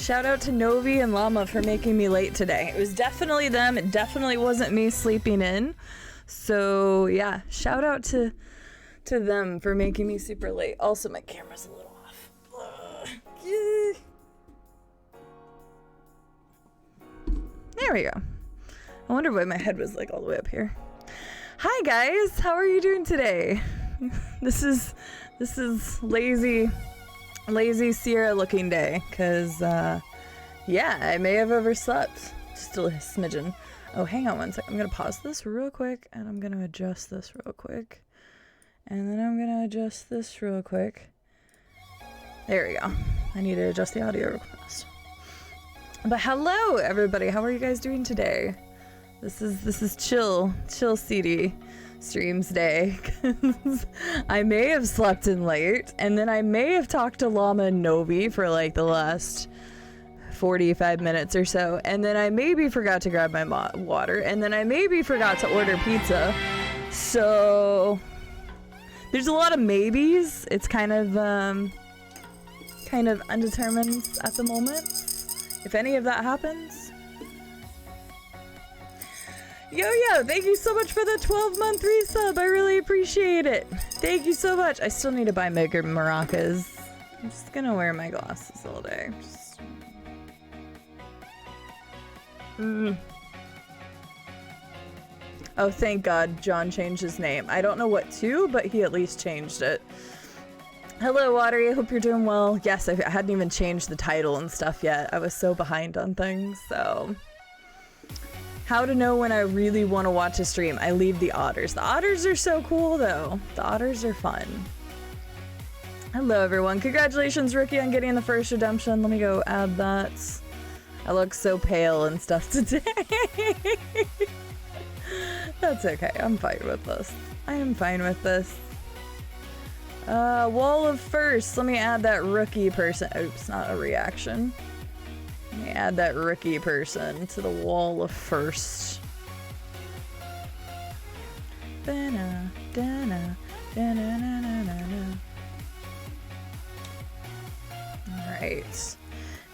shout out to Novi and Llama for making me late today. It was definitely them. It definitely wasn't me sleeping in. So yeah, shout out to them for making me super late. Also, my camera's a little off. Yeah. There we go. I wonder why my head was like all the way up here. Hi guys, how are you doing today? This is lazy Sierra looking day, cause yeah, I may have overslept just a smidgen. Oh, hang on one sec. I'm gonna pause this real quick, and I'm gonna adjust this real quick, and then I'm gonna adjust this real quick. There we go. I need to adjust the audio real fast. But hello everybody, how are you guys doing today? This is chill CD streams day, because I may have slept in late, and then I may have talked to Llama and Novi for like the last 45 minutes or so, and then I maybe forgot to grab my water, and then I maybe forgot to order pizza. So there's a lot of maybes. It's kind of undetermined at the moment if any of that happens. Yo, thank you so much for the 12-month resub. I really appreciate it. Thank you so much. I still need to buy bigger maracas. I'm just gonna wear my glasses all day. Oh, thank God John changed his name. I don't know what to, but he at least changed it. Hello, Watery. I hope you're doing well. Yes, I hadn't even changed the title and stuff yet. I was so behind on things, so... How to know when I really want to watch a stream? I leave the otters. The otters are so cool, though. The otters are fun. Hello, everyone. Congratulations, Rookie, on getting the first redemption. Let me go add that. I look so pale and stuff today. That's okay. I'm fine with this. I am fine with this. Wall of first. Let me add that rookie person. Oops, not a reaction. Let me add that rookie person to the wall of first. Alright.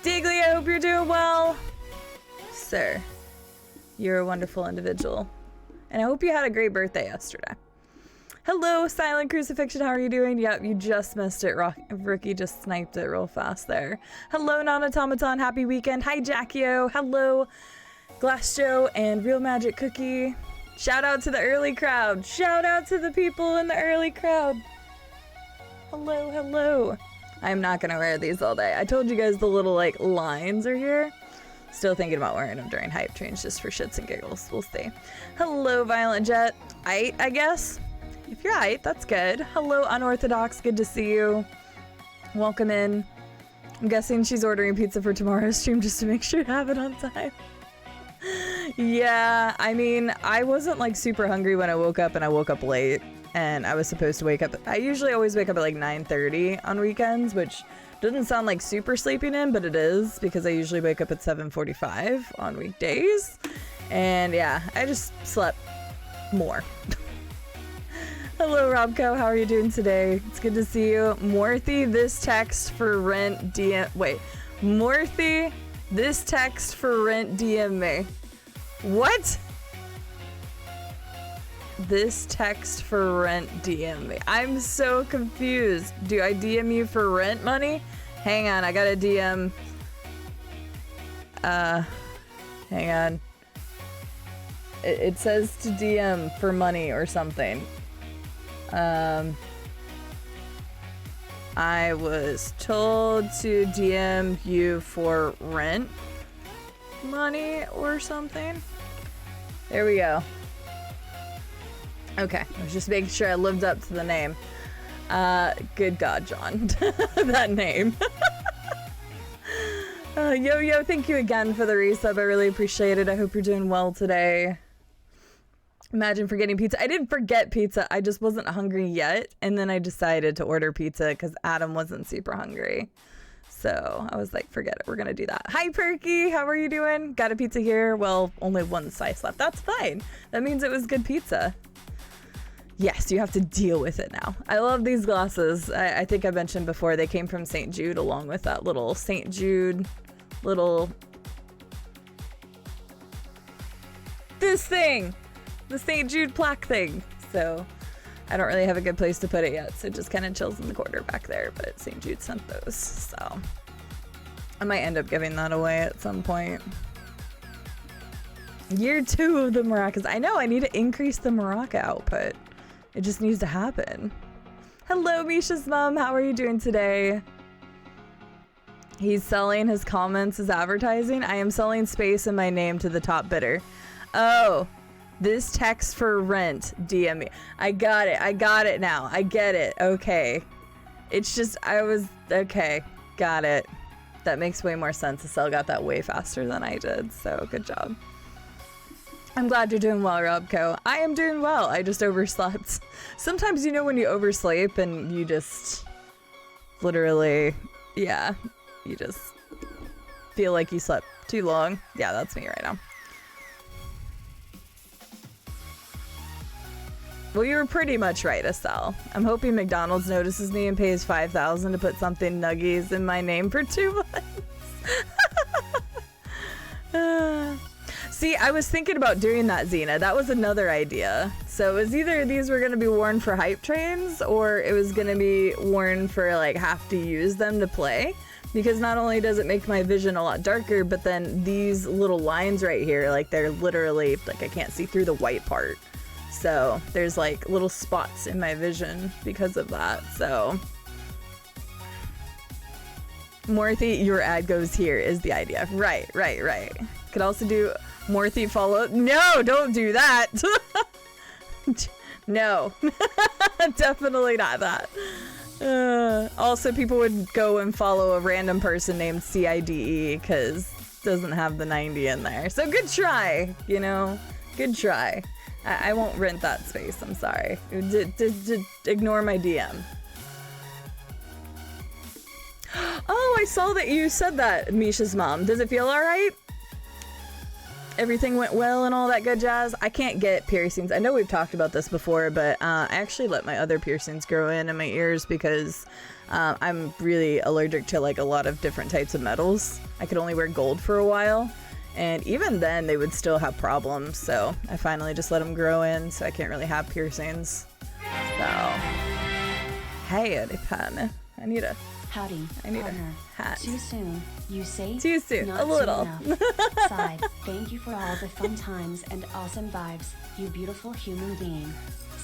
Diggly, I hope you're doing well. Sir, you're a wonderful individual. And I hope you had a great birthday yesterday. Hello, Silent Crucifixion, how are you doing? Yep, you just missed it. Rookie just sniped it real fast there. Hello, Non-Automaton, happy weekend. Hi, Jackio. Hello, Glass Joe and Real Magic Cookie. Shout out to the early crowd. Shout out to the people in the early crowd. Hello, hello. I'm not gonna wear these all day. I told you guys the little, like, lines are here. Still thinking about wearing them during hype trains just for shits and giggles. We'll see. Hello, Violent Jet. I guess. If you're aight, that's good. Hello, Unorthodox. Good to see you. Welcome in. I'm guessing she's ordering pizza for tomorrow's stream just to make sure to have it on time. Yeah, I mean, I wasn't like super hungry when I woke up, and I woke up late, and I was supposed to wake up. I usually always wake up at like 9:30 on weekends, which doesn't sound like super sleeping in, but it is, because I usually wake up at 7:45 on weekdays. And yeah, I just slept more. Hello, Robco. How are you doing today? It's good to see you. Morthy, this text for rent DM... Wait. Morthy, this text for rent DM me. What? This text for rent DM me. I'm so confused. Do I DM you for rent money? Hang on, I gotta DM... hang on. It says to DM for money or something. I was told to DM you for rent money or something. There we go. Okay, I was just making sure I lived up to the name. Good God, John. That name. Yo, thank you again for the resub. I really appreciate it. I hope you're doing well today. Imagine forgetting pizza. I didn't forget pizza. I just wasn't hungry yet. And then I decided to order pizza because Adam wasn't super hungry. So I was like, forget it. We're going to do that. Hi, Perky. How are you doing? Got a pizza here. Well, only one slice left. That's fine. That means it was good pizza. Yes, you have to deal with it now. I love these glasses. I think I mentioned before, they came from St. Jude along with that little St. Jude little... This thing! The St. Jude plaque thing. So I don't really have a good place to put it yet, so it just kind of chills in the corner back there, but St. Jude sent those, so I might end up giving that away at some point. Year 2 of the maracas. I know, I need to increase the maraca output. It just needs to happen. Hello, Misha's mom. How are you doing today? He's selling his comments as advertising. I am selling space and my name to the top bidder. Oh, this text for rent. DM me. I got it. I got it now. I get it. Okay. It's just, okay. Got it. That makes way more sense. Estelle got that way faster than I did, so good job. I'm glad you're doing well, Robco. I am doing well. I just overslept. Sometimes, you know, when you oversleep and you just literally, yeah, you just feel like you slept too long. Yeah, that's me right now. Well, you were pretty much right, Estelle. I'm hoping McDonald's notices me and pays $5,000 to put something nuggies in my name for 2 months. See, I was thinking about doing that, Xena. That was another idea. So it was either these were going to be worn for hype trains or it was going to be worn for like have to use them to play. Because not only does it make my vision a lot darker, but then these little lines right here, like they're literally, like I can't see through the white part. So there's like little spots in my vision because of that. So Morthy, your ad goes here is the idea. Right. Could also do Morthy follow-up. No, don't do that. No, definitely not that. Also, people would go and follow a random person named CIDE because it doesn't have the 90 in there. So good try, you know, good try. I won't rent that space. I'm sorry. Ignore my DM. Oh, I saw that you said that, Misha's mom. Does it feel all right? Everything went well and all that good jazz? I can't get piercings. I know we've talked about this before, but I actually let my other piercings grow in my ears because I'm really allergic to like a lot of different types of metals. I could only wear gold for a while. And even then, they would still have problems, so I finally just let them grow in, so I can't really have piercings. So, hey, Adipan, I need a howdy. I need partner. a hat. Too soon, you say? Too soon, Not a little. Side, thank you for all the fun times and awesome vibes, you beautiful human being.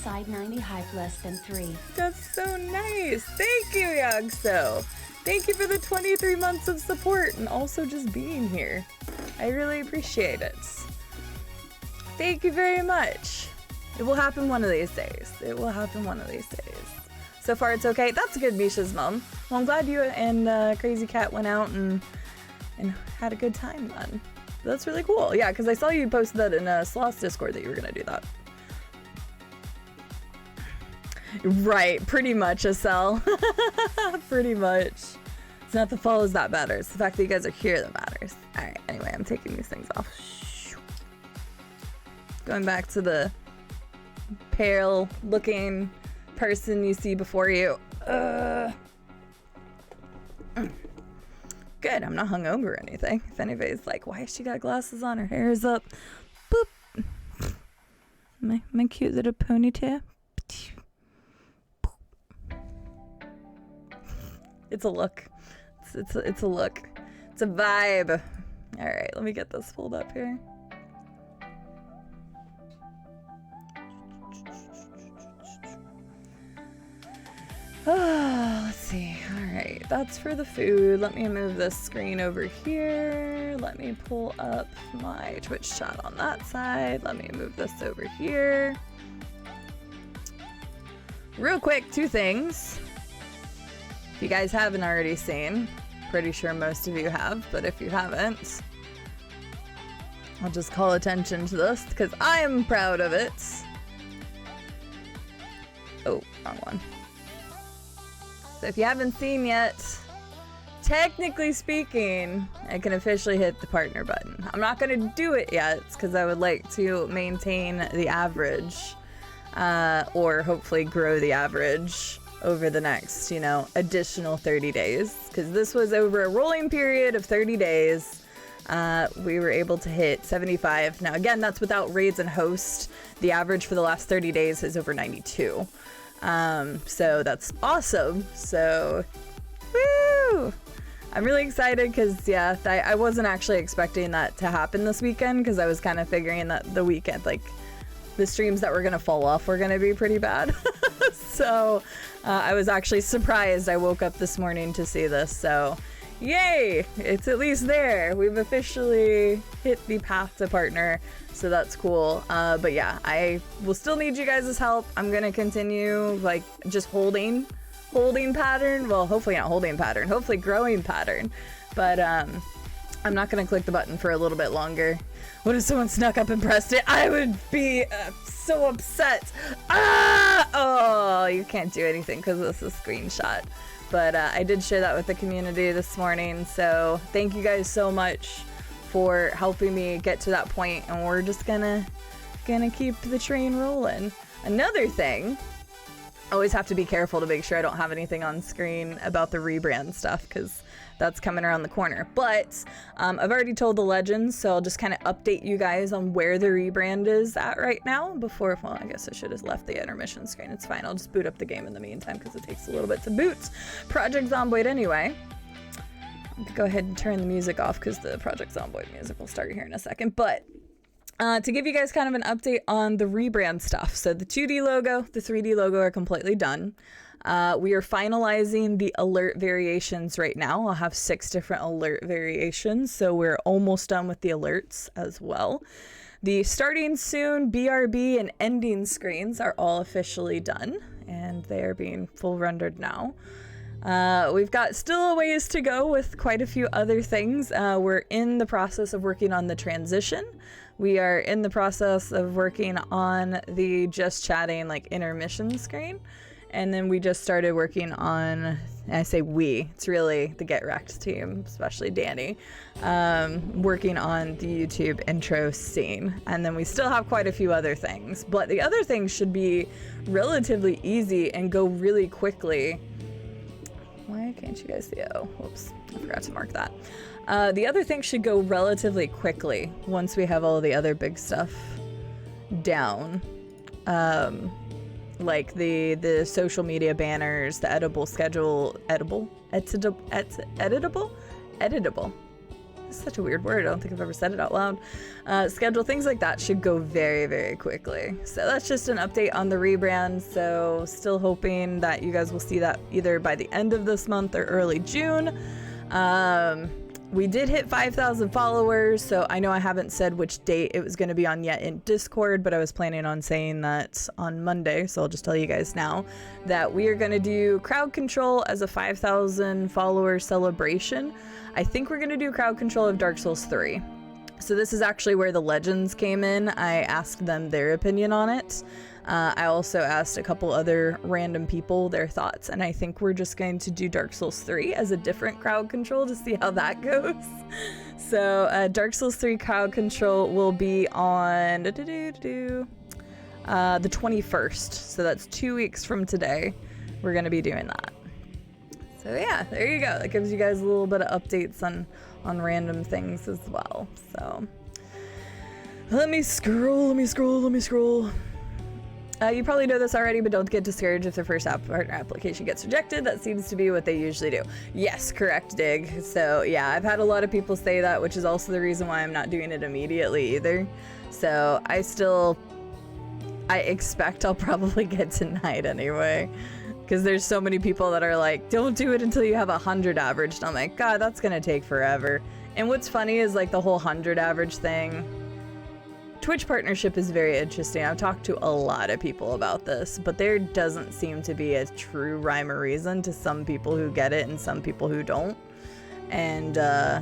Side 90 hype less than 3. That's so nice. Thank you, Yagso. Thank you for the 23 months of support and also just being here. I really appreciate it. Thank you very much. It will happen one of these days. It will happen one of these days. So far it's okay. That's good, Misha's mom. Well, I'm glad you and Crazy Cat went out and had a good time then. That's really cool. Yeah, because I saw you posted that in Sloth's Discord that you were going to do that. Right, pretty much, Estelle. Pretty much. It's not the follows that matters. The fact that you guys are here that matters. Alright, anyway, I'm taking these things off. Going back to the pale looking person you see before you. Good, I'm not hungover or anything. If anybody's like, why has she got glasses on? Her hair is up. Boop. My cute little ponytail. It's a look. It's a look. It's a vibe. All right, let me get this pulled up here. Oh, let's see. All right, that's for the food. Let me move this screen over here. Let me pull up my Twitch chat on that side. Let me move this over here. Real quick, 2 things. If you guys haven't already seen, pretty sure most of you have, but if you haven't, I'll just call attention to this because I am proud of it. Oh, wrong one. So if you haven't seen yet, technically speaking, I can officially hit the partner button. I'm not going to do it yet because I would like to maintain the average or hopefully grow the average over the next, additional 30 days. Because this was over a rolling period of 30 days. We were able to hit 75. Now, again, that's without raids and host. The average for the last 30 days is over 92. So that's awesome. So, woo! I'm really excited because, yeah, I wasn't actually expecting that to happen this weekend because I was kind of figuring that the weekend, like, the streams that were going to fall off were going to be pretty bad. So I was actually surprised. I woke up this morning to see this. So yay, it's at least there. We've officially hit the path to partner. So that's cool. But yeah, I will still need you guys' help. I'm going to continue like just holding pattern. Well, hopefully not holding pattern, hopefully growing pattern. But I'm not going to click the button for a little bit longer. What if someone snuck up and pressed it? I would be so upset. Oh, you can't do anything because this is a screenshot. But I did share that with the community this morning. So thank you guys so much for helping me get to that point. And we're just gonna keep the train rolling. Another thing, I always have to be careful to make sure I don't have anything on screen about the rebrand stuff because that's coming around the corner. But I've already told the legends, so I'll just kind of update you guys on where the rebrand is at right now before, well, I guess I should have left the intermission screen. It's fine. I'll just boot up the game in the meantime because it takes a little bit to boot Project Zomboid anyway. I'm gonna go ahead and turn the music off because the Project Zomboid music will start here in a second. But to give you guys kind of an update on the rebrand stuff. So the 2D logo, the 3D logo are completely done. We are finalizing the alert variations right now. I'll have 6 different alert variations, so we're almost done with the alerts as well. The starting soon, BRB, and ending screens are all officially done, and they are being full rendered now. We've got still a ways to go with quite a few other things. We're in the process of working on the transition. We are in the process of working on the just chatting like intermission screen. And then we just started working on, and I say we, it's really the Get Wrecked team, especially Danny, working on the YouTube intro scene. And then we still have quite a few other things, but the other things should be relatively easy and go really quickly. Why can't you guys see? Oh, whoops, I forgot to mark that. The other thing should go relatively quickly once we have all the other big stuff down. Like the social media banners, the editable. It's such a weird word. I don't think I've ever said it out loud. Schedule, things like that should go very, very quickly. So that's just an update on the rebrand. So still hoping that you guys will see that either by the end of this month or early June. We did hit 5,000 followers, so I know I haven't said which date it was going to be on yet in Discord, but I was planning on saying that on Monday, so I'll just tell you guys now that we are going to do crowd control as a 5,000 follower celebration. I think we're going to do crowd control of Dark Souls 3. So this is actually where the legends came in. I asked them their opinion on it. I also asked a couple other random people their thoughts, and I think we're just going to do Dark Souls 3 as a different crowd control to see how that goes. So Dark Souls 3 crowd control will be on the 21st, so that's 2 weeks from today. We're going to be doing that. So yeah, there you go. That gives you guys a little bit of updates on random things as well. So let me scroll. You probably know this already, but don't get discouraged if the first partner application gets rejected. That seems to be what they usually do. Yes, correct, Dig. So yeah, I've had a lot of people say that, which is also the reason why I'm not doing it immediately either. So I expect I'll probably get denied anyway, because there's so many people that are like, don't do it until you have 100 average. And I'm like, God, that's gonna take forever. And what's funny is like the whole 100 average thing. Twitch partnership is very interesting. I've talked to a lot of people about this, but there doesn't seem to be a true rhyme or reason to some people who get it and some people who don't. And yeah,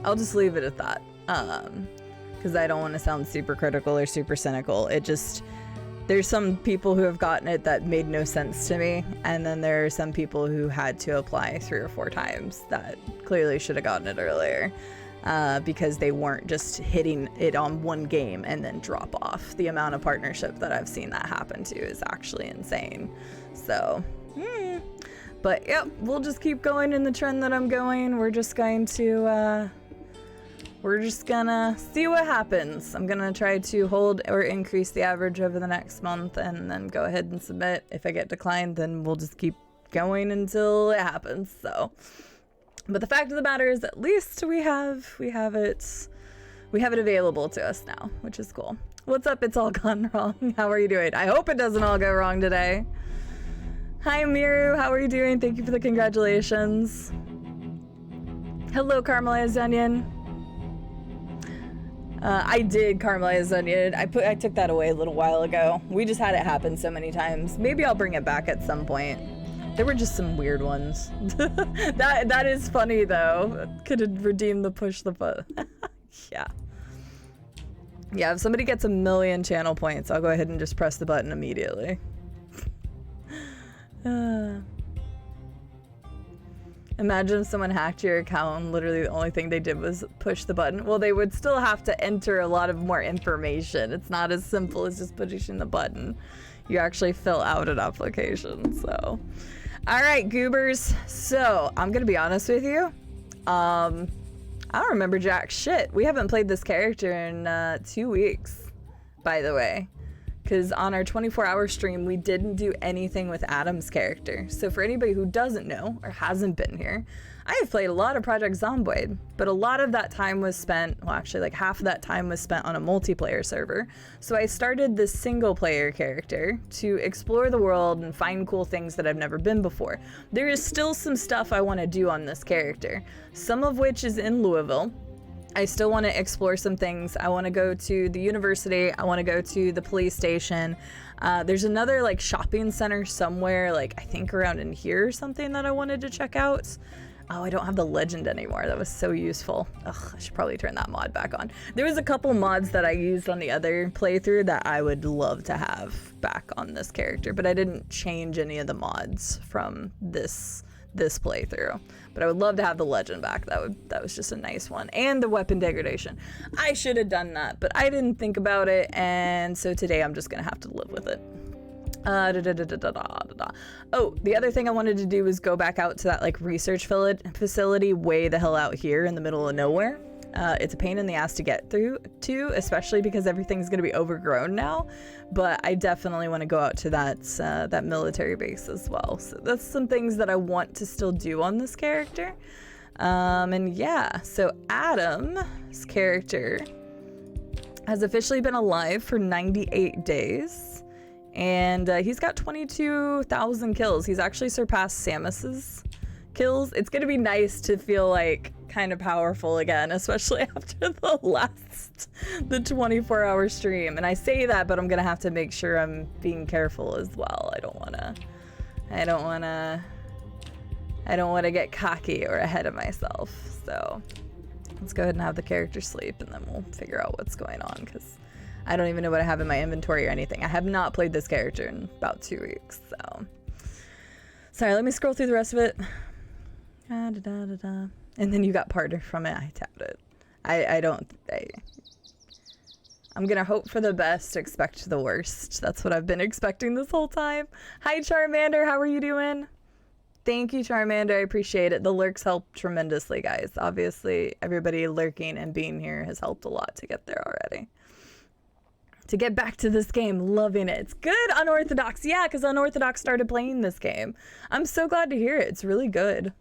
I'll just leave it at that. Because I don't want to sound super critical or super cynical. There's some people who have gotten it that made no sense to me, and then there are some people who had to apply 3 or 4 times that clearly should have gotten it earlier. because they weren't just hitting it on one game and then drop off. The amount of partnership that I've seen that happen to is actually insane. So, but yep, we'll just keep going in the trend that I'm going. We're just gonna see what happens. I'm gonna try to hold or increase the average over the next month and then go ahead and submit. If I get declined, then we'll just keep going until it happens. So, but the fact of the matter is, at least we have it available to us now, which is cool. What's up? It's all gone wrong. How are you doing? I hope it doesn't all go wrong today. Hi Miru, how are you doing? Thank you for the congratulations. Hello, caramelized onion. I did caramelize onion. I took that away a little while ago. We just had it happen so many times. Maybe I'll bring it back at some point. There were just some weird ones. That is funny though. Could have redeemed the push the button. Yeah. Yeah, if somebody gets 1,000,000 channel points, I'll go ahead and just press the button immediately. Imagine if someone hacked your account and literally the only thing they did was push the button. Well, they would still have to enter a lot of more information. It's not as simple as just pushing the button. You actually fill out an application, so. All right, goobers. So I'm gonna be honest with you. I don't remember jack shit. We haven't played this character in 2 weeks, by the way. Because on our 24-hour stream, we didn't do anything with Adam's character. So for anybody who doesn't know or hasn't been here, I have played a lot of Project Zomboid, but a lot of that time was spent, well actually like half of that time was spent on a multiplayer server. So I started this single player character to explore the world and find cool things that I've never been before. There is still some stuff I want to do on this character, some of which is in Louisville. I still want to explore some things. I want to go to the university. I want to go to the police station. There's another like shopping center somewhere, like I think around in here or something that I wanted to check out. Oh, I don't have the legend anymore. That was so useful. Ugh, I should probably turn that mod back on. There was a couple mods that I used on the other playthrough that I would love to have back on this character, but I didn't change any of the mods from this playthrough. But I would love to have the legend back. That was just a nice one. And the weapon degradation. I should have done that, but I didn't think about it, and so today I'm just gonna have to live with it. Oh, the other thing I wanted to do was go back out to that like research facility way the hell out here in the middle of nowhere. It's a pain in the ass to get through to, especially because everything's going to be overgrown now. But I definitely want to go out to that military base as well. So that's some things that I want to still do on this character. And yeah, so Adam's character has officially been alive for 98 days. And he's got 22,000 kills. He's actually surpassed Samus's kills. It's going to be nice to feel like kind of powerful again, especially after the 24-hour stream. And I say that, but I'm gonna have to make sure I'm being careful as well. I don't wanna get cocky or ahead of myself. So let's go ahead and have the character sleep, and then we'll figure out what's going on, because I don't even know what I have in my inventory or anything. I have not played this character in about 2 weeks, so. Sorry, let me scroll through the rest of it. And then you got partner from it. I doubt it. I'm gonna hope for the best, expect the worst. That's what I've been expecting this whole time. Hi Charmander, how are you doing? Thank you, Charmander, I appreciate it. The lurks help tremendously, guys. Obviously, everybody lurking and being here has helped a lot to get there already. To get back to this game, loving it. It's good, Unorthodox. Yeah, because Unorthodox started playing this game. I'm so glad to hear it. It's really good.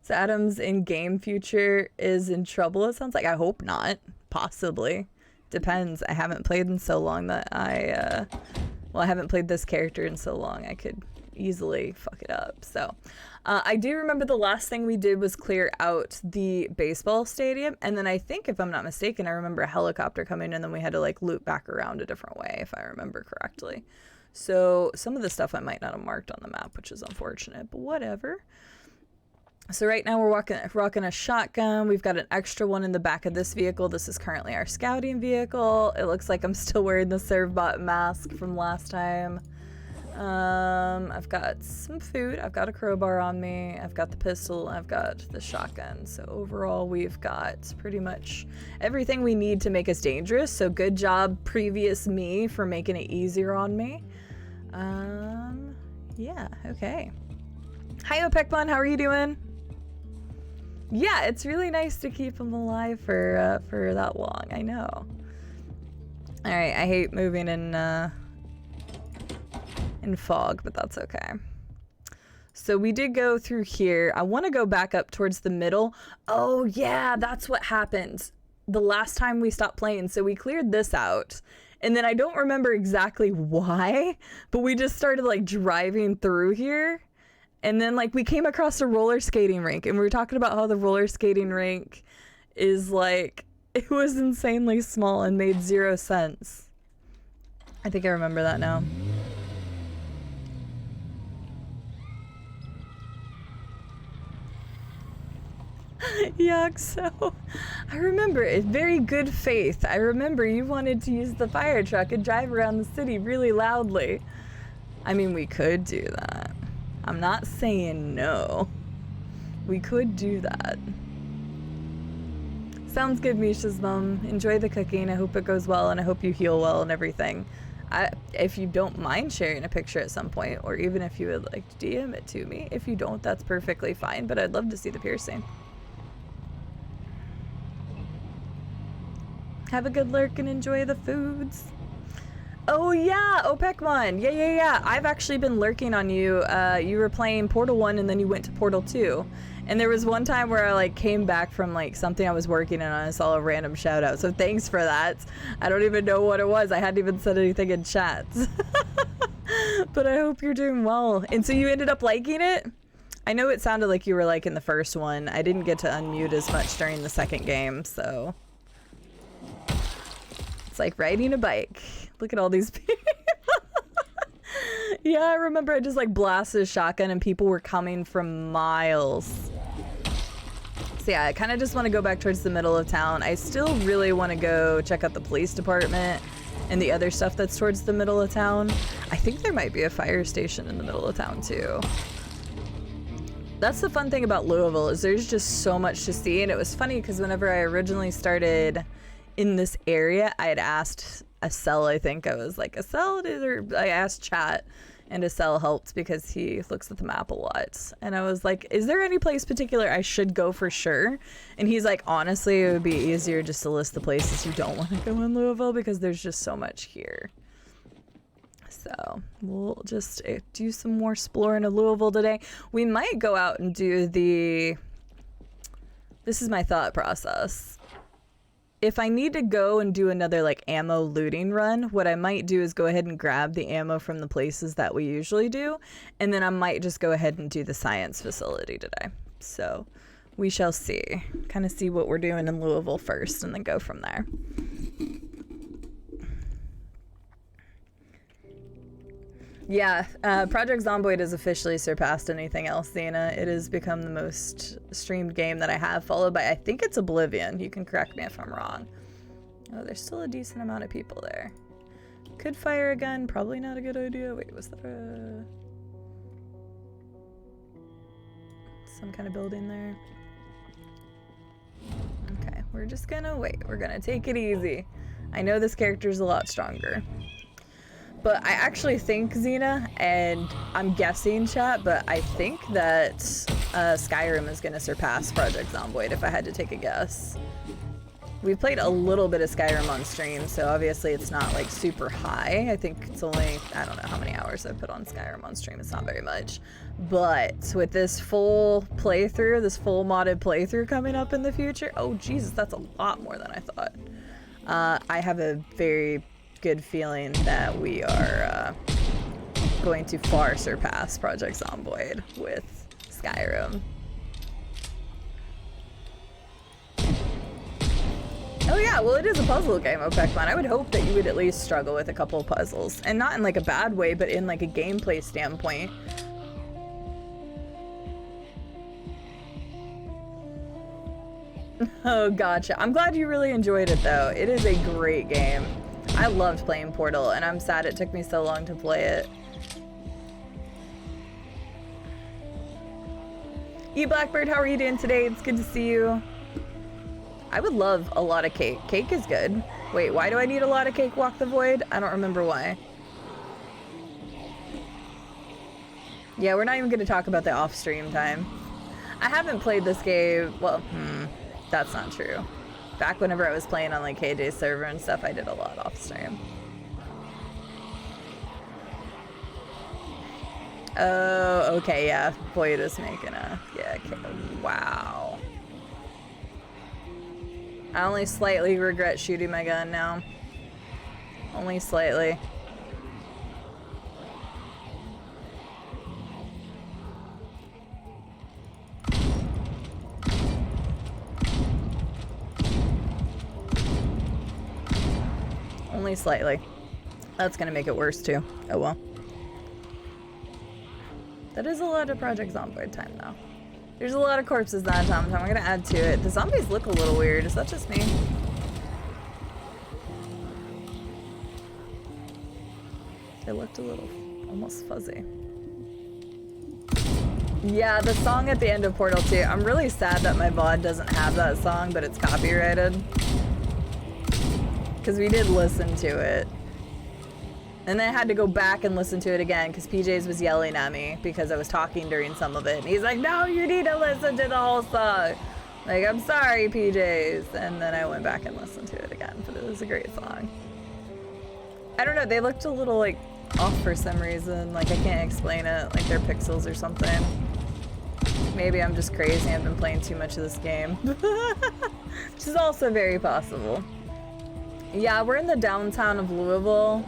So Adam's in-game future is in trouble, it sounds like. I hope not. Possibly. Depends. I haven't played in so long that I haven't played this character in so long. I could easily fuck it up. So I do remember the last thing we did was clear out the baseball stadium. And then I think, if I'm not mistaken, I remember a helicopter coming, and then we had to like loop back around a different way, if I remember correctly. So some of the stuff I might not have marked on the map, which is unfortunate, but whatever. So right now we're rocking a shotgun. We've got an extra one in the back of this vehicle. This is currently our scouting vehicle. It looks like I'm still wearing the Servbot mask from last time. I've got some food. I've got a crowbar on me. I've got the pistol. I've got the shotgun. So overall, we've got pretty much everything we need to make us dangerous. So good job, previous me, for making it easier on me. Yeah, okay. Hi, Opekmon, how are you doing? Yeah, it's really nice to keep them alive for that long. I know. All right, I hate moving in fog, but that's okay. So we did go through here. I want to go back up towards the middle. Oh yeah, that's what happened the last time we stopped playing. So we cleared this out, and then I don't remember exactly why, but we just started like driving through here. And then like we came across a roller skating rink, and we were talking about how the roller skating rink is like, it was insanely small and made 0 sense. I think I remember that now. Yuck, so I remember it, very good faith. I remember you wanted to use the fire truck and drive around the city really loudly. I mean, we could do that. I'm not saying no. We could do that. Sounds good, Misha's mom. Enjoy the cooking. I hope it goes well, and I hope you heal well and everything. If you don't mind sharing a picture at some point, or even if you would like to DM it to me. If you don't, that's perfectly fine, but I'd love to see the piercing. Have a good lurk and enjoy the foods. Oh yeah, Opekmon. Yeah. I've actually been lurking on you. You were playing Portal 1 and then you went to Portal 2. And there was one time where I like came back from like something I was working on and I saw a random shout out. So thanks for that. I don't even know what it was. I hadn't even said anything in chat. But I hope you're doing well. And so you ended up liking it? I know it sounded like you were liking the first one. I didn't get to unmute as much during the second game, so. It's like riding a bike. Look at all these people. Yeah, I remember I just like blasted a shotgun and people were coming from miles. So yeah, I kind of just want to go back towards the middle of town. I still really want to go check out the police department and the other stuff that's towards the middle of town. I think there might be a fire station in the middle of town too. That's the fun thing about Louisville, is there's just so much to see. And it was funny because whenever I originally started in this area, I had asked Acel, I think I was like, Acel, I asked chat, and Acel helped because he looks at the map a lot. And I was like, is there any place particular I should go for sure? And he's like, honestly, it would be easier just to list the places you don't want to go in Louisville because there's just so much here. So we'll just do some more exploring of Louisville today. We might go out and do this is my thought process. If I need to go and do another like ammo looting run, what I might do is go ahead and grab the ammo from the places that we usually do, and then I might just go ahead and do the science facility today. So we shall see. Kind of see what we're doing in Louisville first and then go from there. Yeah, Project Zomboid has officially surpassed anything else, Zena. It has become the most streamed game that I have, followed by, I think it's Oblivion. You can correct me if I'm wrong. Oh, there's still a decent amount of people there. Could fire a gun, probably not a good idea. Wait, was that some kind of building there? Okay, we're just gonna wait. We're gonna take it easy. I know this character's a lot stronger. But I actually think, Xena, and I'm guessing, chat, but I think that Skyrim is going to surpass Project Zomboid if I had to take a guess. We played a little bit of Skyrim on stream, so obviously it's not like super high. I think it's only, I don't know how many hours I've put on Skyrim on stream. It's not very much. But with this full playthrough, this full modded playthrough coming up in the future, oh Jesus, that's a lot more than I thought. I have a very good feeling that we are going to far surpass Project Zomboid with Skyrim. Oh yeah, well it is a puzzle game, Opekmon. I would hope that you would at least struggle with a couple of puzzles. And not in like a bad way, but in like a gameplay standpoint. Oh, gotcha. I'm glad you really enjoyed it though. It is a great game. I loved playing Portal, and I'm sad it took me so long to play it. E Blackbird, how are you doing today? It's good to see you. I would love a lot of cake. Cake is good. Wait, why do I need a lot of cake? Walk the Void? I don't remember why. Yeah, we're not even going to talk about the off-stream time. I haven't played this game. Well, that's not true. Back whenever I was playing on like KJ's server and stuff, I did a lot off-stream. Oh, okay, yeah. Void is making a... Yeah, okay. Wow. I only slightly regret shooting my gun now. Only slightly. Only slightly. That's gonna make it worse too. Oh well. That is a lot of Project Zomboid time though. There's a lot of corpses that time. I'm gonna add to it. The zombies look a little weird. Is that just me? They looked a little almost fuzzy. Yeah, the song at the end of Portal 2. I'm really sad that my VOD doesn't have that song, but it's copyrighted. Because we did listen to it. And then I had to go back and listen to it again because PJs was yelling at me because I was talking during some of it. And he's like, no, you need to listen to the whole song. Like, I'm sorry, PJs. And then I went back and listened to it again, but it was a great song. I don't know, they looked a little, like, off for some reason. Like, I can't explain it. Like, they're pixels or something. Maybe I'm just crazy. I've been playing too much of this game. Which is also very possible. Yeah, we're in the downtown of Louisville.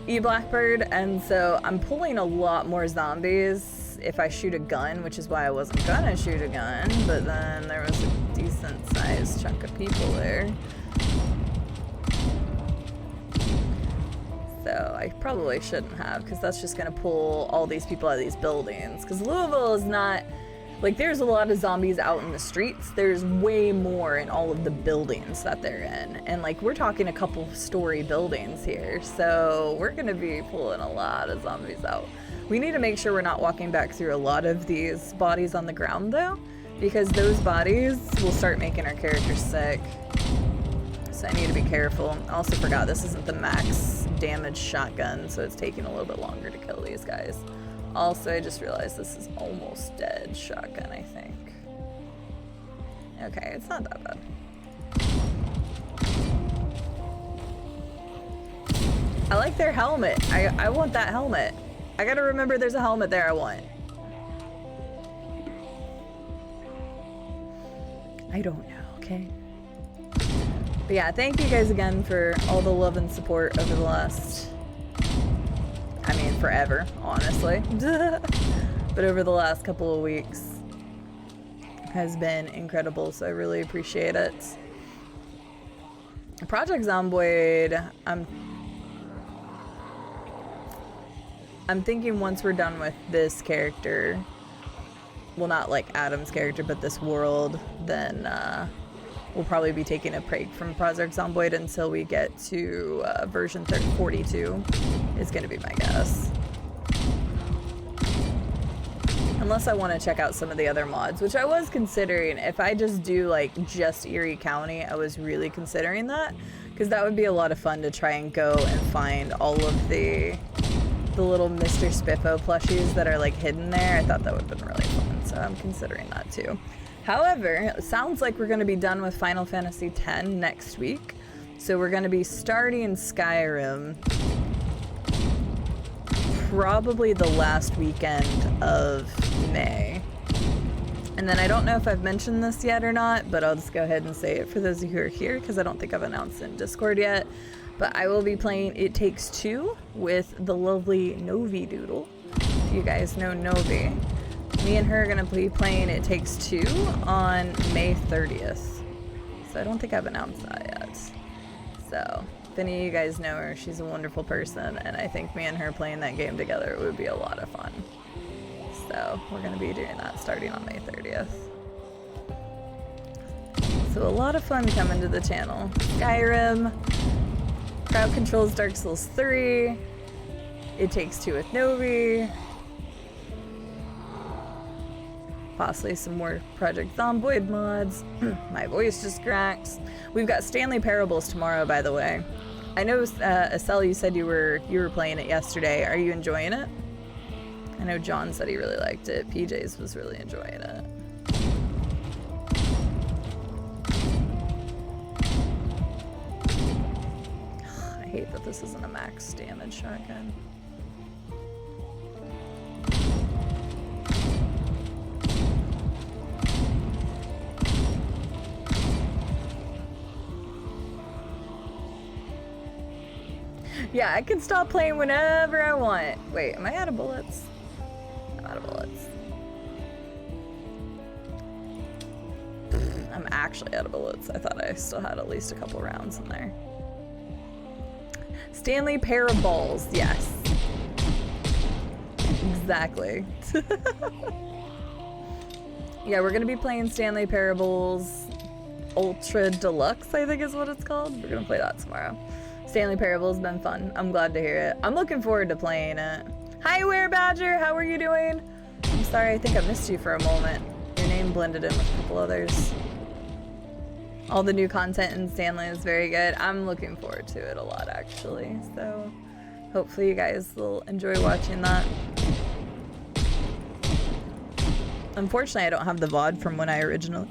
E Blackbird, and so I'm pulling a lot more zombies if I shoot a gun, which is why I wasn't gonna shoot a gun, but then there was a decent sized chunk of people there. So I probably shouldn't have, because that's just gonna pull all these people out of these buildings, because Louisville is not, like, there's a lot of zombies out in the streets. There's way more in all of the buildings that they're in. And, like, we're talking a couple story buildings here. So we're going to be pulling a lot of zombies out. We need to make sure we're not walking back through a lot of these bodies on the ground, though. Because those bodies will start making our characters sick. So I need to be careful. I also forgot this isn't the max damage shotgun. So it's taking a little bit longer to kill these guys. Also, I just realized this is almost dead shotgun, I think. Okay, it's not that bad. I like their helmet. I want that helmet. I gotta remember there's a helmet there I want. I don't know, okay? But yeah, thank you guys again for all the love and support over the last... I mean, forever, honestly. But over the last couple of weeks has been incredible, so I really appreciate it. Project Zomboid, I'm thinking once we're done with this character, well, not like Adam's character, but this world, then we'll probably be taking a break from Project Zomboid until we get to version 42 is going to be my guess. Unless I want to check out some of the other mods, which I was considering. If I just do like just Erie County, I was really considering that, because that would be a lot of fun to try and go and find all of the little Mr. Spiffo plushies that are like hidden there. I thought that would have been really fun, so I'm considering that too. However, it sounds like we're going to be done with Final Fantasy X next week, so we're going to be starting Skyrim probably the last weekend of May. And then I don't know if I've mentioned this yet or not, but I'll just go ahead and say it for those of you who are here, because I don't think I've announced it in Discord yet. But I will be playing It Takes Two with the lovely Novi Doodle. If you guys know Novi. Me and her are going to be playing It Takes Two on May 30th. So I don't think I've announced that yet. So if any of you guys know her, she's a wonderful person, and I think me and her playing that game together would be a lot of fun. So we're going to be doing that starting on May 30th. So a lot of fun coming to the channel. Skyrim, Crowd Control's Dark Souls 3, It Takes Two with Novi, Possibly some more Project Zomboid mods. My voice just cracks. We've got Stanley Parables tomorrow, by the way. I know, Estelle, you said you were playing it yesterday. Are you enjoying it? I know John said he really liked it. PJ's was really enjoying it. I hate that this isn't a max damage shotgun. Yeah, I can stop playing whenever I want. Wait, am I out of bullets? I'm out of bullets. I'm actually out of bullets. I thought I still had at least a couple rounds in there. Stanley Parables, yes. Exactly. Yeah, we're gonna be playing Stanley Parables Ultra Deluxe, I think is what it's called. We're gonna play that tomorrow. Stanley Parables been fun. I'm glad to hear it. I'm looking forward to playing it. Hi, Were Badger. How are you doing? I'm sorry, I think I missed you for a moment. Your name blended in with a couple others. All the new content in Stanley is very good. I'm looking forward to it a lot, actually. So hopefully you guys will enjoy watching that. Unfortunately, I don't have the VOD from when I originally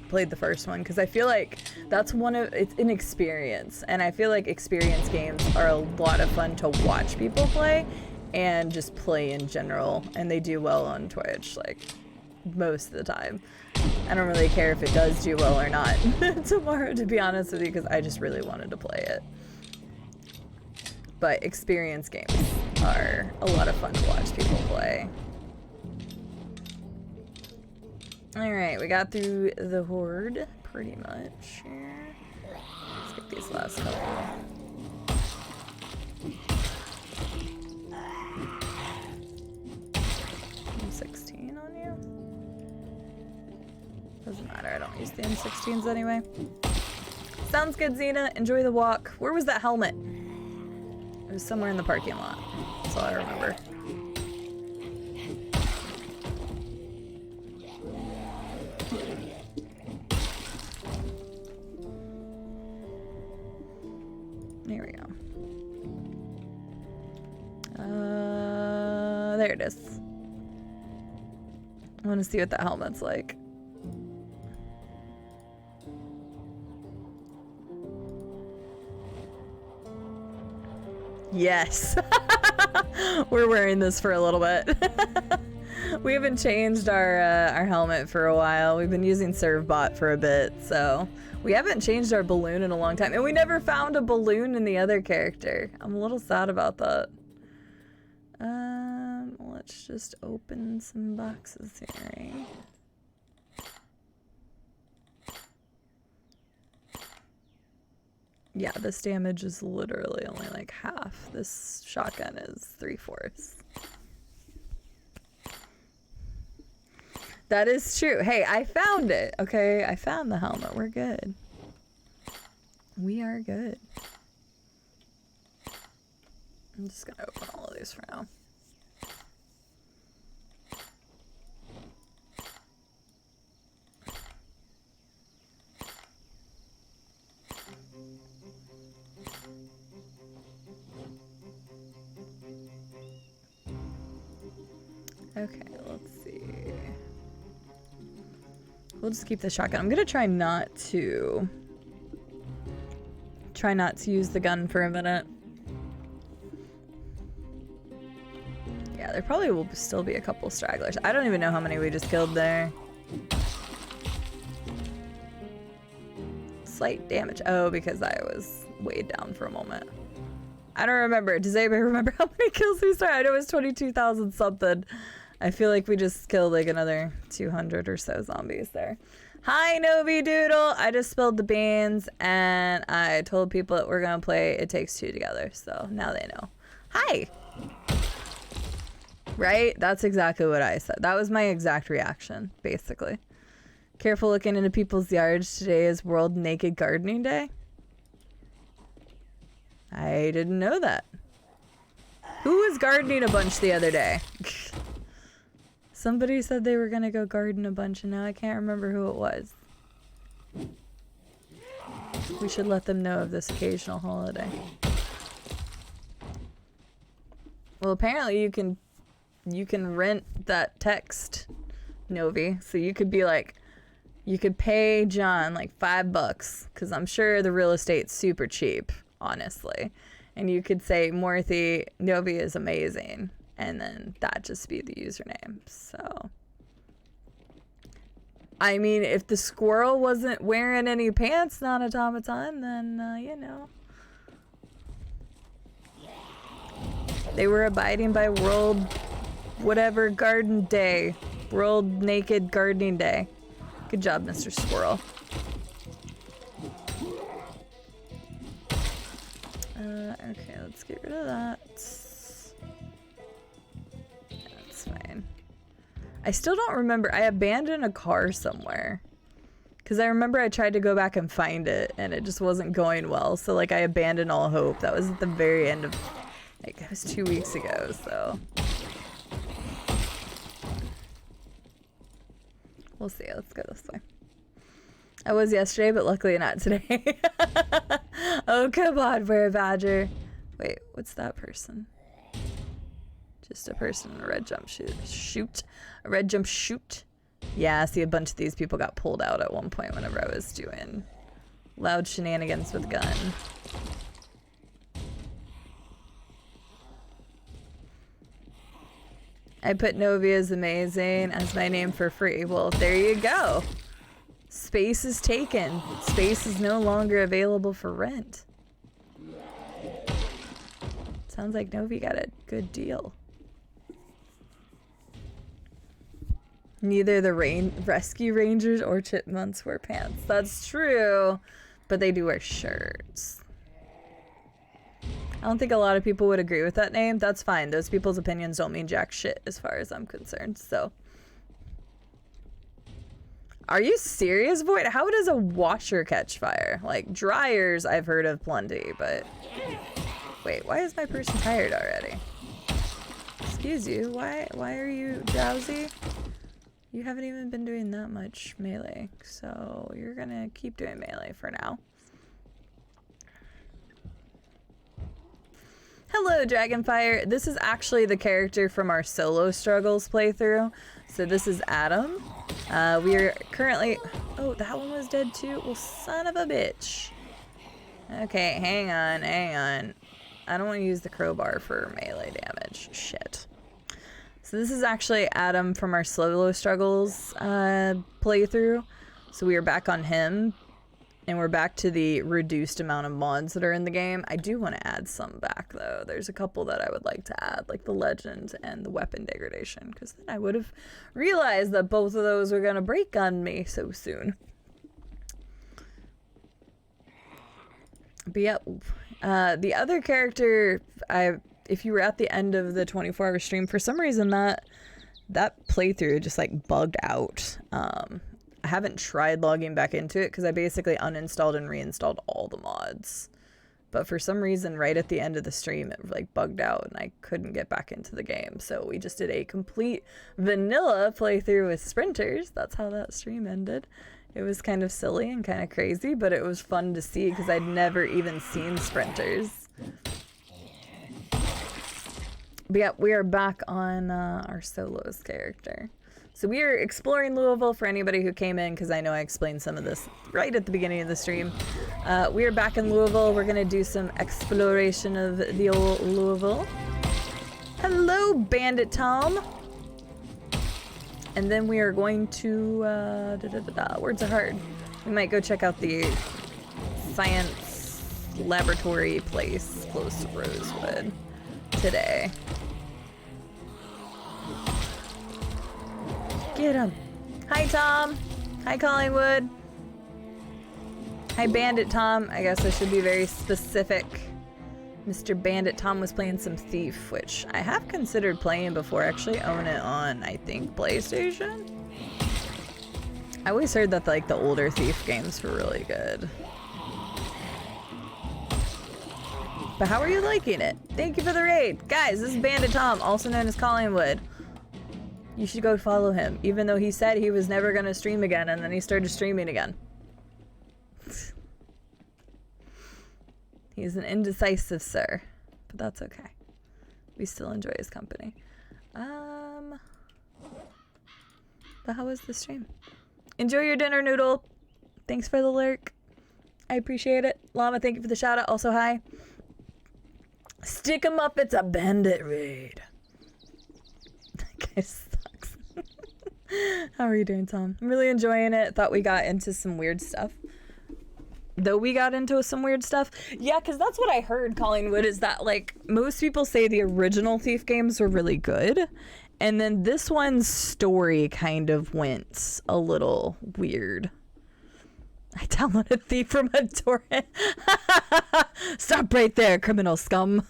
played the first one, because I feel like that's it's an experience, and I feel like experience games are a lot of fun to watch people play and just play in general, and they do well on Twitch like most of the time. I don't really care if it does do well or not tomorrow, to be honest with you, because I just really wanted to play it. But experience games are a lot of fun to watch people play. Alright, we got through the horde pretty much here. Let's get these last couple. M16 on you? Doesn't matter, I don't use the M16s anyway. Sounds good, Xena. Enjoy the walk. Where was that helmet? It was somewhere in the parking lot. That's all I remember. There we go. There it is. I want to see what the helmet's like. Yes. We're wearing this for a little bit. We haven't changed our helmet for a while. We've been using Servbot for a bit, so we haven't changed our balloon in a long time. And we never found a balloon in the other character. I'm a little sad about that. Let's just open some boxes here, right? Yeah, this damage is literally only like half. This shotgun is 3/4. That is true. Hey, I found it, okay? I found the helmet. We're good. We are good. I'm just gonna open all of these for now. Okay, let's see. We'll just keep the shotgun. I'm gonna try not to use the gun for a minute. Yeah, there probably will still be a couple stragglers. I don't even know how many we just killed there. Slight damage. Oh, because I was weighed down for a moment. I don't remember. Does anybody remember how many kills we started? I know it was 22,000 something. I feel like we just killed like another 200 or so zombies there. Hi, Novi Doodle. I just spilled the beans and I told people that we're gonna play It Takes Two together, so now they know. Hi. Right? That's exactly what I said. That was my exact reaction, basically. Careful looking into people's yards. Today is World Naked Gardening Day. I didn't know that. Who was gardening a bunch the other day? Somebody said they were gonna go garden a bunch, and now I can't remember who it was. We should let them know of this occasional holiday. Well, apparently you can rent that text, Novi. So you could be like, you could pay John like $5, because I'm sure the real estate's super cheap, honestly. And you could say, Morthy, Novi is amazing. And then that just be the username. So, I mean, if the squirrel wasn't wearing any pants, non-automaton, then, you know. They were abiding by World whatever garden day. World Naked Gardening Day. Good job, Mr. Squirrel. Okay, let's get rid of that. That's fine. I still don't remember. I abandoned a car somewhere. Because I remember I tried to go back and find it, and it just wasn't going well. So, like, I abandoned all hope. That was at the very end of, like, it was 2 weeks ago, so. We'll see. Let's go this way. I was yesterday, but luckily not today. Oh, come on, Bear Badger. Wait, what's that person? Just a person in a red jumpsuit. A red jumpsuit. Yeah, see, a bunch of these people got pulled out at one point whenever I was doing loud shenanigans with gun. I put Novi is amazing as my name for free. Well, there you go. Space is taken. Space is no longer available for rent. Sounds like Novi got a good deal. Neither the rescue rangers or chipmunks wear pants. That's true, but they do wear shirts. I don't think a lot of people would agree with that name. That's fine. Those people's opinions don't mean jack shit as far as I'm concerned, so. Are you serious, Void? How does a washer catch fire? Like, dryers I've heard of plenty, but... Wait, why is my person tired already? Excuse you, why are you drowsy? You haven't even been doing that much melee, so you're gonna keep doing melee for now. Hello, Dragonfire. This is actually the character from our solo struggles playthrough. So this is Adam. We are currently... Oh, that one was dead too? Well, son of a bitch. Okay, hang on. I don't want to use the crowbar for melee damage. Shit. So this is actually Adam from our solo struggles playthrough. So we are back on him. And we're back to the reduced amount of mods that are in the game. I do want to add some back, though. There's a couple that I would like to add, like the legend and the weapon degradation, because then I would have realized that both of those were going to break on me so soon. But yeah, the other character, if you were at the end of the 24-hour stream, for some reason that playthrough just like bugged out. I haven't tried logging back into it because I basically uninstalled and reinstalled all the mods. But for some reason, right at the end of the stream, it like bugged out and I couldn't get back into the game. So we just did a complete vanilla playthrough with sprinters. That's how that stream ended. It was kind of silly and kind of crazy, but it was fun to see because I'd never even seen sprinters. But yeah, we are back on our solos character. So we are exploring Louisville for anybody who came in, because I know I explained some of this right at the beginning of the stream. We are back in Louisville. We're going to do some exploration of the old Louisville. Hello, Bandit Tom. And then we are going to, words are hard. We might go check out the science laboratory place close to Rosewood today. Get him. Hi, Tom. Hi, Collingwood. Hi, Bandit Tom. I guess I should be very specific. Mr. Bandit Tom was playing some Thief, which I have considered playing before. I actually own it on, I think, PlayStation. I always heard that like the older Thief games were really good. But how are you liking it? Thank you for the raid. Guys, this is Bandit Tom, also known as Collingwood. You should go follow him, even though he said he was never gonna stream again, and then he started streaming again. He's an indecisive sir, but that's okay. We still enjoy his company. But how was the stream? Enjoy your dinner, Noodle. Thanks for the lurk. I appreciate it. Llama, thank you for the shout out. Also, hi. Stick 'em up, it's a bandit raid. That guy sucks. How are you doing, Tom? I'm really enjoying it. Thought we got into some weird stuff. Though we got into some weird stuff. Yeah, because that's what I heard, Collingwood, is that, like, most people say the original Thief games were really good. And then this one's story kind of went a little weird. I downloaded Thief from a torrent. Stop right there, criminal scum.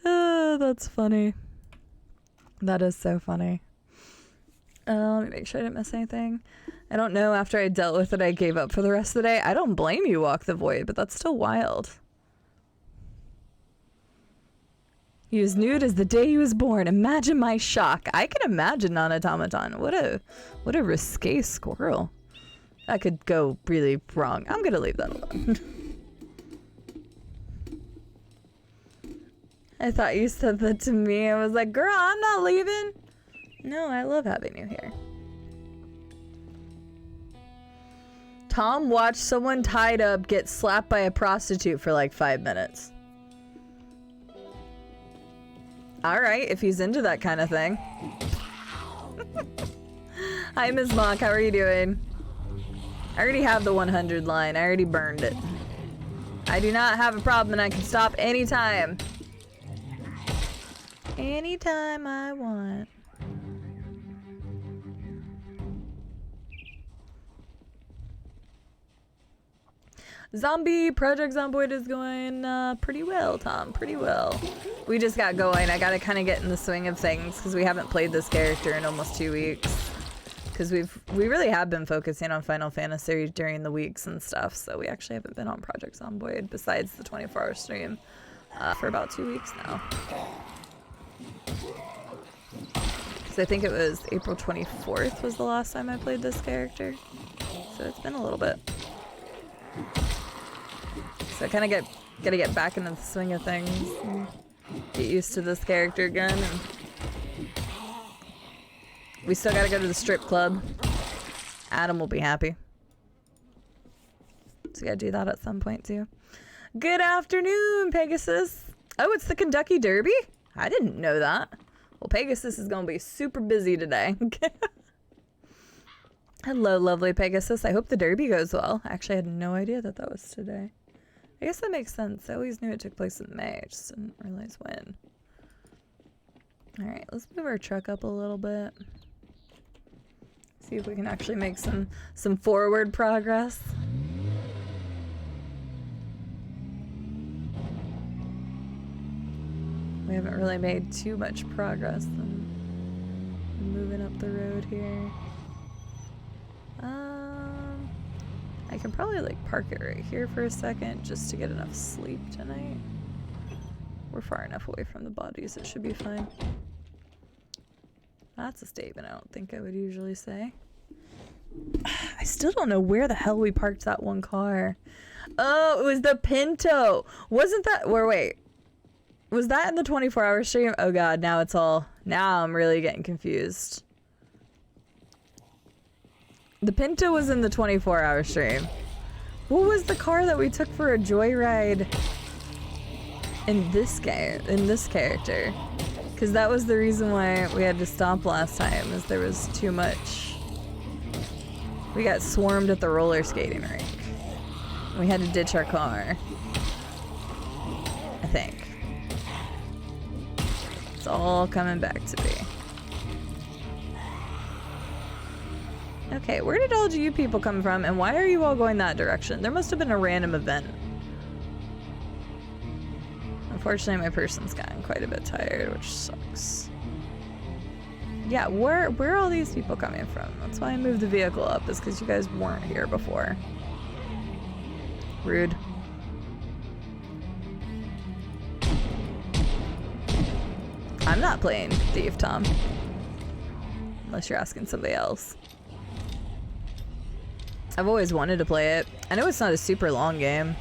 Oh, that's funny. That is so funny. Let me make sure I didn't miss anything. I don't know. After I dealt with it, I gave up for the rest of the day. I don't blame you, Walk the Void, but that's still wild. He was nude as the day he was born. Imagine my shock. I can imagine non-automaton. What a risque squirrel. That could go really wrong. I'm gonna leave that alone. I thought you said that to me. I was like, girl, I'm not leaving. No, I love having you here. Tom watched someone tied up get slapped by a prostitute for like 5 minutes. Alright, if he's into that kind of thing. Hi, Ms. Mock. How are you doing? I already have the 100 line. I already burned it. I do not have a problem and I can stop anytime. Anytime I want. Project Zomboid is going pretty well, Tom. Pretty well. We just got going. I gotta kind of get in the swing of things because we haven't played this character in almost 2 weeks. Because we really have been focusing on Final Fantasy during the weeks and stuff, so we actually haven't been on Project Zomboid besides the 24-hour stream for about 2 weeks now. Because I think it was April 24th was the last time I played this character, so it's been a little bit. So I kind of gotta get back into the swing of things and get used to this character again. And we still gotta go to the strip club. Adam will be happy. So we gotta do that at some point too. Good afternoon, Pegasus. Oh, it's the Kentucky Derby? I didn't know that. Well, Pegasus is gonna be super busy today. Hello, lovely Pegasus. I hope the Derby goes well. Actually, I had no idea that that was today. I guess that makes sense. I always knew it took place in May. I just didn't realize when. Alright, let's move our truck up a little bit. See if we can actually make some forward progress. We haven't really made too much progress in moving up the road here. I can probably like park it right here for a second just to get enough sleep tonight. We're far enough away from the bodies, it should be fine. That's a statement I don't think I would usually say. I still don't know where the hell we parked that one car. Oh, it was the Pinto. Wasn't that, wait. Was that in the 24-hour stream? Oh god, now I'm really getting confused. The Pinto was in the 24-hour stream. What was the car that we took for a joyride in this game, in this character? Because that was the reason why we had to stop last time, is there was too much. We got swarmed at the roller skating rink. We had to ditch our car. I think. It's all coming back to me. Okay, where did all of you people come from, and why are you all going that direction? There must have been a random event. Unfortunately, my person's gotten quite a bit tired, which sucks. Yeah, where are all these people coming from? That's why I moved the vehicle up, is because you guys weren't here before. Rude. I'm not playing Thief, Tom. Unless you're asking somebody else. I've always wanted to play it. I know it's not a super long game.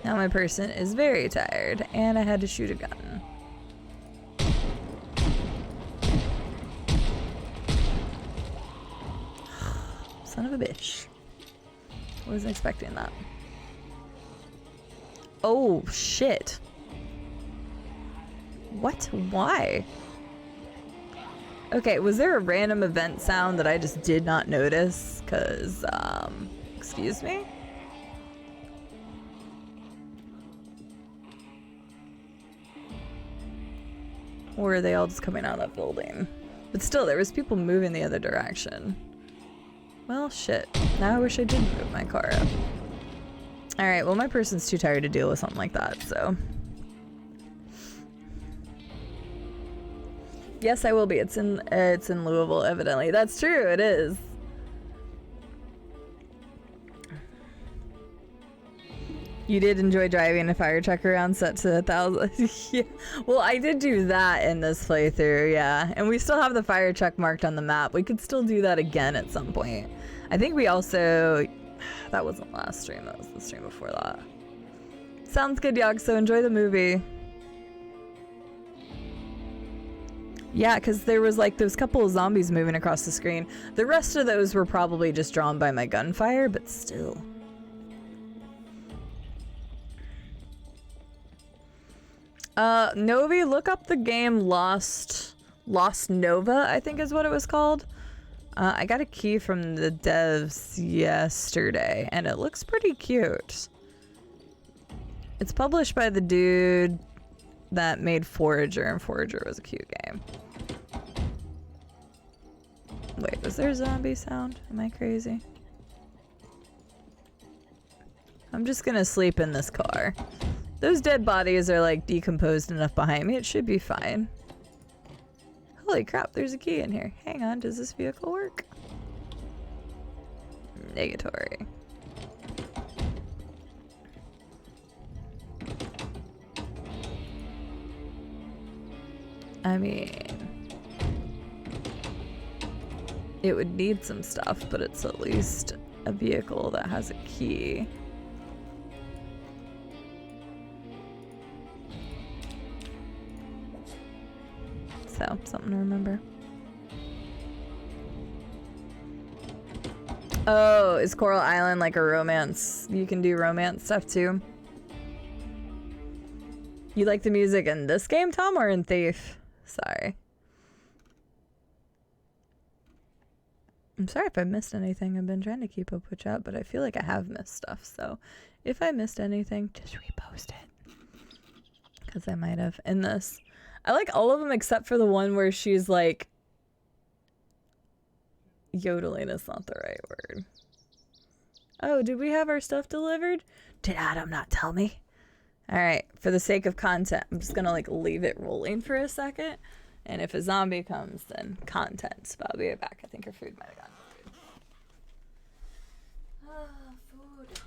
Now my person is very tired, and I had to shoot a gun. Son of a bitch. Wasn't expecting that. Oh, shit. What? Why? Okay, was there a random event sound that I just did not notice? Cause, excuse me? Or are they all just coming out of that building? But still, there was people moving the other direction. Well, shit. Now I wish I didn't move my car up. Alright, well my person's too tired to deal with something like that, so... Yes, I will be. It's in Louisville, evidently. That's true, it is. You did enjoy driving a fire truck around set to 1,000. Yeah. Well, I did do that in this playthrough, yeah. And we still have the fire truck marked on the map. We could still do that again at some point. I think we also... That wasn't last stream, that was the stream before that. Sounds good, Yog, so enjoy the movie. Yeah, because there was like those couple of zombies moving across the screen. The rest of those were probably just drawn by my gunfire, but still. Novi, look up the game Lost Nova, I think is what it was called. I got a key from the devs yesterday, and it looks pretty cute. It's published by the dude that made Forager, and Forager was a cute game. Wait, was there a zombie sound? Am I crazy? I'm just gonna sleep in this car. Those dead bodies are like decomposed enough behind me, it should be fine. Holy crap, there's a key in here. Hang on, does this vehicle work? Negatory. I mean, it would need some stuff, but it's at least a vehicle that has a key. So, something to remember. Oh, is Coral Island like a romance? You can do romance stuff too. You like the music in this game, Tom, or in Thief? Sorry. I'm sorry if I missed anything. I've been trying to keep up with chat, but I feel like I have missed stuff. So if I missed anything, just repost it. Because I might have. In this. I like all of them except for the one where she's like... Yodeling is not the right word. Oh, did we have our stuff delivered? Did Adam not tell me? Alright, for the sake of content, I'm just gonna like leave it rolling for a second. And if a zombie comes, then content. But I'll be right back. I think her food might have gone. Food.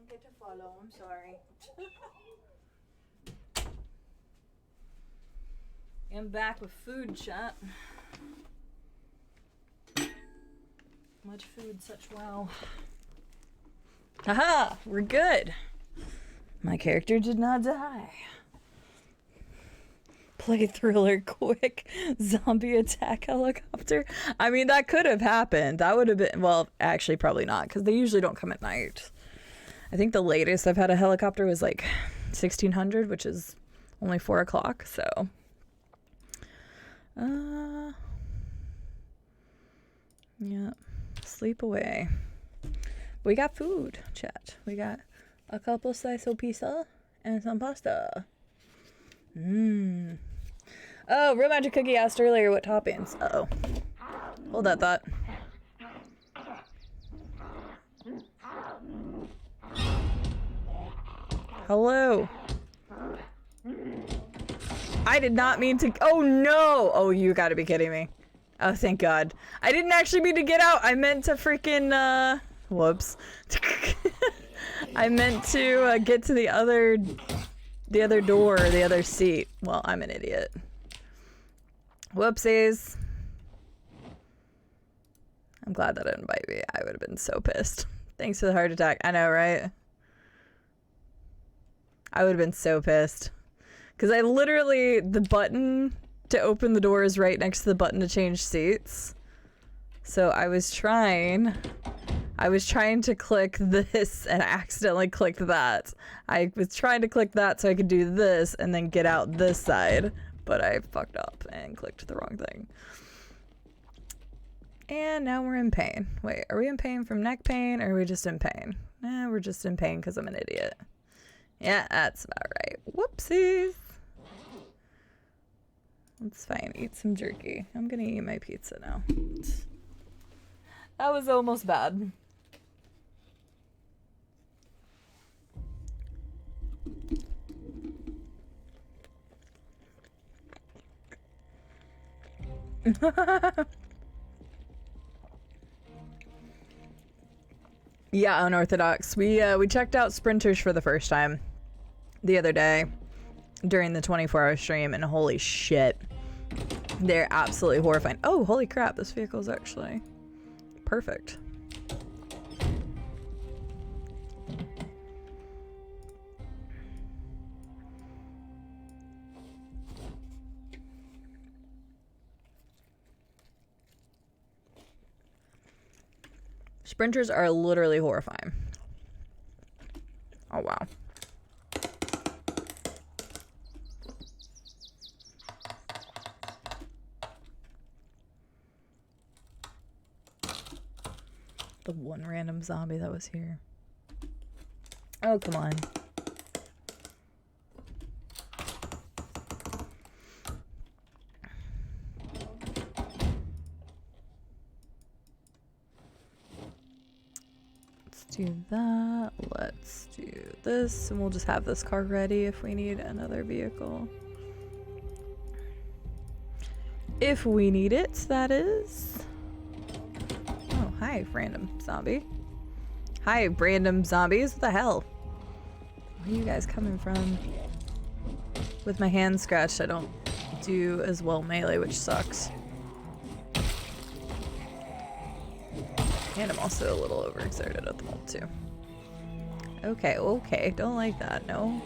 Get to follow, I'm sorry. I'm back with food, chat. Much food, such wow. Haha, we're good. My character did not die. Play thriller quick. Zombie attack helicopter. I mean, that could have happened. That would have been, well, actually probably not, because they usually don't come at night. I think the latest I've had a helicopter was like 1600, which is only 4 o'clock, so yeah, sleep away. We got food, chat. We got a couple slices of pizza and some pasta. Oh, Real Magic Cookie asked earlier what toppings. Uh-oh. Hold that thought. Hello. I did not mean to. Oh no. Oh, you gotta be kidding me. Oh, thank God. I didn't actually mean to get out. I meant to freaking, whoops. I meant to get to the other door, the other seat. Well, I'm an idiot. Whoopsies. I'm glad that didn't bite me. I would have been so pissed. Thanks for the heart attack. I know, right? I would have been so pissed. Because I literally, the button to open the door is right next to the button to change seats. So I was trying to click this and I accidentally clicked that. I was trying to click that so I could do this and then get out this side. But I fucked up and clicked the wrong thing. And now we're in pain. Wait, are we in pain from neck pain or are we just in pain? We're just in pain because I'm an idiot. Yeah, that's about right. Whoopsies. It's fine. Eat some jerky. I'm gonna eat my pizza now. That was almost bad. Yeah, unorthodox. We checked out Sprinters for the first time the other day during the 24-hour stream, and holy shit, they're absolutely horrifying. Oh, holy crap, this vehicle is actually perfect. Sprinters are literally horrifying. Oh, wow. The one random zombie that was here. Oh, come on. Let's do that. Let's do this. And we'll just have this car ready if we need another vehicle. If we need it, that is. Oh, hi, random zombie. Hi, random zombies. What the hell? Where are you guys coming from? With my hand scratched, I don't do as well melee, which sucks. And I'm also a little overexerted at the moment, too. Okay, okay. Don't like that, no.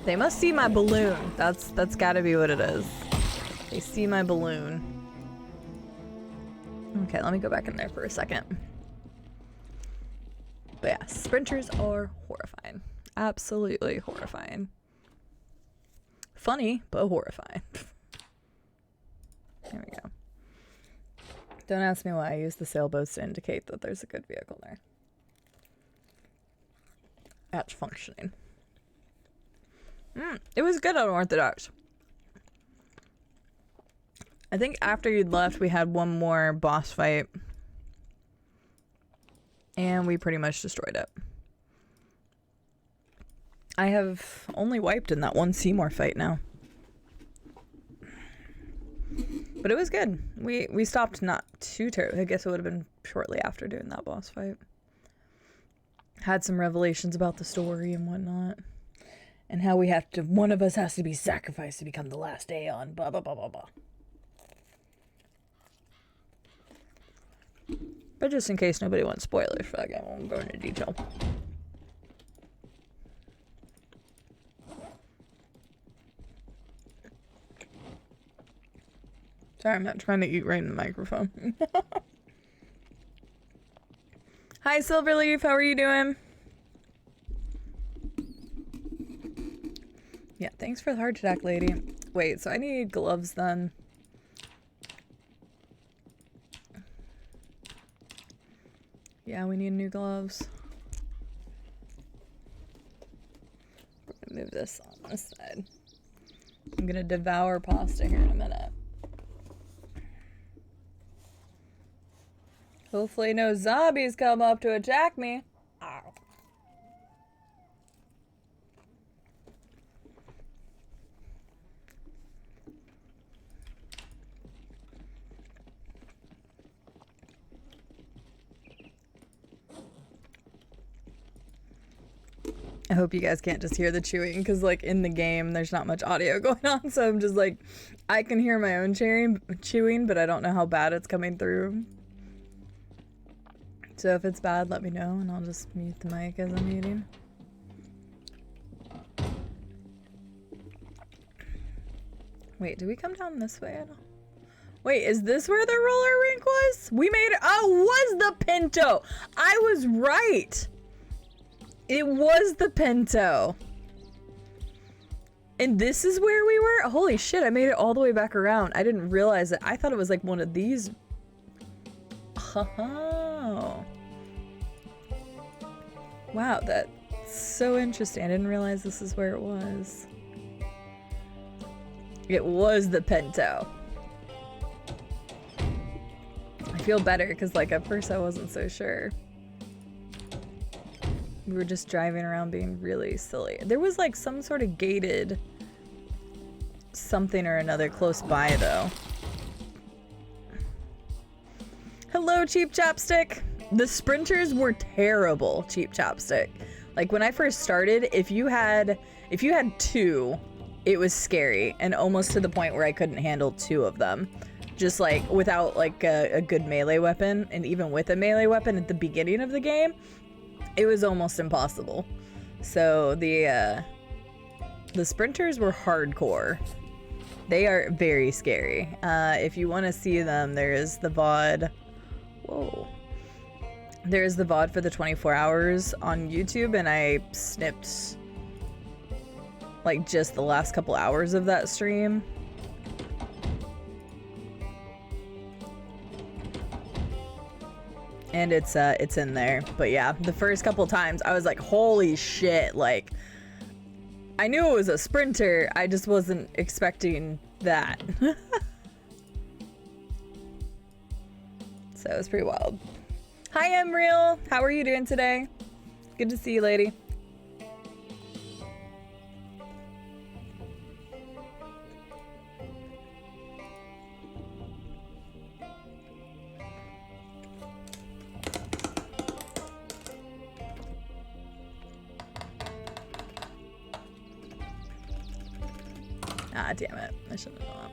They must see my balloon. That's gotta be what it is. They see my balloon. Okay, let me go back in there for a second. But yeah, sprinters are horrifying. Absolutely horrifying. Funny, but horrifying. There we go. Don't ask me why I use the sailboats to indicate that there's a good vehicle there. That's functioning. It was good unorthodox. I think after you'd left, we had one more boss fight. And we pretty much destroyed it. I have only wiped in that one Seymour fight now. But it was good. We stopped not too terribly. I guess it would have been shortly after doing that boss fight. Had some revelations about the story and whatnot. And how we have to, one of us has to be sacrificed to become the last Aeon, blah, blah, blah, blah, blah. But just in case nobody wants spoilers for that game, I won't go into detail. Sorry, I'm not trying to eat right in the microphone. Hi, Silverleaf. How are you doing? Yeah, thanks for the heart attack, lady. Wait, so I need gloves then. Yeah, we need new gloves. We're gonna move this on this side. I'm gonna devour pasta here in a minute. Hopefully no zombies come up to attack me. Ow. I hope you guys can't just hear the chewing, because like in the game there's not much audio going on, so I'm just like, I can hear my own chewing, but I don't know how bad it's coming through. So if it's bad, let me know and I'll just mute the mic as I'm eating. Wait, do we come down this way at all? Wait, is this where the roller rink was? We made it. Oh, was the Pinto. I was right. It was the Pinto. And this is where we were? Holy shit, I made it all the way back around. I didn't realize it. I thought it was like one of these. Oh. Wow, that's so interesting. I didn't realize this is where it was. It was the Pinto. I feel better because like at first I wasn't so sure. We were just driving around being really silly. There was like some sort of gated something or another close by though. Hello, Cheap Chapstick. The sprinters were terrible, Cheap Chapstick. Like when I first started, if you had two, it was scary and almost to the point where I couldn't handle two of them. Just like without like a good melee weapon, and even with a melee weapon at the beginning of the game, it was almost impossible. So the sprinters were hardcore. They are very scary. If you want to see them, there is the VOD. Whoa. There's the VOD for the 24 hours on YouTube, and I snipped like just the last couple hours of that stream. And it's in there. But yeah, the first couple times I was like, holy shit, like I knew it was a sprinter, I just wasn't expecting that. So it was pretty wild. Hi, Emreal. How are you doing today? Good to see you, lady. Ah, damn it. I shouldn't have done that.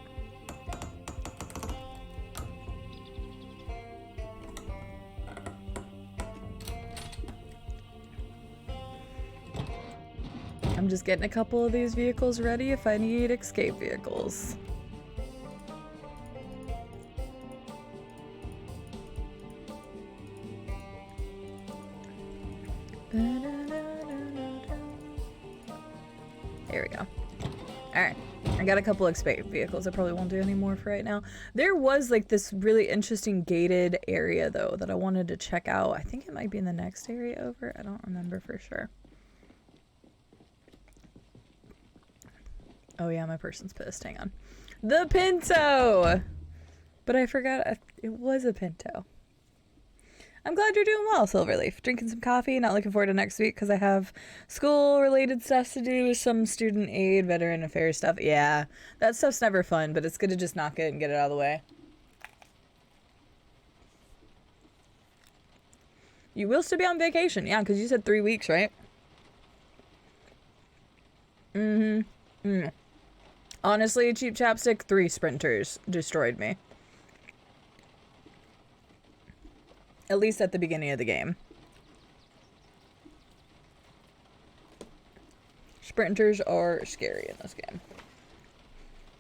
I'm just getting a couple of these vehicles ready if I need escape vehicles. There we go. Alright. I got a couple of escape vehicles. I probably won't do any more for right now. There was like this really interesting gated area though that I wanted to check out. I think it might be in the next area over. I don't remember for sure. Oh yeah, my person's pissed. Hang on. The Pinto! But I forgot it was a Pinto. I'm glad you're doing well, Silverleaf. Drinking some coffee. Not looking forward to next week because I have school-related stuff to do, some student aid, veteran affairs stuff. Yeah, that stuff's never fun, but it's good to just knock it and get it out of the way. You will still be on vacation. Yeah, because you said 3 weeks, right? Mm-hmm. Honestly, Cheap Chapstick, 3 sprinters destroyed me. At least at the beginning of the game. Sprinters are scary in this game.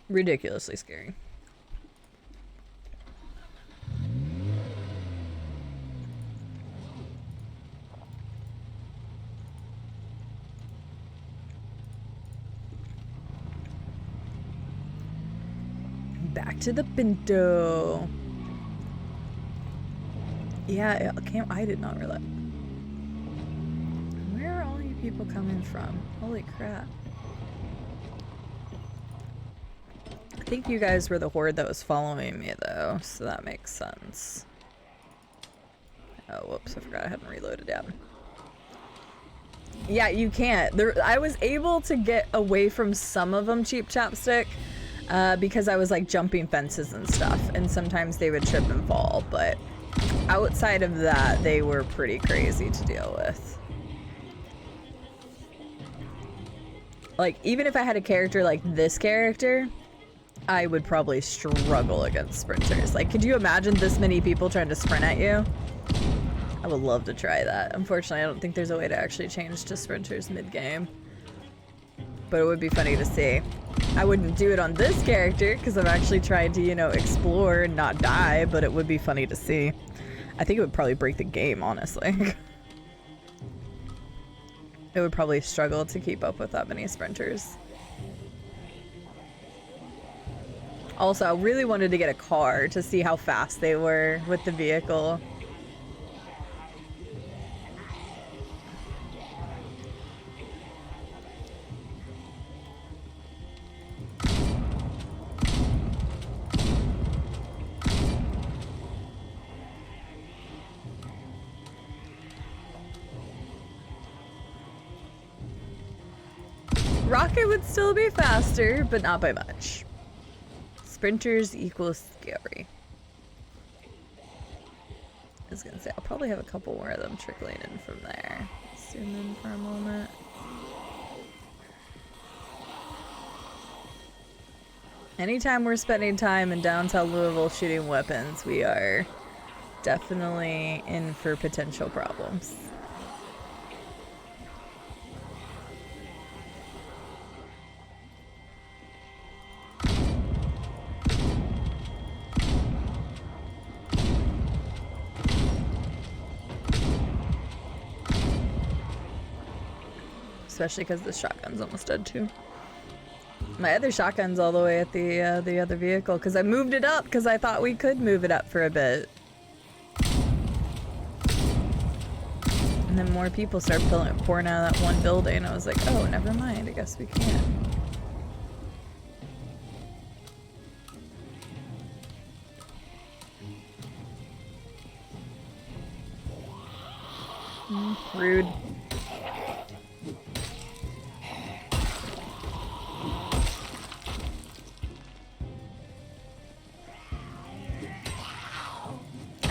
Ridiculously scary. Back to the Pinto. Yeah, I did not realize. Where are all you people coming from? Holy crap. I think you guys were the horde that was following me though, so that makes sense. Oh, whoops, I forgot I hadn't reloaded yet. Yeah, you can't. I was able to get away from some of them, Cheap Chapstick, because I was like jumping fences and stuff, and sometimes they would trip and fall, but outside of that, they were pretty crazy to deal with. Like, even if I had a character like this character, I would probably struggle against sprinters. Like, could you imagine this many people trying to sprint at you? I would love to try that. Unfortunately, I don't think there's a way to actually change to sprinters mid-game. But it would be funny to see. I wouldn't do it on this character because I've actually tried to, you know, explore and not die, but it would be funny to see. I think it would probably break the game, honestly. It would probably struggle to keep up with that many sprinters. Also, I really wanted to get a car to see how fast they were with the vehicle. Rocket would still be faster, but not by much. Sprinters equals scary. I was gonna say, I'll probably have a couple more of them trickling in from there. Zoom in for a moment. Anytime we're spending time in downtown Louisville shooting weapons, we are definitely in for potential problems. Especially because the shotgun's almost dead too. My other shotgun's all the way at the other vehicle because I moved it up because I thought we could move it up for a bit. And then more people start pouring out of that one building. I was like, oh, never mind. I guess we can't. Rude.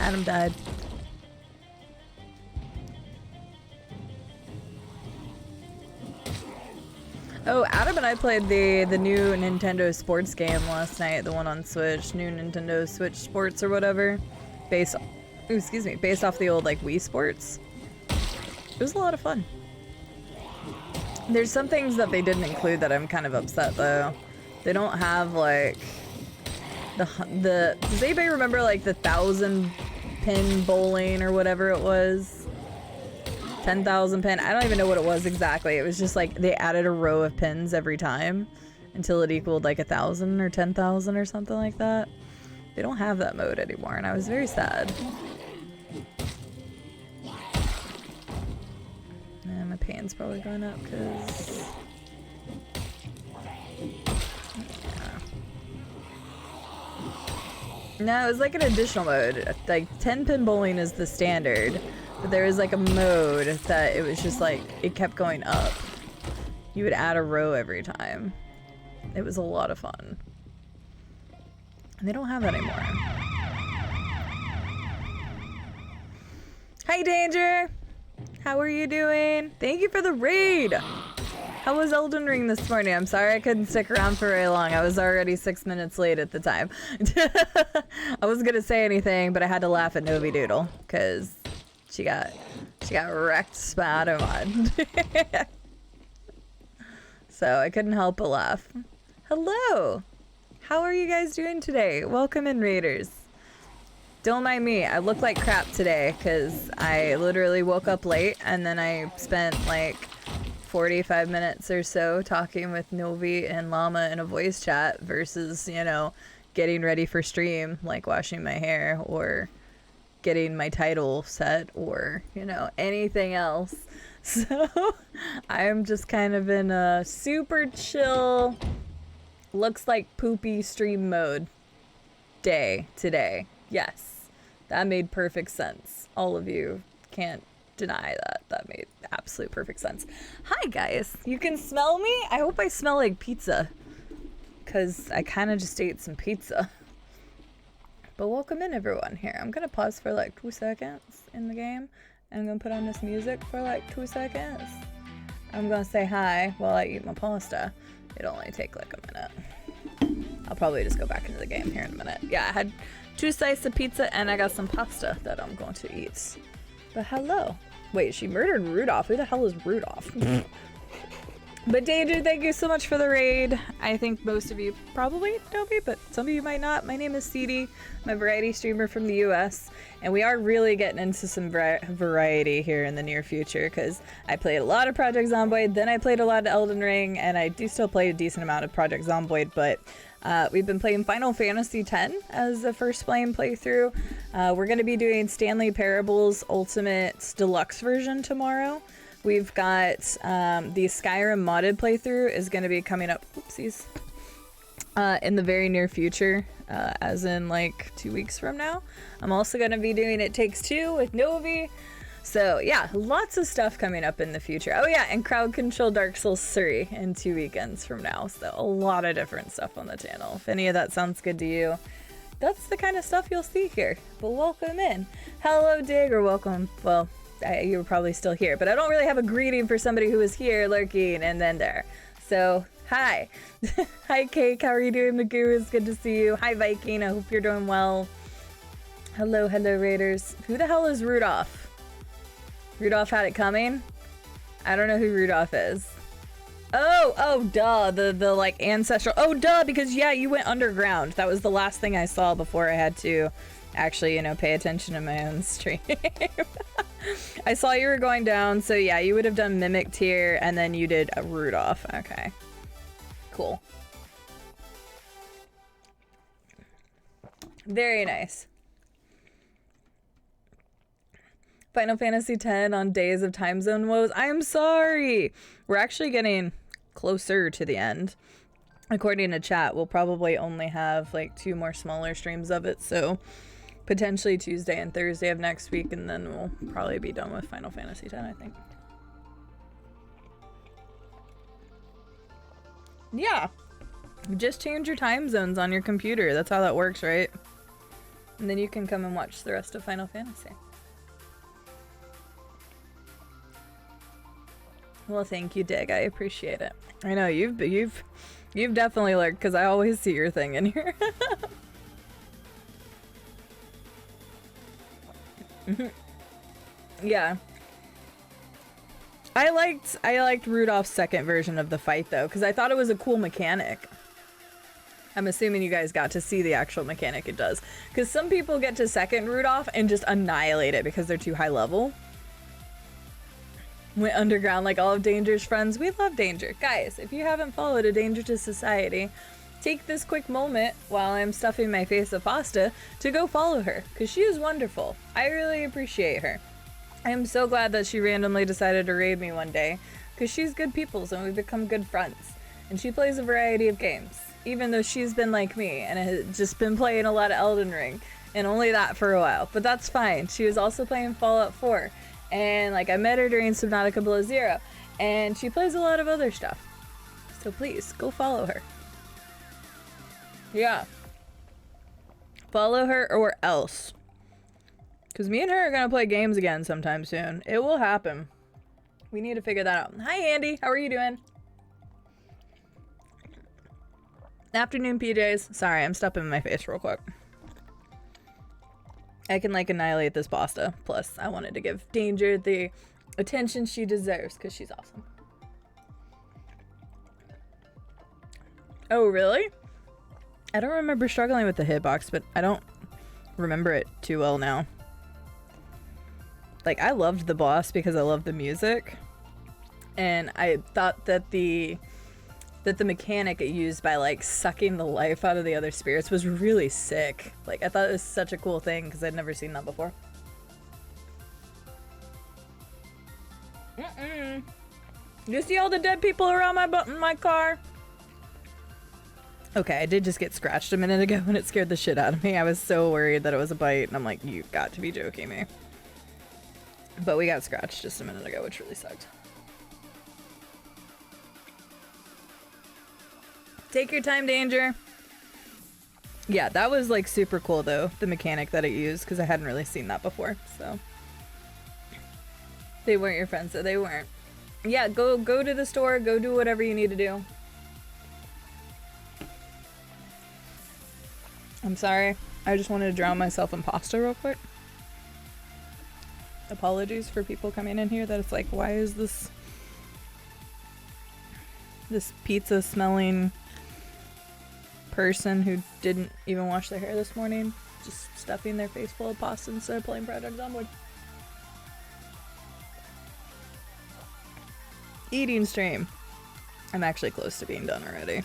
Adam died. Oh, Adam and I played the new Nintendo sports game last night, the one on Switch, new Nintendo Switch Sports or whatever, based off the old like Wii Sports. It was a lot of fun. There's some things that they didn't include that I'm kind of upset though. They don't have like does anybody remember like the 1,000 pin bowling or whatever it was? 10,000 pin. I don't even know what it was exactly. It was just like they added a row of pins every time until it equaled like 1,000 or 10,000 or something like that. They don't have that mode anymore, and I was very sad. And my pain's probably going up because. No, it was like an additional mode. Like 10 pin bowling is the standard, but there was like a mode that it was just like it kept going up. You would add a row every time. It was a lot of fun. And they don't have that anymore. Hi Danger! How are you doing? Thank you for the raid! How was Elden Ring this morning? I'm sorry I couldn't stick around for very long. I was already 6 minutes late at the time. I wasn't gonna say anything, but I had to laugh at Novi Doodle because she got wrecked by Automod. So I couldn't help but laugh. Hello! How are you guys doing today? Welcome in, Raiders. Don't mind me. I look like crap today because I literally woke up late and then I spent like 45 minutes or so talking with Novi and Llama in a voice chat versus, you know, getting ready for stream, like washing my hair or getting my title set or, you know, anything else. So I'm just kind of in a super chill, looks like poopy stream mode day today. Yes, that made perfect sense. All of you can't deny that. That made absolute perfect sense. Hi guys, you can smell me? I hope I smell like pizza, because I kind of just ate some pizza. But welcome in everyone here. I'm gonna pause for like 2 seconds in the game. I'm gonna put on this music for like 2 seconds. I'm gonna say hi while I eat my pasta. It'll only take like a minute. I'll probably just go back into the game here in a minute. Yeah, I had 2 slices of pizza and I got some pasta that I'm going to eat. But hello. Wait, she murdered Rudolph. Who the hell is Rudolph? But Danger, thank you so much for the raid. I think most of you probably know me, but some of you might not. My name is Ceedie. I'm a variety streamer from the US, and we are really getting into some variety here in the near future, because I played a lot of Project Zomboid, then I played a lot of Elden Ring, and I do still play a decent amount of Project Zomboid, but we've been playing Final Fantasy X as the first playthrough. We're going to be doing Stanley Parable's Ultimate Deluxe version tomorrow. We've got the Skyrim modded playthrough is going to be coming up, oopsies, in the very near future, as in like 2 weeks from now. I'm also going to be doing It Takes Two with Novi. So yeah, lots of stuff coming up in the future. Oh yeah, and Crowd Control Dark Souls 3 in 2 weekends from now. So a lot of different stuff on the channel. If any of that sounds good to you, that's the kind of stuff you'll see here. But welcome in. Hello Dig, or welcome, well, you were probably still here, but I don't really have a greeting for somebody who is here lurking and then there. So, hi. Hi, Cake. How are you doing, Magoo? It's good to see you. Hi, Viking. I hope you're doing well. Hello, Raiders. Who the hell is Rudolph? Rudolph had it coming? I don't know who Rudolph is. Oh, duh. The like ancestral. Oh, duh, because yeah, you went underground. That was the last thing I saw before I had to actually, you know, pay attention to my own stream. I saw you were going down, so yeah, you would have done Mimic Tier, and then you did a Rudolph. Okay. Cool. Very nice. Final Fantasy X on Days of Time Zone woes. I'm sorry! We're actually getting closer to the end. According to chat, we'll probably only have like 2 more smaller streams of it, so potentially Tuesday and Thursday of next week, and then we'll probably be done with Final Fantasy X, I think. Yeah. Just change your time zones on your computer. That's how that works, right? And then you can come and watch the rest of Final Fantasy. Well, thank you, Dig. I appreciate it. I know you've definitely lurked, because I always see your thing in here. Yeah. I liked Rudolph's second version of the fight though, because I thought it was a cool mechanic. I'm assuming you guys got to see the actual mechanic it does, because some people get to second Rudolph and just annihilate it because they're too high level. Went underground like all of Danger's friends. We love Danger. Guys, if you haven't followed A Danger to Society, take this quick moment while I'm stuffing my face with pasta to go follow her, because she is wonderful. I really appreciate her. I am so glad that she randomly decided to raid me one day, because she's good people and we've become good friends. And she plays a variety of games, even though she's been like me and has just been playing a lot of Elden Ring, and only that for a while. But that's fine. She was also playing Fallout 4, and like I met her during Subnautica Below Zero, and she plays a lot of other stuff. So please, go follow her. Yeah. Follow her or else. Because me and her are going to play games again sometime soon. It will happen. We need to figure that out. Hi, Andy. How are you doing? Afternoon, PJs. Sorry, I'm stuffing my face real quick. I can, like, annihilate this pasta. Plus, I wanted to give Danger the attention she deserves because she's awesome. Oh, really? I don't remember struggling with the hitbox, but I don't remember it too well now. Like, I loved the boss because I loved the music. And I thought that the that the mechanic it used by like sucking the life out of the other spirits was really sick. Like I thought it was such a cool thing because I'd never seen that before. You see all the dead people around my car? Okay, I did just get scratched a minute ago and it scared the shit out of me. I was so worried that it was a bite and I'm like, you've got to be joking me. But we got scratched just a minute ago, which really sucked. Take your time, Danger. Yeah, that was like super cool though, the mechanic that it used, because I hadn't really seen that before, so. They weren't your friends, so they weren't. Yeah, go to the store, go do whatever you need to do. I'm sorry. I just wanted to drown myself in pasta real quick. Apologies for people coming in here that it's like, why is this pizza smelling person who didn't even wash their hair this morning just stuffing their face full of pasta instead of playing Project Zomboid. Eating stream. I'm actually close to being done already.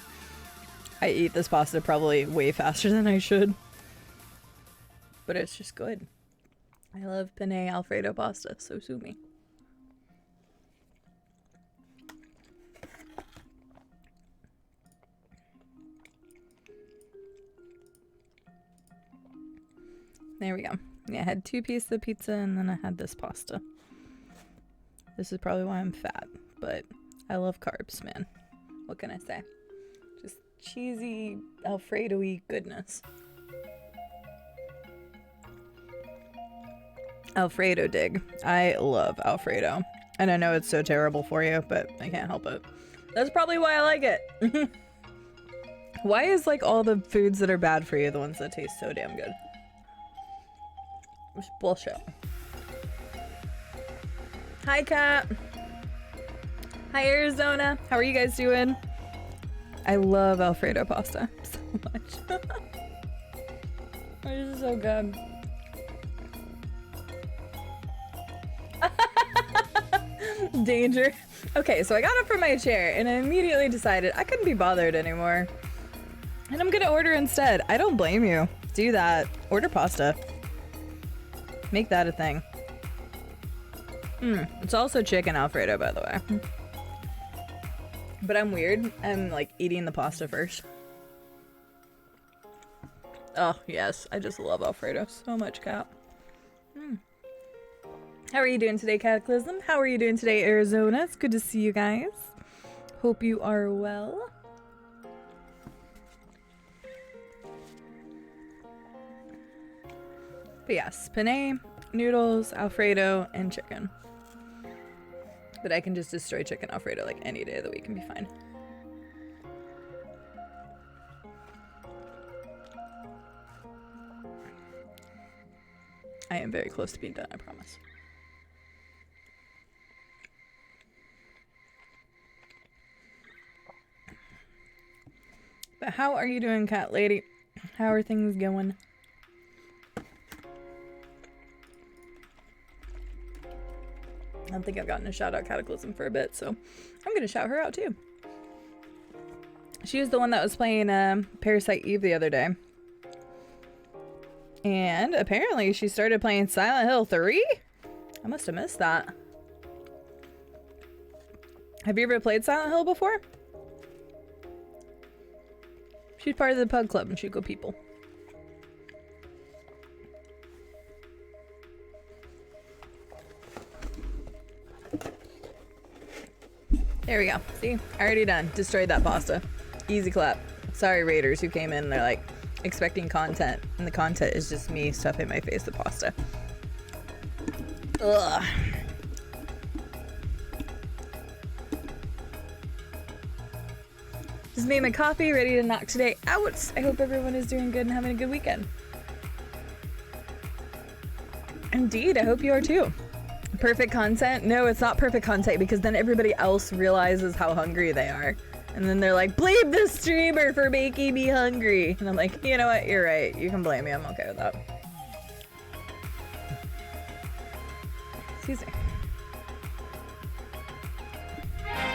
I eat this pasta probably way faster than I should. But it's just good. I love penne Alfredo pasta, so sue me. There we go. Yeah, I had 2 pieces of pizza and then I had this pasta. This is probably why I'm fat, but I love carbs, man. What can I say? Just cheesy, Alfredo-y goodness. Alfredo dig. I love Alfredo. And I know it's so terrible for you, but I can't help it. That's probably why I like it. Why is like all the foods that are bad for you the ones that taste so damn good? It's bullshit. Hi, Kat. Hi, Arizona. How are you guys doing? I love Alfredo pasta so much. This is so good. Danger. Okay, so I got up from my chair and I immediately decided I couldn't be bothered anymore. And I'm gonna order instead. I don't blame you. Do that. Order pasta. Make that a thing. It's also chicken Alfredo, by the way. But I'm weird. I'm like eating the pasta first. Oh, yes. I just love Alfredo so much, Kat. How are you doing today, Cataclysm? How are you doing today, Arizona? It's good to see you guys. Hope you are well. But yes, penne, noodles, Alfredo, and chicken. But I can just destroy chicken Alfredo like any day of the week and be fine. I am very close to being done, I promise. But how are you doing, cat lady? How are things going? I don't think I've gotten a shout out Cataclysm for a bit, so I'm gonna shout her out too. She was the one that was playing Parasite Eve the other day. And apparently she started playing Silent Hill 3? I must have missed that. Have you ever played Silent Hill before? She's part of the Pug Club and she'd go people. There we go. See? Already done. Destroyed that pasta. Easy clap. Sorry, raiders who came in. They're like expecting content. And the content is just me stuffing my face with pasta. Ugh. Just made my coffee, ready to knock today out. I hope everyone is doing good and having a good weekend. Indeed, I hope you are too. Perfect content? No, it's not perfect content because then everybody else realizes how hungry they are. And then they're like, blame the streamer for making me hungry. And I'm like, you know what? You're right. You can blame me. I'm okay with that. Excuse me.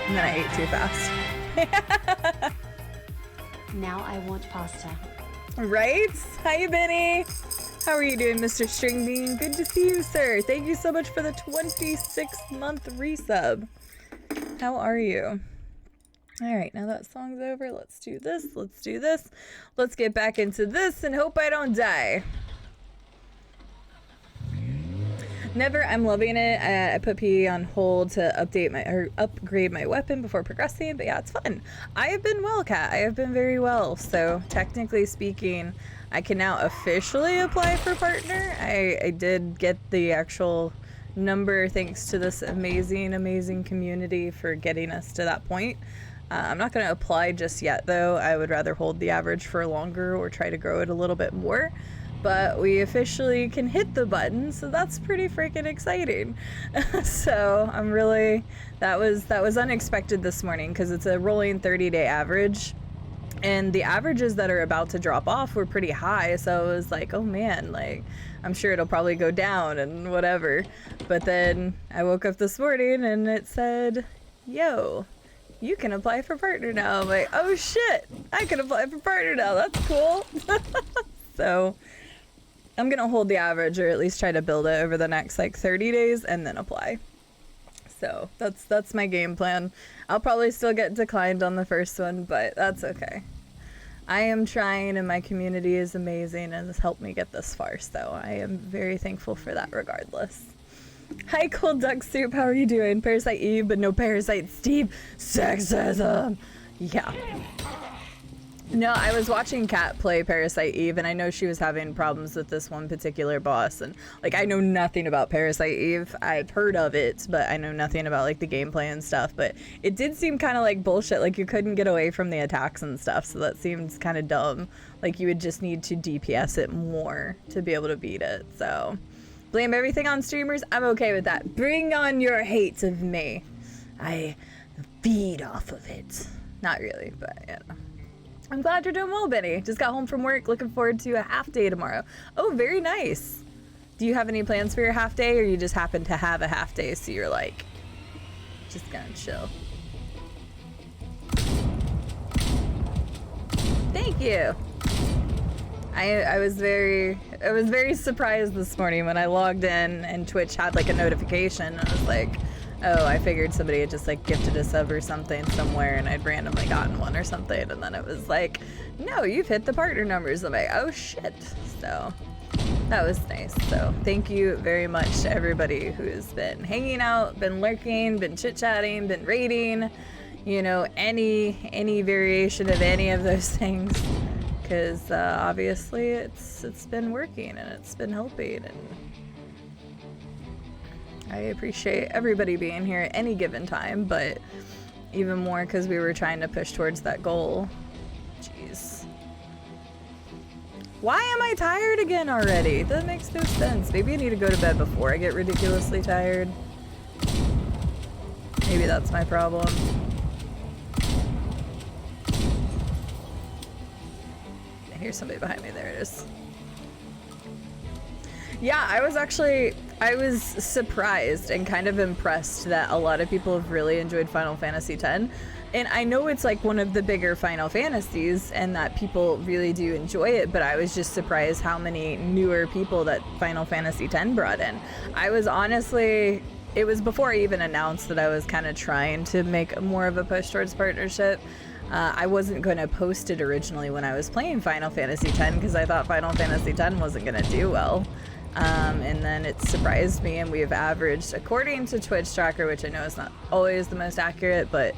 And then I ate too fast. Now I want pasta. Right? Hi, Benny. How are you doing, Mr. String Bean? Good to see you, sir. Thank you so much for the 26-month resub. How are you? All right, now that song's over. Let's do this. Let's do this. Let's get back into this and hope I don't die. Never. I'm loving it. I put P on hold to upgrade my weapon before progressing, but yeah, it's fun. I have been well, Kat. I have been very well. So technically speaking, I can now officially apply for partner. I did get the actual number thanks to this amazing community for getting us to that point. I'm not going to apply just yet, though. I would rather hold the average for longer or try to grow it a little bit more. But we officially can hit the button, so that's pretty freaking exciting. So I'm really, that was unexpected this morning because it's a rolling 30-day average. And the averages that are about to drop off were pretty high, so I was like, oh man, like, I'm sure it'll probably go down and whatever. But then I woke up this morning and it said, yo, you can apply for partner now. I'm like, oh shit, I can apply for partner now. That's cool. So I'm gonna hold the average, or at least try to build it over the next like 30 days and then apply. So that's my game plan. I'll probably still get declined on the first one, but that's okay. I am trying, and my community is amazing and has helped me get this far, so I am very thankful for that regardless. Hi, Cold Duck Soup, how are you doing? Parasite Eve, but no Parasite Steve. Sexism! Yeah. No, I was watching Kat play Parasite Eve, and I know she was having problems with this one particular boss, and like I know nothing about Parasite Eve. I've heard of it, but I know nothing about like the gameplay and stuff, but it did seem kind of like bullshit, like you couldn't get away from the attacks and stuff, so that seems kind of dumb. Like you would just need to DPS it more to be able to beat it, so blame everything on streamers? I'm okay with that. Bring on your hate of me. I feed off of it. Not really, but yeah. I'm glad you're doing well, Benny. Just got home from work. Looking forward to a half day tomorrow. Oh, very nice. Do you have any plans for your half day, or you just happen to have a half day, so you're like, just gonna chill? Thank you. I was very surprised this morning when I logged in and Twitch had like a notification. I was like, oh, I figured somebody had just like gifted a sub or something somewhere and I'd randomly gotten one or something, and then it was like, no, you've hit the partner numbers. I'm like, oh shit. So that was nice. So thank you very much to everybody who's been hanging out, been lurking, been chit-chatting, been raiding, you know, any variation of any of those things, because obviously it's been working and it's been helping, and I appreciate everybody being here at any given time, but even more because we were trying to push towards that goal. Jeez. Why am I tired again already? That makes no sense. Maybe I need to go to bed before I get ridiculously tired. Maybe that's my problem. I hear somebody behind me. There it is. Yeah, I was surprised and kind of impressed that a lot of people have really enjoyed Final Fantasy X. And I know it's like one of the bigger Final Fantasies and that people really do enjoy it, but I was just surprised how many newer people that Final Fantasy X brought in. I was honestly, it was before I even announced that I was kind of trying to make more of a push towards partnership. I wasn't going to post it originally when I was playing Final Fantasy X because I thought Final Fantasy X wasn't going to do well. And then it surprised me, and we have averaged, according to Twitch Tracker, which I know is not always the most accurate, but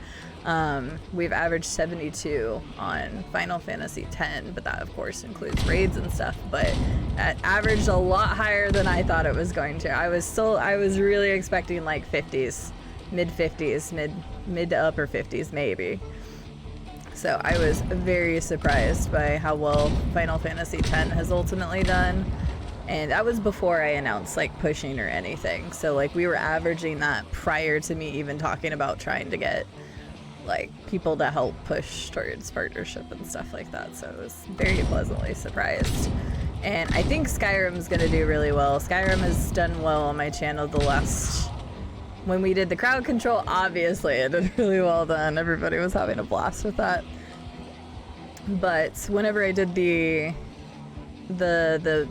we've averaged 72 on Final Fantasy X, but that of course includes raids and stuff, but it averaged a lot higher than I thought it was going to. I was really expecting like 50s, mid 50s, mid to upper 50s maybe. So I was very surprised by how well Final Fantasy X has ultimately done. And that was before I announced like pushing or anything. So like we were averaging that prior to me even talking about trying to get like people to help push towards partnership and stuff like that. So I was very pleasantly surprised. And I think Skyrim's gonna do really well. Skyrim has done well on my channel the last when we did the crowd control, obviously it did really well then. Everybody was having a blast with that. But whenever I did the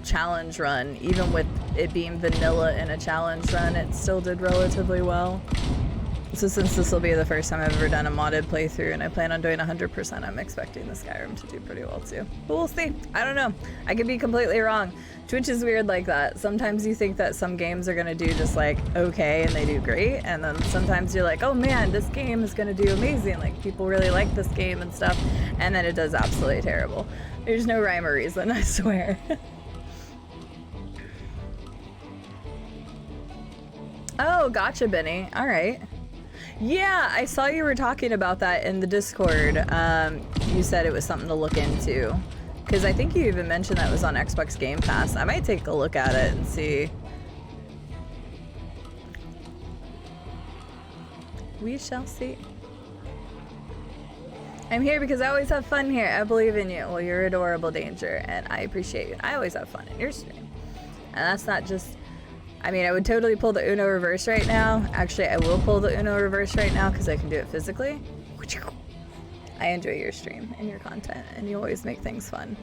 challenge run, even with it being vanilla in a challenge run, it still did relatively well. So since this will be the first time I've ever done a modded playthrough and I plan on doing 100%, I'm expecting the Skyrim to do pretty well too. But we'll see. I don't know. I could be completely wrong. Twitch is weird like that. Sometimes you think that some games are gonna do just like okay and they do great, and then sometimes you're like, oh man, this game is gonna do amazing. Like people really like this game and stuff, and then it does absolutely terrible. There's no rhyme or reason, I swear. Oh, gotcha, Benny. All right. Yeah, I saw you were talking about that in the Discord. You said it was something to look into. Because I think you even mentioned that it was on Xbox Game Pass. I might take a look at it and see. We shall see. I'm here because I always have fun here. I believe in you. Well, you're adorable, Danger, and I appreciate you. I always have fun in your stream. And that's not just... I mean, I would totally pull the Uno reverse right now. Actually, I will pull the Uno reverse right now because I can do it physically. I enjoy your stream and your content, and you always make things fun.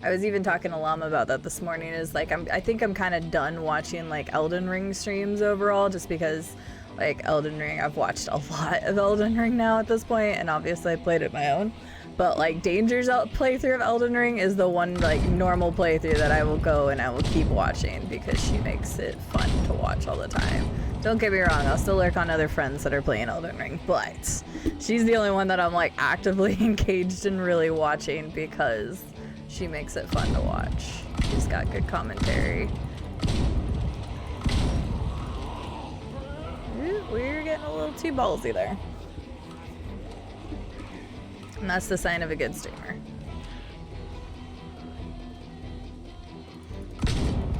I was even talking to Llama about that this morning. Is like I think I'm kind of done watching like Elden Ring streams overall, just because like Elden Ring, I've watched a lot of Elden Ring now at this point, and obviously I played it my own. But like Danger's playthrough of Elden Ring is the one like normal playthrough that I will go and I will keep watching because she makes it fun to watch all the time. Don't get me wrong, I'll still lurk on other friends that are playing Elden Ring, but she's the only one that I'm like actively engaged in really watching because she makes it fun to watch. She's got good commentary. Ooh, we're getting a little too ballsy there. And that's the sign of a good streamer.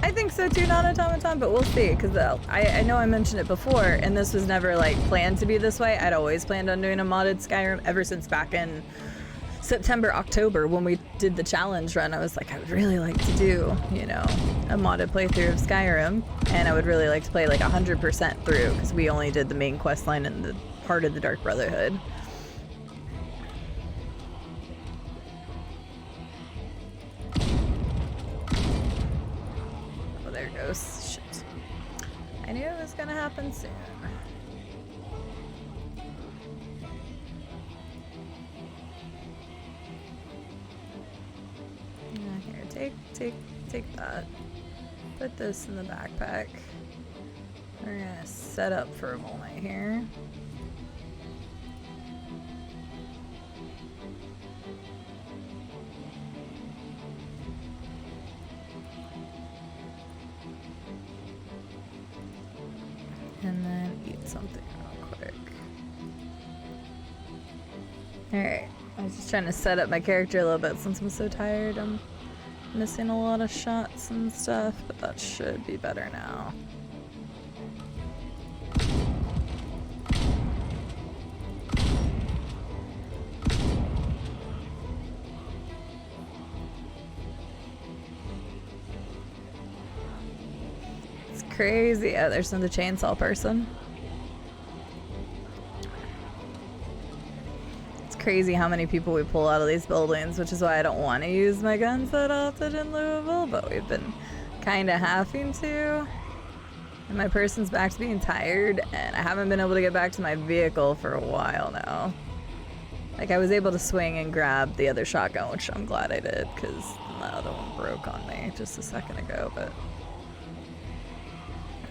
I think so too, not automaton, but we'll see, because I know I mentioned it before, and this was never like planned to be this way. I'd always planned on doing a modded Skyrim ever since back in September, October, when we did the challenge run. I was like, I would really like to do, you know, a modded playthrough of Skyrim, and I would really like to play like 100% through, because we only did the main quest line and the part of the Dark Brotherhood. Shit. I knew it was gonna happen soon. Here, take that. Put this in the backpack. We're gonna set up for a moment here. And then eat something real quick. Alright, I was just trying to set up my character a little bit since I'm so tired. I'm missing a lot of shots and stuff, but that should be better now. Crazy. Oh, there's another chainsaw person. It's crazy how many people we pull out of these buildings, which is why I don't want to use my guns that often in Louisville, but we've been kind of having to. And my person's back to being tired, and I haven't been able to get back to my vehicle for a while now. Like, I was able to swing and grab the other shotgun, which I'm glad I did, because the other one broke on me just a second ago, but...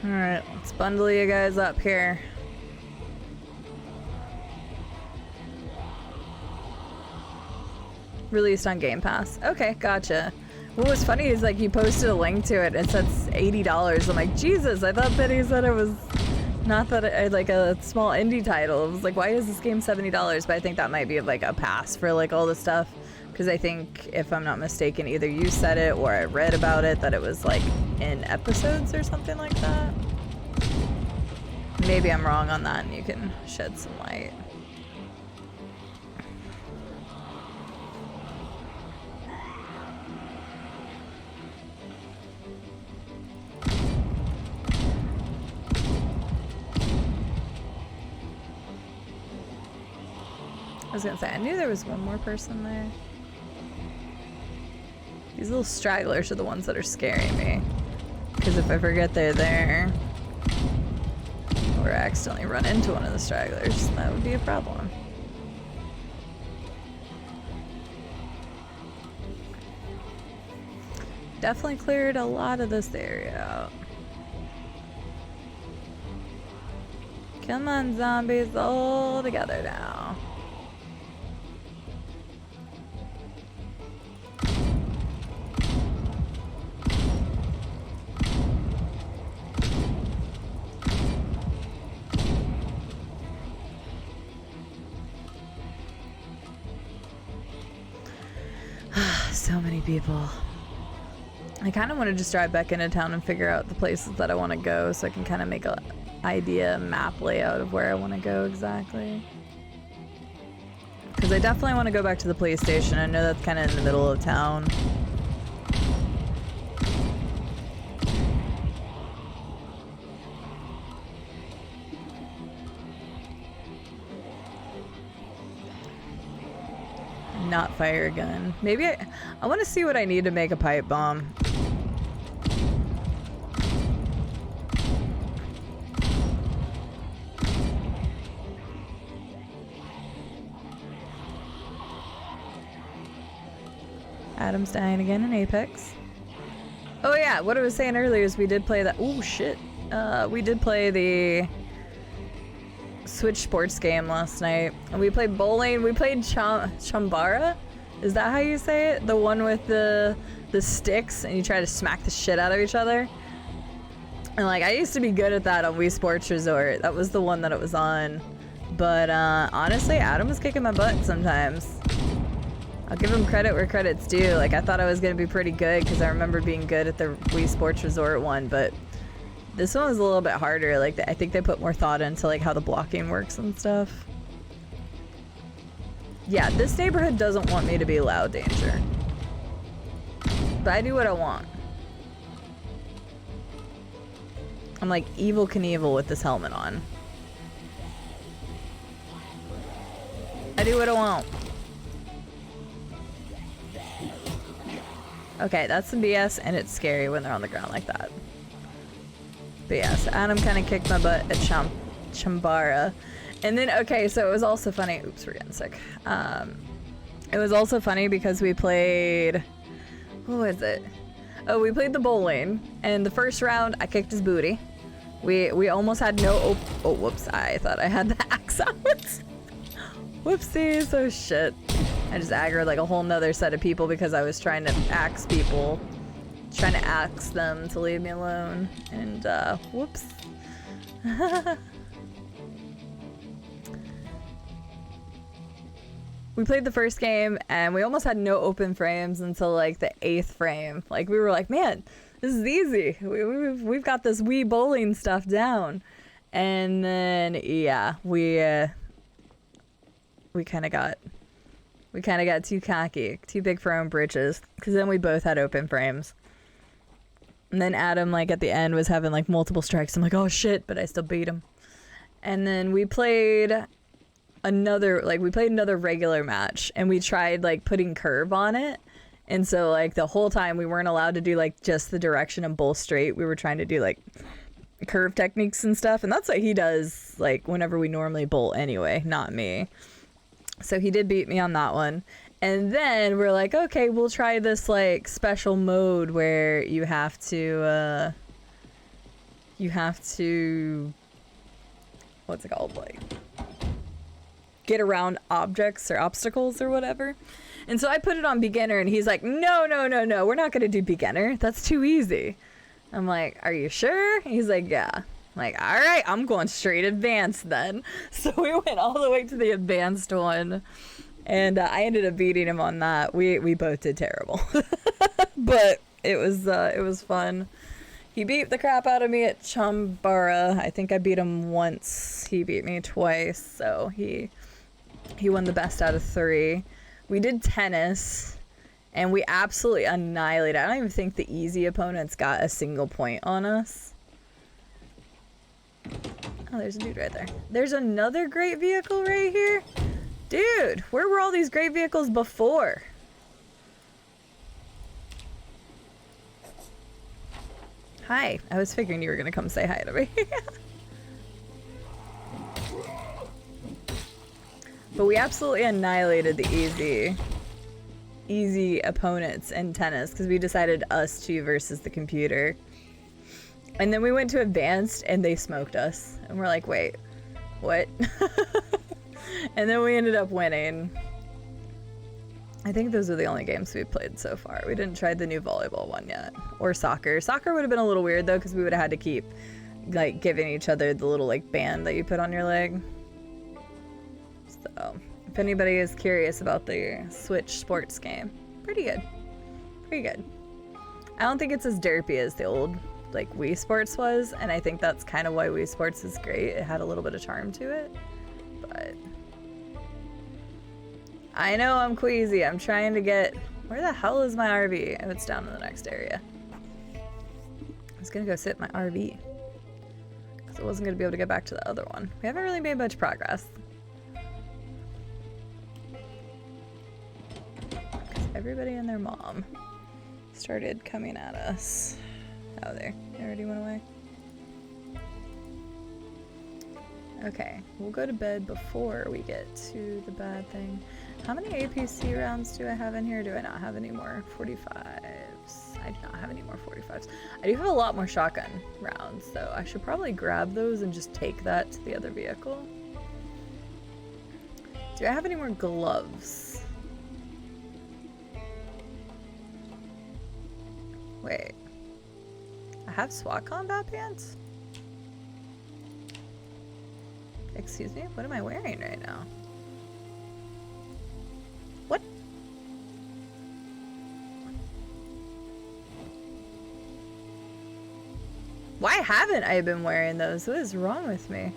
Alright, let's bundle you guys up here. Released on Game Pass. Okay, gotcha. What was funny is like you posted a link to it and it said $80. I'm like, Jesus, I thought Benny said it was not that like a small indie title. It was like, why is this game $70? But I think that might be like a pass for like all the stuff. Because I think, if I'm not mistaken, either you said it or I read about it, that it was like in episodes or something like that. Maybe I'm wrong on that and you can shed some light. I was gonna say, I knew there was one more person there. These little stragglers are the ones that are scaring me. Because if I forget they're there, or accidentally run into one of the stragglers, that would be a problem. Definitely cleared a lot of this area out. Come on, zombies, all together now. So many people. I kind of want to just drive back into town and figure out the places that I want to go so I can kind of make an idea map layout of where I want to go exactly. Because I definitely want to go back to the police station. I know that's kind of in the middle of town. Not fire a gun. Maybe I want to see what I need to make a pipe bomb. Adam's dying again in Apex. Oh yeah, what I was saying earlier is we did play that. Oh shit. We did play the Switch sports game last night, and we played bowling. We played Chambara. Is that how you say it? The one with the sticks and you try to smack the shit out of each other. And like, I used to be good at that on Wii Sports Resort. That was the one that it was on. But honestly, Adam was kicking my butt sometimes. I'll give him credit where credit's due. Like, I thought I was gonna be pretty good because I remember being good at the Wii Sports Resort one, but this one was a little bit harder. Like, I think they put more thought into like how the blocking works and stuff. Yeah, this neighborhood doesn't want me to be loud danger. But I do what I want. I'm like Evel Knievel with this helmet on. I do what I want. Okay, that's some BS, and it's scary when they're on the ground like that. But yeah, so Adam kind of kicked my butt at Chambara. And then, okay, so it was also funny. Oops, we're getting sick. It was also funny because we played... What was it? Oh, we played the bowling. And the first round, I kicked his booty. We almost had no... Oh, whoops. I thought I had the axe out. Whoopsies. Oh, shit. I just aggroed like a whole nother set of people because I was trying to axe people. Trying to axe them to leave me alone. And, whoops. We played the first game and we almost had no open frames until like the 8th frame. Like, we were like, man, this is easy. We've got this Wii bowling stuff down. And then, yeah, we kind of got too cocky, too big for our own britches, because then we both had open frames. And then Adam, like, at the end was having, like, multiple strikes. I'm like, oh, shit, but I still beat him. And then we played another regular match, and we tried, like, putting curve on it. And so, like, the whole time we weren't allowed to do, like, just the direction and bowl straight. We were trying to do, like, curve techniques and stuff. And that's what he does, like, whenever we normally bowl anyway, not me. So he did beat me on that one. And then we're like, okay, we'll try this like special mode where you have to what's it called? Like, get around objects or obstacles or whatever. And so I put it on beginner and he's like, no, we're not going to do beginner. That's too easy. I'm like, are you sure? He's like, yeah. I'm like, all right, I'm going straight advanced then. So we went all the way to the advanced one. And I ended up beating him on that. We both did terrible. But it was fun. He beat the crap out of me at Chambara. I think I beat him once. He beat me twice. So he won the best out of 3. We did tennis. And we absolutely annihilated. I don't even think the easy opponents got a single point on us. Oh, there's a dude right there. There's another great vehicle right here. Dude, where were all these great vehicles before? Hi, I was figuring you were gonna come say hi to me. But we absolutely annihilated the easy opponents in tennis because we decided us two versus the computer. And then we went to advanced and they smoked us. And we're like, wait, what? And then we ended up winning. I think those are the only games we've played so far. We didn't try the new volleyball one yet. Or soccer. Soccer would have been a little weird though because we would have had to keep like giving each other the little like band that you put on your leg. So, if anybody is curious about the Switch sports game, pretty good. Pretty good. I don't think it's as derpy as the old, like, Wii Sports was, and I think that's kind of why Wii Sports is great. It had a little bit of charm to it, but... I know I'm queasy. I'm trying to get... Where the hell is my RV? Oh, it's down in the next area. I was gonna go sit in my RV, because I wasn't gonna be able to get back to the other one. We haven't really made much progress. Everybody and their mom started coming at us. Oh, there. They already went away. Okay, we'll go to bed before we get to the bad thing. How many APC rounds do I have in here? Do I not have any more 45s? I do not have any more 45s. I do have a lot more shotgun rounds, though. I should probably grab those and just take that to the other vehicle. Do I have any more gloves? Wait, I have SWAT combat pants? Excuse me? What am I wearing right now? What? Why haven't I been wearing those? What is wrong with me?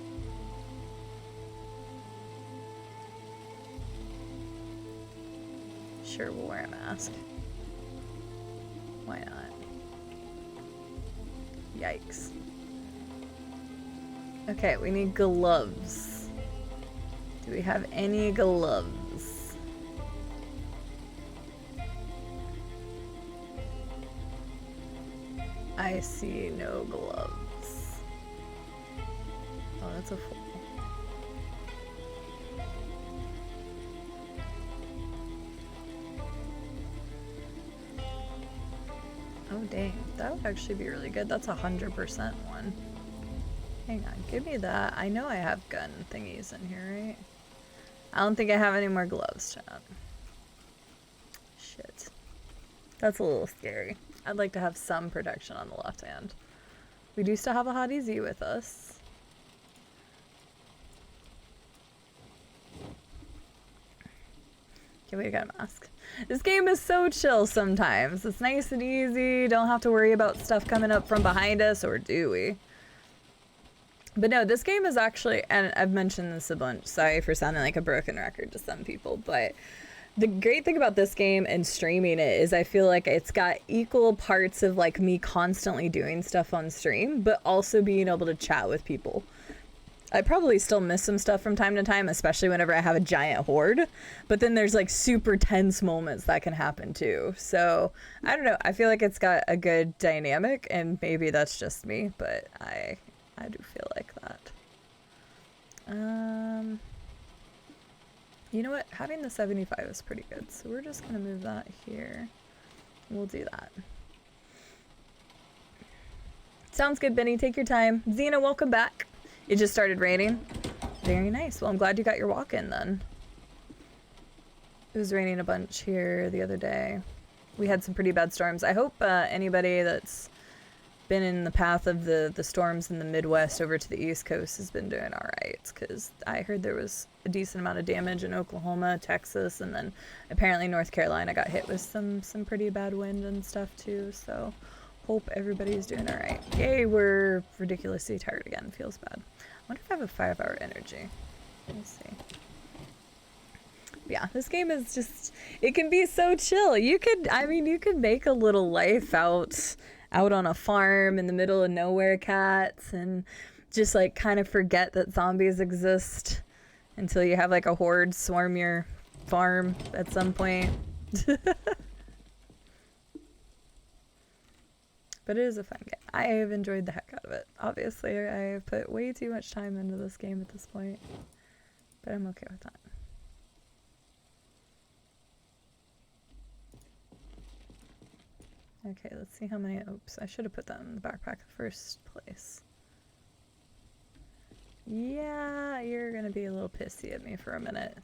Sure, we'll wear a mask. Why not? Yikes. Okay, we need gloves. Do we have any gloves? I see no gloves. Oh, that's a full. Oh dang, that would actually be really good. That's 100% one. Hang on, give me that. I know I have gun thingies in here, right? I don't think I have any more gloves, chat. Shit. That's a little scary. I'd like to have some protection on the left hand. We do still have a Hot Easy with us. Okay, we got a mask. This game is so chill sometimes. It's nice and easy. Don't have to worry about stuff coming up from behind us, or do we? But no, this game is actually, and I've mentioned this a bunch, sorry for sounding like a broken record to some people, but the great thing about this game and streaming it is I feel like it's got equal parts of like me constantly doing stuff on stream, but also being able to chat with people. I probably still miss some stuff from time to time, especially whenever I have a giant horde, but then there's like super tense moments that can happen too. So I don't know, I feel like it's got a good dynamic, and maybe that's just me, but I do feel like that. You know what? Having the 75 is pretty good, so we're just gonna move that here. We'll do that. Sounds good, Benny. Take your time. Xena, welcome back. It just started raining. Very nice. Well, I'm glad you got your walk in then. It was raining a bunch here the other day. We had some pretty bad storms. I hope anybody that's been in the path of the storms in the Midwest over to the East Coast has been doing all right, because I heard there was a decent amount of damage in Oklahoma, Texas, and then apparently North Carolina got hit with some pretty bad wind and stuff too. So hope everybody's doing all right. Yay, we're ridiculously tired again. Feels bad. I wonder if I have a 5-hour energy. Let me see. Yeah, this game is just, it can be so chill. You could make a little life out on a farm in the middle of nowhere, cats, and just like kind of forget that zombies exist until you have like a horde swarm your farm at some point. But it is a fun game. I have enjoyed the heck out of it. Obviously, I have put way too much time into this game at this point, but I'm okay with that. Okay, let's see how many. Oops, I should have put that in the backpack in the first place. Yeah, you're gonna be a little pissy at me for a minute.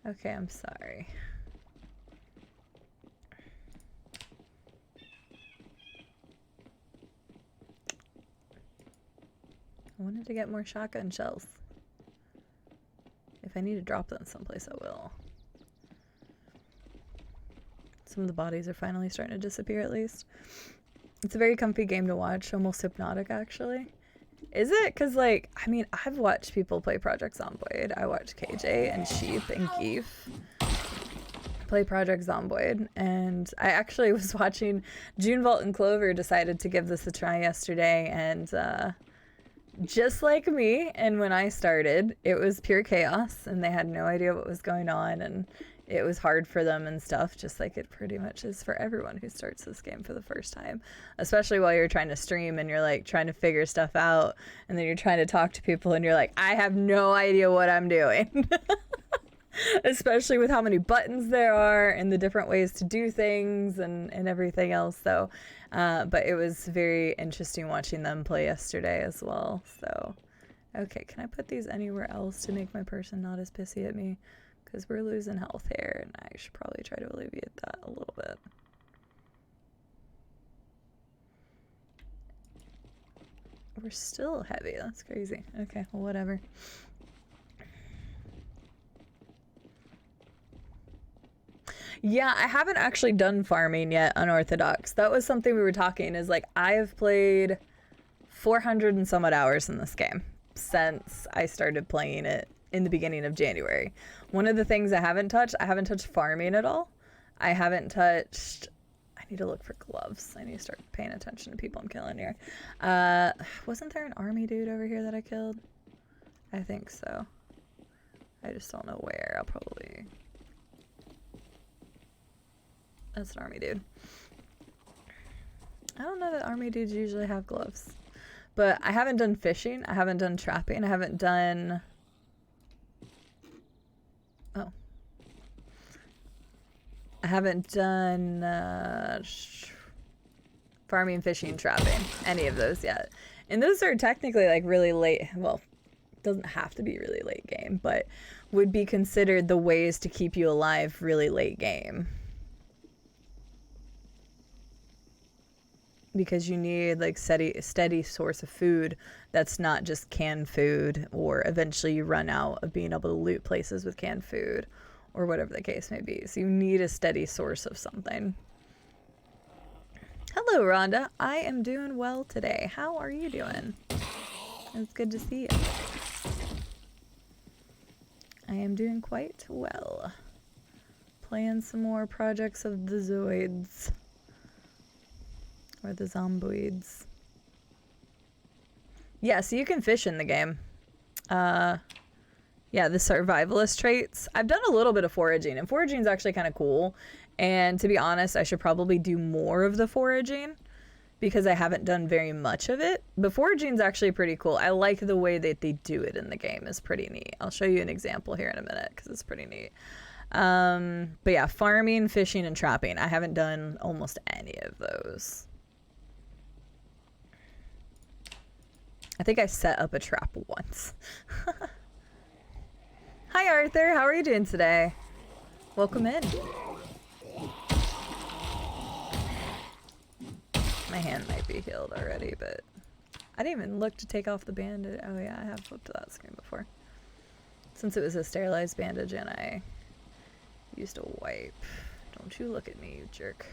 Okay, I'm sorry. I wanted to get more shotgun shells. If I need to drop them someplace, I will. Some of the bodies are finally starting to disappear, at least. It's a very comfy game to watch, almost hypnotic, actually. Is it? Because, like, I mean, I've watched people play Project Zomboid. I watched KJ and Sheep and Geef play Project Zomboid, and I actually was watching June Vault and Clover decided to give this a try yesterday, and just like me, and when I started, it was pure chaos, and they had no idea what was going on, and it was hard for them and stuff, just like it pretty much is for everyone who starts this game for the first time, especially while you're trying to stream and you're like trying to figure stuff out, and then you're trying to talk to people and you're like, I have no idea what I'm doing. Especially with how many buttons there are and the different ways to do things and everything else. So, but it was very interesting watching them play yesterday as well. So, okay, can I put these anywhere else to make my person not as pissy at me? Because we're losing health here, and I should probably try to alleviate that a little bit. We're still heavy. That's crazy. Okay, well, whatever. Yeah, I haven't actually done farming yet, Unorthodox. That was something we were talking, is like, I have played 400 and some odd hours in this game since I started playing it in the beginning of January. One of the things I haven't touched farming at all. I haven't touched, I need to look for gloves. I need to start paying attention to people I'm killing here. Wasn't there an army dude over here that I killed? I think so. I just don't know where. I'll probably... That's an army dude. I don't know that army dudes usually have gloves. But I haven't done fishing. I haven't done trapping. I haven't done... Oh. I haven't done farming, fishing, trapping. Any of those yet. And those are technically like really late. Well, doesn't have to be really late game. But would be considered the ways to keep you alive really late game. Because you need like steady source of food that's not just canned food, or eventually you run out of being able to loot places with canned food, or whatever the case may be. So you need a steady source of something. Hello, Rhonda. I am doing well today. How are you doing? It's good to see you. I am doing quite well. Playing some more projects of the Zoids. Or the Zomboids. Yeah, so you can fish in the game. Yeah, the survivalist traits. I've done a little bit of foraging, and foraging is actually kind of cool. And to be honest, I should probably do more of the foraging because I haven't done very much of it. But foraging is actually pretty cool. I like the way that they do it in the game. It's pretty neat. I'll show you an example here in a minute because it's pretty neat. But yeah, farming, fishing, and trapping. I haven't done almost any of those. I think I set up a trap once. Hi, Arthur. How are you doing today? Welcome in. My hand might be healed already, but I didn't even look to take off the bandage. Oh yeah, I have flipped to that screen before. Since it was a sterilized bandage and I used a wipe. Don't you look at me, you jerk.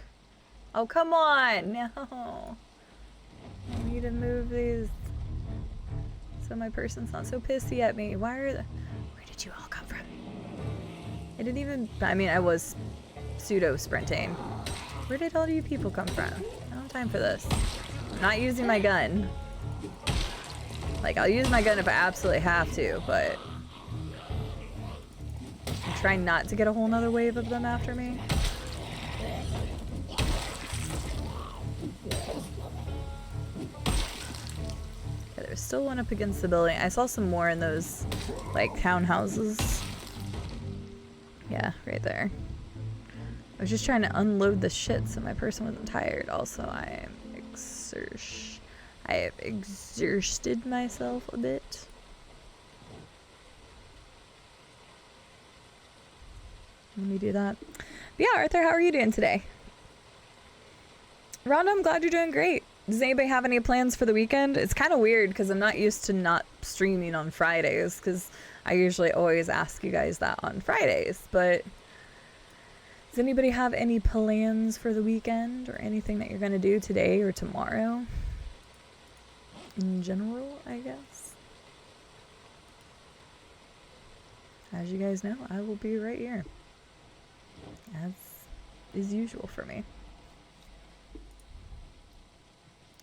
Oh, come on! No. I need to move these so my person's not so pissy at me. Where did you all come from? I didn't even... I mean, I was pseudo-sprinting. Where did all you people come from? I don't have time for this. I'm not using my gun. Like, I'll use my gun if I absolutely have to, but... try not to get a whole nother wave of them after me. Okay, there's still one up against the building. I saw some more in those, like, townhouses. Yeah, right there. I was just trying to unload the shit so my person wasn't tired. Also, I have exerted myself a bit. Let me do that. But yeah, Arthur, how are you doing today? Rhonda, I'm glad you're doing great. Does anybody have any plans for the weekend? It's kind of weird because I'm not used to not streaming on Fridays because I usually always ask you guys that on Fridays. But does anybody have any plans for the weekend or anything that you're going to do today or tomorrow? In general, I guess. As you guys know, I will be right here. As is usual for me.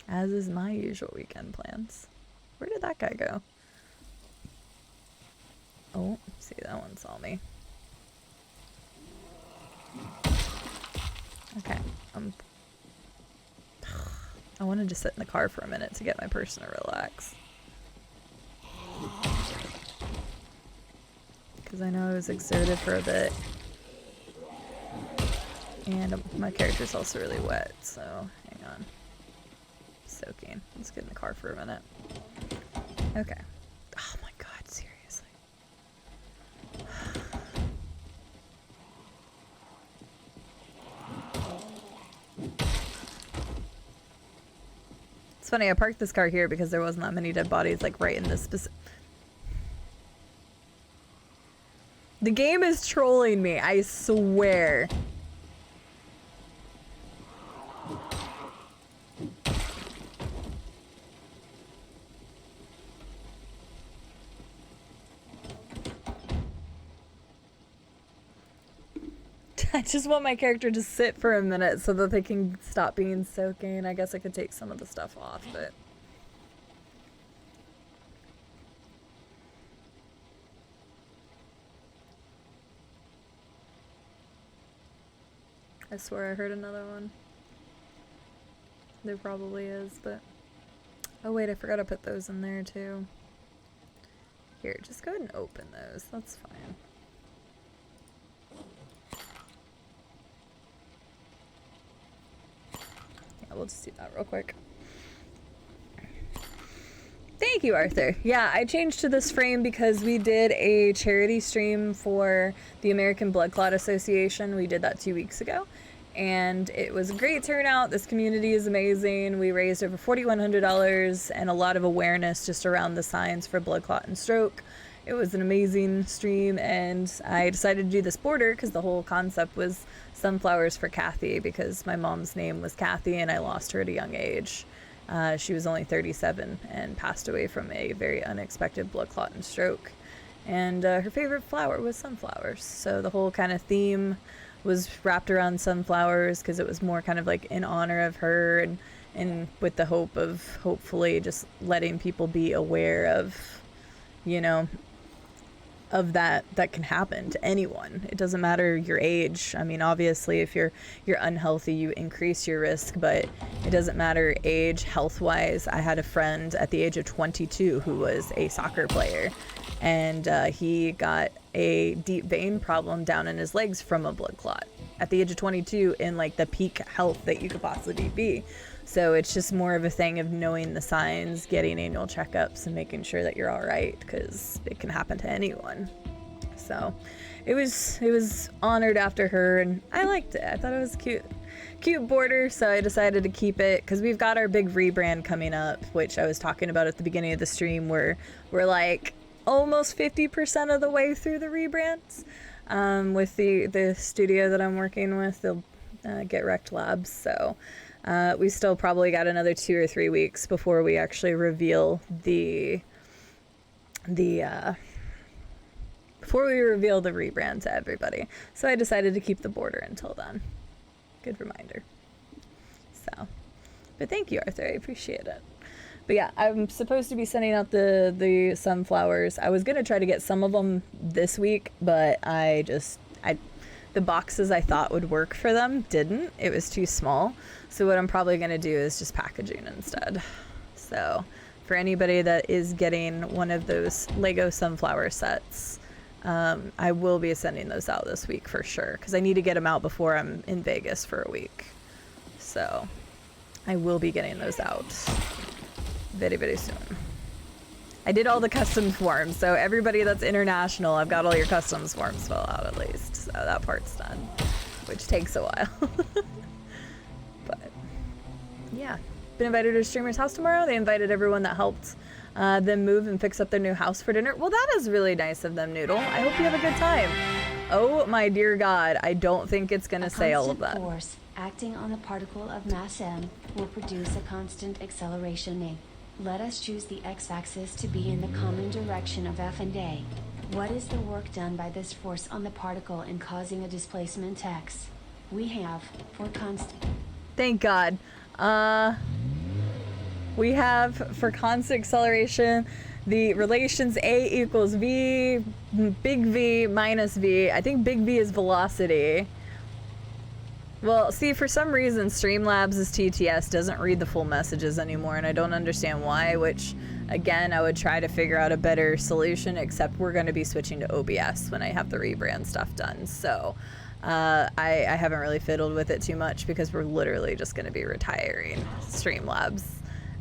As is my usual weekend plans. Where did that guy go? Oh, see, that one saw me. Okay, I wanted to sit in the car for a minute to get my person to relax. Because I know I was exerted for a bit. And my character's also really wet, so hang on. Soaking. Let's get in the car for a minute. Okay. Oh my god, seriously. It's funny, I parked this car here because there wasn't that many dead bodies, like, right in this specific... The game is trolling me, I swear. I just want my character to sit for a minute so that they can stop being soaking. I guess I could take some of the stuff off, but... I swear I heard another one. There probably is, but... Oh wait, I forgot to put those in there too. Here, just go ahead and open those. That's fine. Yeah, we'll just do that real quick. Thank you, Arthur. Yeah, I changed to this frame because we did a charity stream for the American Blood Clot Association. We did that 2 weeks ago, and it was a great turnout. This community is amazing. We raised over $4,100 and a lot of awareness just around the signs for blood clot and stroke. It was an amazing stream, and I decided to do this border because the whole concept was sunflowers for Kathy, because my mom's name was Kathy and I lost her at a young age. She was only 37 and passed away from a very unexpected blood clot and stroke. And her favorite flower was sunflowers. So the whole kind of theme was wrapped around sunflowers because it was more kind of like in honor of her, and with the hope of hopefully just letting people be aware of, you know, of that can happen to anyone. It doesn't matter your age. I mean, obviously if you're unhealthy, you increase your risk, but it doesn't matter age, health wise. I had a friend at the age of 22 who was a soccer player, and he got a deep vein problem down in his legs from a blood clot at the age of 22, in like the peak health that you could possibly be. So it's just more of a thing of knowing the signs, getting annual checkups, and making sure that you're all right, because it can happen to anyone. So it was honored after her, and I liked it. I thought it was cute border, so I decided to keep it because we've got our big rebrand coming up, which I was talking about at the beginning of the stream, where we're like almost 50% of the way through the rebrands. With the studio that I'm working with, they'll Get Wrecked Labs, so we still probably got another 2 or 3 weeks before we actually reveal the rebrand to everybody. So I decided to keep the border until then. Good reminder. So, but thank you, Arthur. I appreciate it. But yeah, I'm supposed to be sending out the sunflowers. I was gonna try to get some of them this week, but the boxes I thought would work for them didn't. It was too small. So what I'm probably gonna do is just packaging instead. So for anybody that is getting one of those Lego sunflower sets, I will be sending those out this week for sure, because I need to get them out before I'm in Vegas for a week. So I will be getting those out very, very soon. I did all the customs forms, so everybody that's international, I've got all your customs forms filled out at least. So that part's done, which takes a while. But yeah, been invited to a streamer's house tomorrow. They invited everyone that helped them move and fix up their new house for dinner. Well, that is really nice of them, Noodle. I hope you have a good time. Oh my dear God, I don't think it's gonna say all of that. Force acting on a particle of mass m will produce a constant acceleration a. Let us choose the x-axis to be in the common direction of f and a. What is the work done by this force on the particle in causing a displacement x? We have, for constant... Thank God. We have, for constant acceleration, the relations a equals v, big V minus v. I think big V is velocity. Well, see, for some reason, Streamlabs' TTS doesn't read the full messages anymore, and I don't understand why, which, again, I would try to figure out a better solution, except we're going to be switching to OBS when I have the rebrand stuff done. So I haven't really fiddled with it too much, because we're literally just going to be retiring Streamlabs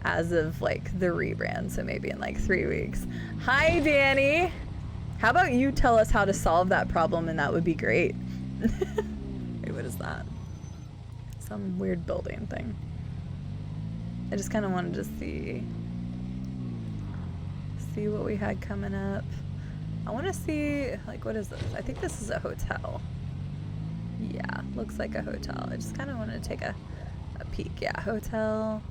as of, like, the rebrand, so maybe in, like, 3 weeks. Hi, Danny! How about you tell us how to solve that problem, and that would be great. Wait, what is that? Some weird building thing. I just kind of wanted to see what we had coming up. I want to see, like, what is this? I think this is a hotel. Yeah, looks like a hotel. I just kind of wanted to take a peek. Yeah, hotel.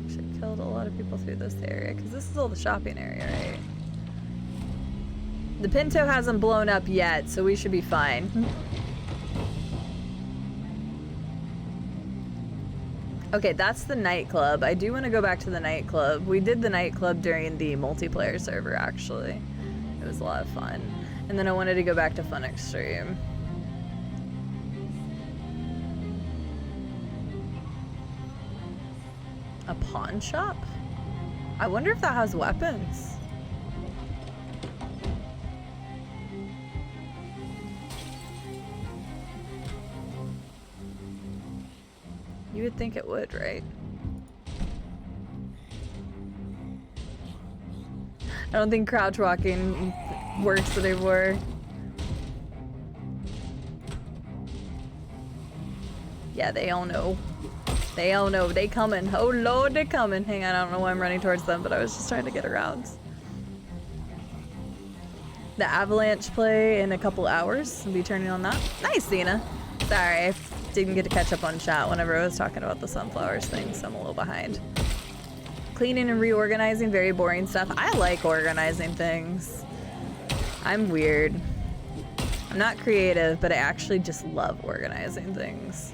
Actually killed a lot of people through this area, because this is all the shopping area, right? The Pinto hasn't blown up yet, so we should be fine. Okay, that's the nightclub. I do want to go back to the nightclub. We did the nightclub during the multiplayer server, actually. It was a lot of fun. And then I wanted to go back to Fun Extreme. A pawn shop? I wonder if that has weapons. You would think it would, right? I don't think crouch walking works anymore. Yeah, they all know. They all know. They coming. Oh Lord, they coming. Hang on, I don't know why I'm running towards them, but I was just trying to get around. The Avalanche play in a couple hours. I'll be turning on that. Nice, Cena. Sorry, I didn't get to catch up on chat whenever I was talking about the sunflowers thing, so I'm a little behind. Cleaning and reorganizing, very boring stuff. I like organizing things. I'm weird. I'm not creative, but I actually just love organizing things.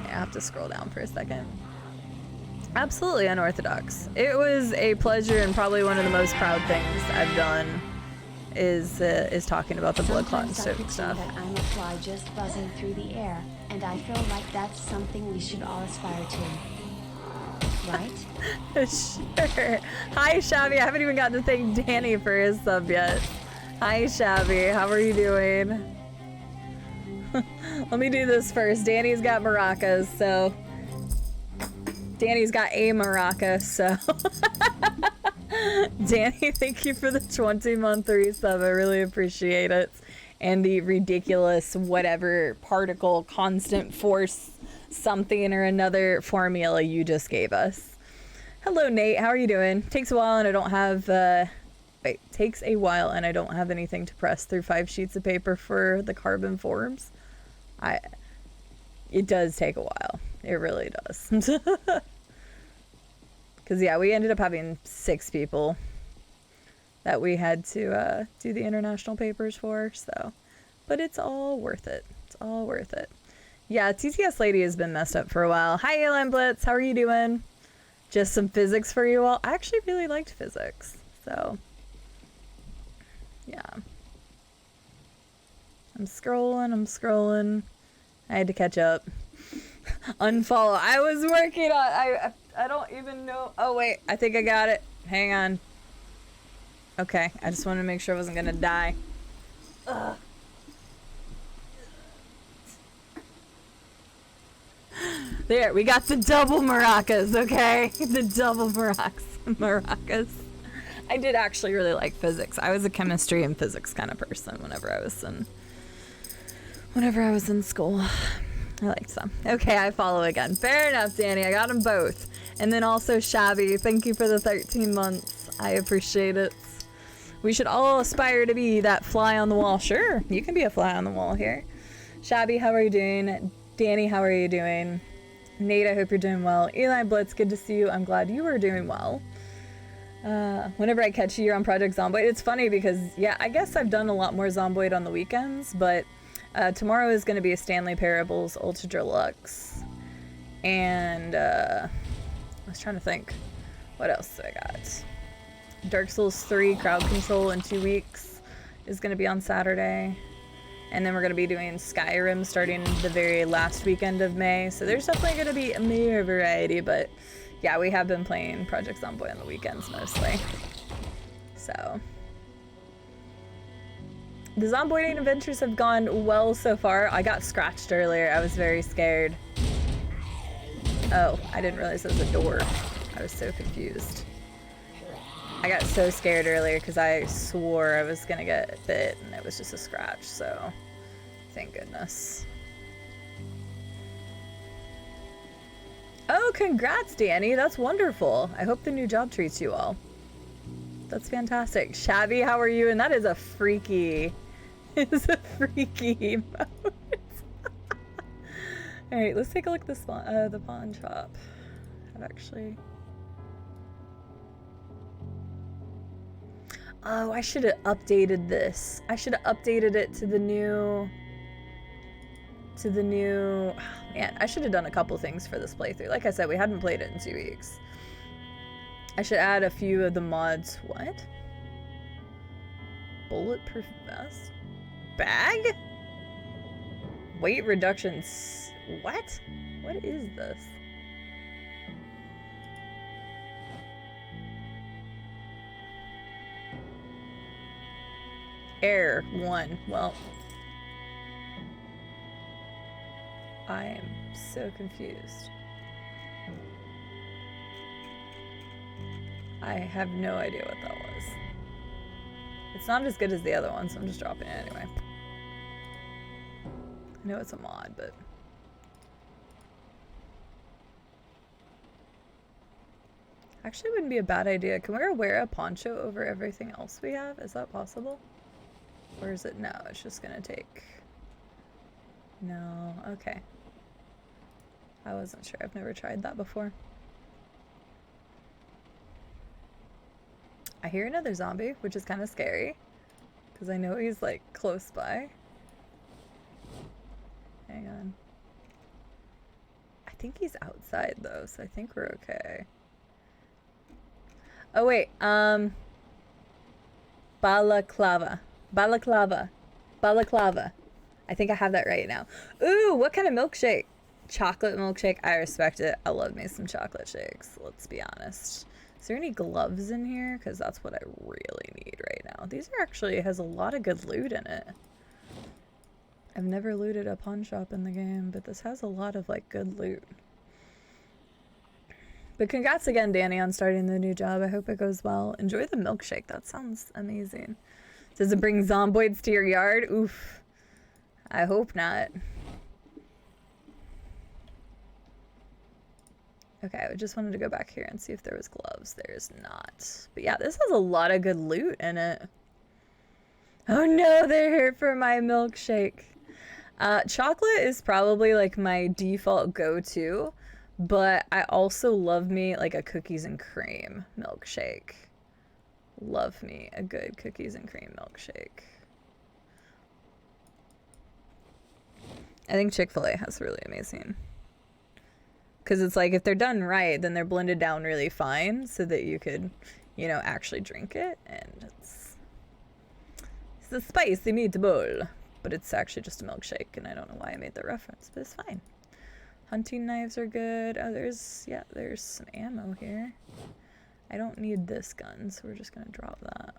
Yeah, I have to scroll down for a second. Absolutely unorthodox. It was a pleasure, and probably one of the most proud things I've done is talking about the blood clot and stuff. That I'm a fly just buzzing through the air, and I feel like that's something we should all aspire to. Right? Sure. Hi, Shabby. I haven't even gotten to thank Danny for his sub yet. Hi, Shabby. How are you doing? Let me do this first. Danny's got maracas, so... Danny's got a maraca, so... Danny, thank you for the 20-month resub. I really appreciate it. And the ridiculous whatever particle constant force something or another formula you just gave us. Hello, Nate. How are you doing? Takes a while and I don't have takes a while and I don't have anything to press through 5 sheets of paper for the carbon forms. It does take a while. It really does. Because, yeah, we ended up having 6 people that we had to do the international papers for. So, but it's all worth it. It's all worth it. Yeah, TTS Lady has been messed up for a while. Hi, Airline Blitz. How are you doing? Just some physics for you all. I actually really liked physics. So, yeah. I'm scrolling. I had to catch up. Unfollow. I was working on. I don't even know. Oh wait, I think I got it. Hang on. Okay, I just wanted to make sure I wasn't gonna die. Ugh. There, we got the double maracas. Okay, the double maracas. I did actually really like physics. I was a chemistry and physics kind of person whenever I was in school. I liked them. Okay, I follow again. Fair enough, Danny. I got them both. And then also Shabby, thank you for the 13 months. I appreciate it. We should all aspire to be that fly on the wall. Sure, you can be a fly on the wall here. Shabby, how are you doing? Danny, how are you doing? Nate, I hope you're doing well. Eli Blitz, good to see you. I'm glad you are doing well. Whenever I catch you, you're on Project Zomboid. It's funny because, yeah, I guess I've done a lot more Zomboid on the weekends, but tomorrow is going to be a Stanley Parables Ultra Deluxe. And I was trying to think, what else do I got? Dark Souls 3 Crowd Control in 2 weeks is going to be on Saturday. And then we're going to be doing Skyrim starting the very last weekend of May. So there's definitely going to be more variety, but yeah, we have been playing Project Zomboid on the weekends mostly. So the Zomboiding adventures have gone well so far. I got scratched earlier. I was very scared. Oh, I didn't realize it was a door. I was so confused. I got so scared earlier because I swore I was gonna get bit and it was just a scratch, so thank goodness. Oh, congrats, Danny. That's wonderful. I hope the new job treats you well. That's fantastic. Shabby, how are you? And that is a freaky, it's a freaky emote. All right, let's take a look at the pawn shop. I've actually... Oh, I should have updated this. I should have updated it to the new... Oh, man, I should have done a couple things for this playthrough. Like I said, we hadn't played it in 2 weeks. I should add a few of the mods. What? Bulletproof vest? Bag? Weight reductions. What? What is this? Air 1. Well, I am so confused. I have no idea what that was. It's not as good as the other one, so I'm just dropping it anyway. I know it's a mod, but... Actually, wouldn't be a bad idea. Can we wear a poncho over everything else we have? Is that possible? Or is it no? It's just gonna take... No, okay. I wasn't sure. I've never tried that before. I hear another zombie, which is kind of scary. Because I know he's like close by. Hang on. I think he's outside though, so I think we're okay. Oh wait, balaclava. Balaclava. Balaclava. I think I have that right now. Ooh, what kind of milkshake? Chocolate milkshake. I respect it. I love me some chocolate shakes. Let's be honest. Is there any gloves in here? Because that's what I really need right now. These are actually, has a lot of good loot in it. I've never looted a pawn shop in the game, but this has a lot of like good loot. But congrats again, Danny, on starting the new job. I hope it goes well. Enjoy the milkshake. That sounds amazing. Does it bring zomboids to your yard? Oof. I hope not. Okay, I just wanted to go back here and see if there was gloves. There's not. But yeah, this has a lot of good loot in it. Oh no, they're here for my milkshake. Chocolate is probably like my default go-to, but I also love me like a cookies and cream milkshake. love me a good cookies and cream milkshake. I think Chick-fil-A has really amazing. Because it's like if they're done right, then they're blended down really fine so that you could, you know, actually drink it. And it's a spicy meatball, but it's actually just a milkshake. And I don't know why I made the reference, but it's fine. Hunting knives are good. Oh, there's some ammo here. I don't need this gun, so we're just gonna drop that.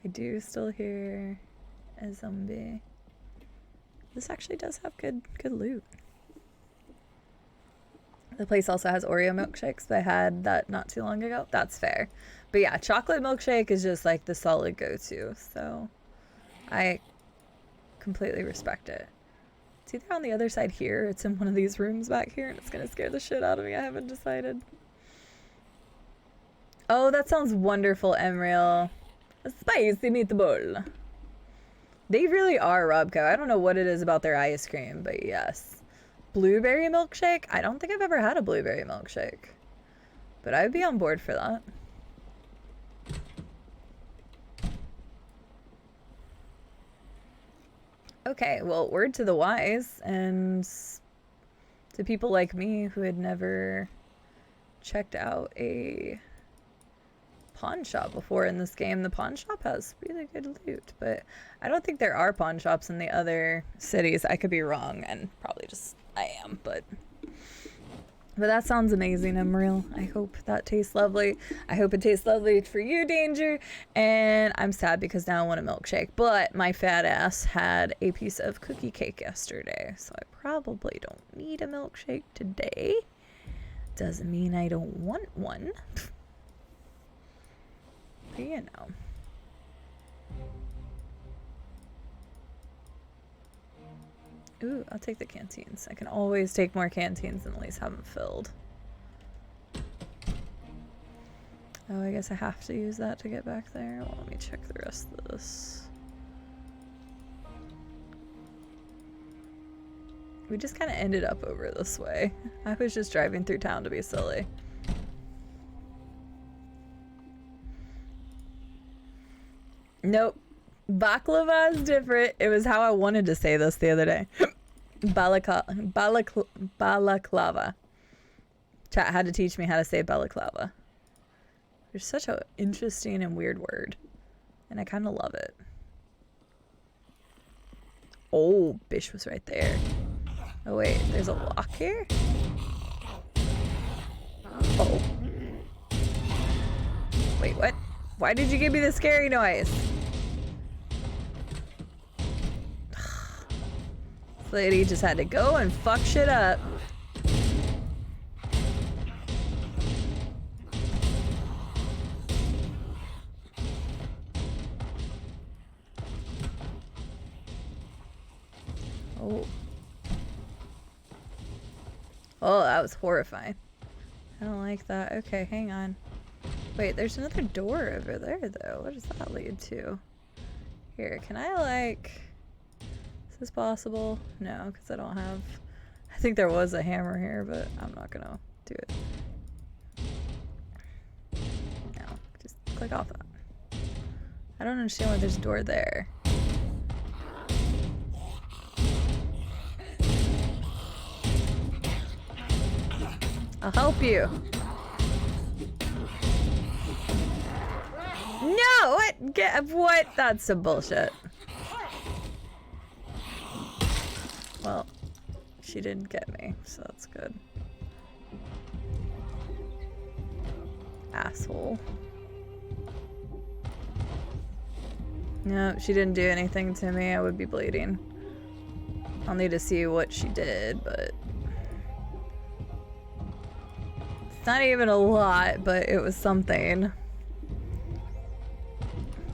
I do still hear a zombie. This actually does have good loot. The place also has Oreo milkshakes, but I had that not too long ago. That's fair. But yeah, chocolate milkshake is just like the solid go-to, so I completely respect it. It's either on the other side here, it's in one of these rooms back here, and it's gonna scare the shit out of me. I haven't decided. Oh, that sounds wonderful, Emriel. A spicy meatball. They really are, Robco. I don't know what it is about their ice cream, but yes. Blueberry milkshake? I don't think I've ever had a blueberry milkshake. But I'd be on board for that. Okay, well, word to the wise, and to people like me who had never checked out a pawn shop before in this game. The pawn shop has really good loot, but I don't think there are pawn shops in the other cities. I could be wrong, and probably just I am, but that sounds amazing, Emriel. I hope that tastes lovely. I hope it tastes lovely for you, Danger. And I'm sad because now I want a milkshake, but my fat ass had a piece of cookie cake yesterday, so I probably don't need a milkshake today. Doesn't mean I don't want one. But you know. Ooh, I'll take the canteens. I can always take more canteens and at least have them filled. Oh, I guess I have to use that to get back there. Well, let me check the rest of this. We just kind of ended up over this way. I was just driving through town to be silly. Nope. Baklava is different. It was how I wanted to say this the other day. Balaclava. Chat had to teach me how to say balaclava. It's such an interesting and weird word. And I kind of love it. Oh, Bish was right there. Oh wait, there's a lock here? Oh. Wait, what? Why did you give me the scary noise? This lady just had to go and fuck shit up. Oh. Oh, that was horrifying. I don't like that. Okay, hang on. Wait, there's another door over there, though. What does that lead to? Here, can I, like... Is this possible? No, because I don't have... I think there was a hammer here, but I'm not gonna do it. No, just click off that. I don't understand why there's a door there. I'll help you. No! What? What? That's some bullshit. Well, she didn't get me, so that's good. Asshole. No, she didn't do anything to me. I would be bleeding. I'll need to see what she did, but... It's not even a lot, but it was something.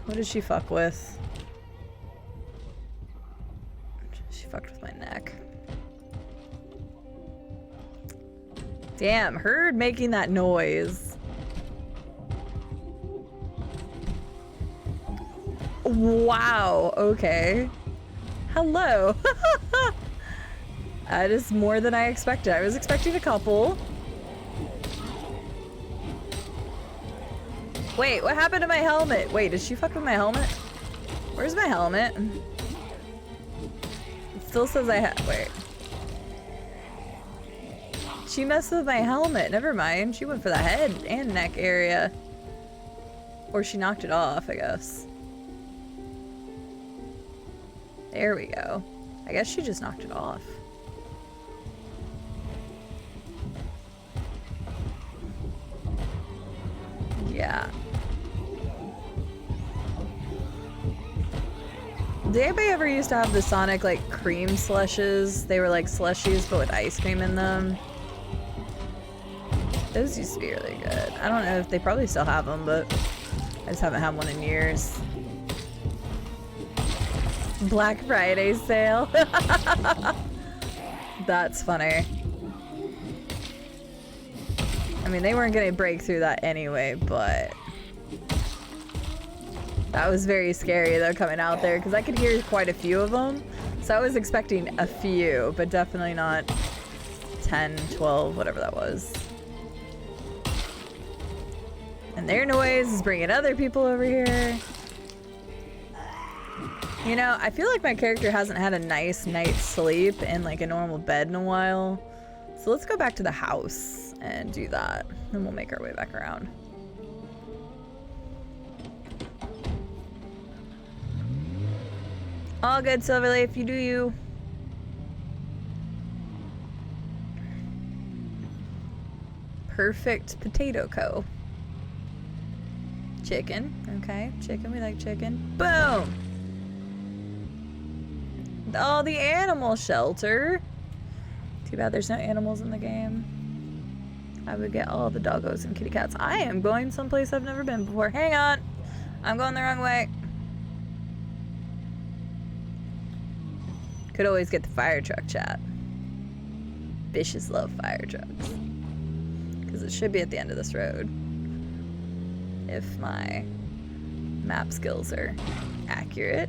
What did she fuck with? She fucked with my neck. Damn, her making that noise. Wow, okay. Hello. That is more than I expected. I was expecting a couple. Wait, what happened to my helmet? Wait, did she fuck with my helmet? Where's my helmet? It still says I have. Wait. She messed with my helmet. Never mind. She went for the head and neck area. Or she knocked it off, I guess. There we go. I guess she just knocked it off. Yeah. Did anybody ever used to have the Sonic, like, cream slushes? They were like slushies, but with ice cream in them. Those used to be really good. I don't know if they probably still have them, but I just haven't had one in years. Black Friday sale. That's funny. I mean, they weren't gonna break through that anyway, but that was very scary though coming out there because I could hear quite a few of them. So I was expecting a few, but definitely not 10, 12, whatever that was. And their noise is bringing other people over here. You know, I feel like my character hasn't had a nice night's sleep in like a normal bed in a while. So let's go back to the house and do that. Then we'll make our way back around. All good, Silverleaf. You do you. Perfect Potato Co. Chicken. Okay, chicken. We like chicken. Boom! Oh, the animal shelter. Too bad there's no animals in the game. I would get all the doggos and kitty cats. I am going someplace I've never been before. Hang on. I'm going the wrong way. Could always get the fire truck, chat. Bitches love fire trucks. Because it should be at the end of this road. If my map skills are accurate.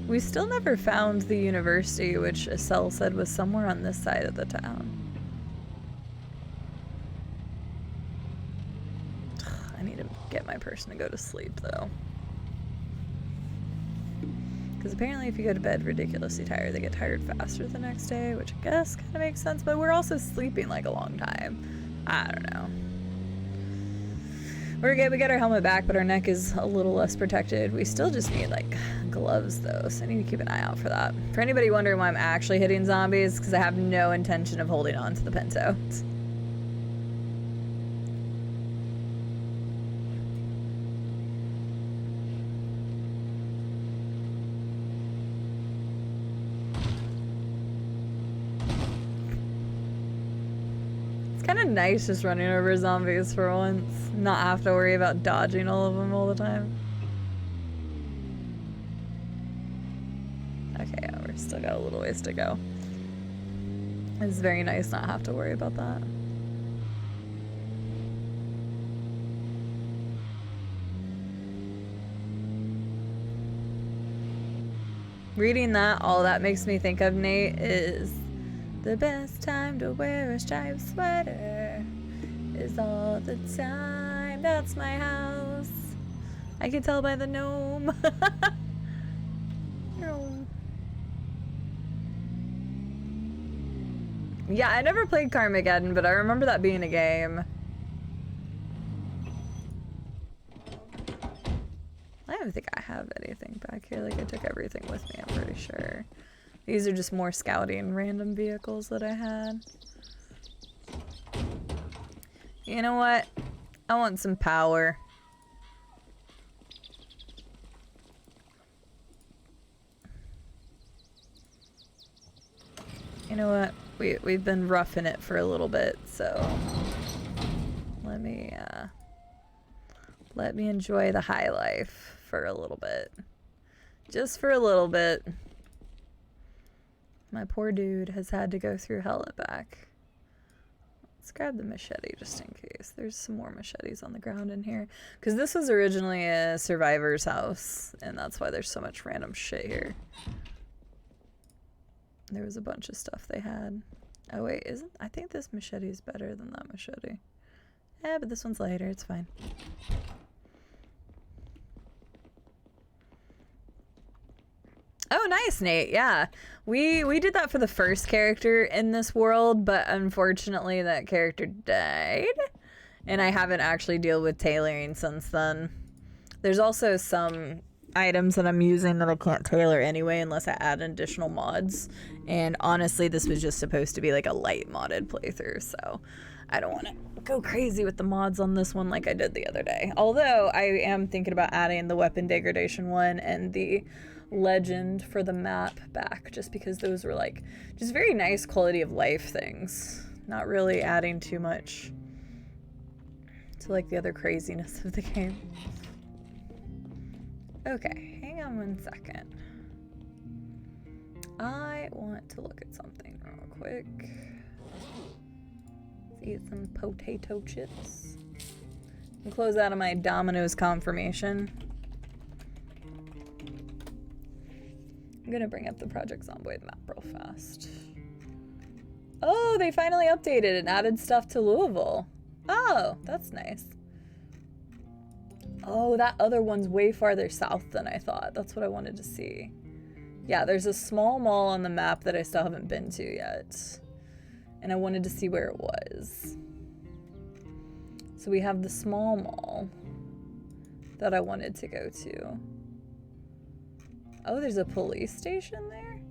We still never found the university, which Estelle said was somewhere on this side of the town. I need to get my person to go to sleep, though. Because apparently if you go to bed ridiculously tired, they get tired faster the next day, which I guess kind of makes sense, but we're also sleeping like a long time. I don't know. We're good, we got our helmet back, but our neck is a little less protected. We still just need, like, gloves, though, so I need to keep an eye out for that. For anybody wondering why I'm actually hitting zombies, because I have no intention of holding on to the Pinto. Kind of nice just running over zombies for once, not have to worry about dodging all of them all the time. Okay, yeah, we're still got a little ways to go. It's very nice not have to worry about that. Reading that, all that makes me think of, Nate, is the best time to wear a striped sweater is all the time. That's my house. I can tell by the gnome. Gnome. Yeah, I never played Carmageddon, but I remember that being a game. I don't think I have anything back here. Like, I took everything with me, I'm pretty sure. These are just more scouting random vehicles that I had. You know what? I want some power. You know what? We've been roughing it for a little bit, so let me enjoy the high life for a little bit. Just for a little bit. My poor dude has had to go through hell and back. Let's grab the machete just in case. There's some more machetes on the ground in here. Because this was originally a survivor's house, and that's why there's so much random shit here. There was a bunch of stuff they had. Oh wait, I think this machete is better than that machete. Yeah, but this one's lighter, it's fine. Oh, nice, Nate. Yeah. We did that for the first character in this world, but unfortunately that character died. And I haven't actually dealt with tailoring since then. There's also some items that I'm using that I can't tailor anyway unless I add additional mods. And honestly, this was just supposed to be like a light modded playthrough, so I don't want to go crazy with the mods on this one like I did the other day. Although I am thinking about adding the weapon degradation one and the legend for the map back, just because those were like just very nice quality of life things, not really adding too much to like the other craziness of the game. Okay, hang on one second. I want to look at something real quick. Let's eat some potato chips and close out of my Domino's confirmation. I'm gonna bring up the Project Zomboid map real fast. Oh, they finally updated and added stuff to Louisville. Oh, that's nice. Oh, that other one's way farther south than I thought. That's what I wanted to see. Yeah, there's a small mall on the map that I still haven't been to yet. And I wanted to see where it was. So we have the small mall that I wanted to go to. Oh, there's a police station there?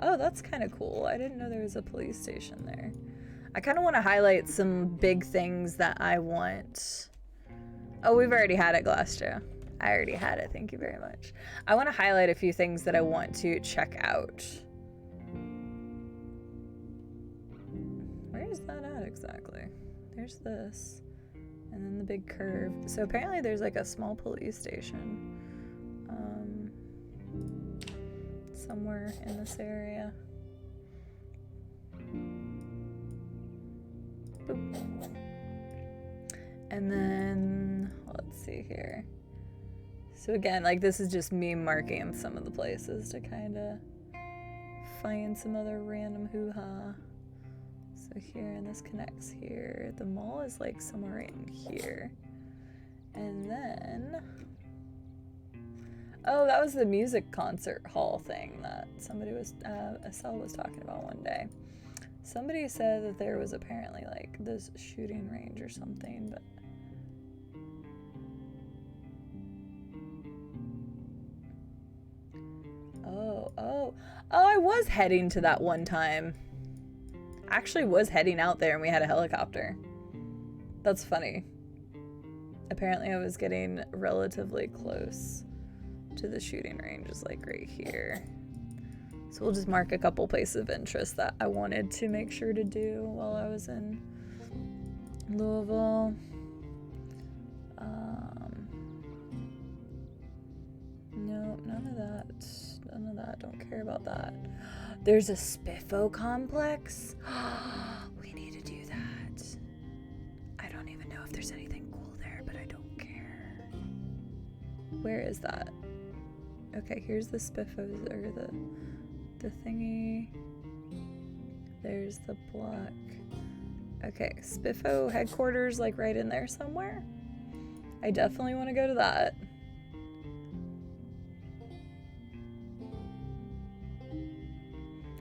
Oh, that's kind of cool. I didn't know there was a police station there. I kind of want to highlight some big things that I want. Oh, we've already had it, Glassjoe. I already had it. Thank you very much. I want to highlight a few things that I want to check out. Where is that at exactly? There's this. And then the big curve. So apparently there's like a small police station. Somewhere in this area. Boop. And then, let's see here. So again, like this is just me marking some of the places to kind of find some other random hoo-ha. So here, and this connects here. The mall is like somewhere in here. And then, oh, that was the music concert hall thing that somebody was, Estelle was talking about one day. Somebody said that there was apparently like this shooting range or something, but oh, I was heading to that one time. Actually was heading out there and we had a helicopter. That's funny. Apparently I was getting relatively close to the shooting range, is like right here. So we'll just mark a couple places of interest that I wanted to make sure to do while I was in Louisville. No, none of that. None of that. Don't care about that. There's a Spiffo complex. We need to do that. I don't even know if there's anything cool there, but I don't care. Where is that? Okay, here's the Spiffos, or the thingy. There's the block. Okay, Spiffo headquarters, like right in there somewhere. I definitely want to go to that.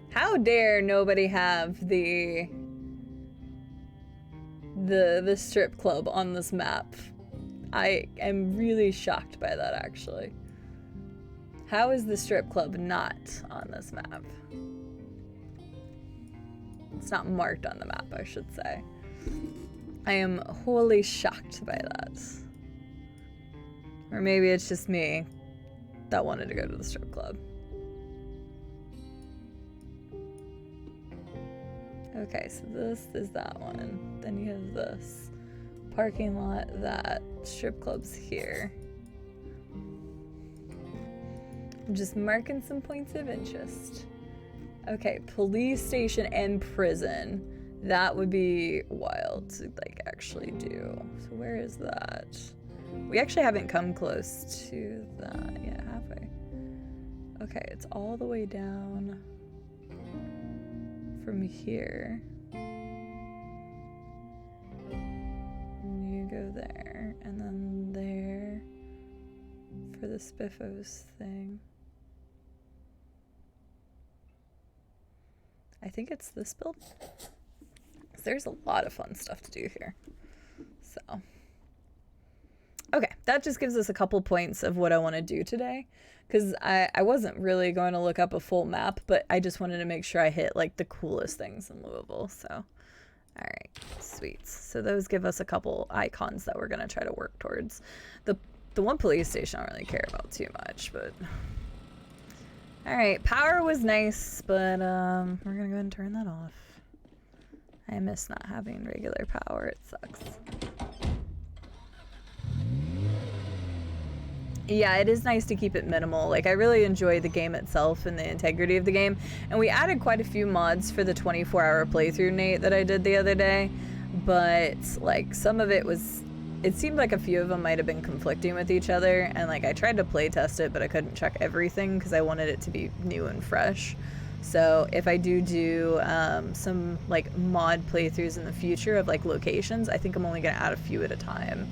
How dare nobody have the strip club on this map? I am really shocked by that, actually. How is the strip club not on this map? It's not marked on the map, I should say. I am wholly shocked by that. Or maybe it's just me that wanted to go to the strip club. Okay, so this is that one. Then you have this parking lot, that strip club's here. I'm just marking some points of interest. Okay, police station and prison. That would be wild to like actually do. So where is that? We actually haven't come close to that yet, have we? Okay, it's all the way down from here. And you go there, and then there for the Spiffos thing. I think it's this building. There's a lot of fun stuff to do here. So, okay, that just gives us a couple points of what I want to do today. Because I wasn't really going to look up a full map, but I just wanted to make sure I hit like the coolest things in Louisville. So, all right, sweet. So those give us a couple icons that we're going to try to work towards. The one police station I don't really care about too much, but... All right, power was nice, but we're going to go ahead and turn that off. I miss not having regular power. It sucks. Yeah, it is nice to keep it minimal. Like, I really enjoy the game itself and the integrity of the game. And we added quite a few mods for the 24-hour playthrough, Nate, that I did the other day. But, like, some of it was... It seemed like a few of them might have been conflicting with each other. And, like, I tried to play test it, but I couldn't check everything because I wanted it to be new and fresh. So if I do some, like, mod playthroughs in the future of, like, locations, I think I'm only going to add a few at a time.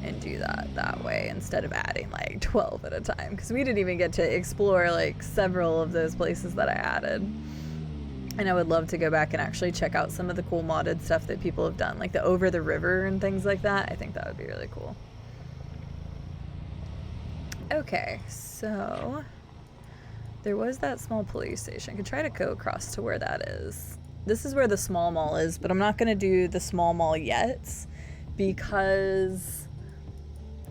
And do that way instead of adding like 12 at a time, because we didn't even get to explore like several of those places that I added. And I would love to go back and actually check out some of the cool modded stuff that people have done, like the over the river and things like that. I think that would be really cool. Okay, so there was that small police station. I could try to go across to where that is. This is where the small mall is, but I'm not going to do the small mall yet because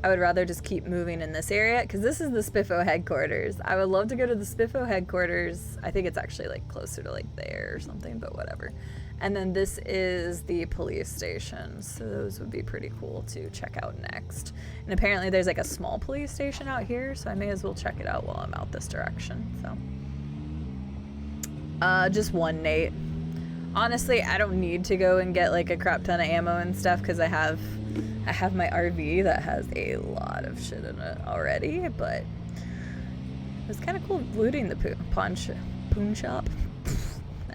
I would rather just keep moving in this area, because this is the Spiffo headquarters. I would love to go to the Spiffo headquarters. I think it's actually like closer to like there or something, but whatever. And then this is the police station, so those would be pretty cool to check out next. And apparently there's like a small police station out here, so I may as well check it out while I'm out this direction. So just one, Nate. Honestly, I don't need to go and get like a crap ton of ammo and stuff, because I have my RV that has a lot of shit in it already, but it was kind of cool looting the pawn shop.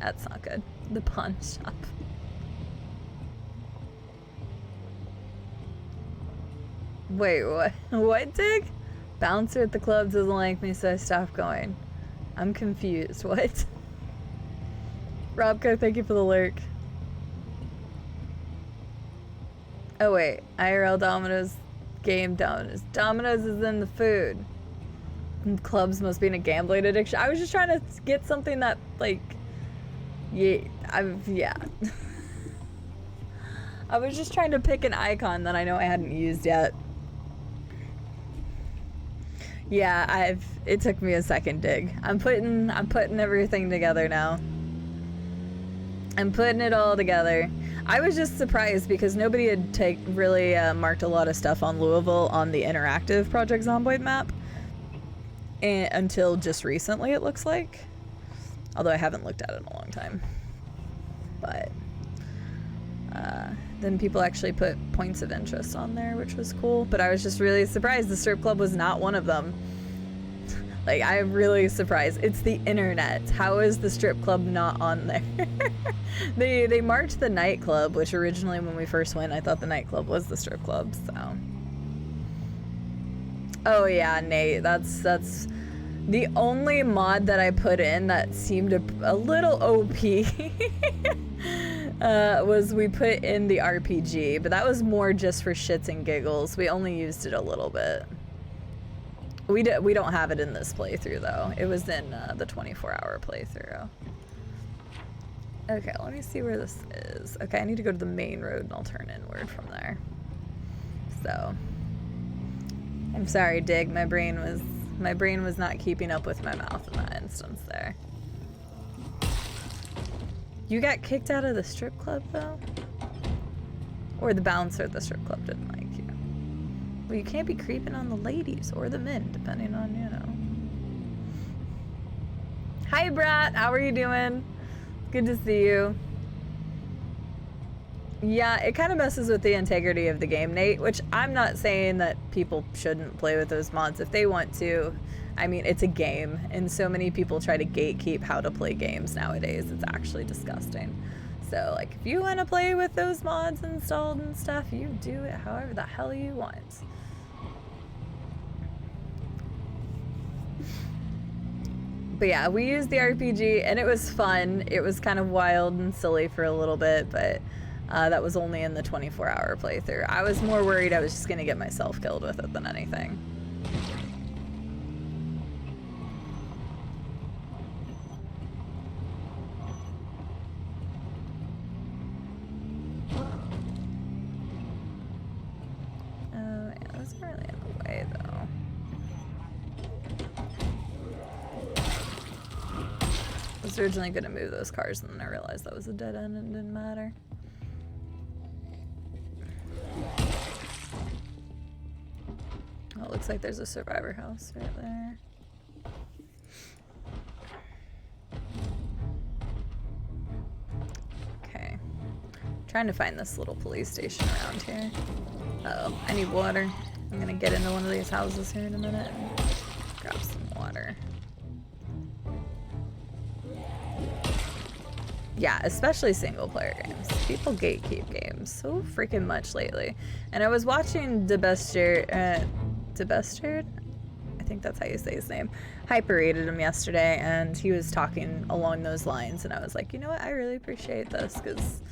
That's not good. The pawn shop. Wait, what? What, Dig? Bouncer at the club doesn't like me, so I stopped going. I'm confused. What? Robco, thank you for the lurk. Oh wait, IRL Domino's, game Domino's. Domino's is in the food. Clubs must be in a gambling addiction. I was just trying to get something that, like, yeah. I was just trying to pick an icon that I know I hadn't used yet. Yeah, it took me a second, Dig. I'm putting everything together now. I'm putting it all together. I was just surprised because nobody had really marked a lot of stuff on Louisville on the interactive Project Zomboid map until just recently, it looks like. Although I haven't looked at it in a long time. But then people actually put points of interest on there, which was cool. But I was just really surprised the strip club was not one of them. Like, I'm really surprised. It's the internet. How is the strip club not on there? They marked the nightclub, which originally when we first went, I thought the nightclub was the strip club, so. Oh yeah, Nate, that's the only mod that I put in that seemed a little OP was we put in the RPG, but that was more just for shits and giggles. We only used it a little bit. We don't have it in this playthrough though. It was in the 24-hour playthrough. Okay, let me see where this is. Okay, I need to go to the main road and I'll turn inward from there. So, I'm sorry, Dig. My brain was not keeping up with my mouth in that instance there. You got kicked out of the strip club though? Or the bouncer at the strip club didn't like you? Well, you can't be creeping on the ladies or the men, depending on, you know. Hi, Brat. How are you doing? Good to see you. Yeah, it kind of messes with the integrity of the game, Nate, which I'm not saying that people shouldn't play with those mods if they want to. I mean, it's a game, and so many people try to gatekeep how to play games nowadays. It's actually disgusting. So, like, if you want to play with those mods installed and stuff, you do it however the hell you want. But yeah, we used the RPG, and it was fun. It was kind of wild and silly for a little bit, but that was only in the 24-hour playthrough. I was more worried I was just going to get myself killed with it than anything. Oh, yeah, that's not really in the way, though. I was originally going to move those cars, and then I realized that was a dead end and it didn't matter. Oh, it looks like there's a survivor house right there. Okay. Trying to find this little police station around here. Uh-oh, I need water. I'm gonna get into one of these houses here in a minute and grab some water. Yeah, especially single player games. People gatekeep games so freaking much lately. And I was watching Debestered, I think that's how you say his name, hyper-rated him yesterday, and he was talking along those lines, and I was like, you know what, I really appreciate this, because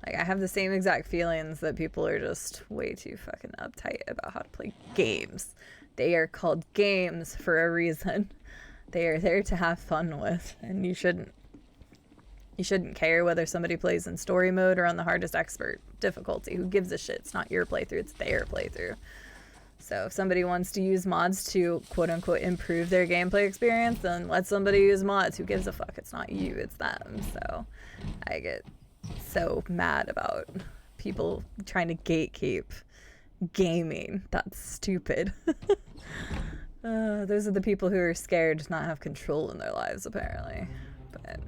like I have the same exact feelings that people are just way too fucking uptight about how to play games. They are called games for a reason. They are there to have fun with, and you shouldn't care whether somebody plays in story mode or on the hardest expert difficulty. Who gives a shit? It's not your playthrough, it's their playthrough. So if somebody wants to use mods to quote-unquote improve their gameplay experience, then let somebody use mods. Who gives a fuck? It's not you, it's them. So I get so mad about people trying to gatekeep gaming. That's stupid. Those are the people who are scared to not have control in their lives, apparently. But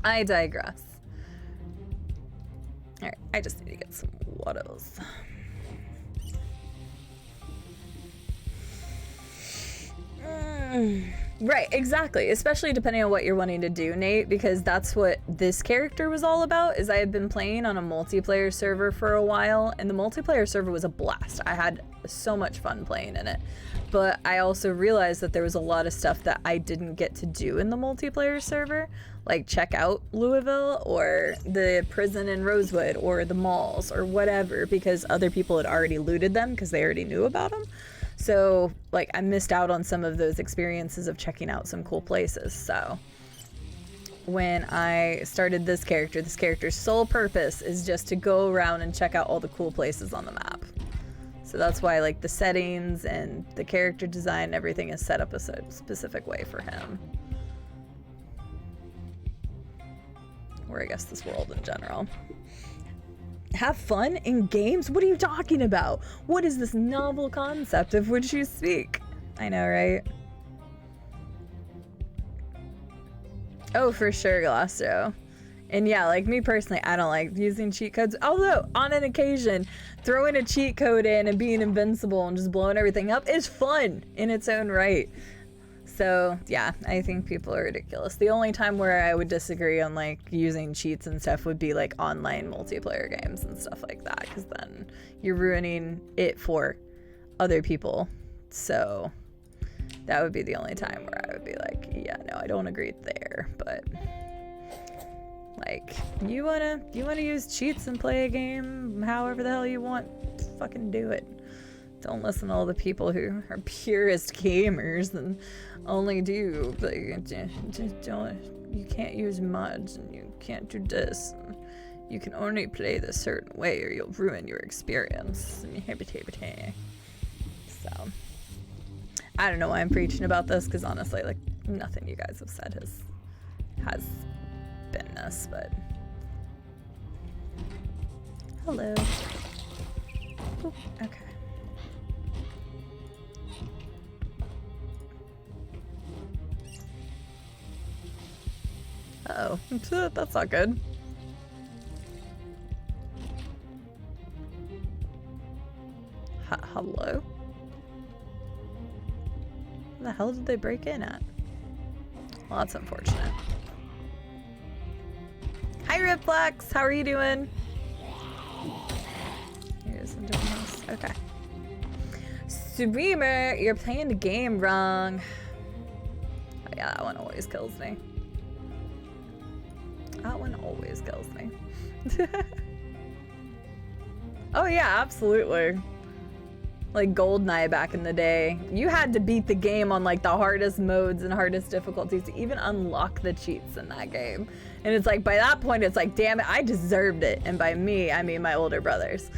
I digress. Alright, I just need to get some waters. Right, exactly. Especially depending on what you're wanting to do, Nate, because that's what this character was all about. Is I had been playing on a multiplayer server for a while, and the multiplayer server was a blast. I had so much fun playing in it. But I also realized that there was a lot of stuff that I didn't get to do in the multiplayer server, like check out Louisville or the prison in Rosewood or the malls or whatever, because other people had already looted them because they already knew about them. So like I missed out on some of those experiences of checking out some cool places. So when I started this character's sole purpose is just to go around and check out all the cool places on the map. So that's why like the settings and the character design and everything is set up a specific way for him. Or I guess this world in general. Have fun in games? What are you talking about? What is this novel concept of which you speak? I know, right? Oh, for sure, Glasto. And yeah, like me personally, I don't like using cheat codes. Although, on an occasion, throwing a cheat code in and being invincible and just blowing everything up is fun in its own right. So yeah, I think people are ridiculous. The only time where I would disagree on like using cheats and stuff would be like online multiplayer games and stuff like that, because then you're ruining it for other people. So that would be the only time where I would be like, yeah, no, I don't agree there. But like, you wanna use cheats and play a game however the hell you want, fucking do it. Don't listen to all the people who are purist gamers and only do, but just don't, you can't use mods and you can't do this. And you can only play this certain way or you'll ruin your experience. So, I don't know why I'm preaching about this, because honestly, like, nothing you guys have said has been this, but... Hello. Ooh, okay. Uh-oh, that's not good. Hello? the hell did they break in at? Well, that's unfortunate. Hi, Ripflex. How are you doing? Here's some different house. Okay. Streamer, you're playing the game wrong. Oh yeah, that one always kills me. That one always kills me. Oh yeah, absolutely. Like GoldenEye back in the day. You had to beat the game on like the hardest modes and hardest difficulties to even unlock the cheats in that game. And it's like, by that point, it's like, damn it, I deserved it. And by me, I mean my older brothers.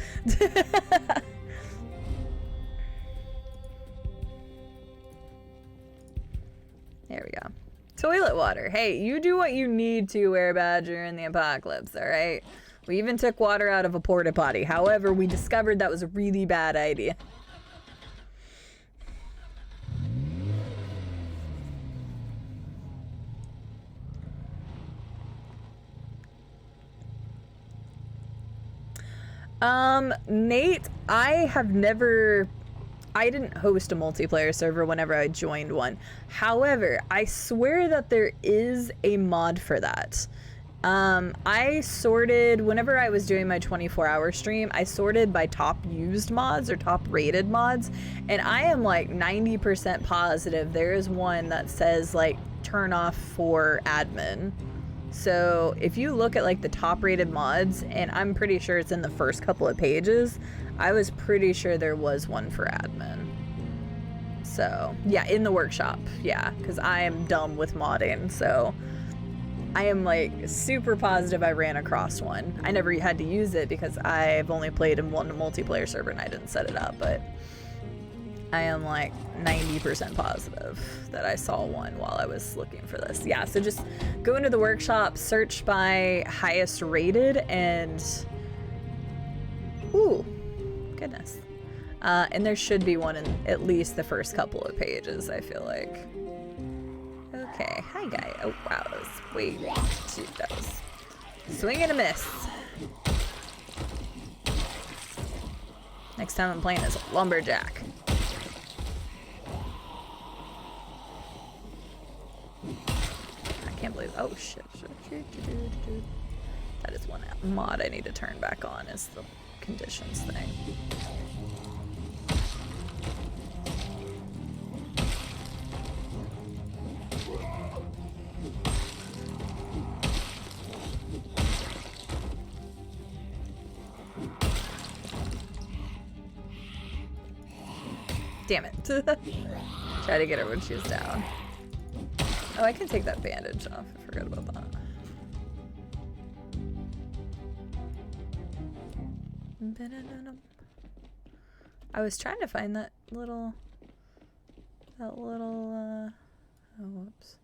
There we go. Toilet water. Hey, you do what you need to, Wear Badger, in the apocalypse, alright? We even took water out of a porta potty. However, we discovered that was a really bad idea. Nate, I didn't host a multiplayer server whenever I joined one. However, I swear that there is a mod for that. I sorted, whenever I was doing my 24-hour stream, I sorted by top used mods or top rated mods, and I am like 90% positive there is one that says like turn off for admin. So if you look at like the top rated mods, and I'm pretty sure it's in the first couple of pages, I was pretty sure there was one for admin. So yeah, in the workshop, yeah, because I am dumb with modding, so I am like super positive I ran across one. I never had to use it because I've only played in one multiplayer server and I didn't set it up, but I am like 90% positive that I saw one while I was looking for this. Yeah, so just go into the workshop, search by highest rated, and ooh, goodness. And there should be one in at least the first couple of pages, I feel like. Okay, hi guy. Oh wow, that was way too, that was swing and a miss. Next time I'm playing as a lumberjack. I can't believe, oh shit. That is one mod I need to turn back on, is the conditions thing. Damn it. Try to get her when she's down. Oh, I can take that bandage off. I forgot about that. I was trying to find that little, oh, whoops.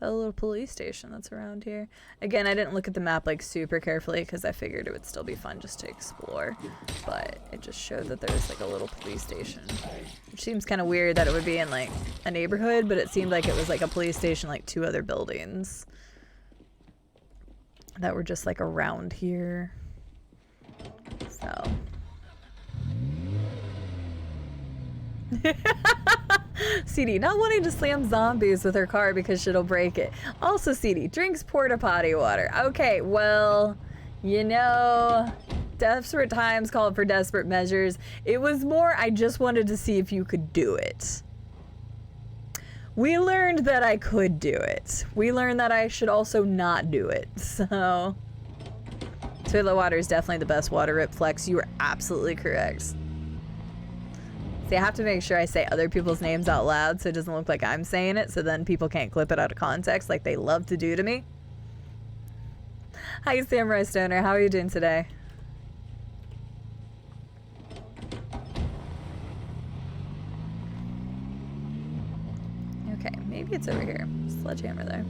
That little police station that's around here. Again, I didn't look at the map like super carefully because I figured it would still be fun just to explore. But it just showed that there was like a little police station. Which seems kind of weird that it would be in like a neighborhood, but it seemed like it was like a police station, like 2 other buildings that were just like around here. So. CD, not wanting to slam zombies with her car because shit'll break it. Also, CD, drinks porta potty water. Okay, well, you know, desperate times called for desperate measures. It was more, I just wanted to see if you could do it. We learned that I could do it. We learned that I should also not do it, so. Toilet water is definitely the best water, Ripflex. You are absolutely correct. See, I have to make sure I say other people's names out loud so it doesn't look like I'm saying it, so then people can't clip it out of context like they love to do to me. Hi, Samurai Stoner. How are you doing today? Okay, maybe it's over here. Sledgehammer there.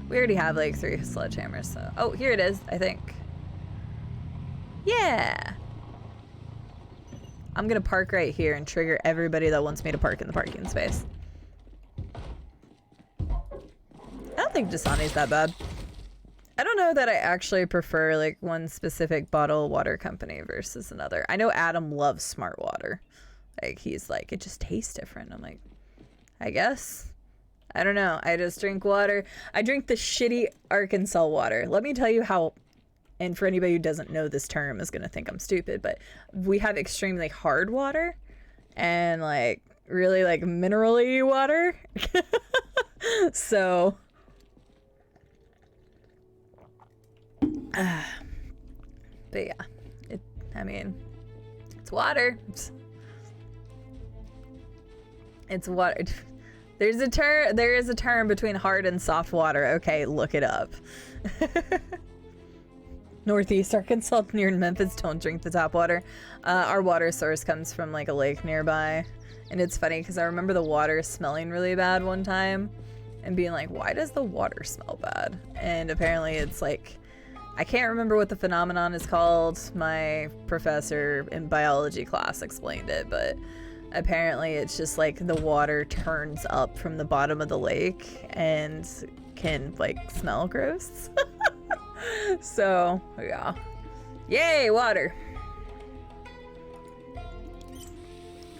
We already have like 3 sledgehammers, so... Oh, here it is, I think. Yeah! I'm gonna park right here and trigger everybody that wants me to park in the parking space. I don't think Dasani's that bad. I don't know that I actually prefer like one specific bottled water company versus another. I know Adam loves Smart Water. Like he's like, it just tastes different. I'm like, I guess. I don't know. I just drink water. I drink the shitty Arkansas water. Let me tell you how, and for anybody who doesn't know this term is going to think I'm stupid, but we have extremely hard water and like really like mineral-y water. So, but yeah, I mean, it's water. It's water. There is a term between hard and soft water. Okay, look it up. Northeast Arkansas near Memphis, don't drink the tap water. Our water source comes from like a lake nearby. And it's funny because I remember the water smelling really bad one time and being like, why does the water smell bad? And apparently it's like, I can't remember what the phenomenon is called. My professor in biology class explained it, but apparently it's just like the water turns up from the bottom of the lake and can like smell gross. So yeah, yay, water.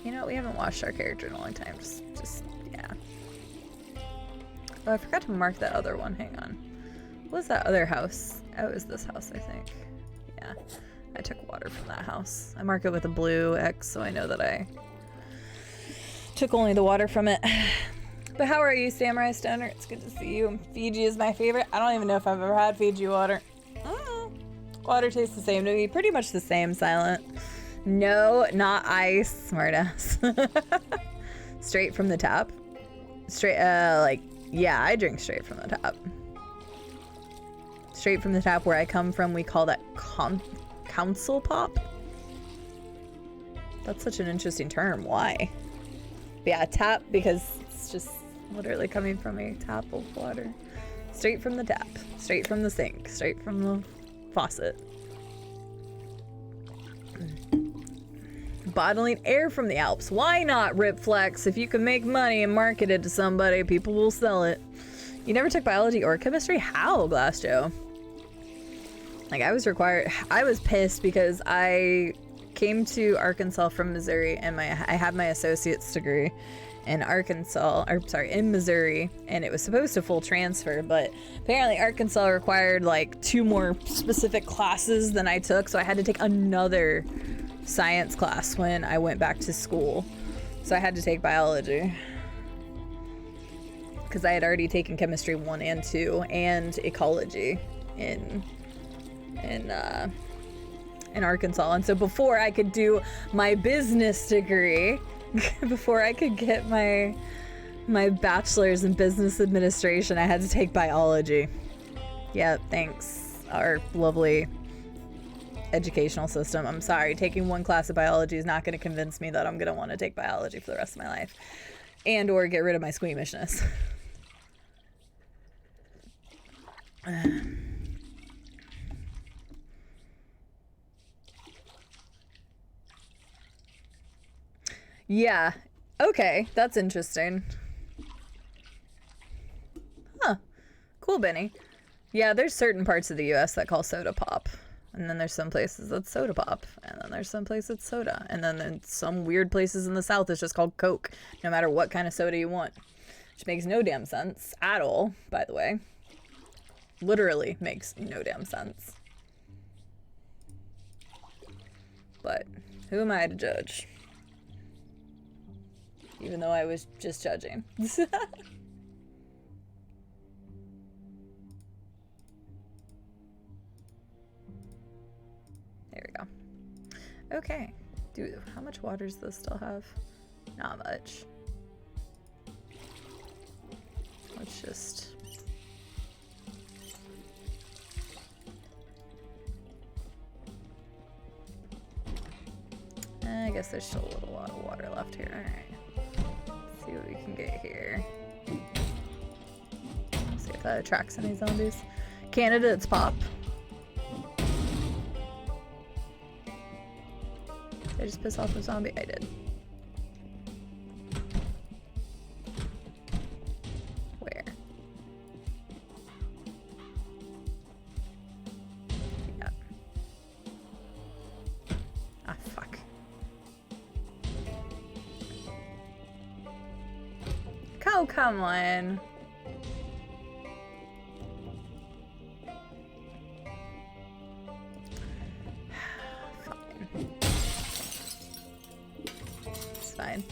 You know, we haven't washed our character in a long time. Just yeah. Oh, I forgot to mark that other one. Hang on. What was that other house? Oh, it was this house, I think. Yeah, I took water from that house. I mark it with a blue X so I know that I took only the water from it. But how are you, Samurai Stoner? It's good to see you. Fiji is my favorite. I don't even know if I've ever had Fiji water. Water tastes the same to me. Pretty much the same, Silent. No, not ice. Smartass. Straight from the tap. Straight, like, yeah, I drink straight from the tap. Straight from the tap where I come from, we call that council pop. That's such an interesting term. Why? But yeah, tap, because it's just literally coming from a tap of water. Straight from the tap. Straight from the sink. Straight from the faucet. Bottling air from the Alps. Why not, Rip Flex? If you can make money and market it to somebody, people will sell it. You never took biology or chemistry? How, Glass Joe? Like, I was pissed because I came to Arkansas from Missouri and I had my associate's degree in in Missouri, and it was supposed to full transfer, but apparently Arkansas required like 2 more specific classes than I took, so I had to take another science class when I went back to school. So I had to take biology because I had already taken chemistry 1 and 2 and ecology in Arkansas. And so before I could do my business degree, before I could get my bachelor's in business administration, I had to take biology. Yeah, thanks, our lovely educational system. I'm sorry, taking 1 class of biology is not going to convince me that I'm going to want to take biology for the rest of my life and or get rid of my squeamishness. Yeah. Okay, that's interesting. Huh. Cool, Benny. Yeah, there's certain parts of the US that call soda pop. And then there's some places that's soda pop. And then there's some places that's soda. And then in some weird places in the South, it's just called Coke, no matter what kind of soda you want. Which makes no damn sense at all, by the way. Literally makes no damn sense. But who am I to judge? Even though I was just judging. There we go. Okay. Dude, how much water does this still have? Not much. Let's just... I guess there's still a lot of water left here. Alright. Let's see what we can get here. See if that attracts any zombies. Candidates pop. Did I just piss off a zombie? I did. Where? Yeah. Ah, fuck. Oh, come on. Fine. It's fine.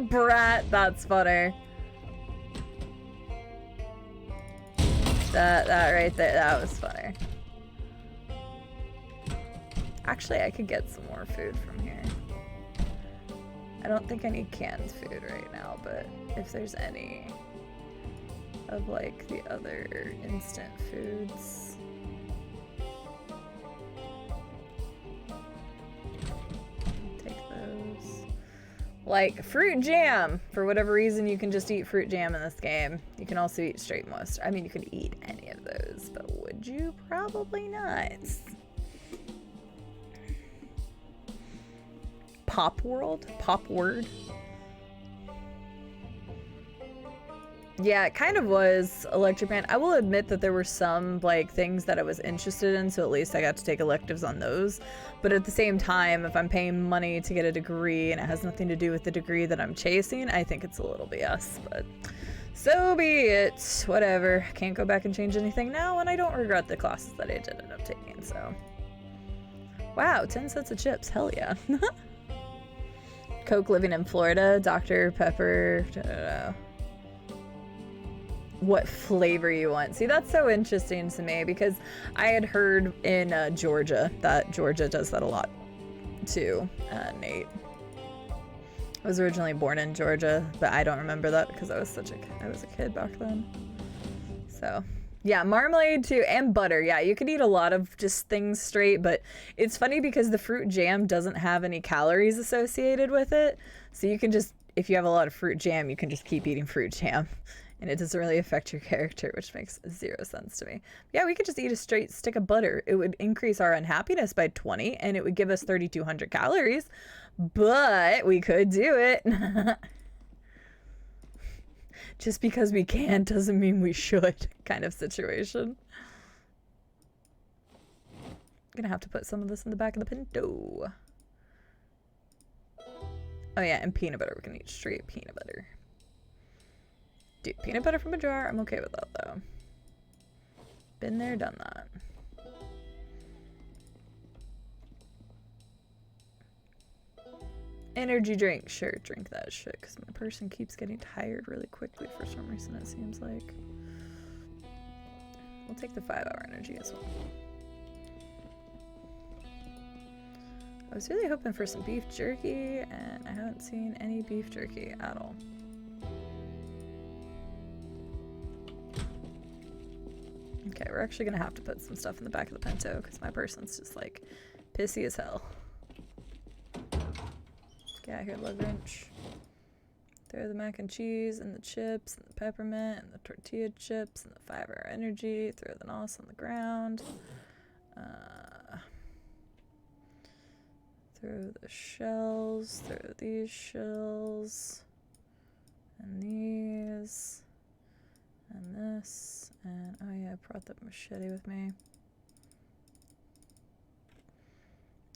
Brat, that's funny. That right there, that was funny. Actually, I could get some more food from here. I don't think I need canned food right now, but if there's any of like the other instant foods. Take those. Like fruit jam. For whatever reason, you can just eat fruit jam in this game. You can also eat straight mustard. I mean, you could eat any of those, but would you? Probably not. Pop World? Pop Word? Yeah, it kind of was electric band. I will admit that there were some like things that I was interested in, so at least I got to take electives on those. But at the same time, if I'm paying money to get a degree and it has nothing to do with the degree that I'm chasing, I think it's a little BS, but so be it. Whatever. Can't go back and change anything now, and I don't regret the classes that I did end up taking, so. Wow, 10 sets of chips. Hell yeah. Coke living in Florida, Dr. Pepper, I don't know. What flavor you want. See, that's so interesting to me because I had heard in Georgia that Georgia does that a lot too, Nate. I was originally born in Georgia, but I don't remember that because I was a kid back then. So, yeah, marmalade too, and butter. Yeah, you could eat a lot of just things straight, but it's funny because the fruit jam doesn't have any calories associated with it. So you can just, if you have a lot of fruit jam, you can just keep eating fruit jam. And it doesn't really affect your character, which makes 0 sense to me. Yeah, we could just eat a straight stick of butter. It would increase our unhappiness by 20, and it would give us 3,200 calories. But we could do it. Just because we can doesn't mean we should, kind of situation. I'm gonna have to put some of this in the back of the Pinto. Oh yeah, and peanut butter. We're gonna eat straight peanut butter. Dude, peanut butter from a jar, I'm okay with that though. Been there, done that. Energy drink, sure, drink that shit, because my person keeps getting tired really quickly for some reason, it seems like. We'll take the 5-hour energy as well. I was really hoping for some beef jerky, and I haven't seen any beef jerky at all. Okay, we're actually gonna have to put some stuff in the back of the Pinto because my person's just like pissy as hell. Get out here, lug wrench. Throw the mac and cheese and the chips and the peppermint and the tortilla chips and the 5-hour energy. Throw the nos on the ground. Throw the shells. Throw these shells. And these. And this, and oh yeah, I brought that machete with me.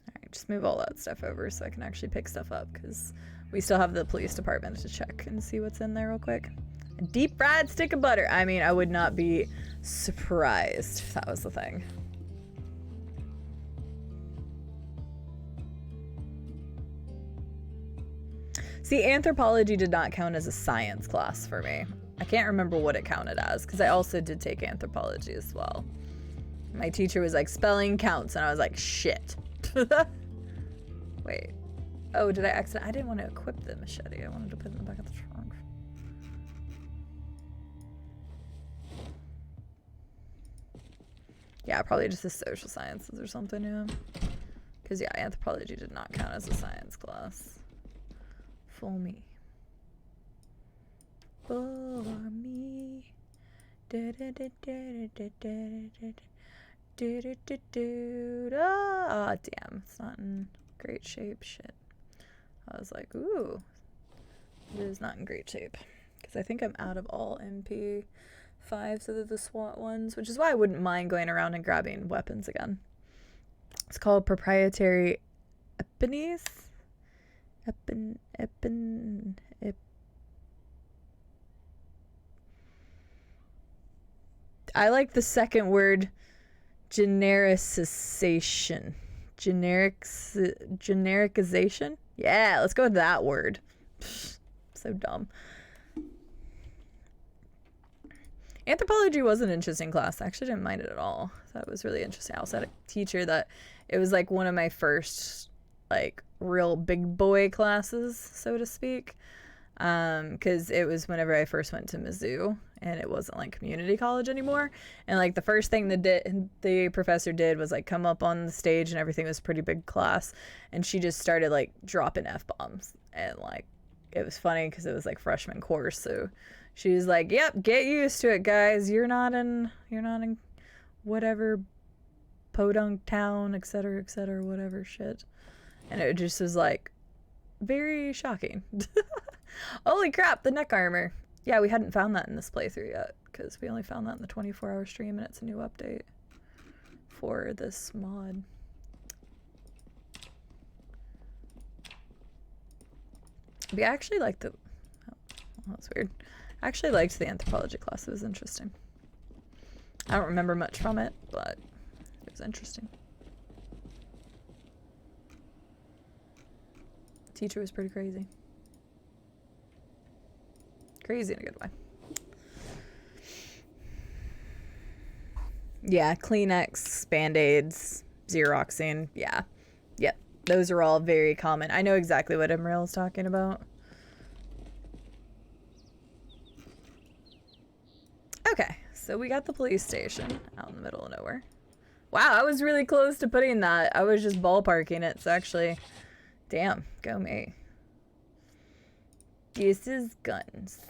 Alright, just move all that stuff over so I can actually pick stuff up, because we still have the police department to check and see what's in there real quick. A deep fried stick of butter. I mean, I would not be surprised if that was the thing. See, anthropology did not count as a science class for me. I can't remember what it counted as, because I also did take anthropology as well. My teacher was like, spelling counts, and I was like, shit. Wait. Oh, did I accidentally? I didn't want to equip the machete. I wanted to put it in the back of the trunk. Yeah, probably just the social sciences or something, yeah. Because, yeah, anthropology did not count as a science class. For me. For me. Ah, damn. It's not in great shape. Shit. I was like, ooh. It is not in great shape. Because I think I'm out of all MP5s other than the SWAT ones, which is why I wouldn't mind going around and grabbing weapons again. It's called Proprietary Epiphanies. I like the second word, genericization. Genericization? Yeah, let's go with that word. So dumb. Anthropology was an interesting class. I actually didn't mind it at all. That was really interesting. I also had a teacher that it was like one of my first like real big boy classes, so to speak. Because it was whenever I first went to Mizzou and it wasn't like community college anymore. And like the first thing the professor did was like come up on the stage, and everything was pretty big class. And she just started like dropping F-bombs. And like it was funny because it was like freshman course. So she was like, yep, get used to it, guys. You're not in whatever podunk town, etc., whatever shit. And it just was like very shocking. Holy crap, the neck armor. Yeah, we hadn't found that in this playthrough yet, because we only found that in the 24-hour stream, and it's a new update for this mod. We actually liked the... Oh, that's weird. I actually liked the anthropology class. It was interesting. I don't remember much from it, but it was interesting. The teacher was pretty crazy. Crazy in a good way. Yeah, Kleenex, Band-Aids, Xeroxing. Yeah. Yep. Those are all very common. I know exactly what Emerald is talking about. Okay, so we got the police station out in the middle of nowhere. Wow, I was really close to putting that. I was just ballparking it, so actually... Damn, go me. This is guns.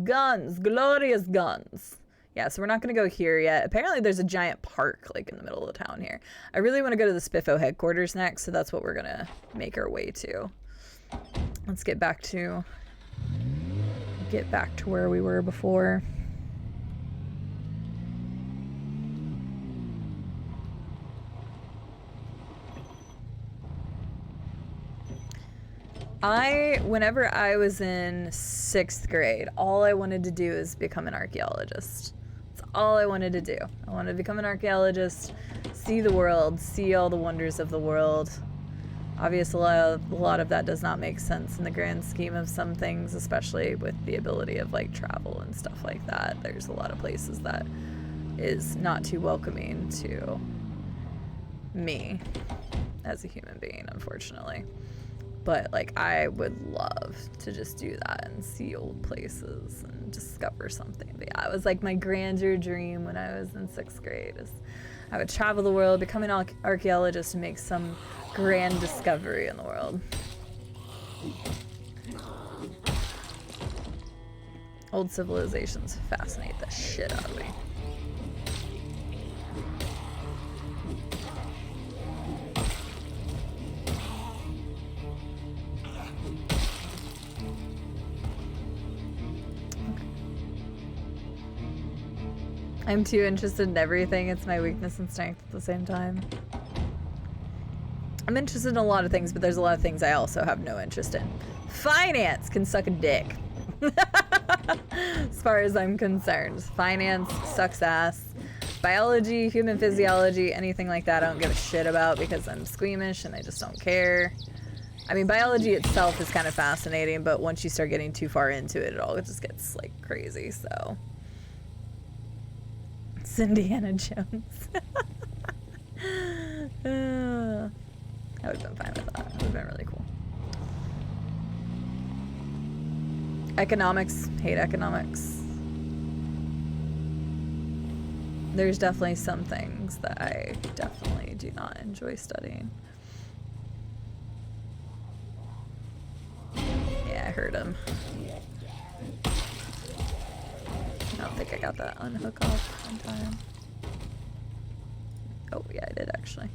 Guns. Glorious guns. Yeah, so we're not going to go here yet. Apparently there's a giant park, like, in the middle of town here. I really want to go to the Spiffo headquarters next, so that's what we're going to make our way to. Let's get back to where we were before. Whenever I was in 6th grade, all I wanted to do is become an archaeologist. That's all I wanted to do. I wanted to become an archaeologist, see the world, see all the wonders of the world. Obviously, a lot of that does not make sense in the grand scheme of some things, especially with the ability of like travel and stuff like that. There's a lot of places that is not too welcoming to me as a human being, unfortunately. But, like, I would love to just do that and see old places and discover something. But yeah, it was like my grandeur dream when I was in 6th grade. Is I would travel the world, become an archaeologist, and make some grand discovery in the world. Old civilizations fascinate the shit out of me. I'm too interested in everything. It's my weakness and strength at the same time. I'm interested in a lot of things, but there's a lot of things I also have no interest in. Finance can suck a dick. As far as I'm concerned. Finance sucks ass. Biology, human physiology, anything like that I don't give a shit about because I'm squeamish and I just don't care. I mean, biology itself is kind of fascinating, but once you start getting too far into it, it all just gets, like, crazy, so... It's Indiana Jones. I would have been fine with that. It would have been really cool. Economics. Hate economics. There's definitely some things that I definitely do not enjoy studying. Yeah, I heard him. I don't think I got that unhook off in time. Oh, yeah, I did actually.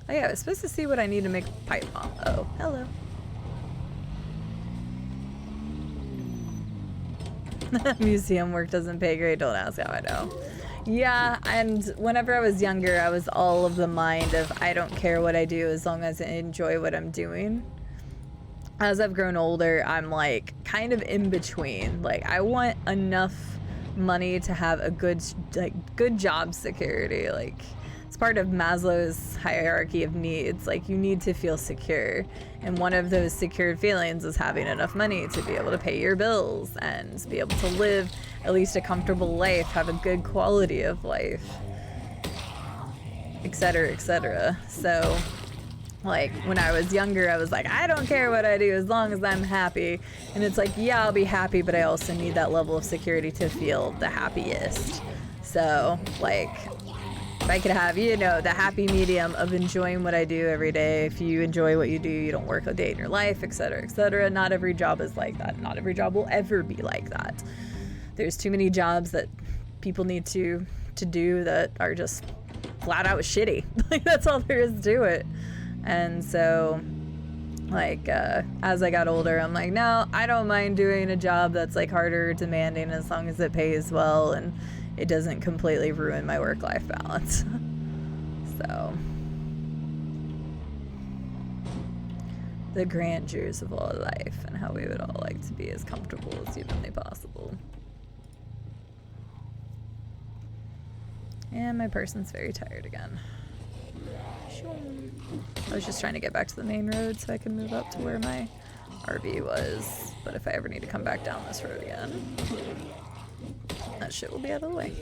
Oh, yeah, I was supposed to see what I need to make a pipe bomb. Oh, hello. Museum work doesn't pay great. Don't ask how I know. Yeah, and whenever I was younger, I was all of the mind of I don't care what I do as long as I enjoy what I'm doing. As I've grown older, I'm like kind of in between. Like I want enough money to have a good job security. Like it's part of Maslow's hierarchy of needs. Like you need to feel secure. And one of those secured feelings is having enough money to be able to pay your bills and be able to live at least a comfortable life, have a good quality of life, etc., etc. So like when I was younger, I was like, I don't care what I do as long as I'm happy. And it's like, yeah, I'll be happy, but I also need that level of security to feel the happiest. So like if I could have, you know, the happy medium of enjoying what I do every day. If you enjoy what you do, you don't work a day in your life, etc., etc. Not every job is like that. Not every job will ever be like that. There's too many jobs that people need to do that are just flat out shitty. Like that's all there is to it. And so like as I got older, I'm like, no, I don't mind doing a job that's like harder, demanding, as long as it pays well and it doesn't completely ruin my work-life balance. So the grandeurs of all life and how we would all like to be as comfortable as humanly possible. And my person's very tired again. I was just trying to get back to the main road so I can move up to where my RV was. But if I ever need to come back down this road again, that shit will be out of the way.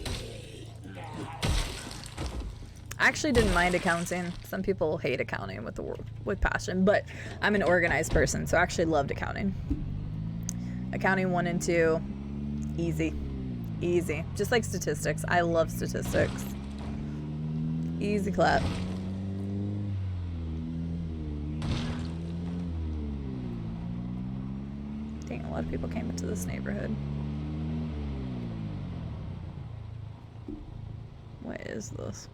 I actually didn't mind accounting. Some people hate accounting with passion, but I'm an organized person, so I actually loved accounting. Accounting 1 and 2, easy. Easy. Just like statistics. I love statistics. Easy clap. Dang, a lot of people came into this neighborhood. What is this?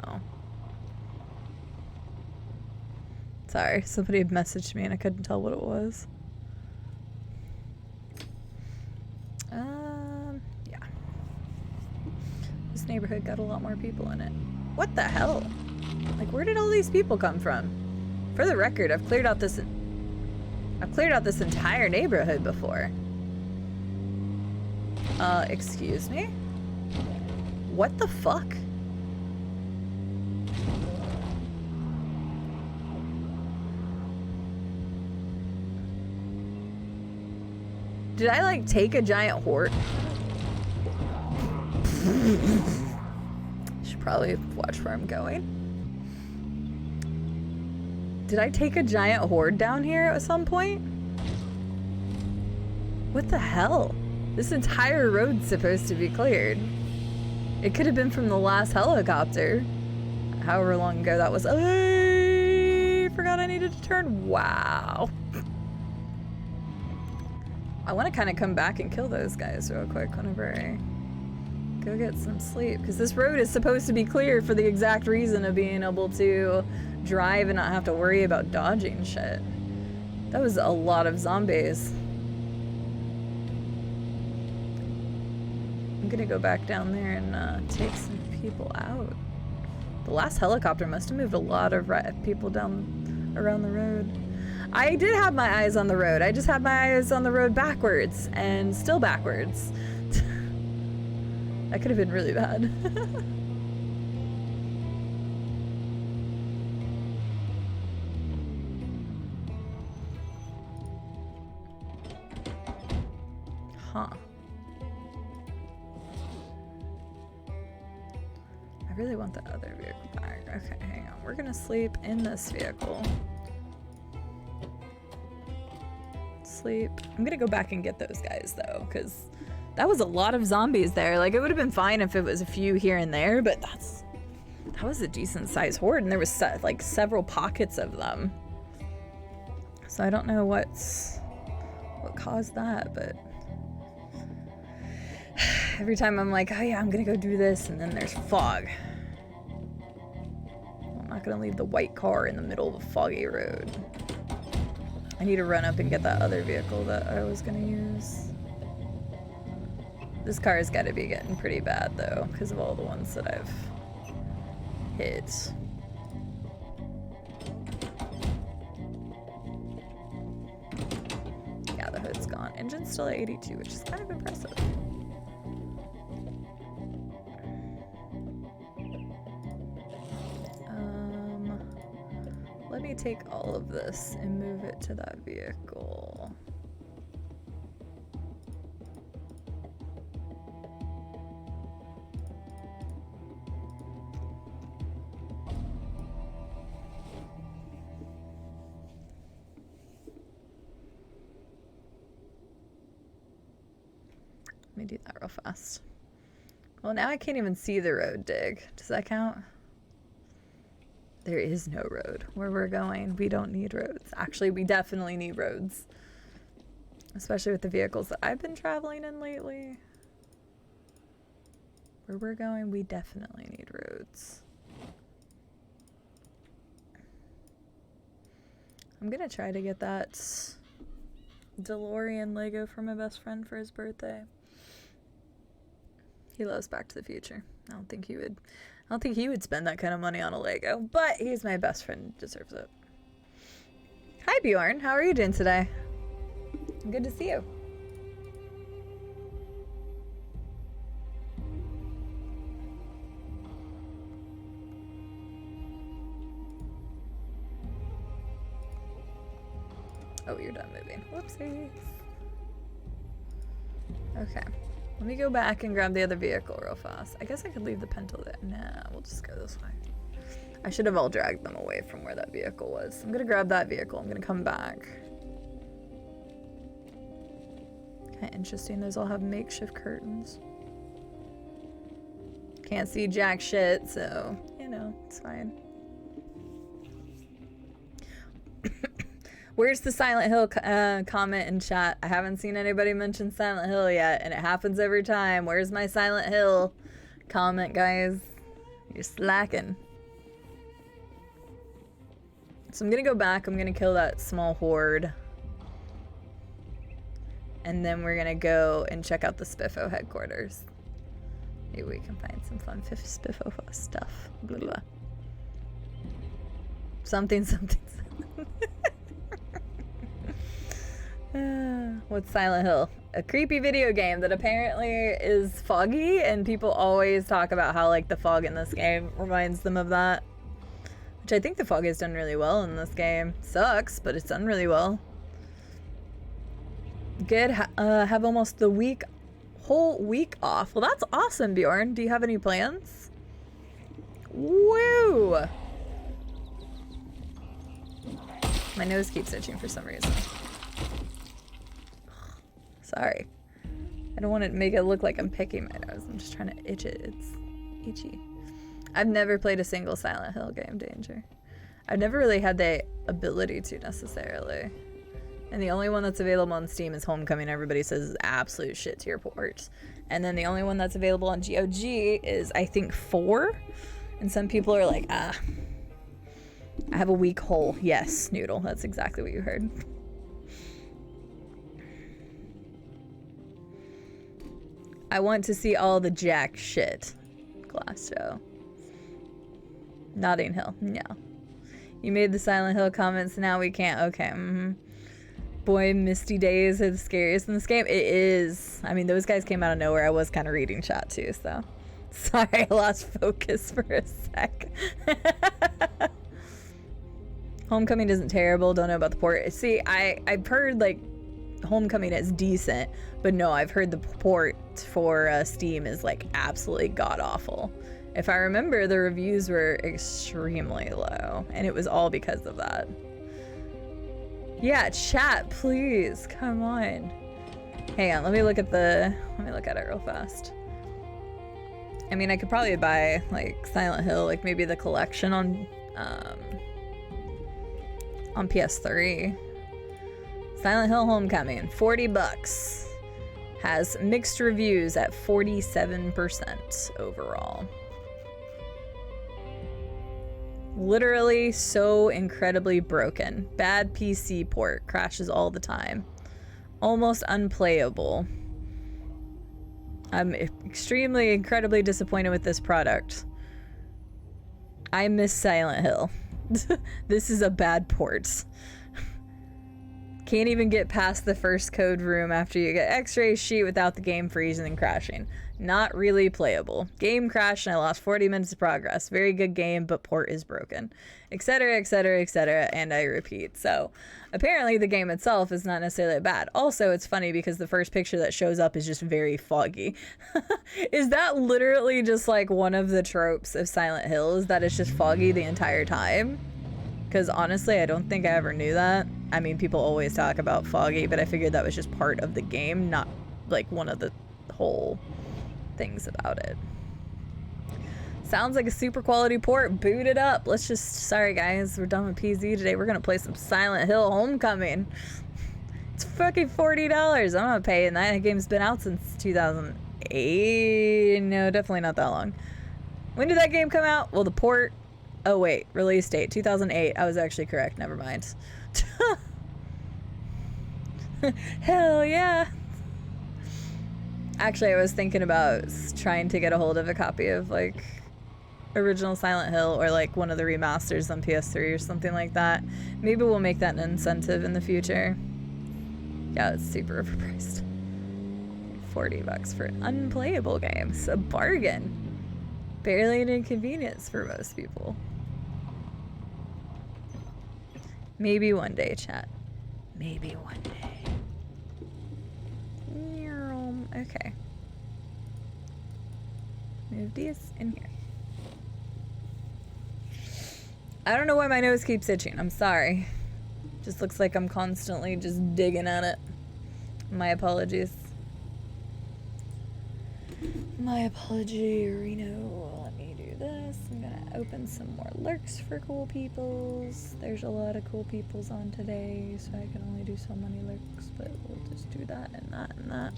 Oh. Sorry, somebody had messaged me and I couldn't tell what it was. Yeah. This neighborhood got a lot more people in it. What the hell? Like, where did all these people come from? For the record, I've cleared out this entire neighborhood before. Excuse me? What the fuck? Did I like take a giant horde? Should probably watch where I'm going. Did I take a giant horde down here at some point? What the hell? This entire road's supposed to be cleared. It could have been from the last helicopter. However long ago that was. I forgot I needed to turn. Wow. I want to kind of come back and kill those guys real quick whenever I go get some sleep. Because this road is supposed to be clear for the exact reason of being able to drive and not have to worry about dodging shit. That was a lot of zombies. I'm gonna go back down there and take some people out. The last helicopter must have moved a lot of people down around the road. I did have my eyes on the road. I just had my eyes on the road backwards and still backwards. That could have been really bad. Huh. I really want the other vehicle back. Okay, hang on. We're gonna sleep in this vehicle. Sleep. I'm gonna go back and get those guys though, because that was a lot of zombies there. Like, it would have been fine if it was a few here and there, but that was a decent sized horde, and there was like several pockets of them. So I don't know what caused that, but every time I'm like, oh yeah, I'm gonna go do this, and then there's fog. I'm not gonna leave the white car in the middle of a foggy road. I need to run up and get that other vehicle that I was gonna use. This car's got to be getting pretty bad though, because of all the ones that I've hit. Yeah, the hood's gone. Engine's still at 82, which is kind of impressive. Let me take all of this and move it to that vehicle. Let me do that real fast. Well, now I can't even see the road dig. Does that count? There is no road where we're going. We don't need roads. Actually, we definitely need roads. Especially with the vehicles that I've been traveling in lately. Where we're going, we definitely need roads. I'm gonna try to get that DeLorean Lego for my best friend for his birthday. He loves Back to the Future. I don't think he would spend that kind of money on a Lego, but he's my best friend, deserves it. Hi Bjorn, how are you doing today? Good to see you. Oh, you're done moving. Whoopsies. Okay. Let me go back and grab the other vehicle real fast. I guess I could leave the Pinto there. Nah, we'll just go this way. I should have all dragged them away from where that vehicle was. I'm gonna grab that vehicle. I'm gonna come back. Okay, interesting. Those all have makeshift curtains. Can't see jack shit, so, you know, it's fine. Where's the Silent Hill comment in chat? I haven't seen anybody mention Silent Hill yet, and it happens every time. Where's my Silent Hill comment, guys? You're slacking. So I'm gonna go back. I'm gonna kill that small horde. And then we're gonna go and check out the Spiffo headquarters. Maybe we can find some fun Spiffo stuff. Blah, blah. Something. What's Silent Hill? A creepy video game that apparently is foggy, and people always talk about how like the fog in this game reminds them of that. Which I think the fog has done really well in this game. Sucks, but it's done really well. Good. Have almost the whole week off. Well, that's awesome, Bjorn. Do you have any plans? Woo! My nose keeps itching for some reason. Sorry. I don't want to make it look like I'm picking my nose. I'm just trying to itch it. It's itchy. I've never played a single Silent Hill game, Danger. I've never really had the ability to necessarily. And the only one that's available on Steam is Homecoming. Everybody says is absolute shit to your ports. And then the only one that's available on GOG is, I think, 4. And some people are like, I have a weak hole. Yes, Noodle. That's exactly what you heard. I want to see all the jack shit. Glass show. Notting Hill. No. You made the Silent Hill comments, now we can't. Okay. Boy, Misty Days are the scariest in this game. It is. I mean, those guys came out of nowhere. I was kind of reading chat too, so. Sorry, I lost focus for a sec. Homecoming isn't terrible. Don't know about the port. See, I've heard, like, Homecoming is decent, but no, I've heard the port for Steam is, like, absolutely god-awful. If I remember, the reviews were extremely low, and it was all because of that. Yeah, chat, please. Come on. Hang on, let me look at it real fast. I mean, I could probably buy, like, Silent Hill, like, maybe the collection on PS3. Silent Hill Homecoming, $40. Has mixed reviews at 47% overall. Literally so incredibly broken. Bad PC port, crashes all the time. Almost unplayable. I'm extremely, incredibly disappointed with this product. I miss Silent Hill. This is a bad port. Can't even get past the first code room after you get X-ray sheet without the game freezing and crashing. Not really playable. Game crashed and I lost 40 minutes of progress. Very good game, but port is broken. Etc, etc, etc, and I repeat. So, apparently the game itself is not necessarily bad. Also, it's funny because the first picture that shows up is just very foggy. Is that literally just like one of the tropes of Silent Hill, is that it's just foggy the entire time? Because honestly, I don't think I ever knew that. I mean, people always talk about foggy, but I figured that was just part of the game, not like one of the whole things about it. Sounds like a super quality port. Boot it up. Let's just, sorry guys, we're done with PZ today. We're gonna play some Silent Hill Homecoming. It's fucking $40. I'm not paying that. The game's been out since 2008. No, definitely not that long. When did that game come out? Well, the port, oh wait, release date 2008. I was actually correct. Never mind. Hell yeah. Actually, I was thinking about trying to get a hold of a copy of like original Silent Hill or like one of the remasters on PS3 or something like that. Maybe we'll make that an incentive in the future. Yeah, it's super overpriced. $40 for an unplayable game. It's a bargain. Barely an inconvenience for most people. Maybe one day, chat. Maybe one day. Okay. Move these in here. I don't know why my nose keeps itching. I'm sorry. Just looks like I'm constantly just digging at it. My apologies. My apology, Reno. Let me do this. I'm gonna open some more lurks for cool peoples. There's a lot of cool peoples on today, so I can only do so many lurks, but we'll just do that and that and that.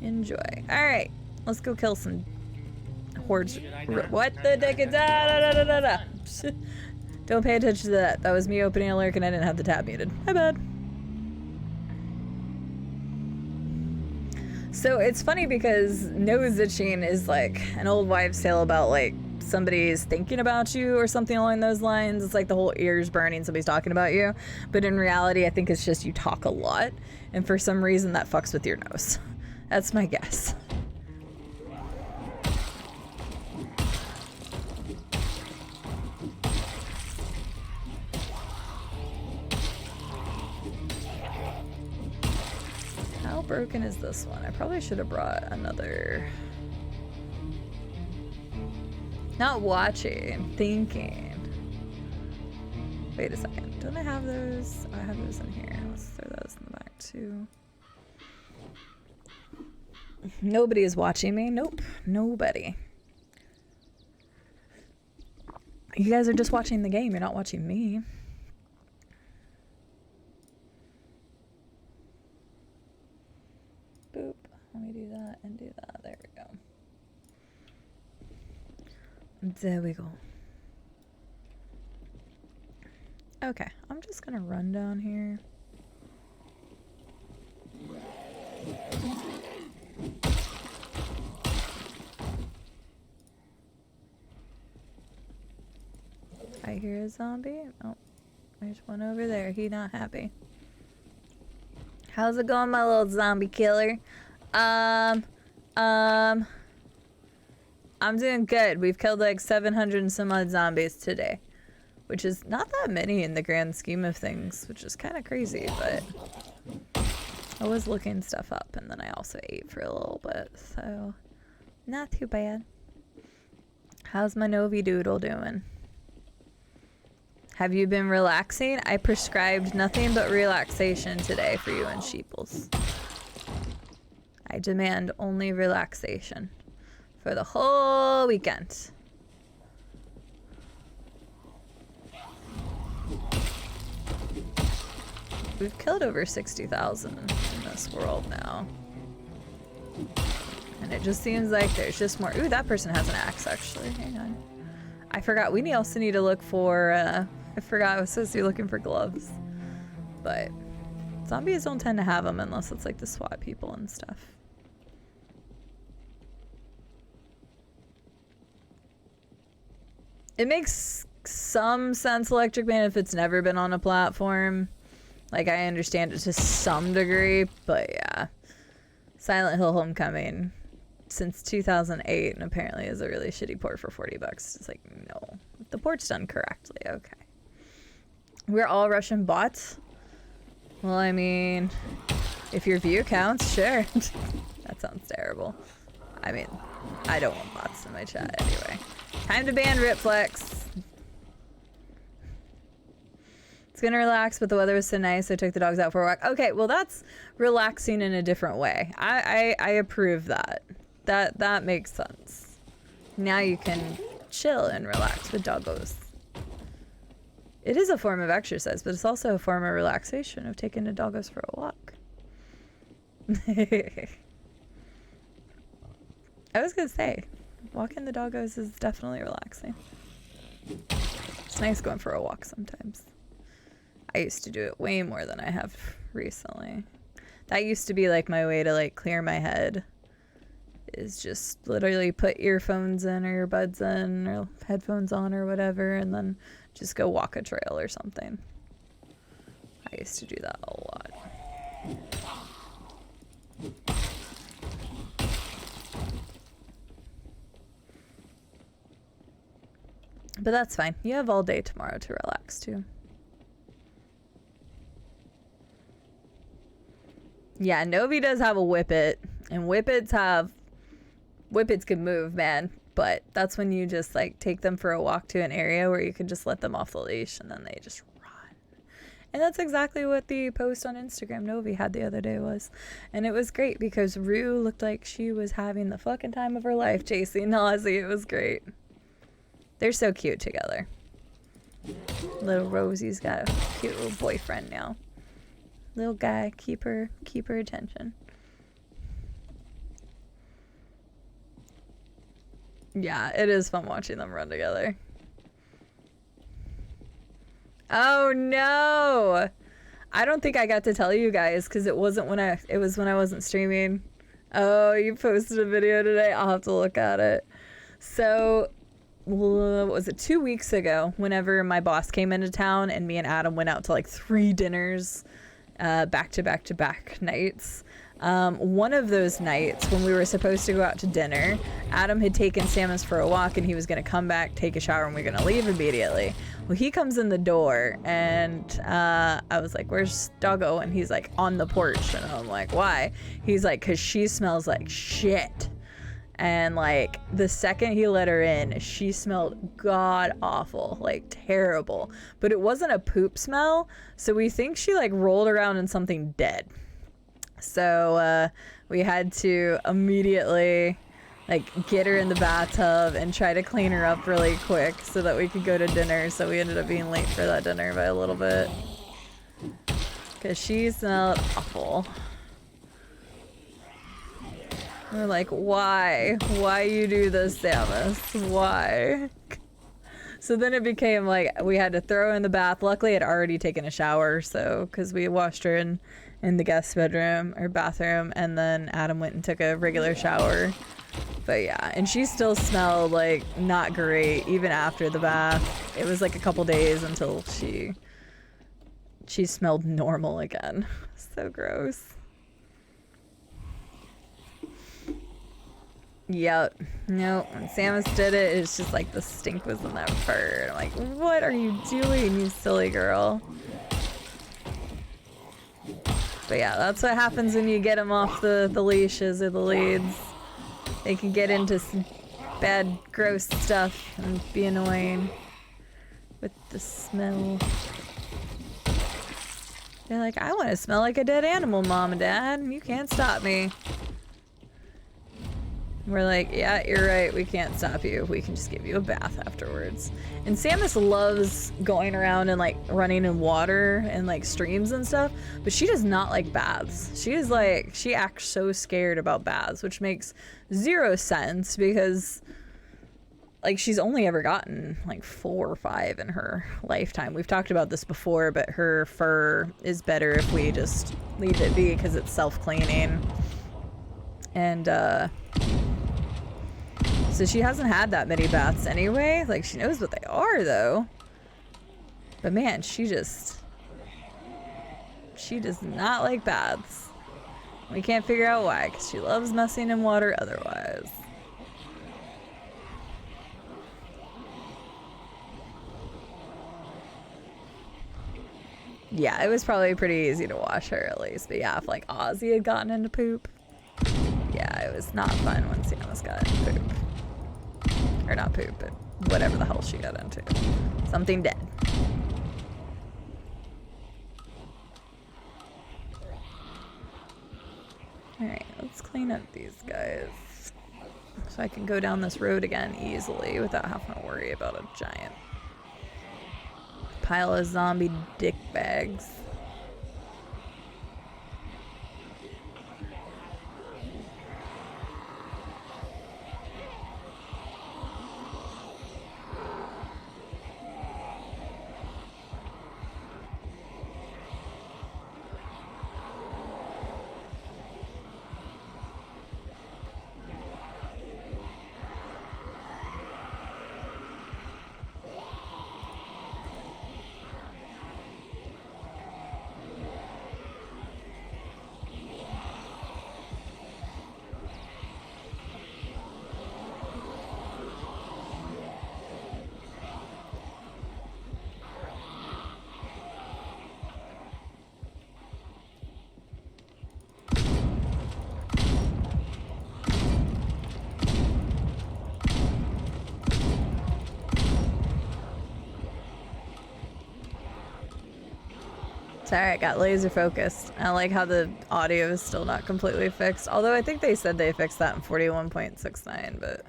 Enjoy. Alright, let's go kill some hordes. What the dick is that? Don't pay attention to that. That was me opening a lurk and I didn't have the tab muted. My bad. So it's funny because nose itching is like an old wives' tale about like somebody's thinking about you or something along those lines. It's like the whole ears burning, somebody's talking about you. But in reality, I think it's just you talk a lot. And for some reason that fucks with your nose. That's my guess. How broken is this one? I probably should have brought another... Not watching, thinking. Wait a second. Don't I have those? I have those in here. Let's throw those in the back too. Nobody is watching me. Nope. Nobody. You guys are just watching the game. You're not watching me. Boop. Let me do that and do that. There we go. There we go. Okay. I'm just gonna run down here. I hear a zombie. Oh, there's one over there. He not happy. How's it going, my little zombie killer? I'm doing good. We've killed like 700 and some odd zombies today, which is not that many in the grand scheme of things, which is kind of crazy, but I was looking stuff up and then I also ate for a little bit, so not too bad. How's my Novi Doodle doing? Have you been relaxing? I prescribed nothing but relaxation today for you and Sheeples. I demand only relaxation for the whole weekend. We've killed over 60,000 in this world now. And it just seems like there's just more. Ooh, that person has an axe, actually. Hang on. I forgot. We also need to look for, I forgot I was supposed to be looking for gloves. But zombies don't tend to have them unless it's like the SWAT people and stuff. It makes some sense, Electric Man, if it's never been on a platform. Like, I understand it to some degree, but yeah. Silent Hill Homecoming since 2008, and apparently is a really shitty port for $40. It's like, no. The port's done correctly, okay. We're all Russian bots? Well, I mean, if your view counts, sure. That sounds terrible. I mean, I don't want bots in my chat anyway. Time to ban Ripflex. It's gonna relax, but the weather was so nice, so I took the dogs out for a walk. Okay, well that's relaxing in a different way. I approve that. That makes sense. Now you can chill and relax with doggos. It is a form of exercise, but it's also a form of relaxation of taking the doggos for a walk. I was gonna say, walking the doggos is definitely relaxing. It's nice going for a walk sometimes. I used to do it way more than I have recently. That used to be like my way to like clear my head. Is just literally put earphones in or earbuds in or headphones on or whatever, and then just go walk a trail or something. I used to do that a lot. But that's fine. You have all day tomorrow to relax too. Yeah, Novi does have a Whippet, and Whippets can move, man. But that's when you just like take them for a walk to an area where you can just let them off the leash and then they just run. And that's exactly what the post on Instagram Novi had the other day was. And it was great because Rue looked like she was having the fucking time of her life chasing Ozzy. It was great. They're so cute together. Little Rosie's got a cute little boyfriend now. Little guy, keep her attention. Yeah, it is fun watching them run together. Oh no! I don't think I got to tell you guys because it was when I wasn't streaming. Oh, you posted a video today? I'll have to look at it. So, what was it, 2 weeks ago, whenever my boss came into town and me and Adam went out to like 3 dinners back to back nights. One of those nights when we were supposed to go out to dinner, Adam had taken Samus for a walk and he was going to come back, take a shower, and we are going to leave immediately. Well, he comes in the door and I was like, where's Doggo? And he's like, on the porch. And I'm like, why? He's like, because she smells like shit. And like the second he let her in, she smelled god awful, like terrible. But it wasn't a poop smell, so we think she like rolled around in something dead. So we had to immediately like get her in the bathtub and try to clean her up really quick so that we could go to dinner. So we ended up being late for that dinner by a little bit because she smelled awful. We're like, why you do this, Samus? Why? So then it became like we had to throw her in the bath. Luckily, I'd already taken a shower, so because we washed her in the guest bedroom or bathroom, and then Adam went and took a regular shower. But yeah, and she still smelled like not great even after the bath. It was like a couple days until she smelled normal again. So gross. Yep. No, when Samus did it, it's just like the stink was in that fur. And I'm like, what are you doing, you silly girl? But yeah, that's what happens when you get them off the leashes or the leads. They can get into some bad, gross stuff and be annoying with the smell. They're like, I want to smell like a dead animal, Mom and Dad. You can't stop me. We're like, yeah, you're right. We can't stop you. We can just give you a bath afterwards. And Samus loves going around and like running in water and like streams and stuff, but she does not like baths. She acts so scared about baths, which makes zero sense because like she's only ever gotten like 4 or 5 in her lifetime. We've talked about this before, but her fur is better if we just leave it be because it's self-cleaning. And So she hasn't had that many baths anyway. Like, she knows what they are, though. But man, she does not like baths. We can't figure out why, because she loves messing in water otherwise. Yeah, it was probably pretty easy to wash her at least. But yeah, if like Ozzy had gotten into poop, yeah, it was not fun when Samus got into poop. Or not poop, but whatever the hell she got into. Something dead. Alright, let's clean up these guys. So I can go down this road again easily without having to worry about a giant pile of zombie dick bags. Alright, got laser focused. I like how the audio is still not completely fixed. Although I think they said they fixed that in 41.69, but...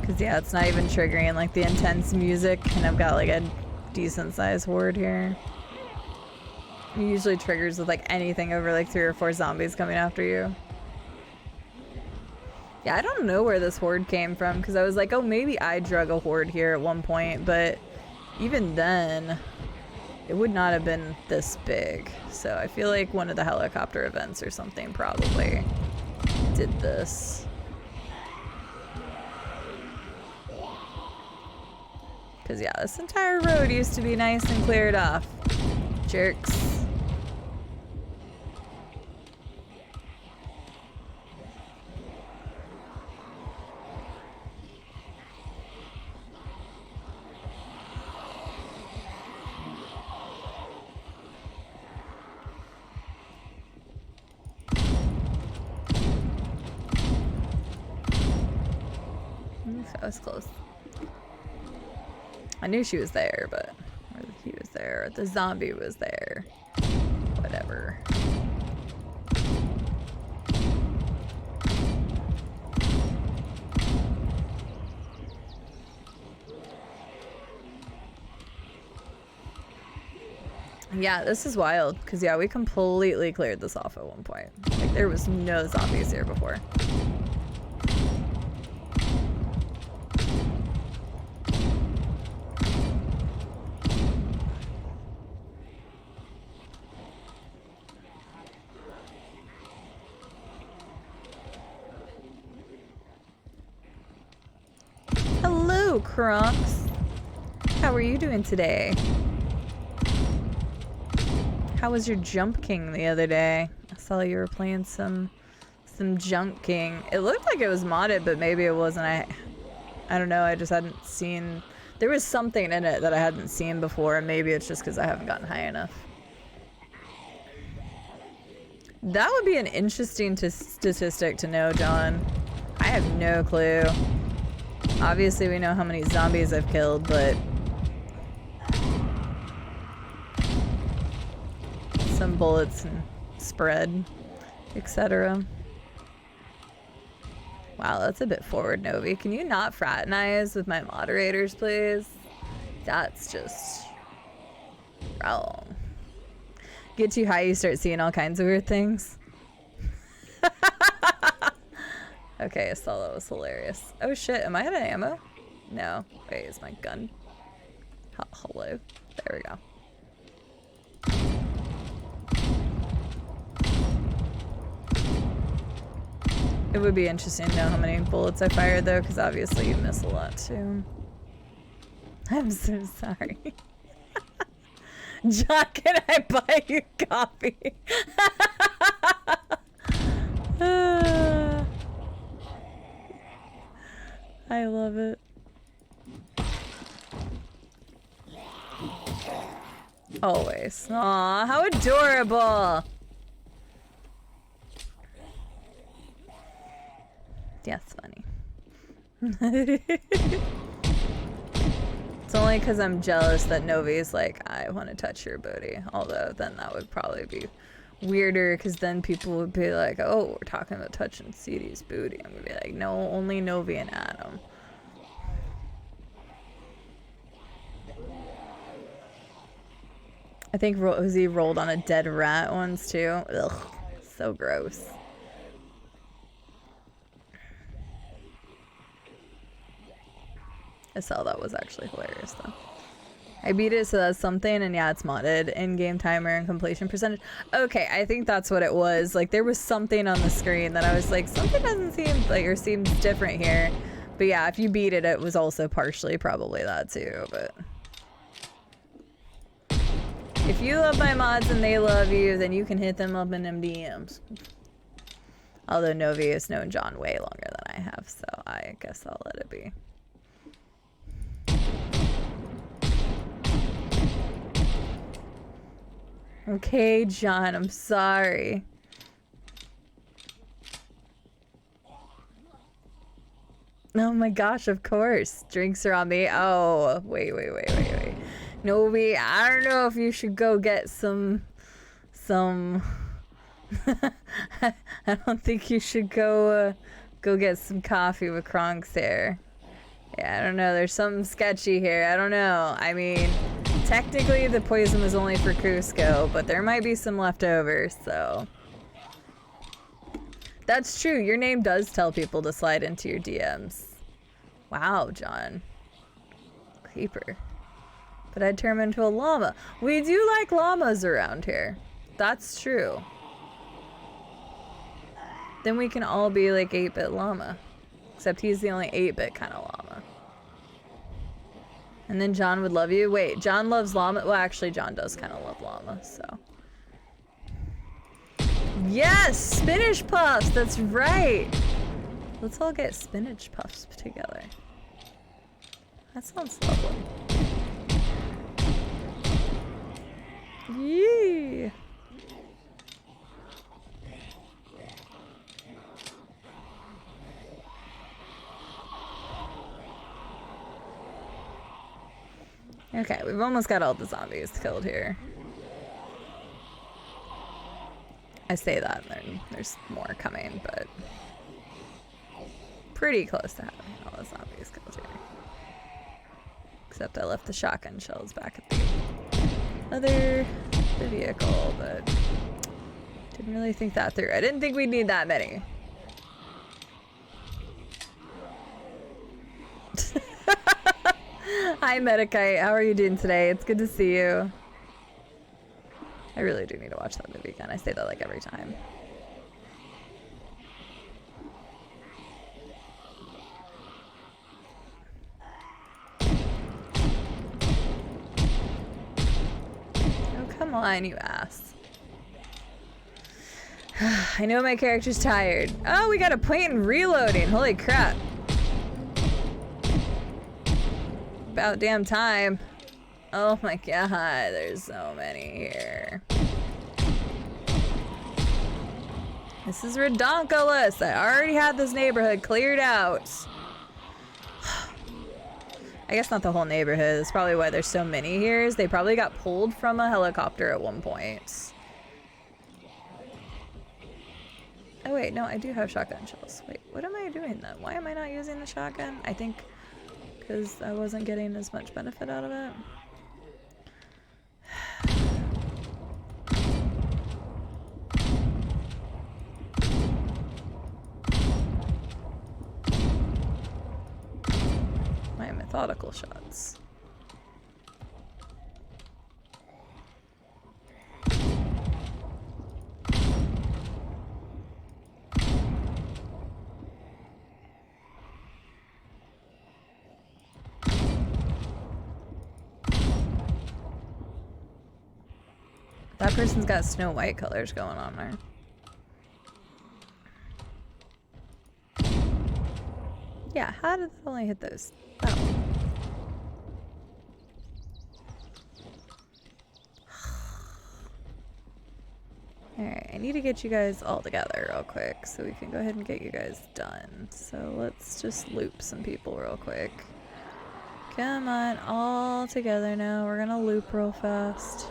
Because yeah, it's not even triggering like the intense music, and I've got like a decent sized horde here. It usually triggers with like anything over like 3 or 4 zombies coming after you. Yeah, I don't know where this horde came from, because I was like, oh, maybe I drug a horde here at one point, but... Even then, it would not have been this big. So I feel like one of the helicopter events or something probably did this. Because yeah, this entire road used to be nice and cleared off. Jerks. That was close. I knew she was there, but or he was there, or the zombie was there. Whatever. Yeah, this is wild, because yeah, we completely cleared this off at one point. Like, there was no zombies here before. Hello, Kronks. How are you doing today? How was your Jump King the other day? I saw you were playing some Jump King. It looked like it was modded, but maybe it wasn't. I don't know. I just hadn't seen. There was something in it that I hadn't seen before, and maybe it's just because I haven't gotten high enough. That would be an interesting statistic to know, John. I have no clue. Obviously, we know how many zombies I've killed, but some bullets and spread, etc. Wow, that's a bit forward, Novi. Can you not fraternize with my moderators, please? That's just wrong. Get too high, you start seeing all kinds of weird things. Okay, I saw that was hilarious. Oh shit, am I out of ammo? No. Wait, is my gun? Hello? There we go. It would be interesting to know how many bullets I fired though, because obviously you miss a lot too. I'm so sorry. John, can I buy you coffee? I love it. Always. Aw, how adorable. Yeah, it's funny. It's only because I'm jealous that Novi's like, I want to touch your booty. Although then that would probably be weirder because then people would be like, oh, we're talking about touching CD's booty. I'm going to be like, no, only Novi and Adam. I think Rosie rolled on a dead rat once too. Ugh, so gross. I saw that was actually hilarious though. I beat it, so that's something, and yeah, it's modded. In-game timer and completion percentage. Okay, I think that's what it was. Like, there was something on the screen that I was like, something doesn't seem like, or seems different here. But yeah, if you beat it, it was also partially probably that too, but... If you love my mods and they love you, then you can hit them up in them DMs. Although Novi has known John way longer than I have, so I guess I'll let it be. Okay, John, I'm sorry. Oh my gosh, of course. Drinks are on me. Oh, wait. Novi, I don't know if you should go get some... I don't think you should go get some coffee with Kronk's there. Yeah, I don't know. There's something sketchy here. I don't know. I mean... Technically, the poison was only for Cusco, but there might be some leftovers, so... That's true. Your name does tell people to slide into your DMs. Wow, John. Creeper. But I'd turn him into a llama. We do like llamas around here. That's true. Then we can all be like 8-bit llama. Except he's the only 8-bit kind of llama. And then John would love you. Wait, John loves llama? Well, actually, John does kind of love llama, so. Yes! Spinach puffs! That's right! Let's all get spinach puffs together. That sounds lovely. Yee! Okay, we've almost got all the zombies killed here. I say that, and there's more coming, but pretty close to having all the zombies killed here. Except I left the shotgun shells back at the vehicle, but didn't really think that through. I didn't think we'd need that many. Hi, Medikite. How are you doing today? It's good to see you. I really do need to watch that movie again. I say that like every time. Oh, come on, you ass. I know my character's tired. Oh, we got a point in reloading. Holy crap. About damn time. Oh my god, there's so many here. This is redonkulous. I already had this neighborhood cleared out. I guess not the whole neighborhood. That's probably why there's so many here. Is they probably got pulled from a helicopter at one point. Oh wait, no, I do have shotgun shells. Wait, what am I doing then? Why am I not using the shotgun? I think because I wasn't getting as much benefit out of it. My methodical shots. That person's got Snow White colors going on there. Yeah, how did that only hit those? Oh. Alright, I need to get you guys all together real quick so we can go ahead and get you guys done. So let's just loop some people real quick. Come on, all together now. We're gonna loop real fast.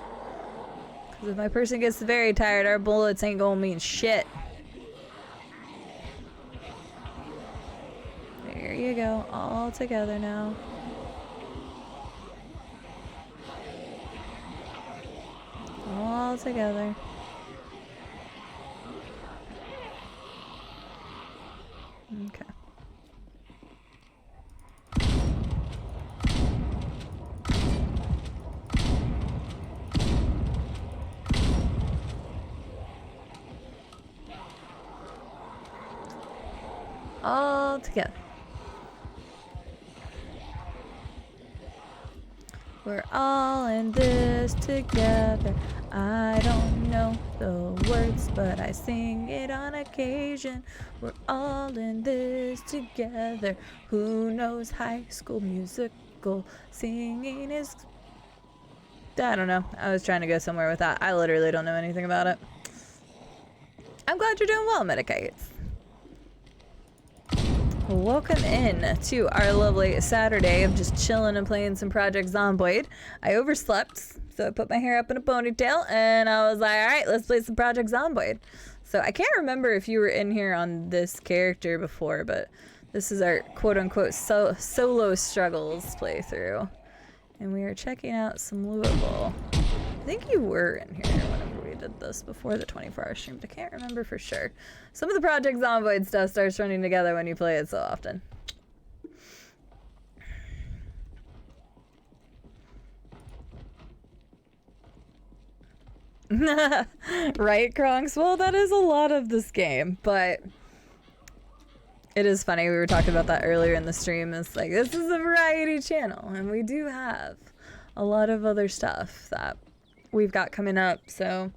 Because if my person gets very tired, our bullets ain't gonna mean shit. There you go, all together now. All together. Okay. All together. We're all in this together. I don't know the words, but I sing it on occasion. We're all in this together. Who knows High School Musical? Singing is... I don't know. I was trying to go somewhere with that. I literally don't know anything about it. I'm glad you're doing well, Medicates. Welcome in to our lovely Saturday of just chilling and playing some Project Zomboid. I overslept, so I put my hair up in a ponytail, and I was like, alright, let's play some Project Zomboid. So I can't remember if you were in here on this character before, but this is our quote-unquote solo struggles playthrough. And we are checking out some Louisville. I think you were in here whenever we did this before the 24-hour stream, but I can't remember for sure. Some of the Project Zomboid stuff starts running together when you play it so often. Right, Kronks? Well, that is a lot of this game, but it is funny. We were talking about that earlier in the stream. It's like, this is a variety channel, and we do have a lot of other stuff that we've got coming up. So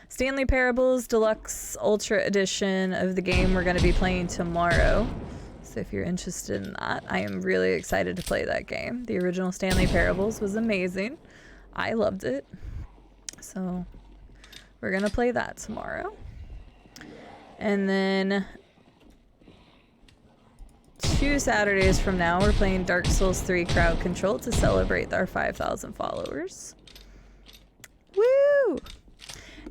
Stanley Parables Deluxe Ultra Edition of the game we're going to be playing tomorrow. So if you're interested in that, I am really excited to play that game. The original Stanley Parables was amazing. I loved it. So we're going to play that tomorrow. And then 2 Saturdays from now, we're playing Dark Souls 3 Crowd Control to celebrate our 5,000 followers. Woo!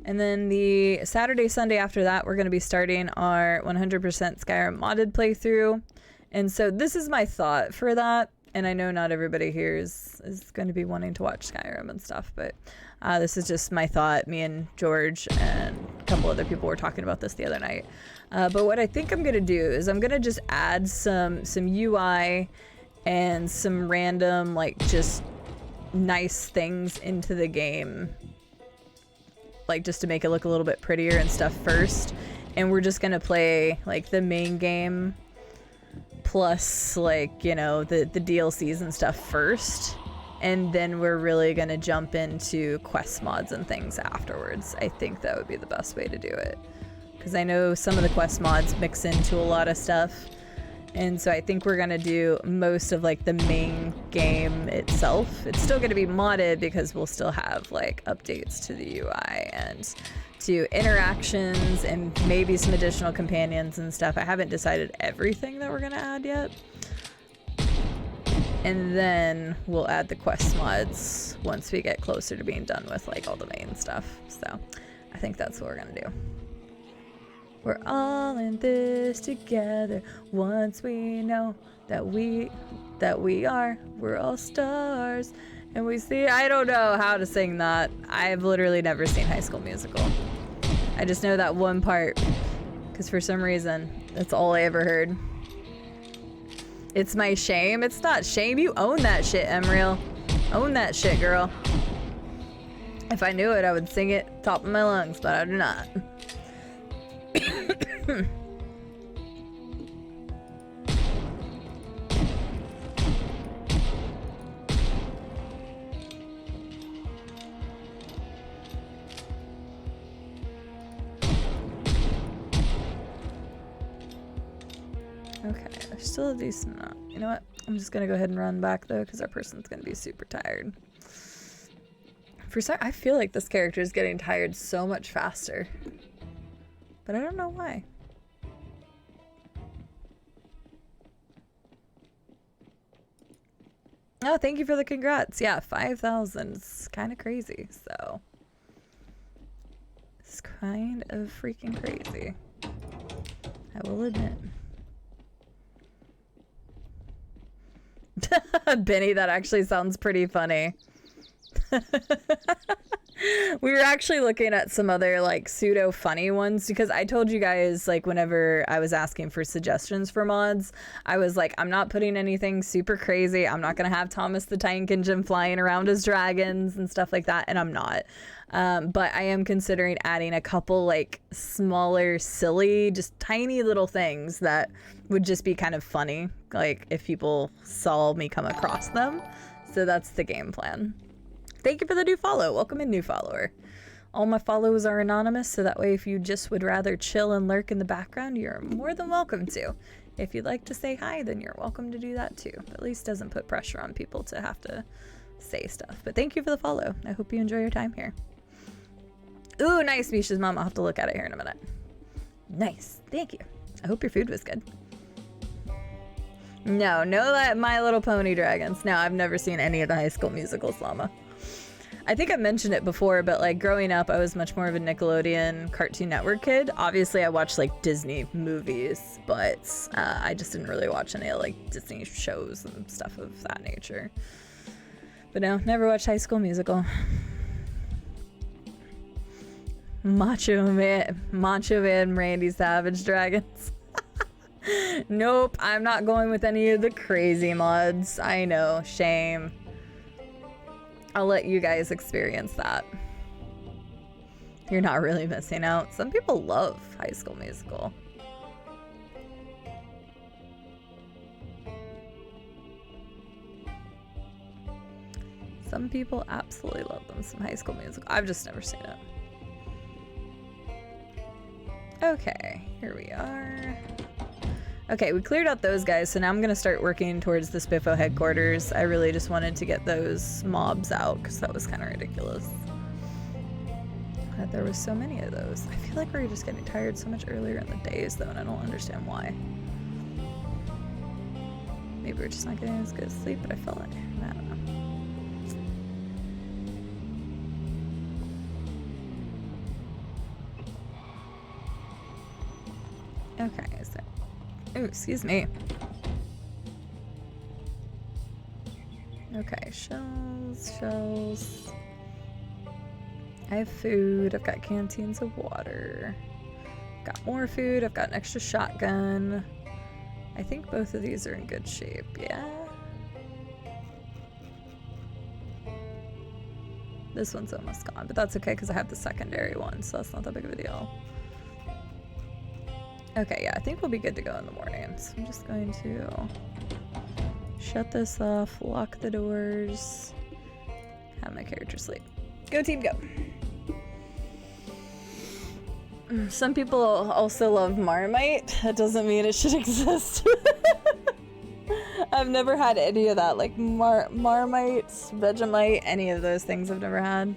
And then the Saturday, Sunday after that, we're going to be starting our 100% Skyrim modded playthrough. And so this is my thought for that. And I know not everybody here is going to be wanting to watch Skyrim and stuff, but this is just my thought. Me and George and a couple other people were talking about this the other night. But what I think I'm going to do is I'm going to just add some UI and some random, like, just nice things into the game, like just to make it look a little bit prettier and stuff first. And we're just gonna play like the main game plus, like, you know, the DLCs and stuff first, and then we're really gonna jump into quest mods and things afterwards. I think that would be the best way to do it, because I know some of the quest mods mix into a lot of stuff. And so I think we're gonna do most of like the main game itself. It's still gonna be modded because we'll still have like updates to the UI and to interactions and maybe some additional companions and stuff. I haven't decided everything that we're gonna add yet. And then we'll add the quest mods once we get closer to being done with like all the main stuff. So I think that's what we're gonna do. We're all in this together. Once we know that we're all stars. And we see, I don't know how to sing that. I've literally never seen High School Musical. I just know that one part, because for some reason, that's all I ever heard. It's my shame. It's not shame. You own that shit, Emriel. Own that shit, girl. If I knew it, I would sing it top of my lungs, but I do not. still a decent amount. You know what? I'm just gonna go ahead and run back though, because our person's gonna be super tired. I feel like this character is getting tired so much faster, but I don't know why. Oh, thank you for the congrats. Yeah, 5,000 is kind of crazy, so it's kind of freaking crazy, I will admit. Benny, that actually sounds pretty funny. We were actually looking at some other like pseudo funny ones, because I told you guys, like, whenever I was asking for suggestions for mods, I was like, I'm not putting anything super crazy. I'm not gonna have Thomas the Tank Engine flying around as dragons and stuff like that, and I'm not. But I am considering adding a couple like smaller, silly, just tiny little things that would just be kind of funny, like if people saw me come across them. So that's the game plan. Thank you for the new follow. Welcome in, new follower. All my follows are anonymous, so that way if you just would rather chill and lurk in the background, you're more than welcome to. If you'd like to say hi, then you're welcome to do that too. At least doesn't put pressure on people to have to say stuff. But thank you for the follow. I hope you enjoy your time here. Ooh, nice, Misha's mom. I'll have to look at it here in a minute. Nice. Thank you. I hope your food was good. No, My Little Pony dragons. No, I've never seen any of the High School Musicals, Llama. I think I mentioned it before, but like growing up, I was much more of a Nickelodeon Cartoon Network kid. Obviously, I watched like Disney movies, but I just didn't really watch any like Disney shows and stuff of that nature. But no, never watched High School Musical. Macho Man Randy Savage dragons. Nope, I'm not going with any of the crazy mods. I know, shame. I'll let you guys experience that. You're not really missing out. Some people love High School Musical. Some people absolutely love them, some High School Musical. I've just never seen it. Okay, here we are. Okay, we cleared out those guys, so now I'm gonna start working towards the Spiffo headquarters. I really just wanted to get those mobs out, because that was kind of ridiculous that there was so many of those. I feel like we're just getting tired so much earlier in the days, though, and I don't understand why. Maybe we're just not getting as good sleep, but I feel like, I don't know. Okay, is that... Oh, excuse me. Okay, shells. I have food. I've got canteens of water. Got more food. I've got an extra shotgun. I think both of these are in good shape, yeah? This one's almost gone, but that's okay because I have the secondary one, so that's not that big of a deal. Okay, yeah, I think we'll be good to go in the morning. So I'm just going to shut this off, lock the doors, have my character sleep. Go team, go! Some people also love Marmite. That doesn't mean it should exist. I've never had any of that, like Marmite, Vegemite, any of those things I've never had.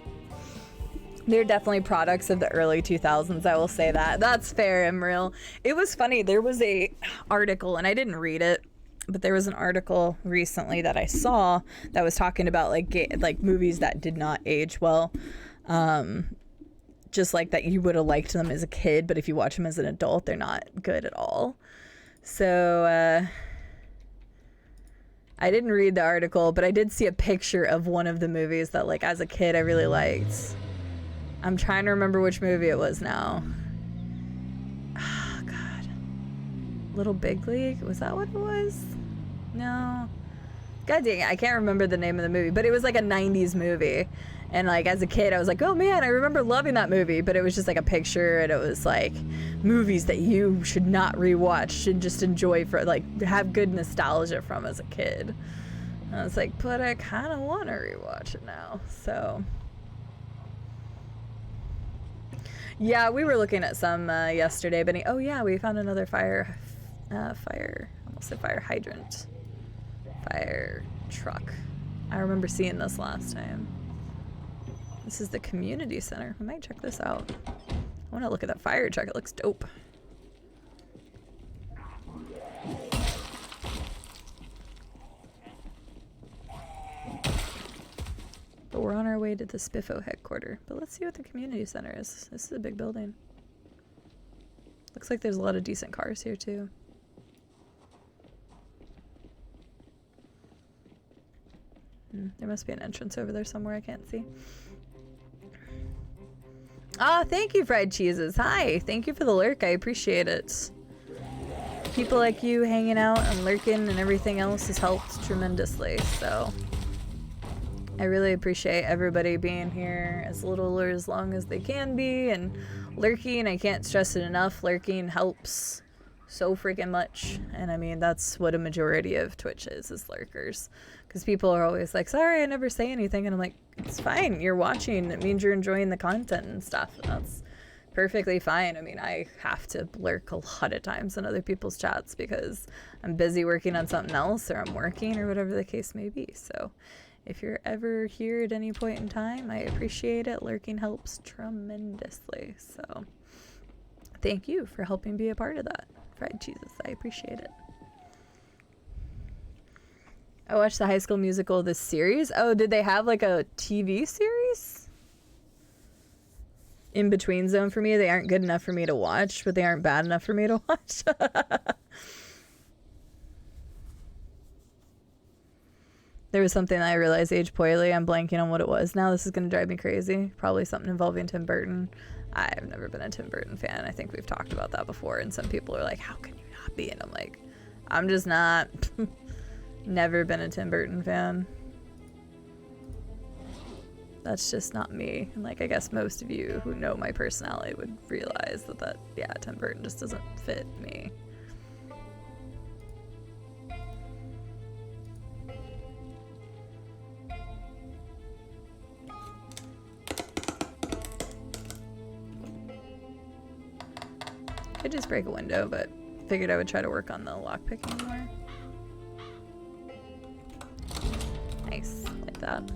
They're definitely products of the early 2000s, I will say that. That's fair, Emeril. It was funny, there was a article, and I didn't read it, but there was an article recently that I saw that was talking about like movies that did not age well. Just like that you would have liked them as a kid, but if you watch them as an adult, they're not good at all. So, I didn't read the article, but I did see a picture of one of the movies that, like, as a kid I really liked. I'm trying to remember which movie it was now. Oh, God. Little Big League? Was that what it was? No. God dang it, I can't remember the name of the movie, but it was like a 90s movie. And like as a kid, I was like, oh man, I remember loving that movie, but it was just like a picture, and it was like movies that you should not rewatch, should just enjoy for like have good nostalgia from as a kid. And I was like, but I kind of want to rewatch it now. So yeah, we were looking at some yesterday, Benny. Oh yeah, we found another fire. I almost opposite fire hydrant. Fire truck. I remember seeing this last time. This is the community center. I might check this out. I want to look at that fire truck. It looks dope. But we're on our way to the Spiffo headquarters. But let's see what the community center is. This is a big building. Looks like there's a lot of decent cars here too. There must be an entrance over there somewhere I can't see. Ah, thank you, Fried Cheeses. Hi, thank you for the lurk. I appreciate it. People like you hanging out and lurking and everything else has helped tremendously, so I really appreciate everybody being here as little or as long as they can be, and lurking. I can't stress it enough. Lurking helps so freaking much, and I mean that's what a majority of Twitch is lurkers, because people are always like, sorry I never say anything, and I'm like, it's fine, you're watching, it means you're enjoying the content and stuff, and that's perfectly fine. I mean, I have to lurk a lot of times in other people's chats because I'm busy working on something else, or I'm working, or whatever the case may be. So if you're ever here at any point in time, I appreciate it. Lurking helps tremendously, so thank you for helping be a part of that. Fried Cheeses, I appreciate it. I watched the High School Musical, this series. Oh, did they have like a TV series? In between zone for me. They aren't good enough for me to watch, but they aren't bad enough for me to watch. There was something that I realized aged poorly. I'm blanking on what it was now. This is going to drive me crazy. Probably something involving Tim Burton. I've never been a Tim Burton fan. I think we've talked about that before, and some people are like, how can you not be? And I'm like, I'm just not. Never been a Tim Burton fan. That's just not me. And like, I guess most of you who know my personality would realize that yeah, Tim Burton just doesn't fit me. Could just break a window, but figured I would try to work on the lockpicking more. Nice, like that.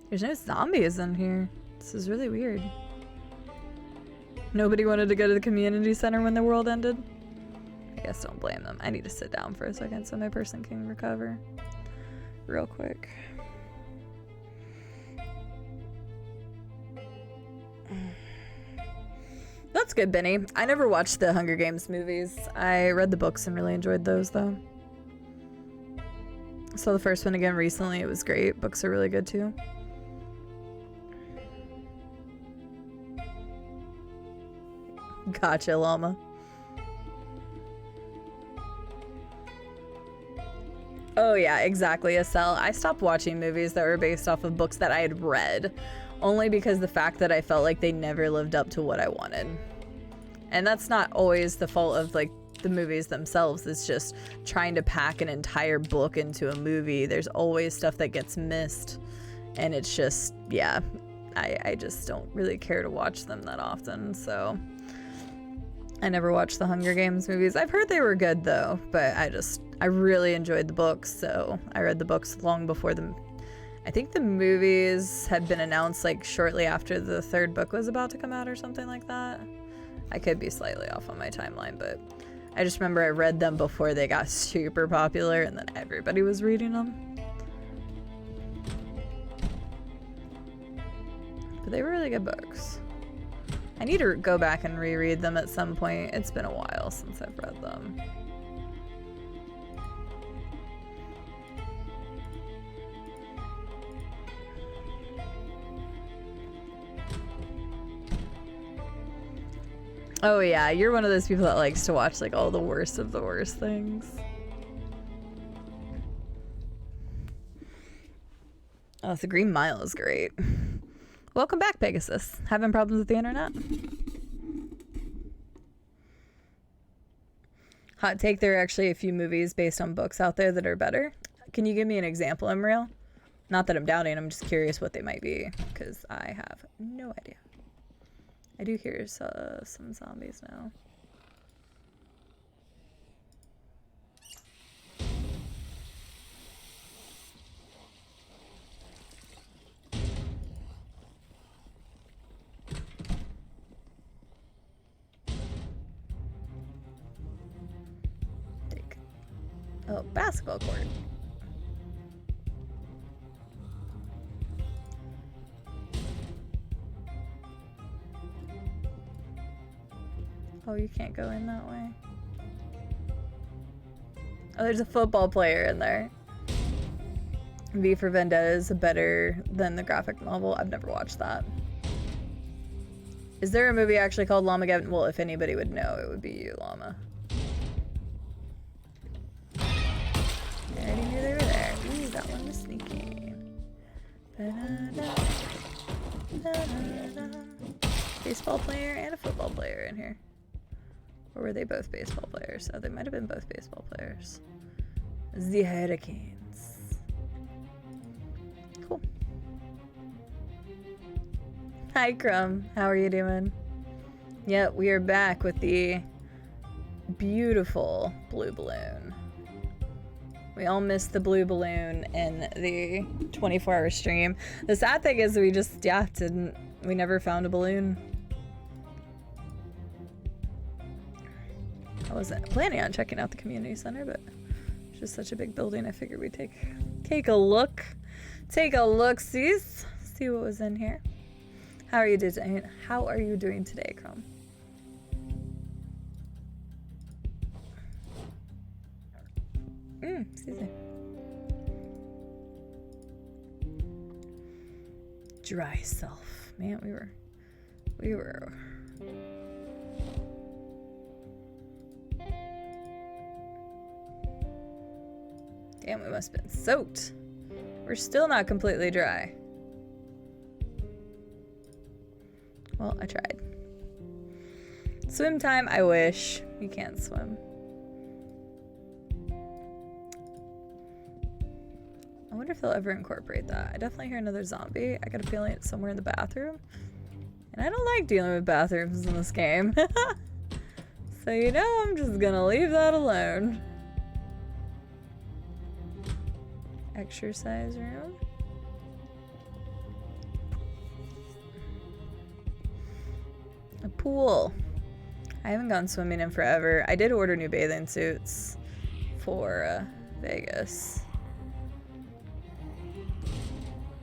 There's no zombies in here. This is really weird. Nobody wanted to go to the community center when the world ended? I guess don't blame them. I need to sit down for a second so my person can recover. Real quick. That's good, Benny. I never watched the Hunger Games movies. I read the books and really enjoyed those, though. Saw the first one again recently. It was great. Books are really good, too. Gotcha, llama. Oh yeah, exactly, Estelle. I stopped watching movies that were based off of books that I had read, only because the fact that I felt like they never lived up to what I wanted. And that's not always the fault of like the movies themselves. It's just trying to pack an entire book into a movie. There's always stuff that gets missed, and it's just, yeah, I just don't really care to watch them that often, so I never watched the Hunger Games movies. I've heard they were good though, but I really enjoyed the books, so I read the books long before them. I think the movies had been announced like shortly after the third book was about to come out or something like that. I could be slightly off on my timeline, but I just remember I read them before they got super popular and then everybody was reading them. But they were really good books. I need to go back and reread them at some point. It's been a while since I've read them. Oh yeah, you're one of those people that likes to watch like all the worst of the worst things. Oh, the Green Mile is great. Welcome back, Pegasus. Having problems with the internet? Hot take, there are actually a few movies based on books out there that are better. Can you give me an example, Emriel? Not that I'm doubting, I'm just curious what they might be, because I have no idea. I do hear some zombies now. Oh, basketball court. Oh, you can't go in that way. Oh, there's a football player in there. V for Vendetta is better than the graphic novel. I've never watched that. Is there a movie actually called Llamageddon? Well, if anybody would know, it would be you, Llama. I already knew they were there. Ooh, that one was sneaking. Baseball player and a football player in here. Or were they both baseball players? Oh, they might have been both baseball players. The Hurricanes. Cool. Hi, Crumb. How are you doing? Yep, we are back with the beautiful blue balloon. We all missed the blue balloon in the 24-hour stream. The sad thing is we just, yeah, we never found a balloon. I wasn't planning on checking out the community center, but it's just such a big building. I figured we'd take a look. Take a look, see what was in here. How are you doing? How are you doing today, Chrome? Excuse me. Dry self. Man, we were damn, we must have been soaked. We're still not completely dry. Well, I tried. Swim time, I wish. You can't swim. I wonder if they'll ever incorporate that. I definitely hear another zombie. I got a feeling it's somewhere in the bathroom. And I don't like dealing with bathrooms in this game. So you know I'm just gonna leave that alone. Exercise room. A pool. I haven't gone swimming in forever. I did order new bathing suits for Vegas.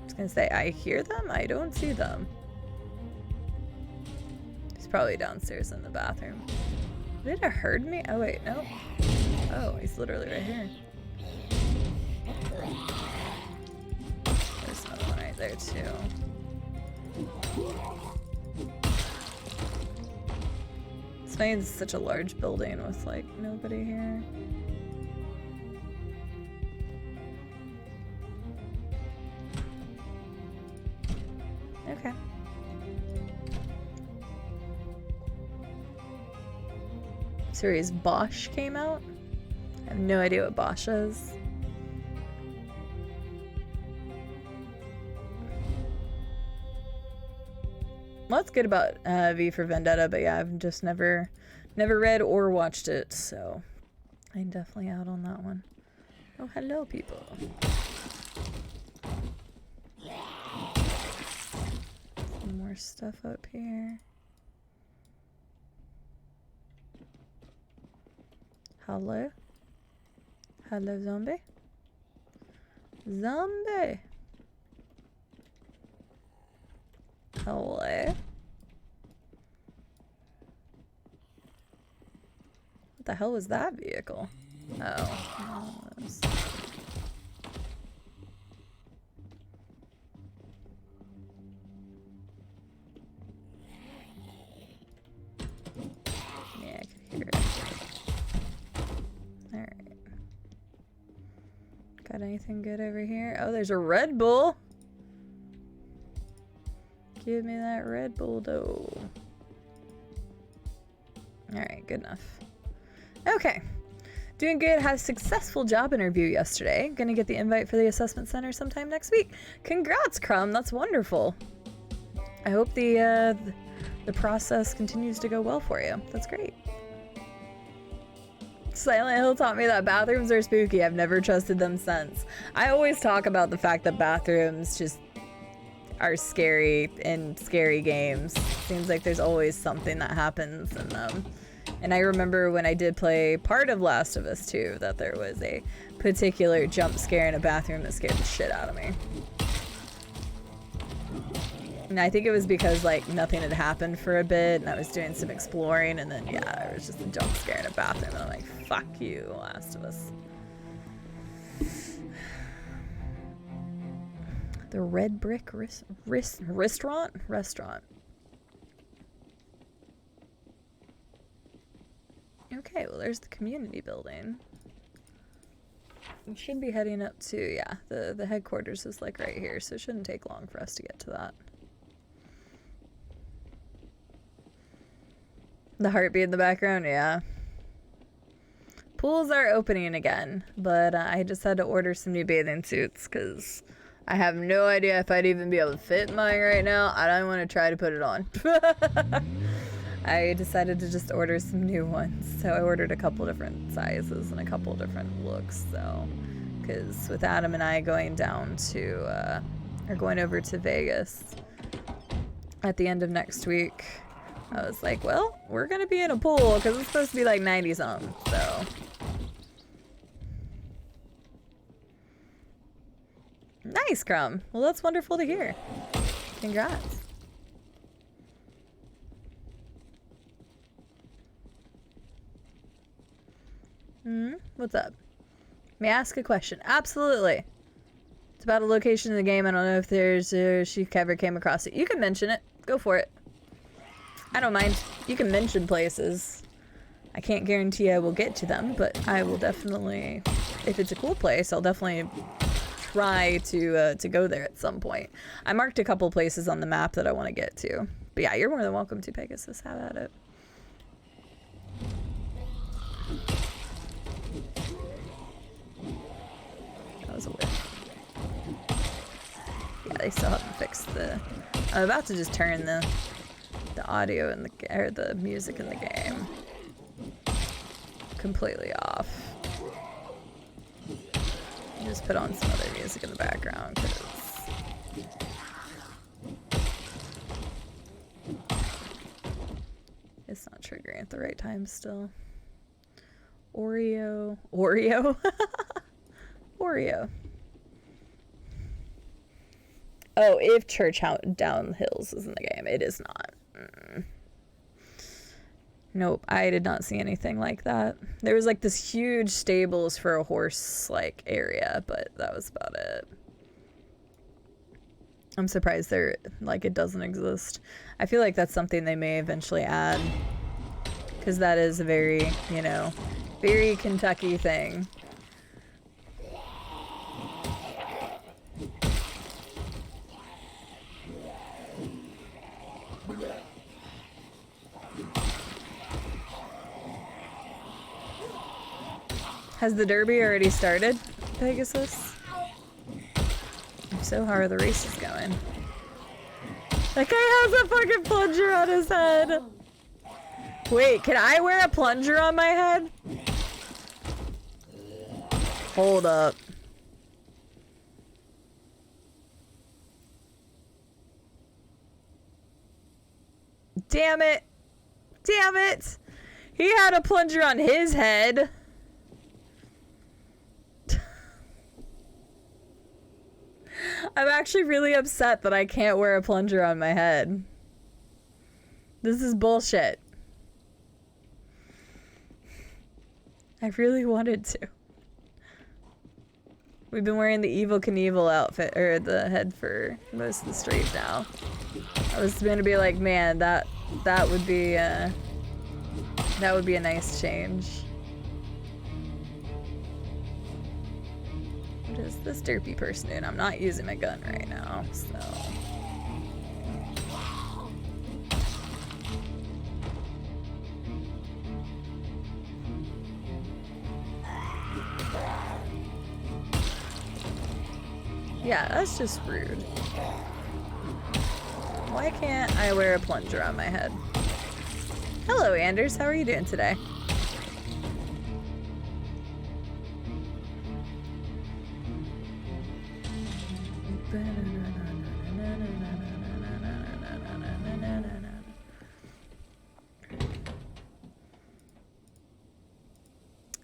I was gonna say, I hear them, I don't see them. He's probably downstairs in the bathroom. Did it hurt me? Oh wait, no. Oh, he's literally right here. There's another one right there too. It's funny, it's such a large building with like nobody here. Okay. Series Bosch came out. I have no idea what Bosch is. Well, that's good about V for Vendetta, but yeah, I've just never read or watched it, so I'm definitely out on that one. Oh, hello, people. Some more stuff up here. Hello? Hello, zombie? Zombie! Hello? What the hell was that vehicle? Oh. Yeah, I could hear it. Alright. Got anything good over here? Oh, there's a Red Bull! Give me that Red Bull dough. Alright, good enough. Okay. Doing good. Had a successful job interview yesterday. Gonna get the invite for the assessment center sometime next week. Congrats, Crumb. That's wonderful. I hope the process continues to go well for you. That's great. Silent Hill taught me that bathrooms are spooky. I've never trusted them since. I always talk about the fact that bathrooms just are scary in scary games. Seems like there's always something that happens in them. And I remember when I did play part of Last of Us 2 that there was a particular jump scare in a bathroom that scared the shit out of me. And I think it was because like nothing had happened for a bit and I was doing some exploring and then yeah, it was just a jump scare in a bathroom and I'm like, fuck you, Last of Us. The Red Brick Restaurant? Restaurant. Okay, well there's the community building. We should be heading up to, yeah, the headquarters is like right here, so it shouldn't take long for us to get to that. The heartbeat in the background, yeah. Pools are opening again, but I just had to order some new bathing suits because I have no idea if I'd even be able to fit in mine right now. I don't want to try to put it on. I decided to just order some new ones. So I ordered a couple different sizes and a couple different looks. So, because with Adam and I going down to, or going over to Vegas at the end of next week, I was like, well, we're going to be in a pool because it's supposed to be like 90 something. So. Nice, Crumb. Well, that's wonderful to hear. Congrats. What's up? May I ask a question? Absolutely. It's about a location in the game. I don't know if there's she ever came across it. You can mention it. Go for it. I don't mind. You can mention places. I can't guarantee I will get to them, but I will definitely, if it's a cool place, I'll definitely try to go there at some point. I marked a couple places on the map that I want to get to. But yeah, you're more than welcome to, Pegasus. Have at it. That was a whiff. Yeah, they still haven't fixed the... I'm about to just turn the audio in the... or the music in the game completely off. Just put on some other music in the background because it's not triggering at the right time still. Oreo. Oreo. Oh, if Church Down Hills is in the game, it is not. Nope, I did not see anything like that. There was like this huge stables for a horse like area, but that was about it. I'm surprised there like it doesn't exist. I feel like that's something they may eventually add because that is a very, you know, very Kentucky thing. Has the derby already started, Pegasus? If so, how are the races going? That guy has a fucking plunger on his head. Wait, can I wear a plunger on my head? Hold up. Damn it. Damn it. He had a plunger on his head. I'm actually really upset that I can't wear a plunger on my head. This is bullshit. I really wanted to. We've been wearing the Evil Knievel outfit, or the head for most of the street now. I was gonna be like, man, that would be a nice change. What is this derpy person doing? I'm not using my gun right now, so. Yeah, that's just rude. Why can't I wear a plunger on my head? Hello, Anders. How are you doing today?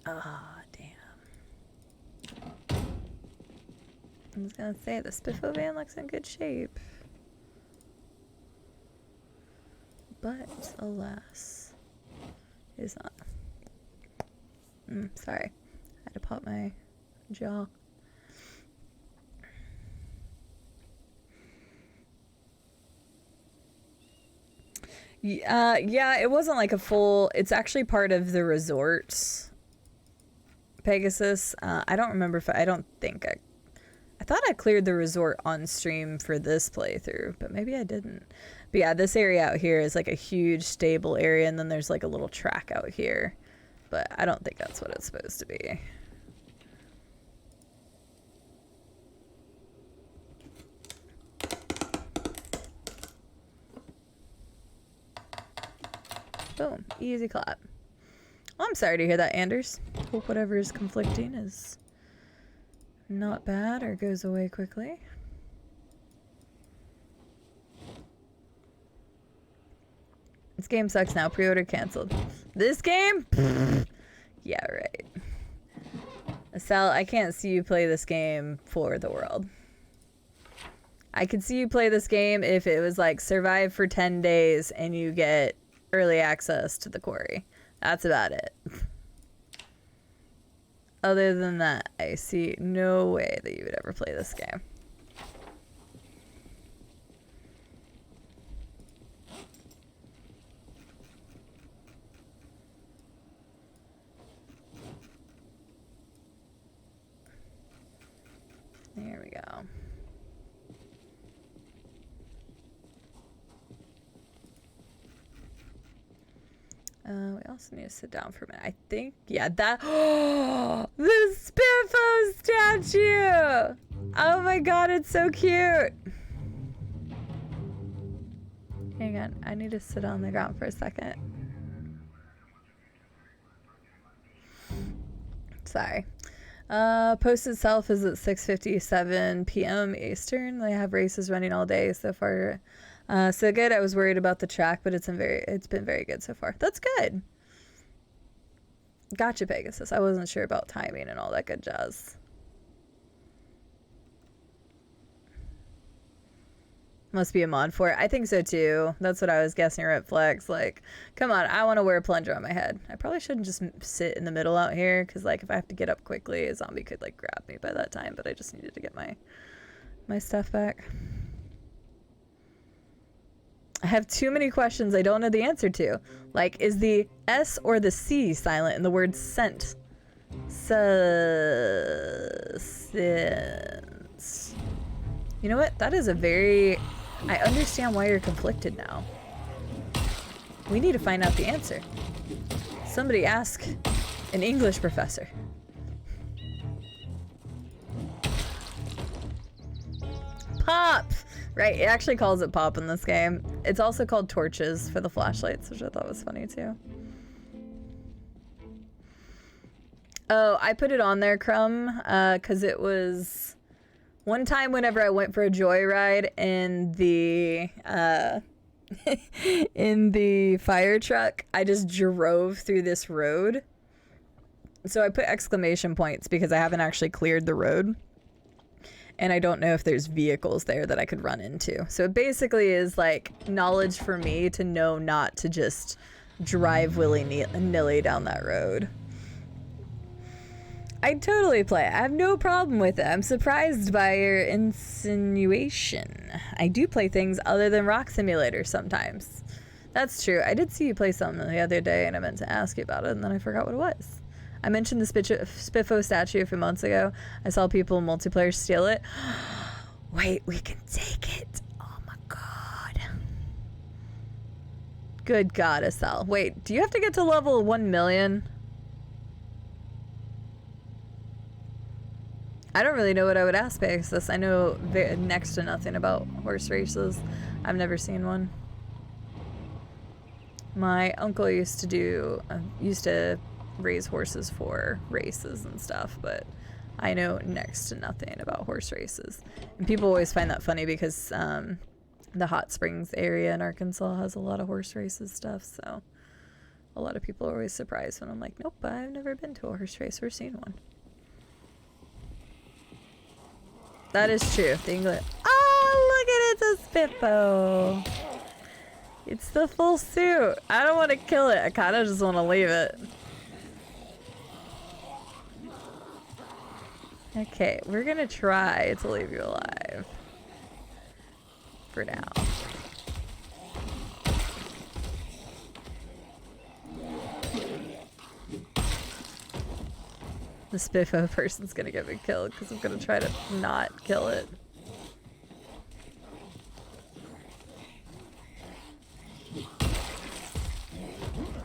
Ah, damn. I was gonna say, the Spiffo van looks in good shape. But, alas, it is not. Sorry. I had to pop my jaw. Yeah, it wasn't like a full... It's actually part of the resort, Pegasus. I don't remember if... I don't think I thought I cleared the resort on stream for this playthrough, but maybe I didn't. But yeah, this area out here is like a huge stable area, and then there's like a little track out here. But I don't think that's what it's supposed to be. Boom. Easy clap. Well, I'm sorry to hear that, Anders. Hope whatever is conflicting is not bad or goes away quickly. This game sucks now. Pre-order canceled. This game? Yeah, right. Sal, I can't see you play this game for the world. I could see you play this game if it was like survive for 10 days and you get early access to the quarry. That's about it. Other than that, I see no way that you would ever play this game. There we go. We also need to sit down for a minute. I think, yeah, that... Oh, the Spiffo statue! Oh my god, it's so cute! Hang on, I need to sit on the ground for a second. Sorry. Post itself is at 6:57 p.m. Eastern. They have races running all day so far. So good. I was worried about the track, but it's been very good so far. That's good. Gotcha, Pegasus. I wasn't sure about timing and all that good jazz. Must be a mod for it. I think so too. That's what I was guessing. Red Flex. Like, come on, I want to wear a plunger on my head. I probably shouldn't just sit in the middle out here, because like if I have to get up quickly, a zombie could like grab me by that time. But I just needed to get my stuff back. I have too many questions I don't know the answer to. Like, is the S or the C silent in the word scent? Sense. You know what? That is a very... I understand why you're conflicted now. We need to find out the answer. Somebody ask an English professor. Pop! Right, it actually calls it pop in this game. It's also called torches for the flashlights, which I thought was funny too. Oh, I put it on there, Crumb, because it was... One time whenever I went for a joyride in the in the fire truck, I just drove through this road. So I put exclamation points because I haven't actually cleared the road. And I don't know if there's vehicles there that I could run into. So it basically is like knowledge for me to know not to just drive willy-nilly down that road. I'd totally play it. I have no problem with it. I'm surprised by your insinuation. I do play things other than Rock Simulator sometimes. That's true. I did see you play something the other day and I meant to ask you about it and then I forgot what it was. I mentioned the Spiffo statue a few months ago. I saw people in multiplayer steal it. Wait, we can take it. Oh my god. Good god, Estelle. Wait, do you have to get to level 1 million? I don't really know what I would ask Pegasus. I know next to nothing about horse races. I've never seen one. My uncle used to raise horses for races and stuff, but I know next to nothing about horse races. And people always find that funny because the Hot Springs area in Arkansas has a lot of horse races stuff, so a lot of people are always surprised when I'm like, nope, I've never been to a horse race or seen one. That is true. The English. Oh, look at it, it's a Spiffo. It's the full suit. I don't want to kill it. I kind of just want to leave it. Okay, we're going to try to leave you alive. For now. The Spiffo person's going to get me killed because I'm going to try to not kill it.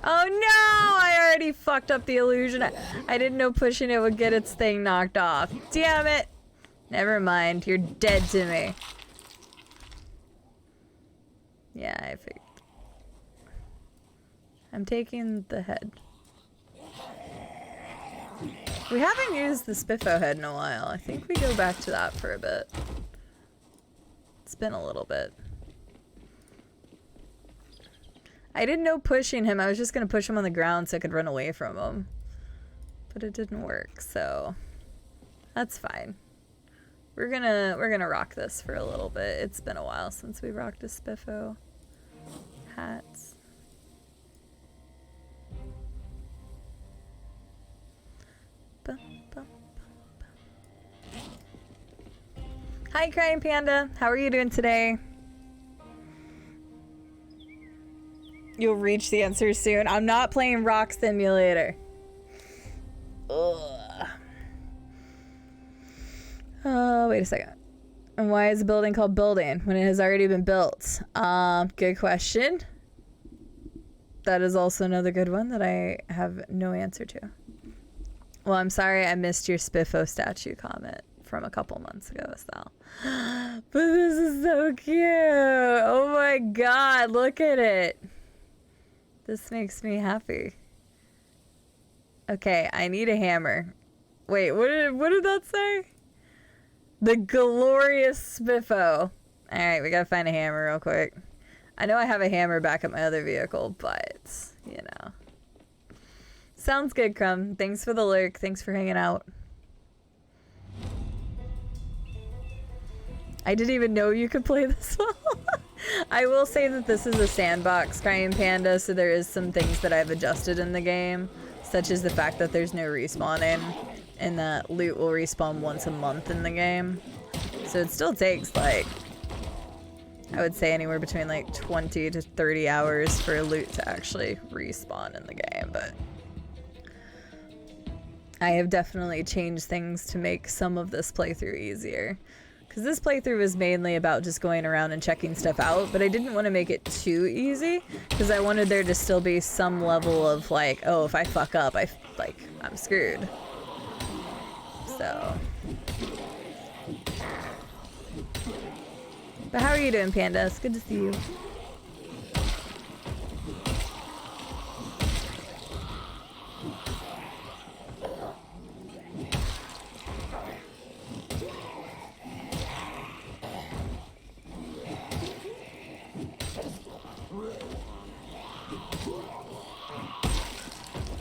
Oh no! I already fucked up the illusion. I didn't know pushing it would get its thing knocked off. Damn it! Never mind. You're dead to me. Yeah, I figured. I'm taking the head. We haven't used the Spiffo head in a while. I think we go back to that for a bit. It's been a little bit. I didn't know pushing him. I was just going to push him on the ground so I could run away from him. But it didn't work, so that's fine. We're gonna rock this for a little bit. It's been a while since we rocked a Spiffo hats. Bum, bum, bum, bum. Hi, Crying Panda. How are you doing today? You'll reach the answer soon. I'm not playing Rock Simulator. Ugh. Oh, wait a second. And why is a building called building when it has already been built? Good question. That is also another good one that I have no answer to. Well, I'm sorry I missed your Spiffo statue comment from a couple months ago as well. But this is so cute. Oh my god, look at it. This makes me happy. Okay, I need a hammer. Wait, what did that say? The glorious Spiffo. Alright, we gotta find a hammer real quick. I know I have a hammer back at my other vehicle, but, you know. Sounds good, Crumb. Thanks for the lurk. Thanks for hanging out. I didn't even know you could play this well. I will say that this is a sandbox, Crying Panda, so there is some things that I've adjusted in the game, such as the fact that there's no respawning, and that loot will respawn once a month in the game. So it still takes, like, I would say anywhere between, like, 20 to 30 hours for loot to actually respawn in the game, but I have definitely changed things to make some of this playthrough easier. Because this playthrough was mainly about just going around and checking stuff out, but I didn't want to make it too easy, because I wanted there to still be some level of, like, oh, if I fuck up, I'm screwed. So. But how are you doing, Panda? It's good to see you.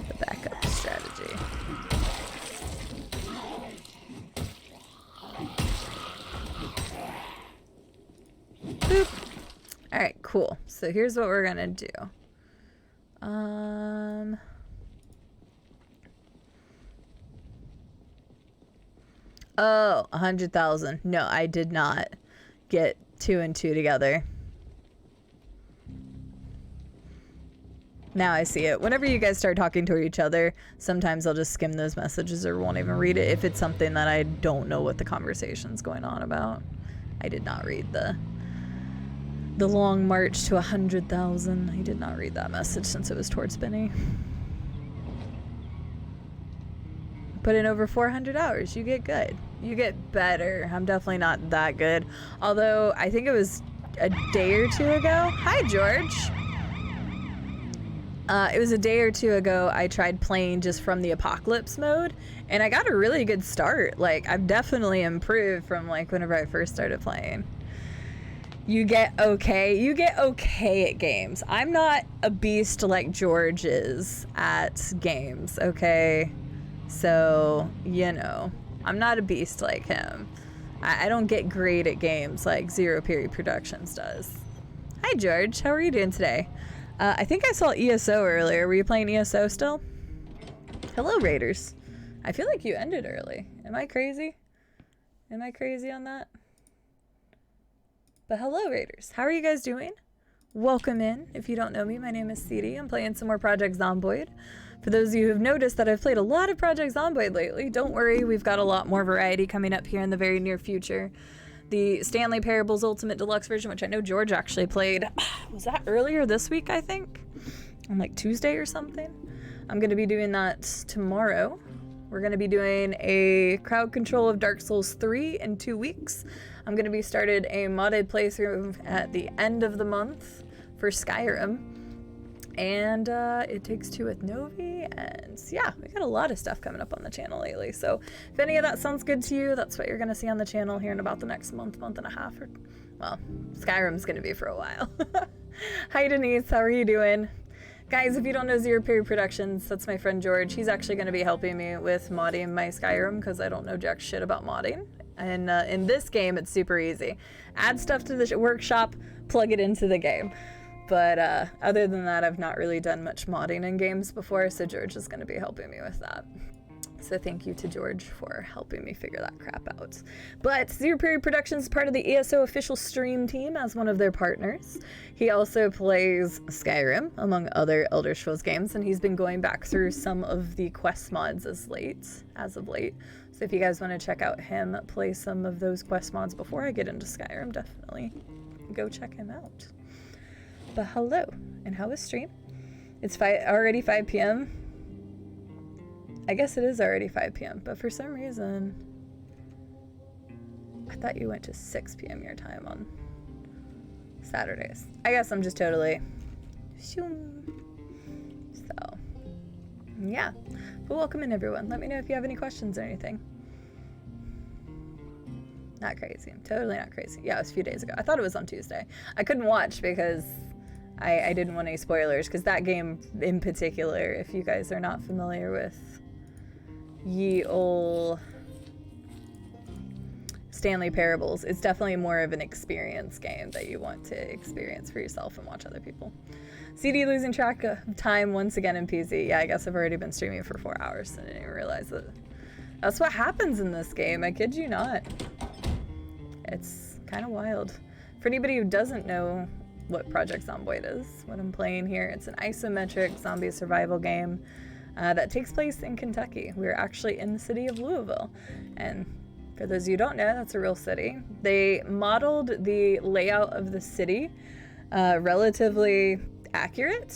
The backup strategy. Boop. Alright, cool. So here's what we're gonna do. Oh, 100,000. No, I did not get 2 and 2 together. Now I see it. Whenever you guys start talking to each other, sometimes I'll just skim those messages or won't even read it if it's something that I don't know what the conversation's going on about. I did not read the long march to 100,000. I did not read that message since it was towards Benny. put in over 400 hours. You get good. You get better. I'm definitely not that good. Although, I think it was a day or two ago. Hi, George. It was a day or two ago I tried playing just from the apocalypse mode, and I got a really good start. Like, I've definitely improved from like whenever I first started playing. You get okay at games. I'm not a beast like George is at games, okay? So, you know, I'm not a beast like him. I don't get great at games like Zero Period Productions does. Hi, George. How are you doing today? I think I saw ESO earlier. Were you playing ESO still? Hello, Raiders. I feel like you ended early. Am I crazy? Am I crazy on that? But hello, Raiders. How are you guys doing? Welcome in. If you don't know me, my name is Cede. I'm playing some more Project Zomboid. For those of you who have noticed that I've played a lot of Project Zomboid lately, don't worry, we've got a lot more variety coming up here in the very near future. The Stanley Parables Ultimate Deluxe version, which I know George actually played, was that earlier this week, I think? On like Tuesday or something? I'm going to be doing that tomorrow. We're going to be doing a crowd control of Dark Souls 3 in 2 weeks. I'm going to be started a modded playthrough at the end of the month for Skyrim. And It Takes Two with Novi, and yeah, we got a lot of stuff coming up on the channel lately. So if any of that sounds good to you, that's what you're going to see on the channel here in about the next month and a half. Or, well, Skyrim's going to be for a while. Hi, Denise. How are you doing? Guys, if you don't know Zero Period Productions, that's my friend George. He's actually going to be helping me with modding my Skyrim because I don't know jack shit about modding. And in this game, it's super easy. Add stuff to the workshop, plug it into the game. But other than that, I've not really done much modding in games before, so George is going to be helping me with that. So thank you to George for helping me figure that crap out. But Zero Period Productions is part of the ESO official stream team as one of their partners. He also plays Skyrim, among other Elder Scrolls games, and he's been going back through some of the quest mods as of late. So if you guys want to check out him play some of those quest mods before I get into Skyrim, definitely go check him out. But hello, and how was stream? It's already 5 p.m. I guess it is already 5 p.m., but for some reason, I thought you went to 6 p.m. your time on Saturdays. I guess I'm just totally... So, yeah. But welcome in, everyone. Let me know if you have any questions or anything. Not crazy. Totally not crazy. Yeah, it was a few days ago. I thought it was on Tuesday. I couldn't watch because... I didn't want any spoilers, because that game in particular, if you guys are not familiar with ye ol' Stanley Parables, it's definitely more of an experience game that you want to experience for yourself and watch other people. CD losing track of time once again in PZ. Yeah, I guess I've already been streaming for 4 hours and I didn't even realize that. That's what happens in this game, I kid you not. It's kind of wild. For anybody who doesn't know what Project Zomboid is, what I'm playing here, it's an isometric zombie survival game that takes place in Kentucky. We're actually in the city of Louisville, and for those of you who don't know, that's a real city. They modeled the layout of the city relatively accurate.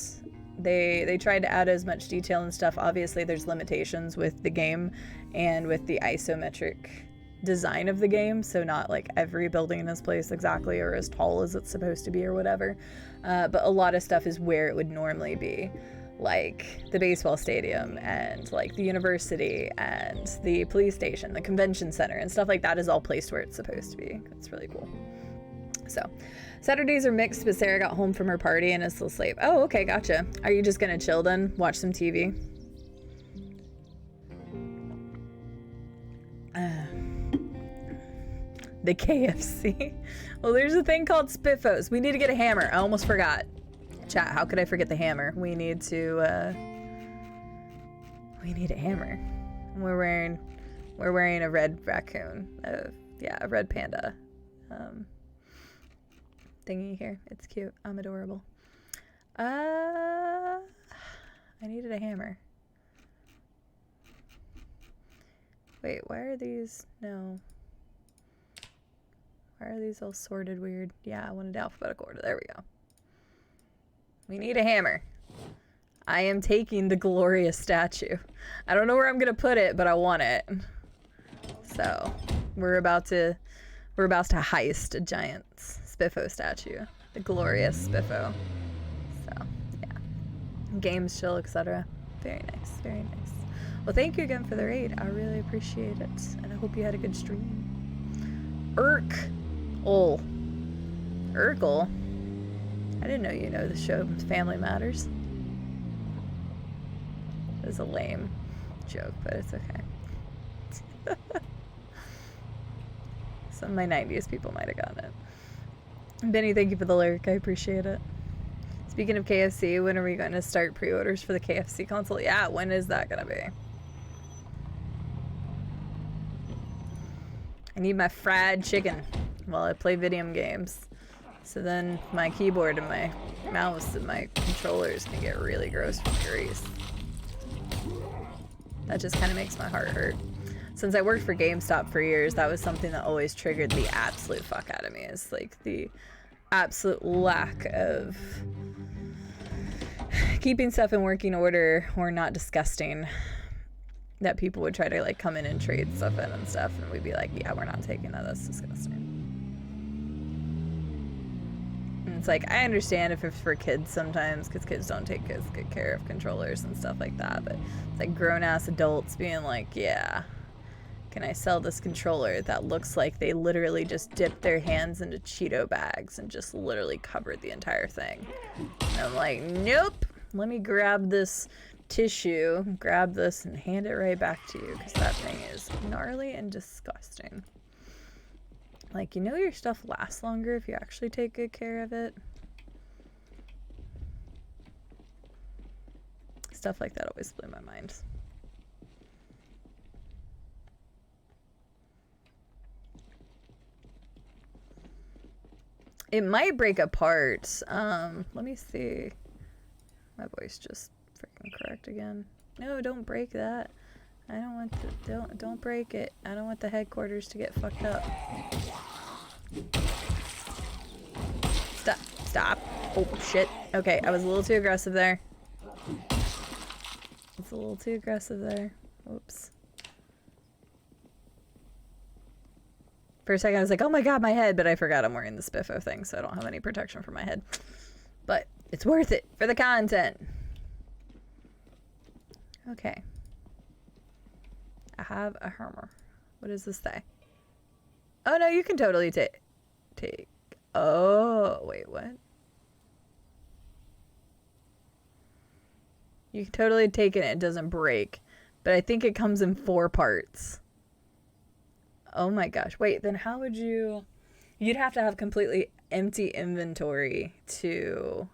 They tried to add as much detail and stuff. Obviously there's limitations with the game and with the isometric design of the game, so not like every building is placed exactly or as tall as it's supposed to be or whatever, but a lot of stuff is where it would normally be, like the baseball stadium and like the university and the police station, the convention center and stuff like that is all placed where it's supposed to be. It's really cool. So Saturdays are mixed, but Sarah got home from her party and is still asleep. Oh, okay, gotcha. Are you just gonna chill then, watch some TV? The KFC. Well, there's a thing called Spiffos. We need to get a hammer. I almost forgot. Chat, how could I forget the hammer? We need a hammer. We're wearing a red raccoon. Yeah, a red panda thingy here. It's cute. I'm adorable. I needed a hammer. Wait, why are these? No. Why are these all sorted weird? Yeah, I wanted alphabetical order. There we go. We need a hammer. I am taking the glorious statue. I don't know where I'm gonna put it, but I want it. So we're about to heist a giant Spiffo statue. The glorious Spiffo. So yeah. Games chill, etc. Very nice, very nice. Well, thank you again for the raid. I really appreciate it. And I hope you had a good stream. Urkel. I didn't know you know the show Family Matters. It was a lame joke, but it's okay. Some of my 90s people might have gotten it. Benny, thank you for the lyric. I appreciate it. Speaking of KFC, when are we going to start pre-orders for the KFC console? Yeah, when is that going to be? I need my fried chicken while I play video games. So then my keyboard and my mouse and my controllers can get really gross from grease. That just kind of makes my heart hurt. Since I worked for GameStop for years, that was something that always triggered the absolute fuck out of me. Is like the absolute lack of keeping stuff in working order or not disgusting. That people would try to like come in and trade stuff in and stuff, and we'd be like, yeah, we're not taking that. That's disgusting. And it's like, I understand if it's for kids sometimes, because kids don't take as good care of controllers and stuff like that, but it's like grown-ass adults being like, yeah, can I sell this controller that looks like they literally just dipped their hands into Cheeto bags and just literally covered the entire thing? And I'm like, nope, let me grab this tissue, grab this, and hand it right back to you, because that thing is gnarly and disgusting. Like, you know your stuff lasts longer if you actually take good care of it. Stuff like that always blew my mind. It might break apart. Let me see. My voice just freaking cracked again. No, don't break that. I don't want to, don't break it. I don't want the headquarters to get fucked up. Stop. Oh, shit. Okay, I was a little too aggressive there. It's a little too aggressive there. Oops. For a second, I was like, oh my god, my head, but I forgot I'm wearing the Spiffo thing, so I don't have any protection for my head. But it's worth it for the content. Okay. I have a hammer. What does this say? Oh, no, you can totally take. Oh, wait, what? You can totally take it and it doesn't break. But I think it comes in 4 parts. Oh my gosh. Wait, then how would you... You'd have to have completely empty inventory to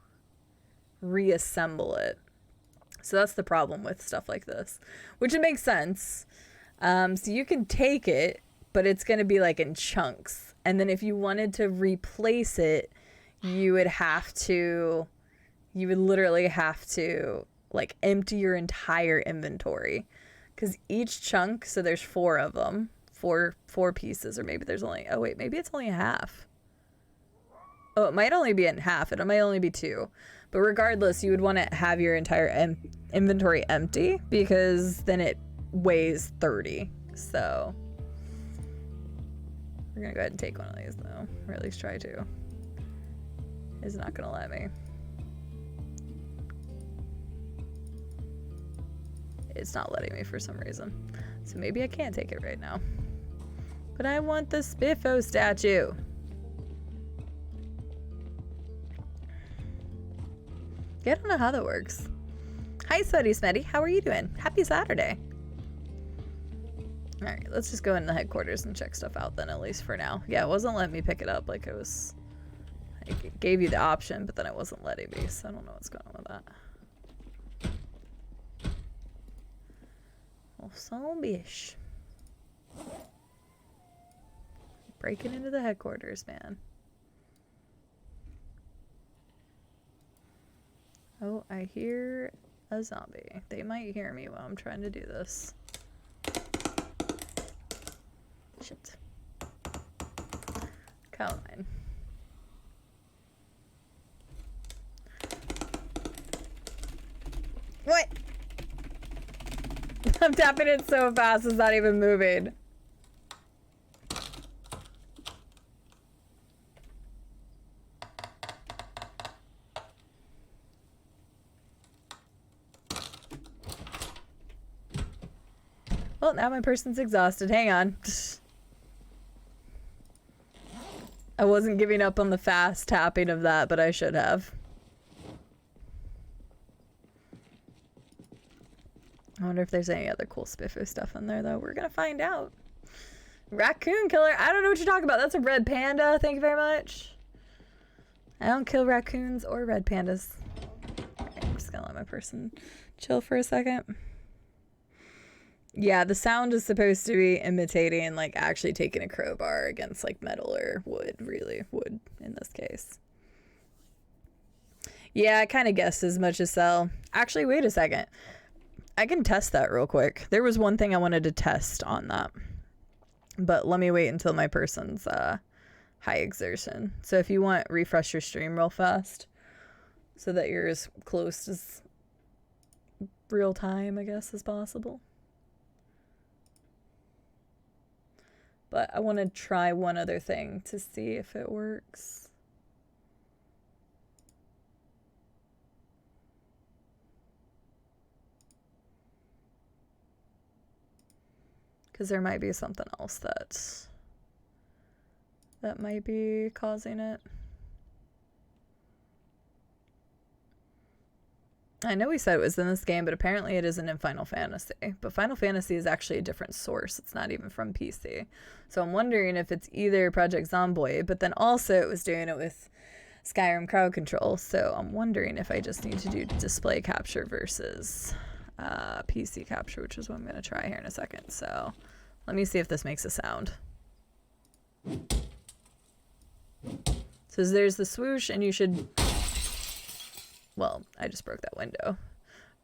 reassemble it. So that's the problem with stuff like this. Which it makes sense. So you can take it, but it's going to be like in chunks. And then if you wanted to replace it, you would literally have to like empty your entire inventory. Because each chunk, so there's 4 of them, four pieces, or maybe there's only, oh wait, maybe it's only half. Oh, it might only be in half. It might only be 2. But regardless, you would want to have your entire inventory empty, because then it weighs 30. So we're gonna go ahead and take one of these though, or at least try to. It's not gonna let me. It's not letting me for some reason. So maybe I can't take it right now. But I want the Spiffo statue. Yeah, I don't know how that works. Hi, Sweaty Smetty. How are you doing? Happy Saturday. Alright, let's just go in the headquarters and check stuff out then, at least for now. Yeah, it wasn't letting me pick it up like it was... I gave you the option, but then it wasn't letting me, so I don't know what's going on with that. Oh, so bish. Breaking into the headquarters, man. Oh, I hear a zombie. They might hear me while I'm trying to do this. Shit. Come on. What? I'm tapping it so fast it's not even moving. Well, now my person's exhausted. Hang on. I wasn't giving up on the fast tapping of that, but I should have. I wonder if there's any other cool spiffo stuff in there, though. We're gonna find out. Raccoon killer. I don't know what you're talking about. That's a red panda. Thank you very much. I don't kill raccoons or red pandas. Okay, I'm just gonna let my person chill for a second. Yeah, the sound is supposed to be imitating, like, actually taking a crowbar against, like, metal or wood. Really, wood in this case. Yeah, I kind of guessed as much as Cell. Actually, wait a second. I can test that real quick. There was one thing I wanted to test on that. But let me wait until my person's high exertion. So if you want, refresh your stream real fast so that you're as close as real time, I guess, as possible. But I want to try one other thing to see if it works. Because there might be something else that might be causing it. I know we said it was in this game, but apparently it isn't in Final Fantasy. But Final Fantasy is actually a different source. It's not even from PC. So I'm wondering if it's either Project Zomboid, but then also it was doing it with Skyrim crowd control. So I'm wondering if I just need to do display capture versus PC capture, which is what I'm going to try here in a second. So let me see if this makes a sound. So there's the swoosh, and you should... Well, I just broke that window.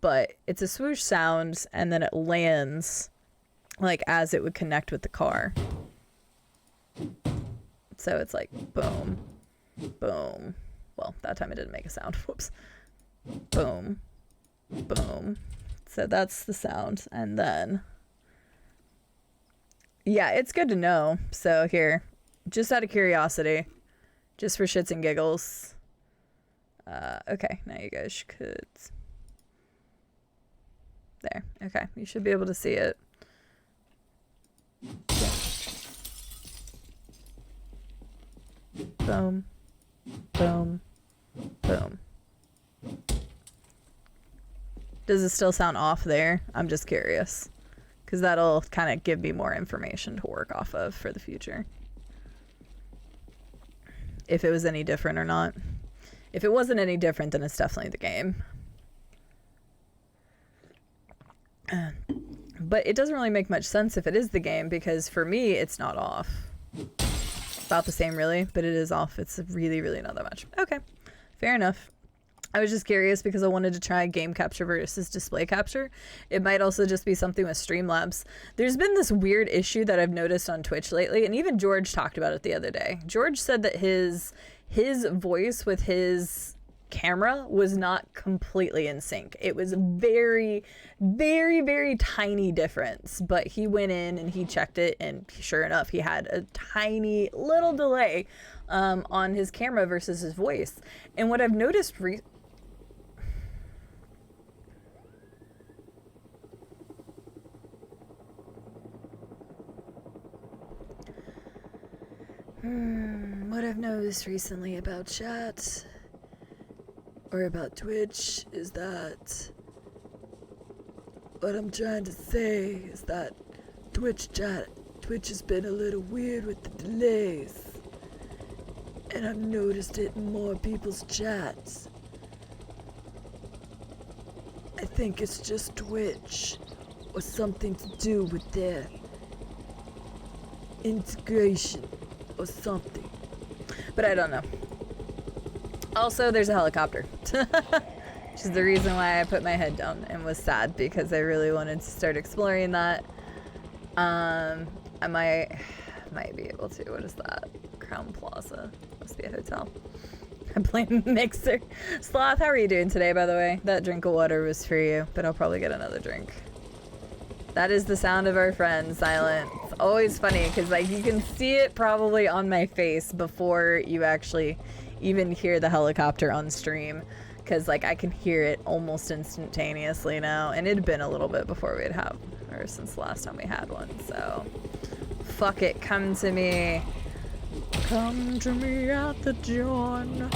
But it's a swoosh sound, and then it lands like as it would connect with the car. So it's like boom, boom. Well, that time it didn't make a sound. Whoops. Boom, boom. So that's the sound. And then, yeah, it's good to know. So here, just out of curiosity, just for shits and giggles. Okay, now you guys could... There, okay. You should be able to see it. Boom. Boom. Boom. Does it still sound off there? I'm just curious. Because that'll kind of give me more information to work off of for the future. If it was any different or not. If it wasn't any different, then it's definitely the game. But it doesn't really make much sense if it is the game, because for me, it's not off. About the same, really, but it is off. It's really, really not that much. Okay, fair enough. I was just curious because I wanted to try game capture versus display capture. It might also just be something with Streamlabs. There's been this weird issue that I've noticed on Twitch lately, and even George talked about it the other day. George said that his voice with his camera was not completely in sync. It was a very, very, very tiny difference, but he went in and he checked it, and sure enough, he had a tiny little delay on his camera versus his voice. And what I've noticed what I've noticed recently about chat or about Twitch is that what I'm trying to say is that Twitch has been a little weird with the delays, and I've noticed it in more people's chats. I think it's just Twitch or something to do with their integration or something, but I don't know. Also, there's a helicopter, which is the reason why I put my head down and was sad, because I really wanted to start exploring that. I might be able to. What is that? Crown Plaza. Must be a hotel. I blame Mixer. Sloth, how are you doing today, by the way? That drink of water was for you, but I'll probably get another drink. That is the sound of our friend, Silent. It's always funny, because like you can see it probably on my face before you actually even hear the helicopter on stream. Because like I can hear it almost instantaneously now, and it had been a little bit before we'd have, or since the last time we had one, so. Fuck it, come to me. Come to me at the dawn.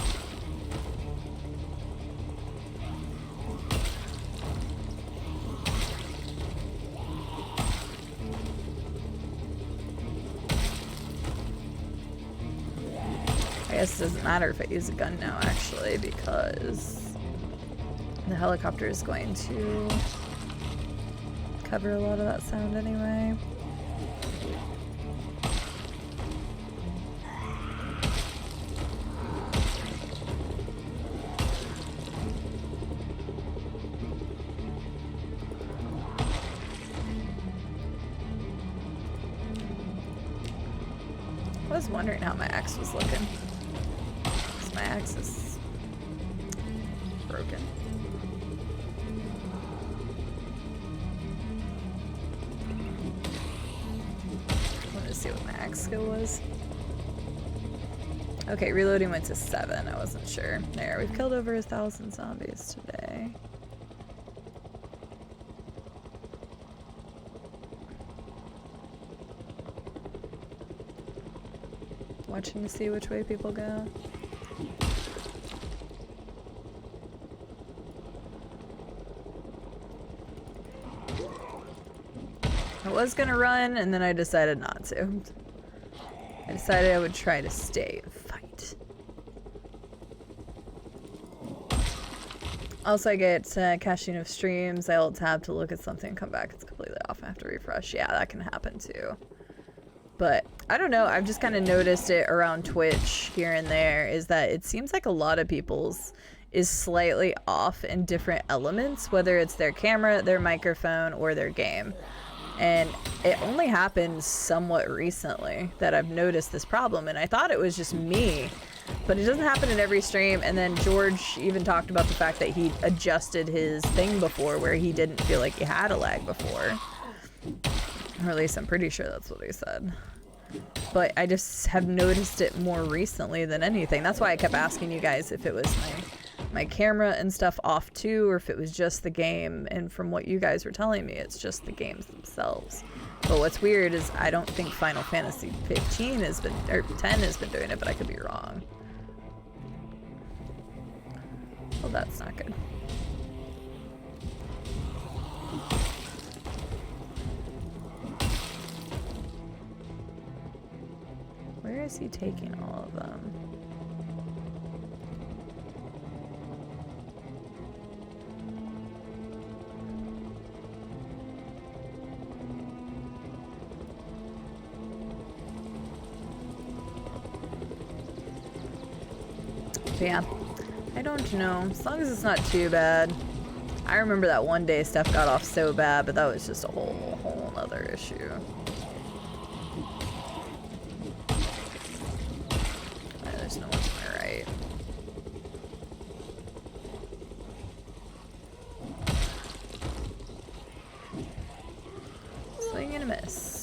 I guess it doesn't matter if I use a gun now, actually, because the helicopter is going to cover a lot of that sound anyway. I was wondering how my axe was looking. Because my axe is broken. I wanted to see what my axe skill was. Okay, reloading went to 7. I wasn't sure. There, we've killed over 1,000 zombies today. Watching to see which way people go. I was gonna run, and then I decided not to. I decided I would try to stay and fight. Also, I get caching of streams. I alt tab to look at something, come back, it's completely off. I have to refresh. Yeah, that can happen too. But I don't know, I've just kind of noticed it around Twitch here and there, is that it seems like a lot of people's is slightly off in different elements, whether it's their camera, their microphone, or their game. And it only happened somewhat recently that I've noticed this problem, and I thought it was just me, but it doesn't happen in every stream. And then George even talked about the fact that he adjusted his thing before where he didn't feel like he had a lag before. Or at least I'm pretty sure that's what he said. But I just have noticed it more recently than anything. That's why I kept asking you guys if it was my camera and stuff off too, or if it was just the game. And from what you guys were telling me, it's just the games themselves. But what's weird is I don't think Final Fantasy 15 has been, or 10 has been doing it, but I could be wrong. Well, that's not good. Where is he taking all of them? But yeah, I don't know. As long as it's not too bad. I remember that one day stuff got off so bad, but that was just a whole other issue. There's no one to my right. Swing and a miss.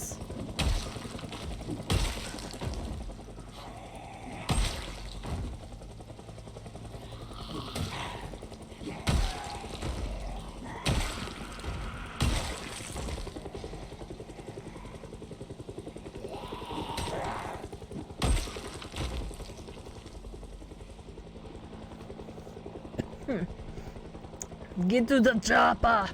Get to the chopper!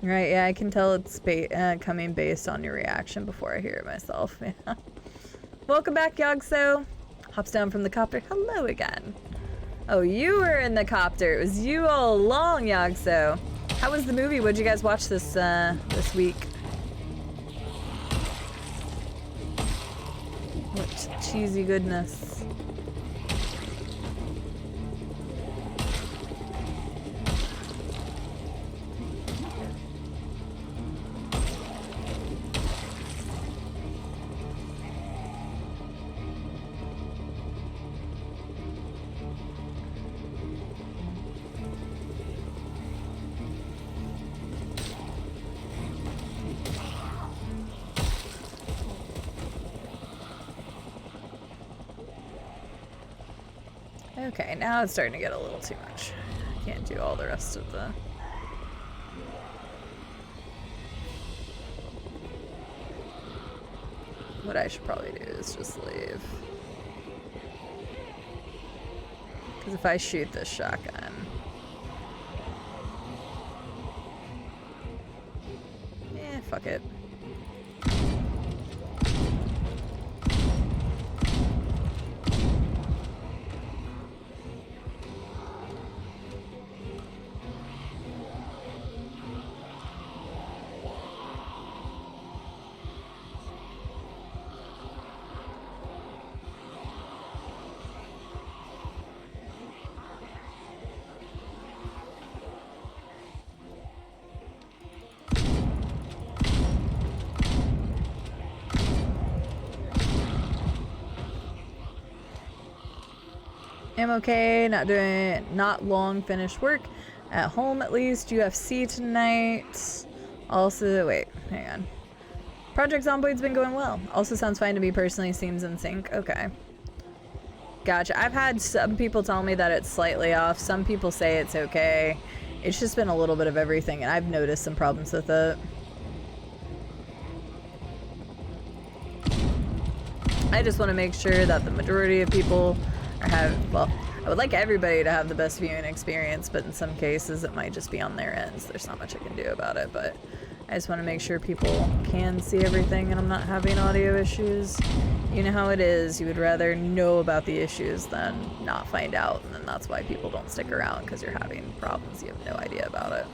Right, yeah, I can tell it's coming based on your reaction before I hear it myself. Yeah. Welcome back, Yogso. Hops down from the copter. Hello again. Oh, you were in the copter. It was you all along, Yogso. How was the movie? What'd you guys watch this week? What cheesy goodness. Okay, now it's starting to get a little too much. Can't do all the rest of the... What I should probably do is just leave. Because if I shoot this shotgun... fuck it. I'm okay, not long finished work. At home at least, UFC tonight. Also, wait, hang on. Project Zomboid's been going well. Also sounds fine to me personally, seems in sync. Okay. Gotcha. I've had some people tell me that it's slightly off. Some people say it's okay. It's just been a little bit of everything, and I've noticed some problems with it. I just want to make sure that the majority of people well, I would like everybody to have the best viewing experience, but in some cases it might just be on their ends. There's not much I can do about it, but I just want to make sure people can see everything and I'm not having audio issues. You know how it is. You would rather know about the issues than not find out, and then that's why people don't stick around, because you're having problems you have no idea about it.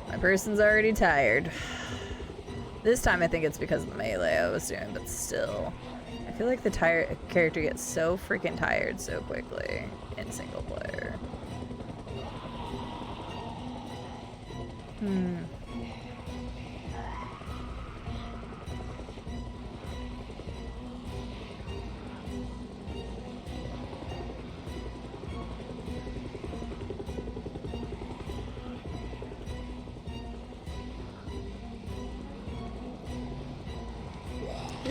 My person's already tired. This time I think it's because of the melee I was doing, but still. I feel like the character gets so freaking tired so quickly in single player.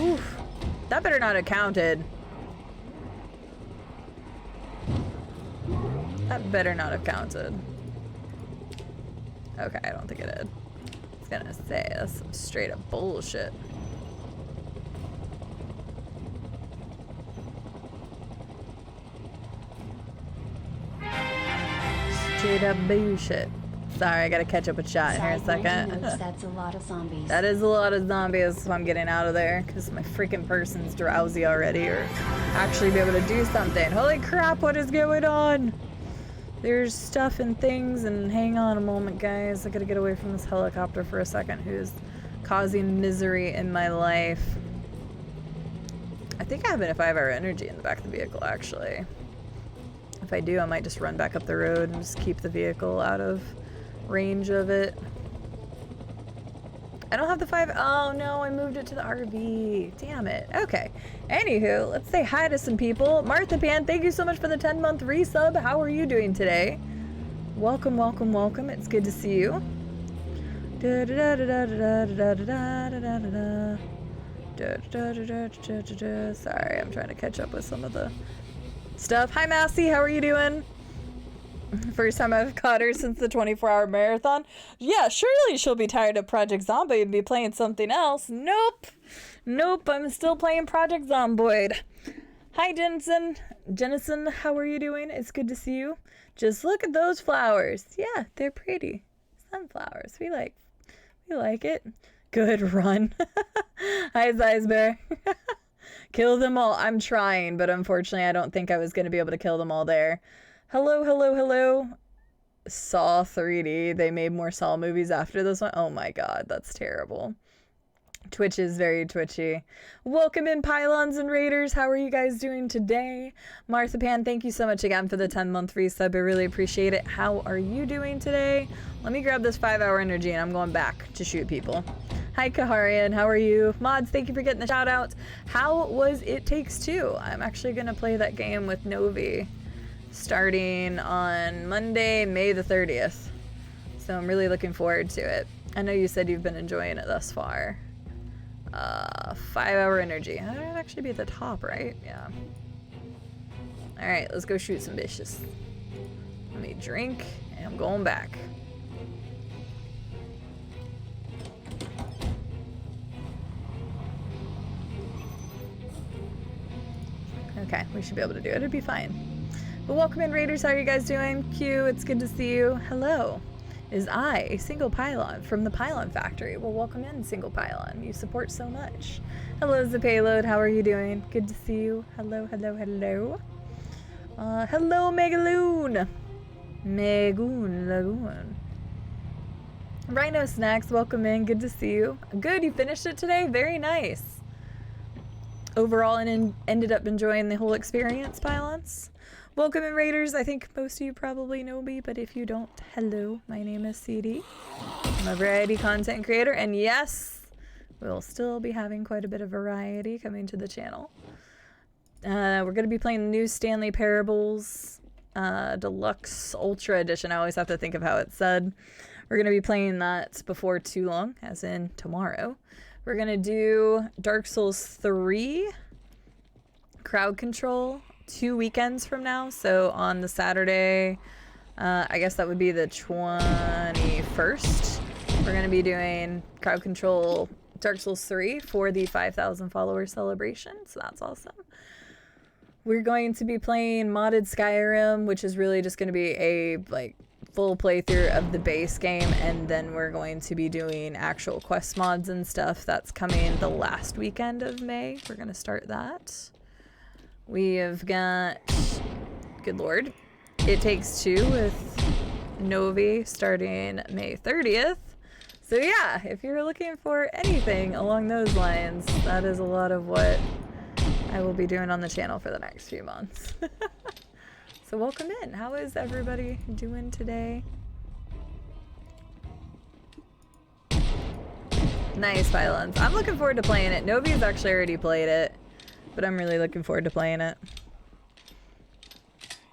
Oof. That better not have counted. That better not have counted. Okay, I don't think it did. I was gonna say, that's some straight up bullshit. Straight up bullshit. Sorry, I gotta catch up with chat in here a second. That's a lot of zombies. That is a lot of zombies, so I'm getting out of there because my freaking person's drowsy already, or actually be able to do something. Holy crap, what is going on? There's stuff and things, and hang on a moment, guys. I gotta get away from this helicopter for a second who's causing misery in my life. I think I have enough 5-hour energy in the back of the vehicle, actually. If I do, I might just run back up the road and just keep the vehicle out of range of it. I don't have the 5. Oh no, I moved it to the RV. Damn it. Okay. Anywho, let's say hi to some people. Martha Pan, thank you so much for the 10-month resub. How are you doing today? Welcome, welcome, welcome. It's good to see you. Sorry, I'm trying to catch up with some of the stuff. Hi Massey, how are you doing? First time I've caught her since the 24-hour marathon. Yeah, surely she'll be tired of Project Zomboid and be playing something else. Nope. Nope, I'm still playing Project Zomboid. Hi, Jennison, how are you doing? It's good to see you. Just look at those flowers. Yeah, they're pretty. Sunflowers. We like it. Good run. Hi, Zeisbear. Kill them all. I'm trying, but unfortunately I don't think I was going to be able to kill them all there. Hello, hello, hello. Saw 3D. They made more Saw movies after this one. Oh my god, that's terrible. Twitch is very twitchy. Welcome in, Pylons and Raiders. How are you guys doing today? Martha Pan, thank you so much again for the 10-month resub. I really appreciate it. How are you doing today? Let me grab this 5-hour energy and I'm going back to shoot people. Hi, Kaharian. How are you? Mods, thank you for getting the shout out. How was It Takes Two? I'm actually going to play that game with Novi starting on Monday, May the 30th. So I'm really looking forward to it. I know you said you've been enjoying it thus far. 5-hour energy. I'd actually be at the top, right? Yeah. Alright, let's go shoot some bitches. Let me drink, and I'm going back. Okay, we should be able to do it. It'll be fine. But welcome in, Raiders. How are you guys doing? Q, it's good to see you. Hello. Is I, a single pylon from the Pylon Factory? Well, welcome in, single pylon. You support so much. Hello, the payload. How are you doing? Good to see you. Hello, hello, hello. Hello, Megaloon. Megoon Lagoon. Rhino Snacks, welcome in. Good to see you. Good, you finished it today? Very nice. Overall, and ended up enjoying the whole experience, Pylons. Welcome in, Raiders. I think most of you probably know me, but if you don't, hello. My name is CD. I'm a variety content creator, and yes, we'll still be having quite a bit of variety coming to the channel. We're going to be playing the new Stanley Parables Deluxe Ultra Edition. I always have to think of how it's said. We're going to be playing that before too long, as in tomorrow. We're going to do Dark Souls 3 crowd control 2 weekends from now. So on the Saturday, I guess that would be the 21st. We're going to be doing crowd control Dark Souls 3 for the 5,000 follower celebration. So that's awesome. We're going to be playing modded Skyrim, which is really just going to be a full playthrough of the base game, and then we're going to be doing actual quest mods and stuff. That's coming the last weekend of May. We're going to start that. We have got, good lord, It Takes Two with Novi starting May 30th. So yeah, if you're looking for anything along those lines, that is a lot of what I will be doing on the channel for the next few months. So welcome in. How is everybody doing today? Nice, Pylons. I'm looking forward to playing it. Novi's actually already played it, but I'm really looking forward to playing it.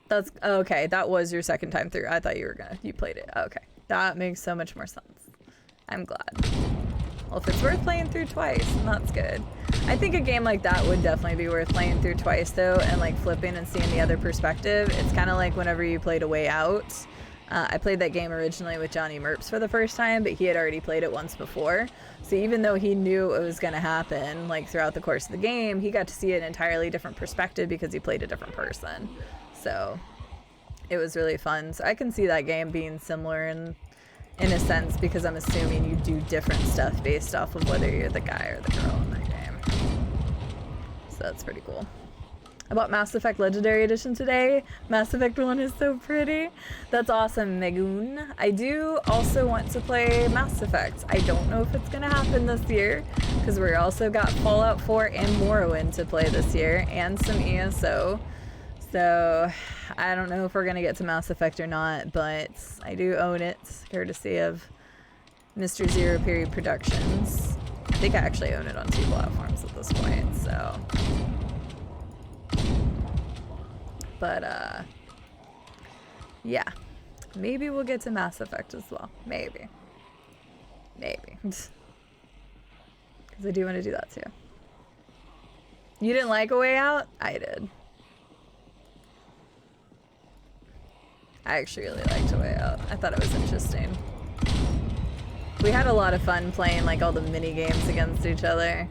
That's okay. That was your second time through. I thought you played it. Okay. That makes so much more sense. I'm glad. Well, if it's worth playing through twice, then that's good. I think a game like that would definitely be worth playing through twice, though, and like flipping and seeing the other perspective. It's kind of like whenever you played A Way Out. I played that game originally with Johnny Merps for the first time, but he had already played it once before. So even though he knew it was going to happen, like throughout the course of the game, he got to see an entirely different perspective because he played a different person. So it was really fun. So I can see that game being similar in a sense, because I'm assuming you do different stuff based off of whether you're the guy or the girl in that game. So that's pretty cool. I bought Mass Effect Legendary Edition today. Mass Effect 1 is so pretty. That's awesome, Megoon. I do also want to play Mass Effect. I don't know if it's going to happen this year, because we also got Fallout 4 and Morrowind to play this year, and some ESO. So I don't know if we're going to get to Mass Effect or not, but I do own it, courtesy of Mr. Zero Period Productions. I think I actually own it on 2 platforms at this point, so... But, yeah. Maybe we'll get to Mass Effect as well. Maybe. Maybe. Because I do want to do that too. You didn't like A Way Out? I did. I actually really liked A Way Out. I thought it was interesting. We had a lot of fun playing like all the mini games against each other.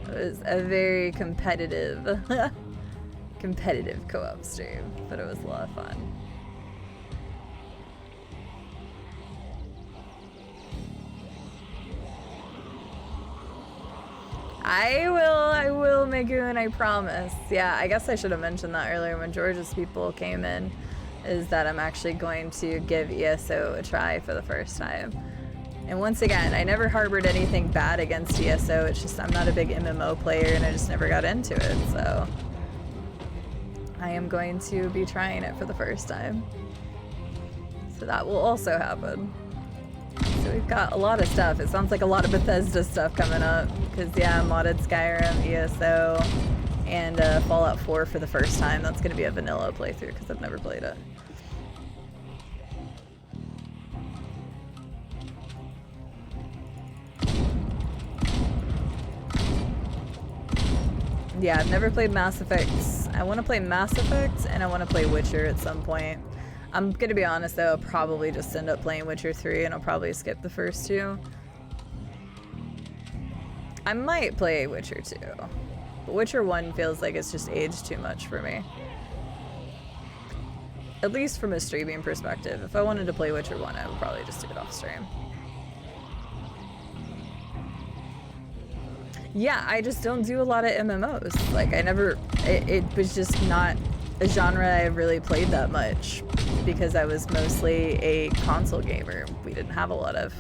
It was a very competitive co-op stream, but it was a lot of fun. I will, Megoon, I promise. Yeah, I guess I should have mentioned that earlier when George's people came in, is that I'm actually going to give ESO a try for the first time. And once again, I never harbored anything bad against ESO, it's just I'm not a big MMO player and I just never got into it, so... I am going to be trying it for the first time. So that will also happen. So we've got a lot of stuff. It sounds like a lot of Bethesda stuff coming up. Because yeah, modded Skyrim, ESO, and Fallout 4 for the first time. That's going to be a vanilla playthrough because I've never played it. Yeah, I've never played Mass Effect I want to play Mass Effect and I want to play Witcher at some point. I'm gonna be honest though, I'll probably just end up playing Witcher 3 and I'll probably skip the first two. I might play Witcher 2, but Witcher 1 feels like it's just aged too much for me. At least from a streaming perspective. If I wanted to play Witcher 1, I would probably just do it off stream. Yeah, I just don't do a lot of MMOs. Like, I never, it was just not a genre I really played that much because I was mostly a console gamer. We didn't have a lot of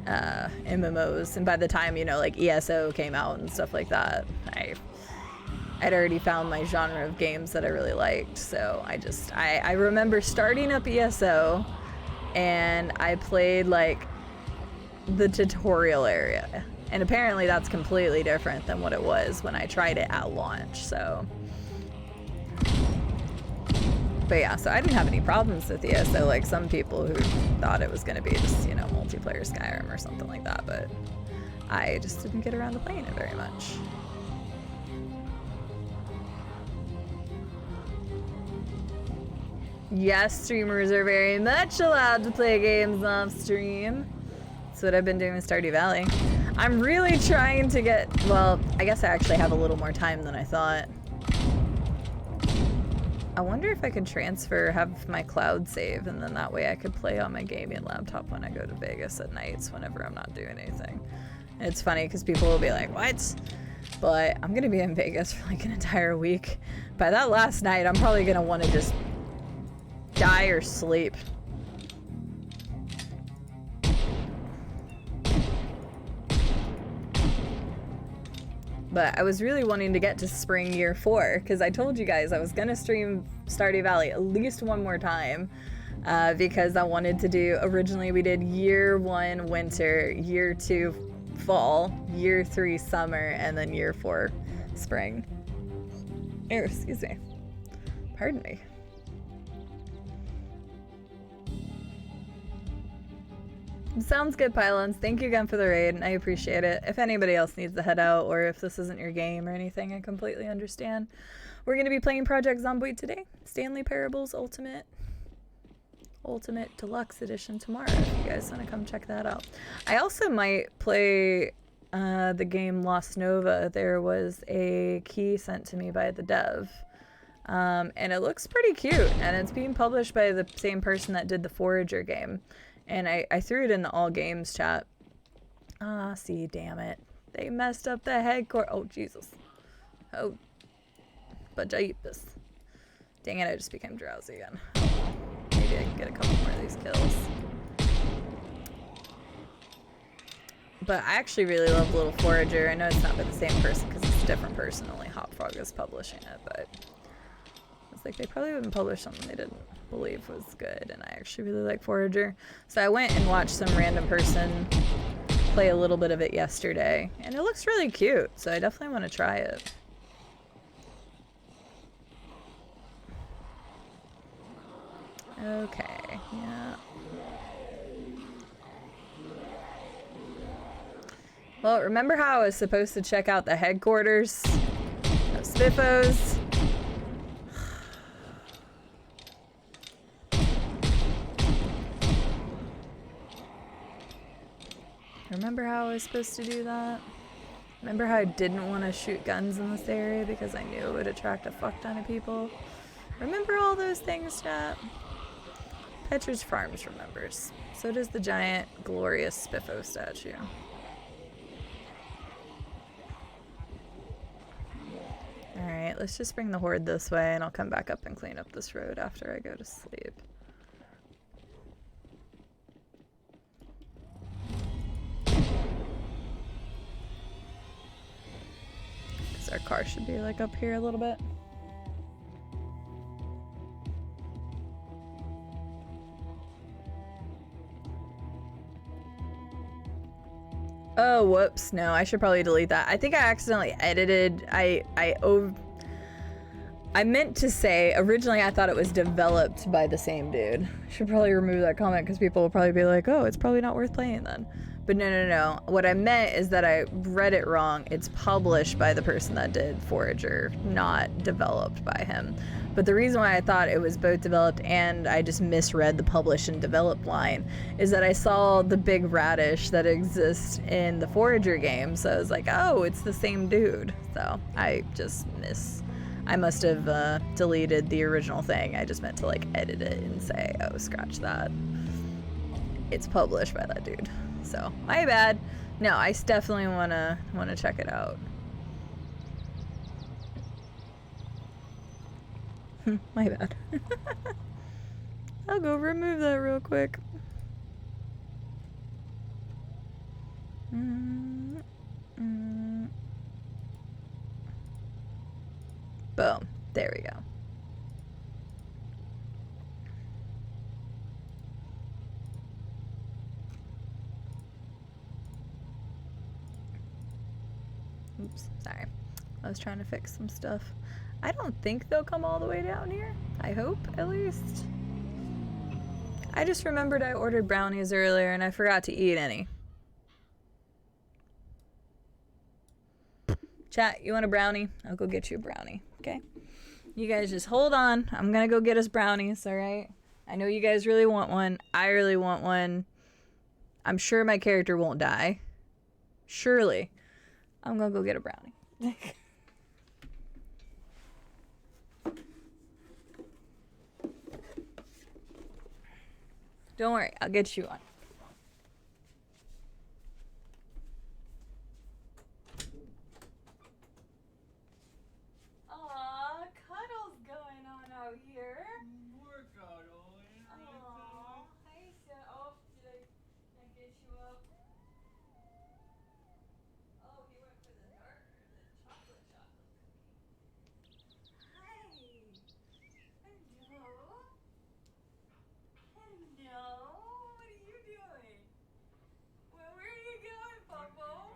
MMOs, and by the time, you know, like ESO came out and stuff like that, I'd already found my genre of games that I really liked. So I remember starting up ESO and I played like the tutorial area, and apparently that's completely different than what it was when I tried it at launch. So but yeah, so I didn't have any problems with ESO like some people who thought it was going to be just, you know, multiplayer Skyrim or something like that, but I just didn't get around to playing it very much. Yes, streamers are very much allowed to play games off stream. That's what I've been doing with Stardew Valley. I'm really trying to get, well, I guess I actually have a little more time than I thought. I wonder if I could have my cloud save, and then that way I could play on my gaming laptop when I go to Vegas at nights whenever I'm not doing anything. And it's funny because people will be like, what? But I'm gonna be in Vegas for like an entire week. By that last night, I'm probably gonna want to just die or sleep. But I was really wanting to get to spring year 4 because I told you guys I was gonna stream Stardew Valley at least one more time because I wanted to do, originally we did year 1 winter, year 2 fall, year 3 summer, and then year 4 spring. Oh, excuse me. Pardon me. Sounds good, Pylons. Thank you again for the raid, and I appreciate it. If anybody else needs to head out, or if this isn't your game or anything, I completely understand. We're going to be playing Project Zomboid today. Stanley Parables Ultimate Deluxe Edition tomorrow, if you guys want to come check that out. I also might play the game Lost Nova. There was a key sent to me by the dev, and it looks pretty cute, and it's being published by the same person that did the Forager game. And I threw it in the all games chat. Ah, see, damn it. They messed up the headquarters. Oh, Jesus. Oh. Bajeepus. Dang it, I just became drowsy again. Maybe I can get a couple more of these kills. But I actually really love Little Forager. I know it's not by the same person because it's a different person. Only Hopfrog is publishing it, but it's like they probably wouldn't publish something they didn't believe was good, and I actually really like Forager. So I went and watched some random person play a little bit of it yesterday, and it looks really cute, so I definitely want to try it. Okay, yeah. Well, remember how I was supposed to check out the headquarters of Spiffos? Remember how I was supposed to do that? Remember how I didn't want to shoot guns in this area because I knew it would attract a fuck ton of people? Remember all those things, chat? Petridge Farms remembers. So does the giant, glorious Spiffo statue. Alright, let's just bring the horde this way, and I'll come back up and clean up this road after I go to sleep. Because our car should be like up here a little bit. Oh, whoops. No, I should probably delete that. I think I accidentally edited. I meant to say, originally I thought it was developed by the same dude. Should probably remove that comment because people will probably be like, oh, it's probably not worth playing then. But no. What I meant is that I read it wrong. It's published by the person that did Forager, not developed by him. But the reason why I thought it was both developed and I just misread the published and developed line is that I saw the big radish that exists in the Forager game. So I was like, oh, it's the same dude. So I must have deleted the original thing. I just meant to like edit it and say, oh, scratch that. It's published by that dude. So my bad. No, I definitely wanna check it out. My bad. I'll go remove that real quick. Boom. There we go. Oops, sorry. I was trying to fix some stuff. I don't think they'll come all the way down here. I hope, at least. I just remembered I ordered brownies earlier and I forgot to eat any. Chat, you want a brownie? I'll go get you a brownie, okay? You guys just hold on. I'm gonna go get us brownies, alright? I know you guys really want one. I really want one. I'm sure my character won't die. Surely. I'm gonna go get a brownie. Don't worry, I'll get you one. Aw, cuddles going on out here. More cuddling. Aw, hi, oh, did I get you up? Oh, he went for the chocolate cookie. Hi. Hello. Hello. What are you doing? Well, where are you going, Popo?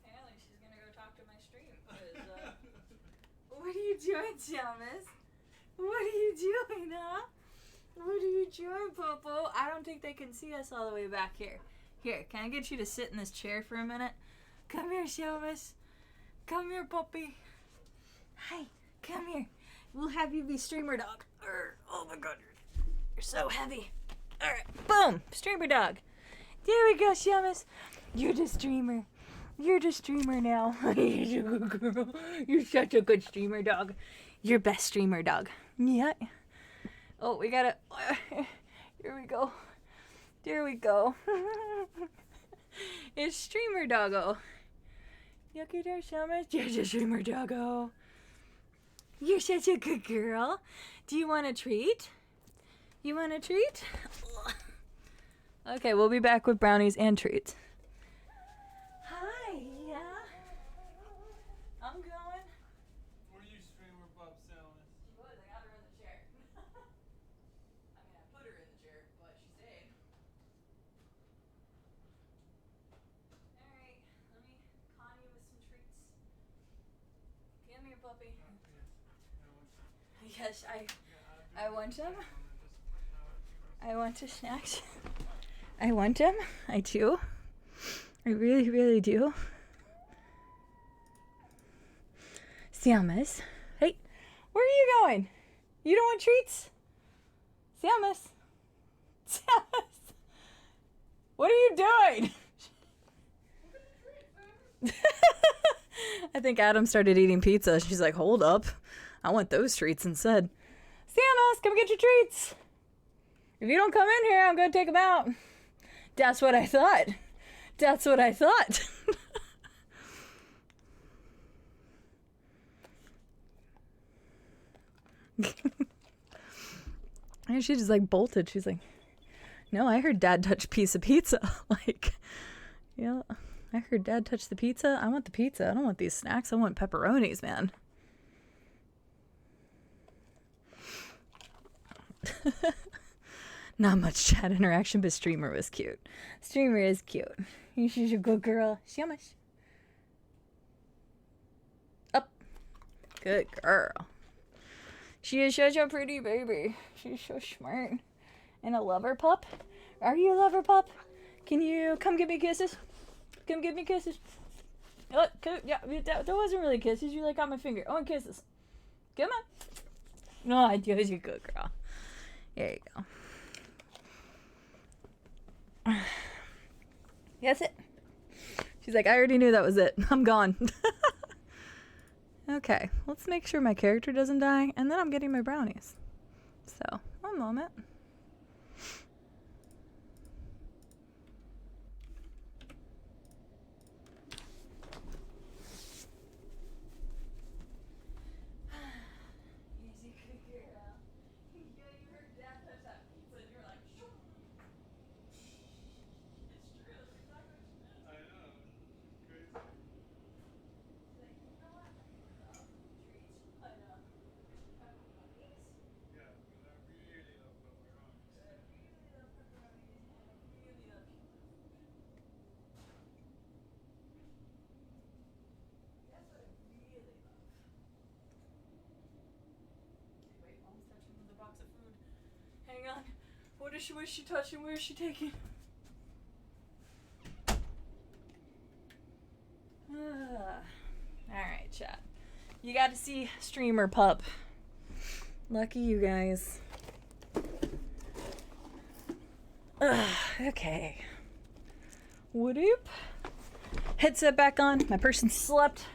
Apparently she's gonna go talk to my stream. What are you doing, Thomas? What are you doing, huh? What are you doing, Popo? I don't think they can see us all the way back here. Here, can I get you to sit in this chair for a minute? Come here, Thomas. Come here, puppy. Hi, come here. We'll have you be streamer dog. Oh my god, you're so heavy. Alright, boom, streamer dog. There we go, Thomas. You're the streamer. You're the streamer now. You're a good girl. You're such a good streamer dog. You're best streamer dog. Yeah. Oh, we gotta. Here we go. There we go. It's streamer doggo. Yucky there, Thomas. You're the streamer doggo. You're such a good girl. Do you want a treat? You want a treat? Okay, we'll be back with brownies and treats. Hi, yeah. I'm going. Were you streamer Bob Salas? She was. I got her in the chair. I mean, I put her in the chair, but she stayed. Alright, let me con you with some treats. Come here, puppy. Yes, I want them. I want the snacks. I want them. I do. I really, really do. Siamas. Hey, where are you going? You don't want treats? Siamas. Siamas. What are you doing? I think Adam started eating pizza. She's like, hold up. I want those treats instead. Siamas, come get your treats. If you don't come in here, I'm going to take them out. That's what I thought. That's what I thought. And she just like bolted. She's like, no, I heard Dad touch a piece of pizza. Like, yeah, I heard Dad touch the pizza. I want the pizza. I don't want these snacks. I want pepperonis, man. Not much chat interaction, but streamer was cute. Streamer is cute. She's a good girl. Shamish. Up. Good girl. She is such a pretty baby. She's so smart. And a lover pup? Are you a lover pup? Can you come give me kisses? Come give me kisses. Oh, yeah, that wasn't really kisses. You like got my finger. I want kisses. Come on. No, you're a good girl. There you go. That's it. She's like, I already knew that was it. I'm gone. Okay, let's make sure my character doesn't die, and then I'm getting my brownies. So, one moment. Hang on. What is she? Where's she touching? Where is she taking? Alright, chat. You got to see streamer pup. Lucky you guys. Okay. Whoop. Headset back on. My person slept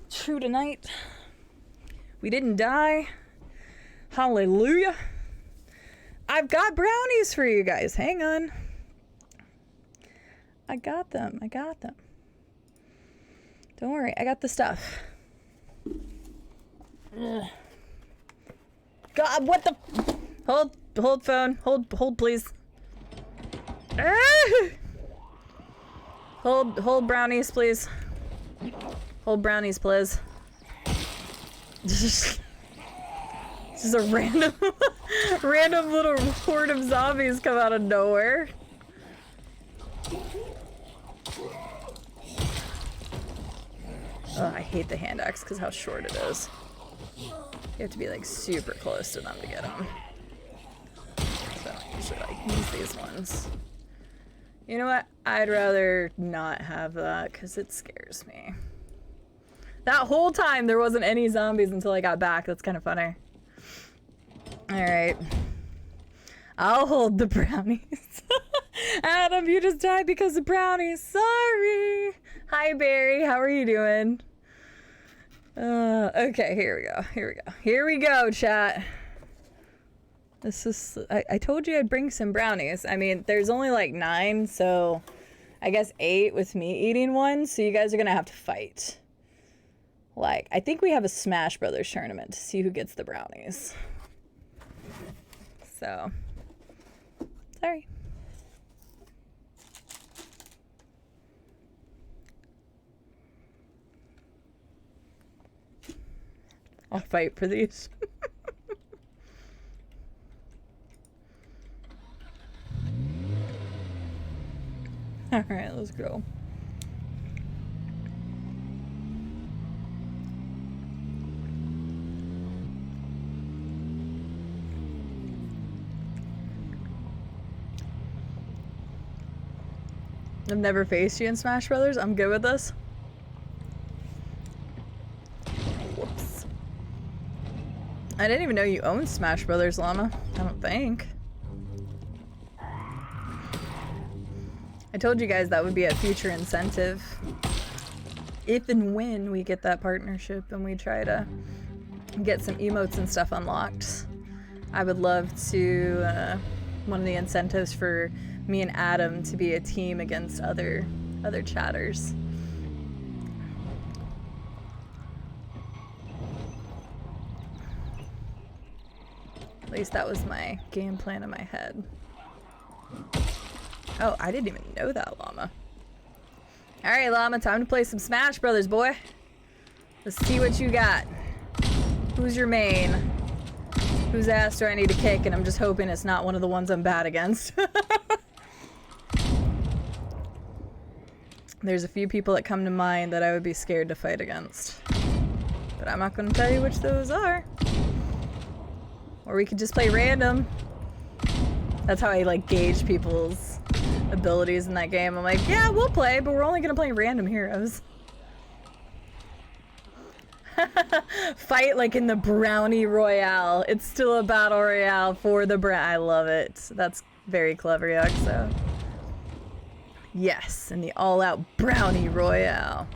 through tonight. We didn't die. Hallelujah. I've got brownies for you guys. Hang on. I got them. Don't worry. I got the stuff. Ugh. God, what the? Hold phone. Hold please. Ah! Hold brownies, please. Hold brownies, please. This is a random little horde of zombies come out of nowhere. Oh, I hate the hand axe because how short it is. You have to be like super close to them to get them. So I usually like use these ones. You know what? I'd rather not have that because it scares me. That whole time there wasn't any zombies until I got back. That's kind of funny. Alright. I'll hold the brownies. Adam, you just died because of brownies. Sorry. Hi, Barry. How are you doing? Okay, here we go, chat. This is... I told you I'd bring some brownies. I mean, there's only like 9, so... I guess 8 with me eating one, so you guys are gonna have to fight. Like, I think we have a Smash Brothers tournament to see who gets the brownies. So, sorry. I'll fight for these. All right, let's go. I've never faced you in Smash Brothers. I'm good with this. Whoops. I didn't even know you owned Smash Brothers, Llama. I don't think. I told you guys that would be a future incentive. If and when we get that partnership and we try to get some emotes and stuff unlocked, I would love to, one of the incentives for me and Adam to be a team against other chatters. At least that was my game plan in my head. Oh, I didn't even know that, Llama. Alright, Llama, time to play some Smash Brothers, boy. Let's see what you got. Who's your main? Whose ass do I need to kick? And I'm just hoping it's not one of the ones I'm bad against. There's a few people that come to mind that I would be scared to fight against. But I'm not going to tell you which those are. Or we could just play random. That's how I like gauge people's abilities in that game. I'm like, yeah, we'll play, but we're only gonna play random heroes. Fight like in the Brownie Royale. It's still a battle royale for the I love it. That's very clever, Yaxo. Yes, in the all-out Brownie Royale.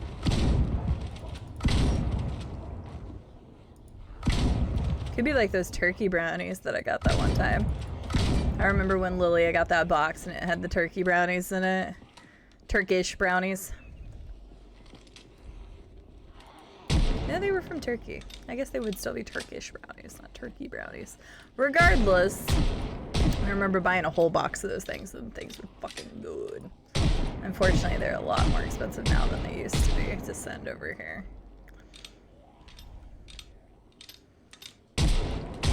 Could be like those turkey brownies that I got that one time. I remember when Lily, I got that box and it had the turkey brownies in it. Turkish brownies. Yeah, they were from Turkey. I guess they would still be Turkish brownies, not turkey brownies. Regardless, I remember buying a whole box of those things and things were fucking good. Unfortunately, they're a lot more expensive now than they used to be to send over here.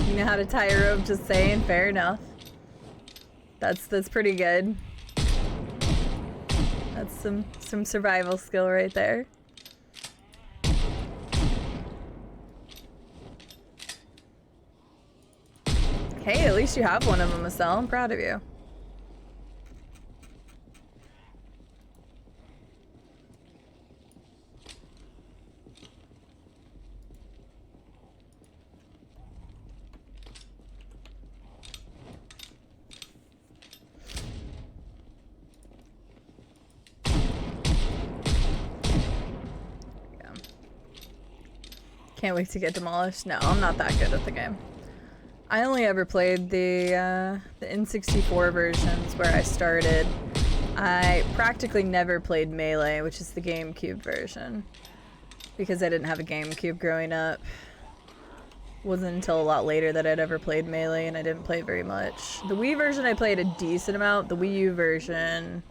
You know how to tie a rope, just saying, fair enough. That's pretty good. That's some survival skill right there. Hey, at least you have one of them, Estelle. I'm proud of you. Can't wait to get demolished. No, I'm not that good at the game. I only ever played the N64 versions where I started. I practically never played Melee, which is the GameCube version, because I didn't have a GameCube growing up. Wasn't until a lot later that I'd ever played Melee, and I didn't play very much. The Wii version I played a decent amount. The Wii U version...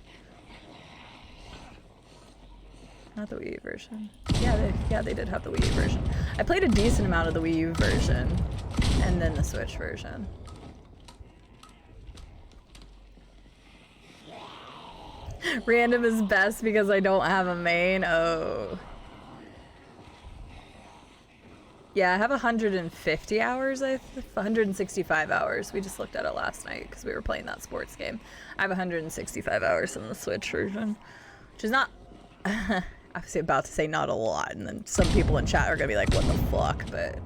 Not the Wii U version. Yeah, they did have the Wii U version. I played a decent amount of the Wii U version, and then the Switch version. Random is best because I don't have a main. Oh. Yeah, I have 150 hours, 165 hours. We just looked at it last night because we were playing that sports game. I have 165 hours in the Switch version, which is not... I was about to say not a lot, and then some people in chat are gonna be like, what the fuck, but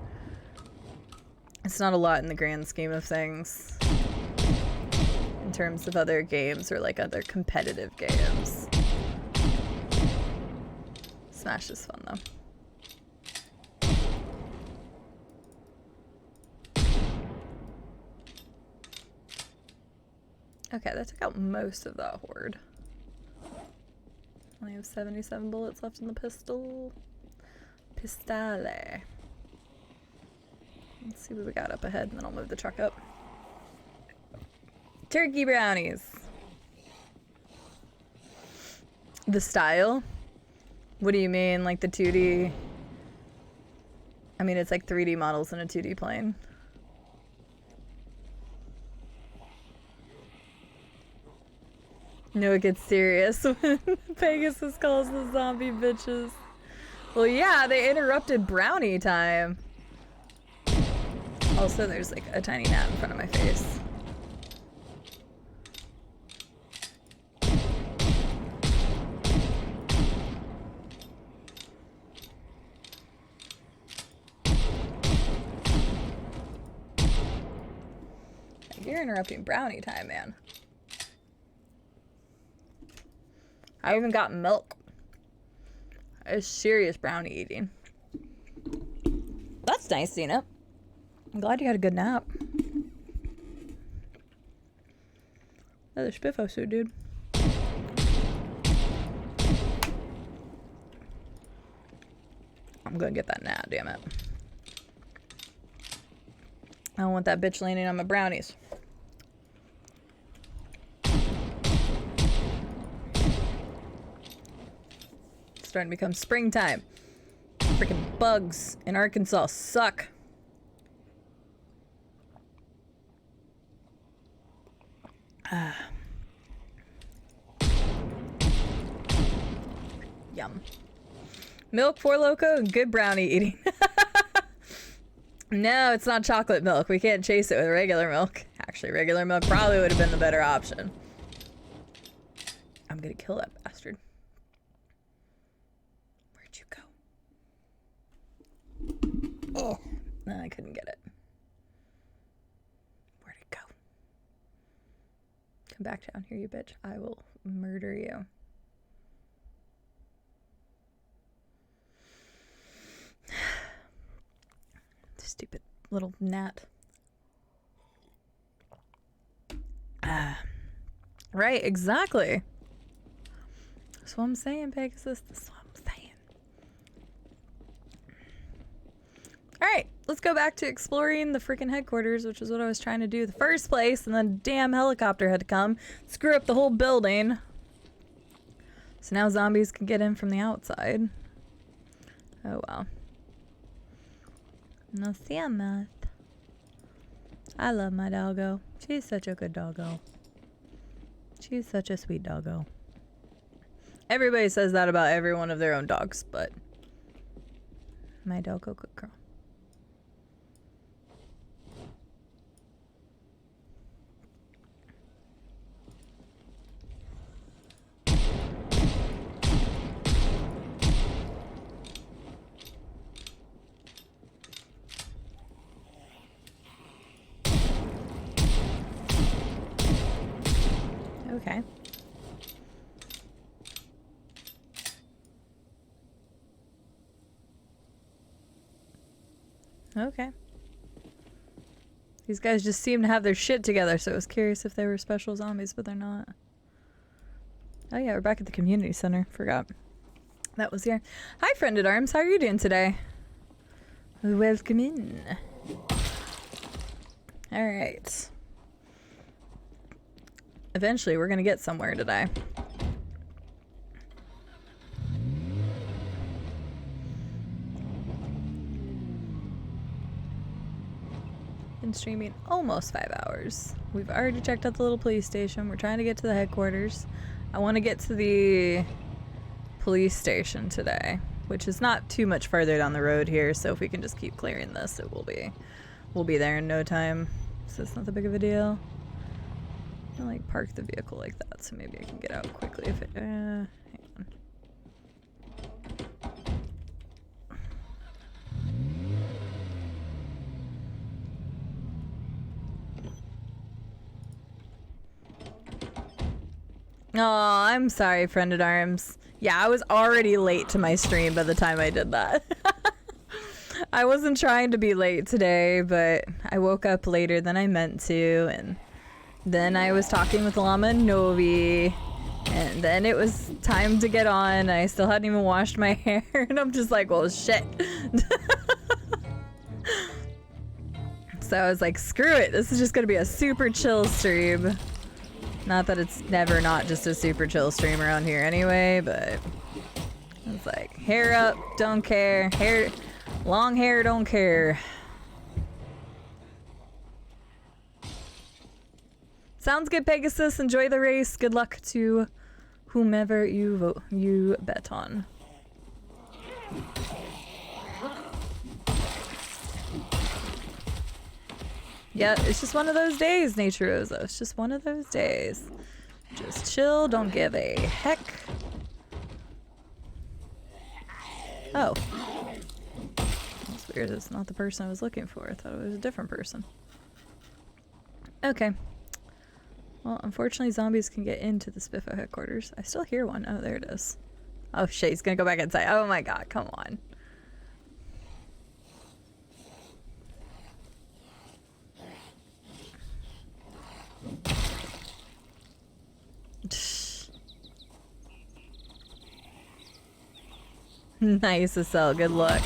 it's not a lot in the grand scheme of things in terms of other games or like other competitive games. Smash is fun though. Okay, that took out most of that horde. Only have 77 bullets left in the pistol. Pistole. Let's see what we got up ahead, and then I'll move the truck up. Turkey brownies. The style? What do you mean, like the 2D? I mean, it's like 3D models in a 2D plane. No, it gets serious when Pegasus calls the zombie bitches. Well, yeah, they interrupted brownie time. Also, there's like a tiny gnat in front of my face. You're interrupting brownie time, man. I even got milk. It's serious brownie eating. That's nice, Zena. I'm glad you had a good nap. Another spiffo suit, dude. I'm gonna get that gnat, damn it. I don't want that bitch landing on my brownies. Starting to become springtime. Freaking bugs in Arkansas suck. Yum. Milk, Four Loko, and good brownie eating. No, it's not chocolate milk. We can't chase it with regular milk. Actually, regular milk probably would have been the better option. I'm gonna kill that bastard. Where'd you go? Oh, no, I couldn't get it. Where'd it go? Come back down here, you bitch. I will murder you. Stupid little gnat. Right, exactly. That's what I'm saying, Pegasus. That's what I'm saying. Alright, let's go back to exploring the freaking headquarters, which is what I was trying to do the first place, and then damn helicopter had to come, screw up the whole building. So now zombies can get in from the outside. Oh wow. No Siamat. I love my doggo. She's such a good doggo. She's such a sweet doggo. Everybody says that about every one of their own dogs, but my doggo good girl. Okay. Okay. These guys just seem to have their shit together, so I was curious if they were special zombies, but they're not. Oh yeah, we're back at the community center. Forgot. That was here. Hi, Friend at Arms. How are you doing today? Welcome in. Alright. Eventually, we're gonna get somewhere today. Been streaming almost 5 hours. We've already checked out the little police station. We're trying to get to the headquarters. I want to get to the police station today, which is not too much further down the road here, so if we can just keep clearing this, we'll be there in no time. So it's not that big of a deal. I like park the vehicle like that, so maybe I can get out quickly if it. Hang on. Oh, I'm sorry, Friend at Arms. Yeah, I was already late to my stream by the time I did that. I wasn't trying to be late today, but I woke up later than I meant to, and then I was talking with Llama and Novi, and then it was time to get on. I still hadn't even washed my hair, and I'm just like, well, shit. So I was like, screw it. This is just gonna be a super chill stream. Not that it's never not just a super chill stream around here anyway, but it's like, hair up, don't care. Long hair, don't care. Sounds good, Pegasus. Enjoy the race. Good luck to whomever you bet on. Yeah, it's just one of those days, Nature Rosa. It's just one of those days. Just chill, don't give a heck. Oh. That's weird. It's not the person I was looking for. I thought it was a different person. Okay. Well, unfortunately, zombies can get into the Spiffo headquarters. I still hear one. Oh, there it is. Oh, shit. He's gonna go back inside. Oh, my God. Come on. Nice, Estelle. Good luck.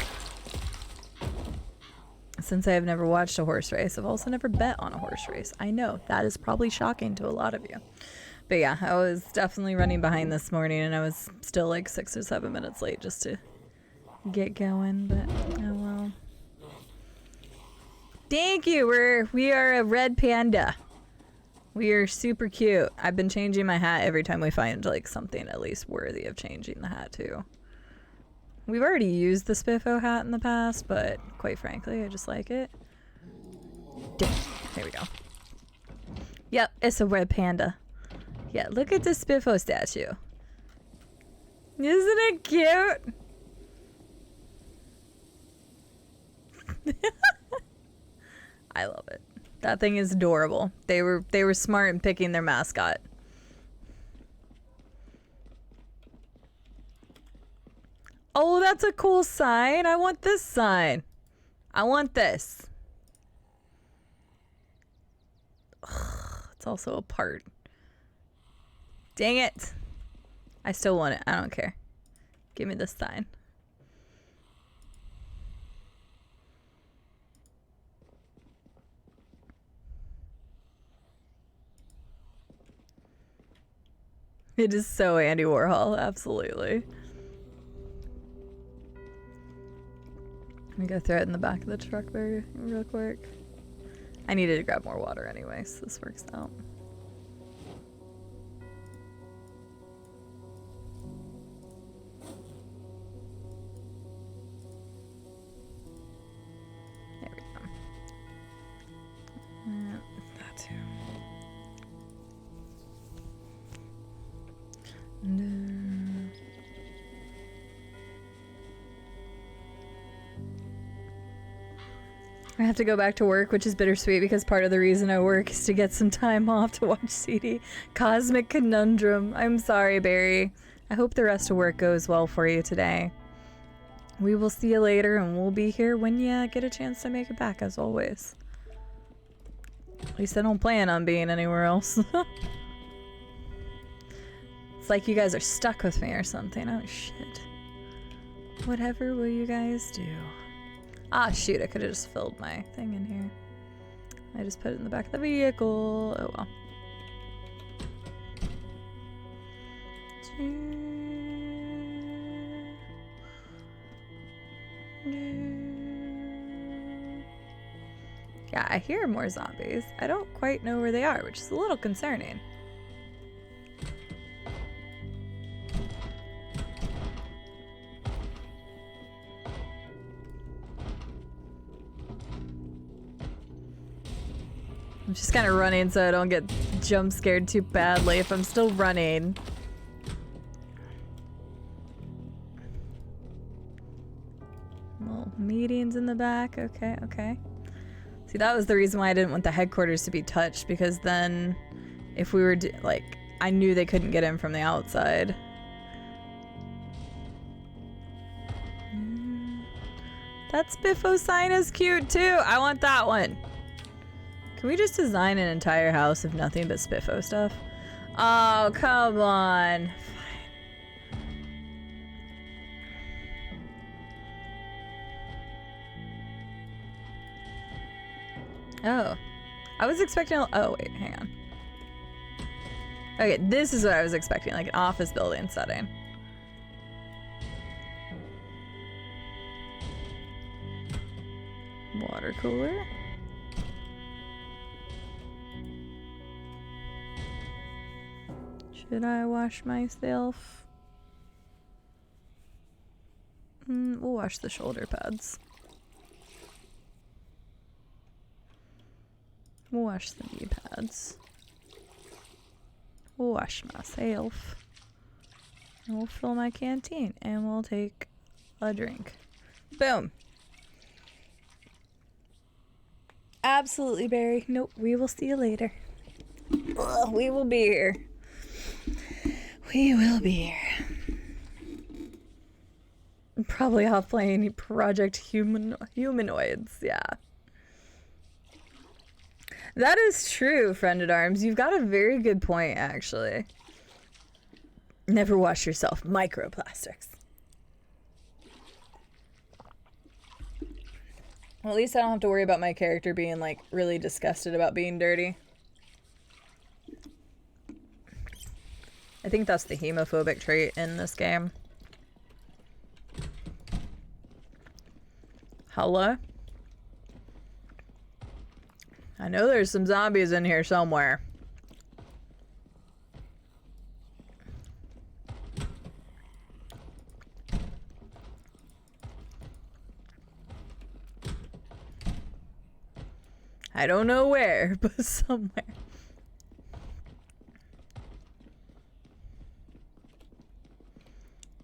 Since I have never watched a horse race, I've also never bet on a horse race. I know, that is probably shocking to a lot of you. But yeah, I was definitely running behind this morning, and I was still like 6 or 7 minutes late just to get going, but oh well. Thank you! We are a red panda. We are super cute. I've been changing my hat every time we find like something at least worthy of changing the hat to. We've already used the Spiffo hat in the past, but quite frankly, I just like it. There we go. Yep, it's a red panda. Yeah, look at the Spiffo statue. Isn't it cute? I love it. That thing is adorable. They were smart in picking their mascot. Oh, that's a cool sign. I want this sign. I want this. Ugh, it's also a part. Dang it. I still want it. I don't care. Give me this sign. It is so Andy Warhol, absolutely. I'm gonna throw it in the back of the truck very real quick. I needed to grab more water anyway, so this works out. There we go. That too. I have to go back to work, which is bittersweet because part of the reason I work is to get some time off to watch CD. Cosmic Conundrum. I'm sorry, Barry. I hope the rest of work goes well for you today. We will see you later, and we'll be here when you get a chance to make it back, as always. At least I don't plan on being anywhere else. It's like you guys are stuck with me or something. Oh, shit. Whatever will you guys do? Ah, shoot, I could have just filled my thing in here. I just put it in the back of the vehicle. Oh, well. Yeah, I hear more zombies. I don't quite know where they are, which is a little concerning. I'm just kind of running so I don't get jump scared too badly if I'm still running. Well, meetings in the back. Okay, okay. See, that was the reason why I didn't want the headquarters to be touched, because then if we were, like, I knew they couldn't get in from the outside. That Spiffo sign is cute too. I want that one. Can we just design an entire house of nothing but Spiffo stuff? Oh, come on. Fine. Oh. I was expecting oh, wait, hang on. Okay, this is what I was expecting, like an office building setting. Water cooler. Should I wash myself? We'll wash the shoulder pads. We'll wash the knee pads. We'll wash myself. And we'll fill my canteen. And we'll take a drink. Boom. Absolutely, Barry. Nope, we will see you later. Ugh, we will be here. We will be here. Probably off playing Project Humanoids, yeah. That is true, Friend at Arms. You've got a very good point, actually. Never wash yourself. Microplastics. Well, at least I don't have to worry about my character being, like, really disgusted about being dirty. I think that's the hemophobic trait in this game. Hello? I know there's some zombies in here somewhere. I don't know where, but somewhere.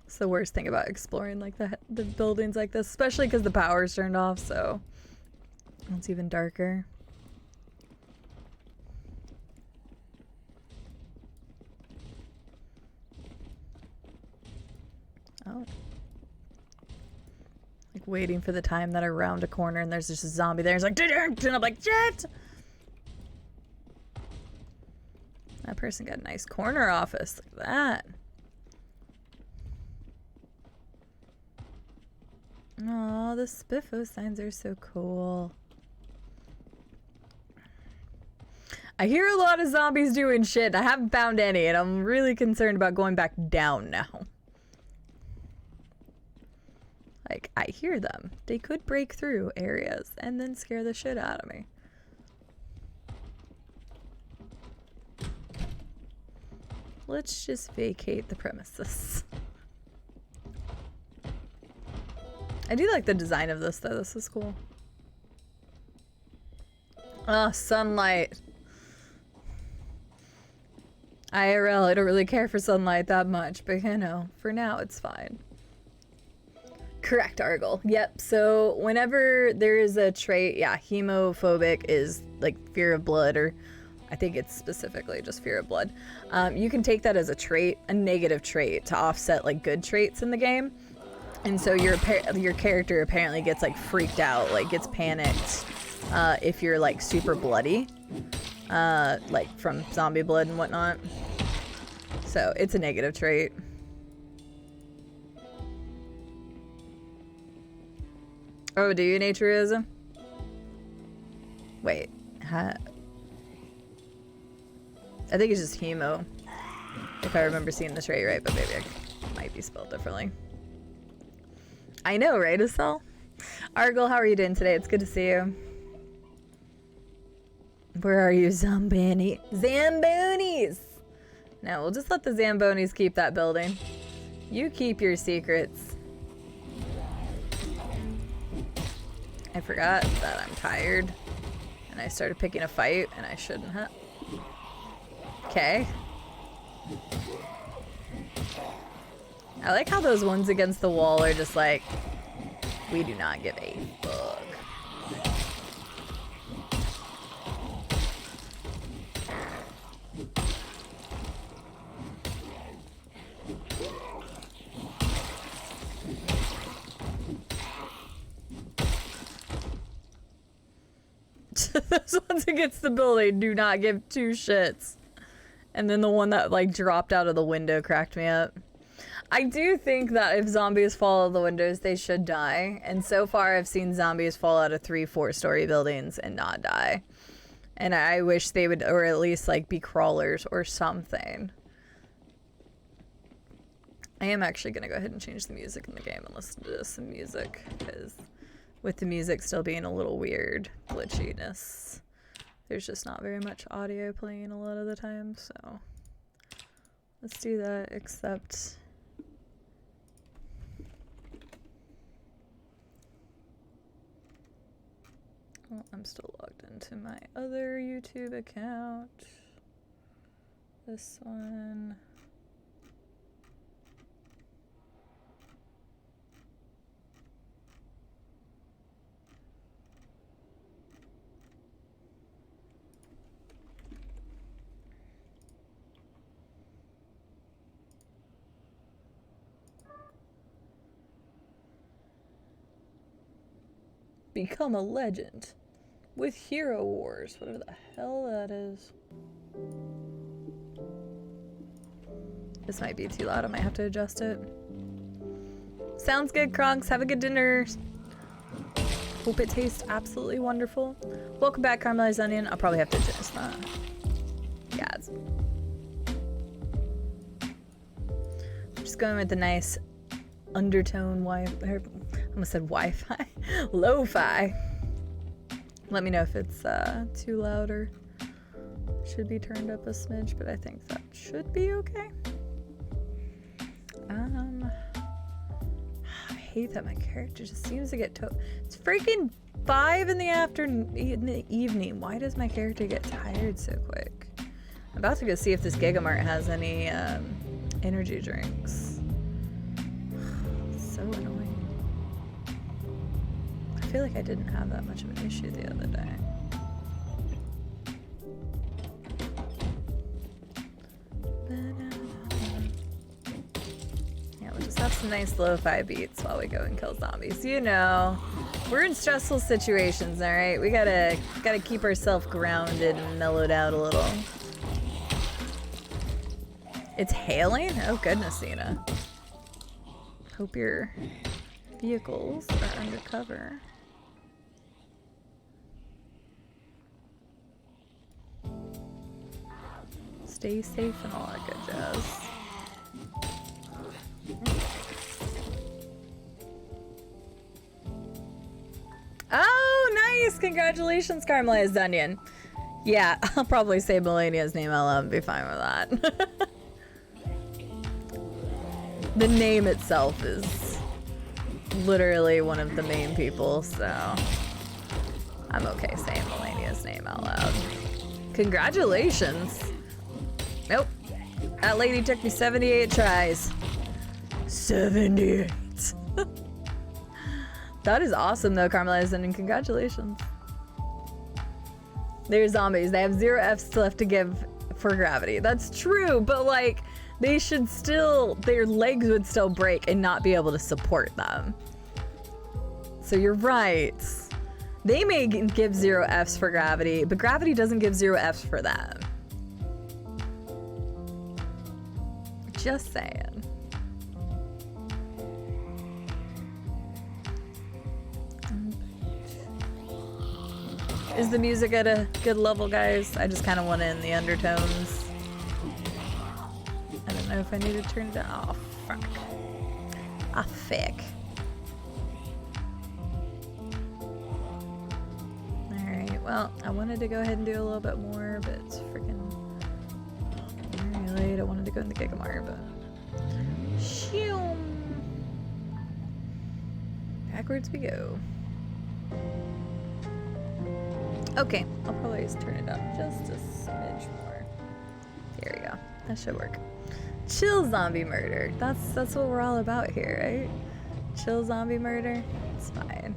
It's the worst thing about exploring like the buildings like this, especially because the power's turned off, so it's even darker. Oh. Like waiting for the time that I round a corner and there's just a zombie there. It's like, and I'm like, shit! That person got a nice corner office. Look at that. Aw, the spiffo signs are so cool. I hear a lot of zombies doing shit. I haven't found any, and I'm really concerned about going back down now. Like, I hear them. They could break through areas and then scare the shit out of me. Let's just vacate the premises. I do like the design of this, though. This is cool. Oh, sunlight. IRL, I don't really care for sunlight that much, but you know, for now it's fine. Correct, Argle. Yep, so whenever there is a trait, yeah, hemophobic is like fear of blood, or I think it's specifically just fear of blood. You can take that as a trait, a negative trait, to offset like good traits in the game. And so your character apparently gets like freaked out, like gets panicked if you're like super bloody, like from zombie blood and whatnot. So it's a negative trait. Oh, do you naturism? Wait, I think it's just hemo, if I remember seeing the trait right, but maybe it might be spelled differently. I know, right, Estelle? Argle, how are you doing today? It's good to see you. Where are you, Zamboni? Zambonis! No, we'll just let the Zambonis keep that building. You keep your secrets. I forgot that I'm tired. And I started picking a fight, and I shouldn't have. Okay. I like how those ones against the wall are just like, we do not give a fuck. Those ones against the building do not give two shits. And then the one that like dropped out of the window cracked me up. I do think that if zombies fall out of the windows, they should die. And so far, I've seen zombies fall out of 3-4-story buildings and not die. And I wish they would, or at least like be crawlers or something. I am actually going to go ahead and change the music in the game and listen to some music, because with the music still being a little weird glitchiness, there's just not very much audio playing a lot of the time. So let's do that, except well, I'm still logged into my other YouTube account. This one. Become a legend with Hero Wars, whatever the hell that is. This might be too loud, I might have to adjust it. Sounds good, Kronks. Have a good dinner. Hope it tastes absolutely wonderful. Welcome back, Caramelized Onion. I'll probably have to adjust that. Guys. I'm just going with the nice undertone I almost said Wi-Fi. Lo-fi. Let me know if it's too loud or should be turned up a smidge, but I think that should be okay. I hate that my character just seems to get it's freaking 5 in the afternoon, in the evening. Why does my character get tired so quick? I'm about to go see if this Gigamart has any energy drinks. So annoying. I feel like I didn't have that much of an issue the other day. Yeah, we'll just have some nice lo-fi beats while we go and kill zombies. You know, we're in stressful situations, all right? We gotta keep ourselves grounded and mellowed out a little. It's hailing? Oh goodness, Zena. Hope your vehicles are under cover. Stay safe and all that good jazz. Oh, nice! Congratulations, Caramelized Onion. Yeah, I'll probably say Melania's name out loud and be fine with that. The name itself is literally one of the main people, so I'm okay saying Melania's name out loud. Congratulations! Nope. That lady took me 78 tries. 78. That is awesome though, Caramelized, and congratulations. They're zombies. They have 0 Fs left to give for gravity. That's true, but like, they should still, their legs would still break and not be able to support them. So you're right. They may give 0 Fs for gravity, but gravity doesn't give 0 Fs for them. Just saying. Is the music at a good level, guys? I just kind of want it in the undertones. I don't know if I need to turn it down. Oh, fuck. Ah, fuck. Alright, well, I wanted to go ahead and do a little bit more, but it's freaking very late. I wanted to go in the Gigamart, but... Shoom! Backwards we go. Okay, I'll probably just turn it up just a smidge more. There we go. That should work. Chill zombie murder. That's what we're all about here, right? Chill zombie murder. It's fine.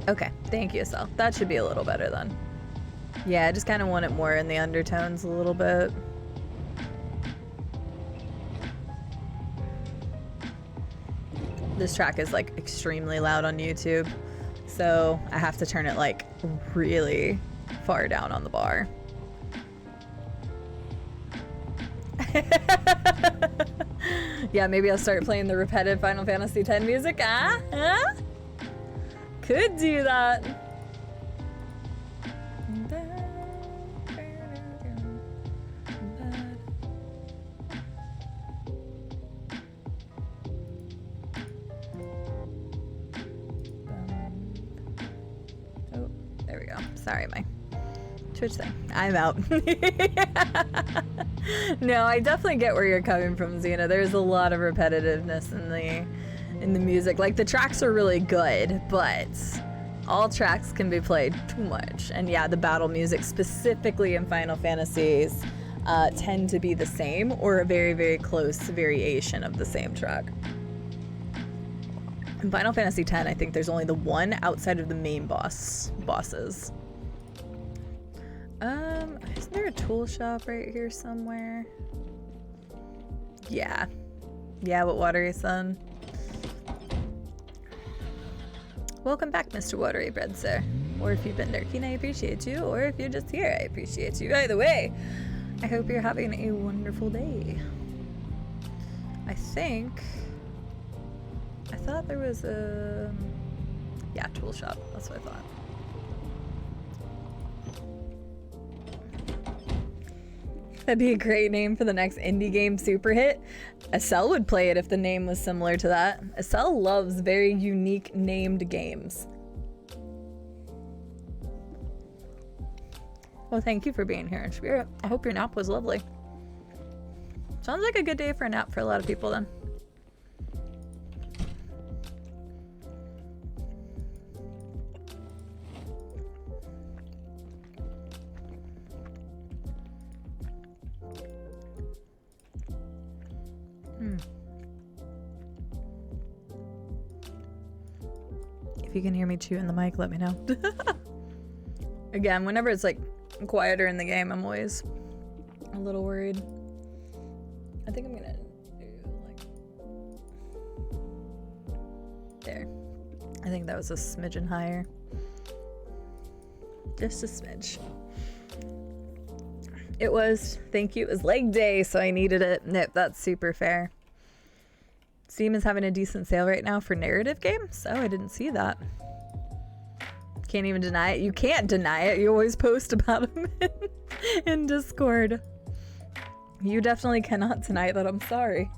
Okay, thank you, Sel. That should be a little better then. Yeah, I just kind of want it more in the undertones a little bit. This track is like extremely loud on YouTube, so I have to turn it like really far down on the bar. Yeah, maybe I'll start playing the repetitive Final Fantasy X music. Huh? Could do that. Oh, there we go. Sorry, my Twitch thing. I'm out. No, I definitely get where you're coming from, Xena. There's a lot of repetitiveness in the music. Like, the tracks are really good, but all tracks can be played too much. And yeah, the battle music, specifically in Final Fantasies, tend to be the same or a very, very close variation of the same track. In Final Fantasy X, I think there's only the one outside of the main bosses. Isn't there a tool shop right here somewhere? Yeah. Yeah, what Watery Sun? Welcome back, Mr. Watery Bread, sir. Or if you've been lurking, I appreciate you. Or if you're just here, I appreciate you. Either way, I hope you're having a wonderful day. I thought there was a... Yeah, tool shop. That's what I thought. That'd be a great name for the next indie game super hit. Estelle would play it if the name was similar to that. Estelle loves very unique named games. Well, thank you for being here in spirit. I hope your nap was lovely. Sounds like a good day for a nap for a lot of people then. If you can hear me chew in the mic, let me know. Again, whenever it's like quieter in the game, I'm always a little worried. I think I'm gonna do like there. I think that was a smidgen higher. Just a smidge. It was, thank you, it was leg day, so I needed it. Nope, that's super fair. Steam is having a decent sale right now for narrative games. Oh, I didn't see that. Can't even deny it. You can't deny it. You always post about them in Discord. You definitely cannot deny that. I'm sorry.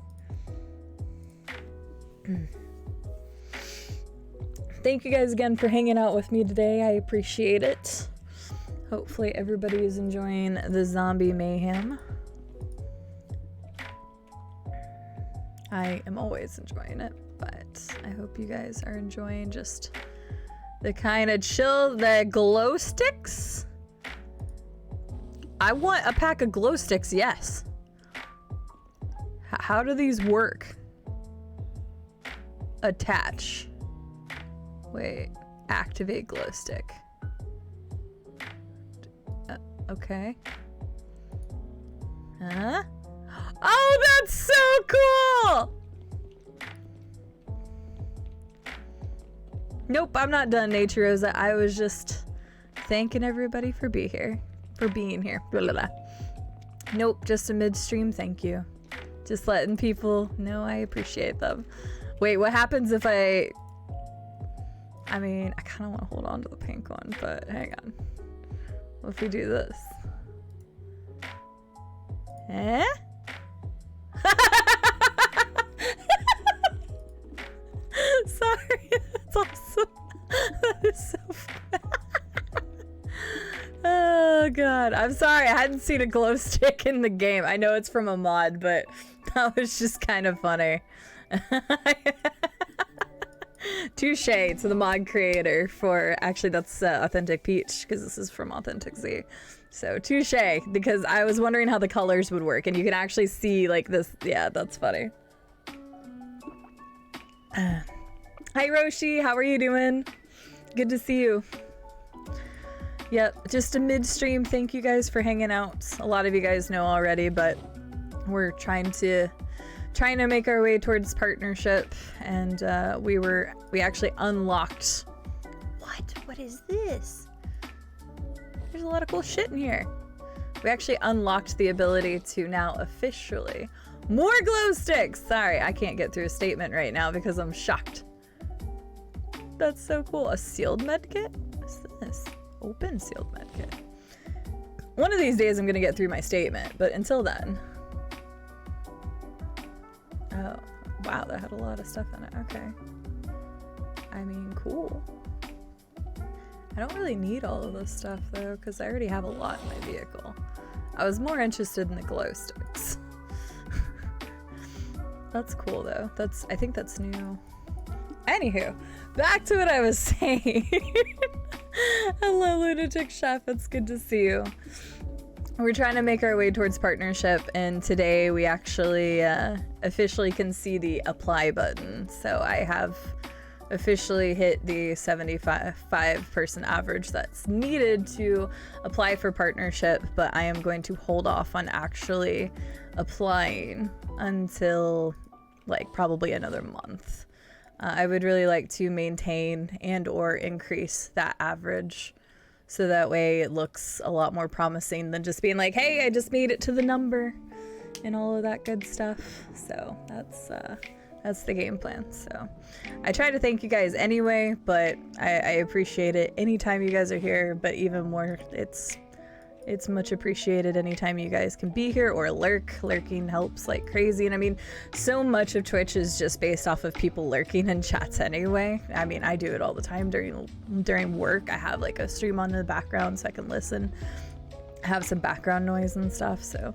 Thank you guys again for hanging out with me today. I appreciate it. Hopefully everybody is enjoying the zombie mayhem. I am always enjoying it, but I hope you guys are enjoying just the kind of chill, the glow sticks. I want a pack of glow sticks, yes. How do these work? Attach. Wait, activate glow stick. Okay. Huh? Oh, that's so cool! Nope, I'm not done, Nature Rosa. I was just thanking everybody for being here. Blah, blah, blah. Nope, just a midstream thank you. Just letting people know I appreciate them. Wait, what happens if I mean, I kind of want to hold on to the pink one, but hang on. What if we do this? Eh? Sorry, that's awesome. That is so fun. Oh god, I'm sorry, I hadn't seen a glow stick in the game. I know it's from a mod, but that was just kind of funny. Touche to the mod creator for, actually that's Authentic Peach, because this is from Authentic Z. So touche, because I was wondering how the colors would work, and you can actually see like this. Yeah, that's funny. Hi Roshi, how are you doing? Good to see you. Yep, just a midstream. Thank you guys for hanging out. A lot of you guys know already, but we're trying to make our way towards partnership, and we actually unlocked. What is this? There's a lot of cool shit in here. We actually unlocked the ability to now officially more glow sticks. Sorry, I can't get through a statement right now because I'm shocked. That's so cool. A sealed medkit? What's this? Open sealed medkit. One of these days I'm gonna get through my statement, but until then. Oh, wow, that had a lot of stuff in it. Okay. I mean, cool. I don't really need all of this stuff though, because I already have a lot in my vehicle. I was more interested in the glow sticks. That's cool though. I think that's new. Anywho, back to what I was saying. Hello, Lunatic Chef. It's good to see you. We're trying to make our way towards partnership, and today we actually officially can see the apply button. So I have officially hit the 75 person average that's needed to apply for partnership, but I am going to hold off on actually applying until like probably another month. I would really like to maintain and or increase that average, so that way it looks a lot more promising than just being like, hey, I just made it to the number and all of that good stuff. So that's the game plan. So I try to thank you guys anyway, but I appreciate it anytime you guys are here, but even more, it's much appreciated anytime you guys can be here or lurk. Lurking helps like crazy. And I mean, so much of Twitch is just based off of people lurking in chats anyway. I mean, I do it all the time during work. I have like a stream on in the background so I can listen, have some background noise and stuff. So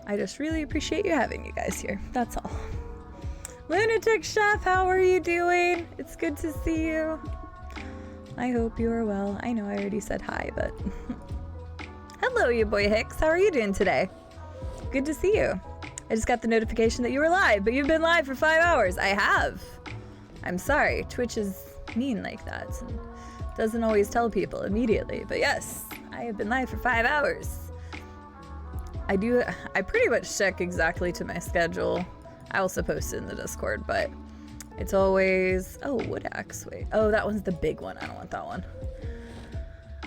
I just really appreciate you having you guys here. That's all. Lunatic Chef, how are you doing? It's good to see you. I hope you are well. I know I already said hi, but hello, you boy Hicks. How are you doing today? Good to see you. I just got the notification that you were live, but you've been live for 5 hours. I have. I'm sorry. Twitch is mean like that and doesn't always tell people immediately. But yes, I have been live for 5 hours. I pretty much check exactly to my schedule. I also post it in the Discord, but it's always, oh, wood axe, wait. Oh, that one's the big one. I don't want that one.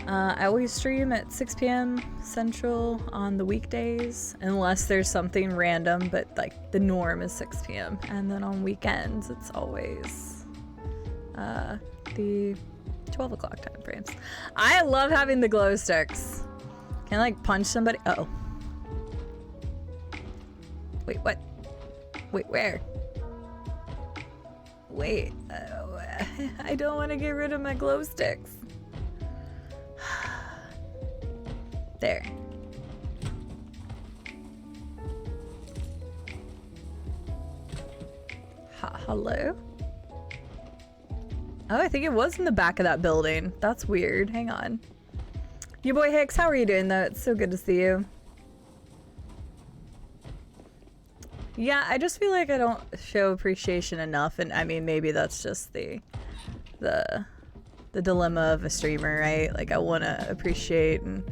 I always stream at 6 p.m. Central on the weekdays, unless there's something random, but like the norm is 6 p.m. And then on weekends, it's always the 12 o'clock time frames. I love having the glow sticks. Can I like punch somebody? Uh-oh. Wait, what? Wait, where? Wait, I don't want to get rid of my glow sticks. There. Hello? Oh, I think it was in the back of that building. That's weird. Hang on. You boy Hicks, how are you doing though? It's so good to see you. Yeah, I just feel like I don't show appreciation enough, and I mean maybe that's just the dilemma of a streamer, right? Like I want to appreciate and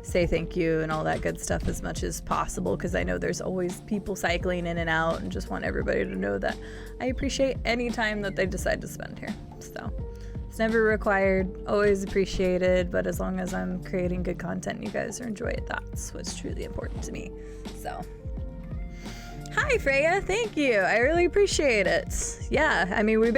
say thank you and all that good stuff as much as possible, because I know there's always people cycling in and out, and just want everybody to know that I appreciate any time that they decide to spend here. So it's never required, always appreciated, but as long as I'm creating good content and you guys are enjoying it, that's what's truly important to me. So hi Freya, thank you. I really appreciate it. Yeah, I mean we're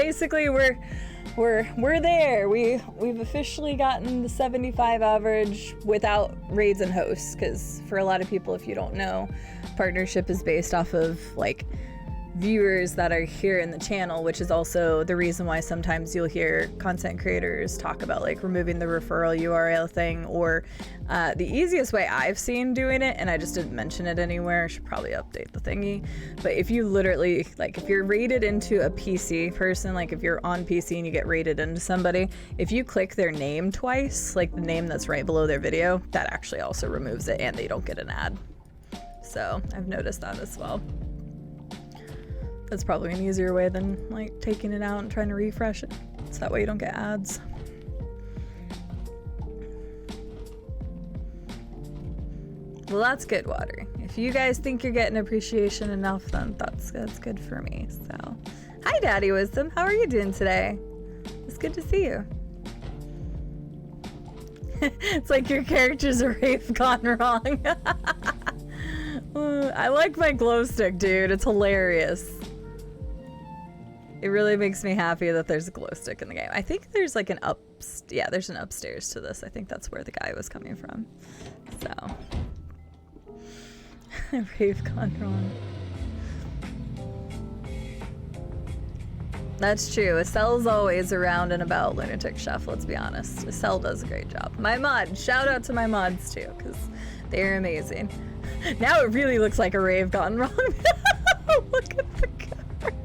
there. We've officially gotten the 75 average without raids and hosts, because for a lot of people, if you don't know, partnership is based off of like viewers that are here in the channel, which is also the reason why sometimes you'll hear content creators talk about like removing the referral URL thing, or the easiest way I've seen doing it, and I just didn't mention it anywhere, I should probably update the thingy, but if you literally, like if you're rated into a PC person, like if you're on PC and you get rated into somebody, if you click their name twice, like the name that's right below their video, that actually also removes it and they don't get an ad. So I've noticed that as well. That's probably an easier way than like taking it out and trying to refresh it. So that way you don't get ads. Well, that's good, Water. If you guys think you're getting appreciation enough, then that's good for me. So, hi, Daddy Wisdom. How are you doing today? It's good to see you. It's like your character's a rave gone wrong. I like my glow stick, dude. It's hilarious. It really makes me happy that there's a glow stick in the game. I think there's like an there's an upstairs to this. I think that's where the guy was coming from. So. Rave gone wrong. That's true. Estelle's always around and about, Lunatic Chef, let's be honest. Estelle does a great job. My mod, shout out to my mods too, because they're amazing. Now it really looks like a rave gone wrong. Look at the cover.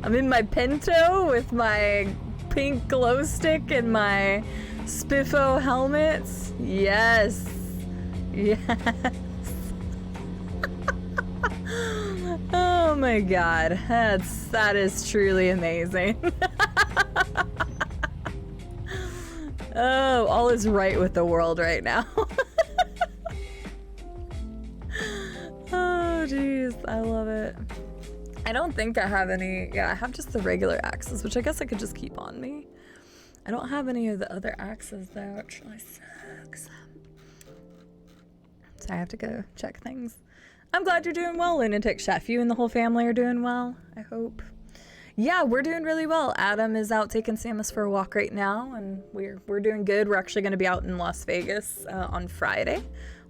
I'm in my Pinto with my pink glow stick and my Spiffo helmets. Yes. Yes. Oh my god. That is truly amazing. Oh, all is right with the world right now. Oh jeez, I love it. I don't think I have any, I have just the regular axes, which I guess I could just keep on me. I don't have any of the other axes though, which really sucks. So I have to go check things. I'm glad you're doing well, Lunatic Chef. You and the whole family are doing well, I hope. Yeah, we're doing really well. Adam is out taking Samus for a walk right now, and we're doing good. We're actually going to be out in Las Vegas on Friday.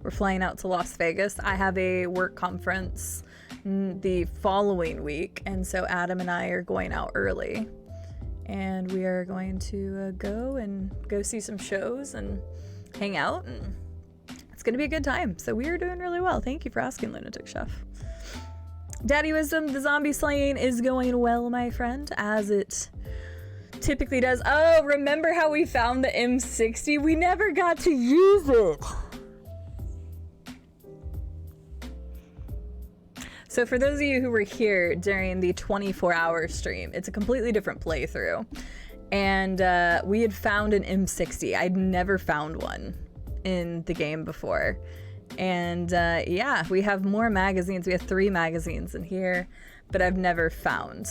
We're flying out to Las Vegas. I have a work conference the following week, and so Adam and I are going out early, and we are going to go see some shows and hang out, and it's going to be a good time. So we are doing really well. Thank you for asking, Lunatic Chef. Daddy Wisdom, the zombie slaying is going well, my friend, as it typically does. Oh, remember how we found the M60? We never got to use it. So for those of you who were here during the 24-hour stream, it's a completely different playthrough. And we had found an M60. I'd never found one in the game before. And yeah, we have more magazines. We have 3 magazines in here, but I've never found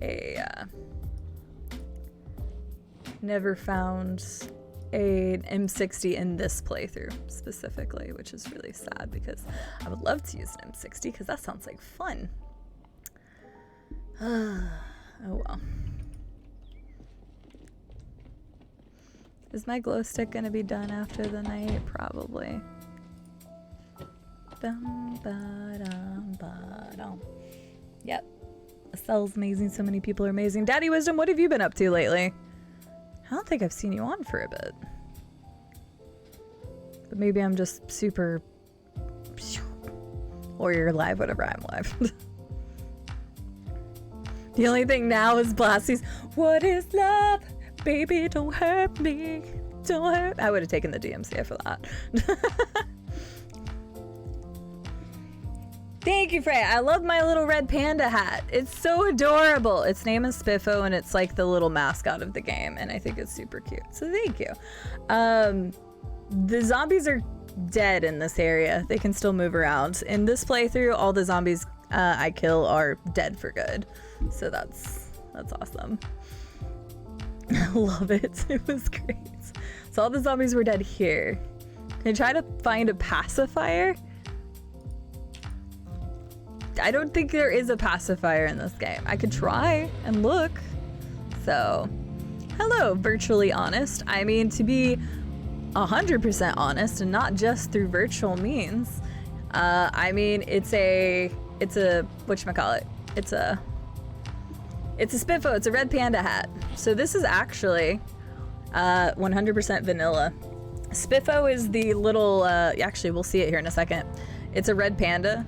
a M60 in this playthrough specifically, which is really sad because I would love to use an M60 because that sounds like fun. Oh well. Is my glow stick gonna be done after the night? Probably. Dum, ba-dum, ba-dum. Yep. Estelle's amazing. So many people are amazing. Daddy Wisdom, what have you been up to lately? I don't think I've seen you on for a bit. But maybe I'm just super... Or you're live, whatever, I'm live. The only thing now is Blasty's, what is love? Baby, don't hurt me. Don't hurt. I would have taken the DMCA for that. Thank you, Freya. I love my little red panda hat. It's so adorable. Its name is Spiffo, and it's like the little mascot of the game, and I think it's super cute. So thank you. The zombies are dead in this area. They can still move around. In this playthrough, all the zombies I kill are dead for good. So that's awesome. I love it. It was great. So all the zombies were dead here. Can I try to find a pacifier? I don't think there is a pacifier in this game. I could try and look. So, hello, virtually honest. I mean, to be 100% honest, and not just through virtual means. I mean, it's a whatchamacallit? It's a Spiffo. It's a red panda hat. So this is actually 100% vanilla. Spiffo is the little. Actually, we'll see it here in a second. It's a red panda.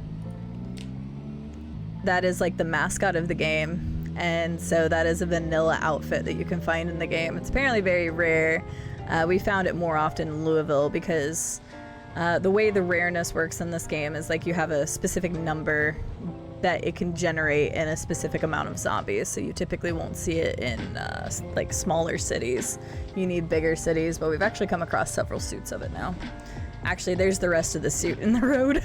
That is like the mascot of the game, and so that is a vanilla outfit that you can find in the game. It's apparently very rare. We found it more often in Louisville because the way the rareness works in this game is like you have a specific number that it can generate in a specific amount of zombies, so you typically won't see it in like smaller cities. You need bigger cities, but we've actually come across several suits of it now. Actually, there's the rest of the suit in the road.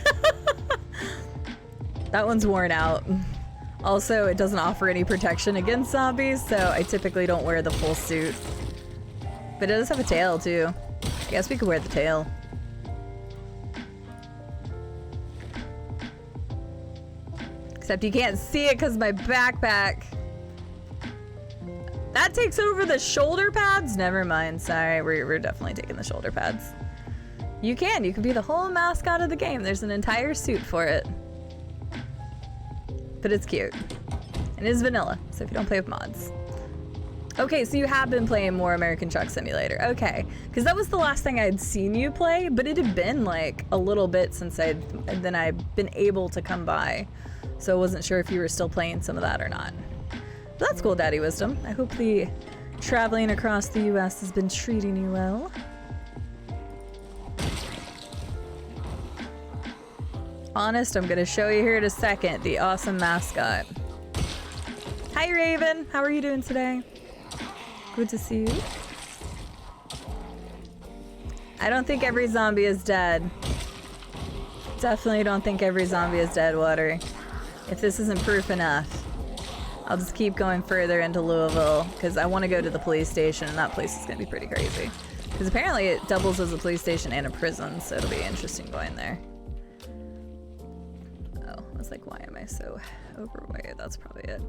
That one's worn out. Also, it doesn't offer any protection against zombies, so I typically don't wear the full suit. But it does have a tail, too. I guess we could wear the tail. Except you can't see it because of my backpack. That takes over the shoulder pads? Never mind, sorry. We're definitely taking the shoulder pads. You can be the whole mascot of the game. There's an entire suit for it. But it's cute. And it is vanilla, so if you don't play with mods. Okay, so you have been playing more American Truck Simulator. Okay, because that was the last thing I'd seen you play, but it had been like a little bit since I'd been able to come by. So I wasn't sure if you were still playing some of that or not. But that's cool, Daddy Wisdom. I hope the traveling across the US has been treating you well. Honest, I'm gonna show you here in a second the awesome mascot. Hi Raven, how are you doing today? Good to see you. I don't think every zombie is dead. Definitely don't think every zombie is dead, Water. If this isn't proof enough, I'll just keep going further into Louisville because I want to go to the police station, and that place is gonna be pretty crazy. Because apparently it doubles as a police station and a prison, so it'll be interesting going there. I was like, why am I so overweight? That's probably it.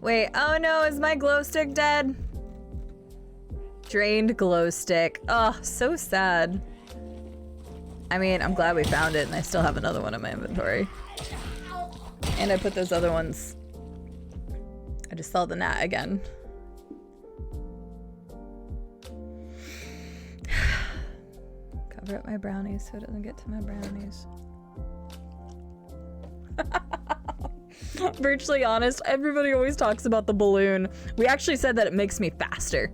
Wait, oh no, is my glow stick dead? Drained glow stick. Oh, so sad. I mean, I'm glad we found it and I still have another one in my inventory. And I put those other ones. I just saw the gnat again. Cover up my brownies so it doesn't get to my brownies. Virtually honest, everybody always talks about the balloon. We actually said that it makes me faster.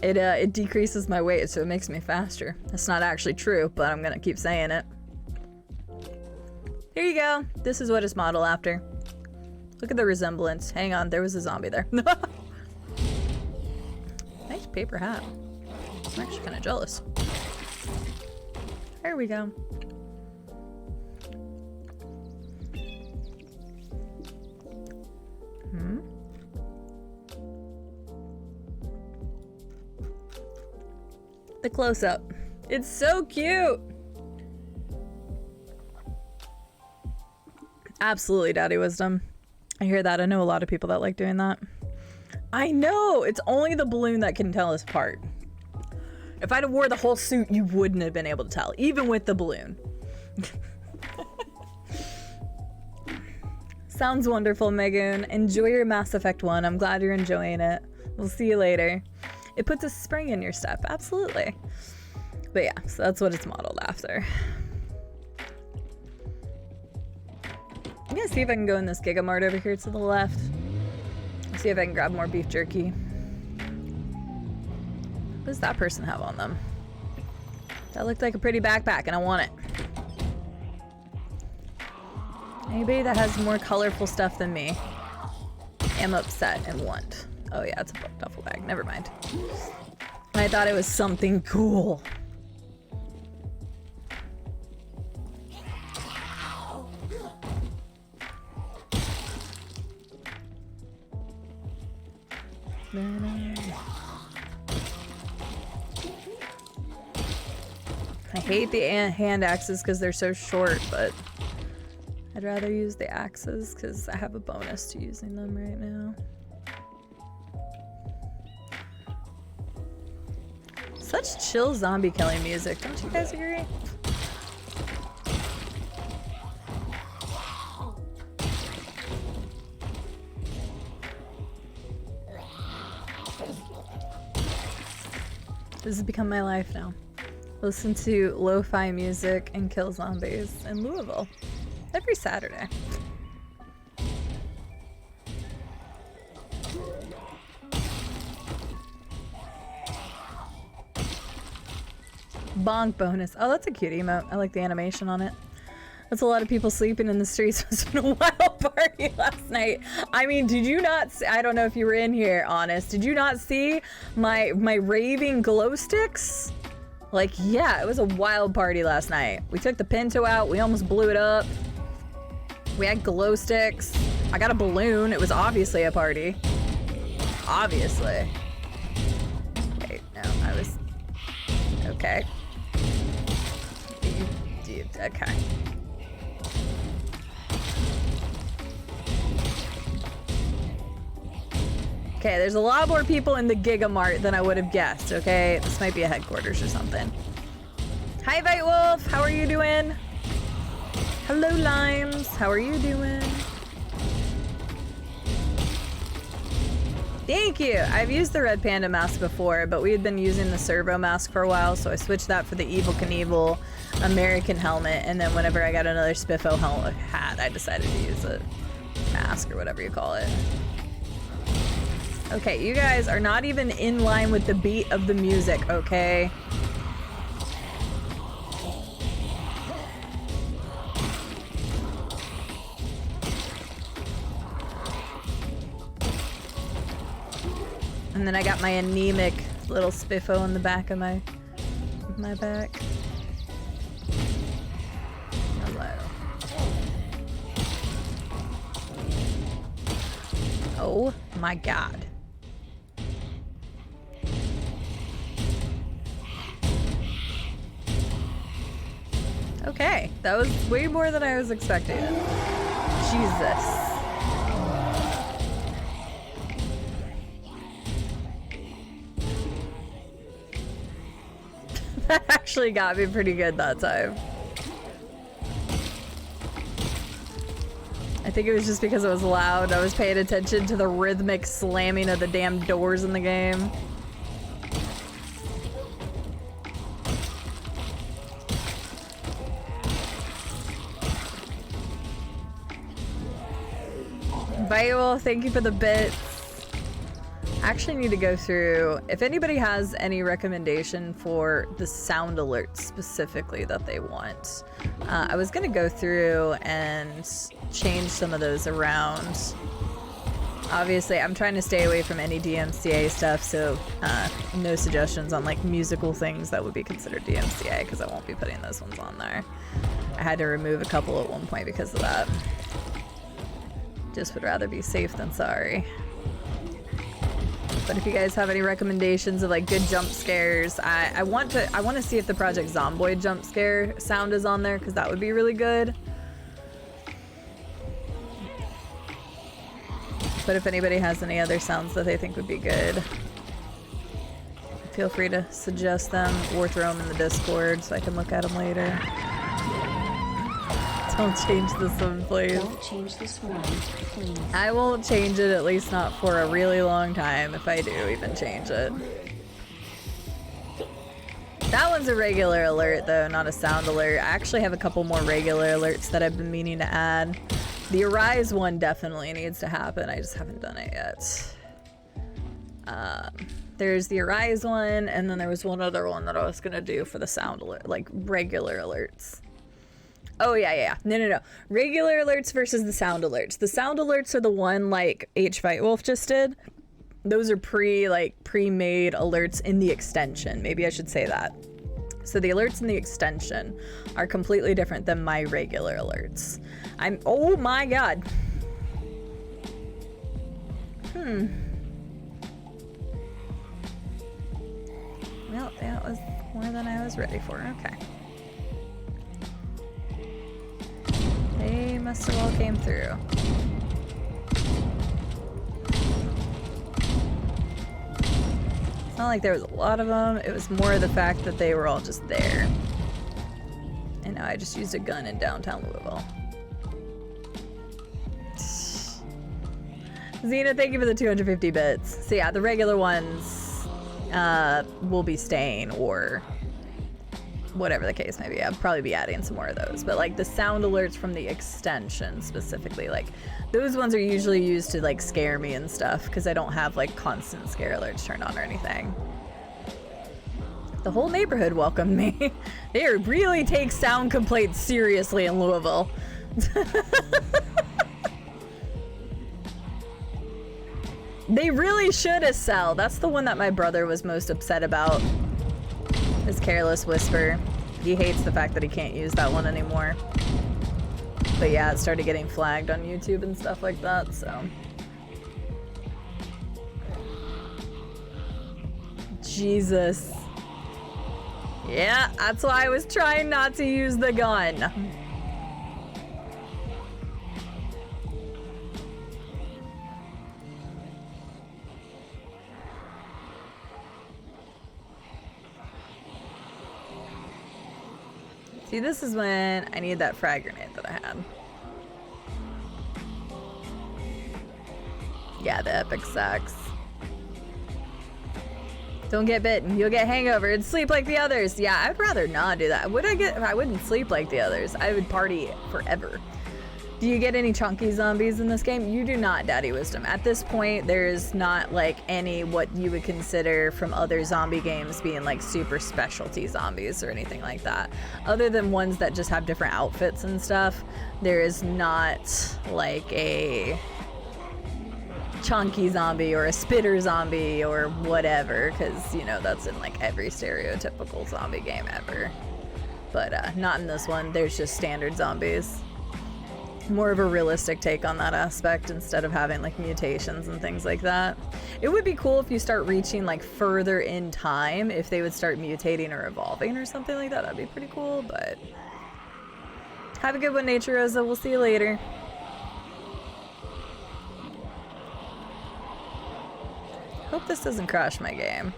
It decreases my weight, so it makes me faster. That's not actually true, but I'm gonna keep saying it. Here you go. This is what it's modeled after. Look at the resemblance. Hang on, there was a zombie there. Nice paper hat. I'm actually kind of jealous. There we go. The close-up. It's so cute! Absolutely, Daddy Wisdom. I hear that. I know a lot of people that like doing that. I know! It's only the balloon that can tell us apart. If I'd have wore the whole suit, you wouldn't have been able to tell, even with the balloon. Sounds wonderful, Megan. Enjoy your Mass Effect 1. I'm glad you're enjoying it. We'll see you later. It puts a spring in your step, absolutely. But yeah, so that's what it's modeled after. I'm gonna see if I can go in this Gigamart over here to the left. See if I can grab more beef jerky. What does that person have on them? That looked like a pretty backpack and I want it. Anybody that has more colorful stuff than me, am upset and want. Oh yeah, it's a duffel bag. Never mind. I thought it was something cool. I hate the hand axes because they're so short, but I'd rather use the axes because I have a bonus to using them right now. Such chill zombie killing music, don't you guys agree? This has become my life now. Listen to lo-fi music and kill zombies in Louisville every Saturday. Bonk bonus. Oh, that's a cute emote. I like the animation on it. That's a lot of people sleeping in the streets. It was a wild party last night. I mean, did you not see, I don't know if you were in here, Honest. Did you not see my raving glow sticks? Like, yeah, it was a wild party last night. We took the Pinto out. We almost blew it up. We had glow sticks. I got a balloon. It was obviously a party. Obviously. Wait, no, I was... Okay. Okay. Okay, there's a lot more people in the Gigamart than I would have guessed, okay? This might be a headquarters or something. Hi, White Wolf! How are you doing? Hello, Limes! How are you doing? Thank you! I've used the Red Panda mask before, but we had been using the Servo mask for a while, so I switched that for the Evel Knievel American helmet, and then whenever I got another Spiffo hat, I decided to use a mask or whatever you call it. Okay, you guys are not even in line with the beat of the music, okay? And then I got my anemic little Spiffo in the back of my back. Hello. Oh my god. Okay, that was way more than I was expecting. Jesus. That actually got me pretty good that time. I think it was just because it was loud. I was paying attention to the rhythmic slamming of the damn doors in the game. Vital, thank you for the bits. I actually need to go through, if anybody has any recommendation for the sound alerts specifically that they want. I was gonna go through and change some of those around. Obviously, I'm trying to stay away from any DMCA stuff, so no suggestions on like musical things that would be considered DMCA, because I won't be putting those ones on there. I had to remove a couple at one point because of that. Just would rather be safe than sorry. But if you guys have any recommendations of like good jump scares, I want to see if the Project Zomboid jump scare sound is on there, because that would be really good. But if anybody has any other sounds that they think would be good, feel free to suggest them or throw them in the Discord so I can look at them later. Don't change this one, please. Don't change this one, please. I won't change it, at least not for a really long time, if I do even change it. That one's a regular alert, though, not a sound alert. I actually have a couple more regular alerts that I've been meaning to add. The Arise one definitely needs to happen. I just haven't done it yet. There's the Arise one, and then there was one other one that I was gonna do for the sound alert, like regular alerts. Oh, yeah. No. Regular alerts versus the sound alerts. The sound alerts are the one like H. Wolf just did. Those are pre-made alerts in the extension. Maybe I should say that. So the alerts in the extension are completely different than my regular alerts. Oh my god. Well, that was more than I was ready for. Okay. They must have all came through. It's not like there was a lot of them. It was more the fact that they were all just there. And now I just used a gun in downtown Louisville. Xena, thank you for the 250 bits. So yeah, the regular ones will be staying, or whatever the case may be. I'll probably be adding some more of those. But like the sound alerts from the extension specifically, like those ones are usually used to like scare me and stuff, because I don't have like constant scare alerts turned on or anything. The whole neighborhood welcomed me. They really take sound complaints seriously in Louisville. They really should, Estelle. That's the one that my brother was most upset about. His Careless Whisper. He hates the fact that he can't use that one anymore. But yeah, it started getting flagged on YouTube and stuff like that, so. Jesus. Yeah, that's why I was trying not to use the gun. See, this is when I need that frag grenade that I had. Yeah, the epic sucks. Don't get bitten. You'll get hangover and sleep like the others. Yeah, I'd rather not do that. I wouldn't sleep like the others. I would party forever. Do you get any chunky zombies in this game? You do not, Daddy Wisdom. At this point, there's not like any what you would consider from other zombie games being like super specialty zombies or anything like that. Other than ones that just have different outfits and stuff, there is not like a chunky zombie or a spitter zombie or whatever, because you know that's in like every stereotypical zombie game ever. But not in this one. There's just standard zombies. More of a realistic take on that aspect instead of having like mutations and things like that. It would be cool if you start reaching like further in time, if they would start mutating or evolving or something like that. That'd be pretty cool. But have a good one, Nature Rosa. We'll see you later. Hope this doesn't crash my game.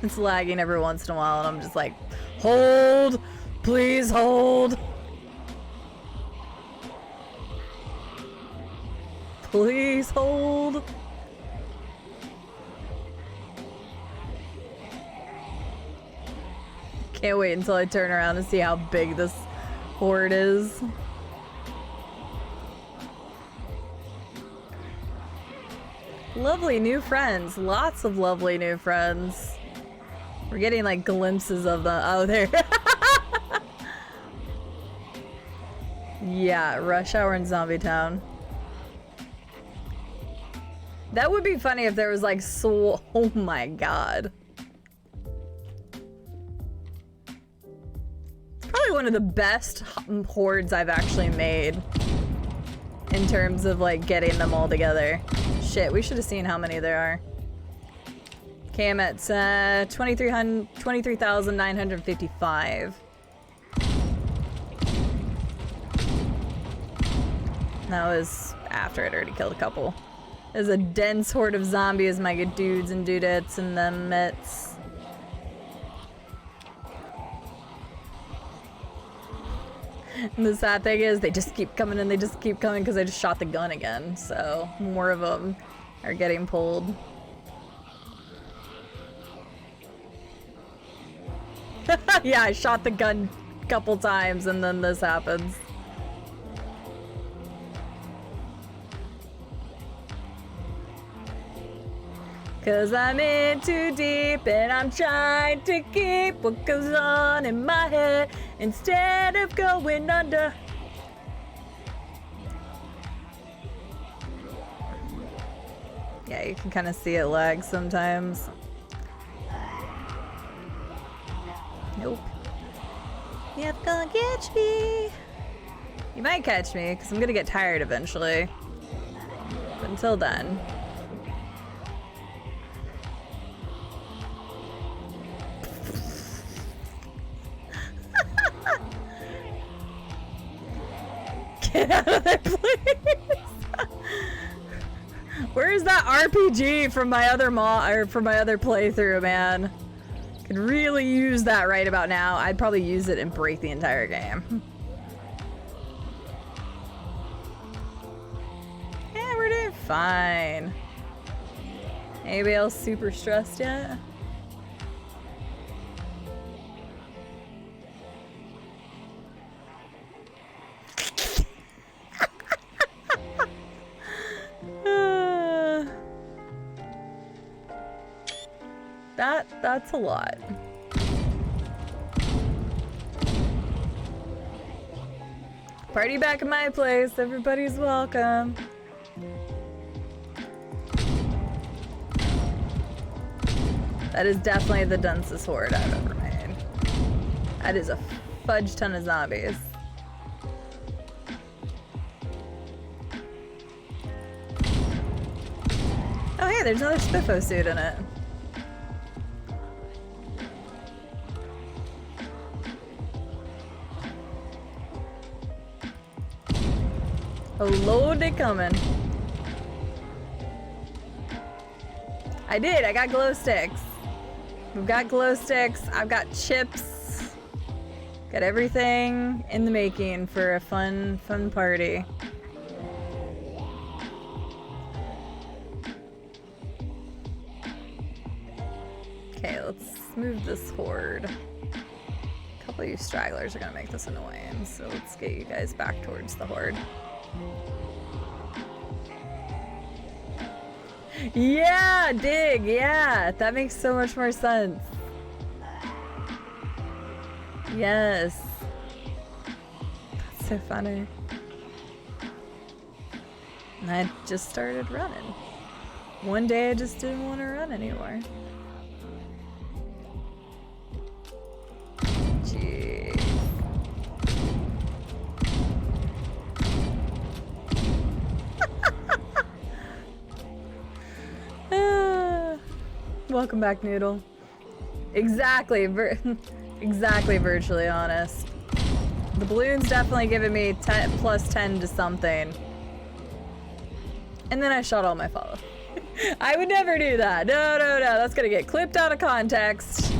It's lagging every once in a while and I'm just like, hold, please hold. Please hold. Can't wait until I turn around and see how big this horde is. Lovely new friends. Lots of lovely new friends. We're getting like glimpses of them. Oh, there. Yeah, rush hour in Zombie Town. That would be funny if there was like so. Oh my god. It's probably one of the best hordes I've actually made in terms of like getting them all together. Shit, we should have seen how many there are. Okay, I'm at 23,955. That was after I'd already killed a couple. There's a dense horde of zombies, my good dudes and dudettes and them mitts. And the sad thing is they just keep coming and they just keep coming because I just shot the gun again. So more of them are getting pulled. Yeah, I shot the gun a couple times and then this happens. Cause I'm in too deep and I'm trying to keep what goes on in my head instead of going under. Yeah, you can kind of see it lag sometimes. Nope. You're gonna catch me. You might catch me because I'm gonna get tired eventually. But until then. Get out of there, please! Where's that RPG from my other from my other playthrough, man? Could really use that right about now. I'd probably use it and break the entire game. Yeah, we're doing fine. Anybody else super stressed yet? That's a lot. Party back at my place. Everybody's welcome. That is definitely the densest horde I've ever made. That is a fudge ton of zombies. Oh hey, there's another Spiffo suit in it. Oh Lord, they coming. I did, I got glow sticks. We've got glow sticks, I've got chips. Got everything in the making for a fun party. Okay, let's move this horde. A couple of you stragglers are gonna make this annoying, so let's get you guys back towards the horde. Yeah, dig, yeah, that makes so much more sense. Yes. That's so funny. And I just started running. One day I just didn't want to run anymore. Jeez. Welcome back, Noodle. Exactly, exactly virtually honest. The balloon's definitely giving me 10 plus 10 to something. And then I shot all my follow. I would never do that. No, no, no. That's gonna get clipped out of context.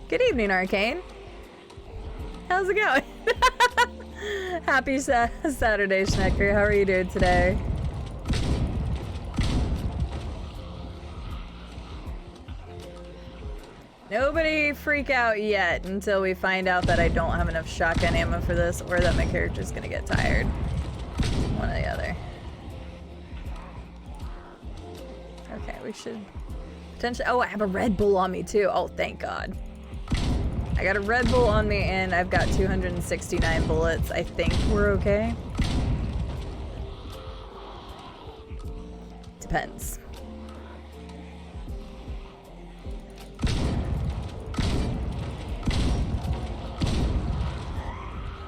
Good evening, Arcane. How's it going? Happy Saturday, Schnecker. How are you doing today? Nobody freak out yet until we find out that I don't have enough shotgun ammo for this or that my character's gonna get tired. One or the other. Okay, we should potentially... Oh, I have a Red Bull on me too. Oh, thank God. I got a Red Bull on me and I've got 269 bullets. I think we're okay. Depends.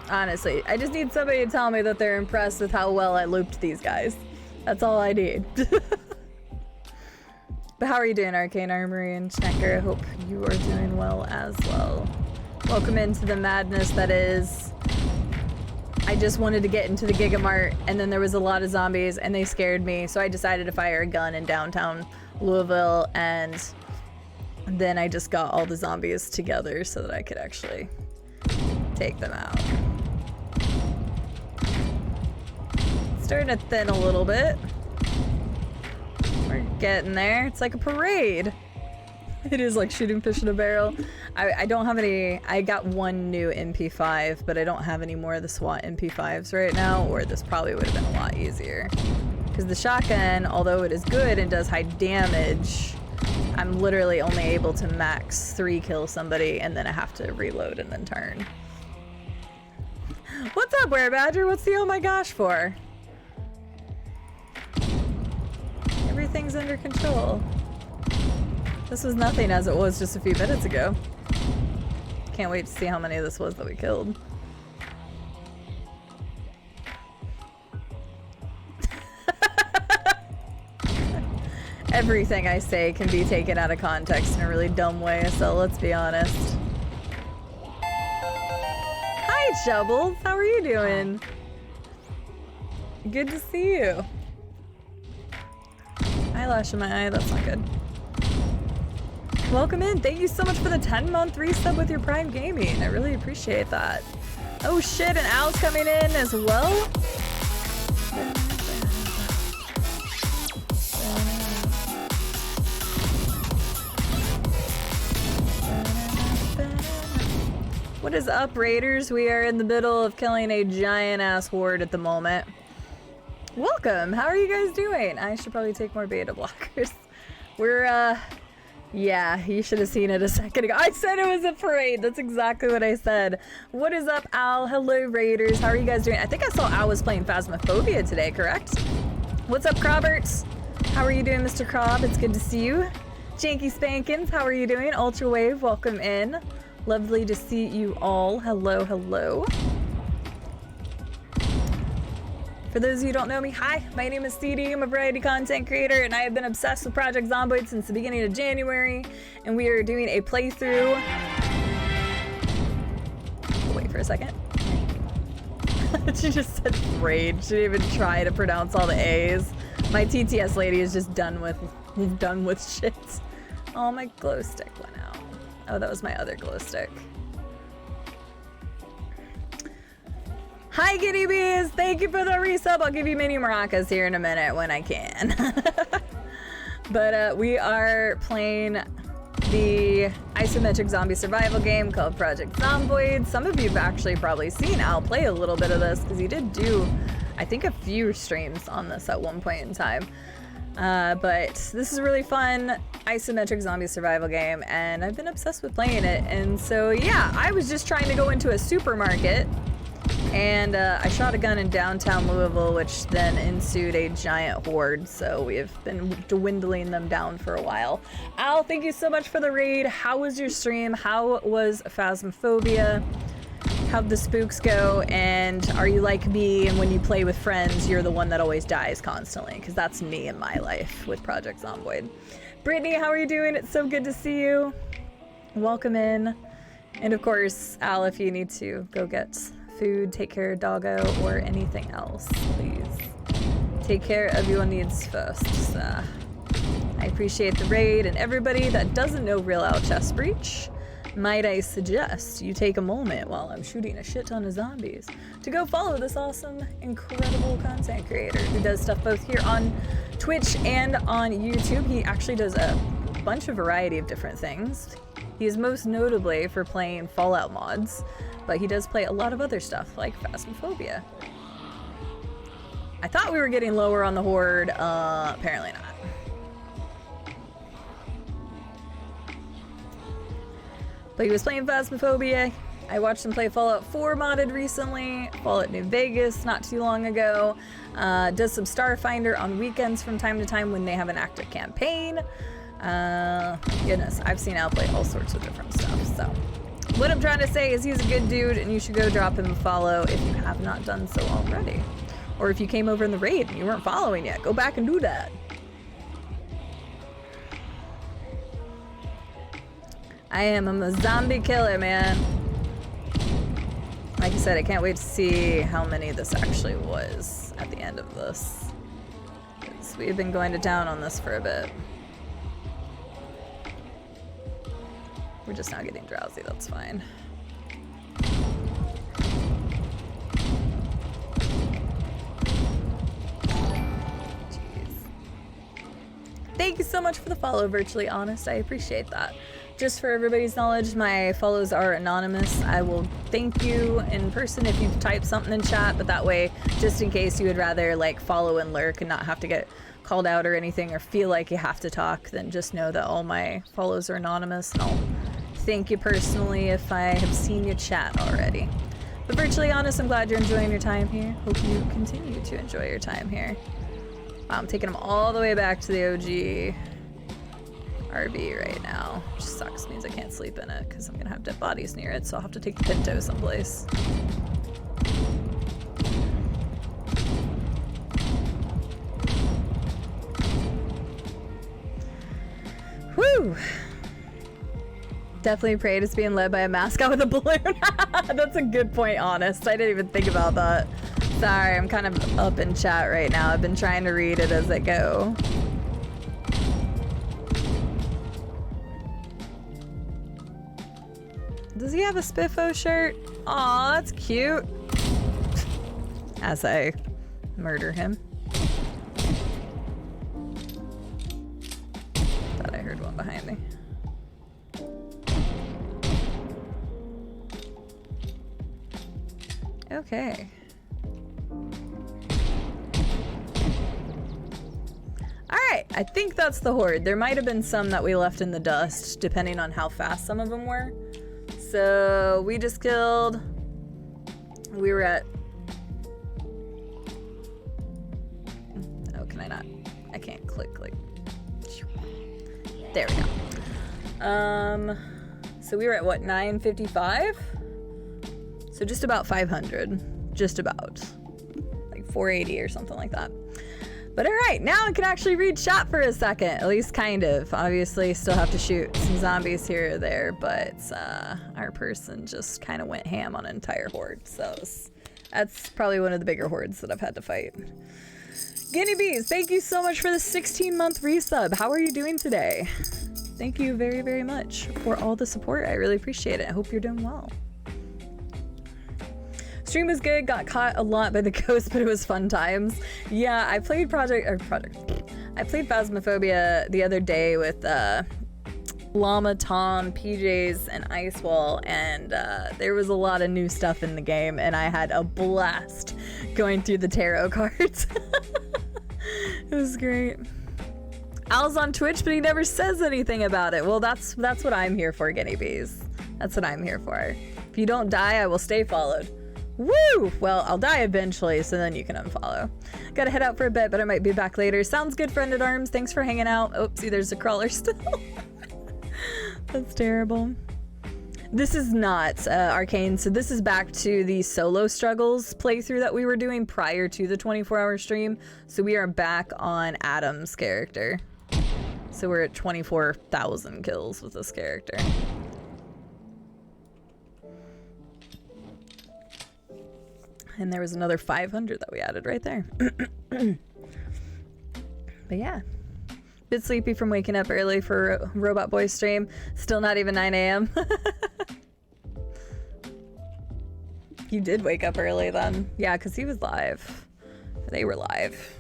Honestly, I just need somebody to tell me that they're impressed with how well I looped these guys. That's all I need. But how are you doing, Arcane Armory and Checker? I hope you are doing well as well. Welcome into the madness that is... I just wanted to get into the Gigamart, and then there was a lot of zombies, and they scared me, so I decided to fire a gun in downtown Louisville, and then I just got all the zombies together so that I could actually take them out. Starting to thin a little bit. We're getting there. It's like a parade. It is like shooting fish in a barrel. I don't have any... I got one new MP5, but I don't have any more of the SWAT MP5s right now, or this probably would have been a lot easier. Because the shotgun, although it is good and does high damage, I'm literally only able to max 3 kill somebody, and then I have to reload and then turn. What's up, Were Badger? What's the oh my gosh for? Everything's under control. This was nothing as it was just a few minutes ago. Can't wait to see how many of this was that we killed. Everything I say can be taken out of context in a really dumb way, so let's be honest. Hi, Chubbles! How are you doing? Good to see you. Eyelash in my eye, that's not good. Welcome in. Thank you so much for the 10-month resub with your Prime Gaming. I really appreciate that. Oh shit, and Al's coming in as well? What is up, Raiders? We are in the middle of killing a giant-ass horde at the moment. Welcome. How are you guys doing? I should probably take more beta blockers. We're, yeah, you should have seen it a second ago. I said it was a parade. That's exactly what I said. What is up, Al? Hello, Raiders. How are you guys doing? I think I saw Al was playing Phasmophobia today, correct? What's up, Croberts? How are you doing, Mr. Crob? It's good to see you. Janky Spankins, how are you doing? Ultra Wave, welcome in. Lovely to see you all. Hello, hello. For those of you who don't know me, hi, my name is CD. I'm a variety content creator, and I have been obsessed with Project Zomboid since the beginning of January, and we are doing a playthrough. Wait for a second. She just said raid. She didn't even try to pronounce all the A's. My TTS lady is just done with shit. Oh, my glow stick went out. Oh, that was my other glow stick. Hi, Kitty Bees! Thank you for the resub. I'll give you mini maracas here in a minute when I can. But we are playing the isometric zombie survival game called Project Zomboid. Some of you have actually probably seen Al play a little bit of this because he did do, I think, a few streams on this at one point in time. But this is a really fun isometric zombie survival game, and I've been obsessed with playing it. And so, yeah, I was just trying to go into a supermarket, and I shot a gun in downtown Louisville, which then ensued a giant horde. So we have been dwindling them down for a while. Al, thank you so much for the raid. How was your stream? How was Phasmophobia? How'd the spooks go? And are you like me, and when you play with friends, you're the one that always dies constantly? Because that's me in my life with Project Zomboid. Brittany, how are you doing? It's so good to see you. Welcome in. And of course, Al, if you need to go get food, take care of doggo, or anything else, please take care of your needs first. So, I appreciate the raid, and everybody that doesn't know Real Out Chest Breach, might I suggest you take a moment while I'm shooting a shit ton of zombies to go follow this awesome, incredible content creator who does stuff both here on Twitch and on YouTube. He actually does a bunch of variety of different things. He is most notably for playing Fallout mods, but he does play a lot of other stuff like Phasmophobia. I thought we were getting lower on the horde, apparently not. But he was playing Phasmophobia. I watched him play Fallout 4 modded recently, Fallout New Vegas not too long ago. Does some Starfinder on weekends from time to time when they have an active campaign. Goodness, I've seen Al play all sorts of different stuff. So what I'm trying to say is he's a good dude and you should go drop him a follow if you have not done so already. Or if you came over in the raid and you weren't following yet, go back and do that. I am a zombie killer, man. Like I said, I can't wait to see how many this actually was at the end of this. 'Cause we've been going to town on this for a bit. We're just now getting drowsy, that's fine. Jeez. Thank you so much for the follow, Virtually Honest. I appreciate that. Just for everybody's knowledge, my follows are anonymous. I will thank you in person if you type something in chat, but that way, just in case you would rather like follow and lurk and not have to get called out or anything or feel like you have to talk, then just know that all my follows are anonymous and I'll thank you personally if I have seen you chat already. But Virtually Honest, I'm glad you're enjoying your time here. Hope you continue to enjoy your time here. Wow, I'm taking them all the way back to the OG RV right now, which sucks. Means I can't sleep in it because I'm gonna have dead bodies near it, so I'll have to take the Pinto someplace. Woo! Definitely Parade is being led by a mascot with a balloon. That's a good point, Honest. I didn't even think about that. Sorry, I'm kind of up in chat right now. I've been trying to read it as I go. Does he have a Spiffo shirt? Aw, that's cute. As I murder him. Thought I heard one behind me. Okay. Alright, I think that's the horde. There might have been some that we left in the dust, depending on how fast some of them were. So we just killed. We were at. Oh, can I not? I can't click like. There we go. So we were at what, 955? So just about 500. Just about. Like 480 or something like that. But alright, now I can actually read chat for a second. At least kind of. Obviously, still have to shoot some zombies here or there, but our person just kind of went ham on an entire horde. So that's probably one of the bigger hordes that I've had to fight. Guinea Bees, thank you so much for the 16-month resub. How are you doing today? Thank you very, very much for all the support. I really appreciate it. I hope you're doing well. Stream was good, got caught a lot by the ghost, but it was fun times. Yeah, I played I played Phasmophobia the other day with Llama, Tom, PJs, and Icewall, and there was a lot of new stuff in the game, and I had a blast going through the tarot cards. It was great. Al's on Twitch, but he never says anything about it. Well, that's what I'm here for, Guinea Bees. That's what I'm here for. If you don't die, I will stay followed. Woo! Well, I'll die eventually, so then you can unfollow. Gotta head out for a bit, but I might be back later. Sounds good, Friend at Arms. Thanks for hanging out. Oopsie, there's a crawler still. That's terrible. This is not Arcane, so this is back to the solo struggles playthrough that we were doing prior to the 24-hour stream. So we are back on Adam's character. So we're at 24,000 kills with this character. And there was another 500 that we added right there. But yeah. Bit sleepy from waking up early for Robot Boy stream. Still not even 9 a.m. You did wake up early then. Yeah, because he was live. They were live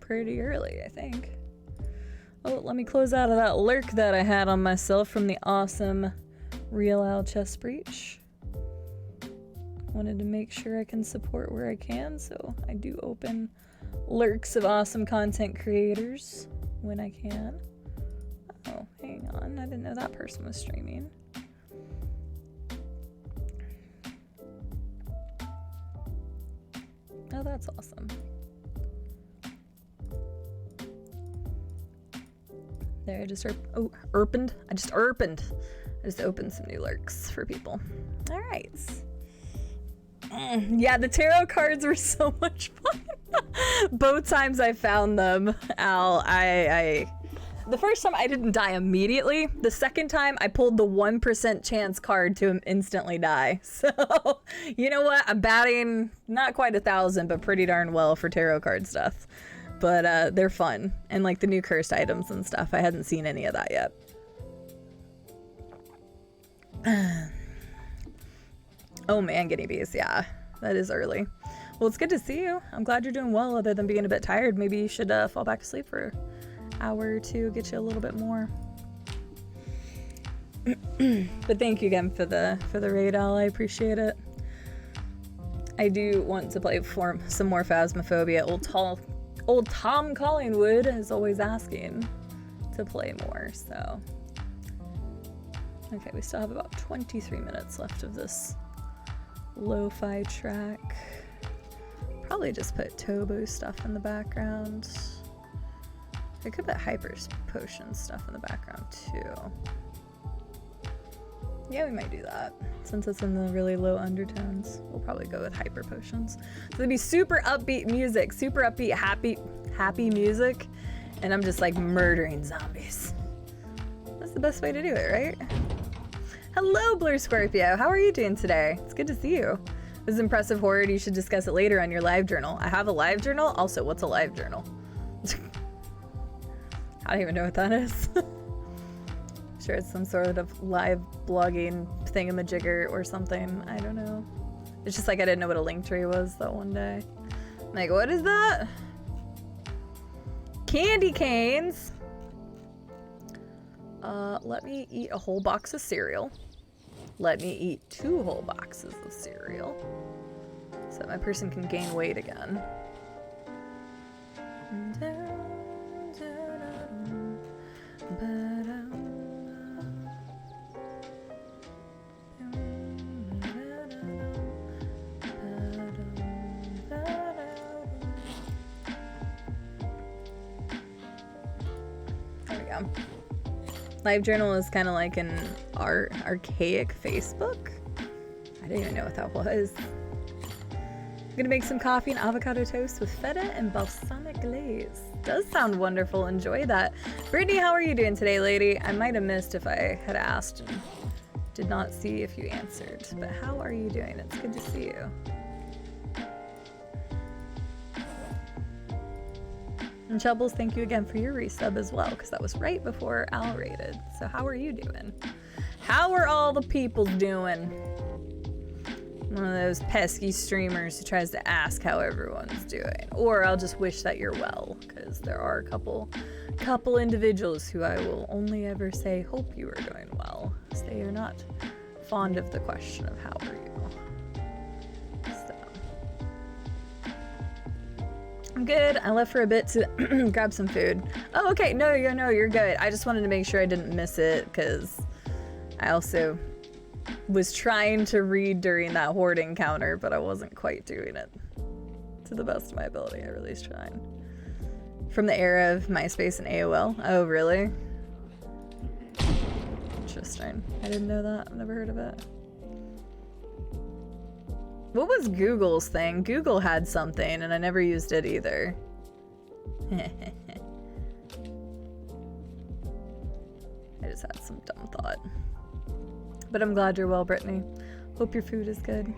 pretty early, I think. Oh, let me close out of that lurk that I had on myself from the awesome Real Owl Chest Breach. Wanted to make sure I can support where I can, so I do open lurks of awesome content creators when I can. Oh, hang on. I didn't know that person was streaming. Oh, that's awesome. There, I just opened. I just opened some new lurks for people. All right. Yeah, the tarot cards were so much fun. Both times I found them, Al, the first time I didn't die immediately. The second time I pulled the 1% chance card to instantly die. So, you know what? I'm batting not quite 1,000, but pretty darn well for tarot card stuff. But they're fun. And like the new cursed items and stuff, I hadn't seen any of that yet. Oh man, guinea bees, yeah. That is early. Well, it's good to see you. I'm glad you're doing well, other than being a bit tired. Maybe you should fall back to sleep for an hour or two, get you a little bit more. But thank you again for the raid, Al. I appreciate it. I do want to play for some more Phasmophobia. Old Tom Collingwood is always asking to play more, so. Okay, we still have about 23 minutes left of this lo-fi track. Probably just put Tobo stuff in the background. I could put Hyper's potion stuff in the background too. Yeah, we might do that. Since it's in the really low undertones, we'll probably go with Hyper potions. So it'd be super upbeat music, super upbeat, happy music, and I'm just like murdering zombies. That's the best way to do it, right? Hello, Blur Scorpio. How are you doing today? It's good to see you. This is impressive horror. You should discuss it later on your live journal. I have a live journal. Also, what's a live journal? I don't even know what that is. Sure, it's some sort of live blogging thingamajigger or something. I don't know. It's just like I didn't know what a link tree was that one day. I'm like, what is that? Candy canes. Let me eat a whole box of cereal. Let me eat 2 whole boxes of cereal so that my person can gain weight again. There we go. Live journal is kind of like an archaic Facebook. I didn't even know what that was. I'm gonna make some coffee and avocado toast with feta and balsamic glaze. Does sound wonderful. Enjoy that. Brittany, how are you doing today, lady? I might have missed if I had asked and did not see if you answered. But how are you doing? It's good to see you. And Chubbles, thank you again for your resub as well, because that was right before Al rated. So how are you doing? How are all the people doing? One of those pesky streamers who tries to ask how everyone's doing. Or I'll just wish that you're well, because there are a couple individuals who I will only ever say, hope you are doing well, because they are not fond of the question of how are you. I'm good. I left for a bit to grab some food. Oh, okay. No, you're good. I just wanted to make sure I didn't miss it because I also was trying to read during that horde encounter, but I wasn't quite doing it to the best of my ability. I really was trying. From the era of MySpace and AOL. Oh, really? Interesting. I didn't know that. I've never heard of it. What was Google's thing? Google had something and I never used it either. I just had some dumb thought. But I'm glad you're well, Brittany. Hope your food is good.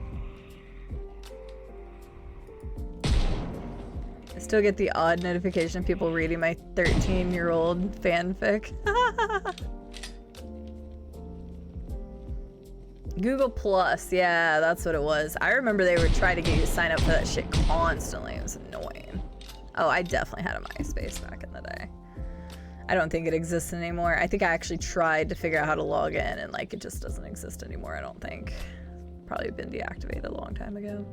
I still get the odd notification of people reading my 13-year-old fanfic. Google Plus, yeah, that's what it was. I remember they would try to get you to sign up for that shit constantly. It was annoying. Oh, I definitely had a MySpace back in the day. I don't think it exists anymore. I think I actually tried to figure out how to log in, and like it just doesn't exist anymore, I don't think. Probably been deactivated a long time ago.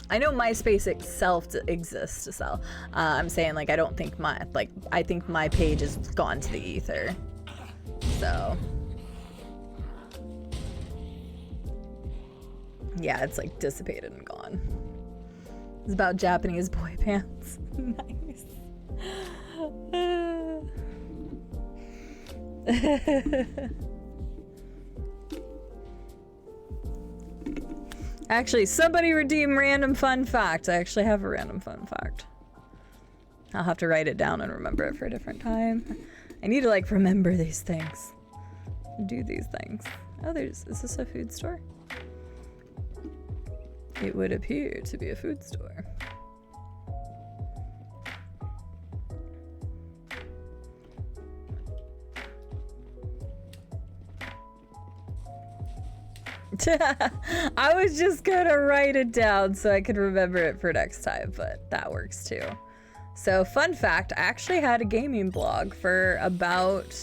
I know MySpace itself exists to sell. I'm saying like I don't think I think my page has gone to the ether. So yeah, it's like dissipated and gone. It's about Japanese boy pants. Nice. Actually, somebody redeem random fun fact. I actually have a random fun fact. I'll have to write it down and remember it for a different time. I need to like remember these things. Do these things. Oh, is this a food store? It would appear to be a food store. I was just gonna write it down so I could remember it for next time, but that works too. So fun fact, I actually had a gaming blog for about,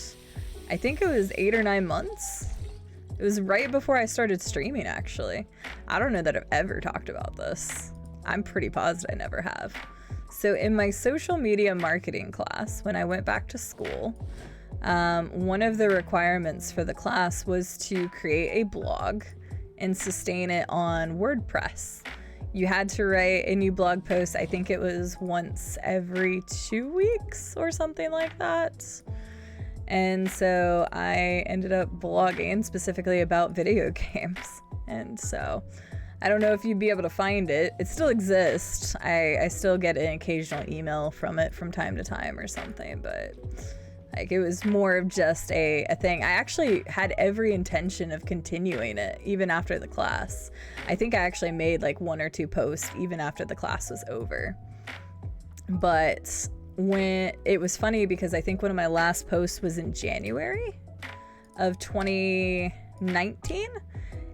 I think it was 8 or 9 months. It was right before I started streaming, actually. I don't know that I've ever talked about this. I'm pretty positive I never have. So in my social media marketing class, when I went back to school, one of the requirements for the class was to create a blog and sustain it on WordPress. You had to write a new blog post, I think it was once every 2 weeks or something like that. And so I ended up blogging specifically about video games. And so I don't know if you'd be able to find it. It still exists. I still get an occasional email from it from time to time or something, but like it was more of just a thing. I actually had every intention of continuing it even after the class. I think I actually made like 1 or 2 posts even after the class was over. But when it was funny because I think one of my last posts was in January of 2019,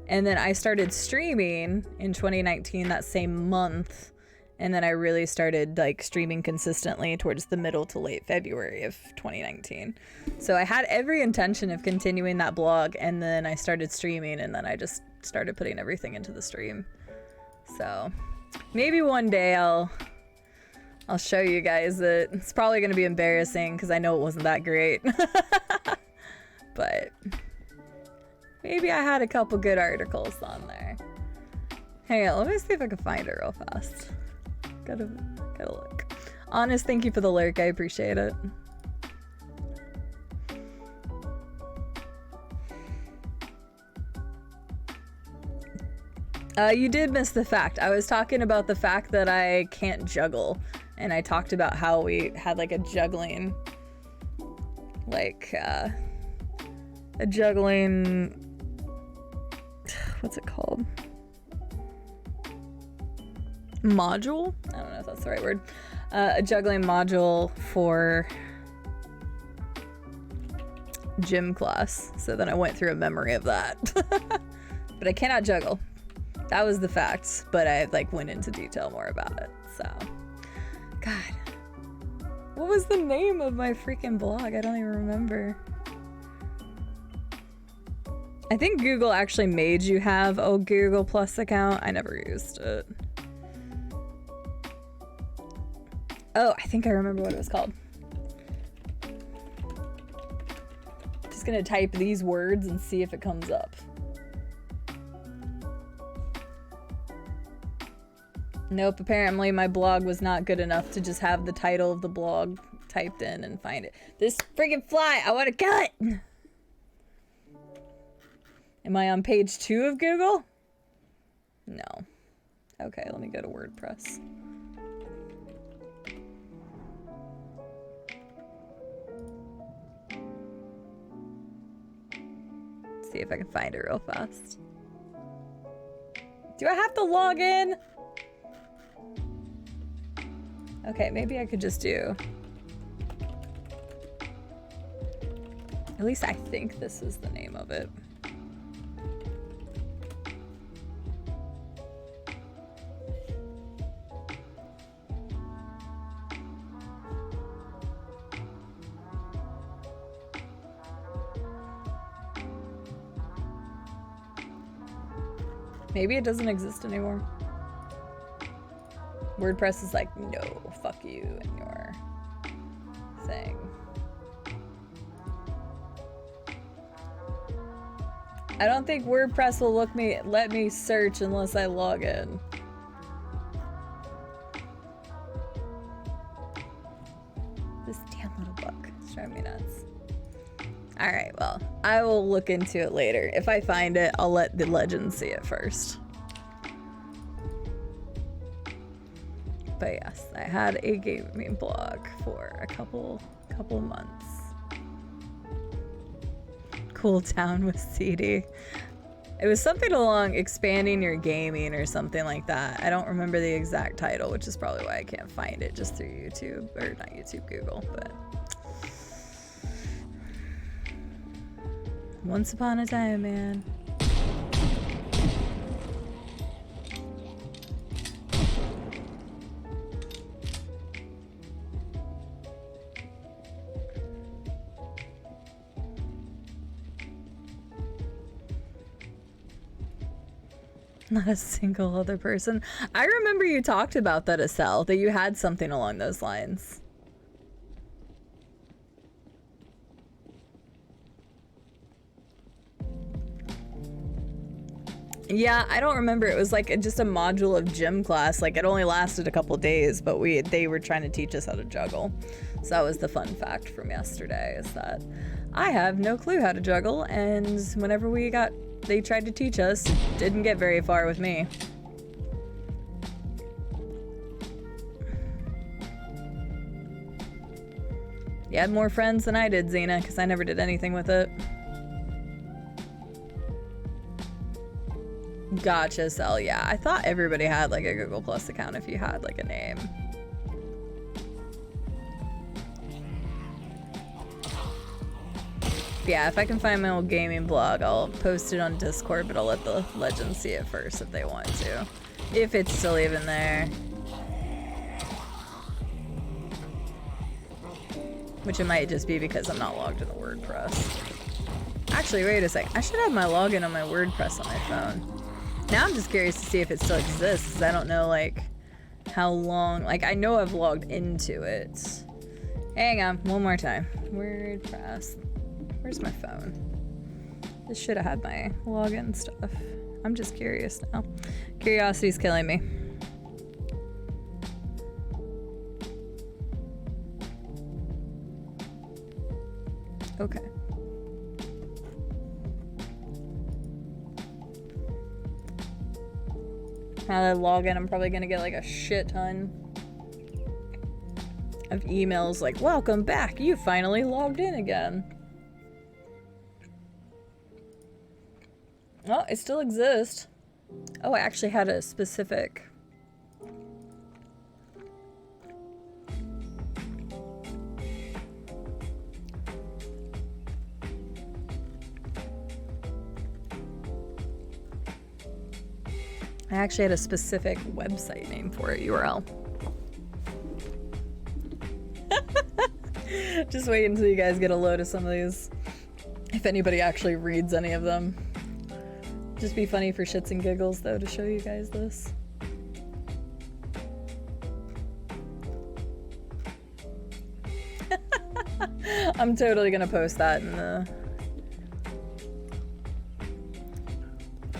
and then I started streaming in 2019 that same month. And then I really started like streaming consistently towards the middle to late February of 2019. So I had every intention of continuing that blog, and then I started streaming, and then I just started putting everything into the stream. So maybe one day I'll show you guys it. It's probably going to be embarrassing because I know it wasn't that great. But maybe I had a couple good articles on there. Hang on, let me see if I can find it real fast. Gotta look. Honest, thank you for the lurk. I appreciate it. You did miss the fact. I was talking about the fact that I can't juggle, and I talked about how we had like a juggling, what's it called? Module? I don't know if that's the right word. A juggling module for gym class. So then I went through a memory of that. But I cannot juggle. That was the fact, but I like went into detail more about it. So, God, what was the name of my freaking blog? I don't even remember. I think Google actually made you have a Google Plus account. I never used it. Oh, I think I remember what it was called. Just gonna type these words and see if it comes up. Nope, apparently my blog was not good enough to just have the title of the blog typed in and find it. This friggin' fly, I want to kill it! Am I on page 2 of Google? No. Okay, let me go to WordPress. See if I can find it real fast. Do I have to log in? Okay, maybe I could just do... At least I think this is the name of it. Maybe it doesn't exist anymore. WordPress is like, no, fuck you and your thing. I don't think WordPress will let me search unless I log in. This damn little bug is driving me nuts. Alright, well, I will look into it later. If I find it, I'll let the legend see it first. But yes, I had a gaming blog for a couple months. Cool Town with CD. It was something along expanding your gaming or something like that. I don't remember the exact title, which is probably why I can't find it just through YouTube, or not YouTube, Google, but once upon a time, man. Not a single other person. I remember you talked about that, Estelle, that you had something along those lines. Yeah, I don't remember. It was like just a module of gym class. Like it only lasted a couple days, but they were trying to teach us how to juggle. So that was the fun fact from yesterday, is that I have no clue how to juggle, and whenever they tried to teach us, didn't get very far with me. You had more friends than I did, Xena, because I never did anything with it. Gotcha, Cell. Yeah, I thought everybody had like a Google Plus account if you had like a name. Yeah, if I can find my old gaming blog, I'll post it on Discord, but I'll let the legends see it first if they want to. If it's still even there. Which it might just be because I'm not logged into WordPress. Actually, wait a sec. I should have my login on my WordPress on my phone. Now I'm just curious to see if it still exists, because I don't know, like, how long... Like, I know I've logged into it. Hang on, one more time. WordPress. Where's my phone? This should have had my login stuff. I'm just curious now. Curiosity's killing me. Okay. Now that I log in, I'm probably gonna get like a shit ton of emails like, welcome back, you finally logged in again. Oh, it still exists. Oh, I actually had a specific... I actually had a specific website name for it, URL. Just wait until you guys get a load of some of these. If anybody actually reads any of them. Just be funny for shits and giggles, though, to show you guys this. I'm totally gonna post that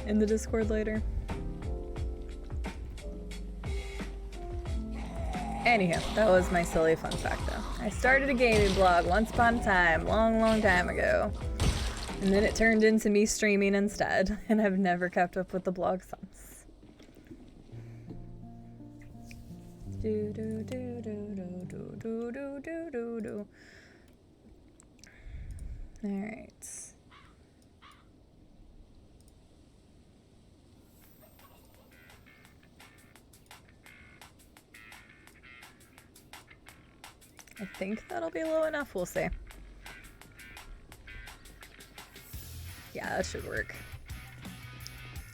in the Discord later. Anyhow, that was my silly fun fact, though. I started a gaming blog once upon a time, long time ago. And then it turned into me streaming instead, and I've never kept up with the blog since. Do do do do do do do do do do do. All right. I think that'll be low enough. We'll see. Yeah, that should work.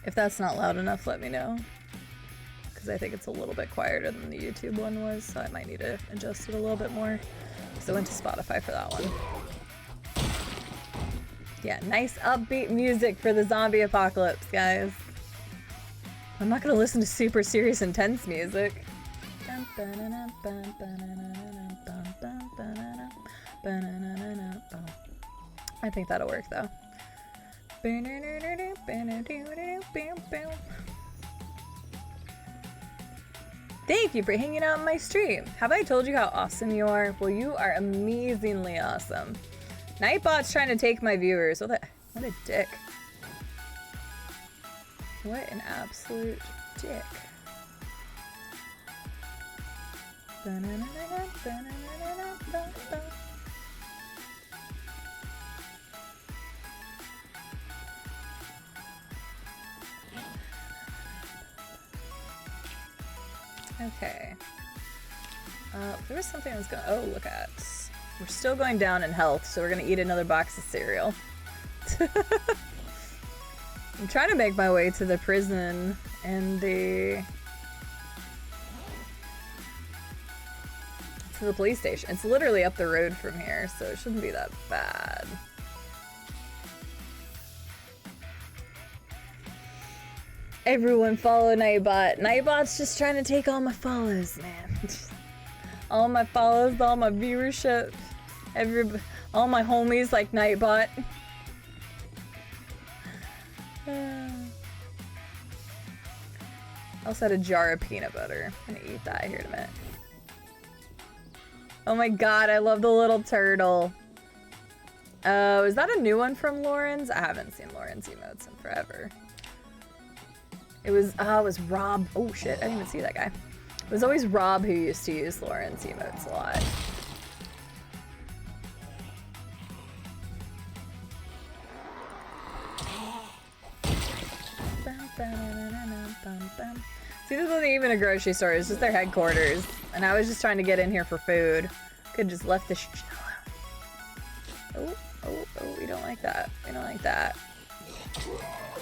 If that's not loud enough, let me know. Because I think it's a little bit quieter than the YouTube one was, so I might need to adjust it a little bit more. So I went to Spotify for that one. Yeah, nice upbeat music for the zombie apocalypse, guys. I'm not gonna listen to super serious, intense music. I think that'll work though. Thank you for hanging out in my stream. Have I told you how awesome you are? Well, you are amazingly awesome. Nightbot's trying to take my viewers. What a dick. What an absolute dick. Okay. There was something I was going. Oh, look at. We're still going down in health, so we're gonna eat another box of cereal. I'm trying to make my way to the prison and the police station. It's literally up the road from here, so it shouldn't be that bad. Everyone follow Nightbot. Nightbot's just trying to take all my follows, man. All my follows, all my viewership, all my homies like Nightbot. I also had a jar of peanut butter. I'm gonna eat that here in a minute. Oh my god, I love the little turtle. Is that a new one from Lauren's? I haven't seen Lauren's emotes in forever. It was Rob. Oh shit, I didn't even see that guy. It was always Rob who used to use Lauren's emotes a lot. See, this wasn't even a grocery store, it was just their headquarters. And I was just trying to get in here for food. Could've just left the shit alone. Oh, we don't like that. We don't like that.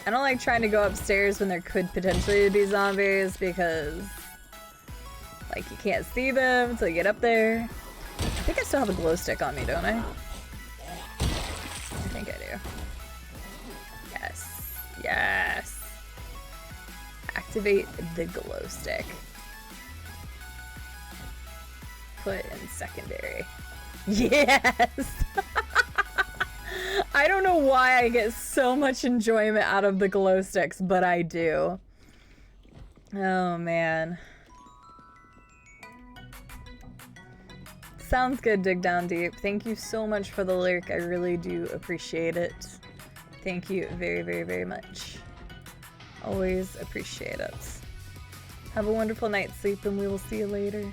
I don't like trying to go upstairs when there could potentially be zombies because, like, you can't see them until you get up there. I think I still have a glow stick on me, don't I? I think I do. Yes. Yes. Activate the glow stick. Put in secondary. Yes! I don't know why I get so much enjoyment out of the glow sticks, but I do. Oh, man. Sounds good, Dig Down Deep. Thank you so much for the lurk. I really do appreciate it. Thank you very, very, very much. Always appreciate it. Have a wonderful night's sleep, and we will see you later.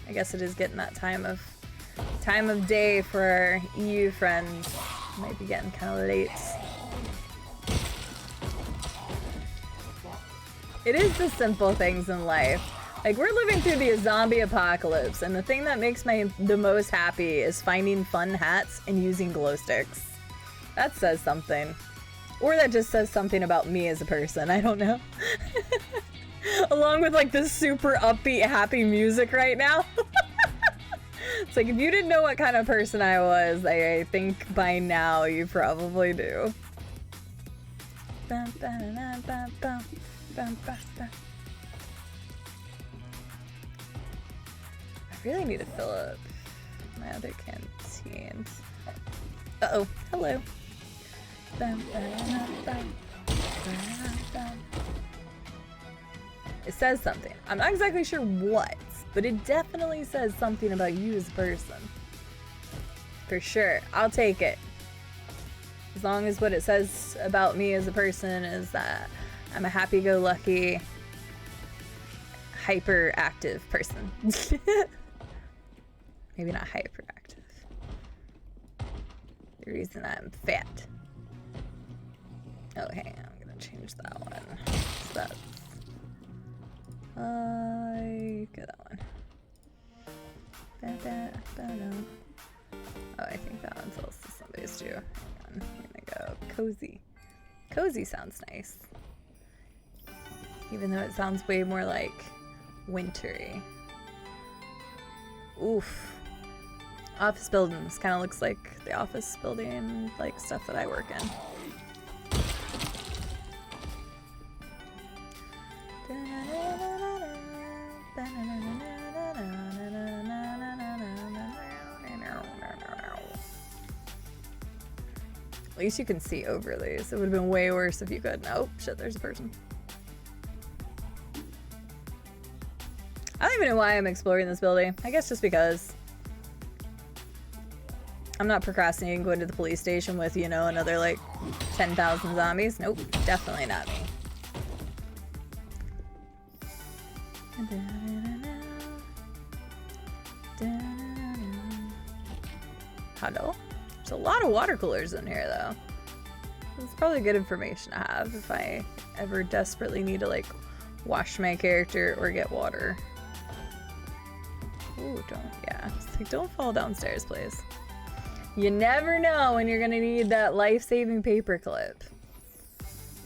I guess it is getting that time of day for our EU friends. Might be getting kind of late. It is the simple things in life. Like, we're living through the zombie apocalypse, and the thing that makes me the most happy is finding fun hats and using glow sticks. That says something. Or that just says something about me as a person, I don't know. Along with, like, this super upbeat, happy music right now. It's like, if you didn't know what kind of person I was, I think by now you probably do. I really need to fill up my other canteens. Uh-oh, hello. It says something. I'm not exactly sure what, but it definitely says something about you as a person. For sure. I'll take it. As long as what it says about me as a person is that I'm a happy-go-lucky, hyperactive person. Maybe not hyperactive. The reason I'm fat. Oh, hang on. I'm gonna change that one. So that's... get that one. Oh, I think that one sells to somebody's too. Hang on. I'm gonna go cozy. Cozy sounds nice. Even though it sounds way more like wintry. Oof. Office buildings kind of looks like the office building, like stuff that I work in. At least you can see over these. It would have been way worse if you couldn't. Oh, shit, there's a person. I don't even know why I'm exploring this building. I guess just because. I'm not procrastinating going to the police station with, you know, another like 10,000 zombies. Nope, definitely not me. Hello? There's a lot of water coolers in here though. It's probably good information to have if I ever desperately need to like wash my character or get water. Ooh, it's like, don't fall downstairs, please. You never know when you're gonna need that life-saving paperclip.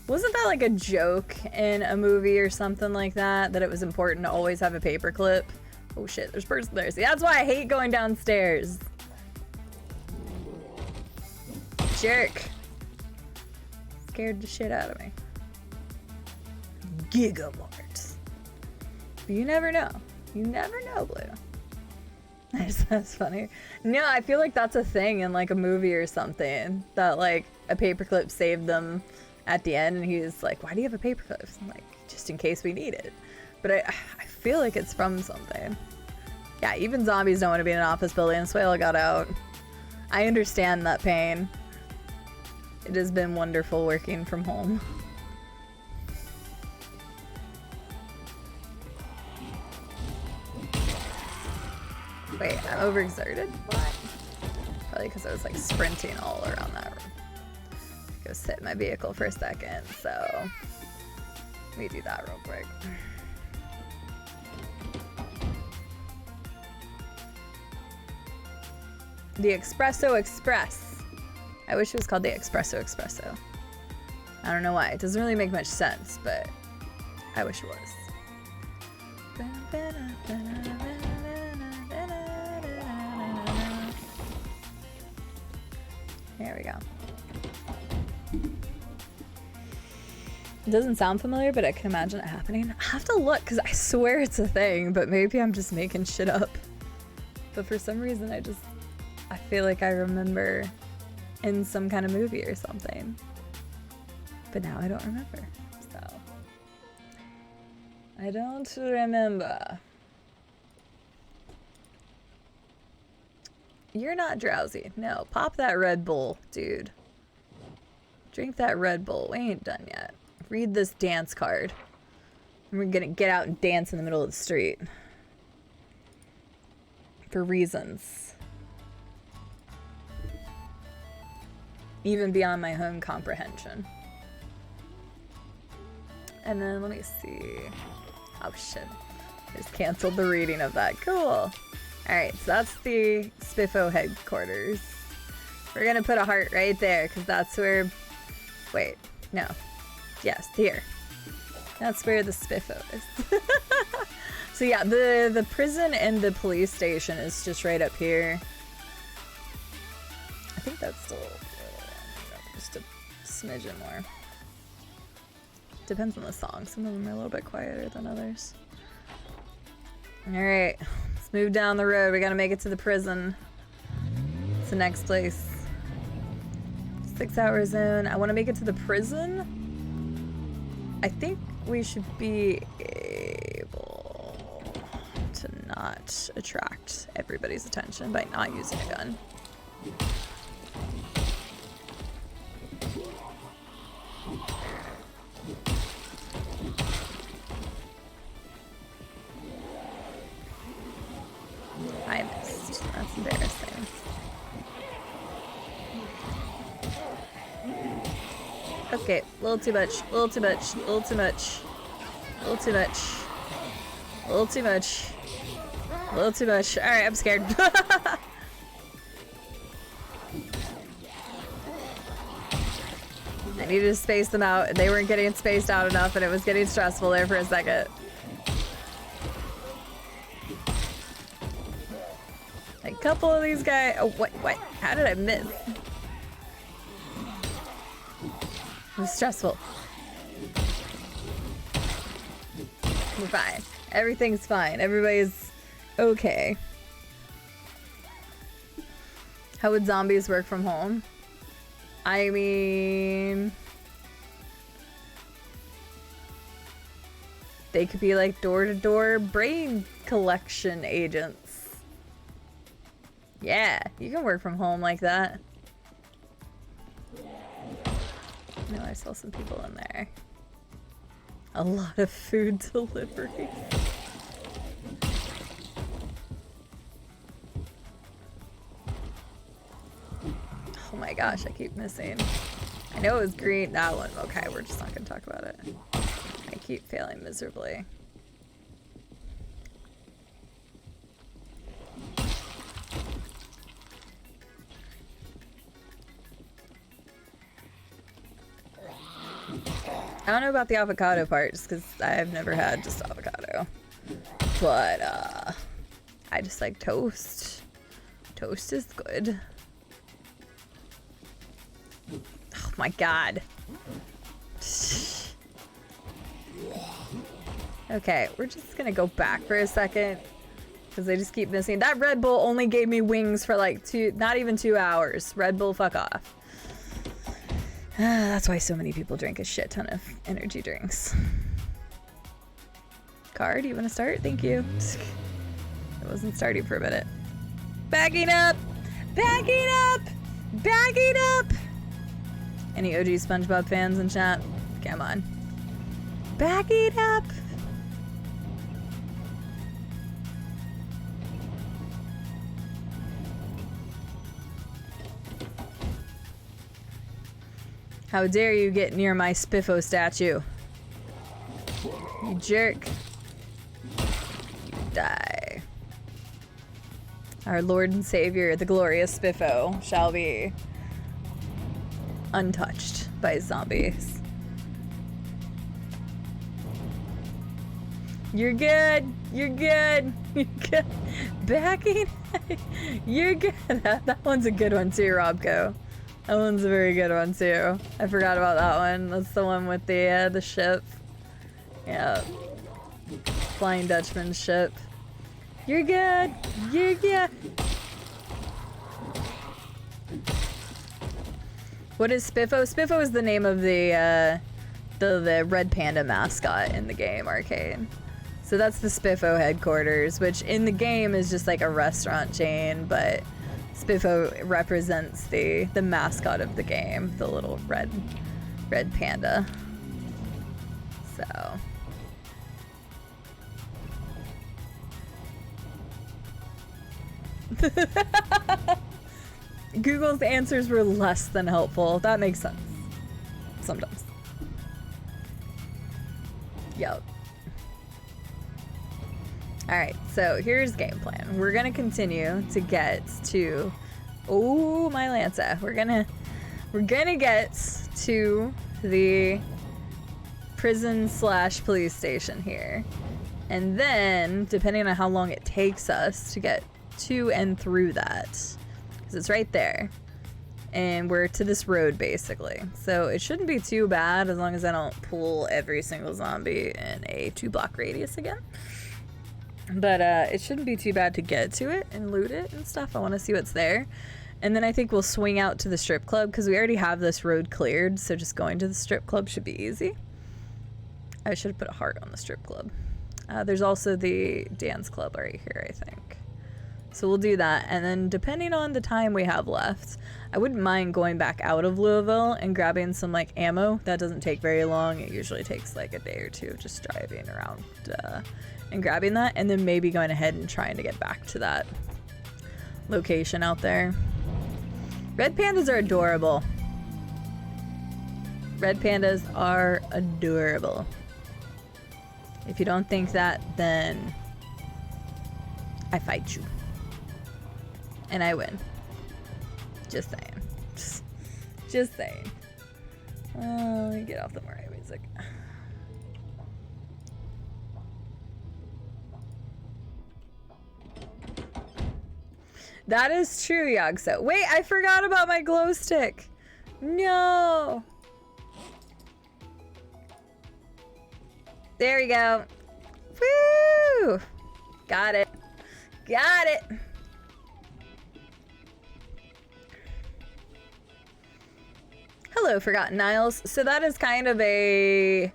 Wasn't that like a joke in a movie or something like that? That it was important to always have a paperclip? Oh shit, there's a person there. See, that's why I hate going downstairs. Jerk. Scared the shit out of me. Gigamarts. But you never know. You never know, Blue. That's funny. No, I feel like that's a thing in like a movie or something. That like a paperclip saved them at the end and he's like, why do you have a paperclip? I'm like, just in case we need it. But I feel like it's from something. Yeah, even zombies don't want to be in an office building. Swale got out. I understand that pain. It has been wonderful working from home. Wait, I'm overexerted? What? Probably because I was like sprinting all around that room. Go sit in my vehicle for a second, so let me do that real quick. The Espresso Express. I wish it was called the Espresso Espresso. I don't know why. It doesn't really make much sense, but I wish it was. There we go. It doesn't sound familiar, but I can imagine it happening. I have to look, because I swear it's a thing, but maybe I'm just making shit up. But for some reason, I feel like I remember in some kind of movie or something. But now I don't remember, so. I don't remember. You're not drowsy. No, pop that Red Bull, dude. Drink that Red Bull. We ain't done yet. Read this dance card. And we're gonna get out and dance in the middle of the street. For reasons. Even beyond my own comprehension. And then let me see. Oh shit. I just canceled the reading of that. Cool. Alright, so that's the Spiffo headquarters. We're gonna put a heart right there, because that's where... Wait, no. Yes, here. That's where the Spiffo is. So yeah, the prison and the police station is just right up here. I think that's still just a smidgen more. Depends on the song. Some of them are a little bit quieter than others. Alright, let's move down the road. We gotta make it to the prison. It's the next place. 6 hours in. I want to make it to the prison. I think we should be able to not attract everybody's attention by not using a gun. I missed. That's embarrassing. Okay, a little too much, a little too much, a little too much, a little too much, a little too much, a little too much. Alright, I'm scared. I needed to space them out, and they weren't getting spaced out enough, and it was getting stressful there for a second. A couple of these guys. Oh, what? How did I miss? It was stressful. We're fine. Everything's fine. Everybody's okay. How would zombies work from home? I mean... They could be like door-to-door brain collection agents. Yeah, you can work from home like that. No, I saw some people in there. A lot of food delivery. Oh my gosh, I keep missing. I know it was green. That one. Okay, we're just not gonna talk about it. I keep failing miserably. I don't know about the avocado part, just because I've never had just avocado. But, I just like toast. Toast is good. Oh my god. Okay, we're just gonna go back for a second. Because I just keep missing. That Red Bull only gave me wings for like not even 2 hours. Red Bull, fuck off. That's why so many people drink a shit ton of energy drinks. Car, do you want to start? Thank you. It wasn't starting for a minute. Backing up! Backing up! Backing up! Any OG SpongeBob fans in chat? Come on. Backing up! How dare you get near my Spiffo statue? You jerk. You die. Our Lord and Savior, the glorious Spiffo, shall be untouched by zombies. You're good. You're good. You're good. Backing. You're good. That one's a good one too, Robco. That one's a very good one too. I forgot about that one. That's the one with the ship. Yeah. Flying Dutchman ship. You're good. You're good. What is Spiffo? Spiffo is the name of the Red Panda mascot in the game Arcade. So that's the Spiffo headquarters, which in the game is just like a restaurant chain, but Spiffo represents the mascot of the game, the little red panda. So Google's answers were less than helpful. That makes sense. Sometimes. Yep. Alright, so here's game plan. We're gonna continue to get to... Oh, my Lanza. We're gonna get to the prison/police station here. And then, depending on how long it takes us to get to and through that, because it's right there, and we're to this road basically, so it shouldn't be too bad as long as I don't pull every single zombie in a 2-block radius again. But it shouldn't be too bad to get to it and loot it and stuff. I want to see what's there, and then I think we'll swing out to the strip club because we already have this road cleared, so just going to the strip club should be easy. I should have put a heart on the strip club. There's also the dance club right here, I think. So we'll do that, and then depending on the time we have left, I wouldn't mind going back out of Louisville and grabbing some like ammo. That doesn't take very long. It usually takes like a day or two of just driving around and grabbing that, and then maybe going ahead and trying to get back to that location out there. Red pandas are adorable. Red pandas are adorable. If you don't think that, then I fight you. And I win. Just saying. Just saying. Let me get off the Mario music. That is true, Yagso. Wait, I forgot about my glow stick. No. There we go. Woo! Got it. Got it. Hello, Forgotten Isles. So that is kind of a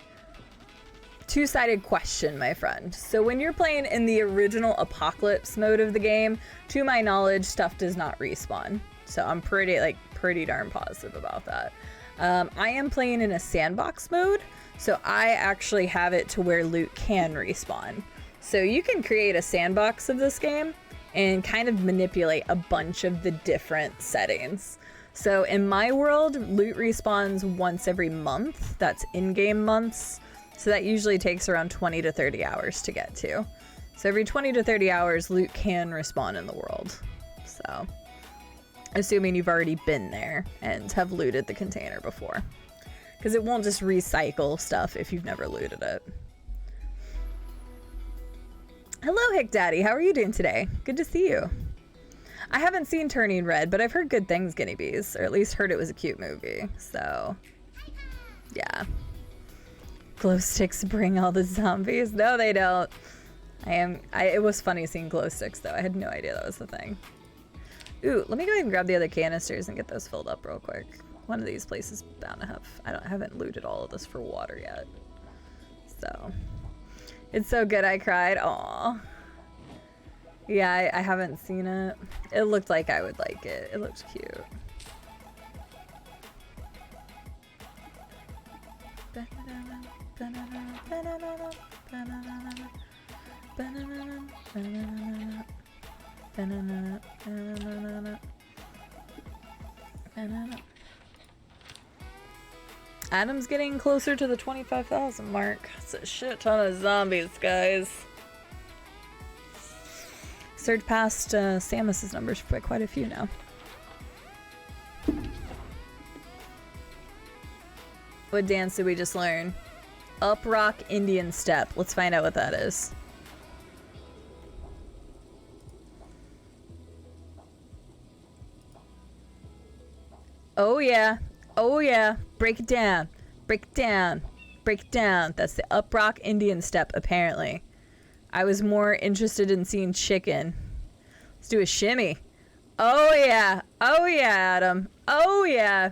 two-sided question, my friend. So when you're playing in the original Apocalypse mode of the game, to my knowledge, stuff does not respawn. So I'm pretty darn positive about that. I am playing in a sandbox mode, so I actually have it to where loot can respawn. So you can create a sandbox of this game and kind of manipulate a bunch of the different settings. So in my world, loot respawns once every month. That's in-game months. So that usually takes around 20 to 30 hours to get to. So every 20 to 30 hours, loot can respawn in the world. So, assuming you've already been there and have looted the container before. Because it won't just recycle stuff if you've never looted it. Hello, Hick Daddy. How are you doing today? Good to see you. I haven't seen Turning Red, but I've heard good things, Guinea Bees. Or at least heard it was a cute movie. So, yeah. Glow sticks bring all the zombies. No, they don't. It was funny seeing glow sticks, though. I had no idea that was the thing. Ooh, let me go ahead and grab the other canisters and get those filled up real quick. One of these places bound to have... I haven't looted all of this for water yet. So... It's so good I cried. Aw. Yeah, I haven't seen it. It looked like I would like it. It looked cute. Adam's getting closer to the 25,000 mark. That's a shit ton of zombies, guys. Surged past Samus's numbers by quite a few now. What dance did we just learn? Up Rock Indian Step. Let's find out what that is. Oh yeah. Oh yeah. Break it down. Break it down. Break it down. That's the Up Rock Indian Step, apparently. I was more interested in seeing chicken. Let's do a shimmy. Oh yeah. Oh yeah, Adam. Oh yeah.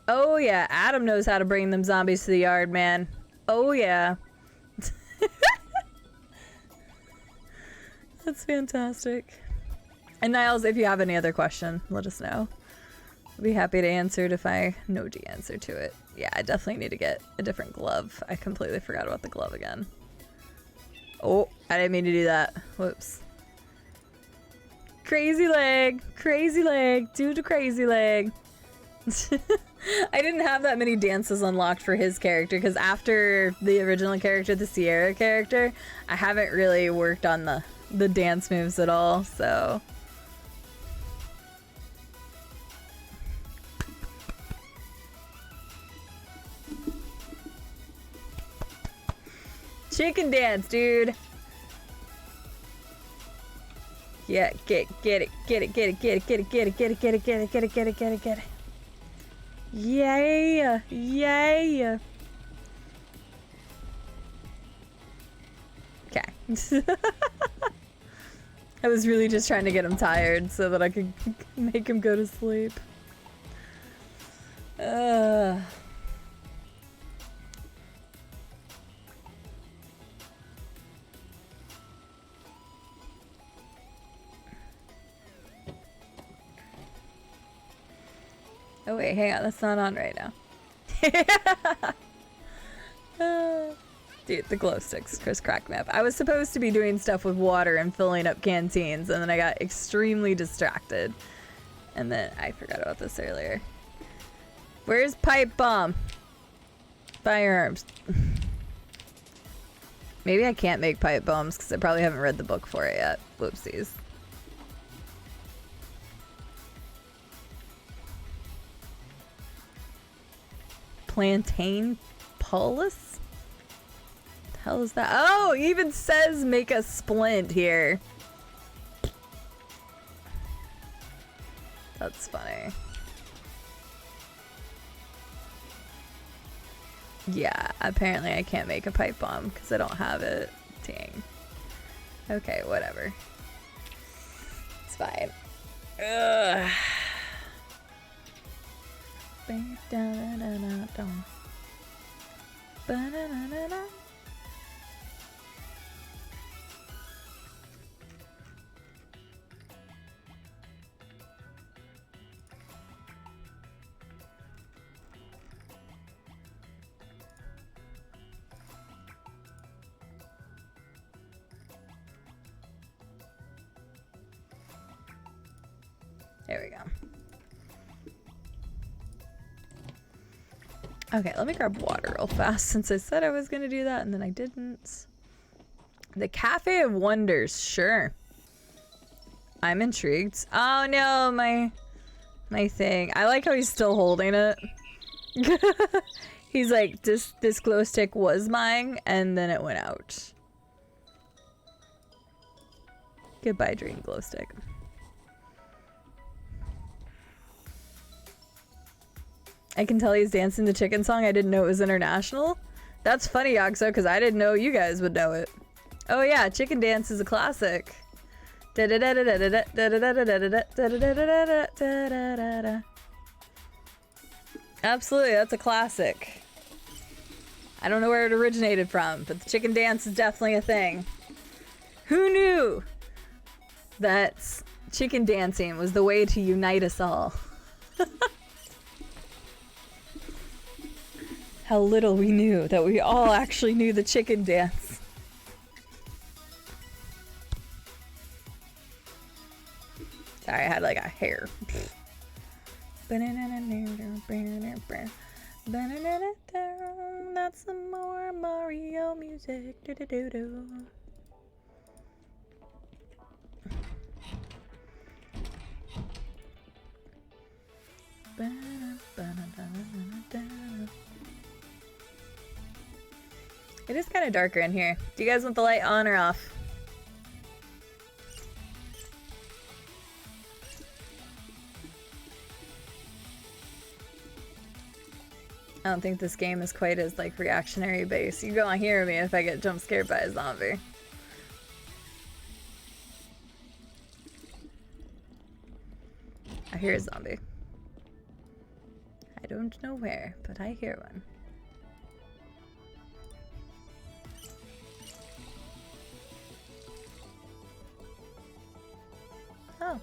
Oh yeah. Adam knows how to bring them zombies to the yard, man. Oh yeah. That's fantastic. And Niles, if you have any other question, let us know. I'll be happy to answer it if I know the answer to it. Yeah, I definitely need to get a different glove. I completely forgot about the glove again. Oh, I didn't mean to do that. Whoops. Crazy leg. Crazy leg. Do the crazy leg. I didn't have that many dances unlocked for his character because after the original character, the Sierra character, I haven't really worked on the dance moves at all, so... Chicken dance, dude. Yeah, get it, get it, get it, get it, get it, get it, get it, get it, get it, get it, get it, get it, get it, get it. Yeah, yeah. Okay. I was really just trying to get him tired so that I could make him go to sleep. Oh wait, hang on, that's not on right now. Dude, the glow sticks, Chris cracked me up. I was supposed to be doing stuff with water and filling up canteens, and then I got extremely distracted. And then I forgot about this earlier. Where's pipe bomb? Firearms. Maybe I can't make pipe bombs because I probably haven't read the book for it yet. Whoopsies. Plantain Paulus? What the hell is that? Oh, it even says make a splint here. That's funny. Yeah, apparently I can't make a pipe bomb because I don't have it. Dang. Okay, whatever. It's fine. Ugh. There we go. Okay, let me grab water real fast since I said I was going to do that and then I didn't. The Cafe of Wonders, sure. I'm intrigued. Oh no, my thing. I like how he's still holding it. He's like, this glow stick was mine and then it went out. Goodbye, dream glow stick. I can tell he's dancing the chicken song. I didn't know it was international. That's funny, Yoxo, because I didn't know you guys would know it. Oh yeah, Chicken Dance is a classic. Absolutely, that's a classic. I don't know where it originated from, but the Chicken Dance is definitely a thing. Who knew that chicken dancing was the way to unite us all? How little we knew that we all actually knew the chicken dance. Sorry, I had like a hair. That's some more Mario music. It is kind of darker in here. Do you guys want the light on or off? I don't think this game is quite as like reactionary based. You go on hear me if I get jump scared by a zombie. I hear a zombie. I don't know where, but I hear one. Oh.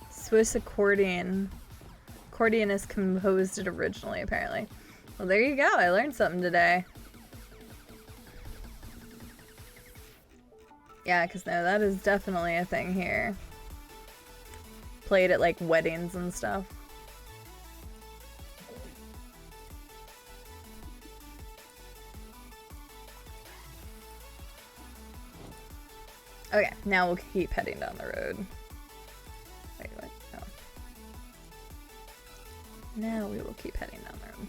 Swiss accordion. Accordionist composed it originally, apparently. Well, there you go. I learned something today. Yeah, because no, that is definitely a thing here. Played at like weddings and stuff. Okay, now we'll keep heading down the road. Wait, what? Oh. Now we will keep heading down the road.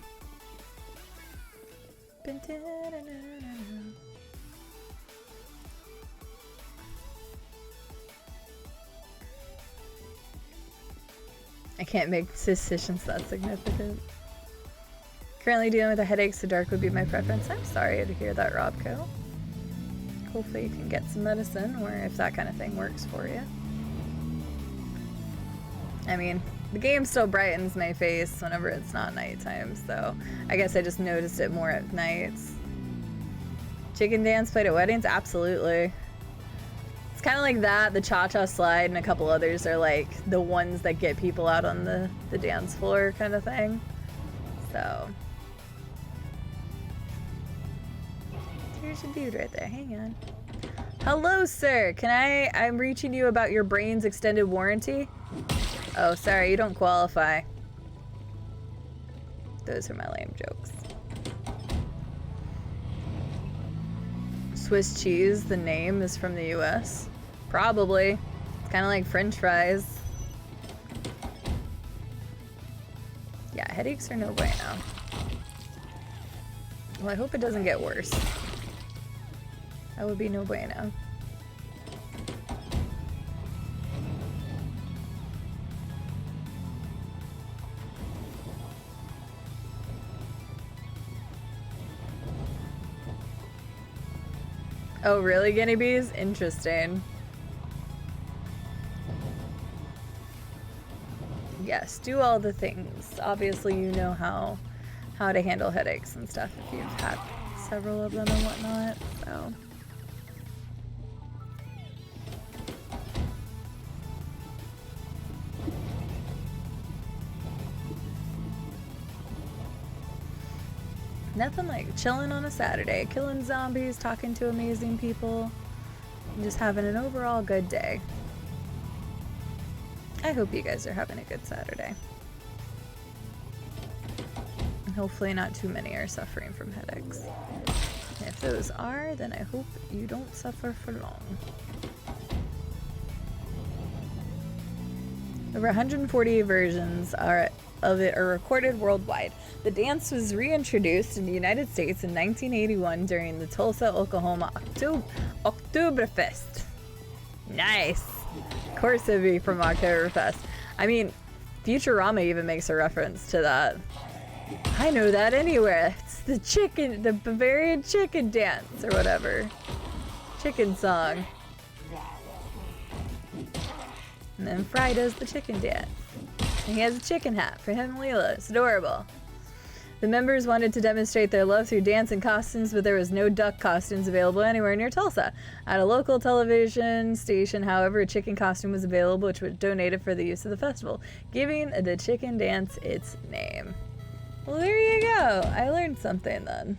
I can't make decisions that significant. Currently dealing with a headache, so dark would be my preference. I'm sorry to hear that, Robco. Hopefully you can get some medicine, or if that kind of thing works for you. I mean, the game still brightens my face whenever it's not nighttime, so I guess I just noticed it more at nights. Chicken dance played at weddings? Absolutely. It's kind of like that, the cha-cha slide, and a couple others are like the ones that get people out on the dance floor kind of thing. So. Here's a dude right there, hang on. Hello, sir, I'm reaching you about your brain's extended warranty? Oh, sorry, you don't qualify. Those are my lame jokes. Swiss cheese, the name is from the US. Probably. It's kind of like French fries. Yeah, headaches are no bueno. Well, I hope it doesn't get worse. That would be no bueno. Oh, really, guinea bees? Interesting. Yes, do all the things. Obviously, you know how to handle headaches and stuff if you've had several of them and whatnot, so. Nothing like chilling on a Saturday, killing zombies, talking to amazing people, and just having an overall good day. I hope you guys are having a good Saturday. And hopefully not too many are suffering from headaches. And if those are, then I hope you don't suffer for long. Over 140 versions of it are recorded worldwide. The dance was reintroduced in the United States in 1981 during the Tulsa, Oklahoma Oktoberfest. Nice! Of course it'd be from Oktoberfest. I mean, Futurama even makes a reference to that. I know that anywhere. It's the Bavarian chicken dance or whatever. Chicken song. And then Fry does the chicken dance. And he has a chicken hat for him and Leela. It's adorable. The members wanted to demonstrate their love through dance and costumes, but there was no duck costumes available anywhere near Tulsa. At a local television station, however, a chicken costume was available, which was donated for the use of the festival, giving the chicken dance its name. Well, there you go. I learned something then.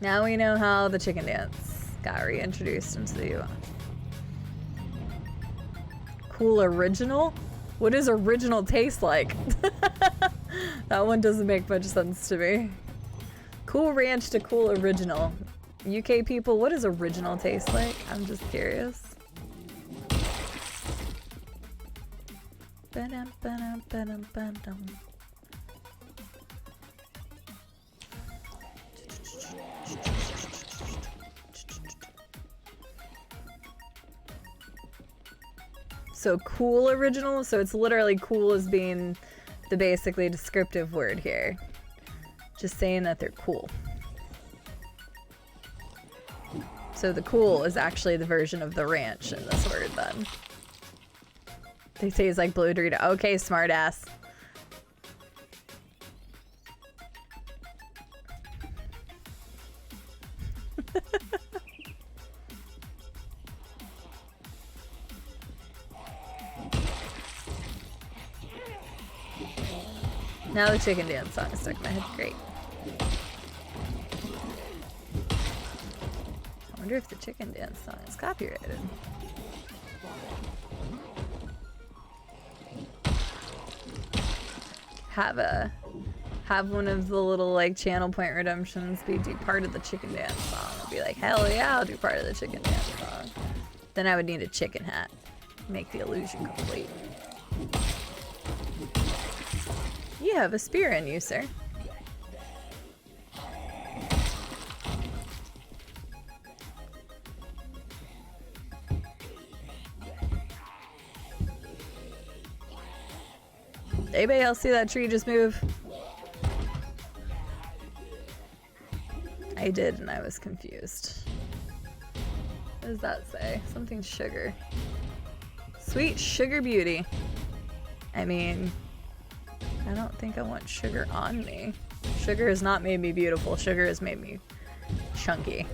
Now we know how the chicken dance got reintroduced into the U.S. Cool original? What does original taste like? That one doesn't make much sense to me. Cool ranch to cool original. UK people, what does original taste like? I'm just curious. So cool original, so it's literally cool as being the basically descriptive word here. Just saying that they're cool. So the cool is actually the version of the ranch in this word then. They say it's like blue Dorito. Okay, smartass. Now the chicken dance song is stuck in my head. Great. I wonder if the chicken dance song is copyrighted. Have one of the little like channel point redemptions be do part of the chicken dance song. I'll be like, hell yeah, I'll do part of the chicken dance song. Then I would need a chicken hat. Make the illusion complete. You have a spear in you, sir. Anybody else see that tree just move? I did, and I was confused. What does that say? Something sugar. Sweet sugar beauty. I mean, I don't think I want sugar on me. Sugar has not made me beautiful. Sugar has made me chunky.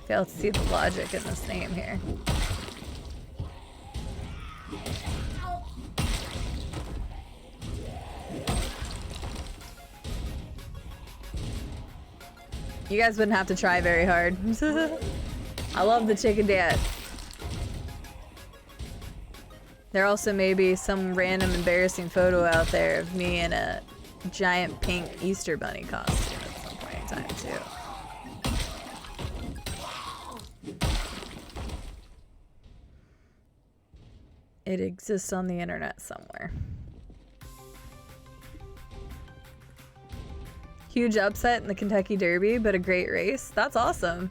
Fail to see the logic in this name here. You guys wouldn't have to try very hard. I love the chicken dance. There also may be some random embarrassing photo out there of me in a giant pink Easter bunny costume at some point in time too. It exists on the internet somewhere. Huge upset in the Kentucky Derby, but a great race. That's awesome.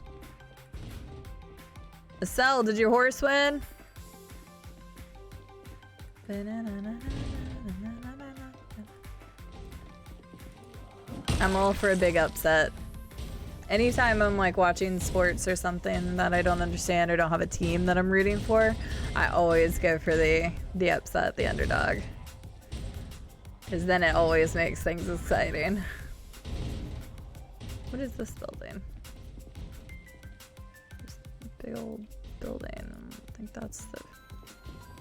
Estelle, did your horse win? I'm all for a big upset. Anytime I'm like watching sports or something that I don't understand or don't have a team that I'm rooting for, I always go for the upset, the underdog. Because then it always makes things exciting. What is this building? Just a big old building. I think that's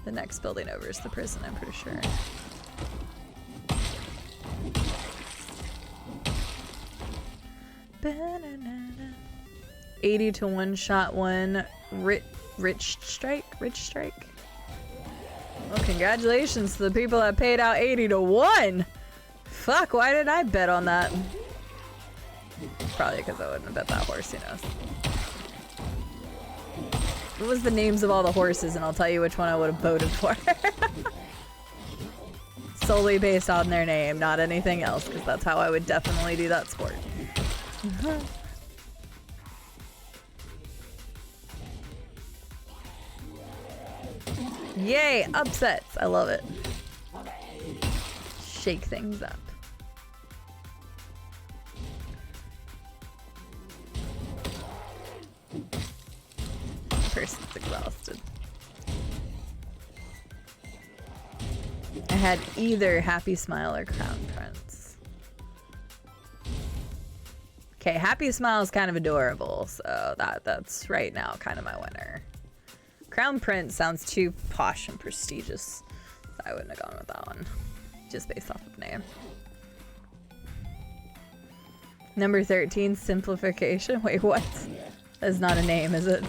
the next building over is the prison, I'm pretty sure. 80 to one shot one. Rich strike. Well, congratulations to the people that paid out 80 to 1. Fuck, why did I bet on that? Probably because I wouldn't have bet that horse, who knows. What was the names of all the horses, and I'll tell you which one I would have voted for. Solely based on their name, not anything else, because that's how I would definitely do that sport. Yay, upsets. I love it. Shake things up. Person's exhausted. I had either Happy Smile or Crown Prince. Okay, Happy Smile is kind of adorable, so that's right now kind of my winner. Crown Prince sounds too posh and prestigious, so I wouldn't have gone with that one, just based off of name. Number 13, Simplification. Wait, what? That's not a name, is it?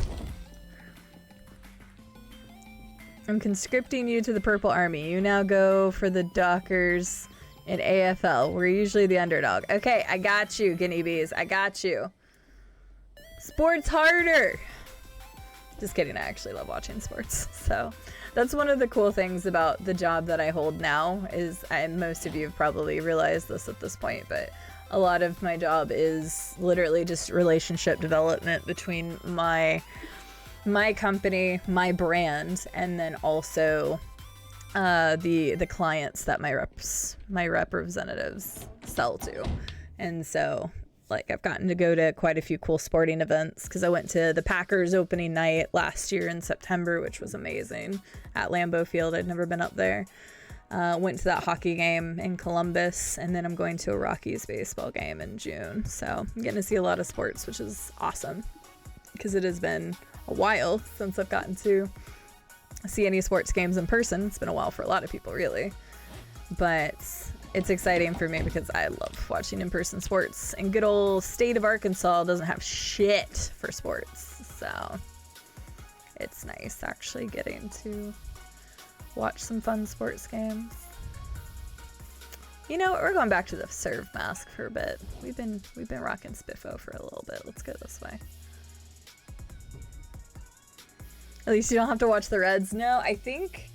I'm conscripting you to the Purple Army. You now go for the Dockers in AFL. We're usually the underdog. Okay, I got you, guinea bees. I got you. Sports harder. Just kidding, I actually love watching sports. So that's one of the cool things about the job that I hold now is, and most of you have probably realized this at this point, but a lot of my job is literally just relationship development between my company, my brand, and then also the clients that my representatives sell to. And so like I've gotten to go to quite a few cool sporting events because I went to the Packers opening night last year in September, which was amazing, at Lambeau Field. I'd never been up there. Went to that hockey game in Columbus, and then I'm going to a Rockies baseball game in June. So I'm getting to see a lot of sports, which is awesome because it has been a while since I've gotten to see any sports games in person. It's been a while for a lot of people, really. But it's exciting for me because I love watching in-person sports. And good old state of Arkansas doesn't have shit for sports. So it's nice actually getting to watch some fun sports games. You know what? We're going back to the serve mask for a bit. We've been rocking Spiffo for a little bit. Let's go this way. At least you don't have to watch the Reds. No, I think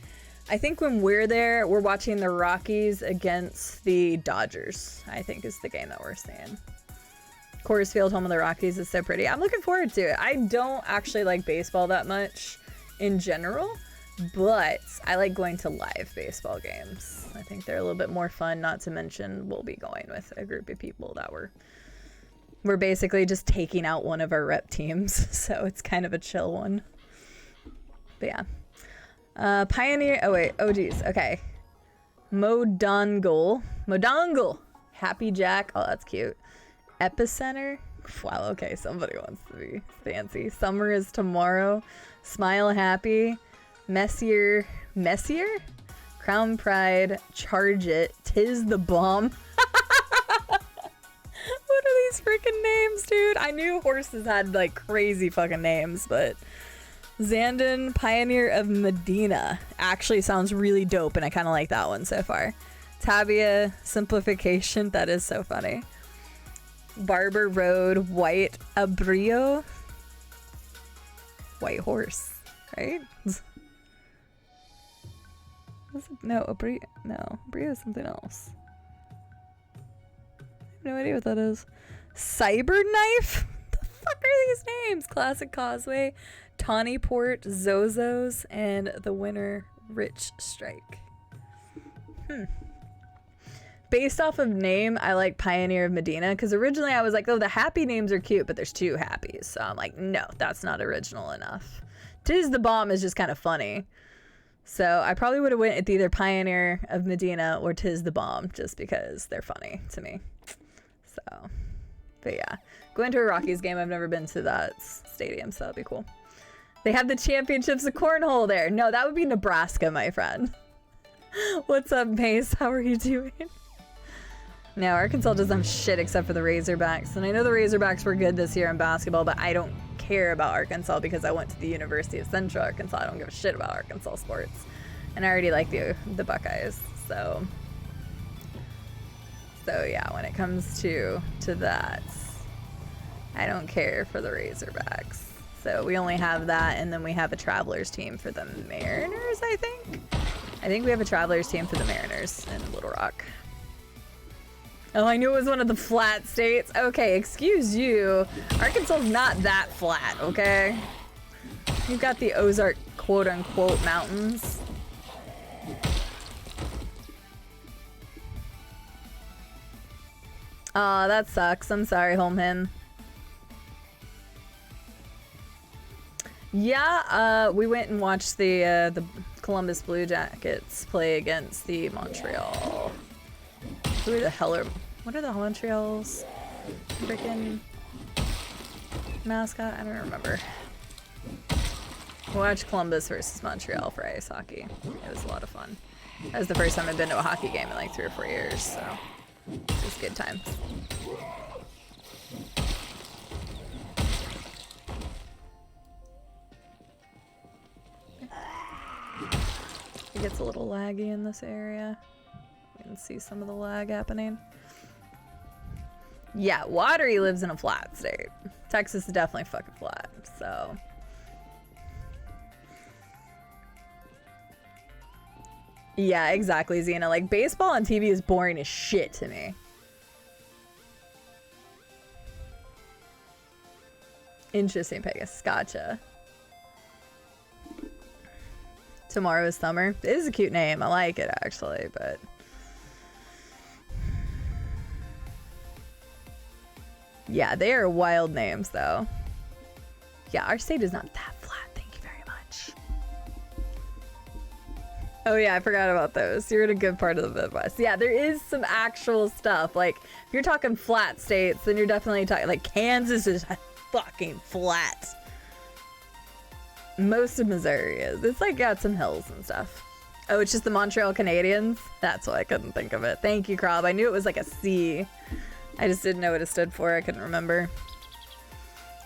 when we're there, we're watching the Rockies against the Dodgers, I think is the game that we're seeing. Coors Field, home of the Rockies, is so pretty. I'm looking forward to it. I don't actually like baseball that much in general, but I like going to live baseball games. I think they're a little bit more fun, not to mention we'll be going with a group of people that we're basically just taking out one of our rep teams, so it's kind of a chill one. But yeah. Pioneer, oh wait, oh geez, okay. Modongle. Happy Jack, oh that's cute. Epicenter, wow, okay, somebody wants to be fancy. Summer is tomorrow. Smile Happy. Messier? Crown Pride, Charge It, Tis the Bomb. What are these freaking names, dude? I knew horses had like crazy fucking names, but Zandon, Pioneer of Medina, actually sounds really dope, and I kind of like that one so far. Tabia, Simplification, that is so funny. Barber Road, White Abrio, White Horse, right? No, Abrio is something else. I have no idea what that is. Cyber Knife? The fuck are these names? Classic Causeway, Tawny Port, Zozos, and the winner, Rich Strike. based off of name, I like Pioneer of Medina, because originally I was like, oh, the Happy names are cute, but there's 2 Happies. So I'm like, no, that's not original enough. Tis the Bomb is just kind of funny. So I probably would have went with either Pioneer of Medina or Tis the Bomb, just because they're funny to me. So, but yeah. Going to a Rockies game, I've never been to that stadium, so that'd be cool. They have the championships of cornhole there. No, that would be Nebraska, my friend. What's up, Mace? How are you doing? No, Arkansas doesn't have shit except for the Razorbacks. And I know the Razorbacks were good this year in basketball, but I don't care about Arkansas because I went to the University of Central Arkansas. I don't give a shit about Arkansas sports. And I already like the Buckeyes. So yeah, when it comes to that, I don't care for the Razorbacks. So we only have that, and then we have a Travelers team for the Mariners, I think. I think we have a Travelers team for the Mariners in Little Rock. Oh, I knew it was one of the flat states. Okay, excuse you. Arkansas's not that flat, okay? You've got the Ozark quote-unquote mountains. Aw, that sucks. I'm sorry, Holmhin. Yeah, we went and watched the Columbus Blue Jackets play against the Montreal. Who the hell are... What are the Montreal's freaking mascot? I don't remember. We watched Columbus versus Montreal for ice hockey. It was a lot of fun. That was the first time I've been to a hockey game in like 3 or 4 years, so it was good times. It gets a little laggy in this area. You can see some of the lag happening. Yeah, Watery lives in a flat state. Texas is definitely fucking flat, so. Yeah, exactly, Xena. Like, baseball on TV is boring as shit to me. Interesting, Pegasus. Gotcha. Tomorrow is Summer. It is a cute name. I like it, actually, but... Yeah, they are wild names, though. Yeah, our state is not that flat. Thank you very much. Oh, yeah, I forgot about those. You're in a good part of the Midwest. Yeah, there is some actual stuff. Like, if you're talking flat states, then you're definitely talking... Like, Kansas is fucking flat. Most of Missouri is. It's, like, got some hills and stuff. Oh, it's just the Montreal Canadiens? That's why I couldn't think of it. Thank you, Krob. I knew it was, like, a C. I just didn't know what it stood for. I couldn't remember.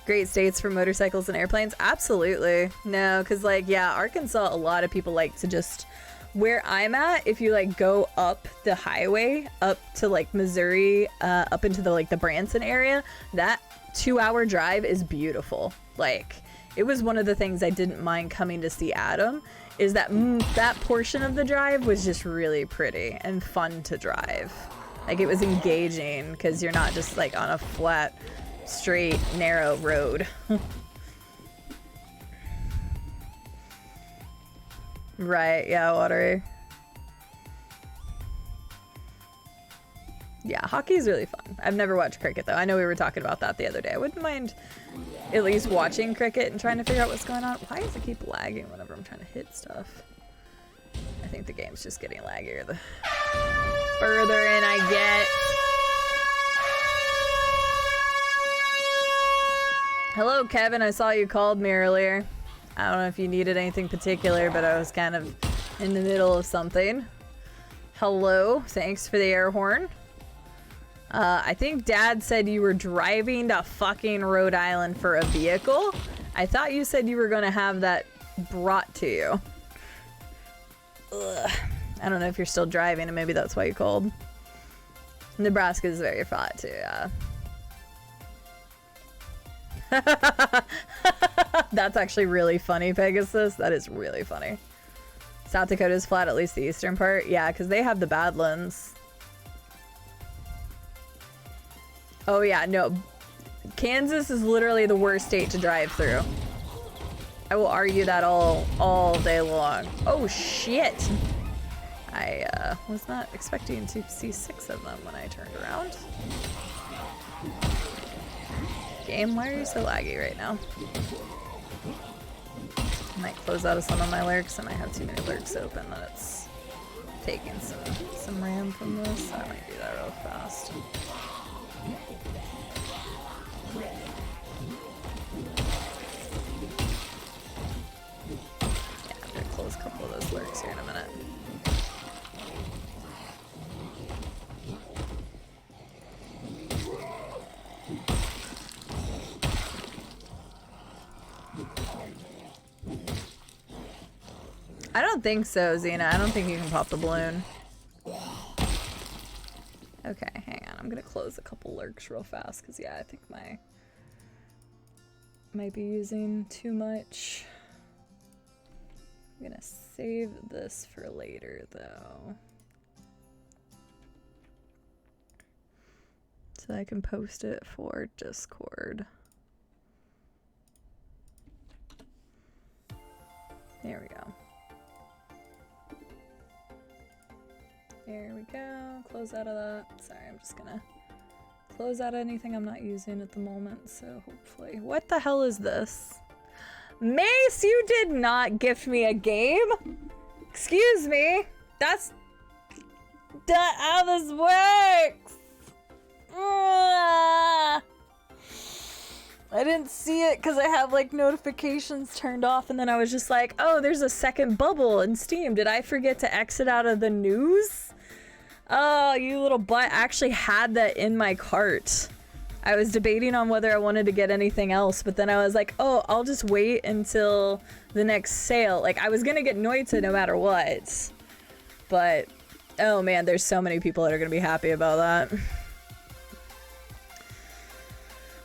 Great states for motorcycles and airplanes? Absolutely. No, because, like, yeah, Arkansas, a lot of people like to just... Where I'm at, if you, like, go up the highway, up to, like, Missouri, up into the, like, the Branson area, that 2-hour drive is beautiful. Like, it was one of the things I didn't mind coming to see Adam, is that that portion of the drive was just really pretty and fun to drive. Like, it was engaging because you're not just like on a flat, straight, narrow road. Right, yeah, Watery. Yeah, hockey is really fun. I've never watched cricket, though. I know we were talking about that the other day. I wouldn't mind at least watching cricket and trying to figure out what's going on. Why does it keep lagging whenever I'm trying to hit stuff? I think the game's just getting laggier the further in I get. Hello, Kevin. I saw you called me earlier. I don't know if you needed anything particular, but I was kind of in the middle of something. Hello. Thanks for the air horn. I think Dad said you were driving to fucking Rhode Island for a vehicle. I thought you said you were going to have that brought to you. Ugh. I don't know if you're still driving, and maybe that's why you called. Nebraska is very flat, too, yeah. That's actually really funny, Pegasus. That is really funny. South Dakota is flat, at least the eastern part. Yeah, because they have the Badlands. Oh, yeah, no. Kansas is literally the worst state to drive through. I will argue that all day long. Oh, shit. I was not expecting to see 6 of them when I turned around. Game, why are you so laggy right now? I might close out of some of my lurks. I might have too many lurks open that it's taking some RAM from this. So I might do that real fast. Yeah, I'm gonna close a couple of those lurks here in a minute. I don't think so, Xena. I don't think you can pop the balloon. Okay, hang on. I'm gonna close a couple lurks real fast because yeah, I think might be using too much. I'm gonna save this for later though, so I can post it for Discord. There we go. There we go. Close out of that. Sorry, I'm just gonna close out anything I'm not using at the moment, so hopefully. What the hell is this? Mace, you did not gift me a game! Excuse me! That's not how this works! I didn't see it because I have like notifications turned off, and then I was just like, oh, there's a second bubble in Steam. Did I forget to exit out of the news? Oh, you little butt. I actually had that in my cart. I was debating on whether I wanted to get anything else, but then I was like, oh, I'll just wait until the next sale. Like, I was gonna get Noita no matter what. But, oh man, there's so many people that are gonna be happy about that.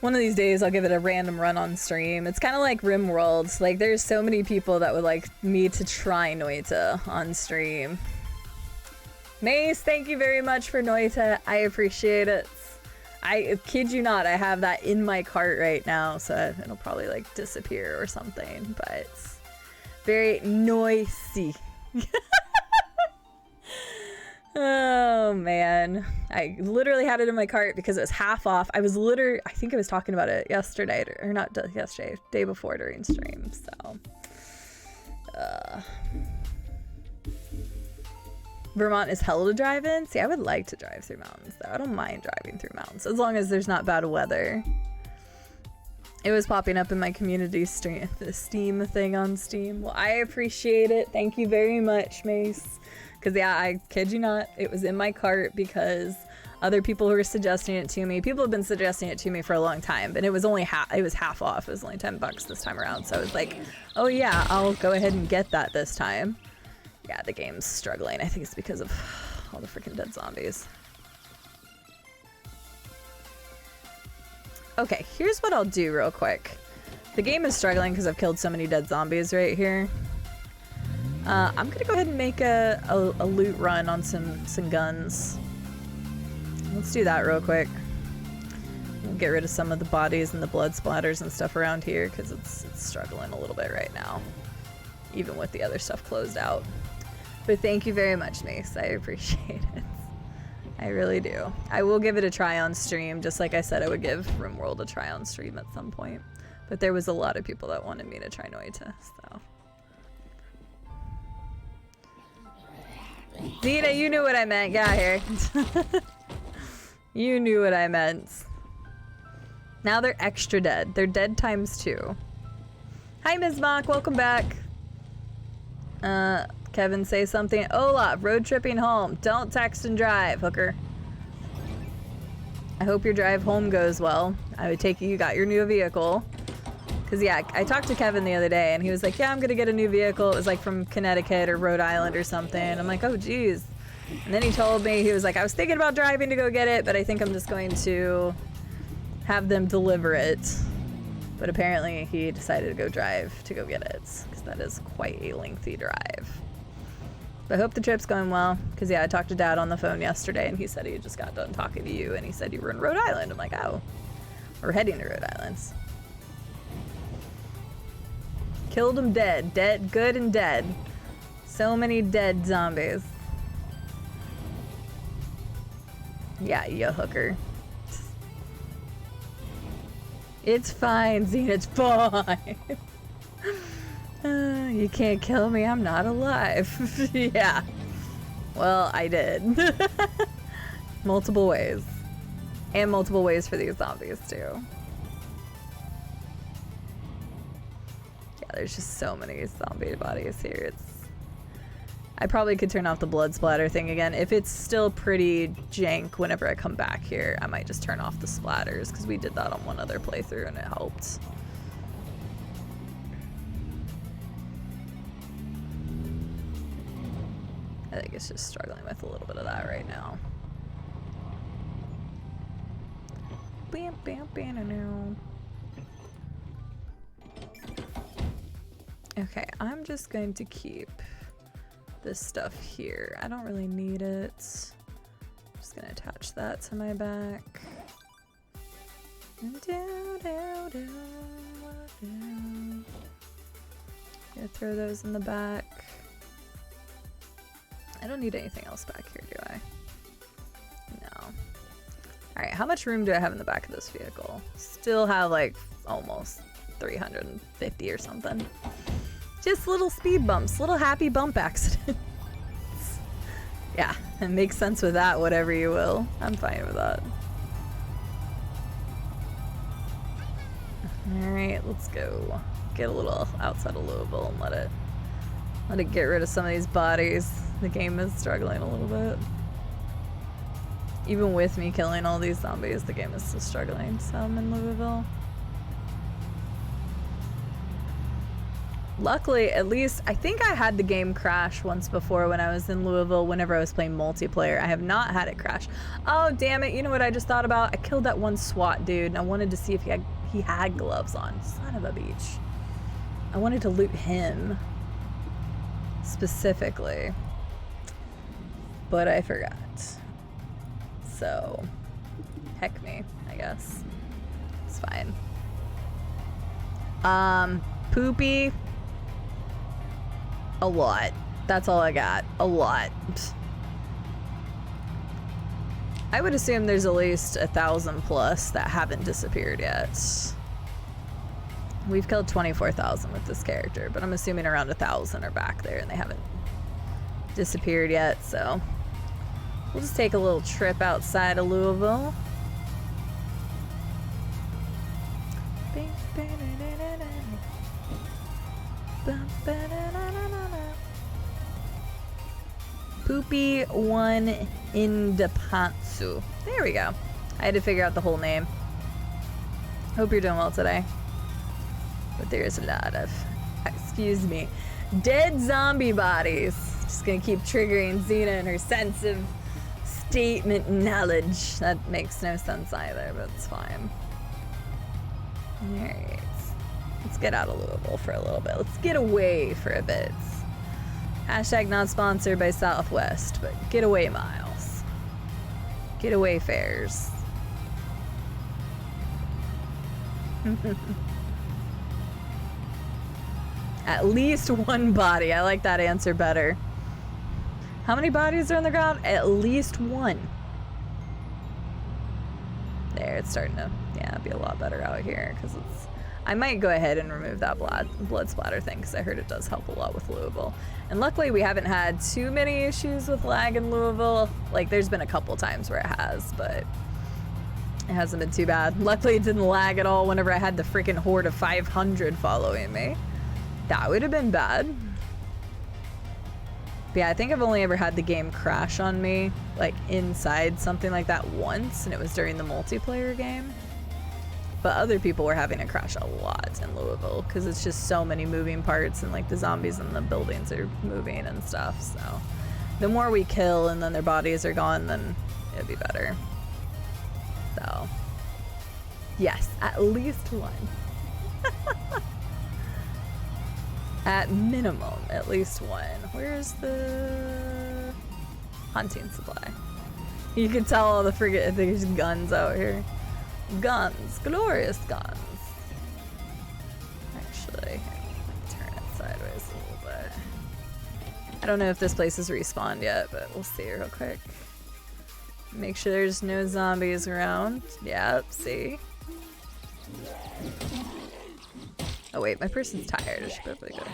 One of these days, I'll give it a random run on stream. It's kind of like RimWorld. Like, there's so many people that would like me to try Noita on stream. Mace, thank you very much for Noita. I appreciate it. I kid you not, I have that in my cart right now, so it'll probably like disappear or something, but it's very noisy. Oh man, I literally had it in my cart because it was half off. I think I was talking about it yesterday, or not yesterday, day before during stream, so. Vermont is hell to drive in? See, I would like to drive through mountains though. I don't mind driving through mountains as long as there's not bad weather. It was popping up in my community stream, the Steam thing on Steam. Well, I appreciate it. Thank you very much, Mace. Because yeah, I kid you not, it was in my cart because other people were suggesting it to me. People have been suggesting it to me for a long time, but it was only half off. It was only $10 this time around. So I was like, oh yeah, I'll go ahead and get that this time. Yeah, the game's struggling. I think it's because of all the freaking dead zombies. Okay, here's what I'll do real quick. The game is struggling because I've killed so many dead zombies right here. I'm gonna go ahead and make a loot run on some guns. Let's do that real quick. We'll get rid of some of the bodies and the blood splatters and stuff around here because it's struggling a little bit right now, even with the other stuff closed out. But thank you very much, Mace. I appreciate it. I really do. I will give it a try on stream, just like I said I would give RimWorld a try on stream at some point. But there was a lot of people that wanted me to try Noita, so. Zena, you knew what I meant. Get out here. You knew what I meant. Now they're extra dead. They're dead times 2. Hi, Ms. Mock. Welcome back. Kevin, say something. Olaf, road tripping home. Don't text and drive, hooker. I hope your drive home goes well. I would take it you got your new vehicle. Because, yeah, I talked to Kevin the other day, and he was like, yeah, I'm going to get a new vehicle. It was, like, from Connecticut or Rhode Island or something. I'm like, oh, geez. And then he told me, he was like, I was thinking about driving to go get it, but I think I'm just going to have them deliver it. But apparently he decided to go drive to go get it, because that is quite a lengthy drive. But I hope the trip's going well, because yeah, I talked to Dad on the phone yesterday, and he said he just got done talking to you, and he said you were in Rhode Island. I'm like, oh, we're heading to Rhode Island. Killed them dead. Dead, good and dead. So many dead zombies. Yeah, you hooker. It's fine, Zine, it's fine. You can't kill me, I'm not alive. Yeah. Well, I did. Multiple ways. And multiple ways for these zombies, too. Yeah, there's just so many zombie bodies here. I probably could turn off the blood splatter thing again. If it's still pretty jank whenever I come back here, I might just turn off the splatters, because we did that on one other playthrough and it helped. I think it's just struggling with a little bit of that right now. Bam, bam, bam, okay, I'm just going to keep this stuff here. I don't really need it. I'm just gonna attach that to my back. Gonna throw those in the back. I don't need anything else back here, do I? No. Alright, how much room do I have in the back of this vehicle? Still have like almost 350 or something. Just little speed bumps, little happy bump accidents. Yeah, it makes sense with that, whatever you will. I'm fine with that. Alright, let's go. Get a little outside of Louisville and let it get rid of some of these bodies. The game is struggling a little bit. Even with me killing all these zombies, the game is still struggling, so I'm in Louisville. Luckily, at least, I think I had the game crash once before when I was in Louisville, whenever I was playing multiplayer. I have not had it crash. Oh, damn it. You know what I just thought about? I killed that one SWAT dude, and I wanted to see if he had gloves on. Son of a bitch. I wanted to loot him. Specifically. But I forgot. So, heck me, I guess. It's fine. Poopy. A lot. That's all I got. A lot. I would assume there's at least 1,000 plus that haven't disappeared yet. We've killed 24,000 with this character, but I'm assuming around 1,000 are back there and they haven't disappeared yet, so we'll just take a little trip outside of Louisville. Poopy one Indepantsu. There we go. I had to figure out the whole name. Hope you're doing well today. But there's a lot of, excuse me, dead zombie bodies. Just gonna keep triggering Xena and her sense of statement knowledge. That makes no sense either, but it's fine. Alright. Let's get out of Louisville for a little bit. Let's get away for a bit. Hashtag not sponsored by Southwest, but getaway miles. Getaway fares. At least one body. I like that answer better. How many bodies are on the ground? At least one. There, it's starting to, yeah, be a lot better out here because it's. I might go ahead and remove that blood splatter thing because I heard it does help a lot with Louisville. And luckily we haven't had too many issues with lag in Louisville. Like there's been a couple times where it has, but it hasn't been too bad. Luckily it didn't lag at all whenever I had the freaking horde of 500 following me. That would have been bad. But yeah, I think I've only ever had the game crash on me, like inside something like that once, and it was during the multiplayer game. But other people were having it crash a lot in Louisville because it's just so many moving parts and like the zombies in the buildings are moving and stuff. So the more we kill and then their bodies are gone, then it'd be better. So yes, at least one. At minimum, at least one. Where's the hunting supply? You can tell all the friggin' there's guns out here. Guns, glorious guns. Actually, turn it sideways a little bit. I don't know if this place is respawned yet, but we'll see real quick. Make sure there's no zombies around. Yep, see? Oh wait, my person's tired. I should probably go to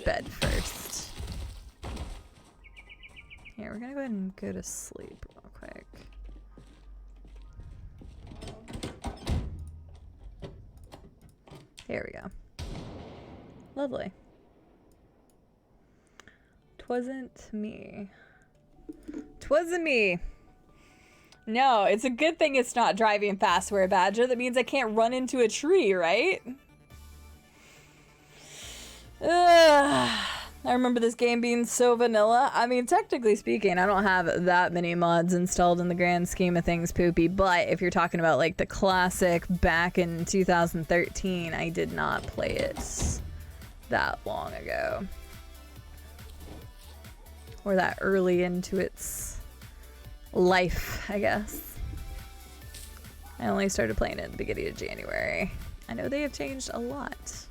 bed first. Here, we're gonna go ahead and go to sleep real quick. There we go. Lovely. Twasn't me. Twasn't me. No, it's a good thing it's not driving fast where a badger. That means I can't run into a tree, right? Ugh. I remember this game being so vanilla. I mean, technically speaking, I don't have that many mods installed in the grand scheme of things, Poopy. But if you're talking about like the classic back in 2013, I did not play it that long ago. Or that early into its life, I guess. I only started playing it at the beginning of January. I know they have changed a lot.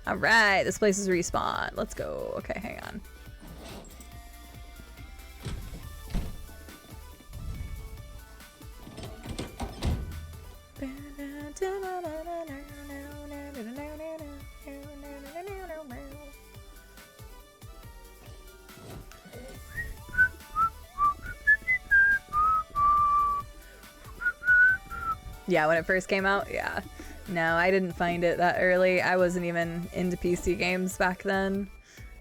Alright, this place is respawn. Let's go. Okay, hang on. Yeah, when it first came out, yeah. No, I didn't find it that early. I wasn't even into PC games back then.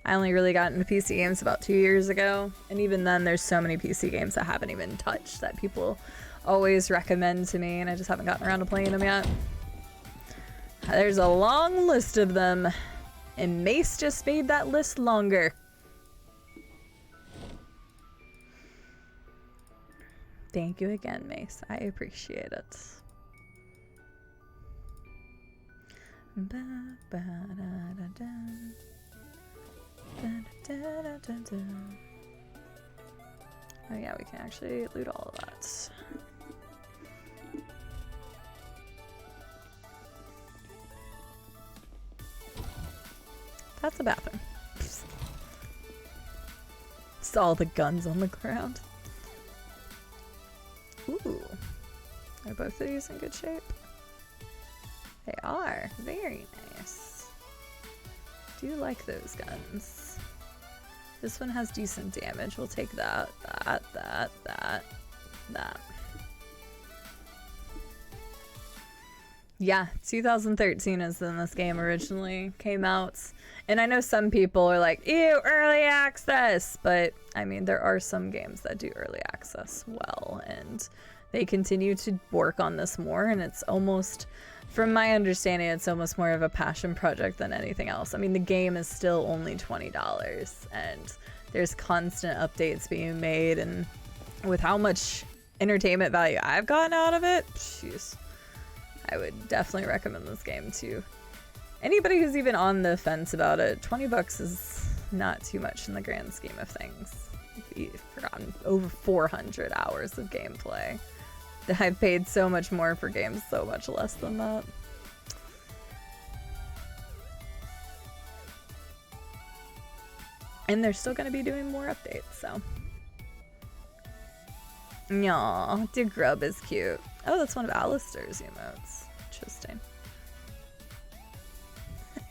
I only really got into PC games about 2 years ago. And even then, there's so many PC games I haven't even touched that people always recommend to me, and I just haven't gotten around to playing them yet. There's a long list of them, and Mace just made that list longer. Thank you again, Mace. I appreciate it. Oh yeah, we can actually loot all of that. That's a bathroom. Just all the guns on the ground. Ooh. Are both of these in good shape? They are. Very nice. Do you like those guns? This one has decent damage. We'll take that, that. Yeah, 2013 is when this game originally came out. And I know some people are like, ew, early access! But, I mean, there are some games that do early access well. And they continue to work on this more. And it's almost, from my understanding, it's almost more of a passion project than anything else. I mean, the game is still only $20. And there's constant updates being made. And with how much entertainment value I've gotten out of it, jeez. I would definitely recommend this game to anybody who's even on the fence about it. $20 is not too much in the grand scheme of things. You've forgotten over 400 hours of gameplay. I've paid so much more for games so much less than that. And they're still going to be doing more updates, so. Aw, the grub is cute. Oh, that's one of Alistair's emotes. Interesting.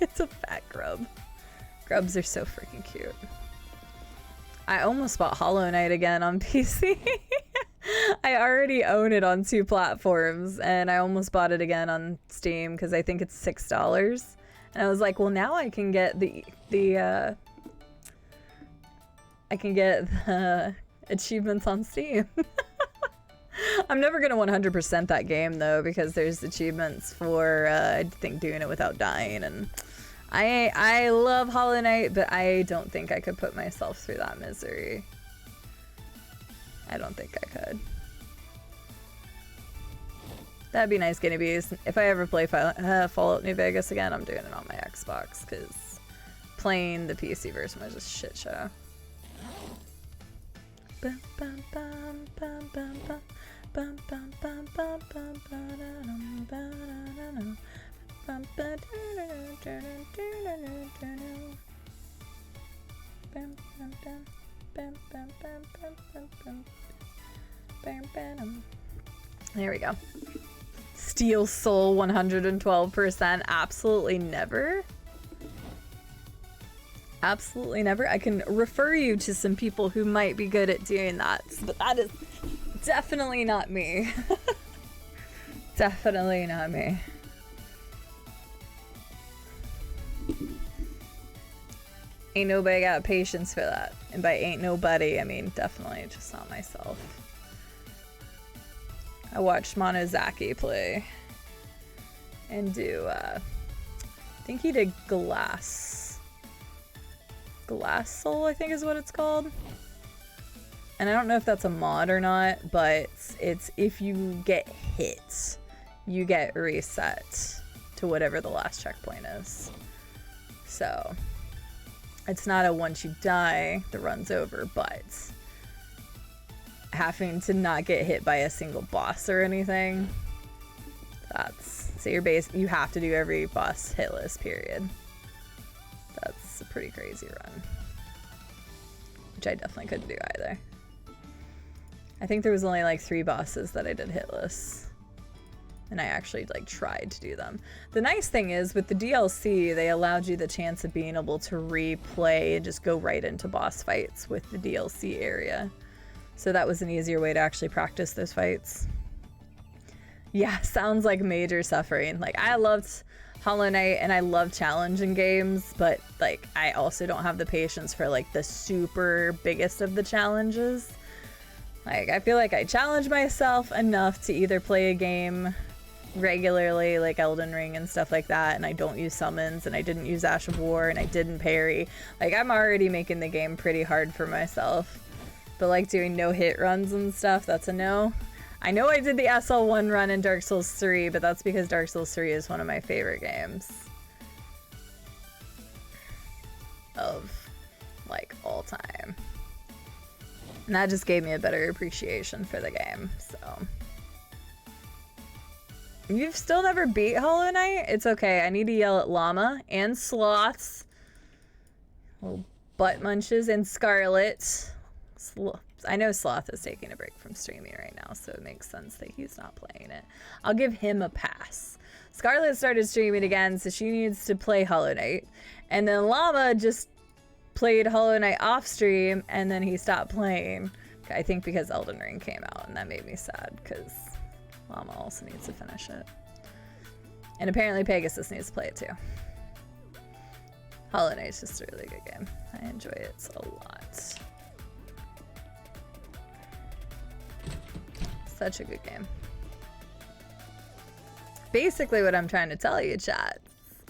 It's a fat grub. Grubs are so freaking cute. I almost bought Hollow Knight again on PC. I already own it on 2 platforms, and I almost bought it again on Steam because I think it's $6. And I was like, well, now I can get the achievements on Steam. I'm never gonna 100% that game though, because there's achievements for I think doing it without dying, and I love Hollow Knight, but I don't think I could put myself through that misery. I don't think I could. That'd be nice, Guinea Bees. If I ever play Fallout New Vegas again, I'm doing it on my Xbox, because playing the PC version was just shit show. Bum, bum, bum, bum, bum, bum. Bum, bum, bum, bum, bum, ba-da-dum, ba-da-da-dum. Bum, ba-da-da-da-da-da-da-da-da. Bum, bum, bum. There we go. Steel Soul 112%. Absolutely never. Absolutely never. I can refer you to some people who might be good at doing that, but that is definitely not me. Definitely not me. Ain't nobody got patience for that. And by ain't nobody, I mean definitely just not myself. I watched Monozaki play and do, I think he did Glass Soul, I think is what it's called. And I don't know if that's a mod or not, but it's if you get hit, you get reset to whatever the last checkpoint is. So it's not a once you die, the run's over, but having to not get hit by a single boss or anything, that's, so your base, you have to do every boss hitless, period. That's a pretty crazy run, which I definitely couldn't do either. I think there was only like 3 bosses that I did hitless, and I actually like tried to do them. The nice thing is with the DLC, they allowed you the chance of being able to replay and just go right into boss fights with the DLC area. So that was an easier way to actually practice those fights. Yeah, sounds like major suffering. Like, I loved Hollow Knight and I love challenging games, but like I also don't have the patience for like the super biggest of the challenges. Like, I feel like I challenge myself enough to either play a game regularly, like Elden Ring and stuff like that, and I don't use summons, and I didn't use Ash of War, and I didn't parry. Like, I'm already making the game pretty hard for myself. But like doing no hit runs and stuff, that's a no. I know I did the SL1 run in Dark Souls 3, but that's because Dark Souls 3 is one of my favorite games of like all time. And that just gave me a better appreciation for the game, so. You've still never beat Hollow Knight? It's okay, I need to yell at Llama and Sloths. Little butt munches and Scarlet. I know Sloth is taking a break from streaming right now, so it makes sense that he's not playing it. I'll give him a pass. Scarlet started streaming again, so she needs to play Hollow Knight. And then Llama just played Hollow Knight off stream, and then he stopped playing. I think because Elden Ring came out, and that made me sad, because Llama also needs to finish it. And apparently Pegasus needs to play it too. Hollow Knight's just a really good game. I enjoy it a lot. Such a good game. Basically what I'm trying to tell you, chat,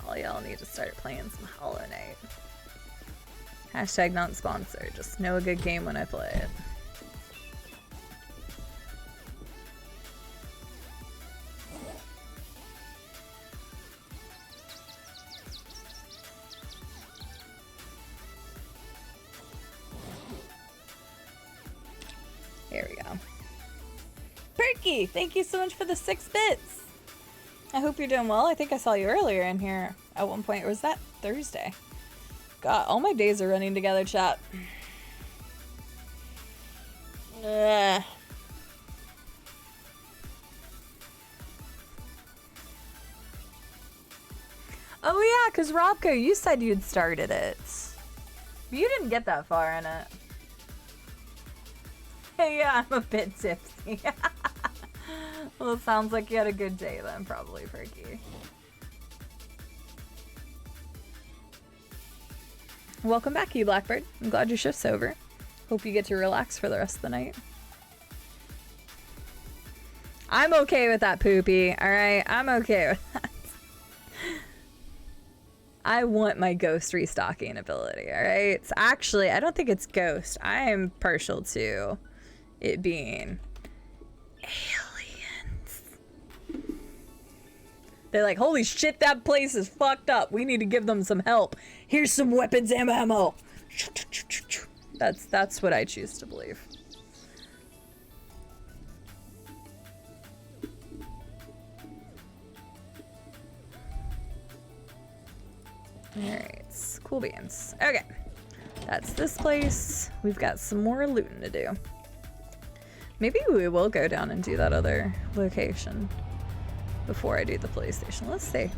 all y'all need to start playing some Hollow Knight. Hashtag not sponsored, just know a good game when I play it. Here we go. Perky, thank you so much for the 6 bits. I hope you're doing well. I think I saw you earlier in here at one point. Or was that Thursday? God, all my days are running together, chat. Ugh. Oh yeah, because Robco, you said you'd started it. But you didn't get that far in it. Hey, yeah, I'm a bit tipsy. Well, it sounds like you had a good day then, probably, Perky. Welcome back, you Blackbird. I'm glad your shift's over. Hope you get to relax for the rest of the night. I'm okay with that, Poopy, alright? I'm okay with that. I want my ghost restocking ability, alright? So actually, I don't think it's ghost. I am partial to it being aliens. They're like, holy shit, that place is fucked up. We need to give them some help. Here's some weapons and ammo. That's what I choose to believe. Alright, cool beans. Okay. That's this place. We've got some more looting to do. Maybe we will go down and do that other location before I do the police station. Let's see.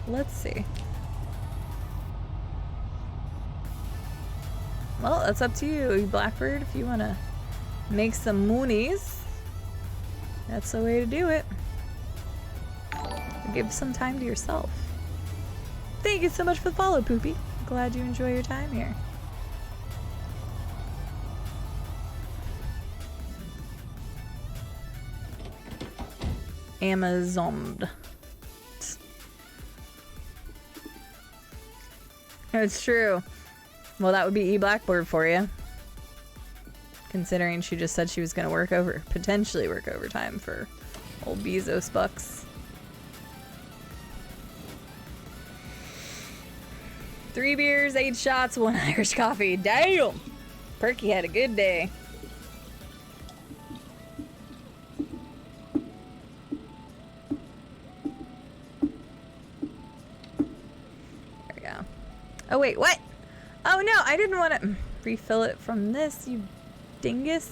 Let's see. Well, that's up to you, Blackbird, if you want to make some moonies. That's the way to do it. Give some time to yourself. Thank you so much for the follow, Poopy. Glad you enjoy your time here. Amazoned. It's true. Well, that would be E-Blackboard for you. Considering she just said she was going to potentially work overtime for old Bezos bucks. 3 beers, 8 shots, 1 Irish coffee. Damn! Perky had a good day. There we go. Oh wait, what? Oh no, I didn't want to refill it from this, you dingus.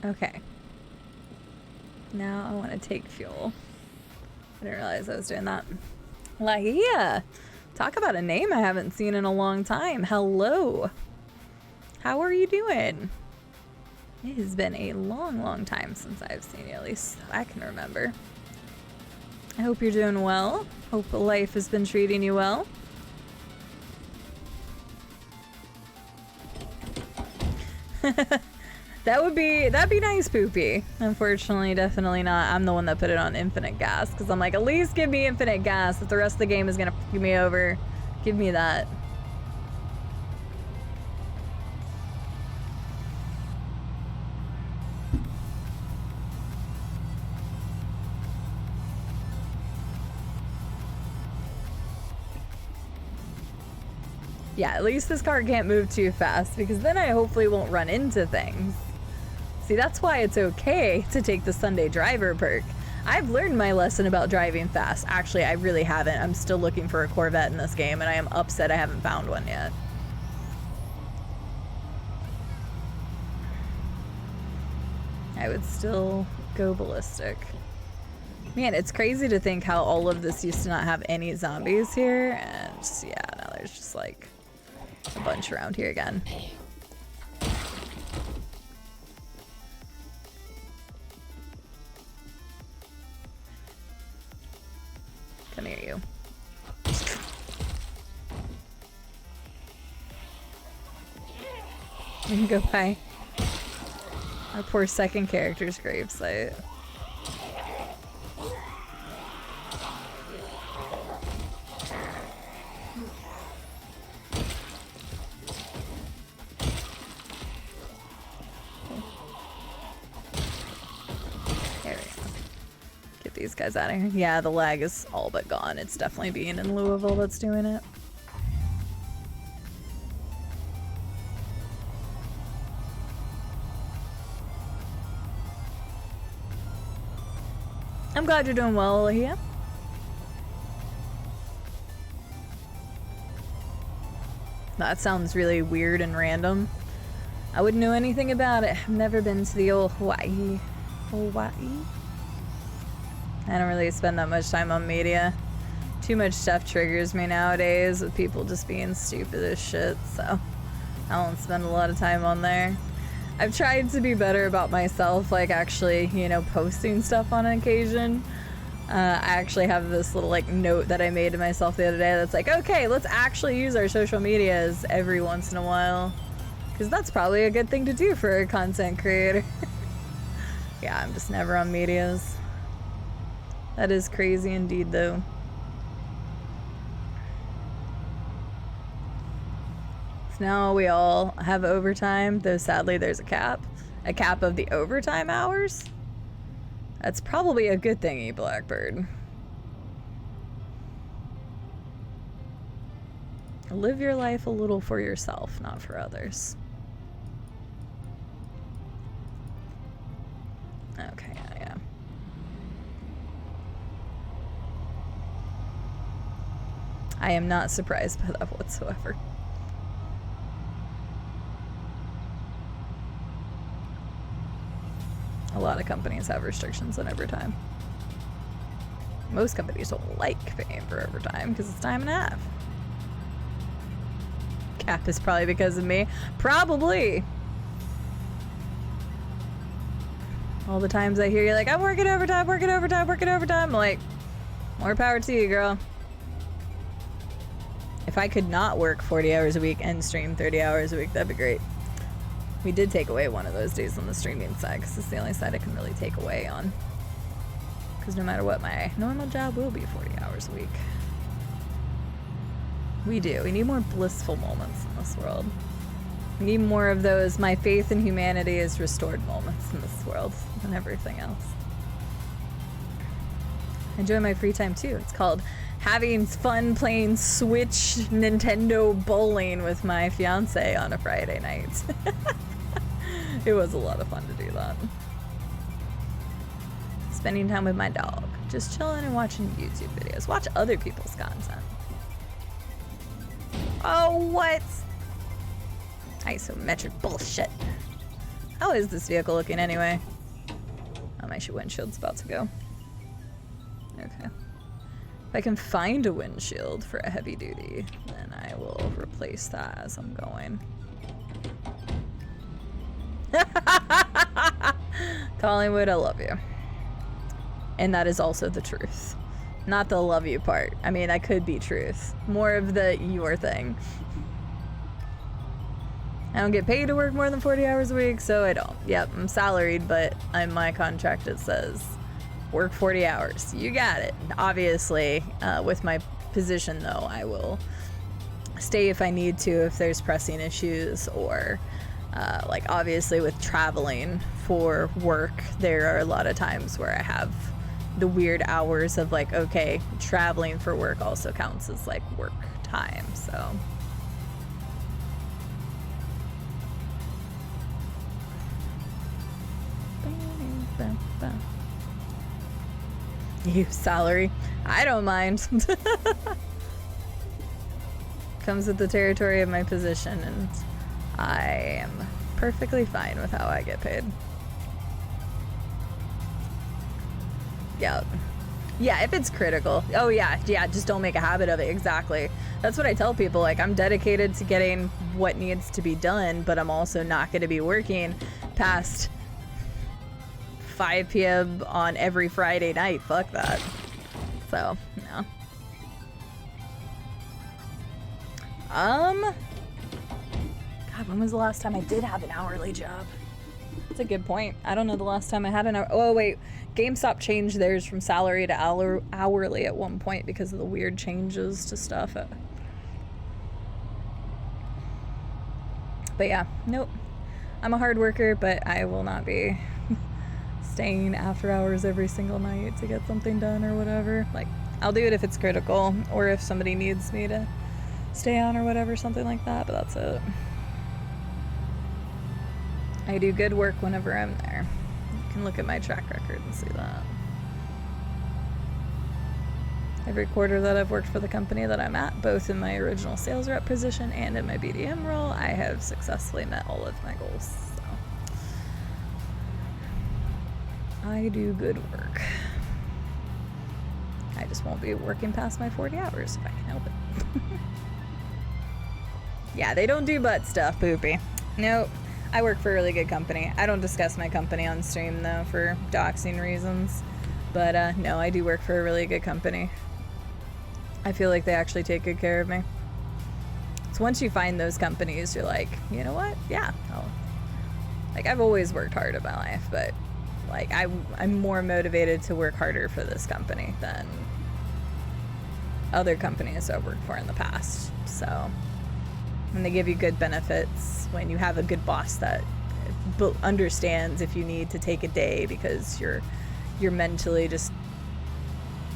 Okay. Now I want to take fuel. I didn't realize I was doing that. Lahia! Talk about a name I haven't seen in a long time. Hello. How are you doing? It has been a long, long time since I've seen you, at least I can remember. I hope you're doing well. Hope life has been treating you well. That'd be nice, Poopy. Unfortunately, definitely not. I'm the one that put it on infinite gas because I'm like, at least give me infinite gas. If the rest of the game is gonna f me over, give me that. Yeah, at least this car can't move too fast because then I hopefully won't run into things. See, that's why it's okay to take the Sunday driver perk. I've learned my lesson about driving fast. Actually, I really haven't. I'm still looking for a Corvette in this game and I am upset I haven't found one yet. I would still go ballistic. Man, it's crazy to think how all of this used to not have any zombies here, and just, yeah, now there's just like a bunch around here again. Come here, you. You can go by our poor second character's gravesite. These guys out of here. Yeah, the lag is all but gone. It's definitely being in Louisville that's doing it. I'm glad you're doing well, Lahia. That sounds really weird and random. I wouldn't know anything about it. I've never been to the old Hawaii. I don't really spend that much time on media. Too much stuff triggers me nowadays with people just being stupid as shit, so I won't spend a lot of time on there. I've tried to be better about myself, like actually, you know, posting stuff on occasion. I actually have this little like note that I made to myself the other day that's like, okay, let's actually use our social medias every once in a while. Because that's probably a good thing to do for a content creator. Yeah, I'm just never on medias. That is crazy indeed, though. So now we all have overtime, though sadly there's a cap. A cap of the overtime hours? That's probably a good thing, Blackbird. Live your life a little for yourself, not for others. I am not surprised by that whatsoever. A lot of companies have restrictions on overtime. Most companies don't like paying for overtime because it's time and a half. Cap is probably because of me. Probably. All the times I hear you like, I'm working overtime, working overtime, working overtime. I'm like, more power to you, girl. If I could not work 40 hours a week and stream 30 hours a week, that'd be great. We did take away one of those days on the streaming side because it's the only side I can really take away on. Because no matter what, my normal job will be 40 hours a week. We do. We need more blissful moments in this world. We need more of those my faith in humanity is restored moments in this world than everything else. I enjoy my free time too. It's called having fun playing Switch Nintendo bowling with my fiance on a Friday night. It was a lot of fun to do that. Spending time with my dog. Just chilling and watching YouTube videos. Watch other people's content. Oh, what? Isometric bullshit. How is this vehicle looking anyway? Oh, my windshield's about to go. Okay. If I can find a windshield for a heavy duty, then I will replace that as I'm going. Collingwood, I love you. And that is also the truth. Not the love you part. I mean, that could be truth. More of the your thing. I don't get paid to work more than 40 hours a week, so I don't. Yep, I'm salaried, but on my contract it says work 40 hours. You got it. Obviously, with my position though, I will stay if I need to if there's pressing issues or like obviously with traveling for work, there are a lot of times where I have the weird hours of like, okay, traveling for work also counts as like work time, so. You salary. I don't mind. Comes with the territory of my position, and I am perfectly fine with how I get paid. Yeah. Yeah, if it's critical. Oh yeah, just don't make a habit of it. Exactly. That's what I tell people. Like, I'm dedicated to getting what needs to be done, but I'm also not going to be working past 5 p.m. on every Friday night. Fuck that. So, no. God, when was the last time I did have an hourly job? That's a good point. I don't know the last time I had an hour. Oh, wait. GameStop changed theirs from salary to hourly at one point because of the weird changes to stuff. But yeah, nope. I'm a hard worker, but I will not be staying after hours every single night to get something done or whatever. Like, I'll do it if it's critical or if somebody needs me to stay on or whatever, something like that, but that's it. I do good work whenever I'm there. You can look at my track record and see that. Every quarter that I've worked for the company that I'm at, both in my original sales rep position and in my BDM role, I have successfully met all of my goals. So I do good work. I just won't be working past my 40 hours if I can help it. Yeah, they don't do butt stuff, Poopy. Nope. I work for a really good company. I don't discuss my company on stream, though, for doxing reasons. But, no, I do work for a really good company. I feel like they actually take good care of me. So once you find those companies, you're like, you know what? Yeah. Like, I've always worked hard in my life, but, like, I'm more motivated to work harder for this company than other companies I've worked for in the past. So when they give you good benefits, when you have a good boss that understands if you need to take a day because you're mentally just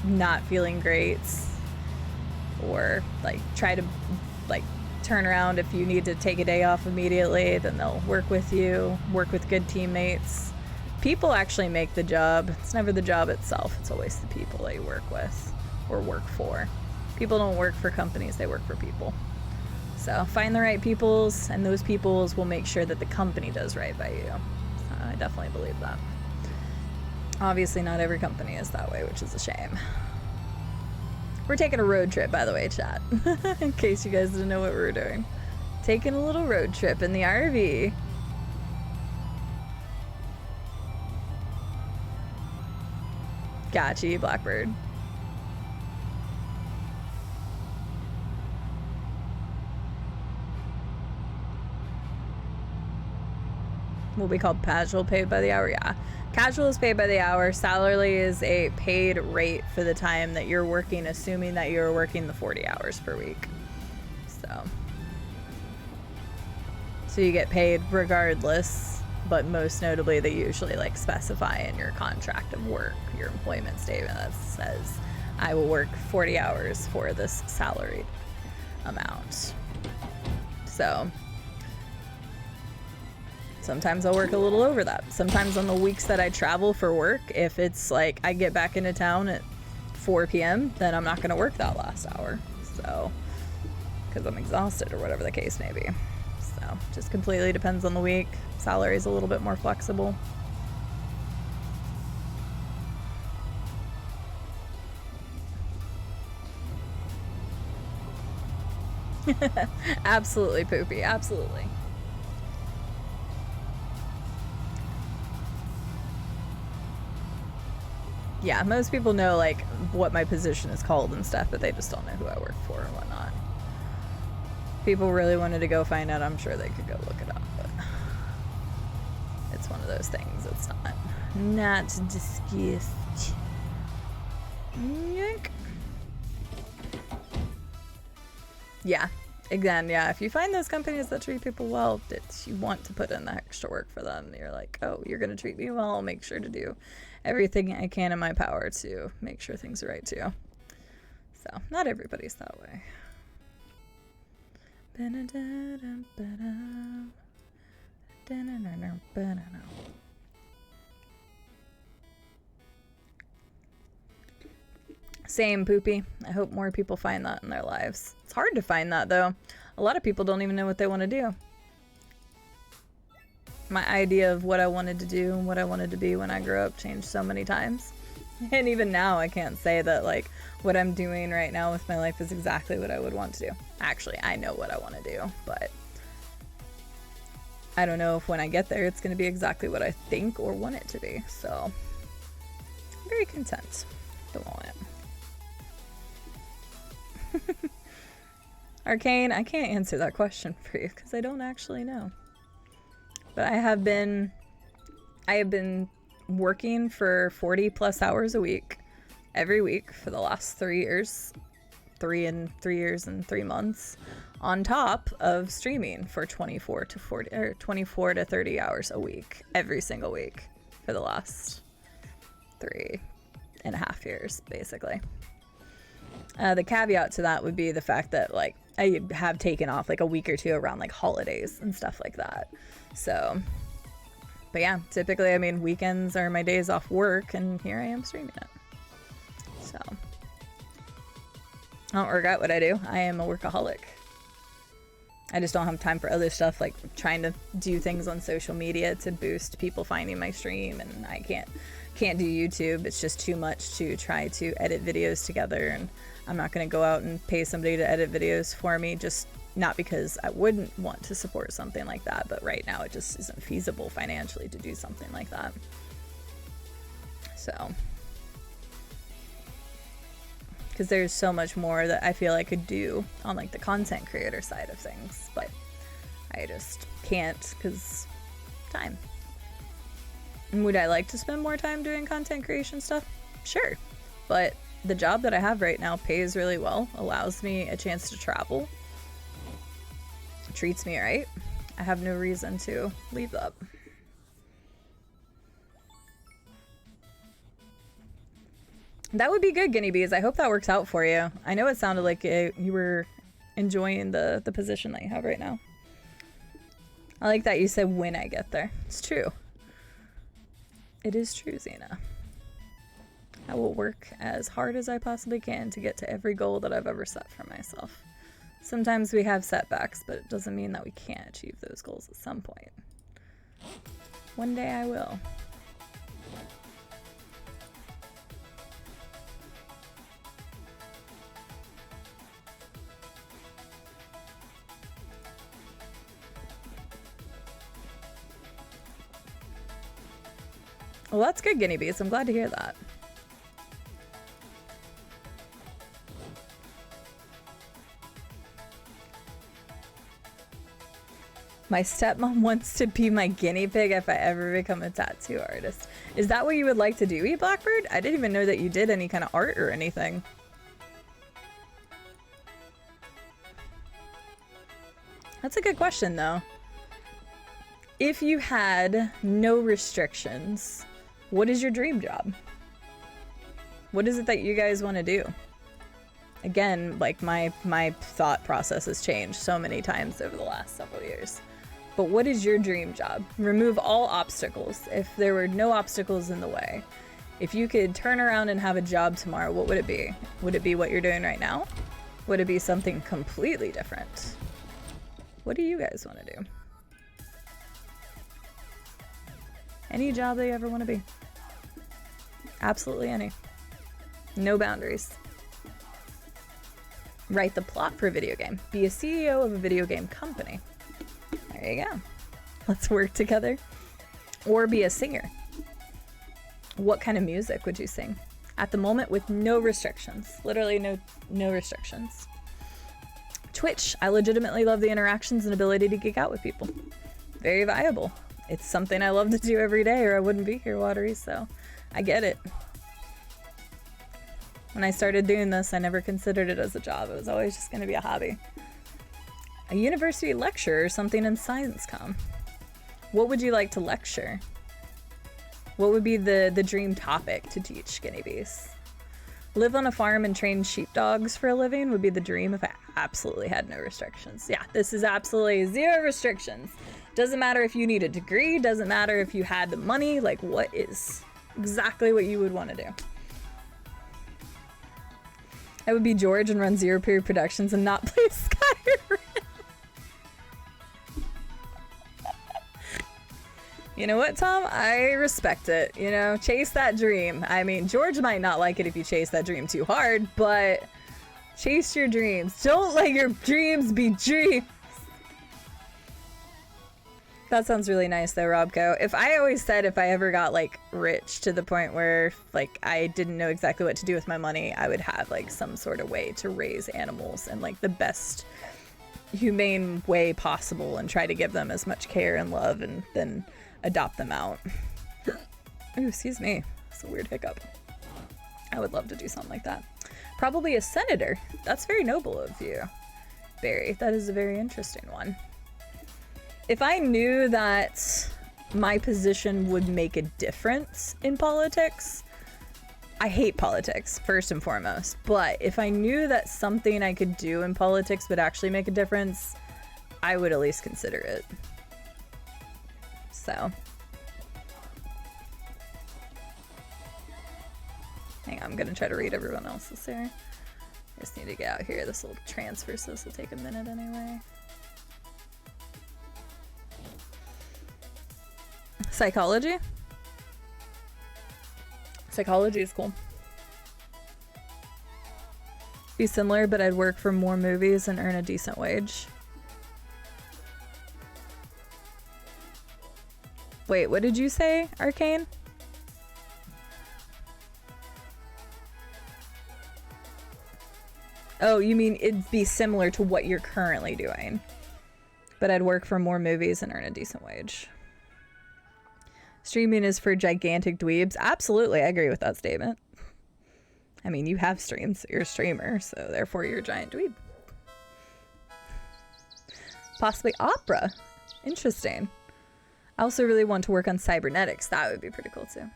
not feeling great, or like try to like turn around if you need to take a day off immediately, then they'll work with you, work with good teammates. People actually make the job. It's never the job itself. It's always the people that you work with or work for. People don't work for companies, they work for people. So find the right peoples, and those peoples will make sure that the company does right by you. So I definitely believe that. Obviously not every company is that way, which is a shame. We're taking a road trip, by the way, chat. In case you guys didn't know what we were doing. Taking a little road trip in the RV. Gotcha, Blackbird. Will be called casual, paid by the hour. Yeah, casual is paid by the hour. Salary is a paid rate for the time that you're working, assuming that you're working the 40 hours per week. So you get paid regardless, but most notably they usually like specify in your contract of work, your employment statement, that says I will work 40 hours for this salaried amount. So sometimes I'll work a little over that. Sometimes on the weeks that I travel for work, if it's like I get back into town at 4 p.m., then I'm not going to work that last hour. So, because I'm exhausted or whatever the case may be. So, just completely depends on the week. Salary is a little bit more flexible. Absolutely, Poopy. Absolutely. Yeah, most people know like what my position is called and stuff, but they just don't know who I work for and whatnot. People really wanted to go find out, I'm sure they could go look it up, but it's one of those things. It's not discussed. Yank. Yeah, again, yeah, if you find those companies that treat people well, you want to put in the extra work for them. You're like, oh, you're going to treat me well, I'll make sure to do everything I can in my power to make sure things are right too. So, not everybody's that way. Same, Poopy. I hope more people find that in their lives. It's hard to find that, though. A lot of people don't even know what they want to do. My idea of what I wanted to do and what I wanted to be when I grew up changed so many times. And even now, I can't say that, like, what I'm doing right now with my life is exactly what I would want to do. Actually, I know what I want to do, but I don't know if when I get there, it's going to be exactly what I think or want it to be. So, I'm very content at the moment. Arcane, I can't answer that question for you because I don't actually know. But I have been working for 40 plus hours a week, every week for the last 3 years, 3 years and 3 months, on top of streaming for 24 to 30 hours a week, every single week for the last 3.5 years, basically. The caveat to that would be the fact that, like, I have taken off like a week or two around like holidays and stuff like that. So, but yeah, typically, I mean, weekends are my days off work, and here I am streaming it. So, I don't regret what I do. I am a workaholic. I just don't have time for other stuff, like trying to do things on social media to boost people finding my stream, and I can't do YouTube. It's just too much to try to edit videos together, and I'm not going to go out and pay somebody to edit videos for me, just not because I wouldn't want to support something like that, but right now it just isn't feasible financially to do something like that. So, because there's so much more that I feel I could do on like the content creator side of things, but I just can't because time. And would I like to spend more time doing content creation stuff? Sure. But the job that I have right now pays really well, allows me a chance to travel, treats me right. I have no reason to leave that. That would be good, Guinea Bees. I hope that works out for you. I know it sounded like you were enjoying the position that you have right now. I like that you said when I get there. It's true. It is true, Xena. I will work as hard as I possibly can to get to every goal that I've ever set for myself. Sometimes we have setbacks, but it doesn't mean that we can't achieve those goals at some point. One day I will. Well, that's good, Guinea Bees. I'm glad to hear that. My stepmom wants to be my guinea pig if I ever become a tattoo artist. Is that what you would like to do, E Blackbird? I didn't even know that you did any kind of art or anything. That's a good question, though. If you had no restrictions, what is your dream job? What is it that you guys want to do? Again, like my thought process has changed so many times over the last several years. But what is your dream job? Remove all obstacles. If there were no obstacles in the way, if you could turn around and have a job tomorrow, what would it be? Would it be what you're doing right now? Would it be something completely different? What do you guys want to do? Any job that you ever want to be. Absolutely any. No boundaries. Write the plot for a video game. Be a CEO of a video game company. There you go. Let's work together. Or be a singer. What kind of music would you sing? At the moment with no restrictions. Literally no restrictions. Twitch. I legitimately love the interactions and ability to geek out with people. Very viable. It's something I love to do every day or I wouldn't be here, Watery, so I get it. When I started doing this, I never considered it as a job. It was always just going to be a hobby. A university lecturer or something in science comm. What would you like to lecture? What would be the dream topic to teach Guinea Bees? Live on a farm and train sheepdogs for a living would be the dream if I absolutely had no restrictions. Yeah, this is absolutely zero restrictions. Doesn't matter if you need a degree, doesn't matter if you had the money, like what is exactly what you would want to do. I would be George and run Zero Period Productions and not play Skyrim. You know what, Tom? I respect it. You know, chase that dream. I mean, George might not like it if you chase that dream too hard, but chase your dreams. Don't let your dreams be dreams. That sounds really nice though, Robco. If I always said if I ever got like rich to the point where like I didn't know exactly what to do with my money, I would have like some sort of way to raise animals in like the best humane way possible and try to give them as much care and love and then adopt them out. Ooh, excuse me. That's a weird hiccup. I would love to do something like that. Probably a senator. That's very noble of you, Barry. That is a very interesting one. If I knew that my position would make a difference in politics, I hate politics, first and foremost, but if I knew that something I could do in politics would actually make a difference, I would at least consider it. So. Hang on, I'm gonna try to read everyone else's here. I just need to get out here. This will transfer, so this will take a minute anyway. Psychology? Psychology is cool. Be similar, but I'd work for more movies and earn a decent wage. Wait, what did you say, Arcane? Oh, you mean it'd be similar to what you're currently doing, but I'd work for more movies and earn a decent wage. Streaming is for gigantic dweebs. Absolutely, I agree with that statement. I mean, you have streams, you're a streamer, so therefore you're a giant dweeb. Possibly opera. Interesting. I also really want to work on cybernetics. That would be pretty cool too.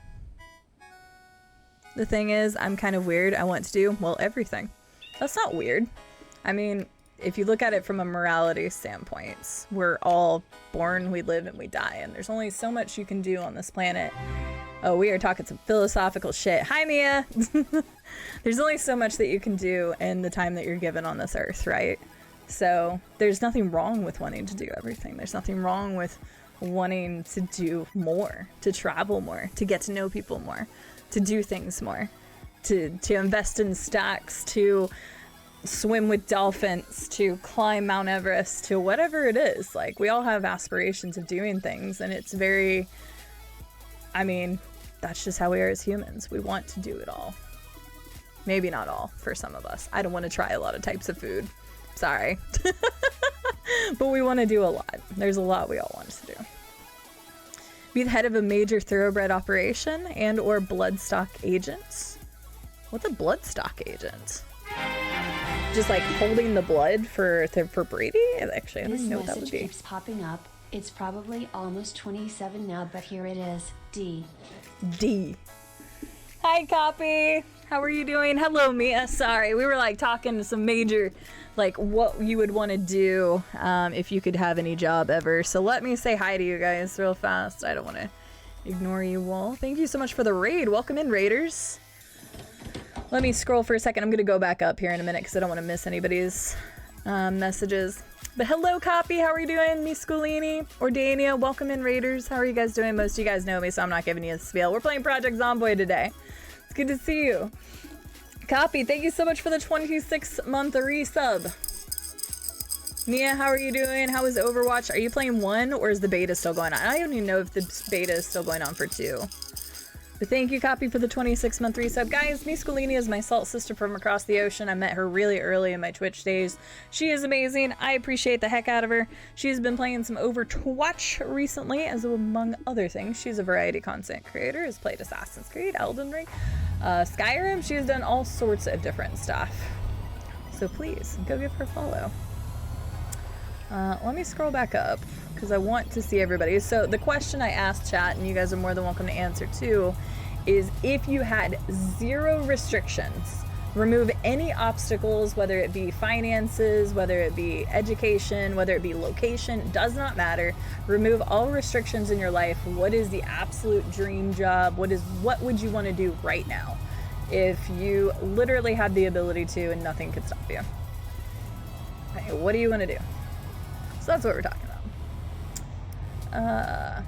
The thing is, I'm kind of weird. I want to do, well, everything. That's not weird. I mean, if you look at it from a morality standpoint, we're all born, we live, and we die, and there's only so much you can do on this planet Oh, we are talking some philosophical shit. Hi, Mia. There's only so much that you can do in the time that you're given on this earth, right? So there's nothing wrong with wanting to do everything. There's nothing wrong with wanting to do more, to travel more, to get to know people more, to do things more, to invest in stocks, to swim with dolphins, to climb Mount Everest, to whatever it is. Like, we all have aspirations of doing things, and it's very, I mean, that's just how we are as humans. We want to do it all. Maybe not all for some of us. I don't want to try a lot of types of food. Sorry. But we want to do a lot. There's a lot we all want to do. Be the head of a major thoroughbred operation and or bloodstock agent. What's a bloodstock agent? Just like holding the blood for Brady? Actually, I don't even know what that would be. This message keeps popping up. It's probably almost 27 now, but here it is. D. Hi, Copy. How are you doing? Hello, Mia. Sorry, we were like talking some major, like what you would want to do if you could have any job ever. So let me say hi to you guys real fast. I don't want to ignore you all. Thank you so much for the raid. Welcome in, raiders. Let me scroll for a second. I'm going to go back up here in a minute because I don't want to miss anybody's messages. But hello, Copy. How are you doing? Miss Scolini or Dania. Welcome in, raiders. How are you guys doing? Most of you guys know me, so I'm not giving you a spiel. We're playing Project Zomboid today. It's good to see you. Copy, thank you so much for the 26-month resub. Mia, how are you doing? How is Overwatch? Are you playing 1 or is the beta still going on? I don't even know if the beta is still going on for 2. But thank you, Copy, for the 26-month resub. Guys, Miss Scolini is my salt sister from across the ocean. I met her really early in my Twitch days. She is amazing. I appreciate the heck out of her. She's been playing some Overwatch recently, as among other things. She's a variety content creator, has played Assassin's Creed, Elden Ring, Skyrim. She has done all sorts of different stuff. So please, go give her a follow. Let me scroll back up, because I want to see everybody. So the question I asked chat, and you guys are more than welcome to answer too, is if you had 0 restrictions, remove any obstacles, whether it be finances, whether it be education, whether it be location, does not matter. Remove all restrictions in your life. What is the absolute dream job? What would you want to do right now if you literally had the ability to and nothing could stop you? Okay, what do you want to do? So that's what we're talking about.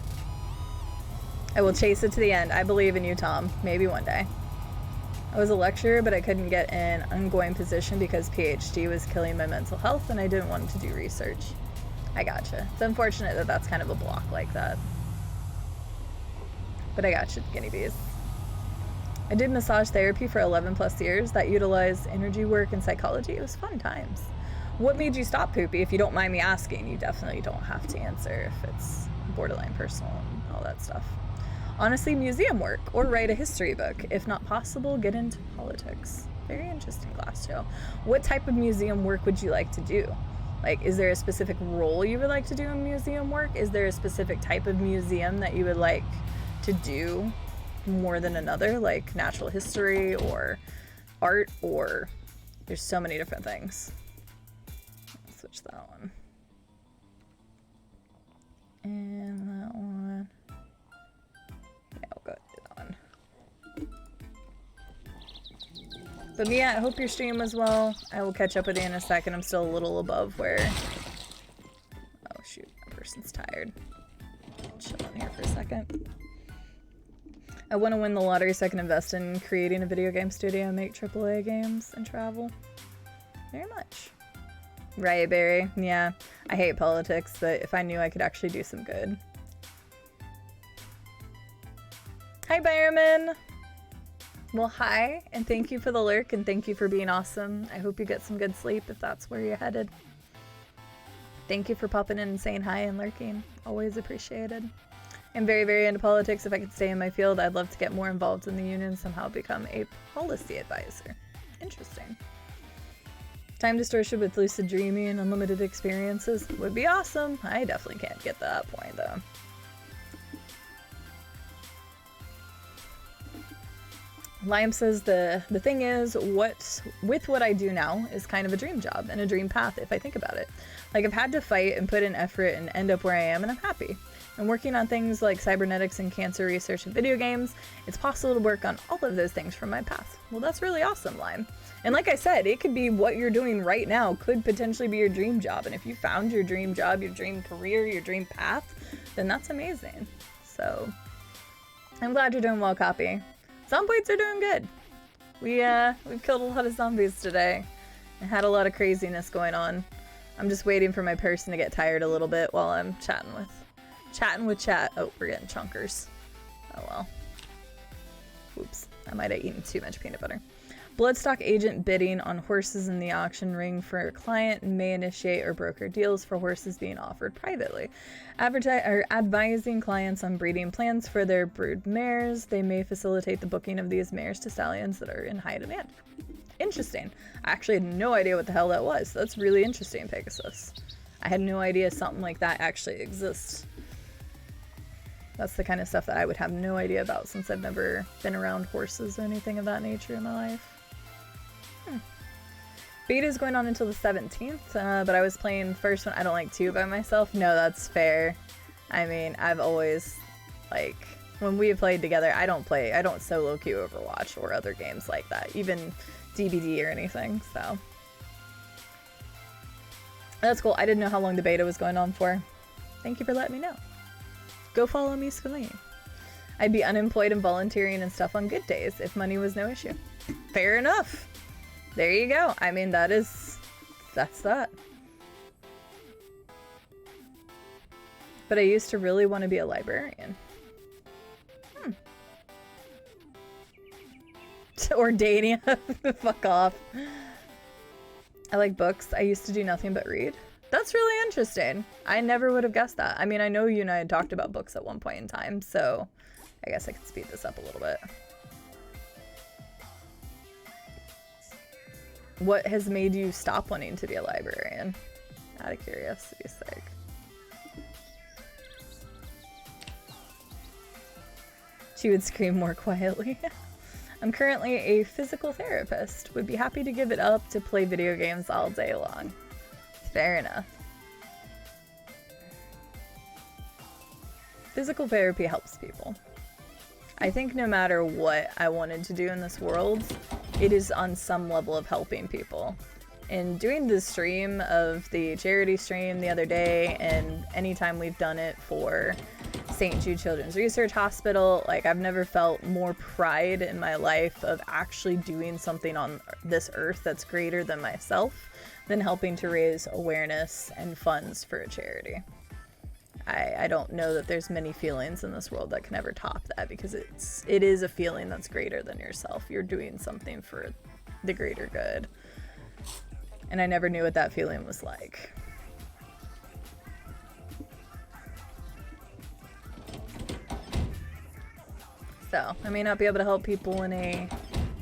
I will chase it to the end. I believe in you, Tom. Maybe one day. I was a lecturer, but I couldn't get an ongoing position because PhD was killing my mental health and I didn't want to do research. I gotcha. It's unfortunate that that's kind of a block like that. But I gotcha, guinea bees. I did massage therapy for 11 plus years that utilized energy work and psychology. It was fun times. What made you stop, Poopy? If you don't mind me asking, you definitely don't have to answer if it's borderline personal and all that stuff. Honestly, museum work or write a history book. If not possible, get into politics. Very interesting, Glass Joe. What type of museum work would you like to do? Like, is there a specific role you would like to do in museum work? Is there a specific type of museum that you would like to do more than another? Like natural history or art, or there's so many different things. Let's switch that one. And that one. Yeah, we'll go do that one. But Mia, I hope your stream was well. I will catch up with you in a second. I'm still a little above where... Oh shoot, that person's tired. Chill in here for a second. I want to win the lottery so I can invest in creating a video game studio and make AAA games and travel. Very much. Right, Barry. Yeah, I hate politics, but if I knew I could actually do some good. Hi, Byerman. Well, hi, and thank you for the lurk, and thank you for being awesome. I hope you get some good sleep if that's where you're headed. Thank you for popping in and saying hi and lurking. Always appreciated. I'm very, very into politics. If I could stay in my field, I'd love to get more involved in the union and somehow become a policy advisor. Interesting. Time distortion with lucid dreaming and unlimited experiences would be awesome. I definitely can't get to that point, though. Lime says the thing is, with what I do now is kind of a dream job and a dream path if I think about it. Like, I've had to fight and put in effort and end up where I am, and I'm happy. And working on things like cybernetics and cancer research in video games, it's possible to work on all of those things from my past. Well, that's really awesome, Lime. And like I said, it could be what you're doing right now could potentially be your dream job. And if you found your dream job, your dream career, your dream path, then that's amazing. So I'm glad you're doing well, Copy. Zomboids are doing good. We've killed a lot of zombies today and had a lot of craziness going on. I'm just waiting for my person to get tired a little bit while I'm chatting with chat. Oh, we're getting chunkers. Oh well. Oops, I might have eaten too much peanut butter. Bloodstock agent bidding on horses in the auction ring for a client may initiate or broker deals for horses being offered privately. Advising clients on breeding plans for their brood mares. They may facilitate the booking of these mares to stallions that are in high demand. Interesting. I actually had no idea what the hell that was. That's really interesting, Pegasus. I had no idea something like that actually exists. That's the kind of stuff that I would have no idea about since I've never been around horses or anything of that nature in my life. Beta is going on until the 17th, but I was playing the first one. I don't like 2 by myself. No, that's fair. I mean, I've always, like, when we have played together, I don't solo queue Overwatch or other games like that, even DBD or anything, so. That's cool. I didn't know how long the beta was going on for. Thank you for letting me know. Go follow me, Scaline. I'd be unemployed and volunteering and stuff on good days if money was no issue. Fair enough. There you go. I mean, that's that. But I used to really want to be a librarian. Or dating. Fuck off. I like books. I used to do nothing but read. That's really interesting. I never would have guessed that. I mean, I know you and I had talked about books at one point in time, so I guess I could speed this up a little bit. What has made you stop wanting to be a librarian? Out of curiosity's sake. She would scream more quietly. I'm currently a physical therapist. Would be happy to give it up to play video games all day long. Fair enough. Physical therapy helps people. I think no matter what I wanted to do in this world, it is on some level of helping people. And doing the stream of the charity stream the other day, and anytime we've done it for St. Jude Children's Research Hospital, like, I've never felt more pride in my life of actually doing something on this earth that's greater than myself than helping to raise awareness and funds for a charity. I don't know that there's many feelings in this world that can ever top that, because it is a feeling that's greater than yourself. You're doing something for the greater good. And I never knew what that feeling was like. So, I may not be able to help people in a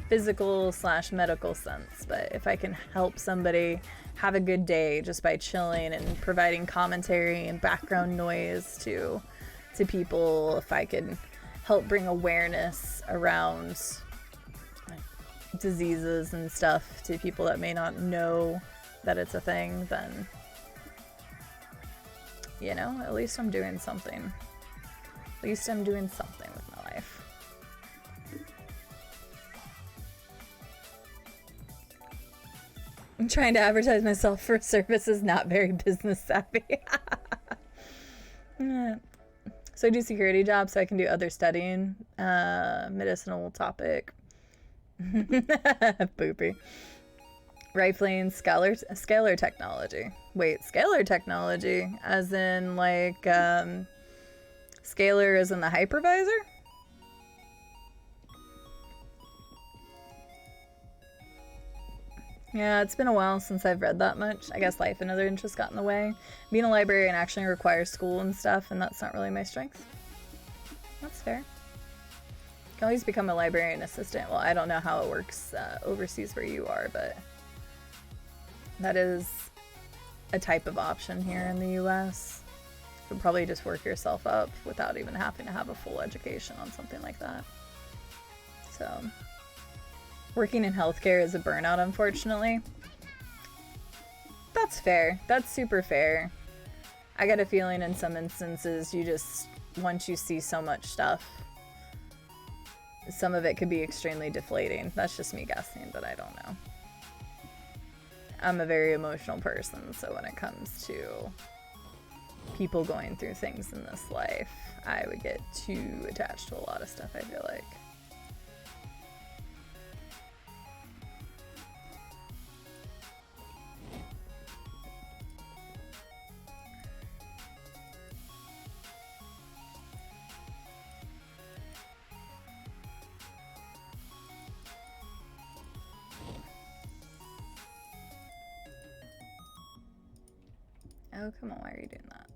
physical/medical sense, but if I can help somebody have a good day just by chilling and providing commentary and background noise to people, if I can help bring awareness around diseases and stuff to people that may not know that it's a thing, then, you know, at least I'm doing something. At least I'm doing something with my life. I'm trying to advertise myself for services not very business savvy. So I do security jobs so I can do other studying, medicinal topic. Poopy. Rifling, scalar technology. Wait, scalar technology? As in, like, scalar as in the hypervisor? Yeah, it's been a while since I've read that much. I guess life and other interests got in the way. Being a librarian actually requires school and stuff, and that's not really my strength. That's fair. You can always become a librarian assistant. Well, I don't know how it works overseas where you are, but that is a type of option here in the US. You could probably just work yourself up without even having to have a full education on something like that. So, working in healthcare is a burnout, unfortunately. That's fair. That's super fair. I get a feeling in some instances once you see so much stuff, some of it could be extremely deflating. That's just me guessing, but I don't know. I'm a very emotional person, so when it comes to people going through things in this life, I would get too attached to a lot of stuff, I feel like. Oh, come on, why are you doing that?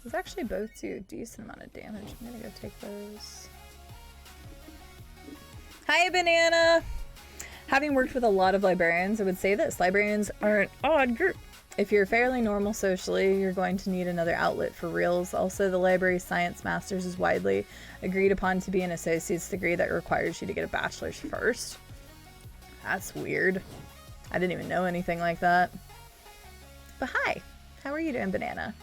Those actually both do a decent amount of damage. I'm gonna go take those. Hi, Banana! Having worked with a lot of librarians, I would say this. Librarians are an odd group. If you're fairly normal socially, you're going to need another outlet for reals. Also, the library science masters is widely agreed upon to be an associate's degree that requires you to get a bachelor's first. That's weird. I didn't even know anything like that. But hi, how are you doing, Banana?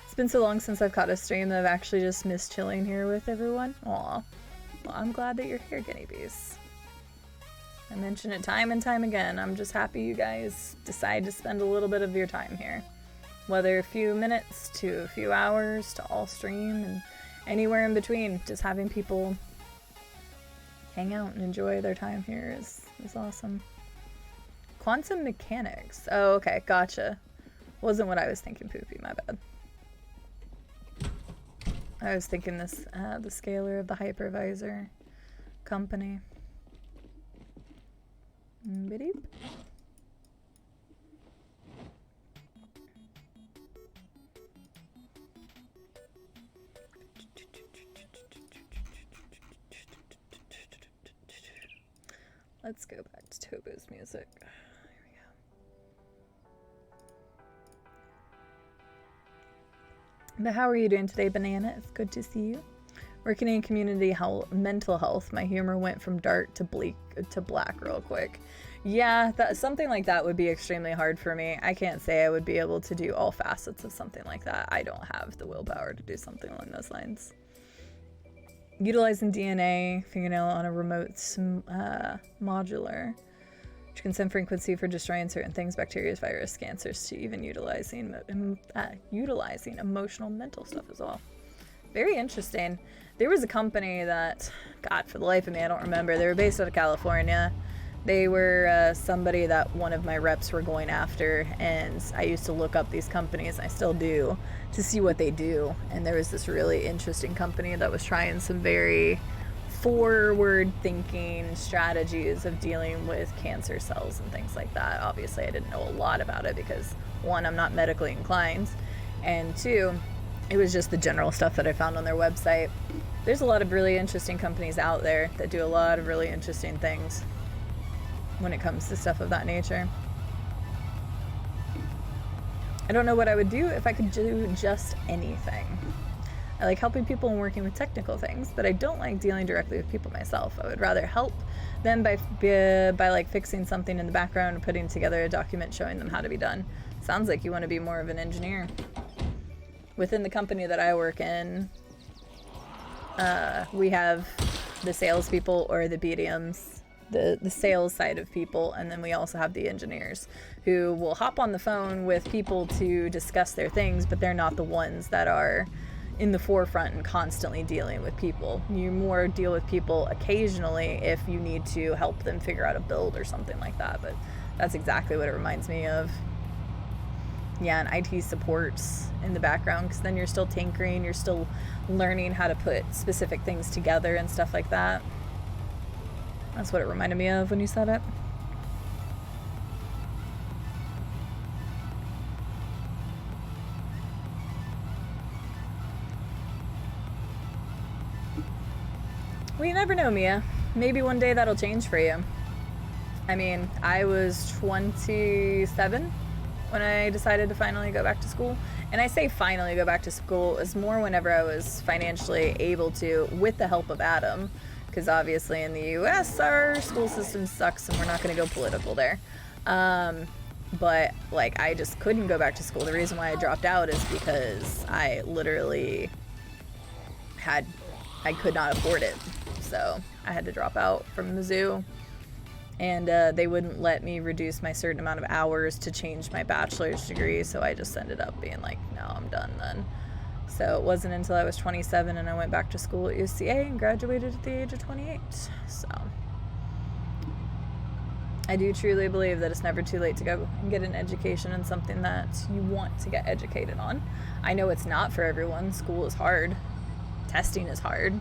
It's been so long since I've caught a stream that I've actually just missed chilling here with everyone. Aw. Well, I'm glad that you're here, Guinea Bees. I mention it time and time again. I'm just happy you guys decide to spend a little bit of your time here. Whether a few minutes to a few hours to all stream and anywhere in between. Just having people hang out and enjoy their time here is awesome. Quantum mechanics. Oh, okay. Gotcha. Wasn't what I was thinking, Poopy. My bad. I was thinking this, the scalar of the hypervisor company. Beep. Let's go back to Tobo's music. Here we go. But how are you doing today, Banana? It's good to see you. Working in community mental health, my humor went from dark to black real quick. Yeah, something like that would be extremely hard for me. I can't say I would be able to do all facets of something like that. I don't have the willpower to do something along those lines. Utilizing DNA, fingernail on a remote modular, which can send frequency for destroying certain things, bacteria, virus, cancers, to even utilizing emotional mental stuff as well. Very interesting. There was a company that, God, for the life of me, I don't remember. They were based out of California. They were somebody that one of my reps were going after, and I used to look up these companies, and I still do, to see what they do. And there was this really interesting company that was trying some very forward-thinking strategies of dealing with cancer cells and things like that. Obviously, I didn't know a lot about it because, one, I'm not medically inclined, and two, it was just the general stuff that I found on their website. There's a lot of really interesting companies out there that do a lot of really interesting things when it comes to stuff of that nature. I don't know what I would do if I could do just anything. I like helping people and working with technical things, but I don't like dealing directly with people myself. I would rather help them by like fixing something in the background and putting together a document showing them how to be done. Sounds like you want to be more of an engineer. Within the company that I work in, we have the salespeople or the BDMs, the sales side of people, and then we also have the engineers who will hop on the phone with people to discuss their things, but they're not the ones that are in the forefront and constantly dealing with people. You more deal with people occasionally if you need to help them figure out a build or something like that, but that's exactly what it reminds me of. Yeah, and IT supports in the background, because then you're still tinkering, you're still learning how to put specific things together and stuff like that. That's what it reminded me of when you said it. Well, you never know, Mia. Maybe one day that'll change for you. I mean, I was 27 when I decided to finally go back to school. And I say finally go back to school is more whenever I was financially able to, with the help of Adam, because obviously in the US our school system sucks and we're not going to go political there. But like I just couldn't go back to school. The reason why I dropped out is because I literally I could not afford it. So I had to drop out from Mizzou, and they wouldn't let me reduce my certain amount of hours to change my bachelor's degree. So I just ended up being like, no, I'm done then. So it wasn't until I was 27 and I went back to school at UCA and graduated at the age of 28. So I do truly believe that it's never too late to go and get an education in something that you want to get educated on. I know it's not for everyone. School is hard. Testing is hard.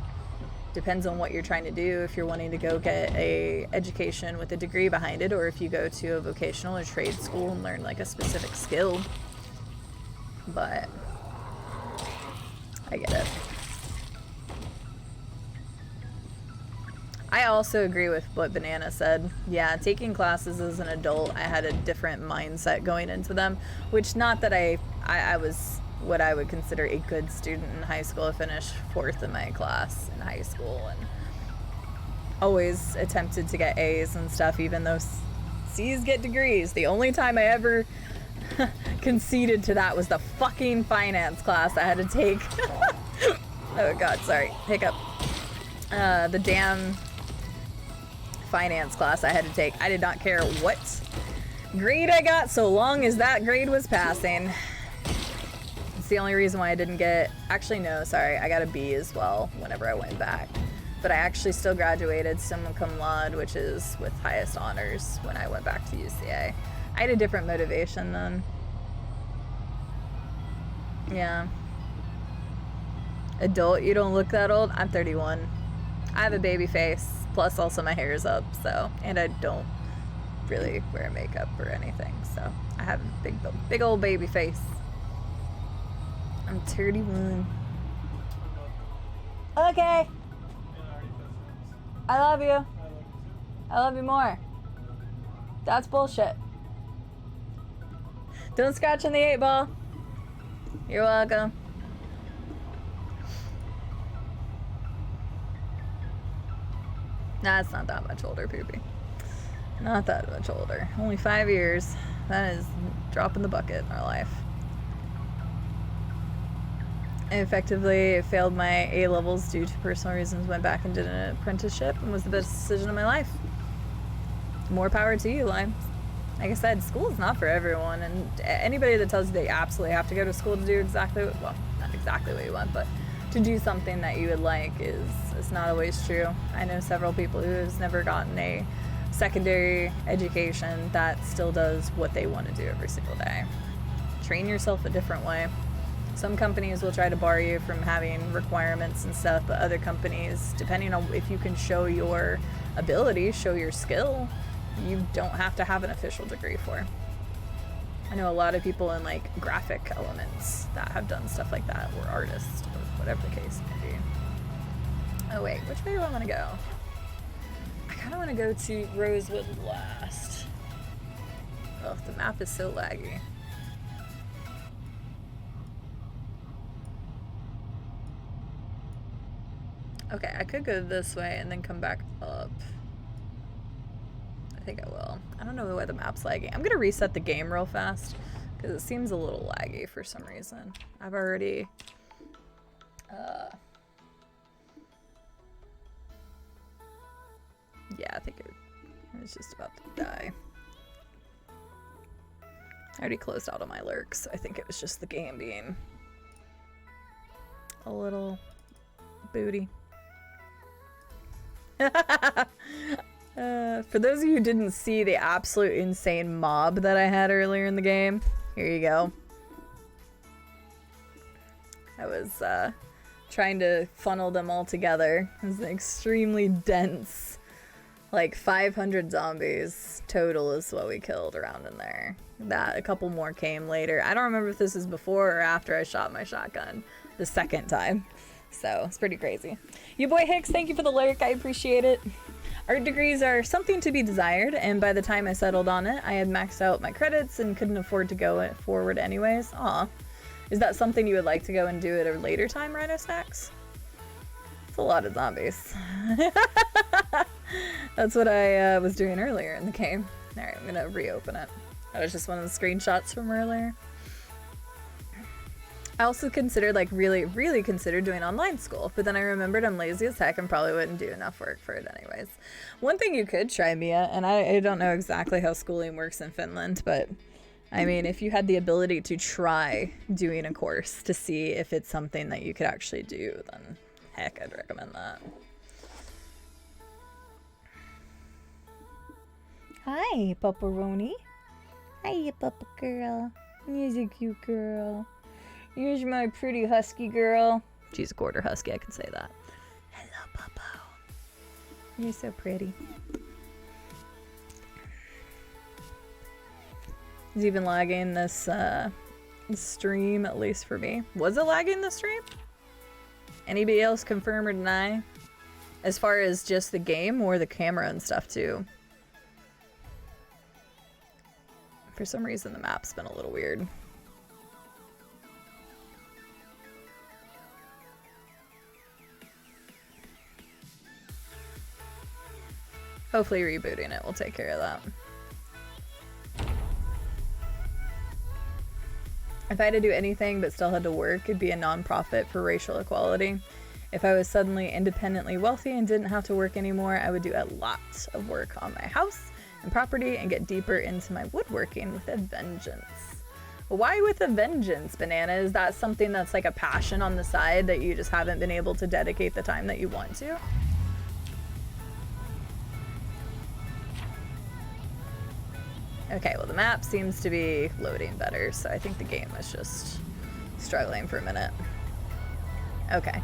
Depends on what you're trying to do. If you're wanting to go get a education with a degree behind it, or if you go to a vocational or trade school and learn like a specific skill. But I get it. I also agree with what Banana said. Yeah, taking classes as an adult, I had a different mindset going into them, which not that I was what I would consider a good student in high school. I finished 4th in my class in high school and always attempted to get A's and stuff, even though C's get degrees. The only time I ever conceded to that was the fucking finance class I had to take. Oh god, sorry, hiccup. The damn finance class I had to take. I did not care what grade I got so long as that grade was passing. It's the only reason why I didn't get, actually no, sorry, I got a B as well whenever I went back. But I actually still graduated summa cum laude, which is with highest honors, when I went back to UCA. I had a different motivation then. Yeah. Adult, you don't look that old? I'm 31. I have a baby face, plus also my hair is up, so, and I don't really wear makeup or anything, so I have a big old baby face. I'm 31. Okay. I love you. I love you more. That's bullshit. Don't scratch on the 8-ball. You're welcome. Nah, it's not that much older, Poopy. Not that much older. Only 5 years. That is a drop in the bucket in our life. I effectively failed my A-levels due to personal reasons, went back and did an apprenticeship, and was the best decision of my life. More power to you, Lime. Like I said, school is not for everyone, and anybody that tells you they absolutely have to go to school to do exactly, well, not exactly what you want, but to do something that you would like is not always true. I know several people who has never gotten a secondary education that still does what they want to do every single day. Train yourself a different way. Some companies will try to bar you from having requirements and stuff, but other companies, depending on if you can show your ability, show your skill, you don't have to have an official degree for. I know a lot of people in like graphic elements that have done stuff like that, or artists, or whatever the case may be. Oh wait, which way do I want to go? I kind of want to go to Rosewood last. Oh, the map is so laggy. Okay, I could go this way and then come back up. I think I will. I don't know why the map's lagging. I'm gonna reset the game real fast because it seems a little laggy for some reason. I've already yeah, I think it was just about to die. I already closed out all my lurks. I think it was just the game being a little booty. For those of you who didn't see the absolute insane mob that I had earlier in the game, here you go. I was trying to funnel them all together. It was an extremely dense, like 500 zombies total is what we killed around in there. That, a couple more came later. I don't remember if this is before or after I shot my shotgun the second time. So it's pretty crazy. You boy Hicks, thank you for the lurk. I appreciate it. Art degrees are something to be desired, and by the time I settled on it, I had maxed out my credits and couldn't afford to go forward anyways. Aw. Is that something you would like to go and do at a later time, Rhino Snacks? It's a lot of zombies. That's what I was doing earlier in the game. Alright, I'm gonna reopen it. That was just one of the screenshots from earlier. I also considered, like, really considered doing online school, but then I remembered I'm lazy as heck and probably wouldn't do enough work for it anyways. One thing you could try, Mia, and I don't know exactly how schooling works in Finland, but I mean, if you had the ability to try doing a course to see if it's something that you could actually do, then heck, I'd recommend that. Hi, Pepperoni. Hi, Papa girl. You're a cute girl. Here's my pretty husky girl. She's a quarter husky, I can say that. Hello, Popo. You're so pretty. It's even lagging this stream, at least for me. Was it lagging the stream? Anybody else confirm or deny? As far as just the game or the camera and stuff too? For some reason the map's been a little weird. Hopefully rebooting it will take care of that. If I had to do anything but still had to work, it'd be a non-profit for racial equality. If I was suddenly independently wealthy and didn't have to work anymore, I would do a lot of work on my house and property and get deeper into my woodworking with a vengeance. Why with a vengeance, Banana? Is that something that's like a passion on the side that you just haven't been able to dedicate the time that you want to? Okay, well the map seems to be loading better, so I think the game was just struggling for a minute. Okay.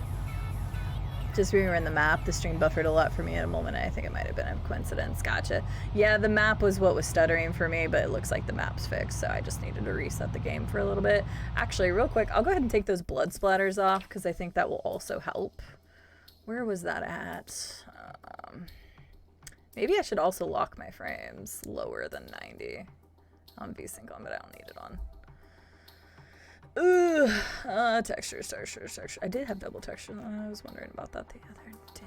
Just reviewing the map, the stream buffered a lot for me at a moment, and I think it might have been a coincidence. Gotcha. Yeah, the map was what was stuttering for me, but it looks like the map's fixed, so I just needed to reset the game for a little bit. Actually, real quick, I'll go ahead and take those blood splatters off, because I think that will also help. Where was that at? Maybe I should also lock my frames lower than 90 on VSync on, but I don't need it on. Textures. I did have double texture. I was wondering about that the other day.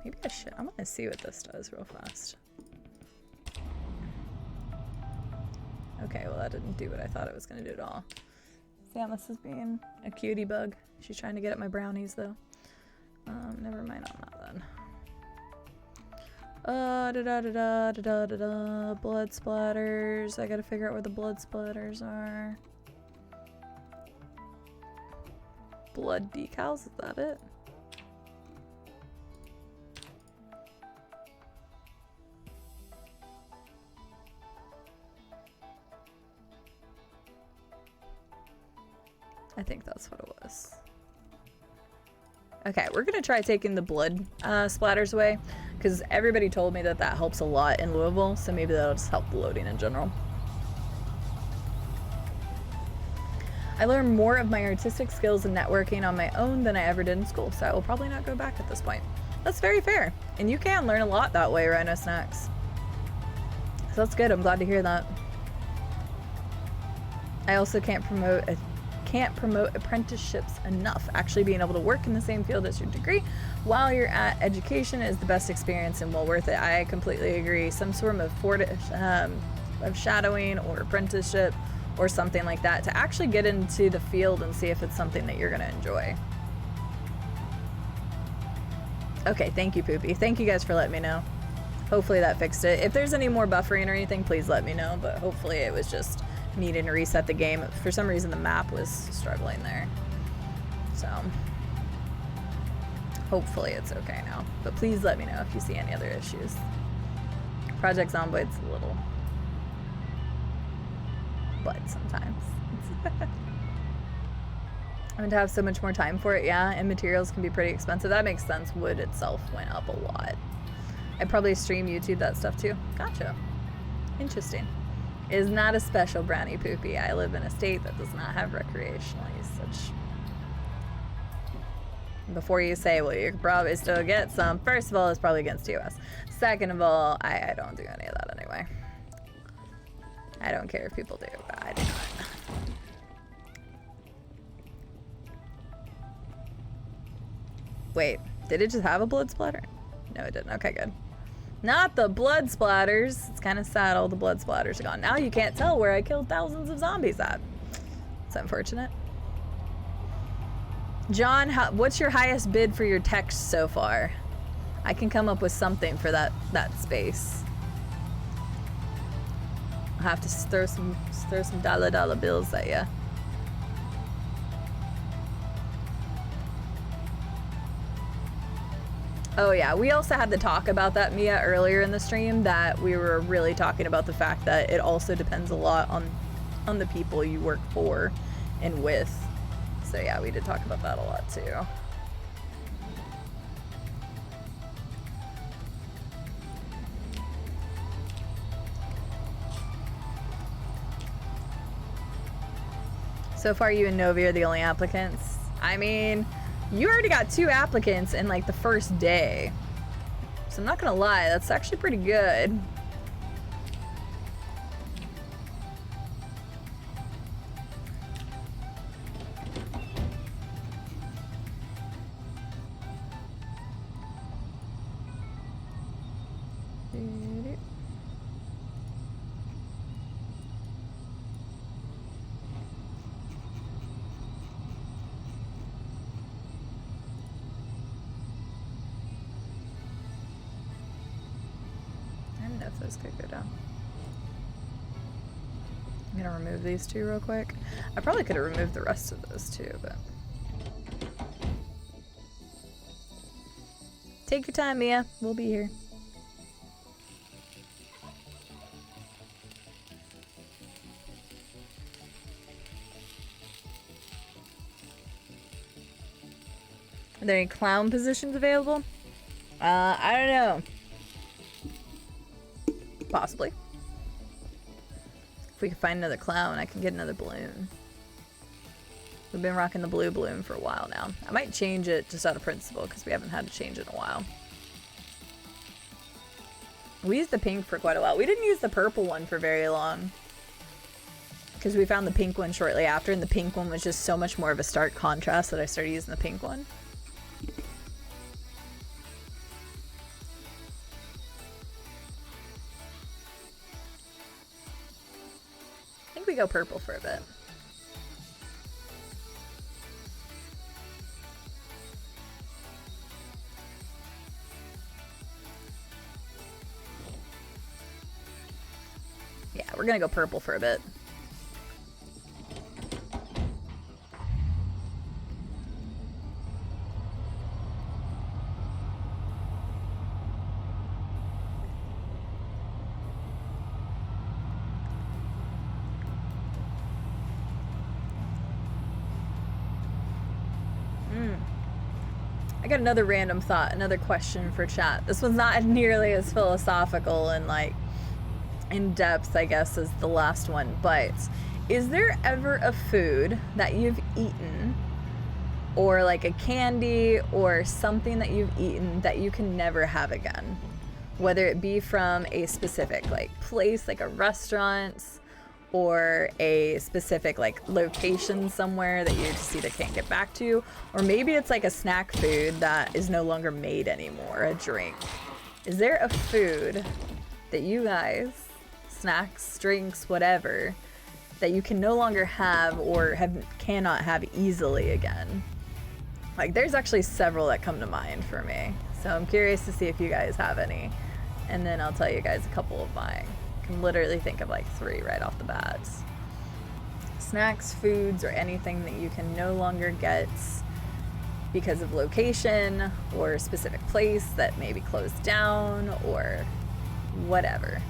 Maybe I should. I'm gonna see what this does real fast. Okay, well that didn't do what I thought it was gonna do at all. Samus is being a cutie bug. She's trying to get at my brownies though. Never mind on that then. Blood splatters. I gotta figure out where the blood splatters are. Blood decals, is that it? I think that's what it was. Okay, we're gonna try taking the blood splatters away, because everybody told me that that helps a lot in Louisville, so maybe that'll just help the loading in general. I learned more of my artistic skills and networking on my own than I ever did in school, so I will probably not go back at this point. That's very fair, and you can learn a lot that way, Rhino Snacks. So that's good, I'm glad to hear that. I also can't promote apprenticeships enough. Actually being able to work in the same field as your degree while you're at education is the best experience and well worth it. I completely agree. Some sort of shadowing or apprenticeship or something like that to actually get into the field and see if it's something that you're going to enjoy. Okay, thank you, Poopy. Thank you guys for letting me know. Hopefully that fixed it. If there's any more buffering or anything, please let me know, but hopefully it was just needing to reset the game. For some reason the map was struggling there, so hopefully it's okay now, but please let me know if you see any other issues. Project Zomboid's a little but sometimes. I'm going to have so much more time for it, yeah, and materials can be pretty expensive. That makes sense. Wood itself went up a lot. I probably stream YouTube that stuff too. Gotcha. Interesting. Is not a special brownie, Poopy. I live in a state that does not have recreational usage. Before you say, well, you could probably still get some. First of all, it's probably against US. Second of all, I don't do any of that anyway. I don't care if people do, but I do not. Wait, did it just have a blood splatter? No, it didn't. Okay, good. Not the blood splatters. It's kind of sad all the blood splatters are gone. Now you can't tell where I killed thousands of zombies at. It's unfortunate. John, what's your highest bid for your text so far? I can come up with something for that space. I'll have to throw some dollar bills at you. Oh yeah, we also had to talk about that, Mia, earlier in the stream, that we were really talking about the fact that it also depends a lot on the people you work for and with. So yeah, we did talk about that a lot too. So far you and Novi are the only applicants. I mean, you already got 2 applicants in like the first day. So I'm not gonna lie, that's actually pretty good. Those could go down. I'm gonna remove these 2 real quick. I probably could have removed the rest of those too, but take your time, Mia. We'll be here. Are there any clown positions available? I don't know. Possibly. If we can find another clown, I can get another balloon. We've been rocking the blue balloon for a while now. I might change it just out of principle because we haven't had to change it in a while. We used the pink for quite a while. We didn't use the purple one for very long because we found the pink one shortly after, and the pink one was just so much more of a stark contrast that I started using the pink one. We go purple for a bit. Yeah, we're gonna go purple for a bit. I got another random thought, another question for chat. This one's not nearly as philosophical and like in depth, I guess, as the last one, but is there ever a food that you've eaten or like a candy or something that you've eaten that you can never have again? Whether it be from a specific like place, like a restaurant, or a specific like location somewhere that you just either can't get back to, or maybe it's like a snack food that is no longer made anymore, a drink. Is there a food that you guys, snacks, drinks, whatever, that you can no longer have or cannot have easily again? Like there's actually several that come to mind for me, so I'm curious to see if you guys have any, and then I'll tell you guys a couple of mine. Can literally think of like 3 right off the bat. Snacks, foods, or anything that you can no longer get because of location or a specific place that maybe closed down or whatever.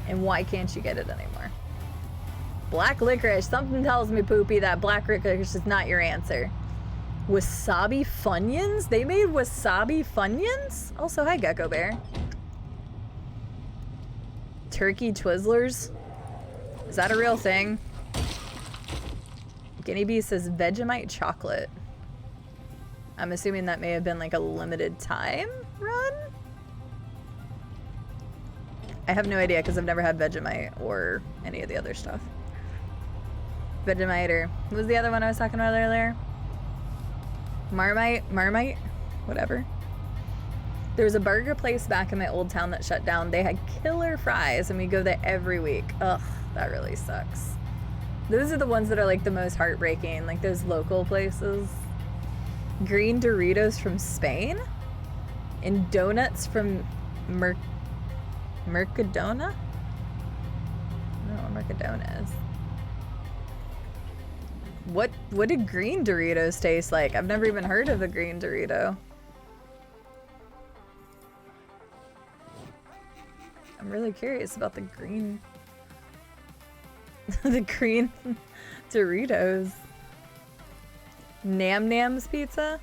And why can't you get it anymore? Black licorice. Something tells me, Poopy, that black licorice is not your answer. Wasabi Funyuns? They made wasabi Funyuns? Also, hi, Gecko Bear. Turkey Twizzlers? Is that a real thing? Guinea Bee says Vegemite chocolate. I'm assuming that may have been like a limited time run? I have no idea because I've never had Vegemite or any of the other stuff. Vegemite, or what was the other one I was talking about earlier? Marmite? whatever. There was a burger place back in my old town that shut down. They had killer fries, and we go there every week. Ugh, that really sucks. Those are the ones that are like the most heartbreaking, like those local places. Green Doritos from Spain? And donuts from Mercadona? I don't know what Mercadona is. What did green Doritos taste like? I've never even heard of a green Dorito. I'm really curious about the green the green Doritos. Nam Nam's Pizza?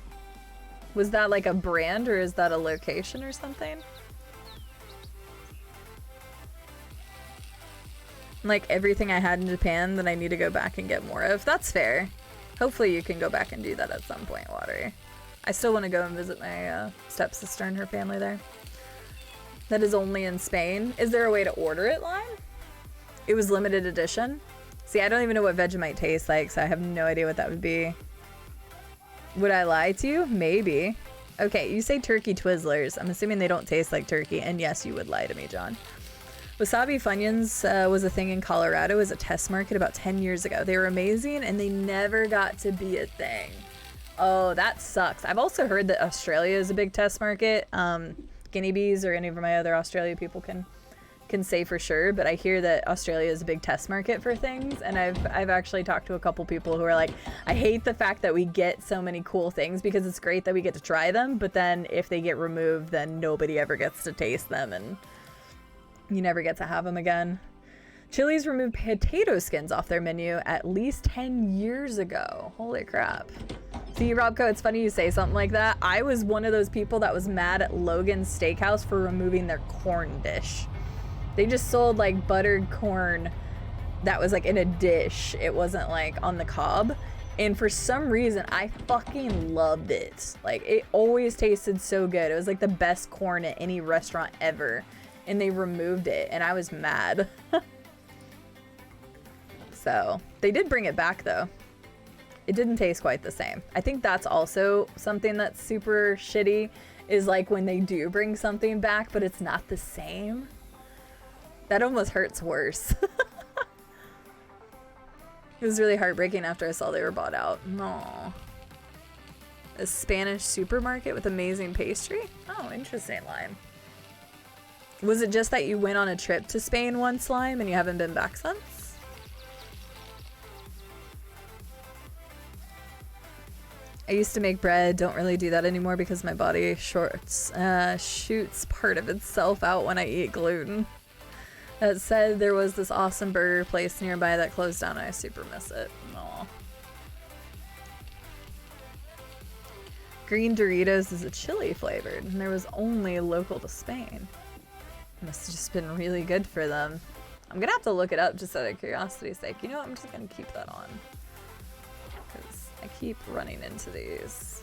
Was that like a brand or is that a location or something? Like everything I had in Japan that I need to go back and get more of. That's fair. Hopefully you can go back and do that at some point, Watery. I still want to go and visit my stepsister and her family there. That is only in Spain. Is there a way to order it, Lime? It was limited edition. See, I don't even know what Vegemite tastes like, so I have no idea what that would be. Would I lie to you? Maybe. Okay, you say turkey Twizzlers. I'm assuming they don't taste like turkey, and yes, you would lie to me, John. Wasabi Funyuns was a thing in Colorado as a test market about 10 years ago. They were amazing, and they never got to be a thing. Oh, that sucks. I've also heard that Australia is a big test market. Guinea bees or any of my other Australia people can say for sure, but I hear that Australia is a big test market for things, and I've actually talked to a couple people who are like, I hate the fact that we get so many cool things because it's great that we get to try them, but then if they get removed, then nobody ever gets to taste them, and you never get to have them again. Chili's removed potato skins off their menu at least 10 years ago. Holy crap. See, Robco, it's funny you say something like that. I was one of those people that was mad at Logan's Steakhouse for removing their corn dish. They just sold like buttered corn that was like in a dish. It wasn't like on the cob. And for some reason, I fucking loved it. Like, it always tasted so good. It was like the best corn at any restaurant ever. And they removed it, and I was mad. So, they did bring it back though. It didn't taste quite the same. I think that's also something that's super shitty, is like when they do bring something back, but it's not the same. That almost hurts worse. It was really heartbreaking after I saw they were bought out. Aww. A Spanish supermarket with amazing pastry? Oh, interesting, Lime. Was it just that you went on a trip to Spain once, Lime, and you haven't been back since? I used to make bread, don't really do that anymore because my body shoots part of itself out when I eat gluten. It said there was this awesome burger place nearby that closed down and I super miss it. Aww. Green Doritos is a chili flavored and there was only local to Spain. Must have just been really good for them. I'm gonna have to look it up just out of curiosity's sake. You know what, I'm just gonna keep that on. Because I keep running into these.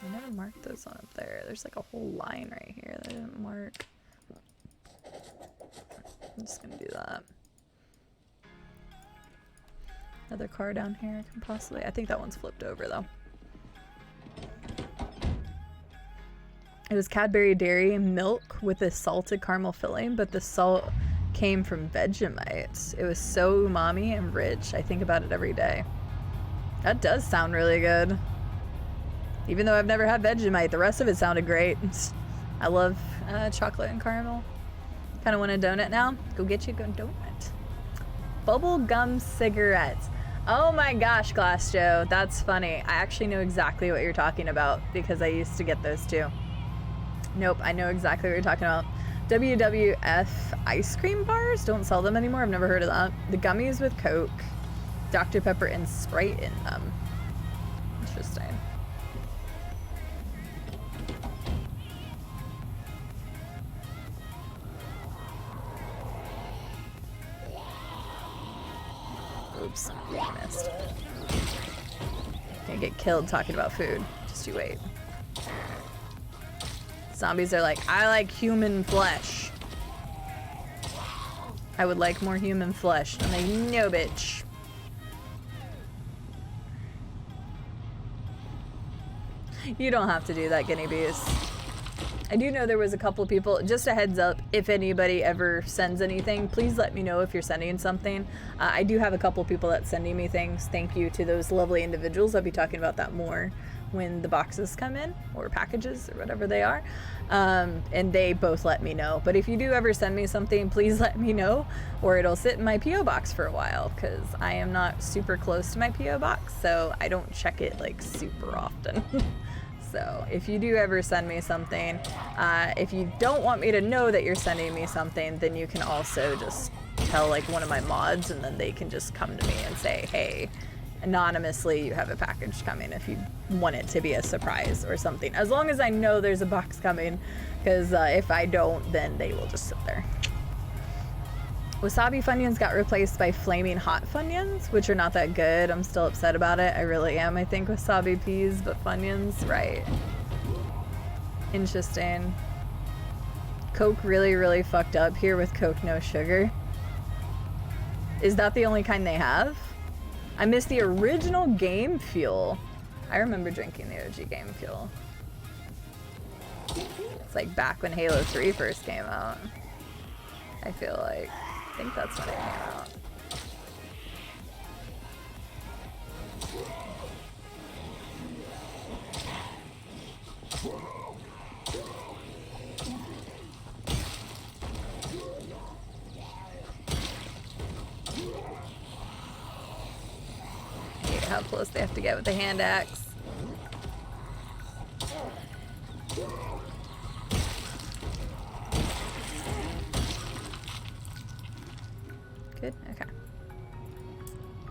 I never marked those on up there. There's like a whole line right here that I didn't mark. I'm just gonna do that. Another car down here can possibly. I think that one's flipped over though. It was Cadbury Dairy milk with a salted caramel filling, but the salt came from Vegemite. It was so umami and rich. I think about it every day. That does sound really good. Even though I've never had Vegemite, the rest of it sounded great. I love chocolate and caramel. Kind of want a donut now. Go get you a donut. Bubble gum cigarettes. Oh my gosh, Glass Joe. That's funny. I actually know exactly what you're talking about because I used to get those too. Nope, I know exactly what you're talking about. WWF ice cream bars don't sell them anymore. I've never heard of that. The gummies with Coke, Dr. Pepper, and Sprite in them. Interesting. Oops, I missed. Gonna get killed talking about food. Just you wait. Zombies are like, I like human flesh. I would like more human flesh. I'm like, no, bitch. You don't have to do that, guinea bees. I do know there was a couple people, just a heads up, if anybody ever sends anything, please let me know if you're sending something. I do have a couple people that's sending me things. Thank you to those lovely individuals. I'll be talking about that more when the boxes come in, or packages, or whatever they are. And they both let me know. But if you do ever send me something, please let me know, or it'll sit in my P.O. box for a while, because I am not super close to my P.O. box, so I don't check it like super often. So if you do ever send me something, if you don't want me to know that you're sending me something, then you can also just tell like one of my mods, and then they can just come to me and say, hey, anonymously, you have a package coming, if you want it to be a surprise or something. As long as I know there's a box coming, because if I don't, then they will just sit there. Wasabi Funyuns got replaced by Flaming Hot Funyuns, which are not that good. I'm still upset about it. I really am. I think Wasabi Peas, but Funyuns, right. Interesting. Coke really, really fucked up here with Coke no sugar. Is that the only kind they have? I miss the original Game Fuel. I remember drinking the OG Game Fuel. It's like back when Halo 3 first came out. I feel like. I think that's when it came out. I hate how close they have to get with the hand axe. Good? Okay.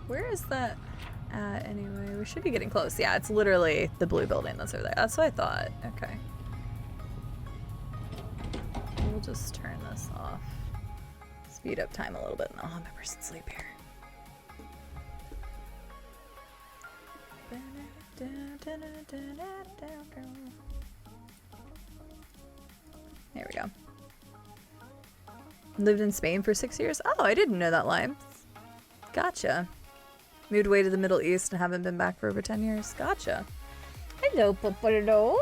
Where is that at anyway? We should be getting close. Yeah, it's literally the blue building that's over there. That's what I thought. Okay. We'll just turn this off. Speed up time a little bit and I'll have my person sleep here. There we go. Lived in Spain for 6 years. Oh, I didn't know that line. Gotcha. Moved away to the Middle East and haven't been back for over 10 years. Gotcha. Hello, Pupperdo.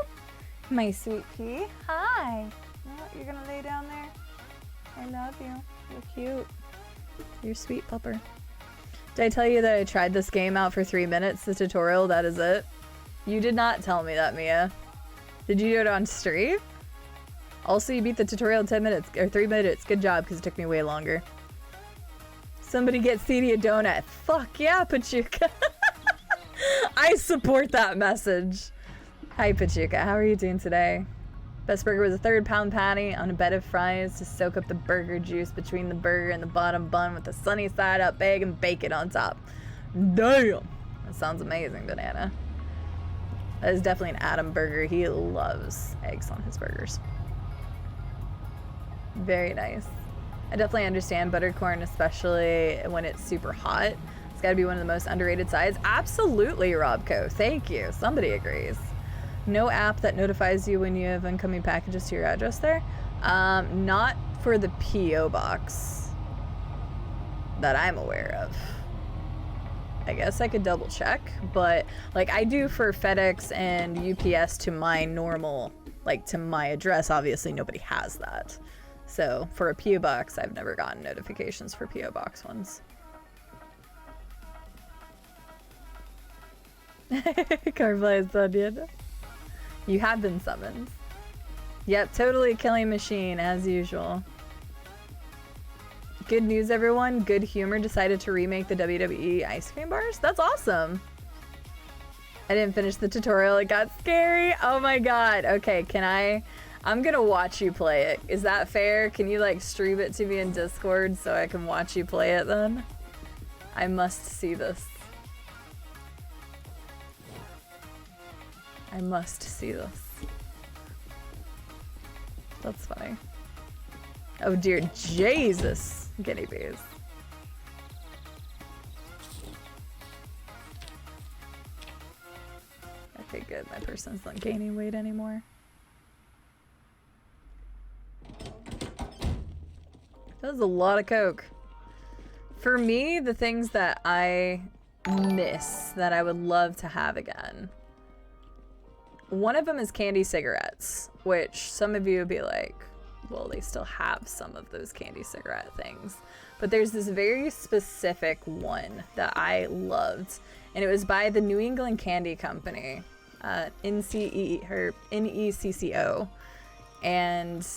My sweet pea. Hi. Oh, you're gonna lay down there? I love you. You're cute. You're sweet, pupper. Did I tell you that I tried this game out for 3 minutes? The tutorial, that is it. You did not tell me that, Mia. Did you do it on stream? Also, you beat the tutorial in 10 minutes, or 3 minutes. Good job, because it took me way longer. Somebody get CD a donut. Fuck yeah, Pachuca. I support that message. Hi, Pachuca. How are you doing today? Best burger was a 3rd pound patty on a bed of fries to soak up the burger juice between the burger and the bottom bun with the sunny side up egg and bacon on top. Damn! That sounds amazing, Banana. That is definitely an Adam burger. He loves eggs on his burgers. Very nice. I definitely understand buttercorn, especially when it's super hot. It's gotta be one of the most underrated sides. Absolutely, Robco. Thank you. Somebody agrees. No app that notifies you when you have incoming packages to your address there? Not for the P.O. box that I'm aware of. I guess I could double check, but like I do for FedEx and UPS to my normal, like to my address, obviously nobody has that. So for a P.O. box, I've never gotten notifications for P.O. box ones. Carfly is onion. You have been summoned. Yep, totally killing machine as usual. Good news, everyone. Good Humor decided to remake the WWE ice cream bars. That's awesome. I didn't finish the tutorial. It got scary. Oh my god. Okay, can I'm gonna watch you play it. Is that fair? Can you like stream it to me in Discord so I can watch you play it then? I must see this. I must see this. That's funny. Oh dear Jesus, guinea bees. Okay, good. My person's not gaining weight anymore. That was a lot of Coke. For me, the things that I miss that I would love to have again. One of them is candy cigarettes, which some of you would be like, well, they still have some of those candy cigarette things. But there's this very specific one that I loved, and it was by the New England Candy Company, NECCO. And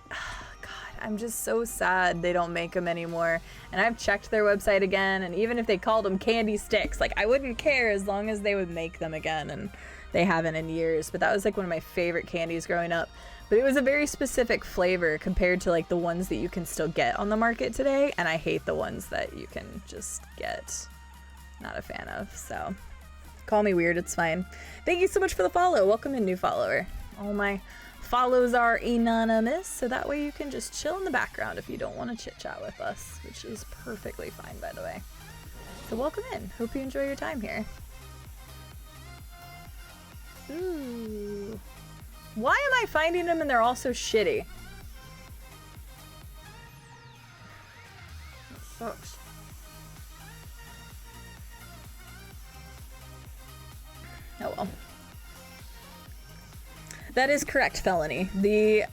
God, I'm just so sad they don't make them anymore. And I've checked their website again, and even if they called them candy sticks, like I wouldn't care as long as they would make them again, and they haven't in years. But that was like one of my favorite candies growing up. But it was a very specific flavor compared to like the ones that you can still get on the market today, and I hate the ones that you can just get. Not a fan of, so call me weird, it's fine. Thank you so much for the follow. Welcome in, new follower. All my follows are anonymous, so that way you can just chill in the background if you don't want to chit chat with us, which is perfectly fine, by the way. So welcome in. Hope you enjoy your time here. Ooh. Why am I finding them and they're all so shitty? That sucks. Oh well. That is correct, Felony. The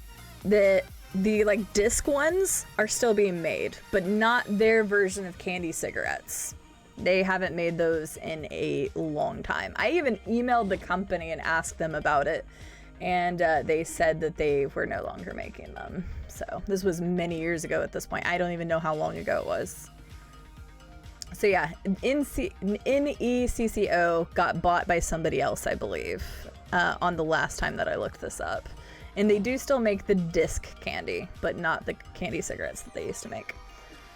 like disc ones are still being made, but not their version of candy cigarettes. They haven't made those in a long time. I even emailed the company and asked them about it, and they said that they were no longer making them. So this was many years ago at this point. I don't even know how long ago it was. So yeah, NECCO got bought by somebody else, I believe, on the last time that I looked this up. And they do still make the disc candy, but not the candy cigarettes that they used to make.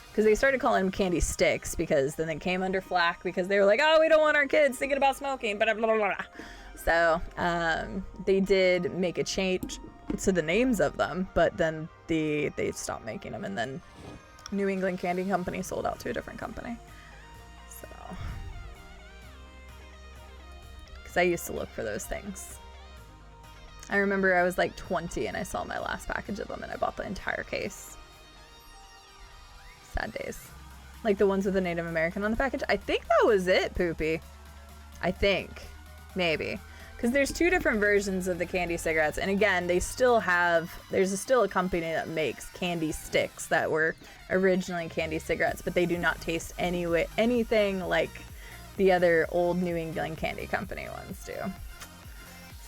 Because they started calling them candy sticks, because then they came under flack because they were like, oh, we don't want our kids thinking about smoking, blah, blah, blah, blah. So they did make a change to the names of them, but then they stopped making them, and then New England Candy Company sold out to a different company. So, because I used to look for those things. I remember I was like 20 and I saw my last package of them and I bought the entire case. Sad days. Like the ones with the Native American on the package. I think that was it, Poopy. I think. Maybe. Because there's two different versions of the candy cigarettes. And again, they still have... There's still a company that makes candy sticks that were originally candy cigarettes. But they do not taste anything like the other old New England Candy Company ones do.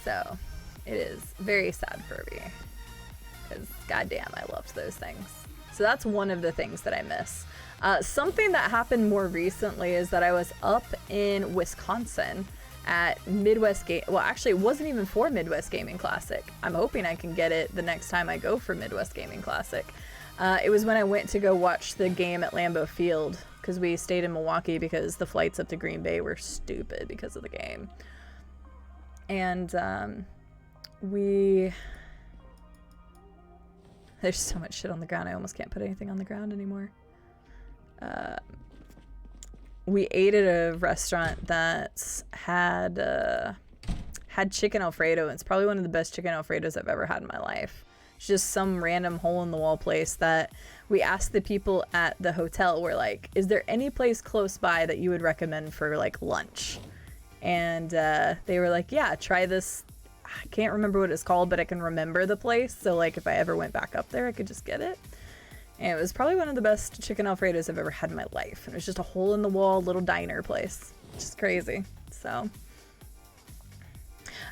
So, it is very sad for me. Because, goddamn, I loved those things. So that's one of the things that I miss. Something that happened more recently is that I was up in Wisconsin at Midwest Game. Well, actually, it wasn't even for Midwest Gaming Classic. I'm hoping I can get it the next time I go for Midwest Gaming Classic. It was when I went to go watch the game at Lambeau Field, because we stayed in Milwaukee because the flights up to Green Bay were stupid because of the game. And there's so much shit on the ground, I almost can't put anything on the ground anymore. We ate at a restaurant that had chicken Alfredo, and it's probably one of the best chicken Alfredos I've ever had in my life. It's just some random hole-in-the-wall place that we asked the people at the hotel, we're like, is there any place close by that you would recommend for, like, lunch? And they were like, yeah, try this. I can't remember what it's called, but I can remember the place. So, like, if I ever went back up there, I could just get it. And it was probably one of the best chicken Alfredos I've ever had in my life. And it was just a hole-in-the-wall little diner place. Just crazy. So,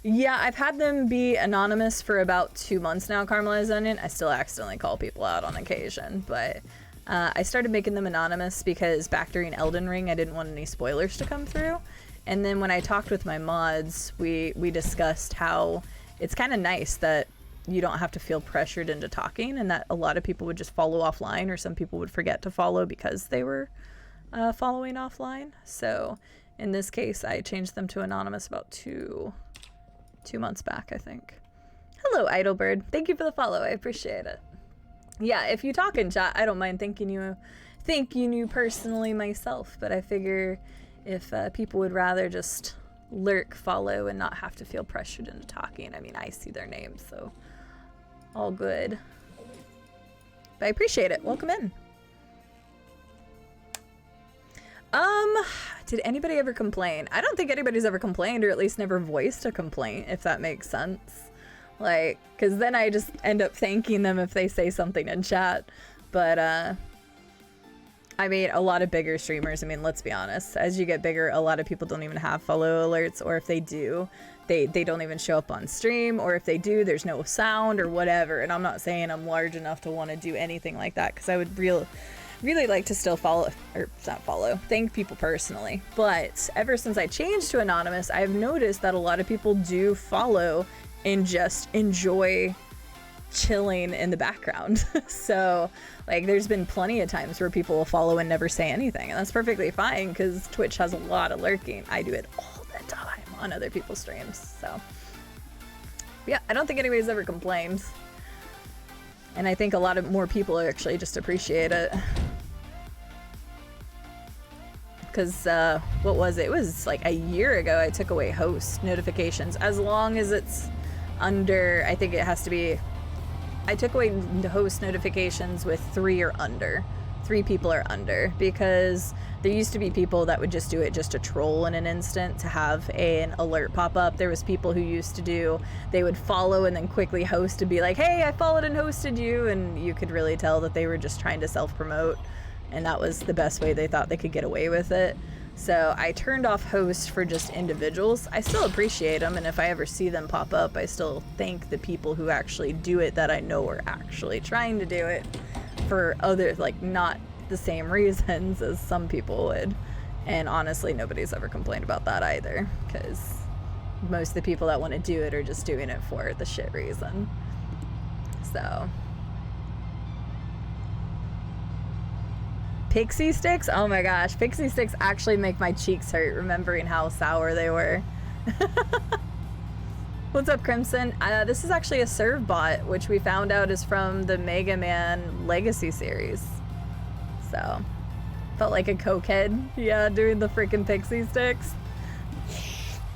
yeah, I've had them be anonymous for about 2 months now, Caramelized Onion. I still accidentally call people out on occasion, but I started making them anonymous because back during Elden Ring, I didn't want any spoilers to come through. And then when I talked with my mods, we discussed how it's kind of nice that you don't have to feel pressured into talking, and that a lot of people would just follow offline, or some people would forget to follow because they were following offline. So in this case, I changed them to anonymous about two months back, I think. Hello, Idlebird. Thank you for the follow. I appreciate it. Yeah, if you talk in chat, I don't mind thanking you personally myself, but I figure if people would rather just lurk, follow, and not have to feel pressured into talking. I mean, I see their names, so all good. But I appreciate it. Welcome in. Did anybody ever complain? I don't think anybody's ever complained, or at least never voiced a complaint, if that makes sense. Like, because then I just end up thanking them if they say something in chat. But, I mean, a lot of bigger streamers, I mean, let's be honest. As you get bigger, a lot of people don't even have follow alerts, or if they do, they don't even show up on stream, or if they do, there's no sound or whatever. And I'm not saying I'm large enough to want to do anything like that, because I would really like to still follow, or not follow, thank people personally. But ever since I changed to anonymous, I've noticed that a lot of people do follow and just enjoy chilling in the background. So like there's been plenty of times where people will follow and never say anything, and that's perfectly fine because Twitch has a lot of lurking. I do it all the time on other people's streams. So yeah, I don't think anybody's ever complained, and I think a lot of more people actually just appreciate it. Because what was it? It was like a year ago I took away host notifications, as long as it's under, I think it has to be, I took away host notifications with 3 or under. 3 people or under, because there used to be people that would just do it just to troll in an instant, to have an alert pop up. There was people who used to do, they would follow and then quickly host and be like, hey, I followed and hosted you, and you could really tell that they were just trying to self-promote, and that was the best way they thought they could get away with it. So I turned off hosts for just individuals. I still appreciate them, and if I ever see them pop up, I still thank the people who actually do it, that I know are actually trying to do it for other, like, not the same reasons as some people would. And honestly, nobody's ever complained about that either, because most of the people that want to do it are just doing it for the shit reason. So pixie sticks? Oh my gosh, pixie sticks actually make my cheeks hurt remembering how sour they were. What's up, Crimson? This is actually a serve bot, which we found out is from the Mega Man Legacy series. So, felt like a cokehead, yeah, doing the freaking pixie sticks.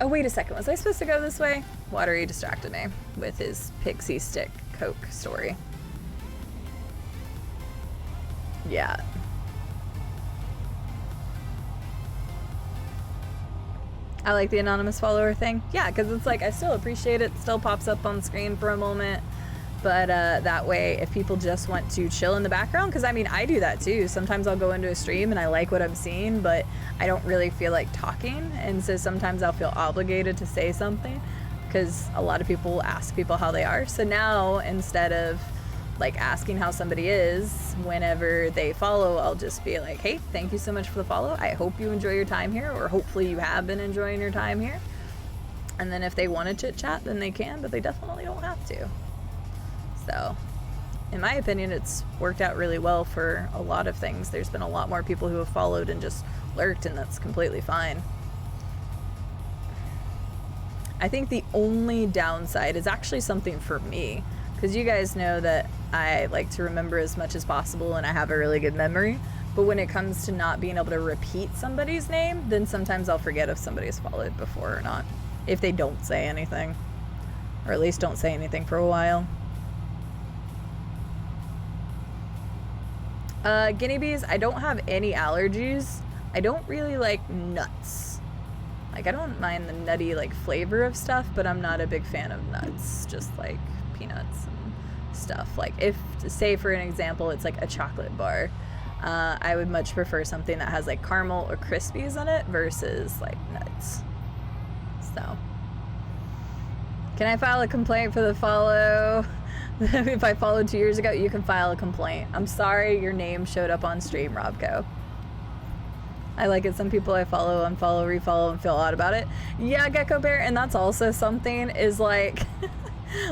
Oh, wait a second, was I supposed to go this way? Watery distracted me with his pixie stick coke story. Yeah. I like the anonymous follower thing. Yeah, because it's like, I still appreciate it. Still pops up on screen for a moment. But that way, if people just want to chill in the background, because I mean, I do that too. Sometimes I'll go into a stream and I like what I'm seeing, but I don't really feel like talking. And so sometimes I'll feel obligated to say something, because a lot of people ask people how they are. So now, instead of like asking how somebody is whenever they follow, I'll just be like, hey, thank you so much for the follow. I hope you enjoy your time here, or hopefully you have been enjoying your time here. And then if they want to chit chat, then they can, but they definitely don't have to. So in my opinion, it's worked out really well for a lot of things. There's been a lot more people who have followed and just lurked, and that's completely fine. I think the only downside is actually something for me, because you guys know that I like to remember as much as possible and I have a really good memory. But when it comes to not being able to repeat somebody's name, then sometimes I'll forget if somebody's followed before or not, if they don't say anything, or at least don't say anything for a while. Guinea bees, I don't have any allergies. I don't really like nuts. Like, I don't mind the nutty, like, flavor of stuff, but I'm not a big fan of nuts, just like peanuts and stuff. Like, if, say for an example, it's like a chocolate bar, I would much prefer something that has like caramel or Crispies in it versus like nuts. So, can I file a complaint for the follow? If I followed 2 years ago, you can file a complaint. I'm sorry your name showed up on stream, Robco. I like it. Some people I follow, unfollow, refollow, and feel odd about it. Yeah, Gecko Bear, and that's also something, is like,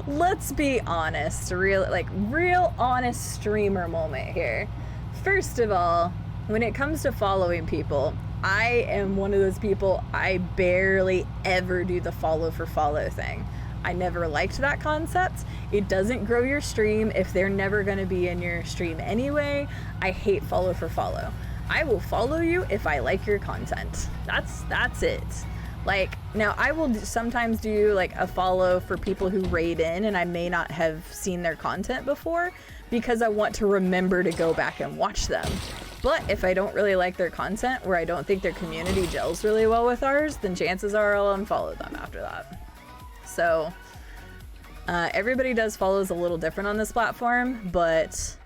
let's be honest, real honest streamer moment here. First of all, when it comes to following people, I am one of those people, I barely ever do the follow for follow thing. I never liked that concept. It doesn't grow your stream if they're never going to be in your stream anyway. I hate follow for follow. I will follow you if I like your content. That's it. Like, now I will sometimes do like a follow for people who raid in and I may not have seen their content before because I want to remember to go back and watch them. But if I don't really like their content, or I don't think their community gels really well with ours, then chances are I'll unfollow them after that. So everybody does follows a little different on this platform, but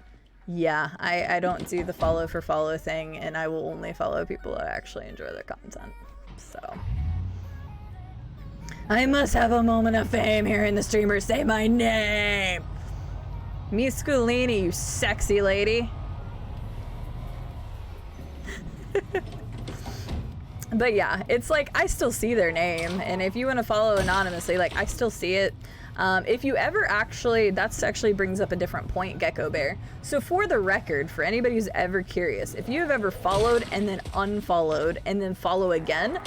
yeah, I don't do the follow for follow thing, and I will only follow people that actually enjoy their content. So I must have a moment of fame hearing the streamer say my name. Miss Sculini, you sexy lady. But yeah, it's like I still see their name, and if you want to follow anonymously, like I still see it. If you ever actually, that's actually brings up a different point, Gecko Bear. So for the record, for anybody who's ever curious, if you have ever followed and then unfollowed and then follow again,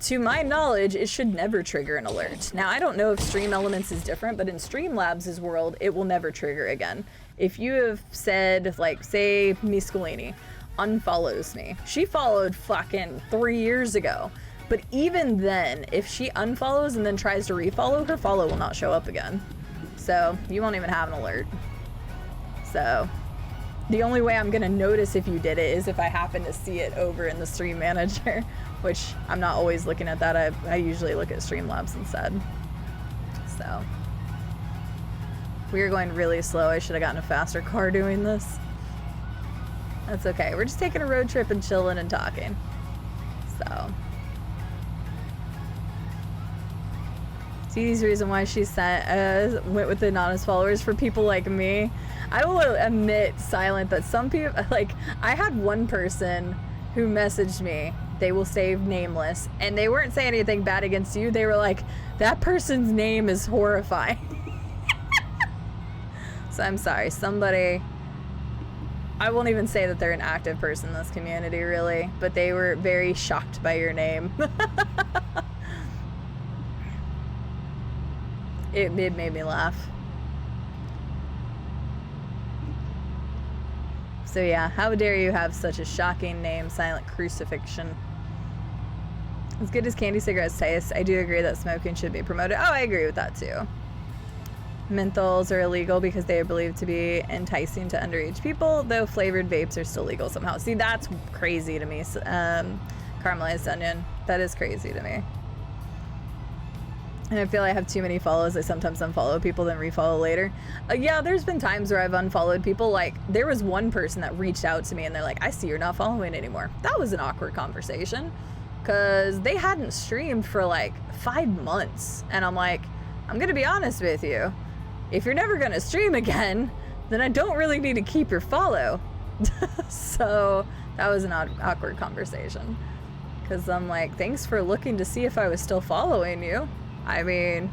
to my knowledge, it should never trigger an alert. Now, I don't know if Stream Elements is different, but in Streamlabs' world, it will never trigger again. If you have said, like, say, Miss Scalini unfollows me. She followed fucking 3 years ago. But even then, if she unfollows and then tries to refollow, her follow will not show up again. So, you won't even have an alert. So, the only way I'm gonna notice if you did it is if I happen to see it over in the Stream Manager, which I'm not always looking at that. I usually look at Streamlabs instead. So, we are going really slow. I should have gotten a faster car doing this. That's okay. We're just taking a road trip and chilling and talking. So. Dee reason why she went with the anonymous followers for people like me. I will admit, Silent, that some people, like, I had one person who messaged me, they will save nameless, and they weren't saying anything bad against you. They were like, that person's name is horrifying. So I'm sorry, somebody, I won't even say that they're an active person in this community, really, but they were very shocked by your name. It made me laugh. So yeah, how dare you have such a shocking name, Silent Crucifixion. As good as candy cigarettes taste, I do agree that smoking should be promoted. Oh, I agree with that too. Menthols are illegal because they are believed to be enticing to underage people, though flavored vapes are still legal somehow. See, that's crazy to me. Caramelized onion. That is crazy to me. And I feel I have too many follows. I sometimes unfollow people, then refollow later. Yeah, there's been times where I've unfollowed people. Like, there was one person that reached out to me and they're like, I see you're not following anymore. That was an awkward conversation because they hadn't streamed for like 5 months. And I'm like, I'm going to be honest with you. If you're never going to stream again, then I don't really need to keep your follow. So that was an awkward conversation because I'm like, thanks for looking to see if I was still following you. I mean,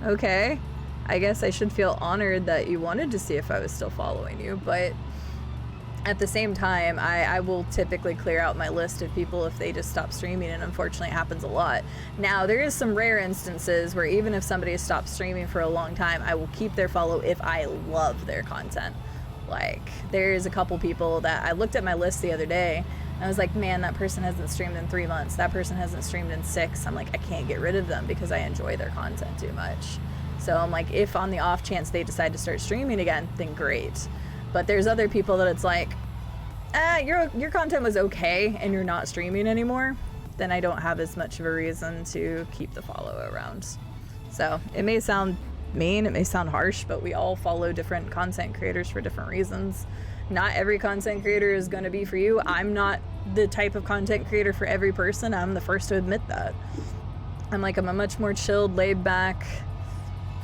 okay, I guess I should feel honored that you wanted to see if I was still following you, but at the same time, I will typically clear out my list of people if they just stop streaming, and unfortunately it happens a lot. Now, there is some rare instances where even if somebody has stopped streaming for a long time, I will keep their follow if I love their content. Like, there's a couple people that I looked at my list the other day, I was like, man, that person hasn't streamed in 3 months. That person hasn't streamed in 6. I'm like, I can't get rid of them because I enjoy their content too much. So I'm like, if on the off chance they decide to start streaming again, then great. But there's other people that it's like, your content was okay and you're not streaming anymore, then I don't have as much of a reason to keep the follow around. So it may sound mean, it may sound harsh, but we all follow different content creators for different reasons. Not every content creator is going to be for you. I'm not the type of content creator for every person. I'm the first to admit that. I'm a much more chilled, laid back,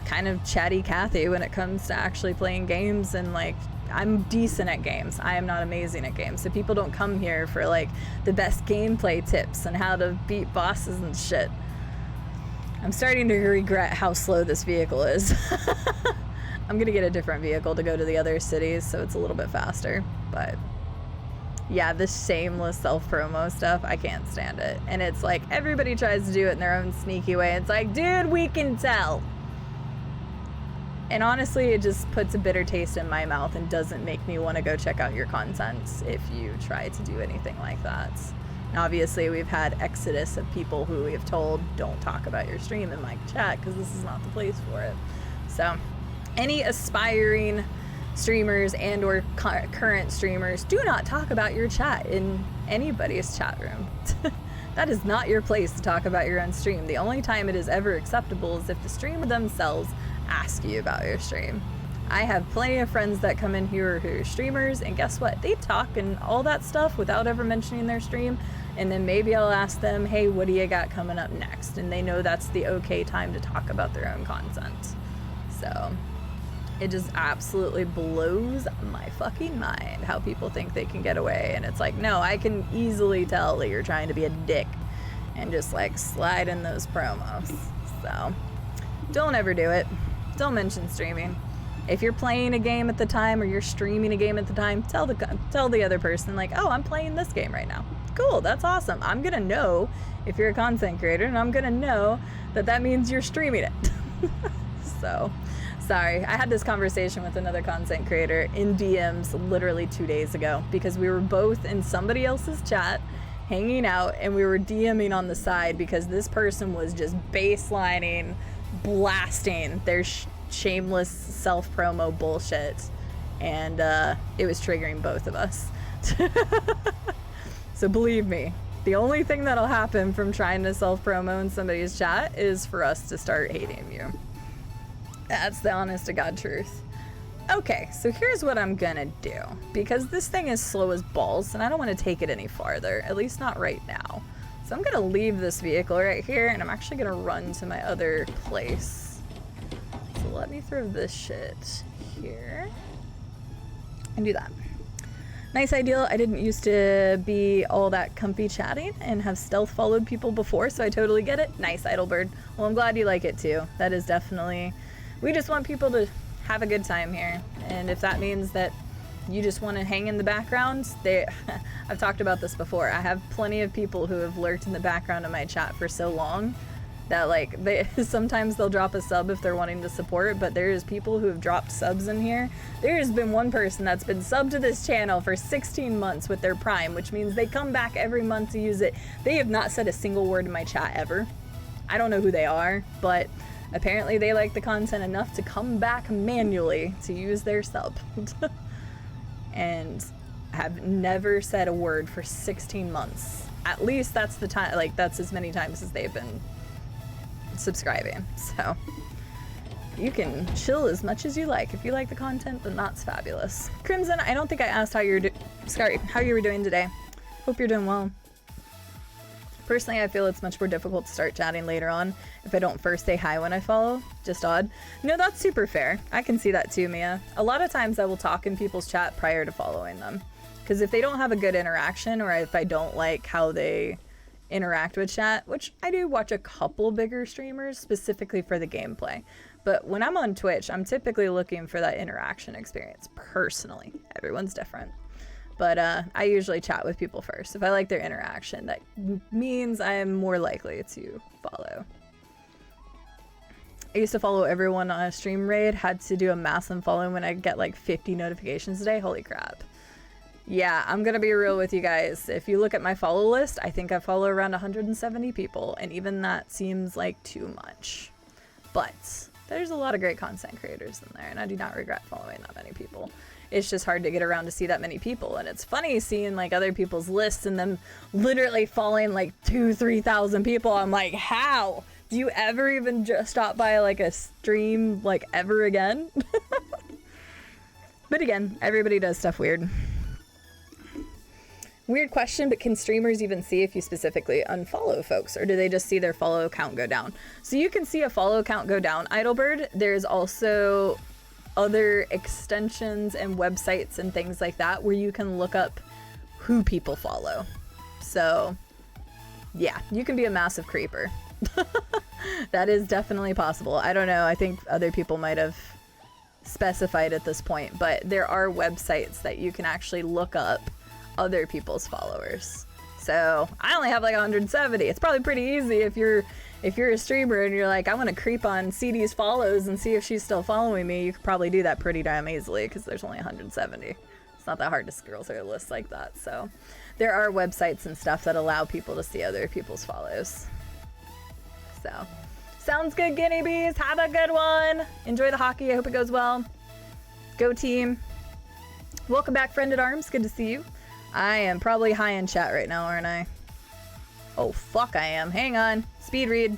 kind of chatty Kathy when it comes to actually playing games, and like, I'm decent at games. I am not amazing at games. So people don't come here for like the best gameplay tips and how to beat bosses and shit. I'm starting to regret how slow this vehicle is. I'm gonna get a different vehicle to go to the other cities so it's a little bit faster. But yeah, this shameless self-promo stuff, I can't stand it. And it's like everybody tries to do it in their own sneaky way. It's like, dude, we can tell. And honestly, it just puts a bitter taste in my mouth and doesn't make me want to go check out your content if you try to do anything like that. Obviously, we've had exodus of people who we have told, don't talk about your stream in my chat because this is not the place for it. So, any aspiring streamers and or current streamers, do not talk about your chat in anybody's chat room. That is not your place to talk about your own stream. The only time it is ever acceptable is if the streamer themselves ask you about your stream. I have plenty of friends that come in here who are streamers, and guess what? They talk and all that stuff without ever mentioning their stream, and then maybe I'll ask them, hey, what do you got coming up next? And they know that's the okay time to talk about their own content. So it just absolutely blows my fucking mind how people think they can get away. And it's like, no, I can easily tell that you're trying to be a dick and just like slide in those promos. So don't ever do it. Don't mention streaming. If you're playing a game at the time or you're streaming a game at the time, tell the other person like, oh, I'm playing this game right now. Cool, that's awesome. I'm gonna know if you're a content creator, and I'm gonna know that that means you're streaming it. So, sorry. I had this conversation with another content creator in DMs literally 2 days ago because we were both in somebody else's chat hanging out, and we were DMing on the side because this person was just baselining, blasting their shameless self-promo bullshit, and it was triggering both of us. So believe me, the only thing that'll happen from trying to self-promo in somebody's chat is for us to start hating you. That's the honest to God truth. Okay, so here's what I'm gonna do, because this thing is slow as balls and I don't want to take it any farther, at least not right now. So I'm gonna leave this vehicle right here, and I'm actually gonna run to my other place. So let me throw this shit here and do that. Nice ideal. I didn't used to be all that comfy chatting and have stealth followed people before, so I totally get it. Nice, Idlebird. Well, I'm glad you like it too. That is definitely... We just want people to have a good time here. And if that means that you just want to hang in the background, I've talked about this before. I have plenty of people who have lurked in the background of my chat for so long that like sometimes they'll drop a sub if they're wanting to support, but there's people who have dropped subs in here. There's been one person that's been subbed to this channel for 16 months with their Prime, which means they come back every month to use it. They have not said a single word in my chat ever. I don't know who they are, but apparently they like the content enough to come back manually to use their sub. And have never said a word for 16 months. At least that's the time, like that's as many times as they've been subscribing. So you can chill as much as you like. If you like the content, then that's fabulous. Crimson, I don't think I asked how you were doing today. Hope you're doing well. Personally, I feel it's much more difficult to start chatting later on if I don't first say hi when I follow. Just odd. No, that's super fair. I can see that too, Mia. A lot of times I will talk in people's chat prior to following them. Because if they don't have a good interaction, or if I don't like how they interact with chat, which I do watch a couple bigger streamers specifically for the gameplay, but when I'm on Twitch, I'm typically looking for that interaction experience personally. Everyone's different, but I usually chat with people first. If I like their interaction, that means I am more likely to follow. I used to follow everyone on a stream raid, had to do a mass unfollowing when I get like 50 notifications a day. Holy crap. Yeah, I'm gonna be real with you guys. If you look at my follow list, I think I follow around 170 people, and even that seems like too much. But there's a lot of great content creators in there, and I do not regret following that many people. It's just hard to get around to see that many people, and it's funny seeing like other people's lists and them literally following like 2,000-3,000 people. I'm like, how? Do you ever even just stop by like a stream like ever again? But again, everybody does stuff weird. Weird question, but can streamers even see if you specifically unfollow folks, or do they just see their follow count go down? So you can see a follow count go down, Idlebird. There's also other extensions and websites and things like that where you can look up who people follow. So yeah, you can be a massive creeper. That is definitely possible. I don't know, I think other people might have specified at this point, but there are websites that you can actually look up other people's followers. So I only have like 170. It's probably pretty easy if you're a streamer and you're like, I want to creep on CD's follows and see if she's still following me. You could probably do that pretty damn easily because there's only 170. It's not that hard to scroll through a list like that. So there are websites and stuff that allow people to see other people's follows. So, sounds good, guinea bees. Have a good one. Enjoy the hockey. I hope it goes well. Go team. Welcome back, friend at arms. Good to see you. I am probably high in chat right now, aren't I? Oh, fuck, I am. Hang on. Speed read.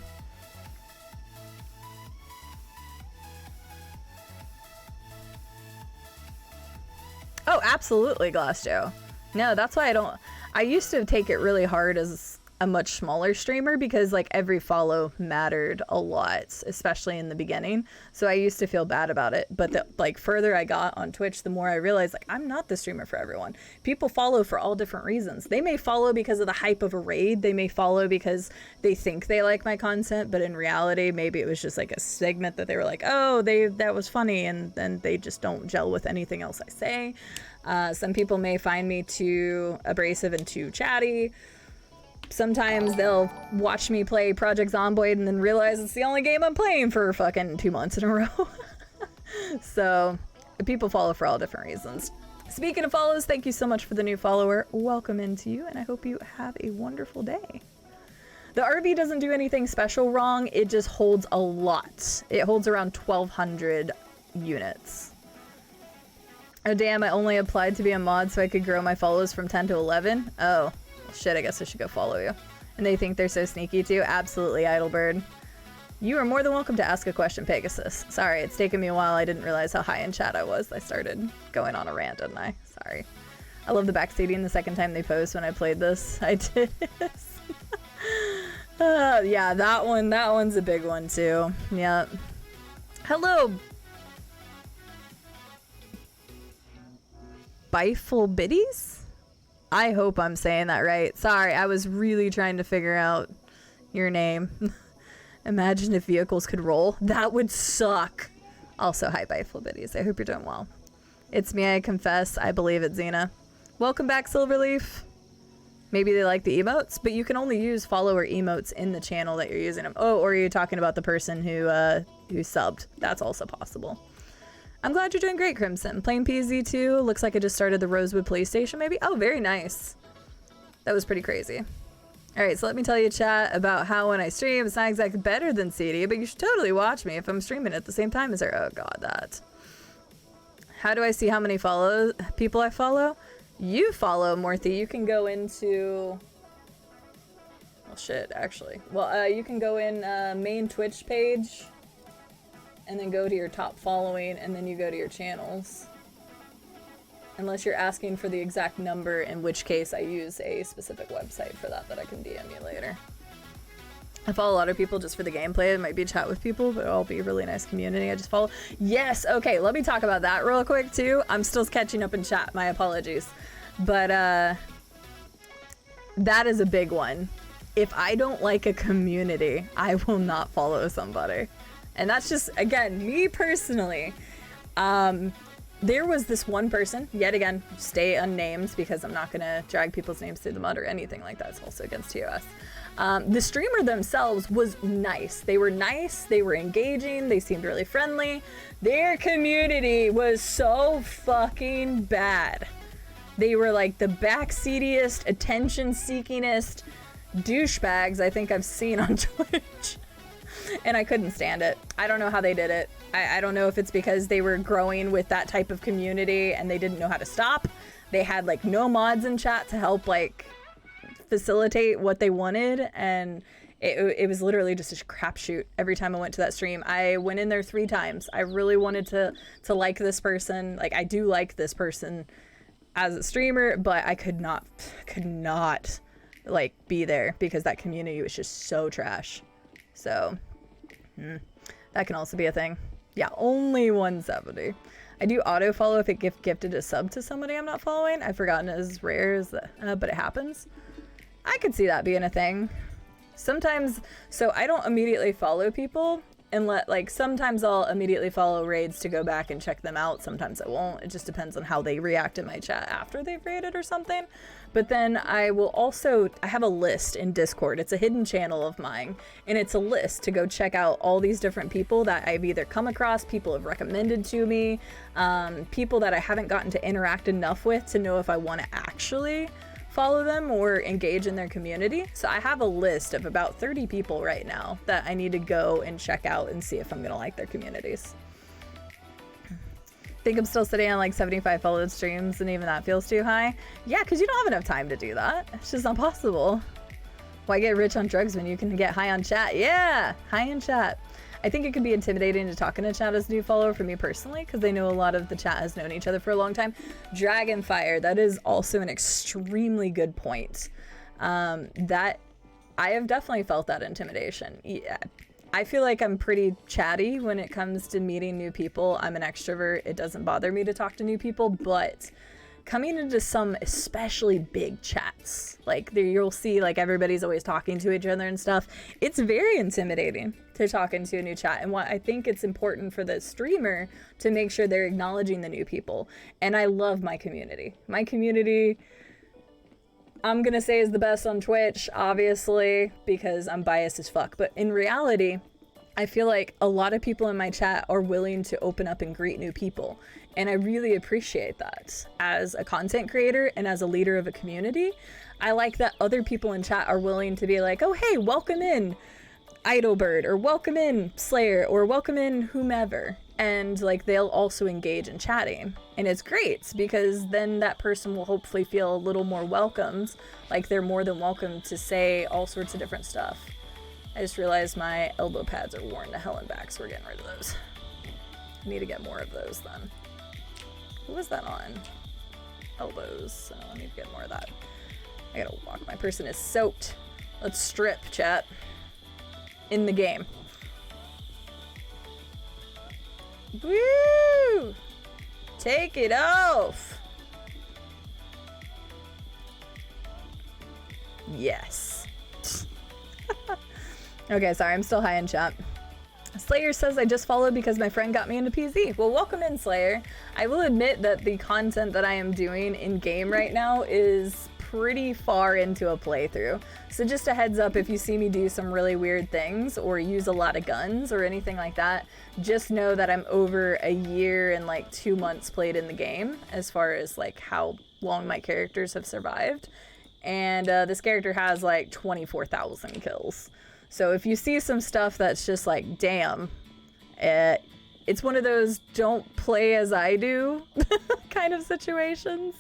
Oh, absolutely, Glass Joe. No, that's why I used to take it really hard as a much smaller streamer because like every follow mattered a lot, especially in the beginning. So I used to feel bad about it. But the like further I got on Twitch, the more I realized like I'm not the streamer for everyone. People follow for all different reasons. They may follow because of the hype of a raid. They may follow because they think they like my content, but in reality, maybe it was just like a segment that they were like, oh, that was funny, and then they just don't gel with anything else I say. Some people may find me too abrasive and too chatty. Sometimes they'll watch me play Project Zomboid and then realize it's the only game I'm playing for fucking 2 months in a row. So people follow for all different reasons. Speaking of follows, thank you so much for the new follower. Welcome into you, and I hope you have a wonderful day. The RV doesn't do anything special wrong. It just holds a lot. It holds around 1,200 units. Oh damn, I only applied to be a mod so I could grow my follows from 10 to 11. Oh. Shit, I guess I should go follow you. And they think they're so sneaky too? Absolutely, Idlebird. You are more than welcome to ask a question, Pegasus. Sorry, it's taken me a while. I didn't realize how high in chat I was. I started going on a rant, didn't I? Sorry. I love the backseating the second time they post when I played this. I did. Yeah, that one's a big one too. Yeah. Hello. Bifle Biddies? I hope I'm saying that right. Sorry, I was really trying to figure out your name. Imagine if vehicles could roll. That would suck. Also, hi, Bifle Biddies. I hope you're doing well. It's me, I confess. I believe it, Xena. Welcome back, Silverleaf. Maybe they like the emotes, but you can only use follower emotes in the channel that you're using them. Oh, or are you talking about the person who subbed? That's also possible. I'm glad you're doing great, Crimson. Playing PZ2. Looks like I just started the Rosewood PlayStation, maybe? Oh, very nice. That was pretty crazy. Alright, so let me tell you, chat, about how when I stream, it's not exactly better than CD, but you should totally watch me if I'm streaming at the same time as her. Oh, God, that. How do I see how many people I follow? You follow, Morthy. You can go into... Well, shit, actually. Well, you can go in main Twitch page... and then go to your top following, and then you go to your channels. Unless you're asking for the exact number, in which case I use a specific website for that I can DM you later. I follow a lot of people just for the gameplay. It might be a chat with people, but it'll be a really nice community I just follow. Yes, okay, let me talk about that real quick too. I'm still catching up in chat, my apologies. But that is a big one. If I don't like a community, I will not follow somebody. And that's just, again, me personally. There was this one person, yet again, stay unnamed because I'm not going to drag people's names through the mud or anything like that. It's also against TOS. The streamer themselves was nice. They were nice. They were engaging. They seemed really friendly. Their community was so fucking bad. They were like the backseatiest, attention-seekingest douchebags I think I've seen on Twitch. And I couldn't stand it. I don't know how they did it. I don't know if it's because they were growing with that type of community and they didn't know how to stop. They had like no mods in chat to help like facilitate what they wanted, and it was literally just a crapshoot every time I went to that stream. I went in there 3 times. I really wanted to like this person. Like I do like this person as a streamer, but I could not like be there because that community was just so trash. So that can also be a thing. Yeah, only 170. I do auto follow if it gifted a sub to somebody I'm not following. I've forgotten it as rare as that, but it happens. I could see that being a thing. Sometimes, so I don't immediately follow people and sometimes I'll immediately follow raids to go back and check them out. Sometimes I won't. It just depends on how they react in my chat after they've raided or something. But then I have a list in Discord. It's a hidden channel of mine, and it's a list to go check out all these different people that I've either come across, people have recommended to me, people that I haven't gotten to interact enough with to know if I want to actually follow them or engage in their community. So I have a list of about 30 people right now that I need to go and check out and see if I'm gonna like their communities. Think I'm still sitting on like 75 followed streams and even that feels too high. Yeah, because you don't have enough time to do that. It's just not possible. Why get rich on drugs when you can get high on chat? Yeah, high in chat. I think it can be intimidating to talk in a chat as a new follower for me personally, because they know a lot of the chat has known each other for a long time. Dragonfire, that is also an extremely good point. That I have definitely felt that intimidation. Yeah. I feel like I'm pretty chatty when it comes to meeting new people. I'm an extrovert. It doesn't bother me to talk to new people, but coming into some especially big chats, like there you'll see like everybody's always talking to each other and stuff. It's very intimidating to talk into a new chat. And what I think it's important for the streamer to make sure they're acknowledging the new people. And I love my community. My community, I'm gonna say, is the best on Twitch, obviously, because I'm biased as fuck. But in reality, I feel like a lot of people in my chat are willing to open up and greet new people. And I really appreciate that. As a content creator and as a leader of a community, I like that other people in chat are willing to be like, oh, hey, welcome in Idlebird, or welcome in Slayer, or welcome in whomever. And like they'll also engage in chatting. And it's great because then that person will hopefully feel a little more welcomed. Like they're more than welcome to say all sorts of different stuff. I just realized my elbow pads are worn to hell and back, so we're getting rid of those. I need to get more of those then. What was that on? Elbows, so I need to get more of that. I gotta walk. My person is soaked. Let's strip, chat. In the game. Woo! Take it off! Yes. Okay, sorry, I'm still high in chat. Slayer says I just followed because my friend got me into PZ. Well, welcome in, Slayer. I will admit that the content that I am doing in game right now is pretty far into a playthrough. So just a heads up, if you see me do some really weird things or use a lot of guns or anything like that, just know that I'm over a year and like 2 months played in the game as far as like how long my characters have survived. And this character has like 24,000 kills. So if you see some stuff that's just like, damn, it's one of those don't play as I do kind of situations,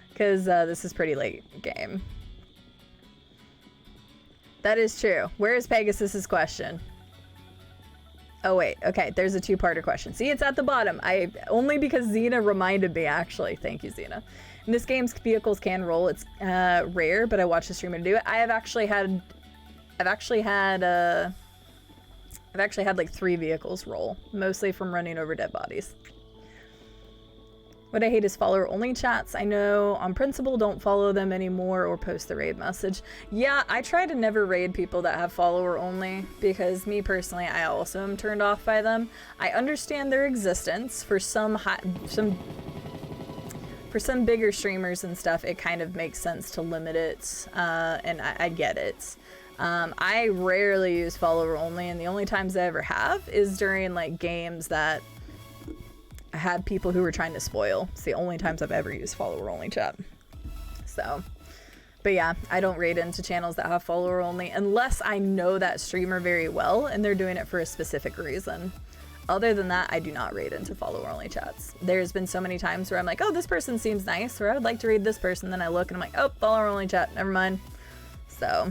because this is pretty late game. That is true. Where is Pegasus's question? Oh wait, okay, there's a two-parter question. See, it's at the bottom. Only because Xena reminded me, actually. Thank you, Xena. In this game's vehicles can roll. It's rare, but I watched a streamer do it. I've actually had like 3 vehicles roll, mostly from running over dead bodies. What I hate is follower only chats. I know on principle don't follow them anymore or post the raid message. Yeah, I try to never raid people that have follower only because me personally, I also am turned off by them. I understand their existence for some bigger streamers and stuff. It kind of makes sense to limit it, and I get it. I rarely use follower only, and the only times I ever have is during like games that I had people who were trying to spoil. It's the only times I've ever used follower only chat. So, but yeah, I don't raid into channels that have follower only unless I know that streamer very well and they're doing it for a specific reason. Other than that, I do not raid into follower only chats. There's been so many times where I'm like, oh, this person seems nice, or I would like to raid this person. Then I look and I'm like, oh, follower only chat, never mind. So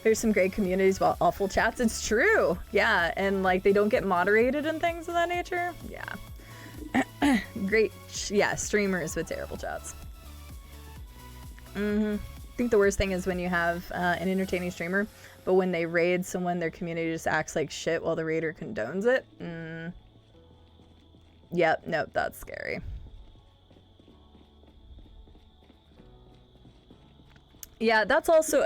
there's some great communities while awful chats. It's true. Yeah. And like they don't get moderated and things of that nature. Yeah. Great. Yeah. Streamers with terrible chats. I think the worst thing is when you have an entertaining streamer, but when they raid someone, their community just acts like shit while the raider condones it. Yep. Nope. That's scary. Yeah, that's also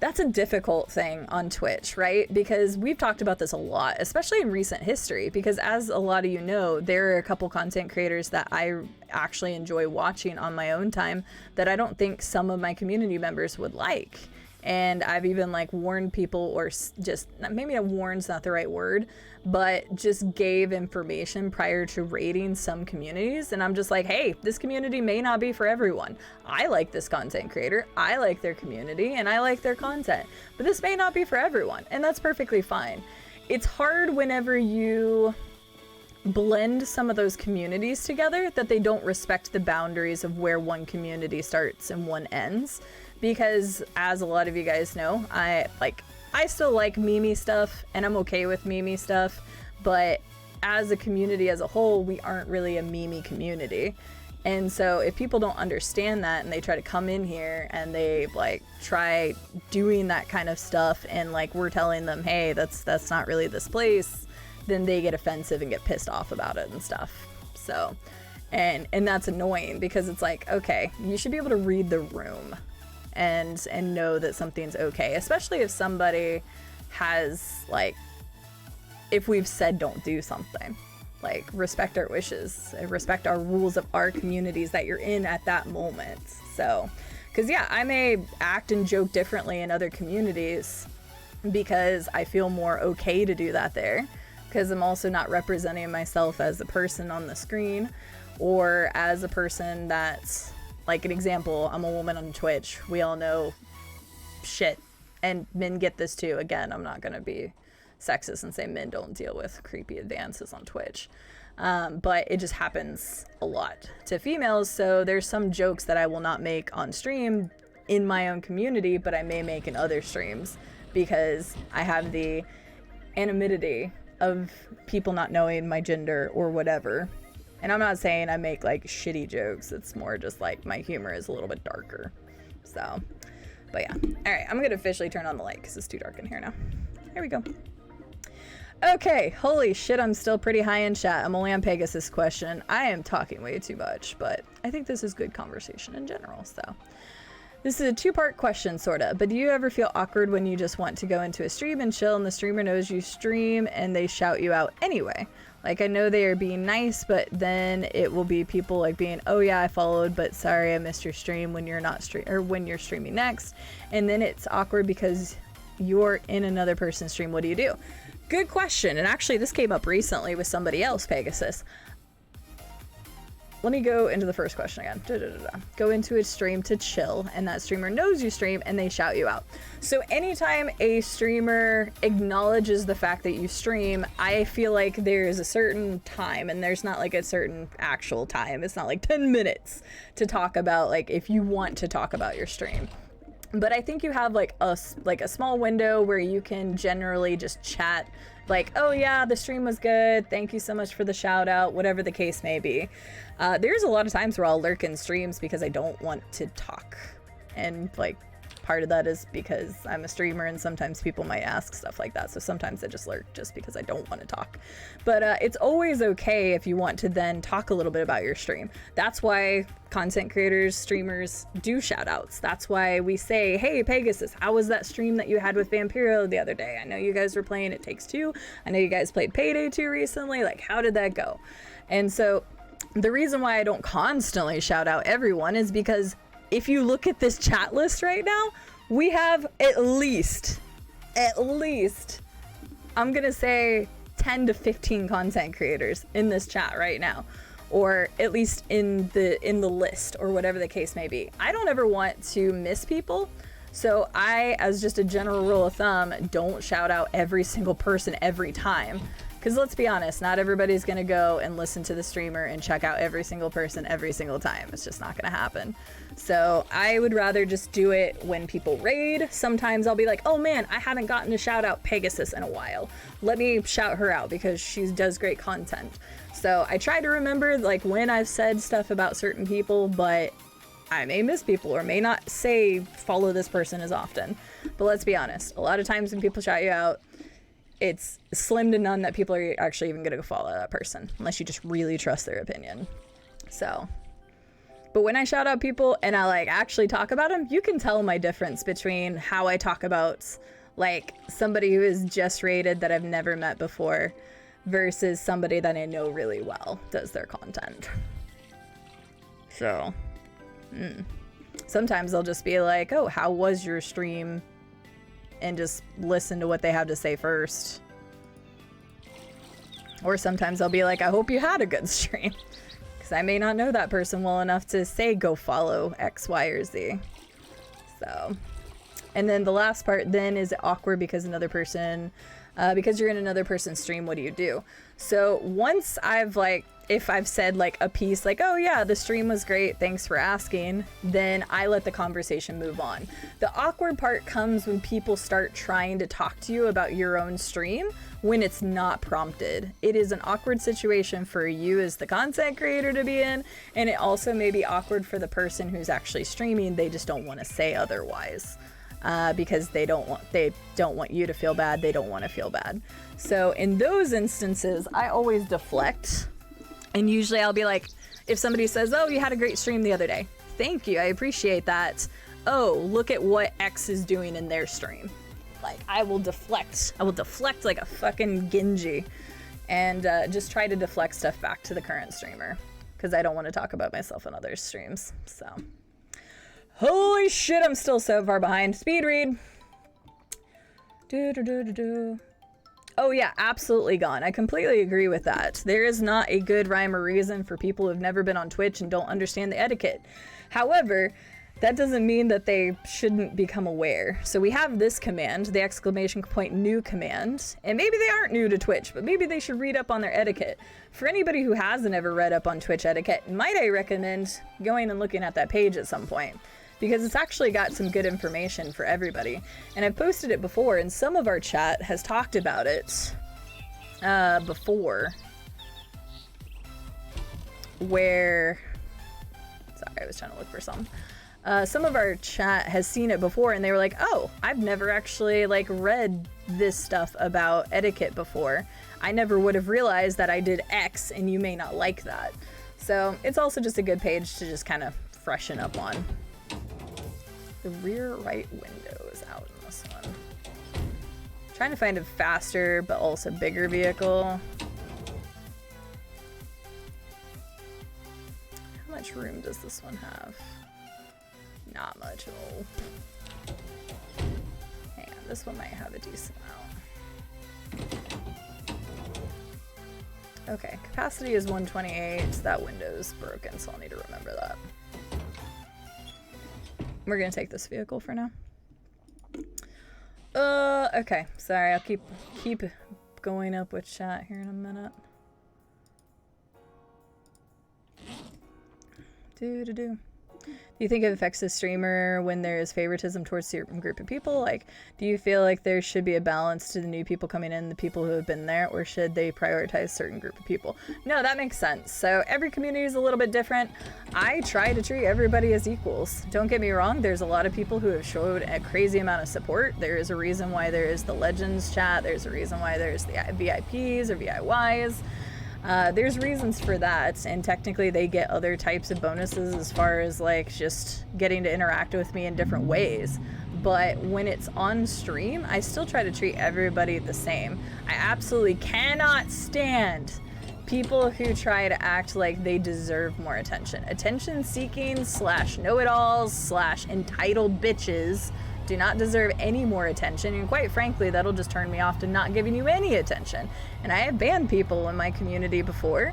that's a difficult thing on Twitch, right? Because we've talked about this a lot, especially in recent history, because as a lot of you know, there are a couple content creators that I actually enjoy watching on my own time that I don't think some of my community members would like. And I've even like warned people, or just maybe a warn's not the right word, but just gave information prior to raiding some communities. And I'm just like, hey, this community may not be for everyone. I like this content creator, I like their community, and I like their content, but this may not be for everyone, and that's perfectly fine. It's hard whenever you blend some of those communities together that they don't respect the boundaries of where one community starts and one ends. Because as a lot of you guys know, I still like meme stuff, and I'm okay with meme stuff, but as a community as a whole, we aren't really a meme community. And so if people don't understand that and they try to come in here and they like try doing that kind of stuff, and like we're telling them, hey, that's not really this place, then they get offensive and get pissed off about it and stuff. So, and that's annoying, because it's like, okay, you should be able to read the room and know that something's okay, especially if somebody has, like, if we've said don't do something, like respect our wishes, respect our rules of our communities that you're in at that moment. So, because yeah, I may act and joke differently in other communities because I feel more okay to do that there, because I'm also not representing myself as a person on the screen, or as a person that's, like an example, I'm a woman on Twitch. We all know shit, and men get this too. Again, I'm not gonna be sexist and say men don't deal with creepy advances on Twitch, but it just happens a lot to females. So there's some jokes that I will not make on stream in my own community, but I may make in other streams, because I have the anonymity of people not knowing my gender or whatever. And I'm not saying I make like shitty jokes. It's more just like my humor is a little bit darker. So, but yeah. All right, I'm gonna officially turn on the light because it's too dark in here now. Here we go. Okay, holy shit, I'm still pretty high in chat. I'm only on Pegasus question. I am talking way too much, but I think this is good conversation in general, so. This is a two-part question, sorta, but do you ever feel awkward when you just want to go into a stream and chill and the streamer knows you stream and they shout you out anyway? Like, I know they are being nice, but then it will be people like being, oh yeah, I followed, but sorry I missed your stream when you're not when you're streaming next. And then it's awkward because you're in another person's stream. What do you do? Good question. And actually this came up recently with somebody else, Pegasus. Let me go into the first question again. Go into a stream to chill, and that streamer knows you stream and they shout you out. So anytime a streamer acknowledges the fact that you stream, I feel like there's a certain time, and there's not like a certain actual time. It's not like 10 minutes to talk about, like, if you want to talk about your stream. But I think you have like a small window where you can generally just chat, like, oh yeah, the stream was good, thank you so much for the shout out, whatever the case may be. There's a lot of times where I'll lurk in streams because I don't want to talk, and like part of that is because I'm a streamer and sometimes people might ask stuff like that, so sometimes I just lurk just because I don't want to talk. But it's always okay if you want to then talk a little bit about your stream. That's why content creators, streamers do shout outs. That's why we say, hey Pegasus, how was that stream that you had with Vampiro the other day? I know you guys were playing It Takes Two. I know you guys played Payday 2 recently. Like, how did that go? And so the reason why I don't constantly shout out everyone is because if you look at this chat list right now, we have at least, I'm gonna say 10 to 15 content creators in this chat right now, or at least in the list, or whatever the case may be. I don't ever want to miss people, so I, as just a general rule of thumb, don't shout out every single person every time. Because let's be honest, not everybody's gonna go and listen to the streamer and check out every single person every single time. It's just not gonna happen. So I would rather just do it when people raid. Sometimes I'll be like, oh man, I haven't gotten to shout out Pegasus in a while. Let me shout her out because she does great content. So I try to remember like when I've said stuff about certain people, but I may miss people or may not say follow this person as often. But let's be honest, a lot of times when people shout you out, it's slim to none that people are actually even gonna go follow that person unless you just really trust their opinion. So, but when I shout out people and I like actually talk about them, you can tell my difference between how I talk about like somebody who is just rated that I've never met before versus somebody that I know really well does their content. So, Sometimes I'll just be like, oh, how was your stream? And just listen to what they have to say first. Or sometimes I'll be like, I hope you had a good stream. Because I may not know that person well enough to say go follow X, Y, or Z. So, and then the last part then is awkward because another person, because you're in another person's stream, what do you do? So once I've like, if I've said like a piece like, oh yeah, the stream was great, thanks for asking, then I let the conversation move on. The awkward part comes when people start trying to talk to you about your own stream when it's not prompted. It is an awkward situation for you as the content creator to be in, and it also may be awkward for the person who's actually streaming. They just don't want to say otherwise. Because they don't want you to feel bad. They don't want to feel bad. So in those instances, I always deflect. And usually I'll be like, if somebody says, oh, you had a great stream the other day. Thank you. I appreciate that. Oh, look at what X is doing in their stream. Like, I will deflect. I will deflect like a fucking Genji. And just try to deflect stuff back to the current streamer. Because I don't want to talk about myself in other streams. So, holy shit, I'm still so far behind. Speed read. Oh yeah, absolutely gone. I completely agree with that. There is not a good rhyme or reason for people who have never been on Twitch and don't understand the etiquette. However, that doesn't mean that they shouldn't become aware. So we have this command, the exclamation point new command, and maybe they aren't new to Twitch, but maybe they should read up on their etiquette. For anybody who hasn't ever read up on Twitch etiquette, might I recommend going and looking at that page at some point, because it's actually got some good information for everybody. And I've posted it before, and some of our chat has talked about it before, where, sorry, I was trying to look for some. Some of our chat has seen it before, and they were like, oh, I've never actually like read this stuff about etiquette before. I never would have realized that I did X, and you may not like that. So it's also just a good page to just kind of freshen up on. The rear right window is out in this one. Trying to find a faster but also bigger vehicle. How much room does this one have? Not much at all. Hang on, this one might have a decent amount. Okay, capacity is 128. That window's broken, so I'll need to remember that. We're gonna take this vehicle for now. Okay. Sorry, I'll keep going up with chat here in a minute. Do you think it affects the streamer when there is favoritism towards a certain group of people? Like, do you feel like there should be a balance to the new people coming in, the people who have been there, or should they prioritize a certain group of people? No, that makes sense. So every community is a little bit different. I try to treat everybody as equals. Don't get me wrong, there's a lot of people who have showed a crazy amount of support. There is a reason why there is the Legends chat. There's a reason why there's the VIPs or VIYs. There's reasons for that, and technically they get other types of bonuses as far as like just getting to interact with me in different ways. But when it's on stream, I still try to treat everybody the same. I absolutely cannot stand people who try to act like they deserve more attention. Attention seeking / know-it-alls / entitled bitches do not deserve any more attention, and quite frankly, that'll just turn me off to not giving you any attention. And I have banned people in my community before,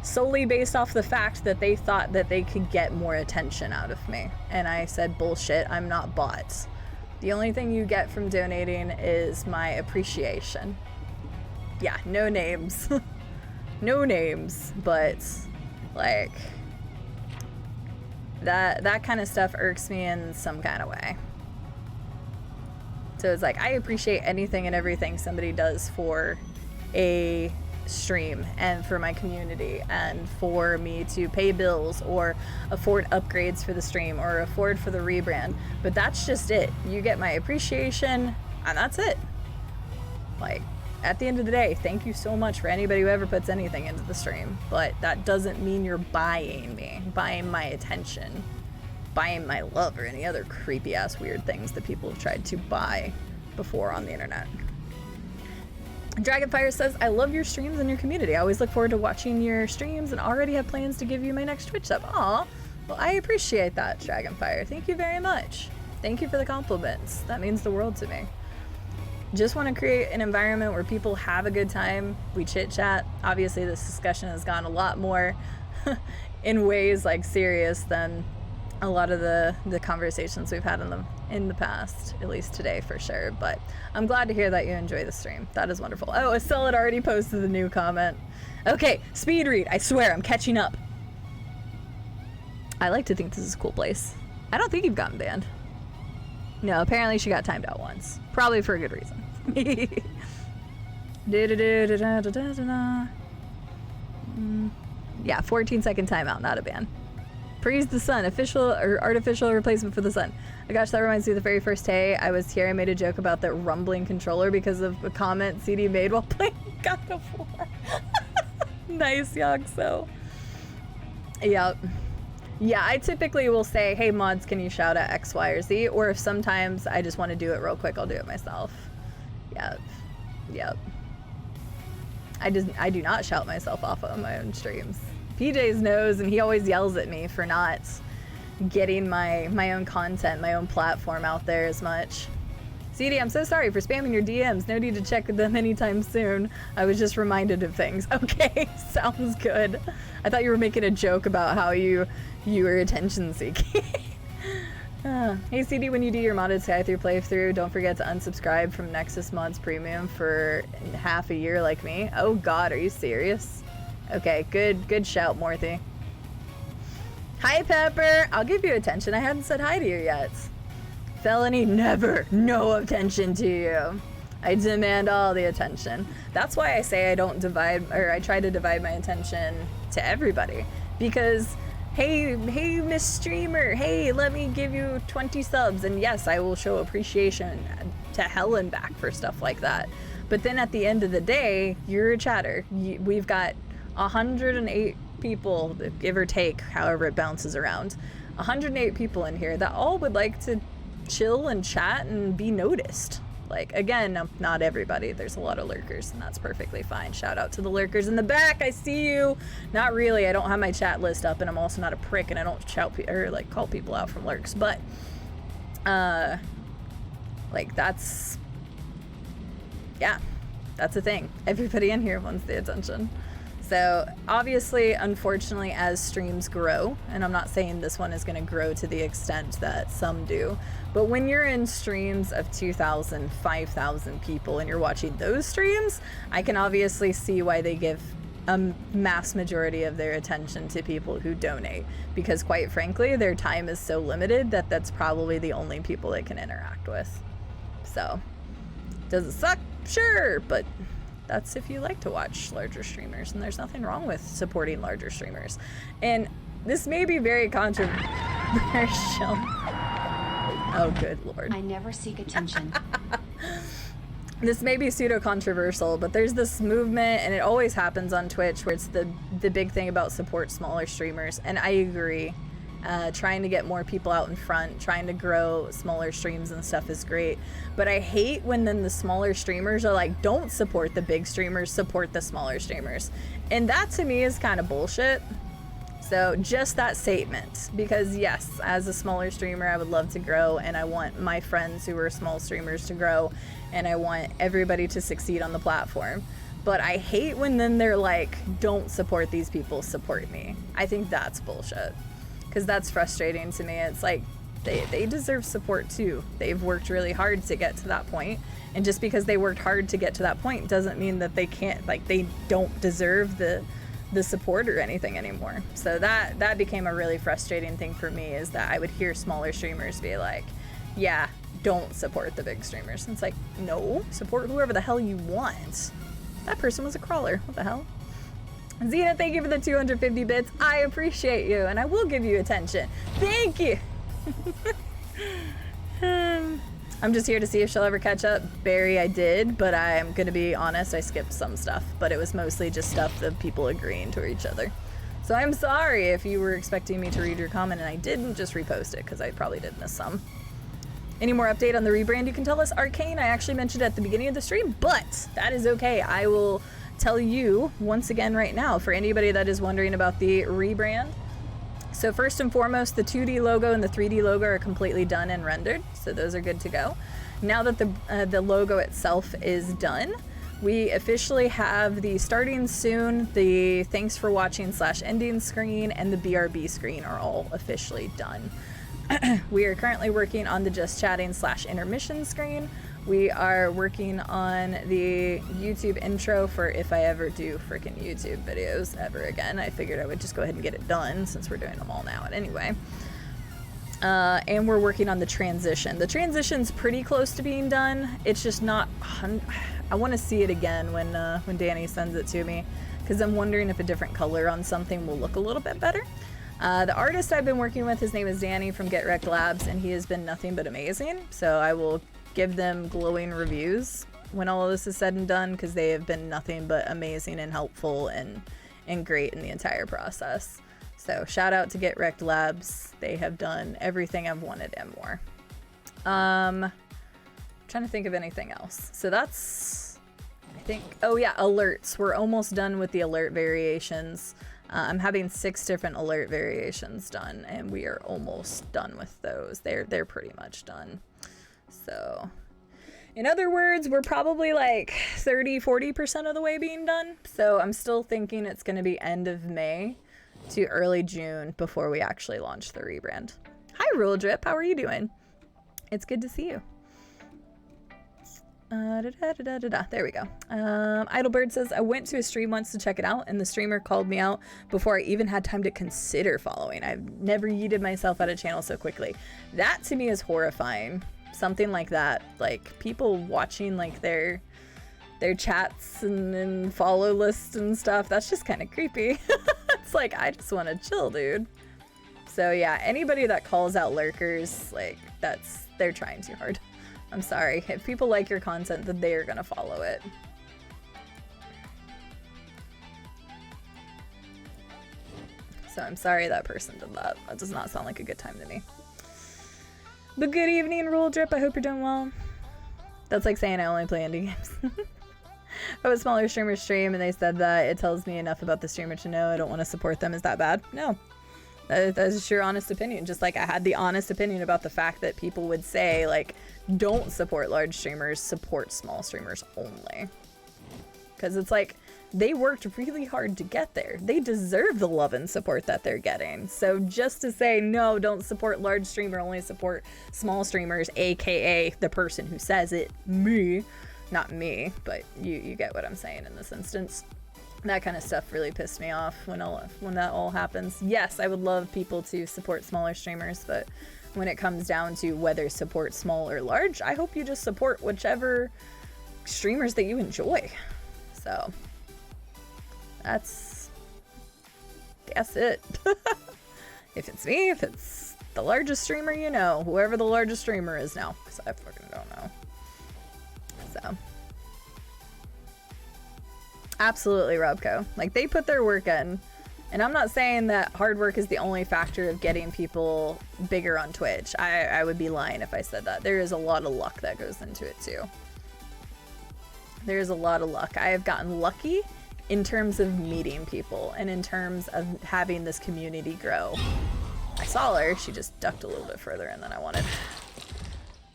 solely based off the fact that they thought that they could get more attention out of me. And I said, bullshit, I'm not bots. The only thing you get from donating is my appreciation. Yeah, no names. No names, but like, that kind of stuff irks me in some kind of way. So it's like, I appreciate anything and everything somebody does for a stream and for my community and for me to pay bills or afford upgrades for the stream or afford for the rebrand. But that's just it. You get my appreciation and that's it. Like, at the end of the day, thank you so much for anybody who ever puts anything into the stream. But that doesn't mean you're buying me, buying my attention, buying my love, or any other creepy ass weird things that people have tried to buy before on the internet. Dragonfire says, I love your streams and your community. I always look forward to watching your streams and already have plans to give you my next Twitch sub. Aw, Well, I appreciate that, Dragonfire. Thank you very much. Thank you for the compliments. That means the world to me. Just want to create an environment where people have a good time. We chit chat. Obviously, this discussion has gone a lot more in ways like serious than a lot of the conversations we've had in the past, at least today for sure. But I'm glad to hear that you enjoy the stream. That is wonderful. Oh, Estelle had already posted the new comment. Okay, speed read. I swear, I'm catching up. I like to think this is a cool place. I don't think you've gotten banned. No, apparently she got timed out once. Probably for a good reason. Yeah, 14-second timeout, not a ban. Praise the sun, official or artificial replacement for the sun. Oh gosh, that reminds me of the very first day I was here. I made a joke about the rumbling controller because of a comment CD made while playing God of War. Nice, Yogso. Yep. Yeah, I typically will say, hey mods, can you shout out X, Y, or Z? Or if sometimes I just want to do it real quick, I'll do it myself. Yep. Yep. I do not shout myself off on my own streams. PJ's knows, and he always yells at me for not getting my own content, my own platform out there as much. CD, I'm so sorry for spamming your DMs. No need to check them anytime soon. I was just reminded of things. Okay, sounds good. I thought you were making a joke about how you were attention seeking. Hey CD, when you do your modded Sky3 playthrough, don't forget to unsubscribe from Nexus Mods Premium for half a year like me. Oh god, are you serious? Okay, good shout, Morthy. Hi Pepper! I'll give you attention. I hadn't said hi to you yet. Felony, never. No attention to you. I demand all the attention. That's why I say I don't divide, or I try to divide my attention to everybody. Because, hey Miss Streamer, hey, let me give you 20 subs. And yes, I will show appreciation to hell and back for stuff like that. But then at the end of the day, you're a chatter. We've got 108 people, give or take, however it bounces around. 108 people in here that all would like to chill and chat and be noticed. Like, again, not everybody. There's a lot of lurkers, and that's perfectly fine. Shout out to the lurkers in the back. I see you. Not really. I don't have my chat list up, and I'm also not a prick, and I don't shout or like call people out from lurks. But, like, that's, yeah, that's a thing. Everybody in here wants the attention. So obviously, unfortunately, as streams grow, and I'm not saying this one is going to grow to the extent that some do, but when you're in streams of 2,000, 5,000 people and you're watching those streams, I can obviously see why they give a mass majority of their attention to people who donate, because quite frankly, their time is so limited that that's probably the only people they can interact with. So, does it suck? Sure, but that's if you like to watch larger streamers, and there's nothing wrong with supporting larger streamers. And this may be very controversial. Oh, good lord. I never seek attention. This may be pseudo-controversial, but there's this movement, and it always happens on Twitch, where it's the big thing about support smaller streamers, and I agree. Trying to get more people out in front, trying to grow smaller streams and stuff is great. But I hate when then the smaller streamers are like, don't support the big streamers, support the smaller streamers. And that to me is kind of bullshit. So just that statement, because yes, as a smaller streamer, I would love to grow, and I want my friends who are small streamers to grow, and I want everybody to succeed on the platform. But I hate when then they're like, don't support these people, support me. I think that's bullshit. Because that's frustrating to me. It's like, they deserve support too. They've worked really hard to get to that point. And just because they worked hard to get to that point doesn't mean that they can't, like, they don't deserve the support or anything anymore. So that became a really frustrating thing for me, is that I would hear smaller streamers be like, yeah, don't support the big streamers. And it's like, no, support whoever the hell you want. That person was a crawler. What the hell? Zena, thank you for the 250 bits. I appreciate you, and I will give you attention. Thank you. I'm just here to see if she'll ever catch up. Barry, I did, but I'm gonna be honest, I skipped some stuff, but it was mostly just stuff of people agreeing to each other. So I'm sorry if you were expecting me to read your comment and I didn't. Just repost it, because I probably did miss some. Any more update on the rebrand you can tell us? Arcane, I actually mentioned at the beginning of the stream, but that is okay. I will tell you once again right now, for anybody that is wondering about the rebrand. So first and foremost, the 2D logo and the 3D logo are completely done and rendered, so those are good to go. Now that the logo itself is done, we officially have the starting soon, the thanks for watching / ending screen, and the BRB screen are all officially done. We are currently working on the just chatting / intermission screen. We are working on the YouTube intro for if I ever do freaking YouTube videos ever again. I figured I would just go ahead and get it done since we're doing them all now anyway. And we're working on the transition. The transition's pretty close to being done. It's just not... I want to see it again when Danny sends it to me, because I'm wondering if a different color on something will look a little bit better. The artist I've been working with, his name is Danny from Get Wrecked Labs, and he has been nothing but amazing. So I will give them glowing reviews when all of this is said and done, because they have been nothing but amazing and helpful and great in the entire process. So shout out to Get Wrecked Labs. They have done everything I've wanted and more. Trying to think of anything else. So that's, I think, oh yeah, alerts. We're almost done with the alert variations. I'm having 6 different alert variations done, and we are almost done with those. They're pretty much done. So, in other words, we're probably like 30-40% of the way being done. So I'm still thinking it's going to be end of May to early June before we actually launch the rebrand. Hi, Rule Drip. How are you doing? It's good to see you. There we go. Idlebird says, I went to a stream once to check it out, and the streamer called me out before I even had time to consider following. I've never yeeted myself out of channel so quickly. That to me is horrifying. Something like that, like people watching like their chats and follow lists and stuff. That's just kind of creepy. It's like, I just want to chill, dude. So yeah, anybody that calls out lurkers, like they're trying too hard. I'm sorry. If people like your content, then they are gonna follow it. So I'm sorry that person did that. That does not sound like a good time to me. But good evening, Rule Drip. I hope you're doing well. That's like saying I only play indie games. I was a smaller streamer stream and they said that it tells me enough about the streamer to know I don't want to support them. Is that bad? No. That's just your honest opinion. Just like I had the honest opinion about the fact that people would say, like, don't support large streamers, support small streamers only. Because it's like, they worked really hard to get there. They deserve the love and support that they're getting. So just to say, no, don't support large streamer, only support small streamers, aka the person who says it, me, not me, but you get what I'm saying in this instance. That kind of stuff really pissed me off when that all happens. Yes, I would love people to support smaller streamers, but when it comes down to whether support small or large, I hope you just support whichever streamers that you enjoy. So that's it. If it's me, if it's the largest streamer, you know, whoever the largest streamer is now, because I fucking don't know. So absolutely, Robco. Like, they put their work in. And I'm not saying that hard work is the only factor of getting people bigger on Twitch. I would be lying if I said that. There is a lot of luck that goes into it too. There is a lot of luck. I have gotten lucky in terms of meeting people and in terms of having this community grow. I saw her. She just ducked a little bit further in than I wanted.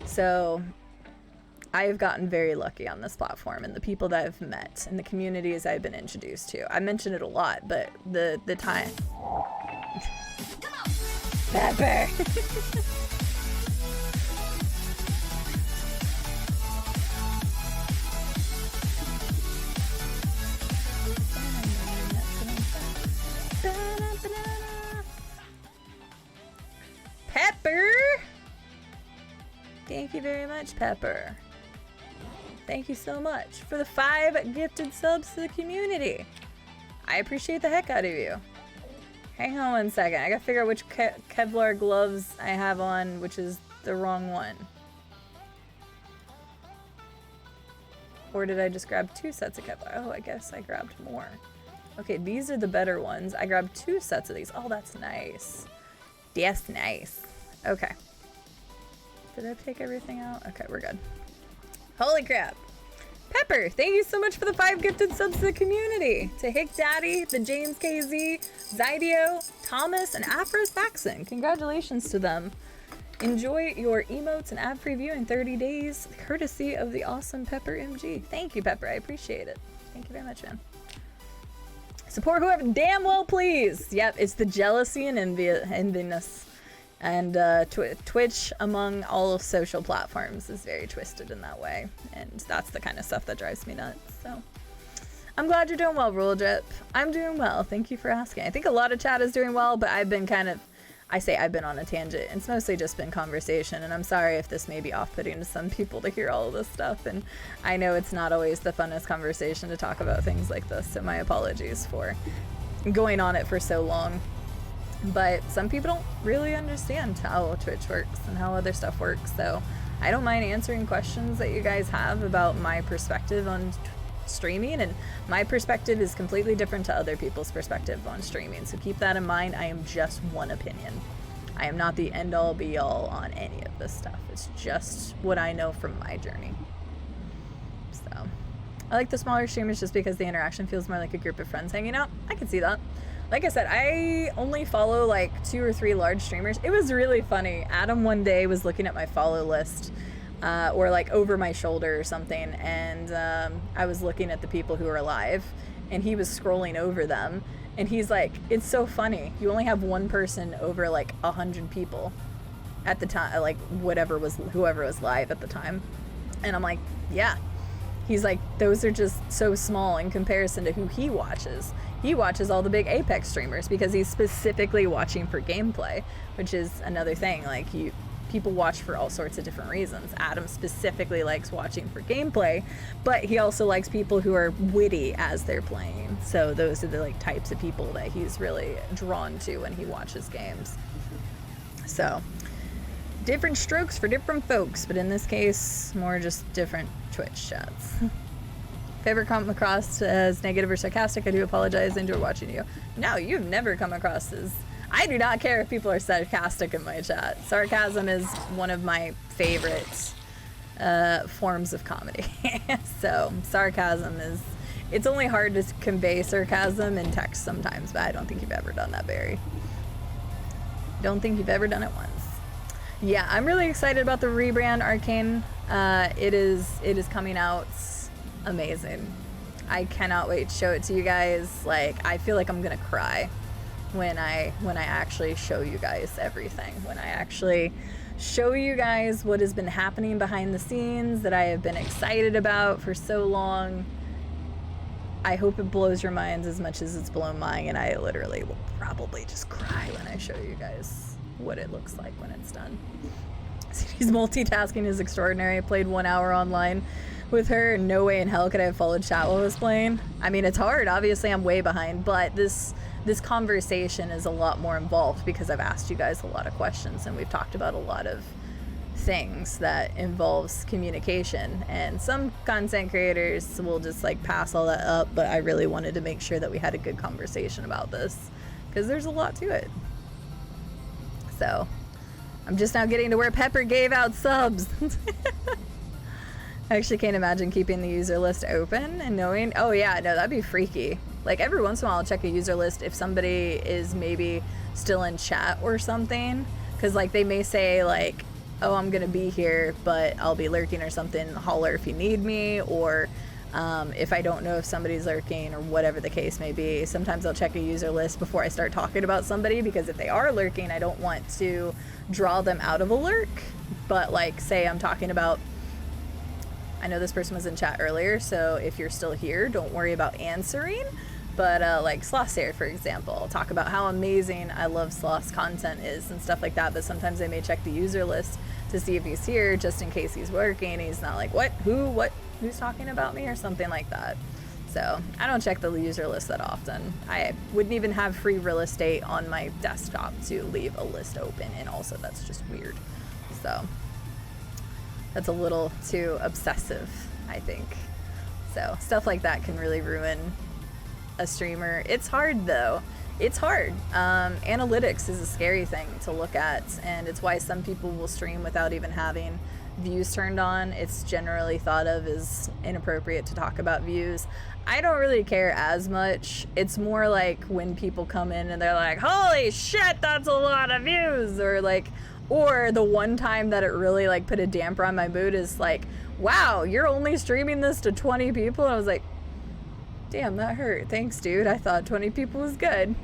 So I have gotten very lucky on this platform and the people that I've met and the communities I've been introduced to. I mention it a lot, but the time. Pepper. Pepper. Thank you very much, Pepper. Thank you so much for the 5 gifted subs to the community. I appreciate the heck out of you. Hang on one second. I gotta figure out which Kevlar gloves I have on, which is the wrong one. Or did I just grab 2 sets of Kevlar? Oh, I guess I grabbed more. Okay, these are the better ones. I grabbed 2 sets of these. Oh, that's nice. That's nice. Okay. Did I take everything out? Okay, we're good. Holy crap. Pepper, thank you so much for the 5 gifted subs to the community. To Hick Daddy, the James KZ, Zydio, Thomas, and Afro Saxon. Congratulations to them. Enjoy your emotes and ad preview in 30 days, courtesy of the awesome Pepper MG. Thank you, Pepper. I appreciate it. Thank you very much, man. Support whoever damn well please. Yep, it's the jealousy and enviness. And Twitch, among all of social platforms, is very twisted in that way. And that's the kind of stuff that drives me nuts. So I'm glad you're doing well, Rule Drip. I'm doing well. Thank you for asking. I think a lot of chat is doing well, but I've been I've been on a tangent. It's mostly just been conversation, and I'm sorry if this may be off-putting to some people to hear all of this stuff. And I know it's not always the funnest conversation to talk about things like this, so my apologies for going on it for so long. But some people don't really understand how Twitch works and how other stuff works, so I don't mind answering questions that you guys have about my perspective on streaming, and my perspective is completely different to other people's perspective on streaming, so keep that in mind. I am just one opinion. I am not the end-all be-all on any of this stuff. It's just what I know from my journey. So I like the smaller streamers just because the interaction feels more like a group of friends hanging out. I can see that. Like I said, I only follow like 2 or 3 large streamers. It was really funny. Adam one day was looking at my follow list, or like over my shoulder or something, and I was looking at the people who are live, and he was scrolling over them, and he's like, it's so funny. You only have one person over like 100 people at the time, like whoever was live at the time. And I'm like, yeah. He's like, those are just so small in comparison to who he watches. He watches all the big Apex streamers because he's specifically watching for gameplay, which is another thing. Like, people watch for all sorts of different reasons. Adam specifically likes watching for gameplay, but he also likes people who are witty as they're playing. So those are the like types of people that he's really drawn to when he watches games. So different strokes for different folks, but in this case, more just different Twitch chats. If I ever come across as negative or sarcastic, I do apologize. I enjoy watching you. No, you've never come across as... I do not care if people are sarcastic in my chat. Sarcasm is one of my favorite forms of comedy. So sarcasm is... It's only hard to convey sarcasm in text sometimes, but I don't think you've ever done that, Barry. Don't think you've ever done it once. Yeah, I'm really excited about the rebrand Arcane. It is coming out amazing. I cannot wait to show it to you guys. Like, I feel like I'm gonna cry when I actually show you guys everything. When I actually show you guys what has been happening behind the scenes that I have been excited about for so long. I hope it blows your minds as much as it's blown mine, and I literally will probably just cry when I show you guys what it looks like when it's done. He's multitasking is extraordinary. I played 1 hour online with her, and no way in hell could I have followed chat while I was playing. I mean, it's hard. Obviously, I'm way behind, but this conversation is a lot more involved because I've asked you guys a lot of questions, and we've talked about a lot of things that involves communication. And some content creators will just like pass all that up, but I really wanted to make sure that we had a good conversation about this because there's a lot to it. So I'm just now getting to where Pepper gave out subs. I actually can't imagine keeping the user list open and knowing, oh yeah, no, that'd be freaky. Like every once in a while I'll check a user list if somebody is maybe still in chat or something, because like they may say like, oh, I'm gonna be here, but I'll be lurking or something, holler if you need me, or if I don't know if somebody's lurking or whatever the case may be. Sometimes I'll check a user list before I start talking about somebody, because if they are lurking, I don't want to draw them out of a lurk. But like, say I'm talking about, I know this person was in chat earlier, so if you're still here, don't worry about answering. But like Slossair, for example, I'll talk about how amazing I love Sloth's content is and stuff like that, but sometimes I may check the user list to see if he's here, just in case he's working and he's not like, what, who, what, who's talking about me, or something like that. So I don't check the user list that often. I wouldn't even have free real estate on my desktop to leave a list open, and also that's just weird. So that's a little too obsessive, I think. So stuff like that can really ruin a streamer. It's hard though. It's hard. Analytics is a scary thing to look at, and it's why some people will stream without even having views turned on, it's generally thought of as inappropriate to talk about views. I don't really care as much. It's more like when people come in and they're like, holy shit, that's a lot of views, or like, or the one time that it really like put a damper on my mood is like, wow, you're only streaming this to 20 people. And I was like, damn, that hurt. Thanks, dude. I thought 20 people was good.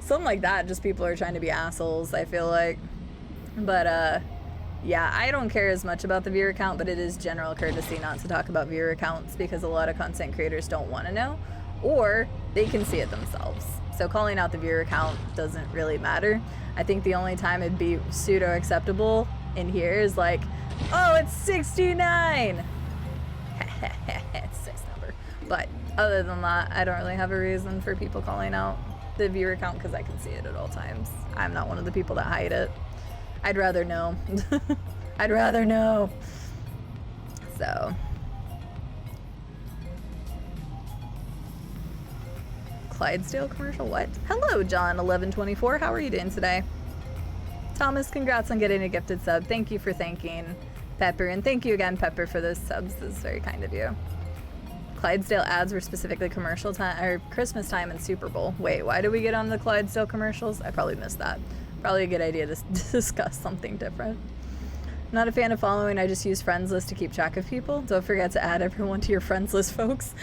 Something like that. Just people are trying to be assholes, I feel like. But yeah, I don't care as much about the viewer count, but it is general courtesy not to talk about viewer counts because a lot of content creators don't want to know, or they can see it themselves. So calling out the viewer count doesn't really matter. I think the only time it'd be pseudo acceptable in here is like, oh, it's 69. It's 6 number. But other than that, I don't really have a reason for people calling out the viewer count because I can see it at all times. I'm not one of the people that hide it. I'd rather know. I'd rather know. So. Clydesdale commercial? What? Hello, John1124. How are you doing today? Thomas, congrats on getting a gifted sub. Thank you for thanking Pepper. And thank you again, Pepper, for those subs. This is very kind of you. Clydesdale ads were specifically commercial time or Christmas time and Super Bowl. Wait, why did we get on the Clydesdale commercials? I probably missed that. Probably a good idea to discuss something different. Not a fan of following, I just use friends list to keep track of people. Don't forget to add everyone to your friends list, folks.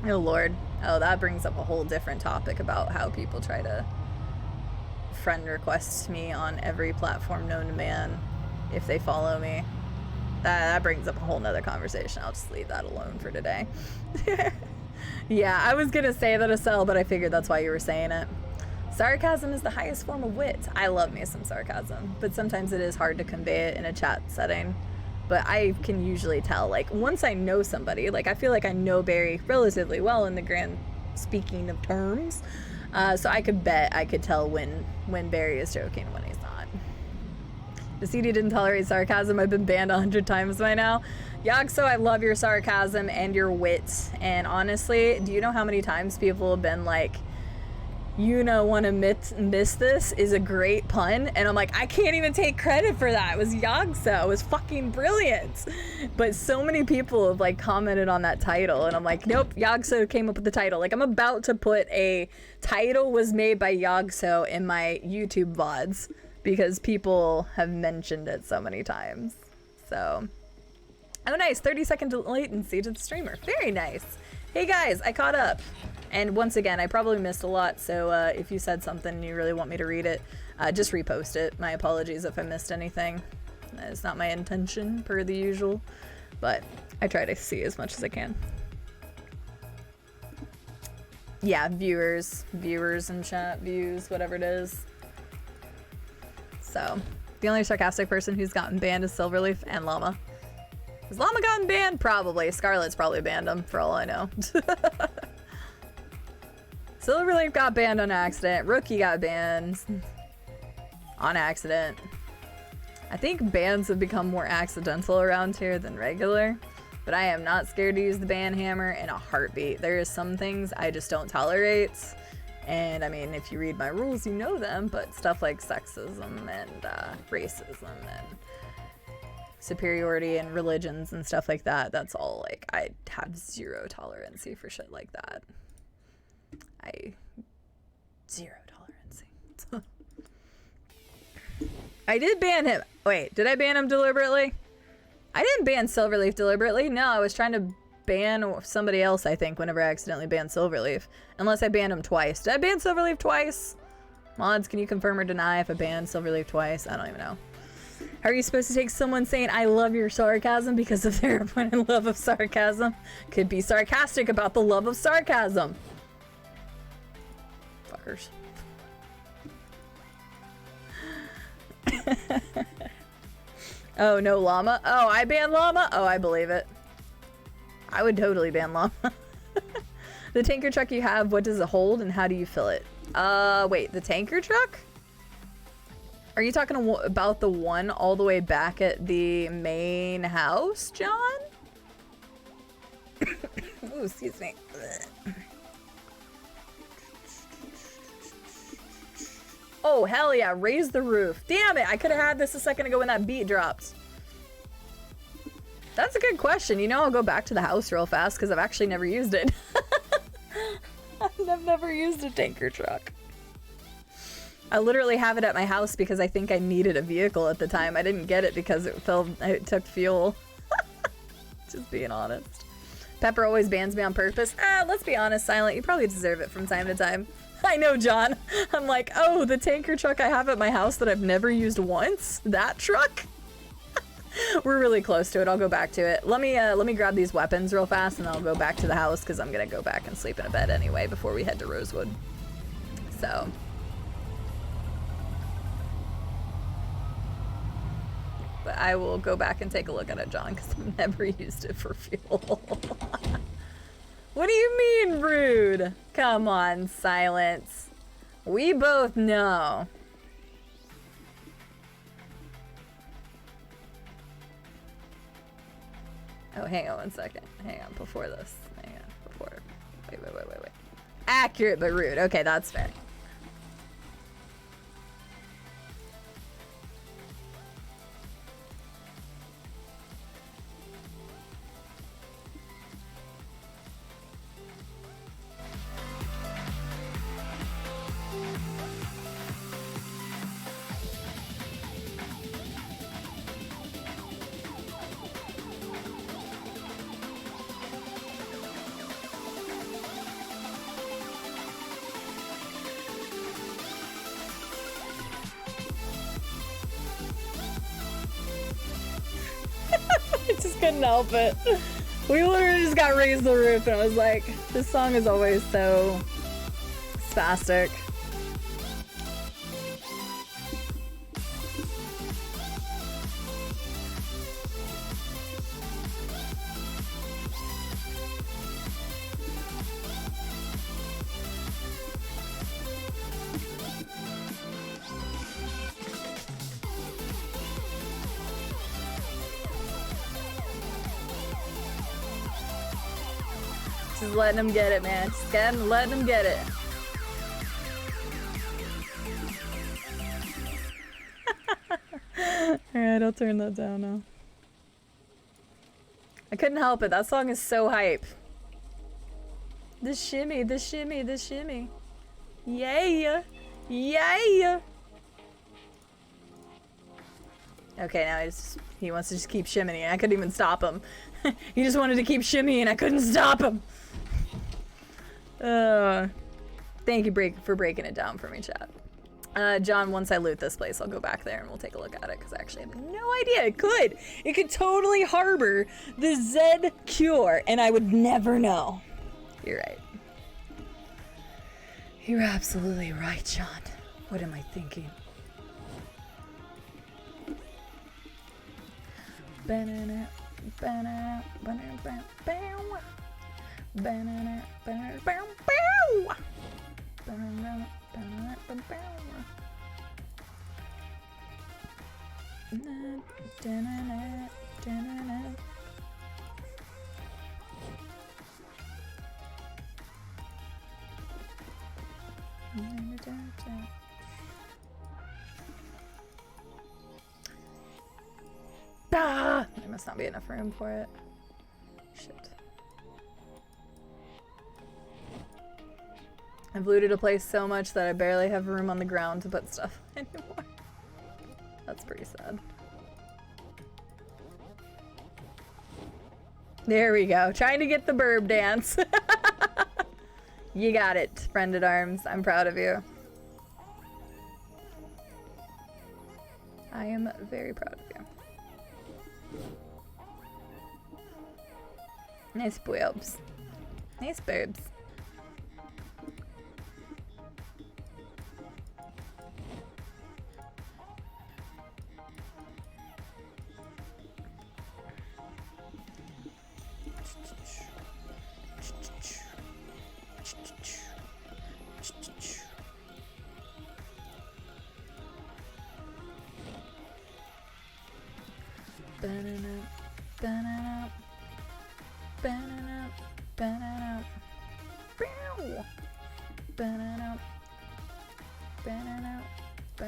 Oh Lord. Oh, that brings up a whole different topic about how people try to friend request me on every platform known to man if they follow me. That brings up a whole nother conversation. I'll just leave that alone for today. Yeah, I was gonna say that, Estelle, but I figured that's why you were saying it. Sarcasm is the highest form of wit. I love me some sarcasm, but sometimes it is hard to convey it in a chat setting. But I can usually tell, like, once I know somebody, like, I feel like I know Barry relatively well in the grand speaking of terms. So I could bet I could tell when Barry is joking and when he's not. The CD didn't tolerate sarcasm. I've been banned 100 times by now. Yagso, I love your sarcasm and your wit. And honestly, do you know how many times people have been like, you know, want to miss this is a great pun? And I'm like, I can't even take credit for that. It was Yagso. It was fucking brilliant. But so many people have like commented on that title. And I'm like, nope, Yagso came up with the title. Like, I'm about to put a title was made by Yagso in my YouTube VODs because people have mentioned it so many times. So, oh nice, 30-second latency to the streamer. Very nice. Hey guys, I caught up. And once again, I probably missed a lot, so if you said something and you really want me to read it, just repost it. My apologies if I missed anything. It's not my intention, per the usual, but I try to see as much as I can. Yeah, viewers in chat, views, whatever it is. So, the only sarcastic person who's gotten banned is Silverleaf and Llama. Has Llama gotten banned? Probably. Scarlet's probably banned him, for all I know. Silverleaf got banned on accident. Rookie got banned on accident. I think bans have become more accidental around here than regular, but I am not scared to use the ban hammer in a heartbeat. There is some things I just don't tolerate. And I mean, if you read my rules, you know them, but stuff like sexism and racism and superiority and religions and stuff like that, that's all like, I have zero tolerancy for shit like that. Zero tolerancy. I did ban him. Wait, did I ban him deliberately? I didn't ban Silverleaf deliberately. No, I was trying to ban somebody else, I think, whenever I accidentally banned Silverleaf. Unless I banned him twice. Did I ban Silverleaf twice? Mods, can you confirm or deny if I banned Silverleaf twice? I don't even know. How are you supposed to take someone saying, I love your sarcasm because of their abundant love of sarcasm? Could be sarcastic about the love of sarcasm. Fuckers. Oh, no llama? Oh, I banned llama? Oh, I believe it. I would totally ban llama. The tanker truck you have, what does it hold and how do you fill it? Wait, the tanker truck? Are you talking about the one all the way back at the main house, John? Ooh, excuse me. Oh, hell yeah. Raise the roof. Damn it. I could have had this a second ago when that beat dropped. That's a good question. You know, I'll go back to the house real fast because I've actually never used it. I've never used a tanker truck. I literally have it at my house because I think I needed a vehicle at the time. I didn't get it because it took fuel. Just being honest. Pepper always bans me on purpose. Let's be honest, Silent, you probably deserve it from time to time. I know, John. I'm like, oh, the tanker truck I have at my house that I've never used once? That truck? We're really close to it. I'll go back to it. Let me grab these weapons real fast and then I'll go back to the house because I'm gonna go back and sleep in a bed anyway before we head to Rosewood. So. But I will go back and take a look at it, John, because I've never used it for fuel. What do you mean, rude? Come on, Silence. We both know. Oh, hang on one second. Hang on, before this. Hang on, before. Wait. Accurate but rude. Okay, that's fair. I just couldn't help it. We literally just got Raise the Roof and I was like, this song is always so spastic. Just letting him get it, man. Just letting him get it. Alright, I'll turn that down now. I couldn't help it. That song is so hype. The shimmy, the shimmy, the shimmy. Yeah. Yeah. Okay, now he wants to just keep shimmying. I couldn't even stop him. He just wanted to keep shimmying. I couldn't stop him. Thank you for breaking it down for me, chat. John, once I loot this place, I'll go back there and we'll take a look at it because I actually have no idea. It could. It could totally harbor the Zed Cure and I would never know. You're right. You're absolutely right, John. What am I thinking? Banana, banana, banana, banana, banana, banana, banana, banana, banana, banana, banana. Ah! There must not be enough room for it. Shit. I've looted a place so much that I barely have room on the ground to put stuff anymore. That's pretty sad. There we go. Trying to get the burb dance. You got it, friend at arms. I'm proud of you. I am very proud of you. Nice boobs. Nice boobs. Banana, banana, banana, banana, banana, banana, banana, All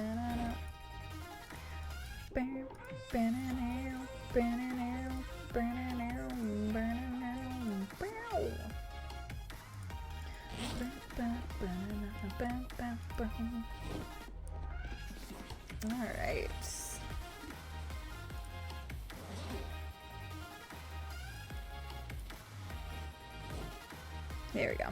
right. There we go.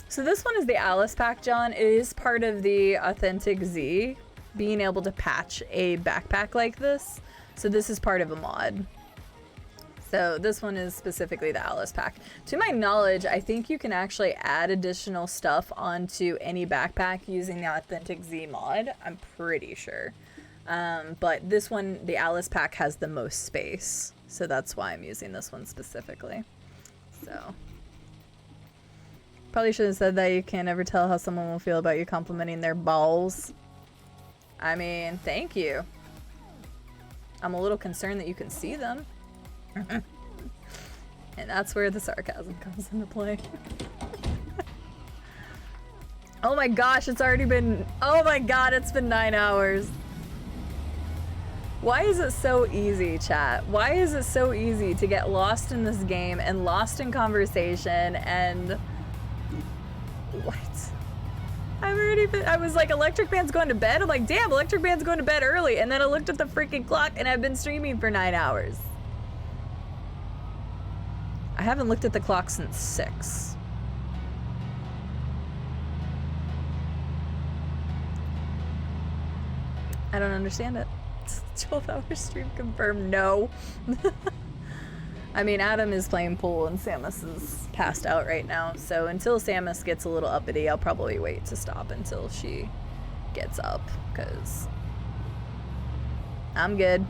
So this one is the Alice pack, John. It is part of the Authentic Z, being able to patch a backpack like this. So this is part of a mod. So this one is specifically the Alice pack. To my knowledge, I think you can actually add additional stuff onto any backpack using the Authentic Z mod. I'm pretty sure. But this one, the Alice pack, has the most space. So that's why I'm using this one specifically. So probably should have said that you can't ever tell how someone will feel about you complimenting their balls. I mean, thank you. I'm a little concerned that you can see them. And that's where the sarcasm comes into play. Oh my gosh, it's already been... Oh my god, it's been 9 hours. Why is it so easy, chat? Why is it so easy to get lost in this game and lost in conversation and... What? I was like, Electric Man's going to bed? I'm like, damn, Electric Man's going to bed early. And then I looked at the freaking clock and I've been streaming for 9 hours. I haven't looked at the clock since 6. I don't understand it. 12-hour stream confirmed. No. I mean, Adam is playing pool and Samus is passed out right now. So until Samus gets a little uppity, I'll probably wait to stop until she gets up. Because I'm good.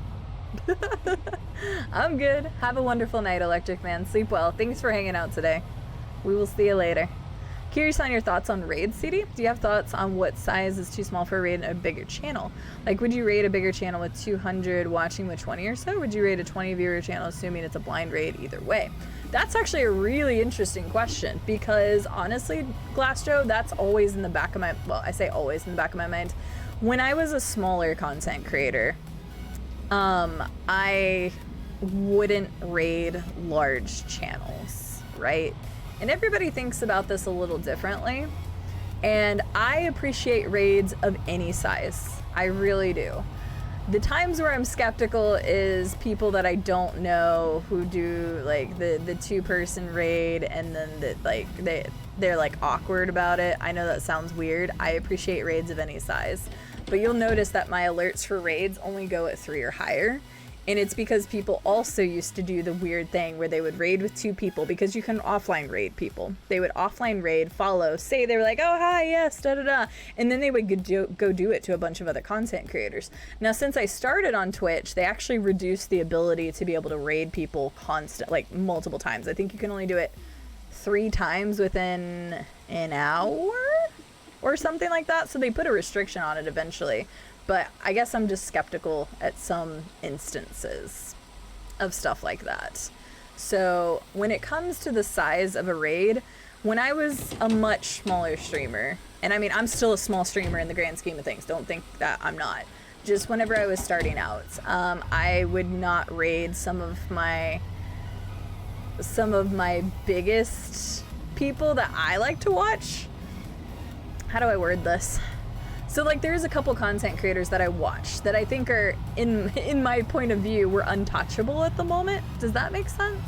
I'm good. Have a wonderful night, Electric Man. Sleep well. Thanks for hanging out today. We will see you later. Curious on your thoughts on raid, CD? Do you have thoughts on what size is too small for a raid in a bigger channel? Like, would you raid a bigger channel with 200 watching with 20 or so? Would you raid a 20 viewer channel assuming it's a blind raid either way? That's actually a really interesting question because honestly, Glassjoe, that's always in the back of my, well, I say always in the back of my mind. When I was a smaller content creator, I wouldn't raid large channels, right? And everybody thinks about this a little differently. And I appreciate raids of any size. I really do. The times where I'm skeptical is people that I don't know who do like the 2-person raid and then they're like awkward about it. I know that sounds weird. I appreciate raids of any size. But you'll notice that my alerts for raids only go at 3 or higher. And it's because people also used to do the weird thing where they would raid with 2 people because you can offline raid people. They would offline raid, follow, say they were like, oh, hi, yes, da-da-da. And then they would go do it to a bunch of other content creators. Now, since I started on Twitch, they actually reduced the ability to be able to raid people like multiple times. I think you can only do it 3 times within an hour or something like that. So they put a restriction on it eventually. But I guess I'm just skeptical at some instances of stuff like that. So when it comes to the size of a raid, when I was a much smaller streamer, and I mean, I'm still a small streamer in the grand scheme of things. Don't think that I'm not. Just whenever I was starting out, I would not raid some of my biggest people that I like to watch. How do I word this? So like there's a couple content creators that I watch that I think are, in my point of view, were untouchable at the moment. Does that make sense?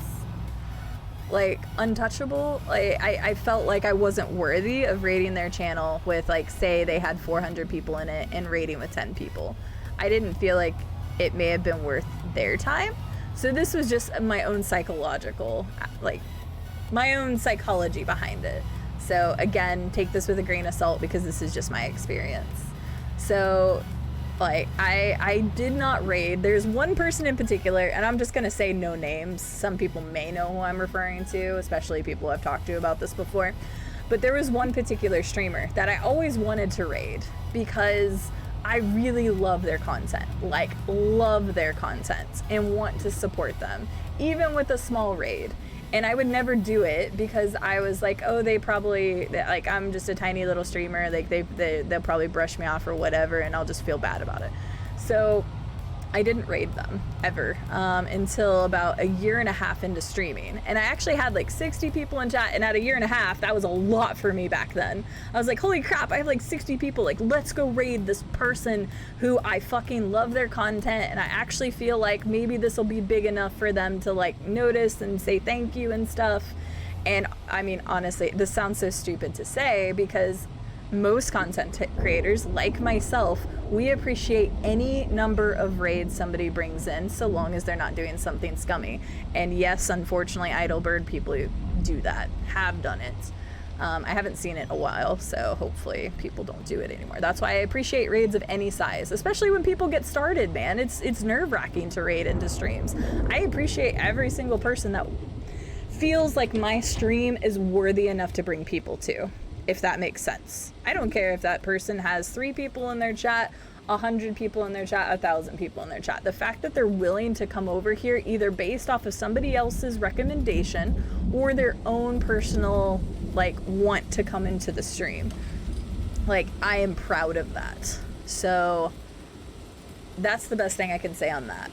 Like untouchable? Like I felt like I wasn't worthy of raiding their channel with like, say they had 400 people in it and raiding with 10 people. I didn't feel like it may have been worth their time. So this was just my own psychological, like my own psychology behind it. So again, take this with a grain of salt because this is just my experience. So like I did not raid. There's one person in particular, and I'm just gonna say no names. Some people may know who I'm referring to, especially people I've talked to about this before. But there was one particular streamer that I always wanted to raid because I really love their content, like love their content and want to support them, even with a small raid. And I would never do it because I was like, oh, they probably, like, I'm just a tiny little streamer. Like, they'll probably brush me off or whatever, and I'll just feel bad about it. So I didn't raid them ever until about a year and a half into streaming. And I actually had like 60 people in chat, and at a year and a half, that was a lot for me back then. I was like, holy crap, I have like 60 people. Like, let's go raid this person who I fucking love their content, and I actually feel like maybe this will be big enough for them to like notice and say thank you and stuff. And I mean, honestly, this sounds so stupid to say because most content creators, like myself, we appreciate any number of raids somebody brings in so long as they're not doing something scummy. And yes, unfortunately, Idlebird people who do that have done it. I haven't seen it in a while, so hopefully people don't do it anymore. That's why I appreciate raids of any size, especially when people get started, man. It's nerve-wracking to raid into streams. I appreciate every single person that feels like my stream is worthy enough to bring people to, if that makes sense. I don't care if that person has 3 people in their chat, 100 people in their chat, 1,000 people in their chat. The fact that they're willing to come over here either based off of somebody else's recommendation or their own personal, like, want to come into the stream. Like, I am proud of that. So that's the best thing I can say on that.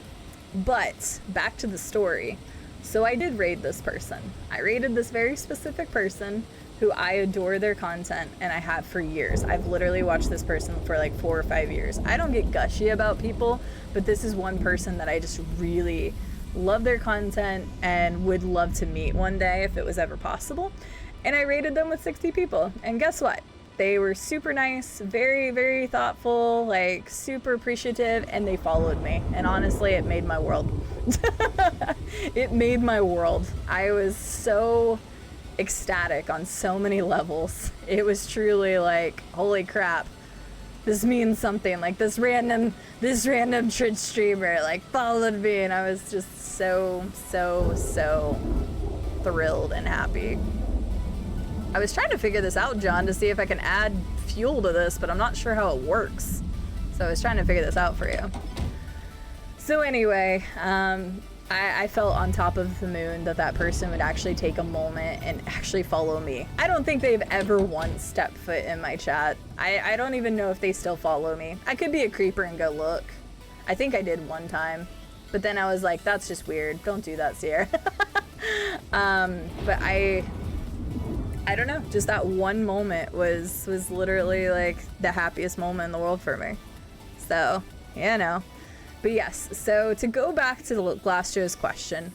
But back to the story. So I did raid this person. I raided this very specific person who I adore their content, and I have for years. I've literally watched this person for like 4 or 5 years. I don't get gushy about people, but this is one person that I just really love their content and would love to meet one day if it was ever possible. And I raided them with 60 people. And guess what? They were super nice, very, very thoughtful, like super appreciative, and they followed me. And honestly, it made my world. It made my world. I was so ecstatic on so many levels. It was truly like, holy crap, this means something. Like this random Twitch streamer like followed me, and I was just so thrilled and happy. I was trying to figure this out, John, to see if I can add fuel to this, but I'm not sure how it works. So I was trying to figure this out for you. So anyway, I felt on top of the moon that person would actually take a moment and actually follow me. I don't think they've ever once stepped foot in my chat. I don't even know if they still follow me. I could be a creeper and go look. I think I did one time, but then I was like, that's just weird. Don't do that, Sierra. But I don't know, just that one moment was literally like the happiest moment in the world for me. So, you know. But yes, so to go back to the Glass Joe's question,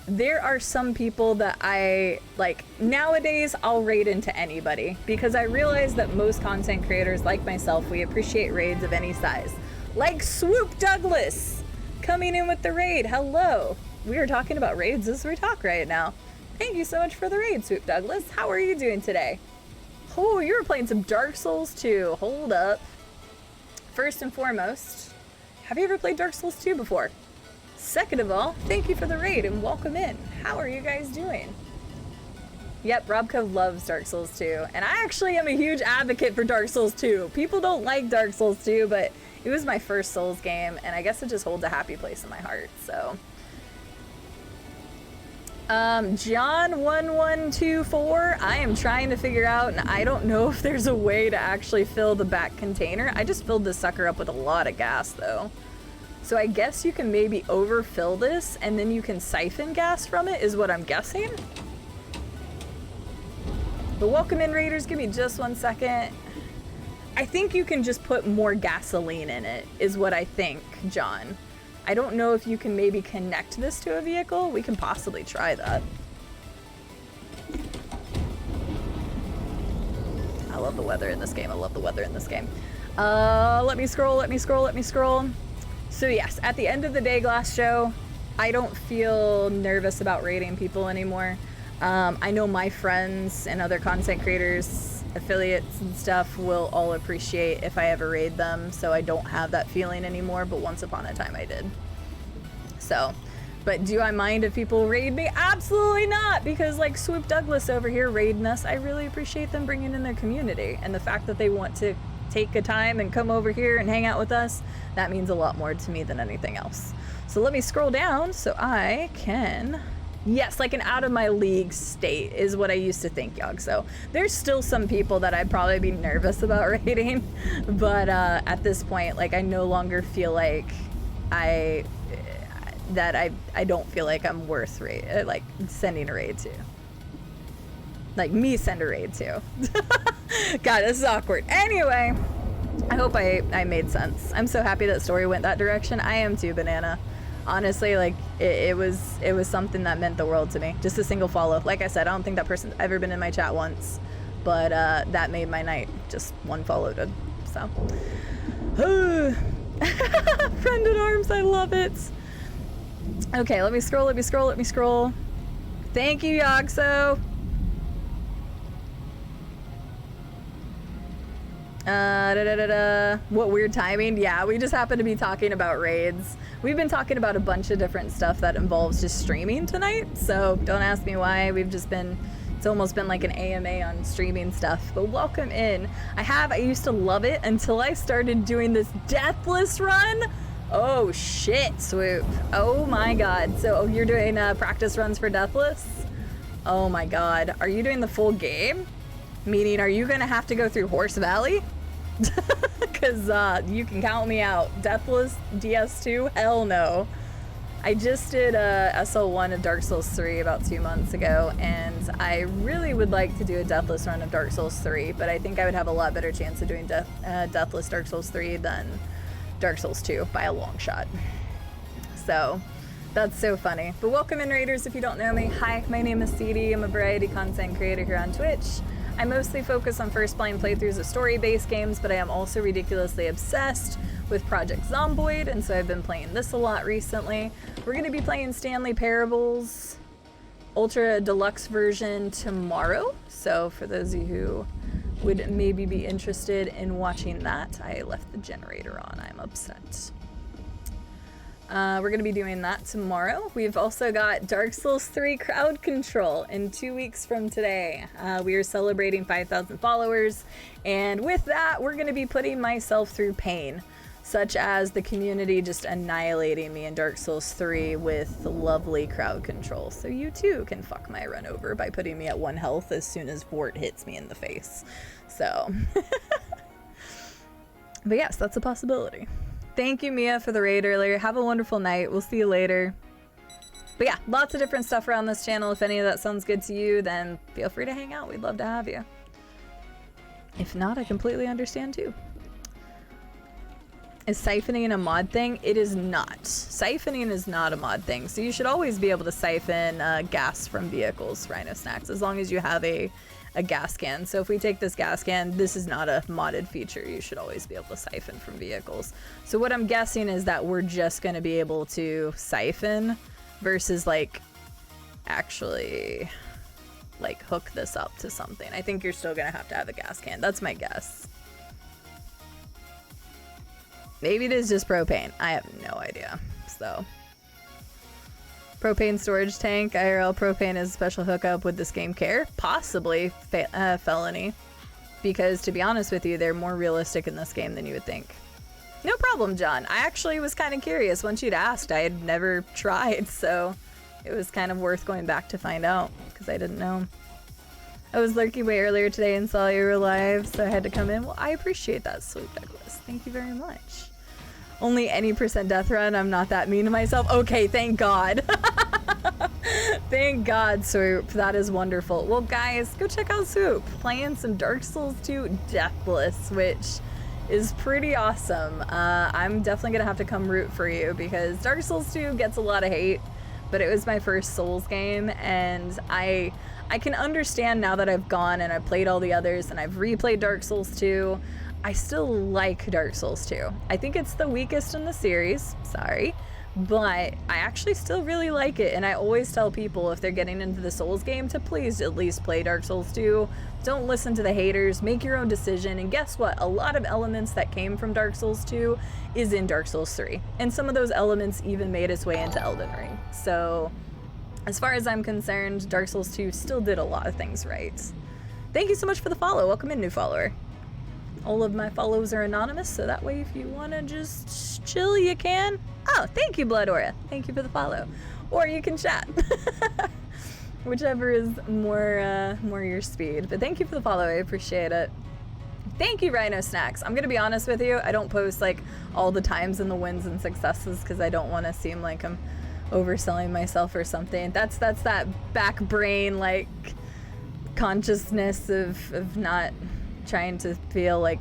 there are some people that I, like, nowadays I'll raid into anybody because I realize that most content creators like myself, we appreciate raids of any size. Like Swoop Douglas coming in with the raid. Hello. We are talking about raids as we talk right now. Thank you so much for the raid, Swoop Douglas. How are you doing today? Oh, you were playing some Dark Souls 2. Hold up. First and foremost, have you ever played Dark Souls 2 before? Second of all, thank you for the raid and welcome in. How are you guys doing? Yep, Robco loves Dark Souls 2. And I actually am a huge advocate for Dark Souls 2. People don't like Dark Souls 2, but it was my first Souls game, and I guess it just holds a happy place in my heart, so. John1124, I am trying to figure out, and I don't know if there's a way to actually fill the back container. I just filled this sucker up with a lot of gas, though. So I guess you can maybe overfill this, and then you can siphon gas from it, is what I'm guessing. But welcome in, Raiders. Give me just 1 second. I think you can just put more gasoline in it, is what I think, John. I don't know if you can maybe connect this to a vehicle. We can possibly try that. I love the weather in this game. I love the weather in this game. Let me scroll. So yes, at the end of the day, Glass Joe, I don't feel nervous about raiding people anymore. I know my friends and other content creators, affiliates and stuff will all appreciate if I ever raid them, so I don't have that feeling anymore, but once upon a time I did. So, but do I mind if people raid me? Absolutely not, because like Swoop Douglas over here raiding us, I really appreciate them bringing in their community, and the fact that they want to take a time and come over here and hang out with us, that means a lot more to me than anything else. So let me scroll down so I can Yes, like an out of my league state is what I used to think, Yog. So there's still some people that I'd probably be nervous about raiding, but at this point, like I no longer feel like I don't feel like I'm worth like sending a raid to. Like me send a raid to. God, this is awkward. Anyway, I hope I made sense. I'm so happy that story went that direction. I am too, Banana. Honestly, like it was something that meant the world to me. Just a single follow. Like I said, I don't think that person's ever been in my chat once, but that made my night. Just one follow did. So, friend in arms, I love it. Okay, let me scroll. Thank you, Yogso. What weird timing. Yeah, we just happened to be talking about raids. We've been talking about a bunch of different stuff that involves just streaming tonight, so don't ask me why. It's almost been like an AMA on streaming stuff, but welcome in. I used to love it until I started doing this Deathless run. Oh shit, Swoop. Oh my god. So you're doing practice runs for Deathless? Oh my god. Are you doing the full game? Meaning, are you gonna have to go through Horse Valley? Because you can count me out. Deathless DS2? Hell no. I just did SL1 of Dark Souls 3 about 2 months ago, and I really would like to do a Deathless run of Dark Souls 3, but I think I would have a lot better chance of doing Deathless Dark Souls 3 than Dark Souls 2 by a long shot. So that's so funny. But welcome in, Raiders, if you don't know me. Hi, my name is CD. I'm a variety content creator here on Twitch. I mostly focus on first blind playthroughs of story-based games, but I am also ridiculously obsessed with Project Zomboid, and so I've been playing this a lot recently. We're going to be playing Stanley Parables Ultra Deluxe version tomorrow, so for those of you who would maybe be interested in watching that, I left the generator on. I'm upset. We're going to be doing that tomorrow. We've also got Dark Souls 3 crowd control in 2 weeks from today. We are celebrating 5,000 followers, and with that, we're going to be putting myself through pain, such as the community just annihilating me in Dark Souls 3 with lovely crowd control. So you too can fuck my run over by putting me at 1 health as soon as Vort hits me in the face. So, but yes, that's a possibility. Thank you, Mia, for the raid earlier. Have a wonderful night. We'll see you later. But yeah, lots of different stuff around this channel. If any of that sounds good to you, then feel free to hang out. We'd love to have you. If not, I completely understand too. Is siphoning a mod thing? It is not. Siphoning is not a mod thing. So you should always be able to siphon gas from vehicles, Rhino Snacks, as long as you have a gas can. So if we take this gas can, this is not a modded feature. You should always be able to siphon from vehicles. So what I'm guessing is that we're just going to be able to siphon versus like actually like hook this up to something. I think you're still going to have a gas can. That's my guess. Maybe it is just propane. I have no idea. So propane storage tank, IRL propane is a special hookup. Would this game care? Possibly felony. Because to be honest with you, they're more realistic in this game than you would think. No problem, John. I actually was kind of curious. Once you'd asked, I had never tried, so it was kind of worth going back to find out, because I didn't know. I was lurking way earlier today and saw you were live, so I had to come in. Well, I appreciate that, Sweet Douglas. Thank you very much. Only any % death run. I'm not that mean to myself. Okay, thank God. Thank God, Swoop. That is wonderful. Well, guys, go check out Swoop. Playing some Dark Souls 2 Deathless, which is pretty awesome. I'm definitely going to have to come root for you because Dark Souls 2 gets a lot of hate, but it was my first Souls game, and I can understand now that I've gone and I've played all the others and I've replayed Dark Souls 2. I still like Dark Souls 2. I think it's the weakest in the series, sorry, but I actually still really like it, and I always tell people if they're getting into the Souls game to please at least play Dark Souls 2. Don't listen to the haters, make your own decision, and guess what? A lot of elements that came from Dark Souls 2 is in Dark Souls 3, and some of those elements even made its way into Elden Ring. So as far as I'm concerned, Dark Souls 2 still did a lot of things right. Thank you so much for the follow. Welcome in, new follower. All of my follows are anonymous, so that way if you want to just chill, you can. Oh, thank you, Blood Aura. Thank you for the follow. or you can chat. Whichever is more your speed. But thank you for the follow. I appreciate it. Thank you, Rhino Snacks. I'm gonna be honest with you. I don't post like all the times and the wins and successes because I don't want to seem like I'm overselling myself or something. That's that back brain like consciousness of not trying to feel like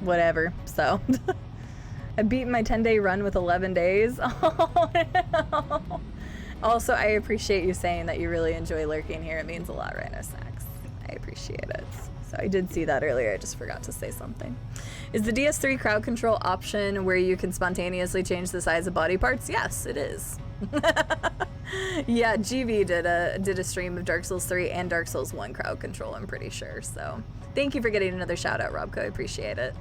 whatever. So I beat my 10-day run with 11 days. Oh, no. Also, I appreciate you saying that you really enjoy lurking here. It means a lot, Rhino Snacks. I appreciate it. So I did see that earlier. I just forgot to say something. Is the DS3 crowd control option where you can spontaneously change the size of body parts? Yes, it is. Yeah, GV did a stream of Dark Souls 3 and Dark Souls 1 crowd control, I'm pretty sure. So thank you for getting another shout out, Robco. I appreciate it.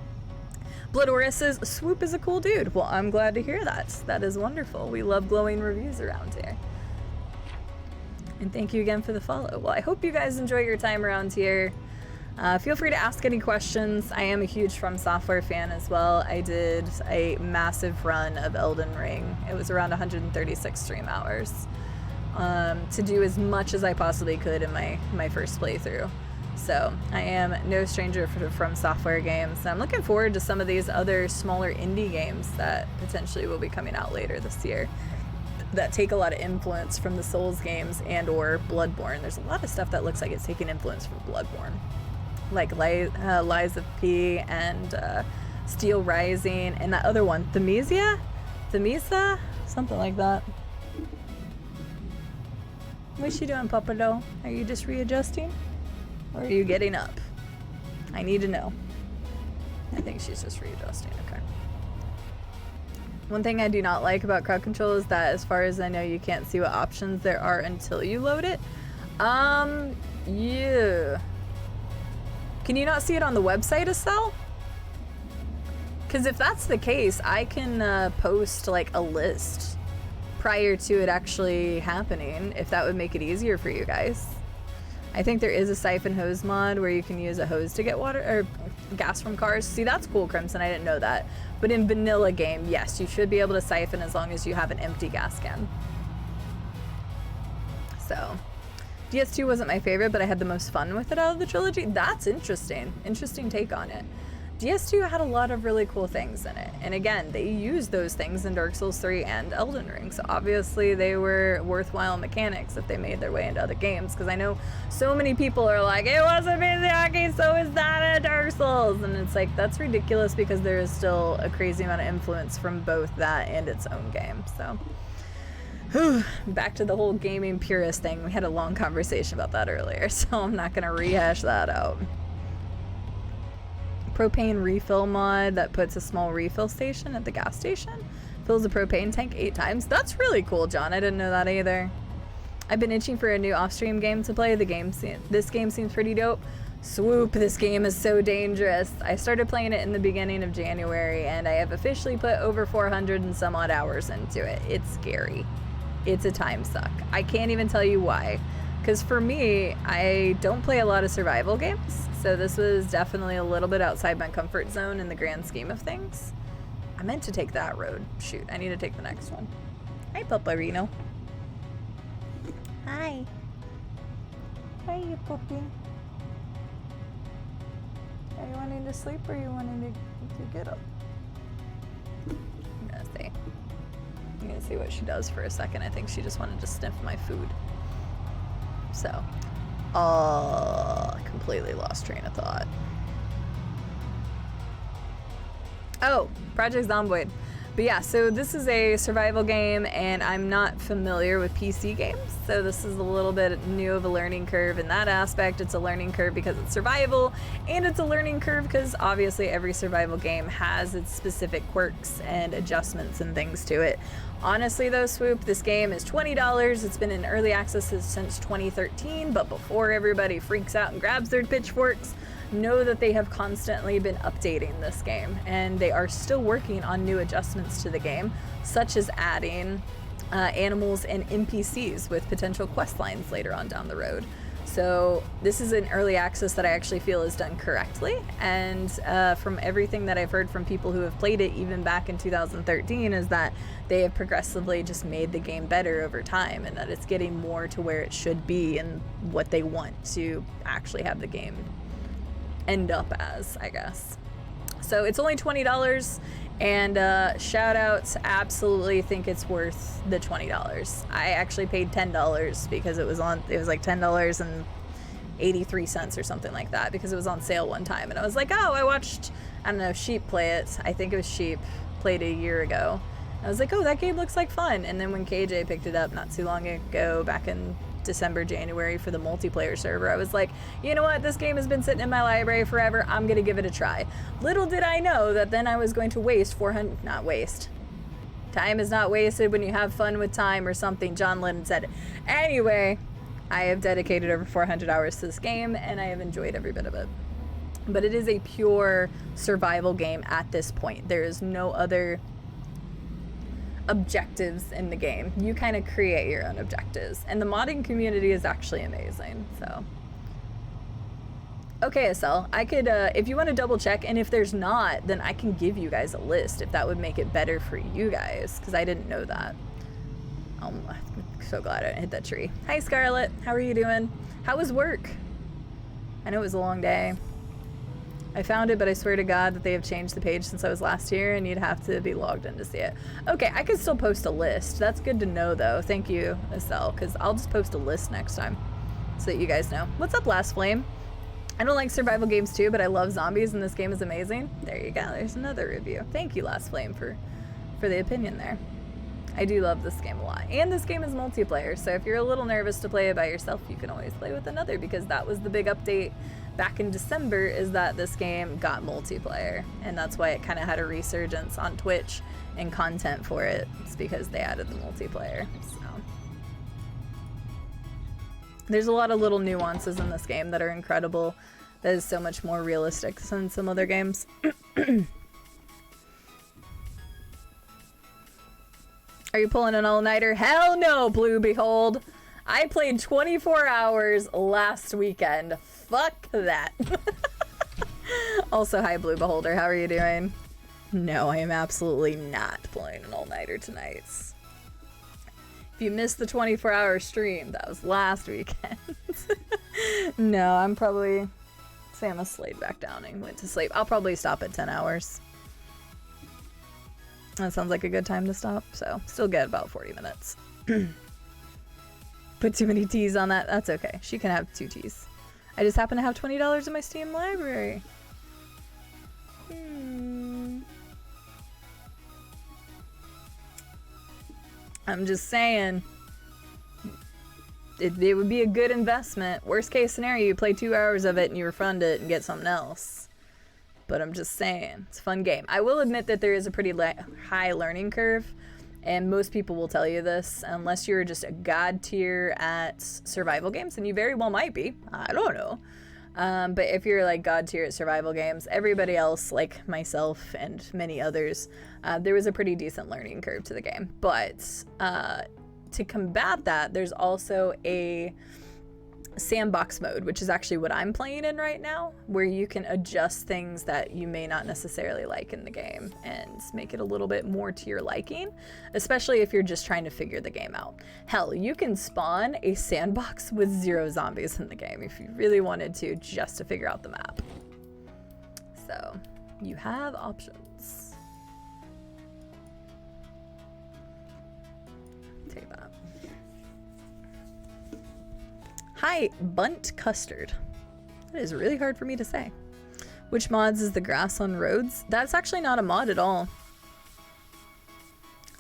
Bloodora says, Swoop is a cool dude. Well, I'm glad to hear that. That is wonderful. We love glowing reviews around here. And thank you again for the follow. Well, I hope you guys enjoy your time around here. Feel free to ask any questions. I am a huge From Software fan as well. I did a massive run of Elden Ring. It was around 136 stream hours to do as much as I possibly could in my first playthrough. So I am no stranger for From Software games. And I'm looking forward to some of these other smaller indie games that potentially will be coming out later this year that take a lot of influence from the Souls games and or Bloodborne. There's a lot of stuff that looks like it's taking influence from Bloodborne. Like Lies of P and Steel Rising and that other one, Thamisia? Something like that. What's she doing, Papado? Are you just readjusting? Or are you getting up? I need to know. I think she's just readjusting, okay. One thing I do not like about crowd control is that as far as I know, you can't see what options there are until you load it. Yeah. Can you not see it on the website, Estelle? Because if that's the case, I can post like a list prior to it actually happening, if that would make it easier for you guys. I think there is a siphon hose mod where you can use a hose to get water or gas from cars. See, that's cool, Crimson. I didn't know that. But in vanilla game, yes, you should be able to siphon as long as you have an empty gas can. So, DS2 wasn't my favorite, but I had the most fun with it out of the trilogy. That's interesting. Interesting take on it. DS2 had a lot of really cool things in it. And again, they used those things in Dark Souls 3 and Elden Ring. So obviously they were worthwhile mechanics if they made their way into other games. Because I know so many people are like, it wasn't Miyazaki, so is that in Dark Souls? And it's like, that's ridiculous because there is still a crazy amount of influence from both that and its own game. So, back to the whole gaming purist thing. We had a long conversation about that earlier, so I'm not going to rehash that out. Propane refill mod that puts a small refill station at the gas station. Fills a propane tank 8 times. That's really cool, John. I didn't know that either. I've been itching for a new off-stream game to play. This game seems pretty dope. Swoop, this game is so dangerous. I started playing it in the beginning of January, and I have officially put over 400 and some odd hours into it. It's scary. It's a time suck. I can't even tell you why. Because for me, I don't play a lot of survival games, so this was definitely a little bit outside my comfort zone in the grand scheme of things. I meant to take that road. Shoot, I need to take the next one. Hi, Paparino. Hi. Hi, you puppy. Are you wanting to sleep or are you wanting to get up? I'm gonna see what she does for a second. I think she just wanted to sniff my food. So, completely lost train of thought. Oh, Project Zomboid. But yeah, so this is a survival game, and I'm not familiar with PC games, so this is a little bit new of a learning curve in that aspect. It's a learning curve because it's survival, and it's a learning curve because obviously every survival game has its specific quirks and adjustments and things to it. Honestly though, Swoop, this game is $20. It's been in early access since 2013, but before everybody freaks out and grabs their pitchforks, know that they have constantly been updating this game, and they are still working on new adjustments to the game, such as adding animals and NPCs with potential quest lines later on down the road. So this is an early access that I actually feel is done correctly, and from everything that I've heard from people who have played it even back in 2013 is that they have progressively just made the game better over time, and that it's getting more to where it should be and what they want to actually have the game end up as, I guess. So it's only $20, and shout outs, absolutely think it's worth the $20. I actually paid $10 because it was like $10.83 or something like that, because it was on sale one time, and I was like, oh, I watched, I don't know, Sheep play it. I think it was Sheep played it a year ago. I was like, oh, that game looks like fun. And then when KJ picked it up not too long ago, back in December, January, for the multiplayer server, I was like, you know what, this game has been sitting in my library forever, I'm gonna give it a try. Little did I know that then I was going to waste time is not wasted when you have fun with time, or something John Lennon said. Anyway, I have dedicated over 400 hours to this game, and I have enjoyed every bit of it. But it is a pure survival game at this point. There is no other objectives in the game. You kind of create your own objectives, and the modding community is actually amazing. So okay, SL, I could if you want to double check, and if there's not, then I can give you guys a list if that would make it better for you guys, because I didn't know that. I'm so glad I didn't hit that tree. Hi Scarlett, how are you doing? How was work? I know it was a long day. I found it, but I swear to God that they have changed the page since I was last here, and you'd have to be logged in to see it. Okay, I could still post a list. That's good to know, though. Thank you, Estelle, because I'll just post a list next time so that you guys know. What's up, Last Flame? I don't like survival games too, but I love zombies, and this game is amazing. There you go. There's another review. Thank you, Last Flame, for the opinion there. I do love this game a lot. And this game is multiplayer, so if you're a little nervous to play it by yourself, you can always play with another, because that was the big update back in December, is that this game got multiplayer, and that's why it kind of had a resurgence on Twitch and content for it. It's because they added the multiplayer. So there's a lot of little nuances in this game that are incredible, that is so much more realistic than some other games. Are you pulling an all-nighter? Hell no, Blue Behold. I played 24 hours last weekend. Fuck that. Also, hi, Blue Beholder. How are you doing? No, I am absolutely not playing an all-nighter tonight. If you missed the 24-hour stream, that was last weekend. No, I'm probably... Sam has laid back down and went to sleep. I'll probably stop at 10 hours. That sounds like a good time to stop, so still get about 40 minutes. Put too many T's on that. That's okay. She can have 2 T's. I just happen to have $20 in my Steam library. I'm just saying. It would be a good investment. Worst case scenario, you play 2 hours of it and you refund it and get something else. But I'm just saying, it's a fun game. I will admit that there is a pretty high learning curve, and most people will tell you this, unless you're just a god tier at survival games, and you very well might be. I don't know. But if you're like god tier at survival games, everybody else, like myself and many others, there was a pretty decent learning curve to the game. But to combat that, there's also a sandbox mode, which is actually what I'm playing in right now, where you can adjust things that you may not necessarily like in the game and make it a little bit more to your liking, especially if you're just trying to figure the game out. Hell, you can spawn a sandbox with 0 zombies in the game if you really wanted to, just to figure out the map. So you have options. Take that. Hi, Bunt Custard. That is really hard for me to say. Which mods is the grass on roads? That's actually not a mod at all.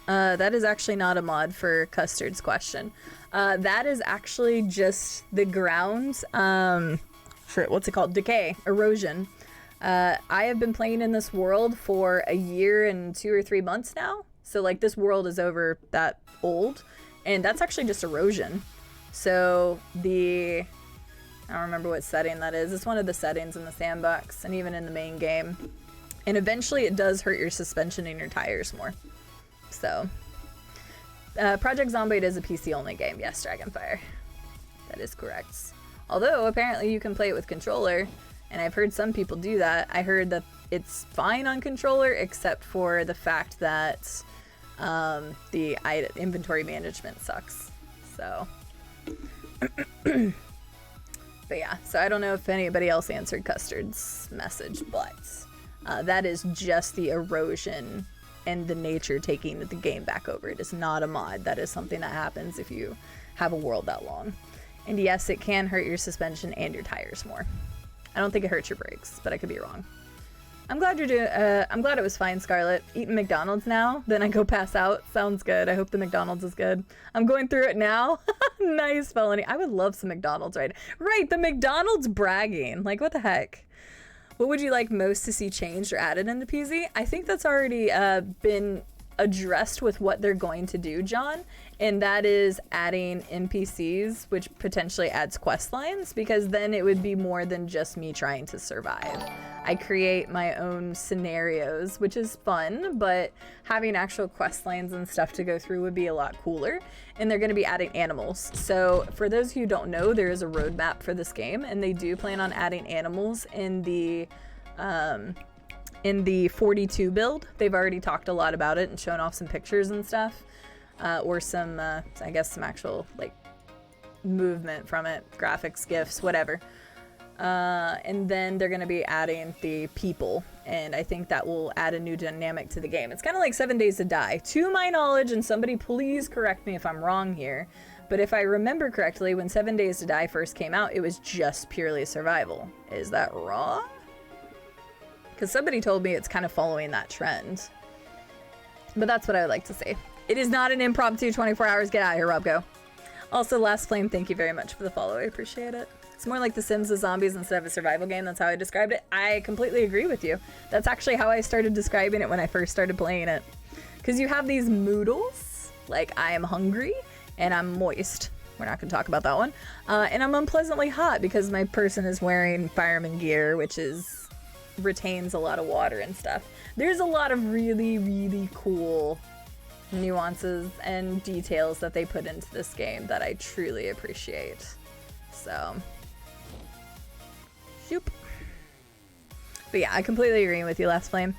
That is actually not a mod for Custard's question. That is actually just the ground, for, what's it called? Decay, erosion. I have been playing in this world for a year and 2 or 3 months now. So like this world is over that old, and that's actually just erosion. So I don't remember what setting that is. It's one of the settings in the sandbox and even in the main game. And eventually it does hurt your suspension and your tires more. So, Project Zomboid is a PC only game. Yes, Dragonfire. That is correct. Although apparently you can play it with controller, and I've heard some people do that. I heard that it's fine on controller except for the fact that the inventory management sucks. So, but yeah, so I don't know if anybody else answered Custard's message, but that is just the erosion and the nature taking the game back over. It is not a mod. That is something that happens if you have a world that long. And yes, it can hurt your suspension and your tires more. I don't think it hurts your brakes, but I could be wrong. I'm glad you're doing, I'm glad it was fine, Scarlett. Eating McDonald's now, then I go pass out. Sounds good. I hope the McDonald's is good. I'm going through it now. Nice, Felony. I would love some McDonald's right. Right, the McDonald's bragging. Like, what the heck? What would you like most to see changed or added into PZ? I think that's already been addressed with what they're going to do, John, and that is adding NPCs, which potentially adds quest lines, because then it would be more than just me trying to survive. I create my own scenarios, which is fun, but having actual quest lines and stuff to go through would be a lot cooler. And they're going to be adding animals. So for those who don't know, there is a roadmap for this game, and they do plan on adding animals in the 42 build. They've already talked a lot about it and shown off some pictures and stuff, or some, I guess some actual like movement from it, graphics, GIFs, whatever. And then they're going to be adding the people, and I think that will add a new dynamic to the game. It's kind of like 7 Days to Die, to my knowledge, and somebody please correct me if I'm wrong here, but if I remember correctly, when 7 Days to Die first came out, it was just purely survival. Is that wrong? Because somebody told me it's kind of following that trend. But that's what I would like to say. It is not an impromptu 24 hours. Get out of here, Robgo. Also, Last Flame, thank you very much for the follow. I appreciate it. It's more like The Sims with zombies instead of a survival game. That's how I described it. I completely agree with you. That's actually how I started describing it when I first started playing it. Because you have these moodles, like I am hungry and I'm moist. We're not going to talk about that one. And I'm unpleasantly hot because my person is wearing fireman gear, which retains a lot of water and stuff. There's a lot of really, really cool nuances and details that they put into this game that I truly appreciate. So, shoop. But yeah, I completely agree with you, Last Flame.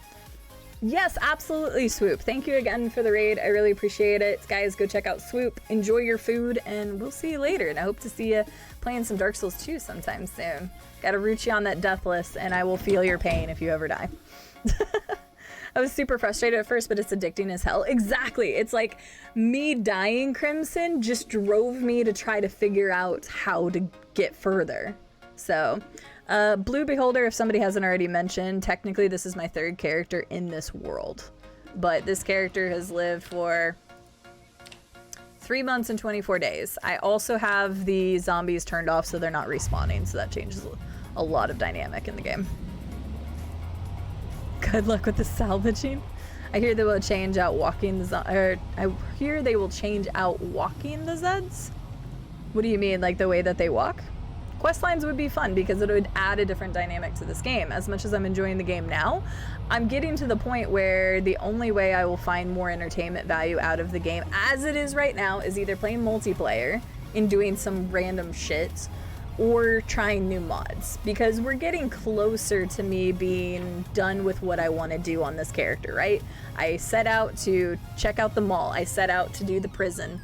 Yes, absolutely, Swoop. Thank you again for the raid. I really appreciate it. Guys, go check out Swoop. Enjoy your food, and we'll see you later. And I hope to see you playing some Dark Souls 2 sometime soon. Gotta root you on that death list, and I will feel your pain if you ever die. I was super frustrated at first, but it's addicting as hell. Exactly. It's like me dying, Crimson, just drove me to try to figure out how to get further. So, Blue Beholder, if somebody hasn't already mentioned, technically this is my third character in this world. But this character has lived for 3 months and 24 days. I also have the zombies turned off so they're not respawning, so that changes a lot of dynamic in the game. Good luck with the salvaging. I hear they will change out walking the I hear they will change out walking the Zeds. What do you mean, like the way that they walk? Quest lines would be fun because it would add a different dynamic to this game. As much as I'm enjoying the game now, I'm getting to the point where the only way I will find more entertainment value out of the game as it is right now is either playing multiplayer and doing some random shit or trying new mods, because we're getting closer to me being done with what I want to do on this character, right? I set out to check out the mall. I set out to do the prison.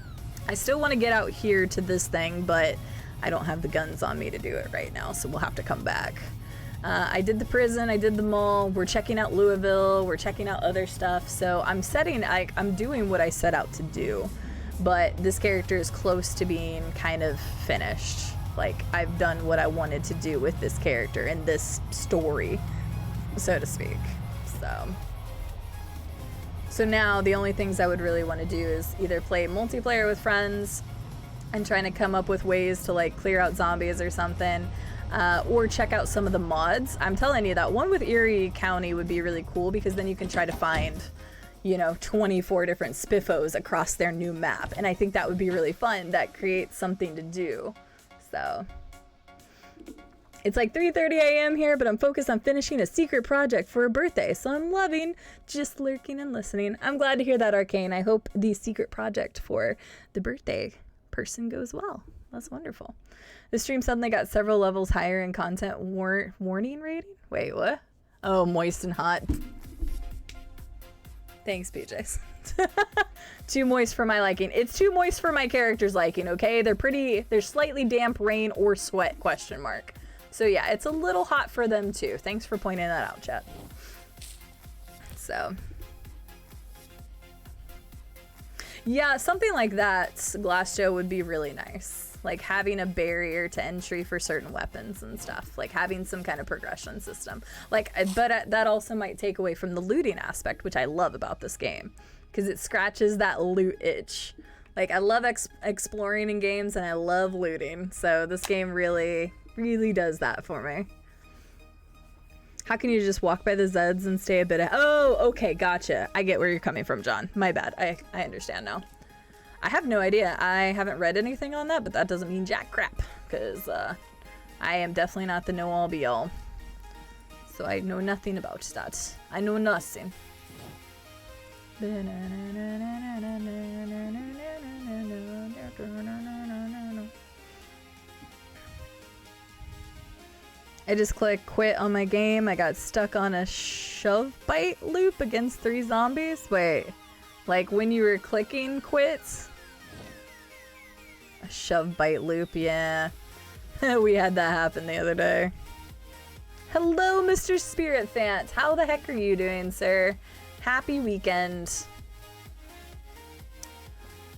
I still want to get out here to this thing, but I don't have the guns on me to do it right now, so we'll have to come back. I did the prison, I did the mall, we're checking out Louisville, we're checking out other stuff, so I'm doing what I set out to do, but this character is close to being kind of finished. Like, I've done what I wanted to do with this character in this story, so to speak. So now the only things I would really want to do is either play multiplayer with friends and trying to come up with ways to like clear out zombies or something, or check out some of the mods. I'm telling you, that one with Erie County would be really cool because then you can try to find, 24 different spiffos across their new map, and I think that would be really fun. That creates something to do. So it's like 3:30 a.m. here, but I'm focused on finishing a secret project for a birthday, so I'm loving just lurking and listening. I'm glad to hear that, Arcane. I hope the secret project for the birthday person goes well. That's wonderful. The stream suddenly got several levels higher in content warning rating? Wait, what? Oh, moist and hot. Thanks, PJs. Too moist for my liking. It's too moist for my character's liking, okay? They're slightly damp, rain, or sweat, question mark. So yeah, it's a little hot for them too. Thanks for pointing that out, chat. So. Yeah, something like that, Glass Joe, would be really nice. Like having a barrier to entry for certain weapons and stuff. Like having some kind of progression system. Like, but that also might take away from the looting aspect, which I love about this game. Because it scratches that loot itch. Like, I love exploring in games and I love looting. So this game really, really does that for me. How can you just walk by the Zeds and stay a bit oh, okay, gotcha. I get where you're coming from, John. My bad. I understand now. I have no idea. I haven't read anything on that, but that doesn't mean jack crap. Because I am definitely not the know-all be-all. So I know nothing about that. I know nothing. I just clicked quit on my game. I got stuck on a shove bite loop against 3 zombies. Wait, like when you were clicking quit? A shove bite loop, yeah. We had that happen the other day. Hello, Mr. Spirit Fant. How the heck are you doing, sir? Happy weekend.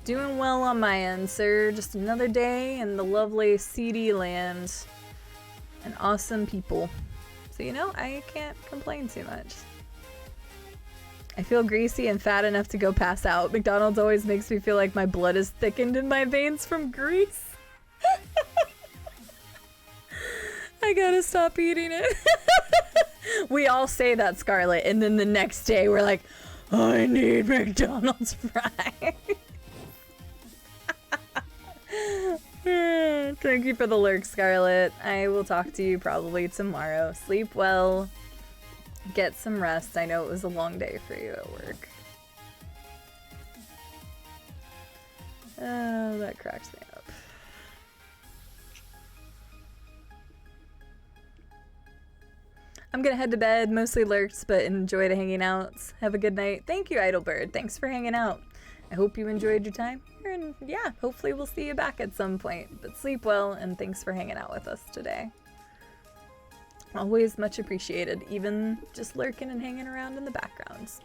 Doing well on my end, sir. Just another day in the lovely CD land. And awesome people. So, you know, I can't complain too much. I feel greasy and fat enough to go pass out. McDonald's always makes me feel like my blood is thickened in my veins from grease. I gotta stop eating it. We all say that, Scarlett, and then the next day we're like, I need McDonald's fries. Thank you for the lurk, Scarlett. I will talk to you probably tomorrow. Sleep well. Get some rest. I know it was a long day for you at work. Oh, that cracks me up. I'm gonna head to bed. Mostly lurks, but enjoyed hanging out. Have a good night. Thank you, Idlebird. Thanks for hanging out. I hope you enjoyed your time. And yeah, hopefully we'll see you back at some point. But sleep well, and thanks for hanging out with us today. Always much appreciated, even just lurking and hanging around in the backgrounds.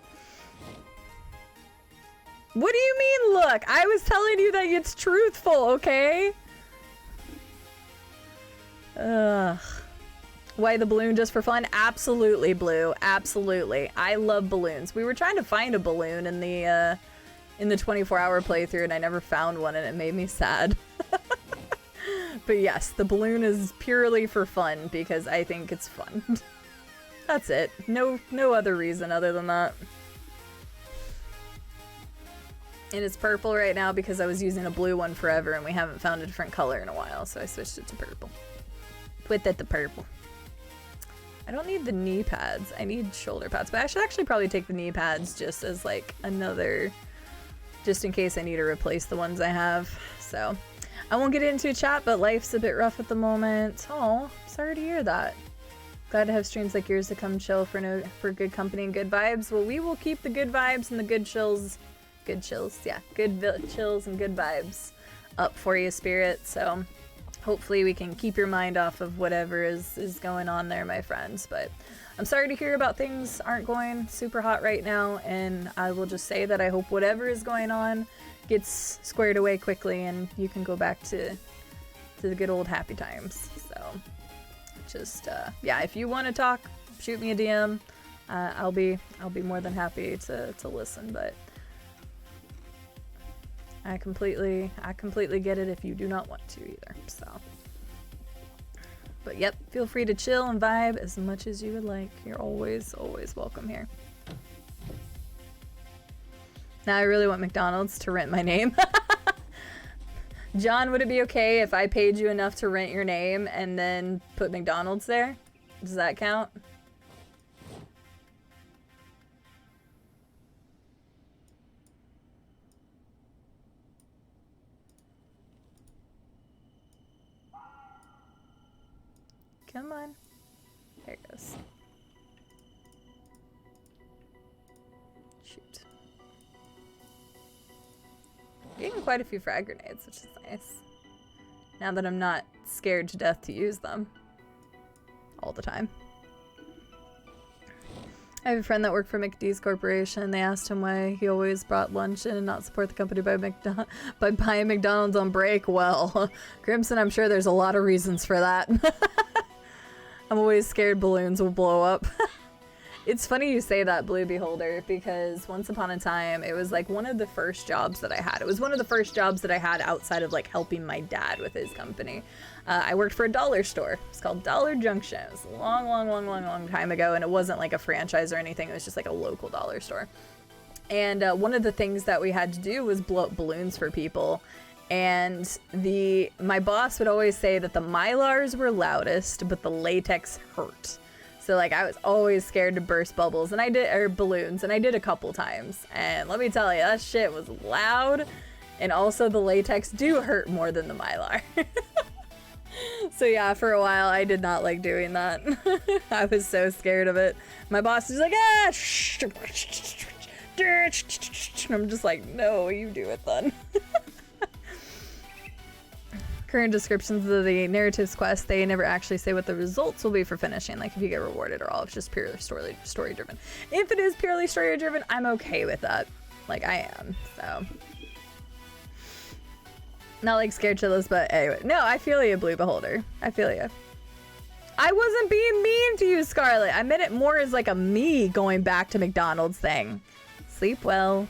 What do you mean, look? I was telling you that it's truthful, okay? Ugh. Why the balloon just for fun? Absolutely, Blue. Absolutely. I love balloons. We were trying to find a balloon in the 24-hour playthrough, and I never found one, and it made me sad. But yes, the balloon is purely for fun because I think it's fun. That's it. No other reason other than that. And it's purple right now because I was using a blue one forever and we haven't found a different color in a while, so I switched it to purple. Put that to purple. I don't need the knee pads. I need shoulder pads, but I should actually probably take the knee pads just as like another, just in case I need to replace the ones I have. So I won't get into chat, but life's a bit rough at the moment. Oh, sorry to hear that. Glad to have streams like yours to come chill for good company and good vibes. Well, we will keep the good vibes and the good chills, good chills and good vibes up for you, Spirit. So hopefully we can keep your mind off of whatever is going on there, my friends. But I'm sorry to hear about things aren't going super hot right now, and I will just say that I hope whatever is going on gets squared away quickly and you can go back to the good old happy times. So just yeah, if you want to talk, shoot me a DM. I'll be more than happy to listen, but I completely get it if you do not want to either. So but yep, feel free to chill and vibe as much as you would like. You're always welcome here. Now I really want McDonald's to rent my name. John, would it be okay if I paid you enough to rent your name and then put McDonald's there? Does that count? Come on. There it goes. Shoot. Getting quite a few frag grenades, which is nice. Now that I'm not scared to death to use them. All the time. I have a friend that worked for McDee's Corporation. They asked him why he always brought lunch in and not support the company by buying McDonald's on break. Well, Crimson, I'm sure there's a lot of reasons for that. I'm always scared balloons will blow up. It's funny you say that, Blue Beholder, because once upon a time, it was like one of the first jobs that I had. It was one of the first jobs that I had outside of like helping my dad with his company. I worked for a dollar store. It's called Dollar Junction. It was a long time ago, and it wasn't like a franchise or anything. It was just like a local dollar store. And one of the things that we had to do was blow up balloons for people. And my boss would always say that the Mylars were loudest, but the latex hurt. So like I was always scared to burst bubbles, and balloons, and I did a couple times. And let me tell you, that shit was loud, and also the latex do hurt more than the Mylar. So yeah, for a while I did not like doing that. I was so scared of it. My boss was like, ah, and I'm just like, no, you do it then. Current descriptions of the narratives quest, they never actually say what the results will be for finishing, like if you get rewarded or all. It's just purely story driven. If it is purely story driven, I'm okay with that. Like I am, so. Not like scared shitless, but anyway. No, I feel you, Blue Beholder. I feel you. I wasn't being mean to you, Scarlet. I meant it more as like a me going back to McDonald's thing. Sleep well.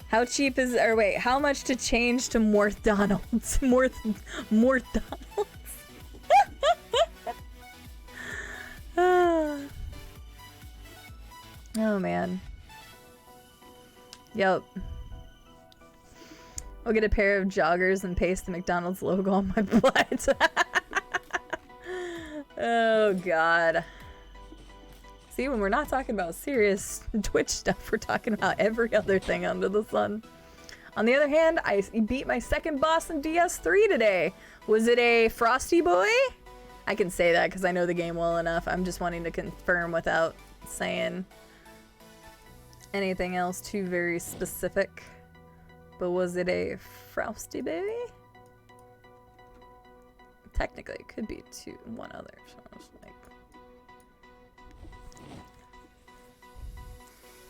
How cheap is, or wait, how much to change to Morthdonald's? Morthdonald's. Oh man. Yep. I'll get a pair of joggers and paste the McDonald's logo on my butt. Oh god. See, when we're not talking about serious Twitch stuff, we're talking about every other thing under the sun. On the other hand, I beat my second boss in DS3 today. Was it a Frosty Boy? I can say that because I know the game well enough. I'm just wanting to confirm without saying anything else too very specific. But was it a Frosty Baby? Technically, it could be one other. So I was like...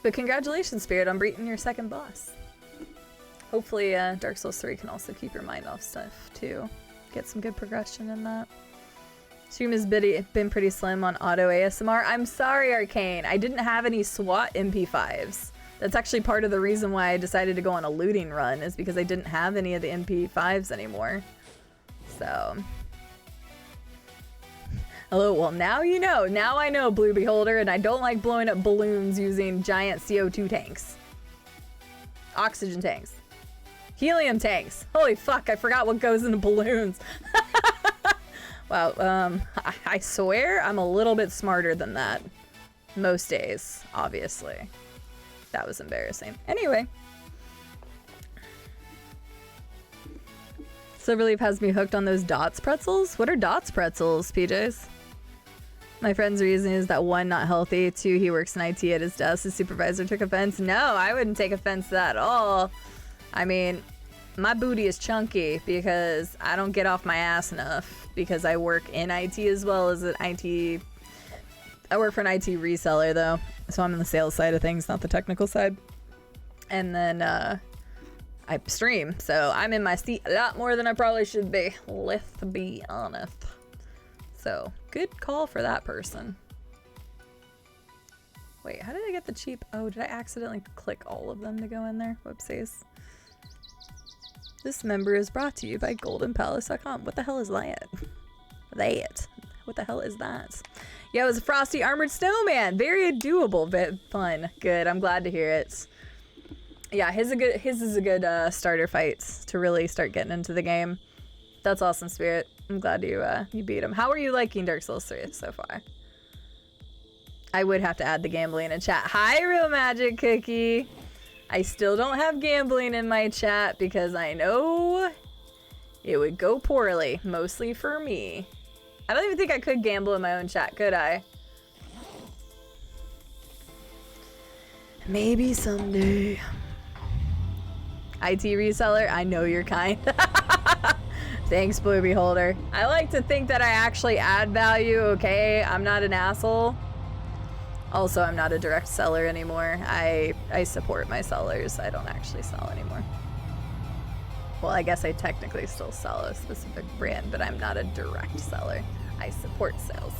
But congratulations, Spirit, on beating your second boss. Hopefully, Dark Souls 3 can also keep your mind off stuff, too. Get some good progression in that. Stream has been pretty slim on auto ASMR. I'm sorry, Arcane. I didn't have any SWAT MP5s. That's actually part of the reason why I decided to go on a looting run, is because I didn't have any of the MP5s anymore. So... Hello, well now you know. Now I know, Blue Beholder, and I don't like blowing up balloons using giant CO2 tanks. Oxygen tanks. Helium tanks. Holy fuck, I forgot what goes into balloons. Wow, I swear I'm a little bit smarter than that. Most days, obviously. That was embarrassing. Anyway. Silverleaf has me hooked on those Dots pretzels. What are Dots pretzels, PJs? My friend's reason is that 1, not healthy, 2, he works in IT at his desk. His supervisor took offense. No, I wouldn't take offense to that at all. I mean, my booty is chunky because I don't get off my ass enough because I work in IT as well as an IT... I work for an IT reseller though, so I'm in the sales side of things, not the technical side. And then I stream, so I'm in my seat a lot more than I probably should be. Let's be honest. So, good call for that person. Wait, how did I get the cheap? Oh, did I accidentally click all of them to go in there? Whoopsies. This member is brought to you by goldenpalace.com. What the hell is that? What the hell is that? Yeah, it was a frosty armored snowman. Very doable, but fun. Good. I'm glad to hear it. Yeah, his is a good starter fight to really start getting into the game. That's awesome, Spirit. I'm glad you beat him. How are you liking Dark Souls 3 so far? I would have to add the gambling in chat. Hi, Real Magic Cookie. I still don't have gambling in my chat because I know it would go poorly, mostly for me. I don't even think I could gamble in my own chat, could I? Maybe someday. IT reseller, I know you're kind. Thanks, Blue Beholder. I like to think that I actually add value, okay? I'm not an asshole. Also, I'm not a direct seller anymore. I support my sellers. I don't actually sell anymore. Well, I guess I technically still sell a specific brand, but I'm not a direct seller. I support sales.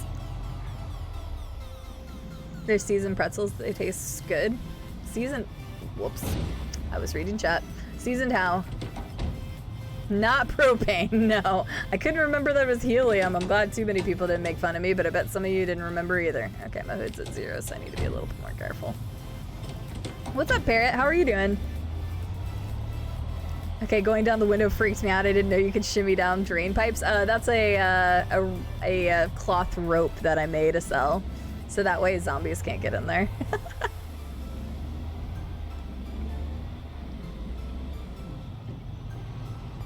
They're seasoned pretzels. They taste good. Seasoned... Whoops. I was reading chat. Seasoned how? Not propane, no. I couldn't remember that it was helium. I'm glad too many people didn't make fun of me, but I bet some of you didn't remember either. Okay, my hood's at 0, so I need to be a little bit more careful. What's up, Parrot? How are you doing? Okay, going down the window freaked me out. I didn't know you could shimmy down drain pipes. That's a cloth rope that I made to sell. So that way zombies can't get in there.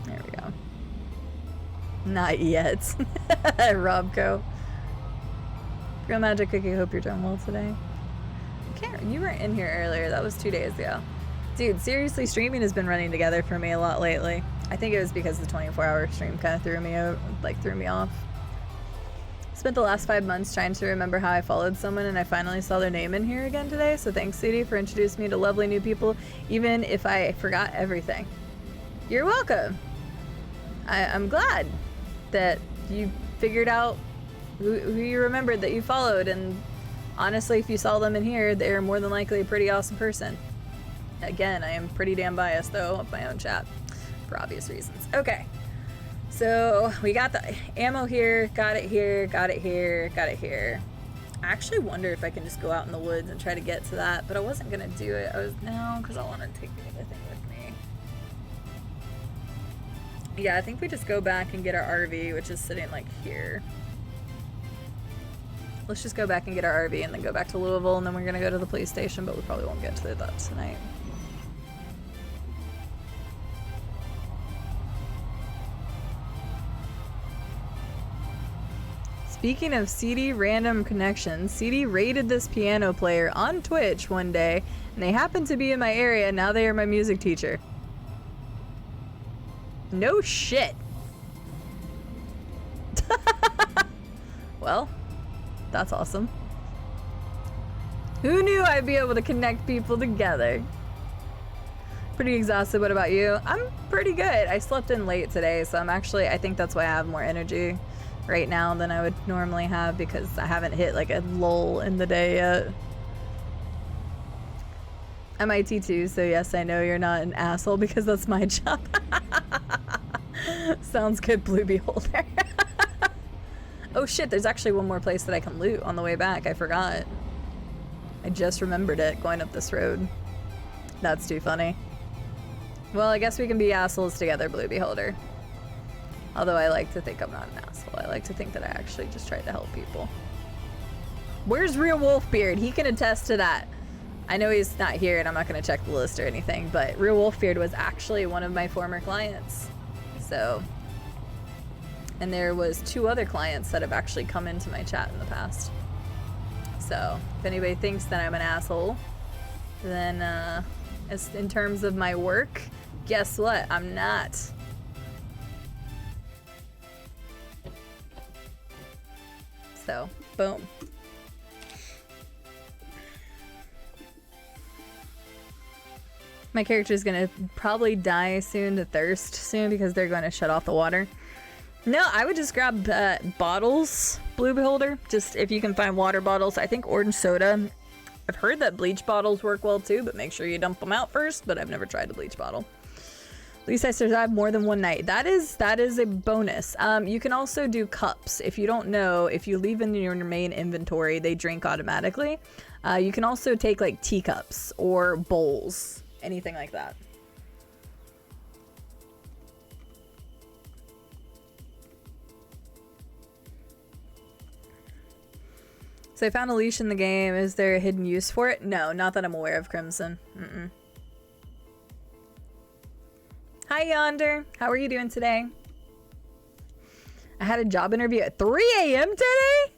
There we go. Not yet. Robco. Real Magic Cookie, hope you're doing well today. Karen, you weren't in here earlier. That was 2 days ago. Dude, seriously, streaming has been running together for me a lot lately. I think it was because the 24-hour stream kind of threw me off. Spent the last 5 months trying to remember how I followed someone, and I finally saw their name in here again today. So thanks, CD, for introducing me to lovely new people, even if I forgot everything. You're welcome. I'm glad that you figured out who you remembered that you followed, and honestly, if you saw them in here, they're more than likely a pretty awesome person. Again, I am pretty damn biased, though, of my own chat, for obvious reasons. Okay, so we got the ammo here, got it here, got it here, got it here. I actually wonder if I can just go out in the woods and try to get to that, but I wasn't gonna do it. No, because I want to take the other thing with me. Yeah, I think we just go back and get our RV, which is sitting like here. Let's just go back and get our RV and then go back to Louisville, and then we're gonna go to the police station, but we probably won't get to that tonight. Speaking of CD random connections, CD raided this piano player on Twitch one day, and they happened to be in my area, and now they are my music teacher. No shit. Well, that's awesome. Who knew I'd be able to connect people together? Pretty exhausted. What about you? I'm pretty good. I slept in late today, so I think that's why I have more energy right now than I would normally have, because I haven't hit like a lull in the day yet. I'm IT too, so yes, I know you're not an asshole because that's my job. Sounds good, Blue Beholder. Oh shit, there's actually one more place that I can loot on the way back. I forgot. I just remembered it going up this road. That's too funny. Well, I guess we can be assholes together, Blue Beholder. Although I like to think I'm not an asshole. I like to think that I actually just tried to help people. Where's Real Wolfbeard? He can attest to that. I know he's not here and I'm not going to check the list or anything, but Real Wolfbeard was actually one of my former clients. So, and there was 2 other clients that have actually come into my chat in the past. So, if anybody thinks that I'm an asshole, then as in terms of my work, guess what? I'm not. So, boom. My character is gonna probably die soon to thirst soon because they're going to shut off the water. No, I would just grab bottles, Blue Beholder. Just if you can find water bottles. I think orange soda. I've heard that bleach bottles work well too, but make sure you dump them out first. But I've never tried a bleach bottle. At least I survived more than one night. That is a bonus. You can also do cups. If you don't know, if you leave in your main inventory, they drink automatically. You can also take like teacups or bowls, anything like that. So I found a leash in the game. Is there a hidden use for it? No, not that I'm aware of, Crimson. Hi, Yonder. How are you doing today? I had a job interview at 3 a.m. today?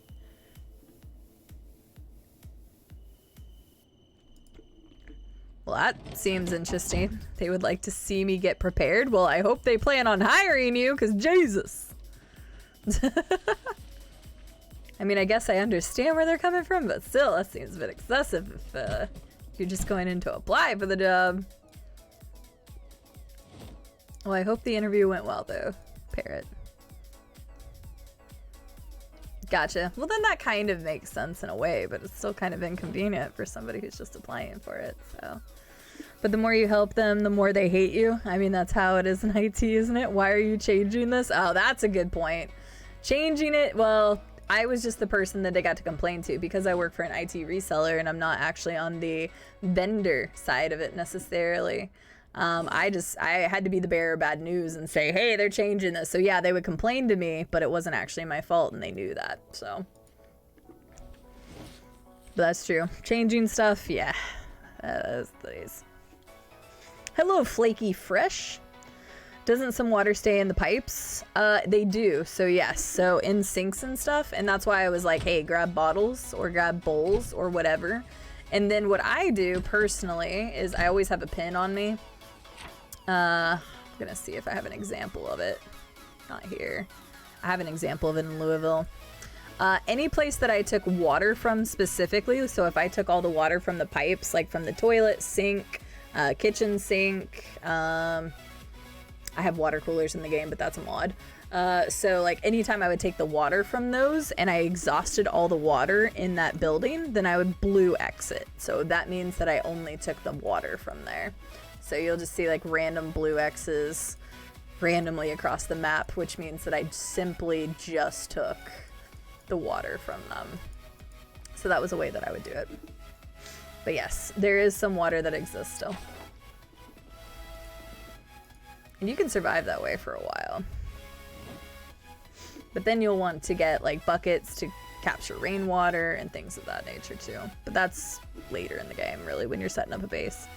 Well, that seems interesting. They would like to see me get prepared. Well, I hope they plan on hiring you, because Jesus. I mean, I guess I understand where they're coming from, but still, that seems a bit excessive if you're just going in to apply for the job. Well, I hope the interview went well, though, Parrot. Gotcha. Well, then that kind of makes sense in a way, but it's still kind of inconvenient for somebody who's just applying for it, so. But the more you help them, the more they hate you. I mean, that's how it is in IT, isn't it? Why are you changing this? Oh, that's a good point. Changing it, well, I was just the person that they got to complain to because I work for an IT reseller and I'm not actually on the vendor side of it necessarily. I had to be the bearer of bad news and say, hey, they're changing this. So yeah, they would complain to me, but it wasn't actually my fault and they knew that, so. But that's true. Changing stuff, yeah. Those days. Hello, Flaky Fresh. Doesn't some water stay in the pipes? They do, so yes. So in sinks and stuff, and that's why I was like, hey, grab bottles or grab bowls or whatever. And then what I do personally is I always have a pin on me. I'm gonna see if I have an example of it. Not here. I have an example of it in Louisville. Any place that I took water from specifically, so if I took all the water from the pipes, like from the toilet, sink, kitchen sink, I have water coolers in the game, but that's a mod. So like anytime I would take the water from those and I exhausted all the water in that building, then I would blue exit. So that means that I only took the water from there. So you'll just see like random blue X's randomly across the map, which means that I simply just took the water from them. So that was a way that I would do it. But yes, there is some water that exists still. And you can survive that way for a while. But then you'll want to get like buckets to capture rainwater and things of that nature too. But that's later in the game, really, when you're setting up a base.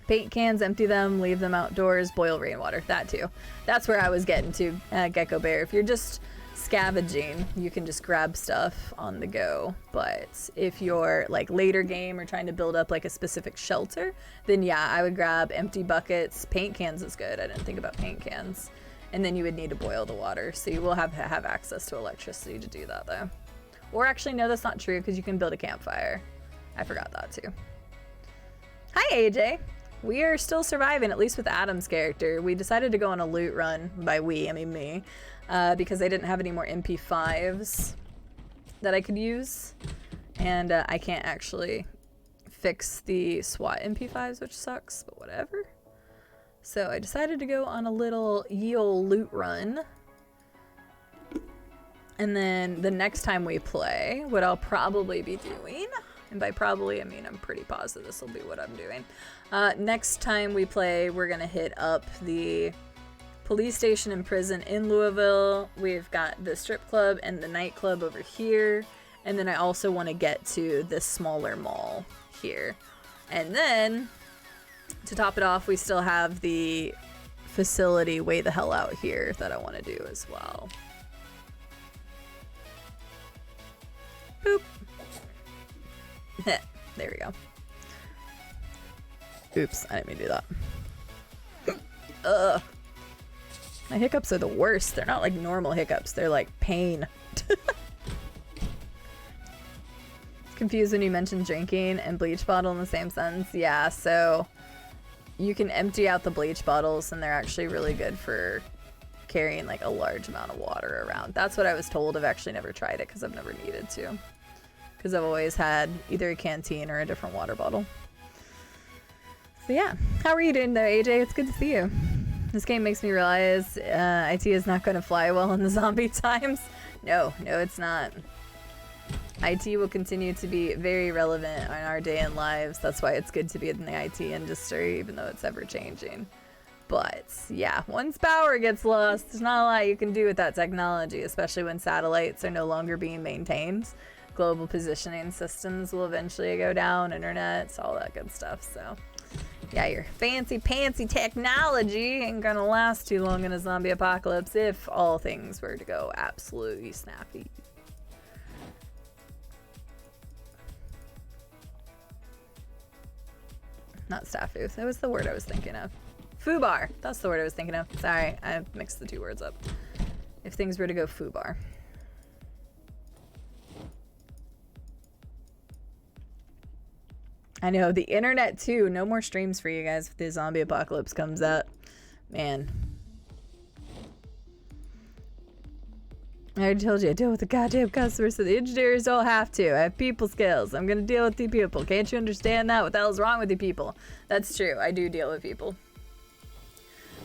Paint cans, empty them, leave them outdoors, boil rainwater. That too. That's where I was getting to, Gecko Bear. If you're just scavenging, you can just grab stuff on the go. But if you're like later game or trying to build up like a specific shelter, then yeah, I would grab empty buckets. Paint cans is good. I didn't think about paint cans. And then you would need to boil the water. So you will have access to electricity to do that though. Or actually, no, that's not true because you can build a campfire. I forgot that too. Hi, AJ. We are still surviving, at least with Adam's character. We decided to go on a loot run. By we, I mean me. Because I didn't have any more MP5s that I could use. And I can't actually fix the SWAT MP5s, which sucks, but whatever. So I decided to go on a little ye ol' loot run. And then the next time we play, what I'll probably be doing, and by probably I mean I'm pretty positive this will be what I'm doing. Next time we play, we're gonna hit up the police station and prison in Louisville. We've got the strip club and the nightclub over here. And then I also want to get to this smaller mall here. And then to top it off, we still have the facility way the hell out here that I want to do as well. Boop. There we go. Oops, I didn't mean to do that. Ugh. My hiccups are the worst. They're not like normal hiccups. They're like pain. Confused when you mentioned drinking and bleach bottle in the same sentence. Yeah, so you can empty out the bleach bottles and they're actually really good for carrying like a large amount of water around. That's what I was told. I've actually never tried it because I've never needed to. Because I've always had either a canteen or a different water bottle. So yeah, how are you doing though, AJ? It's good to see you. This game makes me realize IT is not going to fly well in the zombie times. No, it's not. IT will continue to be very relevant in our day and lives. That's why it's good to be in the IT industry, even though it's ever changing. But yeah, once power gets lost, there's not a lot you can do with that technology, especially when satellites are no longer being maintained. Global positioning systems will eventually go down, internet, all that good stuff. So Yeah, your fancy pantsy technology ain't gonna last too long in a zombie apocalypse if all things were to go absolutely snappy. Not Stafu. That was the word I was thinking of. Foobar. That's the word I was thinking of. Sorry, I mixed the two words up. If things were to go foobar. I know, the internet too. No more streams for you guys if the zombie apocalypse comes out. Man. I already told you, I deal with the goddamn customers, so the engineers don't have to. I have people skills. I'm gonna deal with the people. Can't you understand that? What the hell's wrong with you people? That's true. I do deal with people.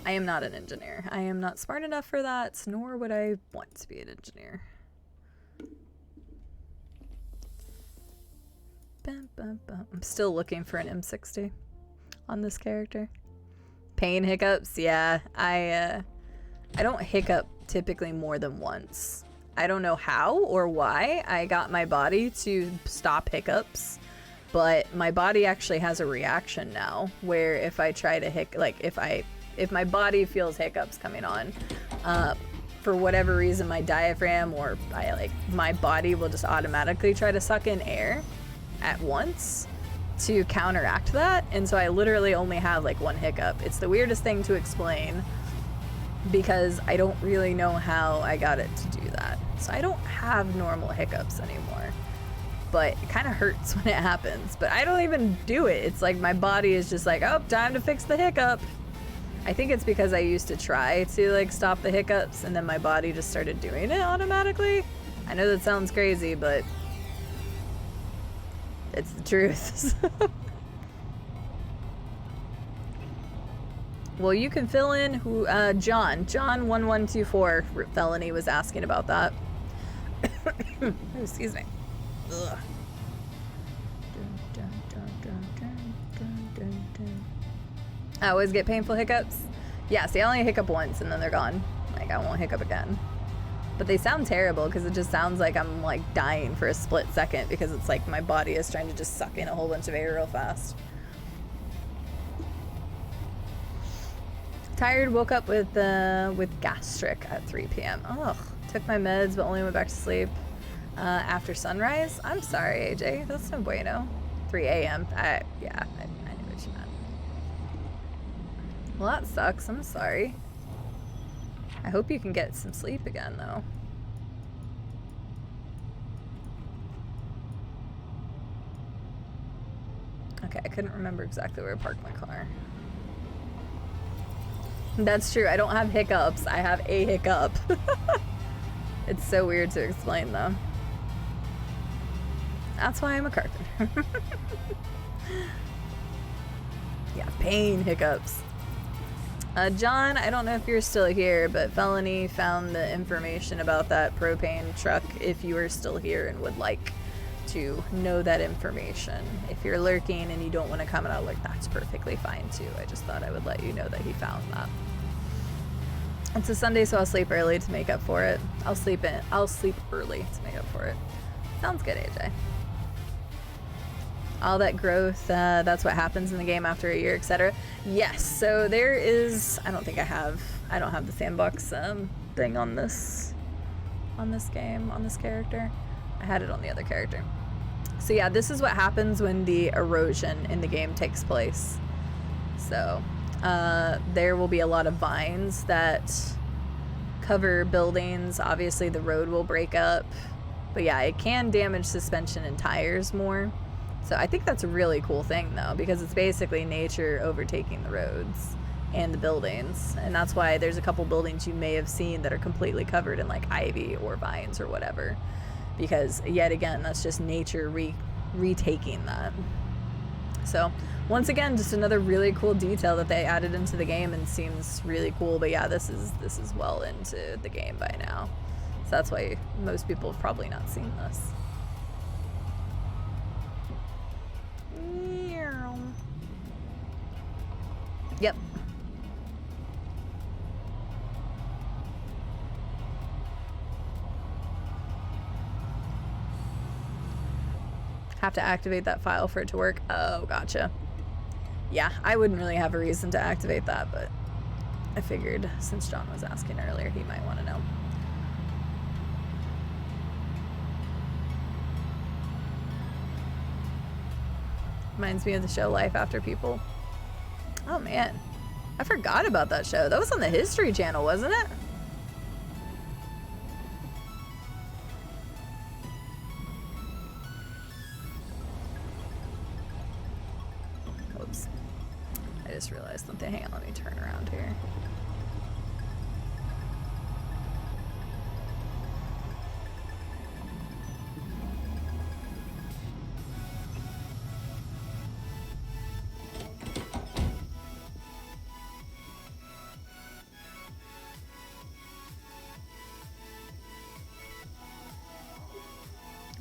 I am not an engineer. I am not smart enough for that, nor would I want to be an engineer. I'm still looking for an M60 on this character. Pain hiccups, yeah. I don't hiccup typically more than once. I don't know how or why I got my body to stop hiccups, but my body actually has a reaction now where if I try to if my body feels hiccups coming on, for whatever reason my diaphragm or my body will just automatically try to suck in air at once to counteract that, and so I literally only have like one hiccup. It's the weirdest thing to explain because I don't really know how I got it to do that. So I don't have normal hiccups anymore, but it kind of hurts when it happens, but I don't even do it. It's like my body is just like, oh, time to fix the hiccup. I think it's because I used to try to like stop the hiccups and then my body just started doing it automatically. I know that sounds crazy, but it's the truth. Well, you can fill in who John1124 felony was asking about that. Oh, excuse me. Ugh. I always get painful hiccups. Yeah, see, I only hiccup once and then they're gone. Like, I won't hiccup again. But they sound terrible because it just sounds like I'm like dying for a split second because it's like my body is trying to just suck in a whole bunch of air real fast. Tired, woke up with gastric at 3 p.m. Ugh, took my meds but only went back to sleep after sunrise. I'm sorry, AJ, that's no bueno. 3 a.m. I knew what you meant. Well, that sucks. I'm sorry. I hope you can get some sleep again, though. Okay, I couldn't remember exactly where I parked my car. That's true. I don't have hiccups. I have a hiccup. It's so weird to explain, though. That's why I'm a carpenter. Yeah, pain hiccups. John, I don't know if you're still here, but Felony found the information about that propane truck if you are still here and would like to know that information. If you're lurking and you don't want to come out, like, that's perfectly fine too. I just thought I would let you know that he found that. It's a Sunday, so I'll sleep early to make up for it. I'll sleep early to make up for it. Sounds good, AJ. All that growth, that's what happens in the game after a year, etc. Yes, so there is, I don't have the sandbox thing on this game, on this character. I had it on the other character. So yeah, this is what happens when the erosion in the game takes place. So there will be a lot of vines that cover buildings. Obviously the road will break up, but yeah, it can damage suspension and tires more. So I think that's a really cool thing though, because it's basically nature overtaking the roads and the buildings. And that's why there's a couple buildings you may have seen that are completely covered in like ivy or vines or whatever. Because yet again, that's just nature retaking that. So once again, just another really cool detail that they added into the game and seems really cool. But yeah, this is well into the game by now. So that's why most people have probably not seen this. Yep. Have to activate that file for it to work. Oh, gotcha. Yeah, I wouldn't really have a reason to activate that, but I figured since John was asking earlier, he might want to know. Reminds me of the show Life After People. Oh man, I forgot about that show. That was on the History Channel, wasn't it? Whoops. I just realized something. Hang on, let me turn around here.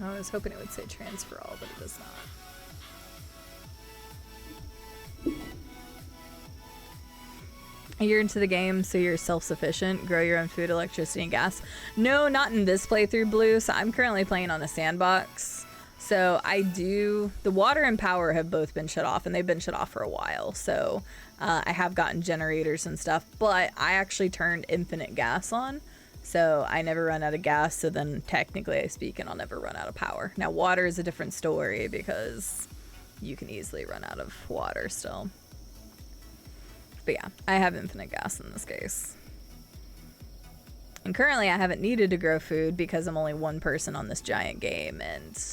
I was hoping it would say transfer all, but it does not. You're into the game, so you're self-sufficient, grow your own food, electricity, and gas. No, not in this playthrough, Blue. So I'm currently playing on a sandbox. So the water and power have both been shut off, and they've been shut off for a while. So I have gotten generators and stuff, but I actually turned infinite gas on. So I never run out of gas, so then technically speaking, I'll never run out of power. Now water is a different story because you can easily run out of water still. But yeah, I have infinite gas in this case. And currently I haven't needed to grow food because I'm only one person on this giant game and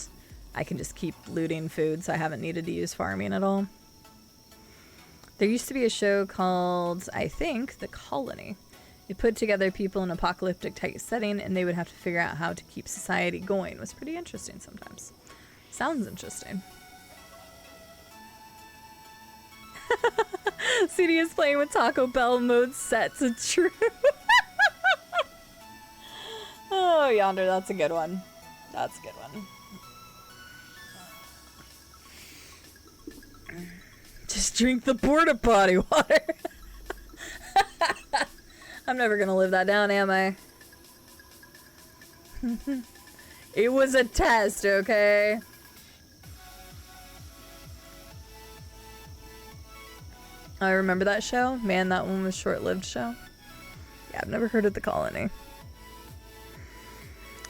I can just keep looting food, so I haven't needed to use farming at all. There used to be a show called, I think, The Colony. It put together people in an apocalyptic type setting and they would have to figure out how to keep society going. It was pretty interesting sometimes. Sounds interesting. CD is playing with Taco Bell mode set to true. Oh, Yonder, that's a good one. That's a good one. Just drink the porta potty water. I'm never gonna live that down, am I? It was a test, okay? I remember that show. Man, that one was a short-lived show. Yeah, I've never heard of The Colony.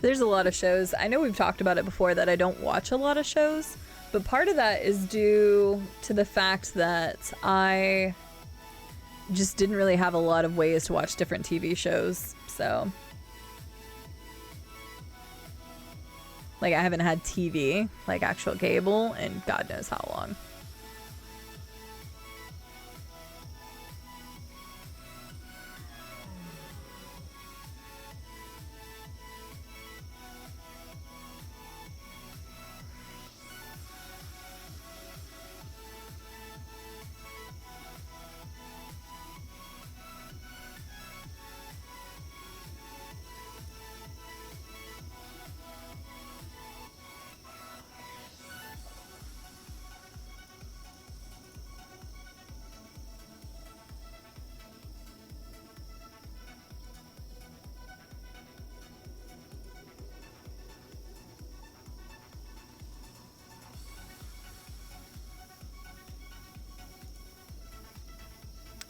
There's a lot of shows. I know we've talked about it before that I don't watch a lot of shows, but part of that is due to the fact that I just didn't really have a lot of ways to watch different TV shows, so like I haven't had TV, like actual cable, in God knows how long.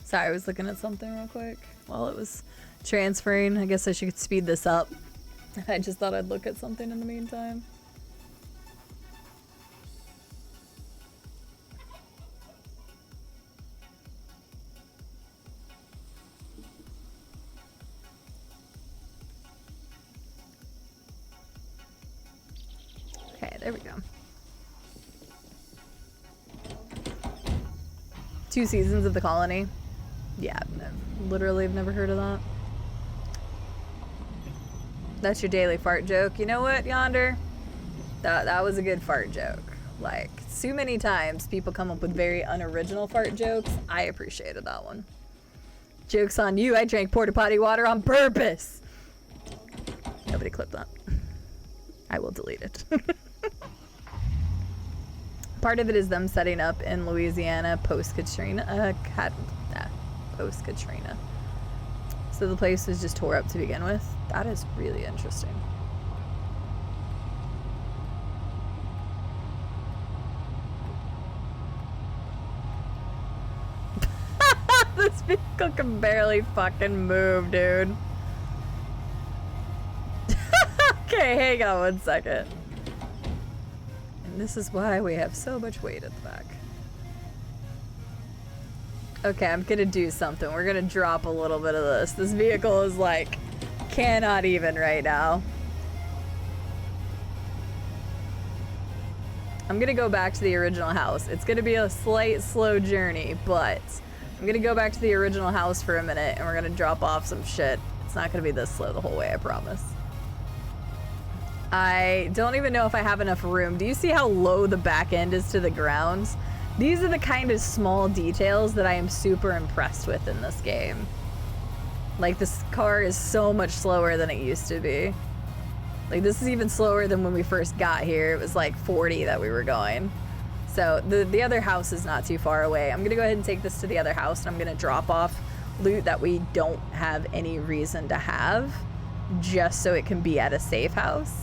Sorry, I was looking at something real quick while it was transferring. I guess I should speed this up. I just thought I'd look at something in the meantime. Okay, there we go. 2 seasons of The Colony. Yeah, literally I've never heard of that. That's your daily fart joke. You know what, Yonder? That was a good fart joke. Like, too many times people come up with very unoriginal fart jokes. I appreciated that one. Joke's on you. I drank porta potty water on purpose. Nobody clipped that. I will delete it. Part of it is them setting up in Louisiana post-Katrina. Post-Katrina. So the place was just tore up to begin with. That is really interesting. vehicle can barely fucking move, dude. Okay, hang on 1 second. And this is why we have so much weight at the back. Okay, I'm gonna do something. We're gonna drop a little bit of this. This vehicle is like, cannot even right now. I'm gonna go back to the original house. It's gonna be a slight slow journey, but I'm gonna go back to the original house for a minute and we're gonna drop off some shit. It's not gonna be this slow the whole way, I promise. I don't even know if I have enough room. Do you see how low the back end is to the ground? These are the kind of small details that I am super impressed with in this game. Like, this car is so much slower than it used to be. Like, this is even slower than when we first got here. It was like 40 that we were going. So the other house is not too far away. I'm gonna go ahead and take this to the other house and I'm gonna drop off loot that we don't have any reason to have, just so it can be at a safe house.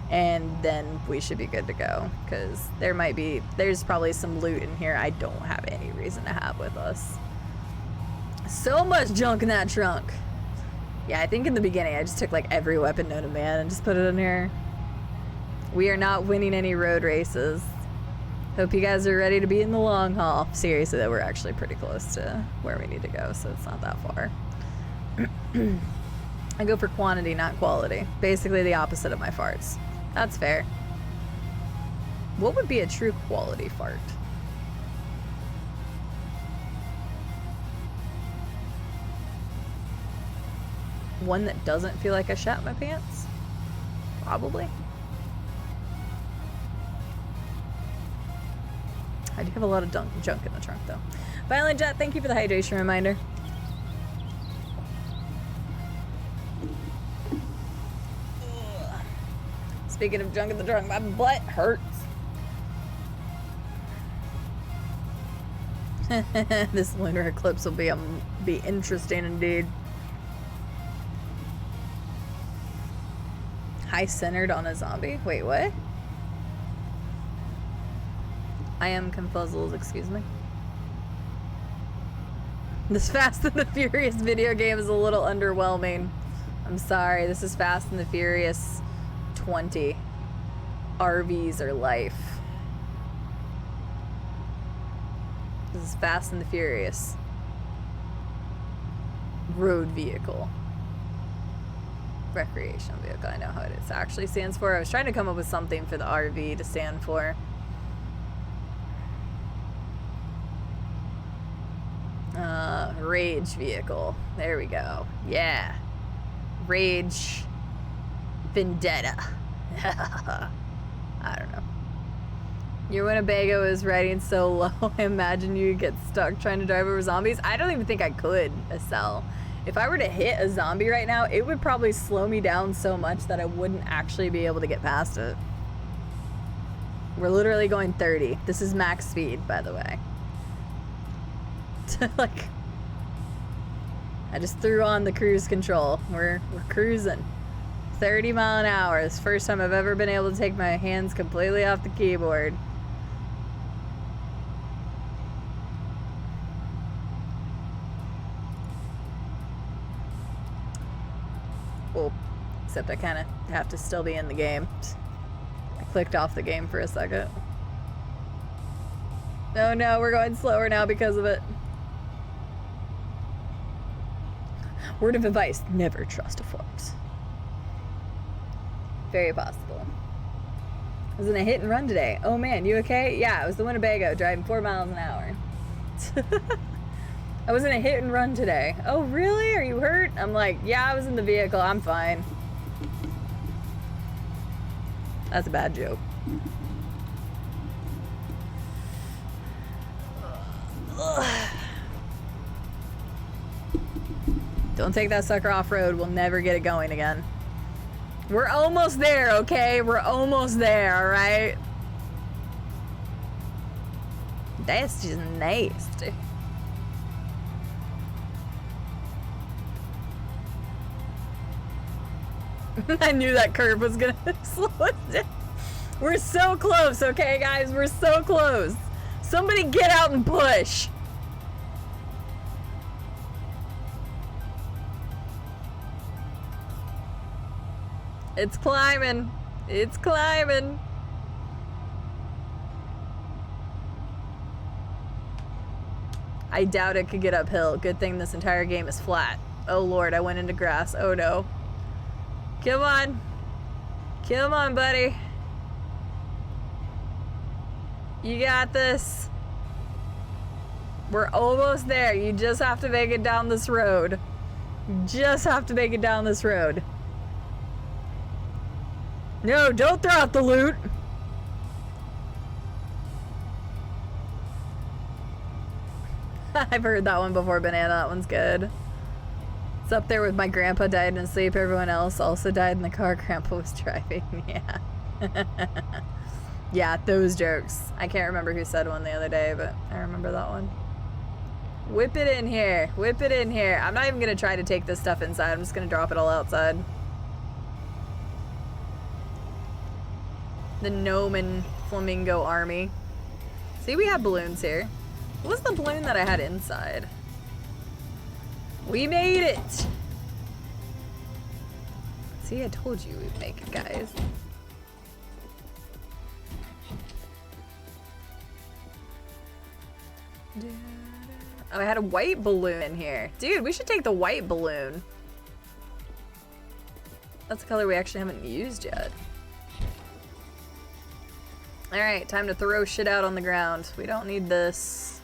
And then we should be good to go, because there's probably some loot in here I don't have any reason to have with us. So much junk in that trunk. Yeah, I think in the beginning I just took like every weapon known to man and just put it in here. We are not winning any road races. Hope you guys are ready to be in the long haul. Seriously though, we're actually pretty close to where we need to go, so it's not that far. I go for quantity, not quality. Basically the opposite of my farts. That's fair. What would be a true quality fart? One that doesn't feel like I shat my pants? Probably. I do have a lot of junk in the trunk though. Violent Jet, thank you for the hydration reminder. Speaking of junk in the trunk, my butt hurts. This lunar eclipse will be interesting indeed. High centered on a zombie? Wait, what? I am confuzzled, excuse me. This Fast and the Furious video game is a little underwhelming. I'm sorry, this is Fast and the Furious 20. RVs are life. This is Fast and the Furious. Road vehicle. Recreational vehicle. I know how it actually stands for. I was trying to come up with something for the RV to stand for. Rage vehicle. There we go. Yeah. Rage Vendetta. I don't know. Your Winnebago is riding so low. I imagine you get stuck trying to drive over zombies. I don't even think I could, Estelle. If I were to hit a zombie right now, it would probably slow me down so much that I wouldn't actually be able to get past it. We're literally going 30. This is max speed, by the way. Like, I just threw on the cruise control. We're cruising. 30 mile an hour. It's the first time I've ever been able to take my hands completely off the keyboard. Well, except I kind of have to still be in the game. I clicked off the game for a second. Oh no, we're going slower now because of it. Word of advice, never trust a fox. Very possible. I was in a hit and run today. Oh man, you okay? Yeah, it was the Winnebago driving 4 miles an hour. I was in a hit and run today. Oh really? Are you hurt? I'm like, yeah, I was in the vehicle. I'm fine. That's a bad joke. Don't take that sucker off-road. We'll never get it going again. We're almost there, okay? We're almost there, alright? That's just nasty. I knew that curve was gonna slow us down. We're so close, okay, guys? We're so close. Somebody get out and push. It's climbing. It's climbing. I doubt it could get uphill. Good thing this entire game is flat. Oh lord, I went into grass. Oh no. Come on. Come on, buddy. You got this. We're almost there. You just have to make it down this road. Just have to make it down this road. No, don't throw out the loot. I've heard that one before, Banana. That one's good. It's up there with my grandpa died in his sleep. Everyone else also died in the car grandpa was driving. Yeah. Yeah, those jokes. I can't remember who said one the other day, but I remember that one. Whip it in here. Whip it in here. I'm not even going to try to take this stuff inside. I'm just going to drop it all outside. The gnome and flamingo army. See, we have balloons here. What was the balloon that I had inside? We made it! See, I told you we'd make it, guys. Oh, I had a white balloon in here. Dude, we should take the white balloon. That's a color we actually haven't used yet. Alright, time to throw shit out on the ground. We don't need this.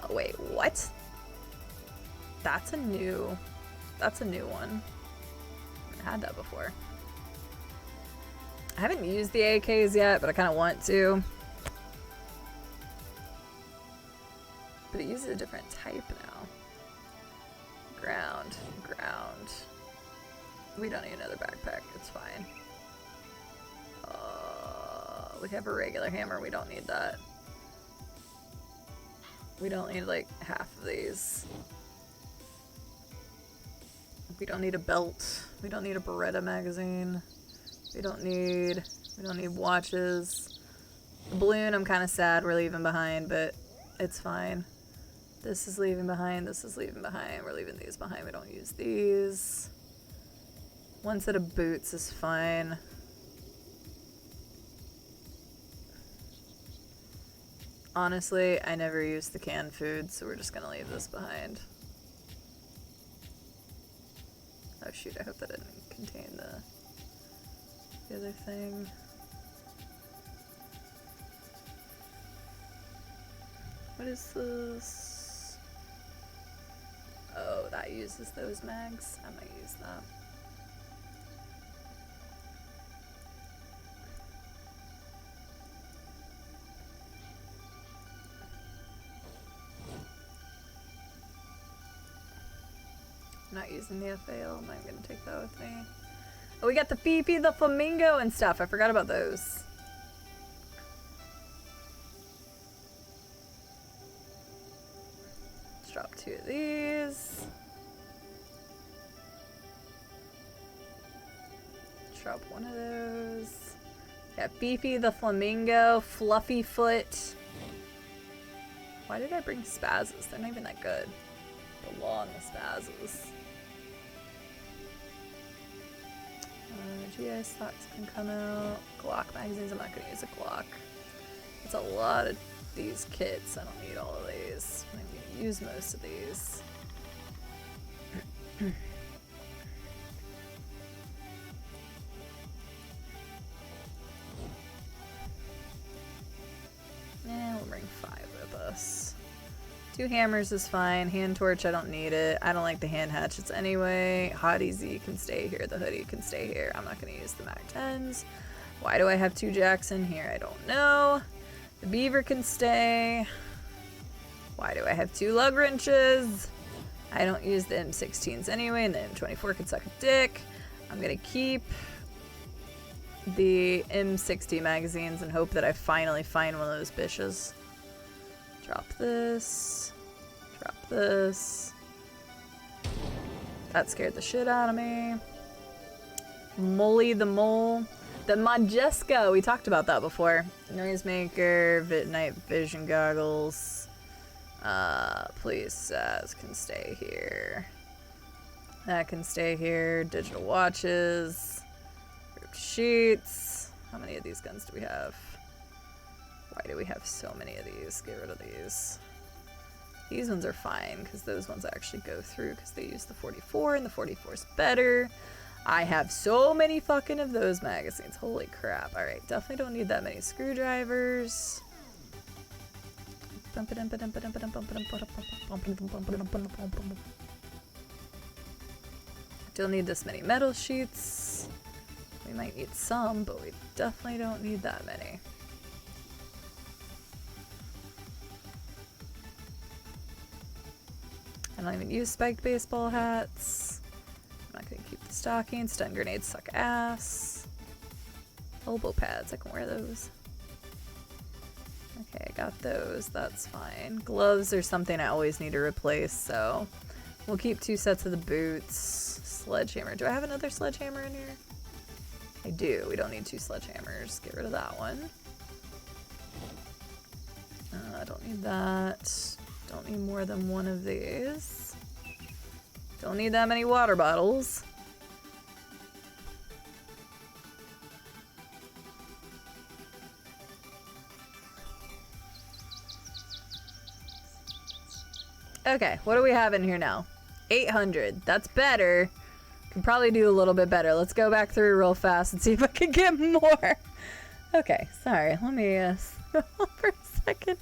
Wait, what? That's a new one. I haven't had that before. I haven't used the AKs yet, but I kind of want to. But it uses a different type now. Ground. We don't need another backpack, it's fine. We have a regular hammer, we don't need that. We don't need like half of these. We don't need a belt. We don't need a Beretta magazine. We don't need watches. The balloon, I'm kind of sad we're leaving behind, but it's fine. This is leaving behind, this is leaving behind. We're leaving these behind, we don't use these. One set of boots is fine. Honestly, I never use the canned food, so we're just gonna leave this behind. Oh shoot, I hope that didn't contain the other thing. What is this? Oh, that uses those mags. I might use that. Not using the FAL, I'm not gonna take that with me. Oh, we got the Fifi, the flamingo and stuff. I forgot about those. Let's drop 2 of these. Let's drop 1 of those. Got Fifi, the flamingo, fluffy foot. Why did I bring spazzes? They're not even that good. The law and the spazzes. GI stocks can come out. Glock magazines, I'm not going to use a Glock. It's a lot of these kits. I don't need all of these. I'm going to use most of these. We'll bring 5 with us. 2 hammers is fine. Hand torch, I don't need it. I don't like the hand hatchets anyway. Hottie Z can stay here. The hoodie can stay here. I'm not going to use the Mac 10s. Why do I have 2 jacks in here? I don't know. The beaver can stay. Why do I have 2 lug wrenches? I don't use the M16s anyway, and the M24 can suck a dick. I'm going to keep the M60 magazines and hope that I finally find one of those bitches. Drop this. Drop this. That scared the shit out of me. Molly the Mole. The Majeska. We talked about that before. Noisemaker, night vision goggles. Please, Saz can stay here. That can stay here. Digital watches. sheets. How many of these guns do we have? Why do we have so many of these? Get rid of these. These ones are fine because those ones actually go through because they use the 44 and the 44 is better. I have so many fucking of those magazines. Holy crap. Alright, definitely don't need that many screwdrivers. Don't need this many metal sheets. We might need some, but we definitely don't need that many. I don't even use spiked baseball hats. I'm not gonna keep the stockings. Stun grenades suck ass. Elbow pads, I can wear those. Okay, I got those, that's fine. Gloves are something I always need to replace, so we'll keep 2 sets of the boots. Sledgehammer, do I have another sledgehammer in here? I do, we don't need 2 sledgehammers. Get rid of that one. I don't need that. Don't need more than one of these. Don't need that many water bottles. Okay, what do we have in here now? 800. That's better. Can probably do a little bit better. Let's go back through real fast and see if I can get more. Okay, sorry. Let me scroll for a second.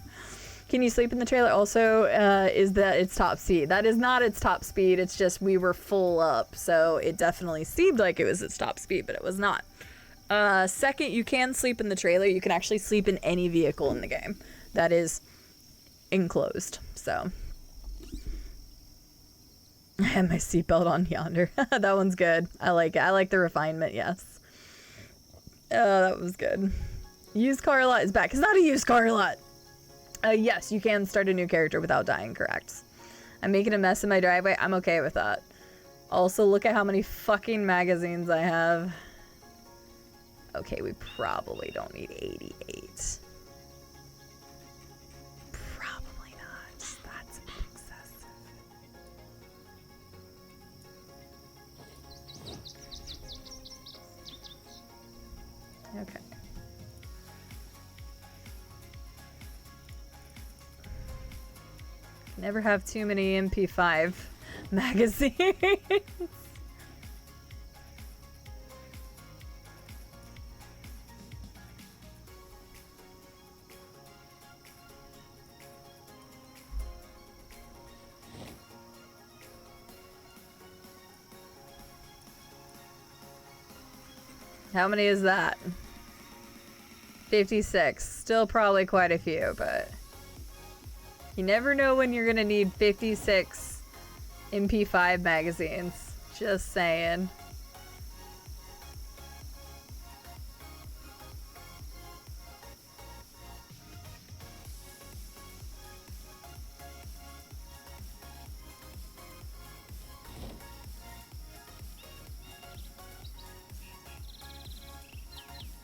Can you sleep in the trailer? Also, is that its top speed? That is not its top speed. It's just we were full up, so it definitely seemed like it was its top speed, but it was not. Second, you can sleep in the trailer. You can actually sleep in any vehicle in the game that is enclosed. So I have my seatbelt on yonder. That one's good. I like it. I like the refinement. Yes. Oh, that was good. Used car lot is back. It's not a used car lot. Yes, you can start a new character without dying, correct. I'm making a mess in my driveway. I'm okay with that. Also, look at how many fucking magazines I have. Okay, we probably don't need 88. Probably not. That's a bit excessive. Okay. Never have too many MP5 magazines. How many is that? 56. Still probably quite a few, but you never know when you're gonna need 56 MP5 magazines. Just saying.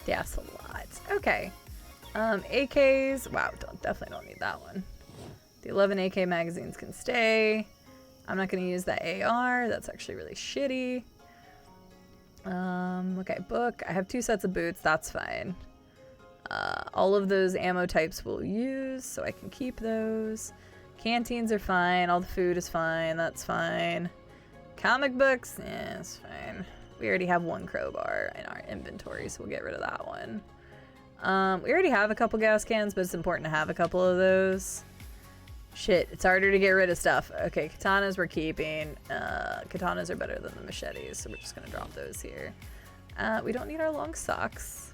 Yeah, that's a lot. Okay. AKs. Wow, definitely don't need that one. The 11 AK magazines can stay. I'm not going to use that AR. That's actually really shitty. Okay, book. I have 2 sets of boots. That's fine. All of those ammo types we'll use, so I can keep those. Canteens are fine. All the food is fine. That's fine. Comic books? Yeah, it's fine. We already have 1 crowbar in our inventory, so we'll get rid of that one. We already have a couple gas cans, but it's important to have a couple of those. Shit, it's harder to get rid of stuff. Okay, katanas we're keeping. Katanas are better than the machetes, so we're just gonna drop those here. We don't need our long socks.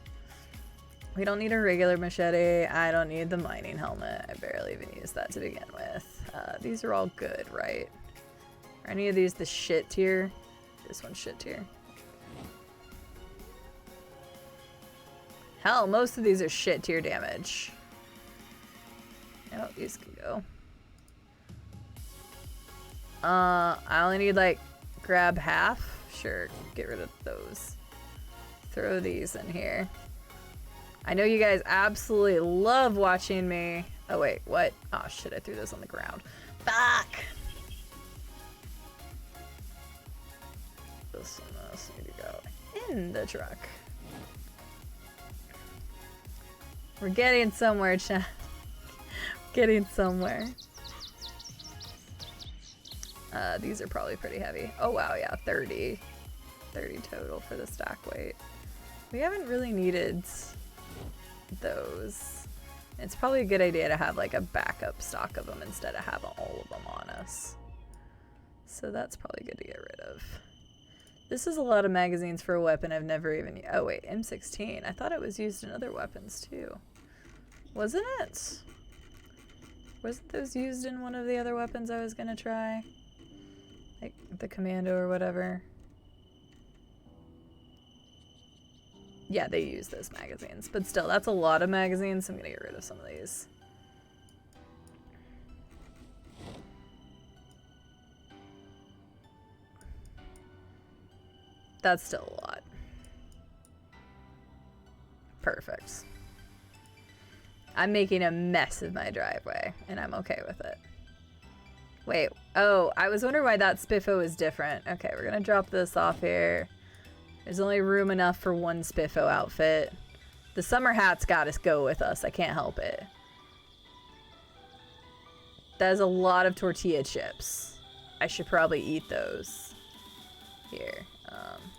We don't need a regular machete. I don't need the mining helmet. I barely even use that to begin with. These are all good, right? Are any of these the shit tier? This one's shit tier. Hell, most of these are shit tier damage. Oh, these can go. I only need, like, grab half. Sure, get rid of those. Throw these in here. I know you guys absolutely love watching me. Oh, wait, what? Oh, shit, I threw those on the ground. Fuck! This one must need to go in the truck. We're getting somewhere, chat. Getting somewhere. These are probably pretty heavy. Oh wow, yeah, 30. 30 total for the stack weight. We haven't really needed those. It's probably a good idea to have like a backup stock of them instead of having all of them on us. So that's probably good to get rid of. This is a lot of magazines for a weapon I've never even... Oh wait, M16. I thought it was used in other weapons too. Wasn't it? Wasn't those used in one of the other weapons I was gonna try? Like the commando or whatever. Yeah, they use those magazines. But still, that's a lot of magazines, so I'm gonna get rid of some of these. That's still a lot. Perfect. I'm making a mess of my driveway, and I'm okay with it. Wait, oh, I was wondering why that Spiffo is different. Okay, we're gonna drop this off here. There's only room enough for one Spiffo outfit. The summer hat's gotta go with us, I can't help it. That is a lot of tortilla chips. I should probably eat those. Here,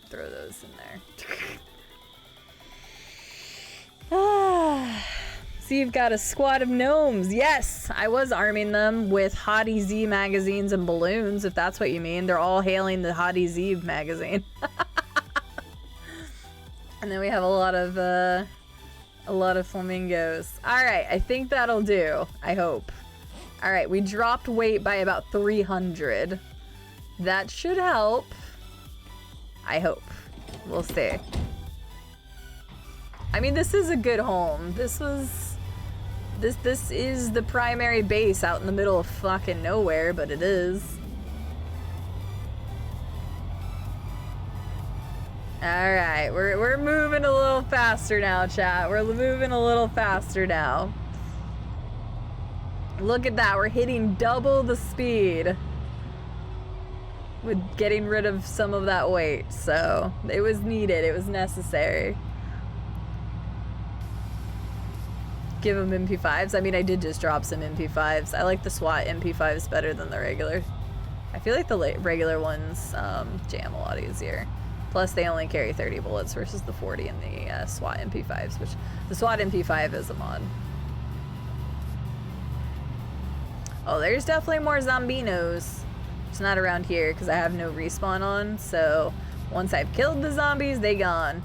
throw those in there. So you've got a squad of gnomes. Yes, I was arming them with Hottie Z magazines and balloons, if that's what you mean. They're all hailing the Hottie Z magazine. And then we have a lot of flamingos. All right, I think that'll do. I hope. All right, we dropped weight by about 300. That should help. I hope. We'll see. I mean, this is a good home. This is the primary base out in the middle of fucking nowhere, but it is. Alright, we're moving a little faster now, chat. We're moving a little faster now. Look at that, we're hitting double the speed with getting rid of some of that weight. So, it was needed, it was necessary. Give them MP5s. I mean, I did just drop some MP5s. I like the SWAT MP5s better than the regular. I feel like the regular ones jam a lot easier. Plus, they only carry 30 bullets versus the 40 in the SWAT MP5s, which the SWAT MP5 is a mod. Oh, there's definitely more zombinos. It's not around here because I have no respawn on, so once I've killed the zombies, they gone.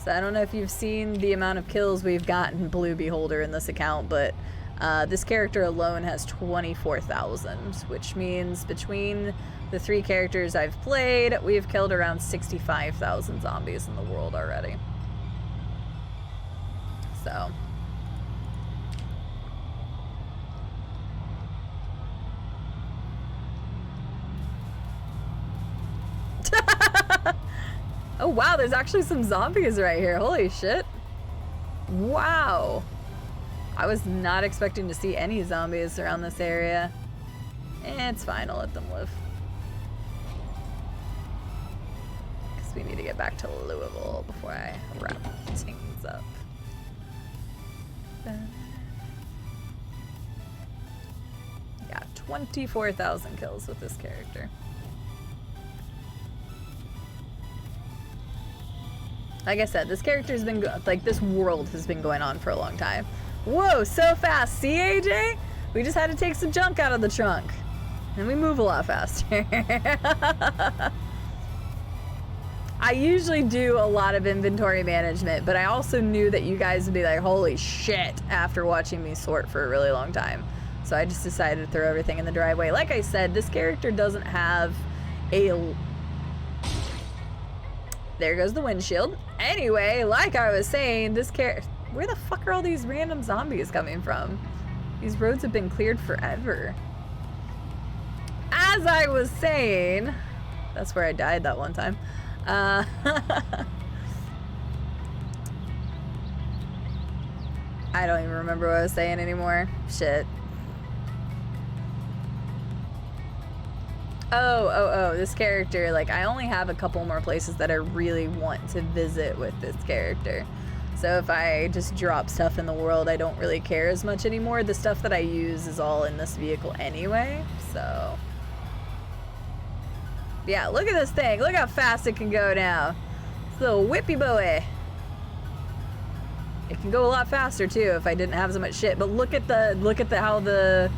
So I don't know if you've seen the amount of kills we've gotten Blue Beholder in this account, but this character alone has 24,000, which means between the 3 characters I've played, we've killed around 65,000 zombies in the world already. So. Oh wow, there's actually some zombies right here. Holy shit. Wow. I was not expecting to see any zombies around this area. It's fine, I'll let them live. Because we need to get back to Louisville before I wrap things up. Yeah, 24,000 kills with this character. Like I said, this character's been, like, this world has been going on for a long time. Whoa, so fast. See, AJ? We just had to take some junk out of the trunk. And we move a lot faster. I usually do a lot of inventory management, but I also knew that you guys would be like, holy shit, after watching me sort for a really long time. So I just decided to throw everything in the driveway. Like I said, this character doesn't have a... There goes the windshield. Anyway, like I was saying, this character... Where the fuck are all these random zombies coming from? These roads have been cleared forever. As I was saying... That's where I died that one time. I don't even remember what I was saying anymore. Shit. Oh, this character, like, I only have a couple more places that I really want to visit with this character. So if I just drop stuff in the world, I don't really care as much anymore. The stuff that I use is all in this vehicle anyway, so. Yeah, look at this thing. Look how fast it can go now. This little whippy boy. It can go a lot faster too if I didn't have so much shit, but look at how the,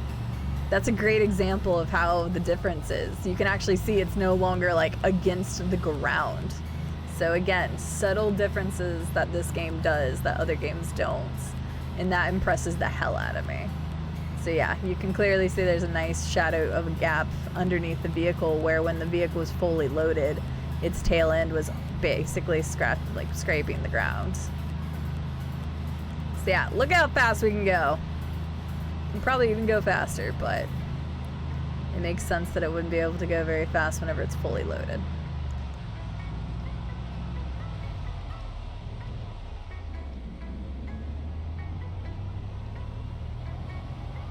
that's a great example of how the difference is. You can actually see it's no longer like against the ground. So again, subtle differences that this game does that other games don't. And that impresses the hell out of me. So yeah, you can clearly see there's a nice shadow of a gap underneath the vehicle where when the vehicle was fully loaded, its tail end was basically scraping the ground. So yeah, look how fast we can go. We can probably even go faster, but it makes sense that it wouldn't be able to go very fast whenever it's fully loaded.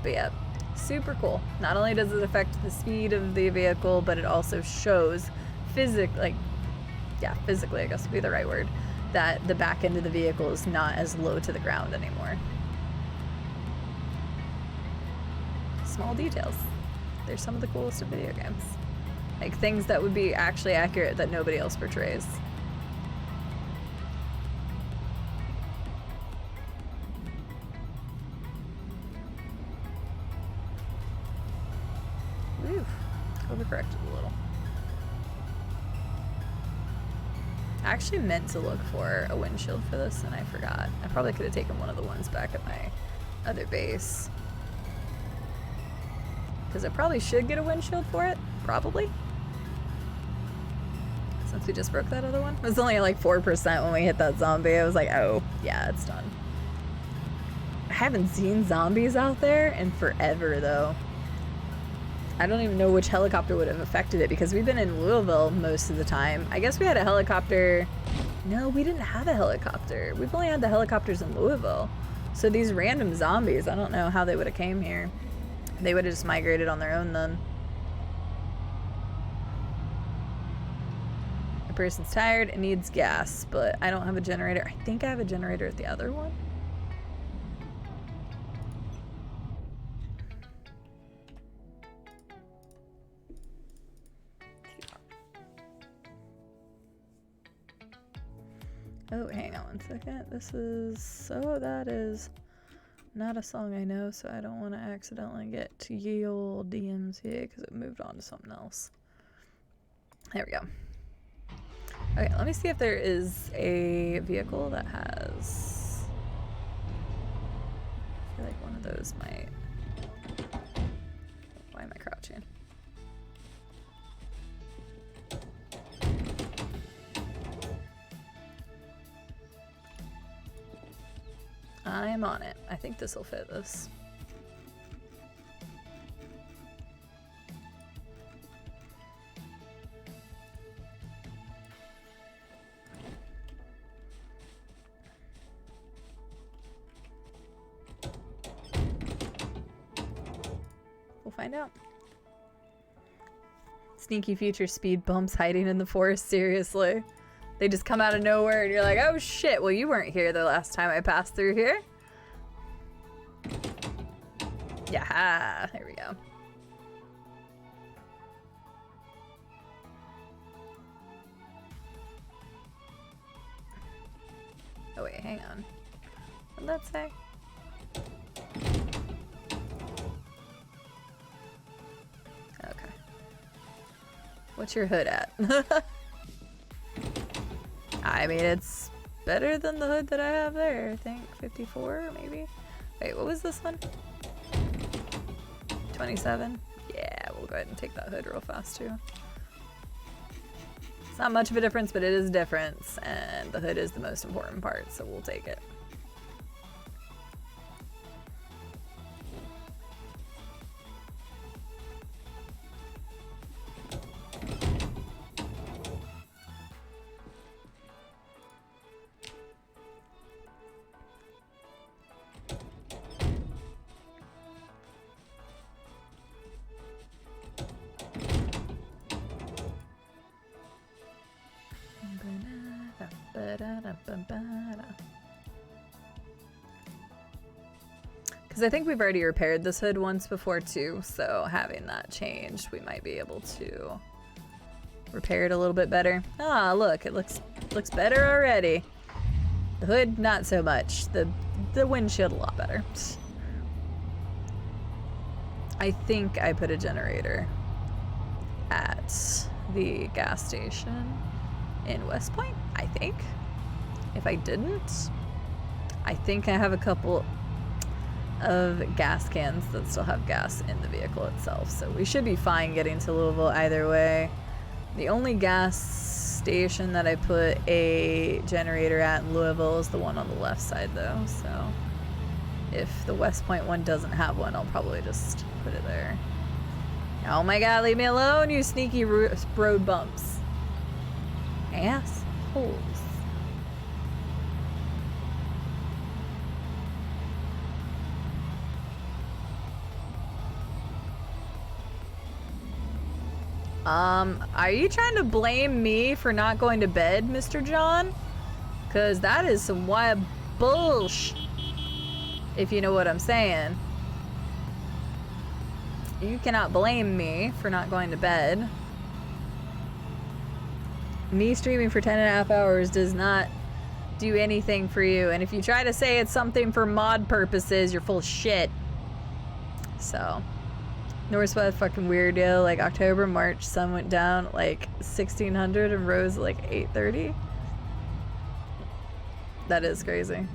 But yeah, super cool. Not only does it affect the speed of the vehicle, but it also shows physically, I guess would be the right word, that the back end of the vehicle is not as low to the ground anymore. Small details. They're some of the coolest of video games. Like things that would be actually accurate that nobody else portrays. Oof, overcorrected a little. I actually meant to look for a windshield for this and I forgot. I probably could have taken one of the ones back at my other base. Because I probably should get a windshield for it. Probably. Since we just broke that other one. It was only like 4% when we hit that zombie. I was like, oh, yeah, it's done. I haven't seen zombies out there in forever, though. I don't even know which helicopter would have affected it because we've been in Louisville most of the time. I guess we had a helicopter. No, we didn't have a helicopter. We've only had the helicopters in Louisville. So these random zombies, I don't know how they would have came here. They would have just migrated on their own then. A person's tired and needs gas, but I don't have a generator. I think I have a generator at the other one. Oh, hang on one second. That is not a song I know, so I don't want to accidentally get to ye old DMs here because it moved on to something else. There we go. Okay, let me see if there is a vehicle that has... I feel like one of those might... Why am I crouching? I am on it. I think this will fit this. We'll find out. Sneaky future speed bumps hiding in the forest, seriously. They just come out of nowhere and you're like, oh shit, well you weren't here the last time I passed through here. Yeah, there we go. Oh wait, hang on. What did that say? Okay. What's your hood at? I mean, it's better than the hood that I have there. I think 54, maybe. Wait, what was this one? 27? Yeah, we'll go ahead and take that hood real fast, too. It's not much of a difference, but it is a difference, and the hood is the most important part, so we'll take it. Because I think we've already repaired this hood once before too, so having that changed, we might be able to repair it a little bit better. Ah, look, it looks better already. The hood, not so much. The windshield, a lot better. I think I put a generator at the gas station in West Point, I think. If I didn't, I think I have a couple of gas cans that still have gas in the vehicle itself, so we should be fine getting to Louisville either way. The only gas station that I put a generator at in Louisville is the one on the left side though, so if the West Point one doesn't have one, I'll probably just put it there. Oh my god, leave me alone, you sneaky road bumps. Assholes. Are you trying to blame me for not going to bed, Mr. John? Cause that is some wild bullshit, if you know what I'm saying. You cannot blame me for not going to bed. Me streaming for 10.5 hours does not do anything for you, and if you try to say it's something for mod purposes, you're full of shit. So, Northwest fucking weirdo, like October, March, sun went down like 1600 and rose at like 8:30. That is crazy.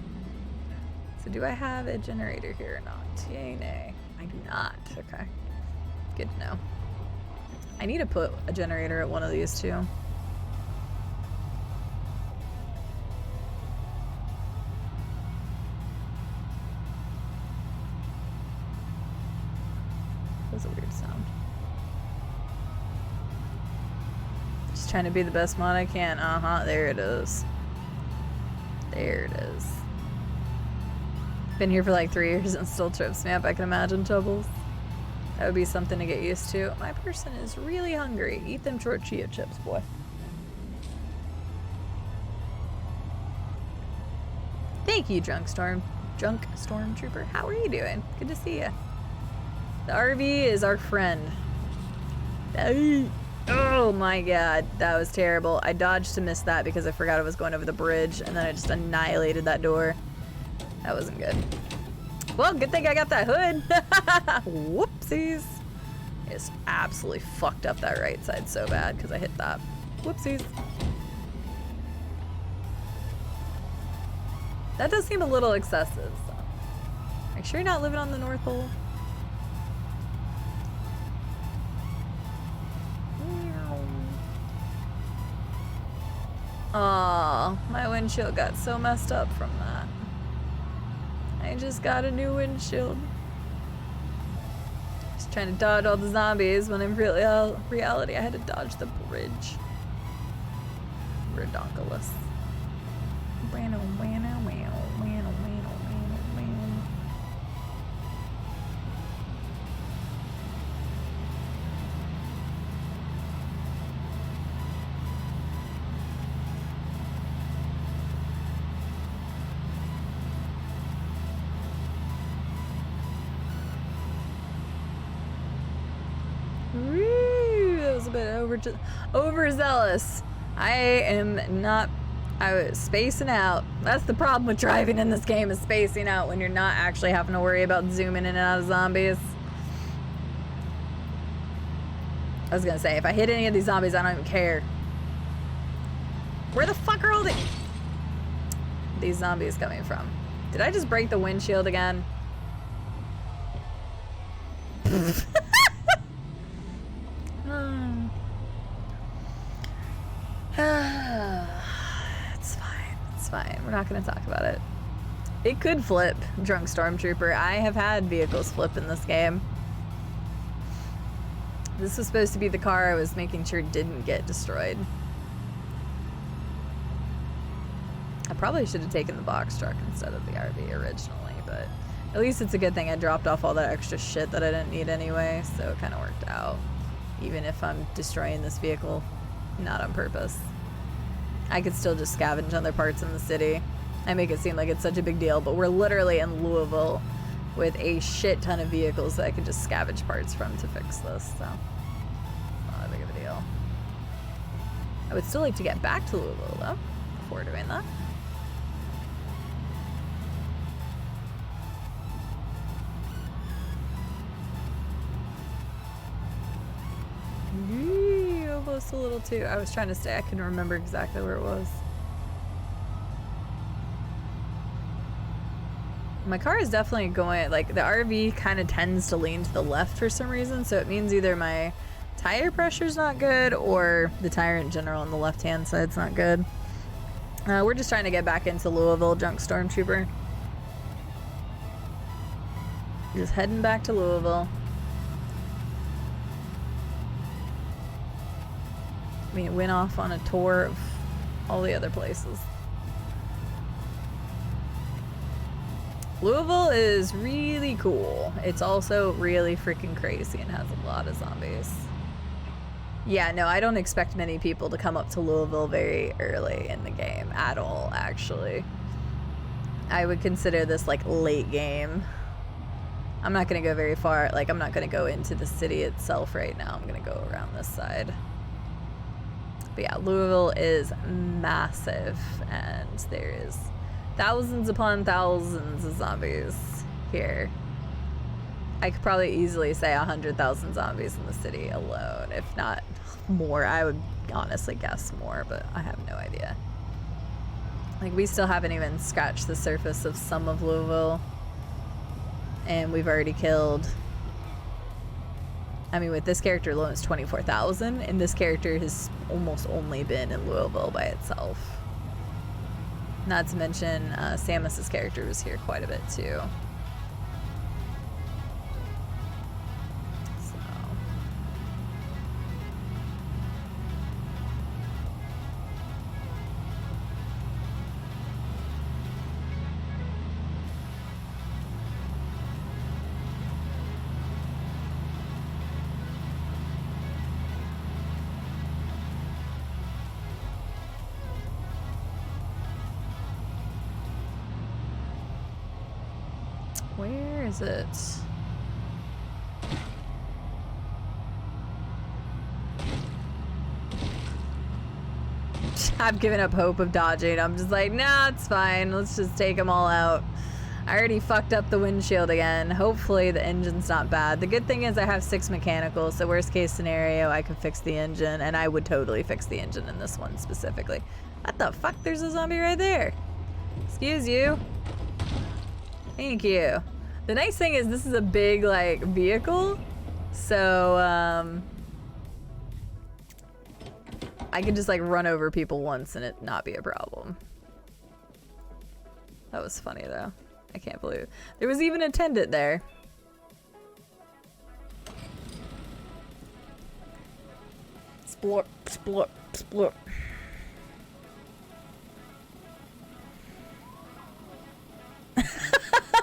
So do I have a generator here or not? Yay, nay. I do not. Okay. Good to know. I need to put a generator at one of these two. That was a weird sound. Just trying to be the best mod I can. Uh-huh, there it is. There it is. Been here for like 3 years and still trips me up. I can imagine troubles. That would be something to get used to. My person is really hungry. Eat them tortilla chips, boy. Thank you, Drunk Stormtrooper. How are you doing? Good to see you. The RV is our friend. Oh my god, that was terrible. I dodged to miss that because I forgot I was going over the bridge, and then I just annihilated that door. That wasn't good. Well, good thing I got that hood. Whoopsies. It's absolutely fucked up that right side so bad because I hit that. Whoopsies. That does seem a little excessive. So. Are you sure you're not living on the North Pole? Aw, my windshield got so messed up from that. I just got a new windshield. Just trying to dodge all the zombies when in reality I had to dodge the bridge. Redonkulous. That was a bit overzealous. I was spacing out. That's the problem with driving in this game, is spacing out when you're not actually having to worry about zooming in and out of zombies. I was gonna say, if I hit any of these zombies, I don't even care. Where the fuck are all these zombies coming from? Did I just break the windshield again? It's fine. We're not gonna talk about it. It could flip, Drunk Stormtrooper. I have had vehicles flip in this game. This was supposed to be the car I was making sure didn't get destroyed. I probably should have taken the box truck instead of the RV originally, but at least it's a good thing I dropped off all that extra shit that I didn't need anyway, so it kind of worked out. Even if I'm destroying this vehicle, not on purpose. I could still just scavenge other parts in the city. I make it seem like it's such a big deal, but we're literally in Louisville, with a shit ton of vehicles that I could just scavenge parts from to fix this, so it's not that big of a deal. I would still like to get back to Louisville, though, before doing that. Almost a little too. I was trying to stay. I couldn't remember exactly where it was. My car is definitely going, like, the RV kind of tends to lean to the left for some reason, so it means either my tire pressure's not good or the tire in general on the left-hand side's not good. We're just trying to get back into Louisville, Junk Stormtrooper. Just heading back to Louisville. We went off on a tour of all the other places. Louisville is really cool. It's also really freaking crazy and has a lot of zombies. Yeah, no, I don't expect many people to come up to Louisville very early in the game at all, actually. I would consider this like late game. I'm not gonna go very far. Like, I'm not gonna go into the city itself right now. I'm gonna go around this side. But yeah, Louisville is massive, and there is thousands upon thousands of zombies here. I could probably easily say 100,000 zombies in the city alone, if not more. I would honestly guess more, but I have no idea. Like, we still haven't even scratched the surface of some of Louisville, and we've already killed, I mean, with this character alone, it's 24,000, and this character has almost only been in Louisville by itself. Not to mention, Samus's character was here quite a bit, too. So. Where is it? I've given up hope of dodging. I'm just like, nah, it's fine. Let's just take them all out. I already fucked up the windshield again. Hopefully the engine's not bad. The good thing is I have 6 mechanicals, so worst case scenario, I could fix the engine, and I would totally fix the engine in this one specifically. What the fuck? There's a zombie right there. Excuse you. Thank you. The nice thing is this is a big, like, vehicle, so I can just, like, run over people once and it not be a problem. That was funny, though. I can't believe it. There was even a attendant there. Splorp, splorp, splorp.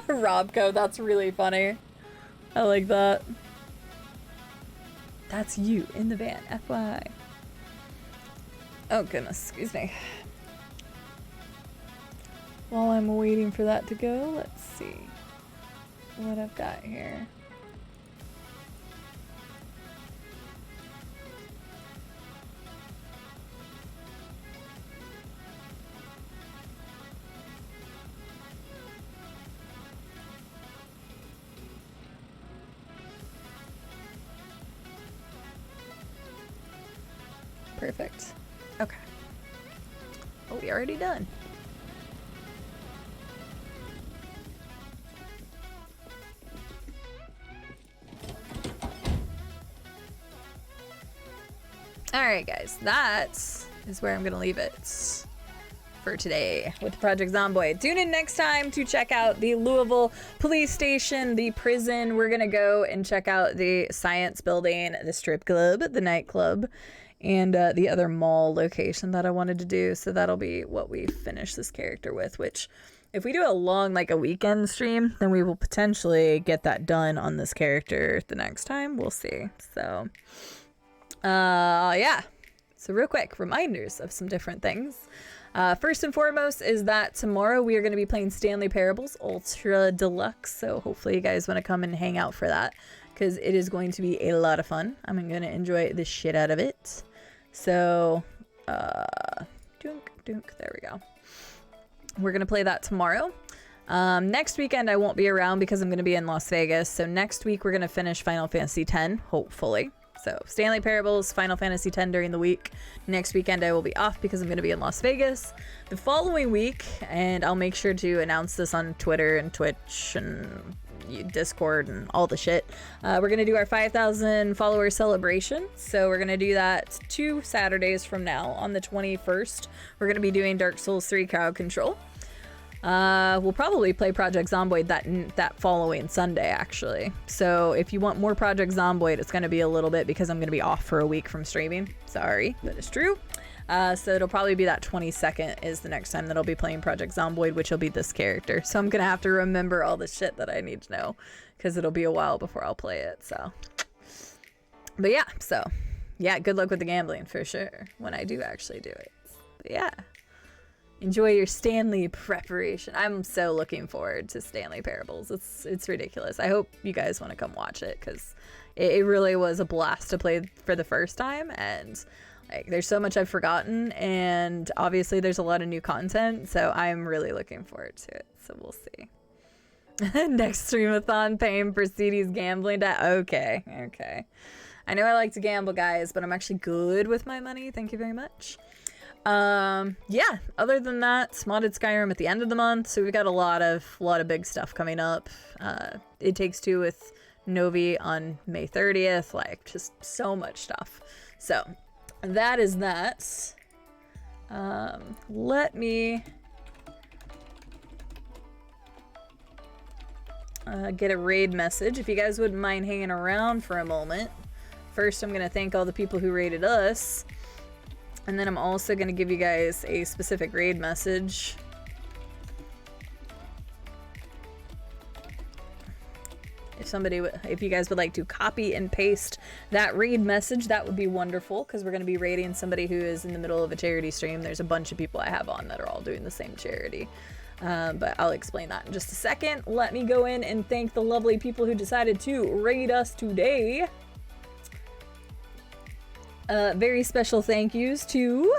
Robco, that's really funny. I like that. That's you in the van, FYI. Oh goodness, excuse me. While I'm waiting for that to go, let's see what I've got here. Perfect. Okay. Oh, we already done. Alright guys, that is where I'm gonna leave it for today with Project Zomboid. Tune in next time to check out the Louisville police station, the prison. We're gonna go and check out the science building, the strip club, the nightclub, and the other mall location that I wanted to do. So that'll be what we finish this character with, which if we do a long, like a weekend stream, then we will potentially get that done on this character the next time. We'll see. So yeah. So real quick, reminders of some different things. First and foremost is that tomorrow we are going to be playing Stanley Parables Ultra Deluxe. So hopefully you guys want to come and hang out for that, because it is going to be a lot of fun. I'm going to enjoy the shit out of it. So, dunk, there we go. We're going to play that tomorrow. Next weekend I won't be around because I'm going to be in Las Vegas. So next week we're going to finish Final Fantasy X, hopefully. So Stanley Parables, Final Fantasy X during the week. Next weekend I will be off because I'm going to be in Las Vegas. The following week, and I'll make sure to announce this on Twitter and Twitch and Discord and all the shit. We're going to do our 5,000 follower celebration. So we're going to do that 2 Saturdays from now. On the 21st, we're going to be doing Dark Souls 3 Crowd Control. We'll probably play Project Zomboid that following Sunday, actually. So if you want more Project Zomboid, it's going to be a little bit because I'm going to be off for a week from streaming. Sorry, but it's true. So it'll probably be that 22nd is the next time that I'll be playing Project Zomboid, which will be this character. So I'm going to have to remember all the shit that I need to know because it'll be a while before I'll play it. So, but yeah, good luck with the gambling for sure when I do actually do it. But yeah. Enjoy your Stanley preparation. I'm so looking forward to Stanley Parables. It's ridiculous. I hope you guys want to come watch it because it really was a blast to play for the first time. And like, there's so much I've forgotten, and obviously there's a lot of new content. So I'm really looking forward to it. So we'll see. Next streamathon, paying for CD's gambling debt. Okay. I know I like to gamble, guys, but I'm actually good with my money. Thank you very much. Yeah, other than that, modded Skyrim at the end of the month, so we've got a lot of big stuff coming up. It Takes Two with Novi on May 30th, like just so much stuff. So that is that. Let me get a raid message if you guys wouldn't mind hanging around for a moment. First, I'm gonna thank all the people who raided us. And then I'm also going to give you guys a specific raid message. If you guys would like to copy and paste that raid message, that would be wonderful, because we're going to be raiding somebody who is in the middle of a charity stream. There's a bunch of people I have on that are all doing the same charity. But I'll explain that in just a second. Let me go in and thank the lovely people who decided to raid us today. Very special thank yous to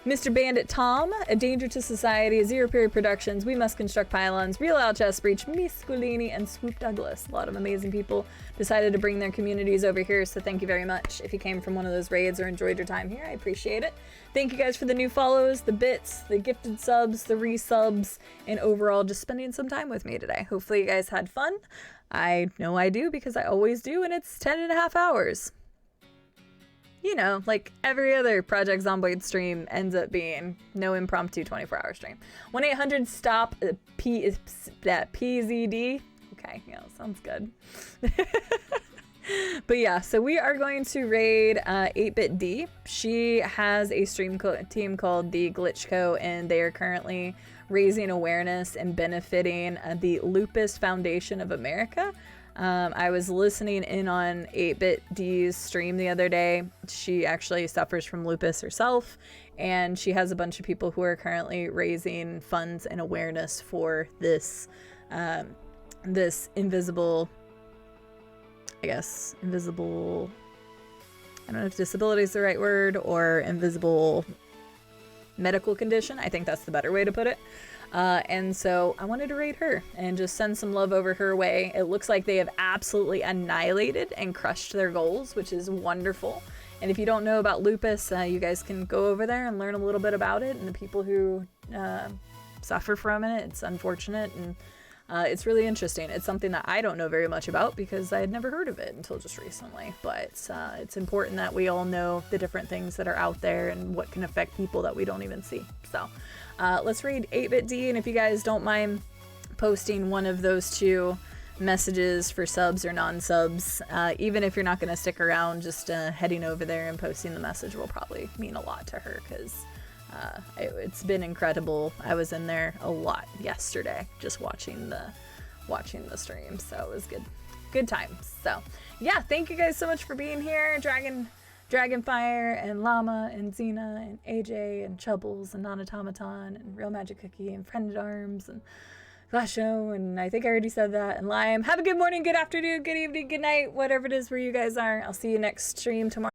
Mr. Bandit Tom, A Danger to Society, Zero Period Productions, We Must Construct Pylons, Real Out Chest Breach, Miss Scolini, and Swoop Douglas. A lot of amazing people decided to bring their communities over here, so thank you very much. If you came from one of those raids or enjoyed your time here, I appreciate it. Thank you guys for the new follows, the bits, the gifted subs, the resubs, and overall just spending some time with me today. Hopefully you guys had fun. I know I do because I always do, and it's 10.5 hours. You know, like every other Project Zomboid stream ends up being no impromptu 24-hour stream. 1-800-STOP PZD. Okay, yeah, sounds good. But yeah, so we are going to raid 8BitD. She has a stream team called the Glitch Co, and they are currently raising awareness and benefiting the Lupus Foundation of America. I was listening in on 8BitD's stream the other day. She actually suffers from lupus herself, and she has a bunch of people who are currently raising funds and awareness for this this invisible, I don't know if disability is the right word, or invisible medical condition. I think that's the better way to put it. And so I wanted to raid her and just send some love over her way. It looks like they have absolutely annihilated and crushed their goals, which is wonderful. And if you don't know about lupus, you guys can go over there and learn a little bit about it and the people who suffer from it. It's unfortunate, and it's really interesting. It's something that I don't know very much about because I had never heard of it until just recently. But it's important that we all know the different things that are out there and what can affect people that we don't even see. So let's read 8BitD, and if you guys don't mind posting one of those two messages for subs or non-subs, even if you're not going to stick around, just heading over there and posting the message will probably mean a lot to her, because it's been incredible. I was in there a lot yesterday just watching the stream, so it was good times. So yeah, thank you guys so much for being here. Dragonfire and Llama and Xena and AJ and Chubbles and Non-Automaton and Real Magic Cookie and Friend at Arms and Glashow, and I think I already said that, and Lime. Have a good morning, good afternoon, good evening, good night, whatever it is where you guys are. I'll see you next stream tomorrow.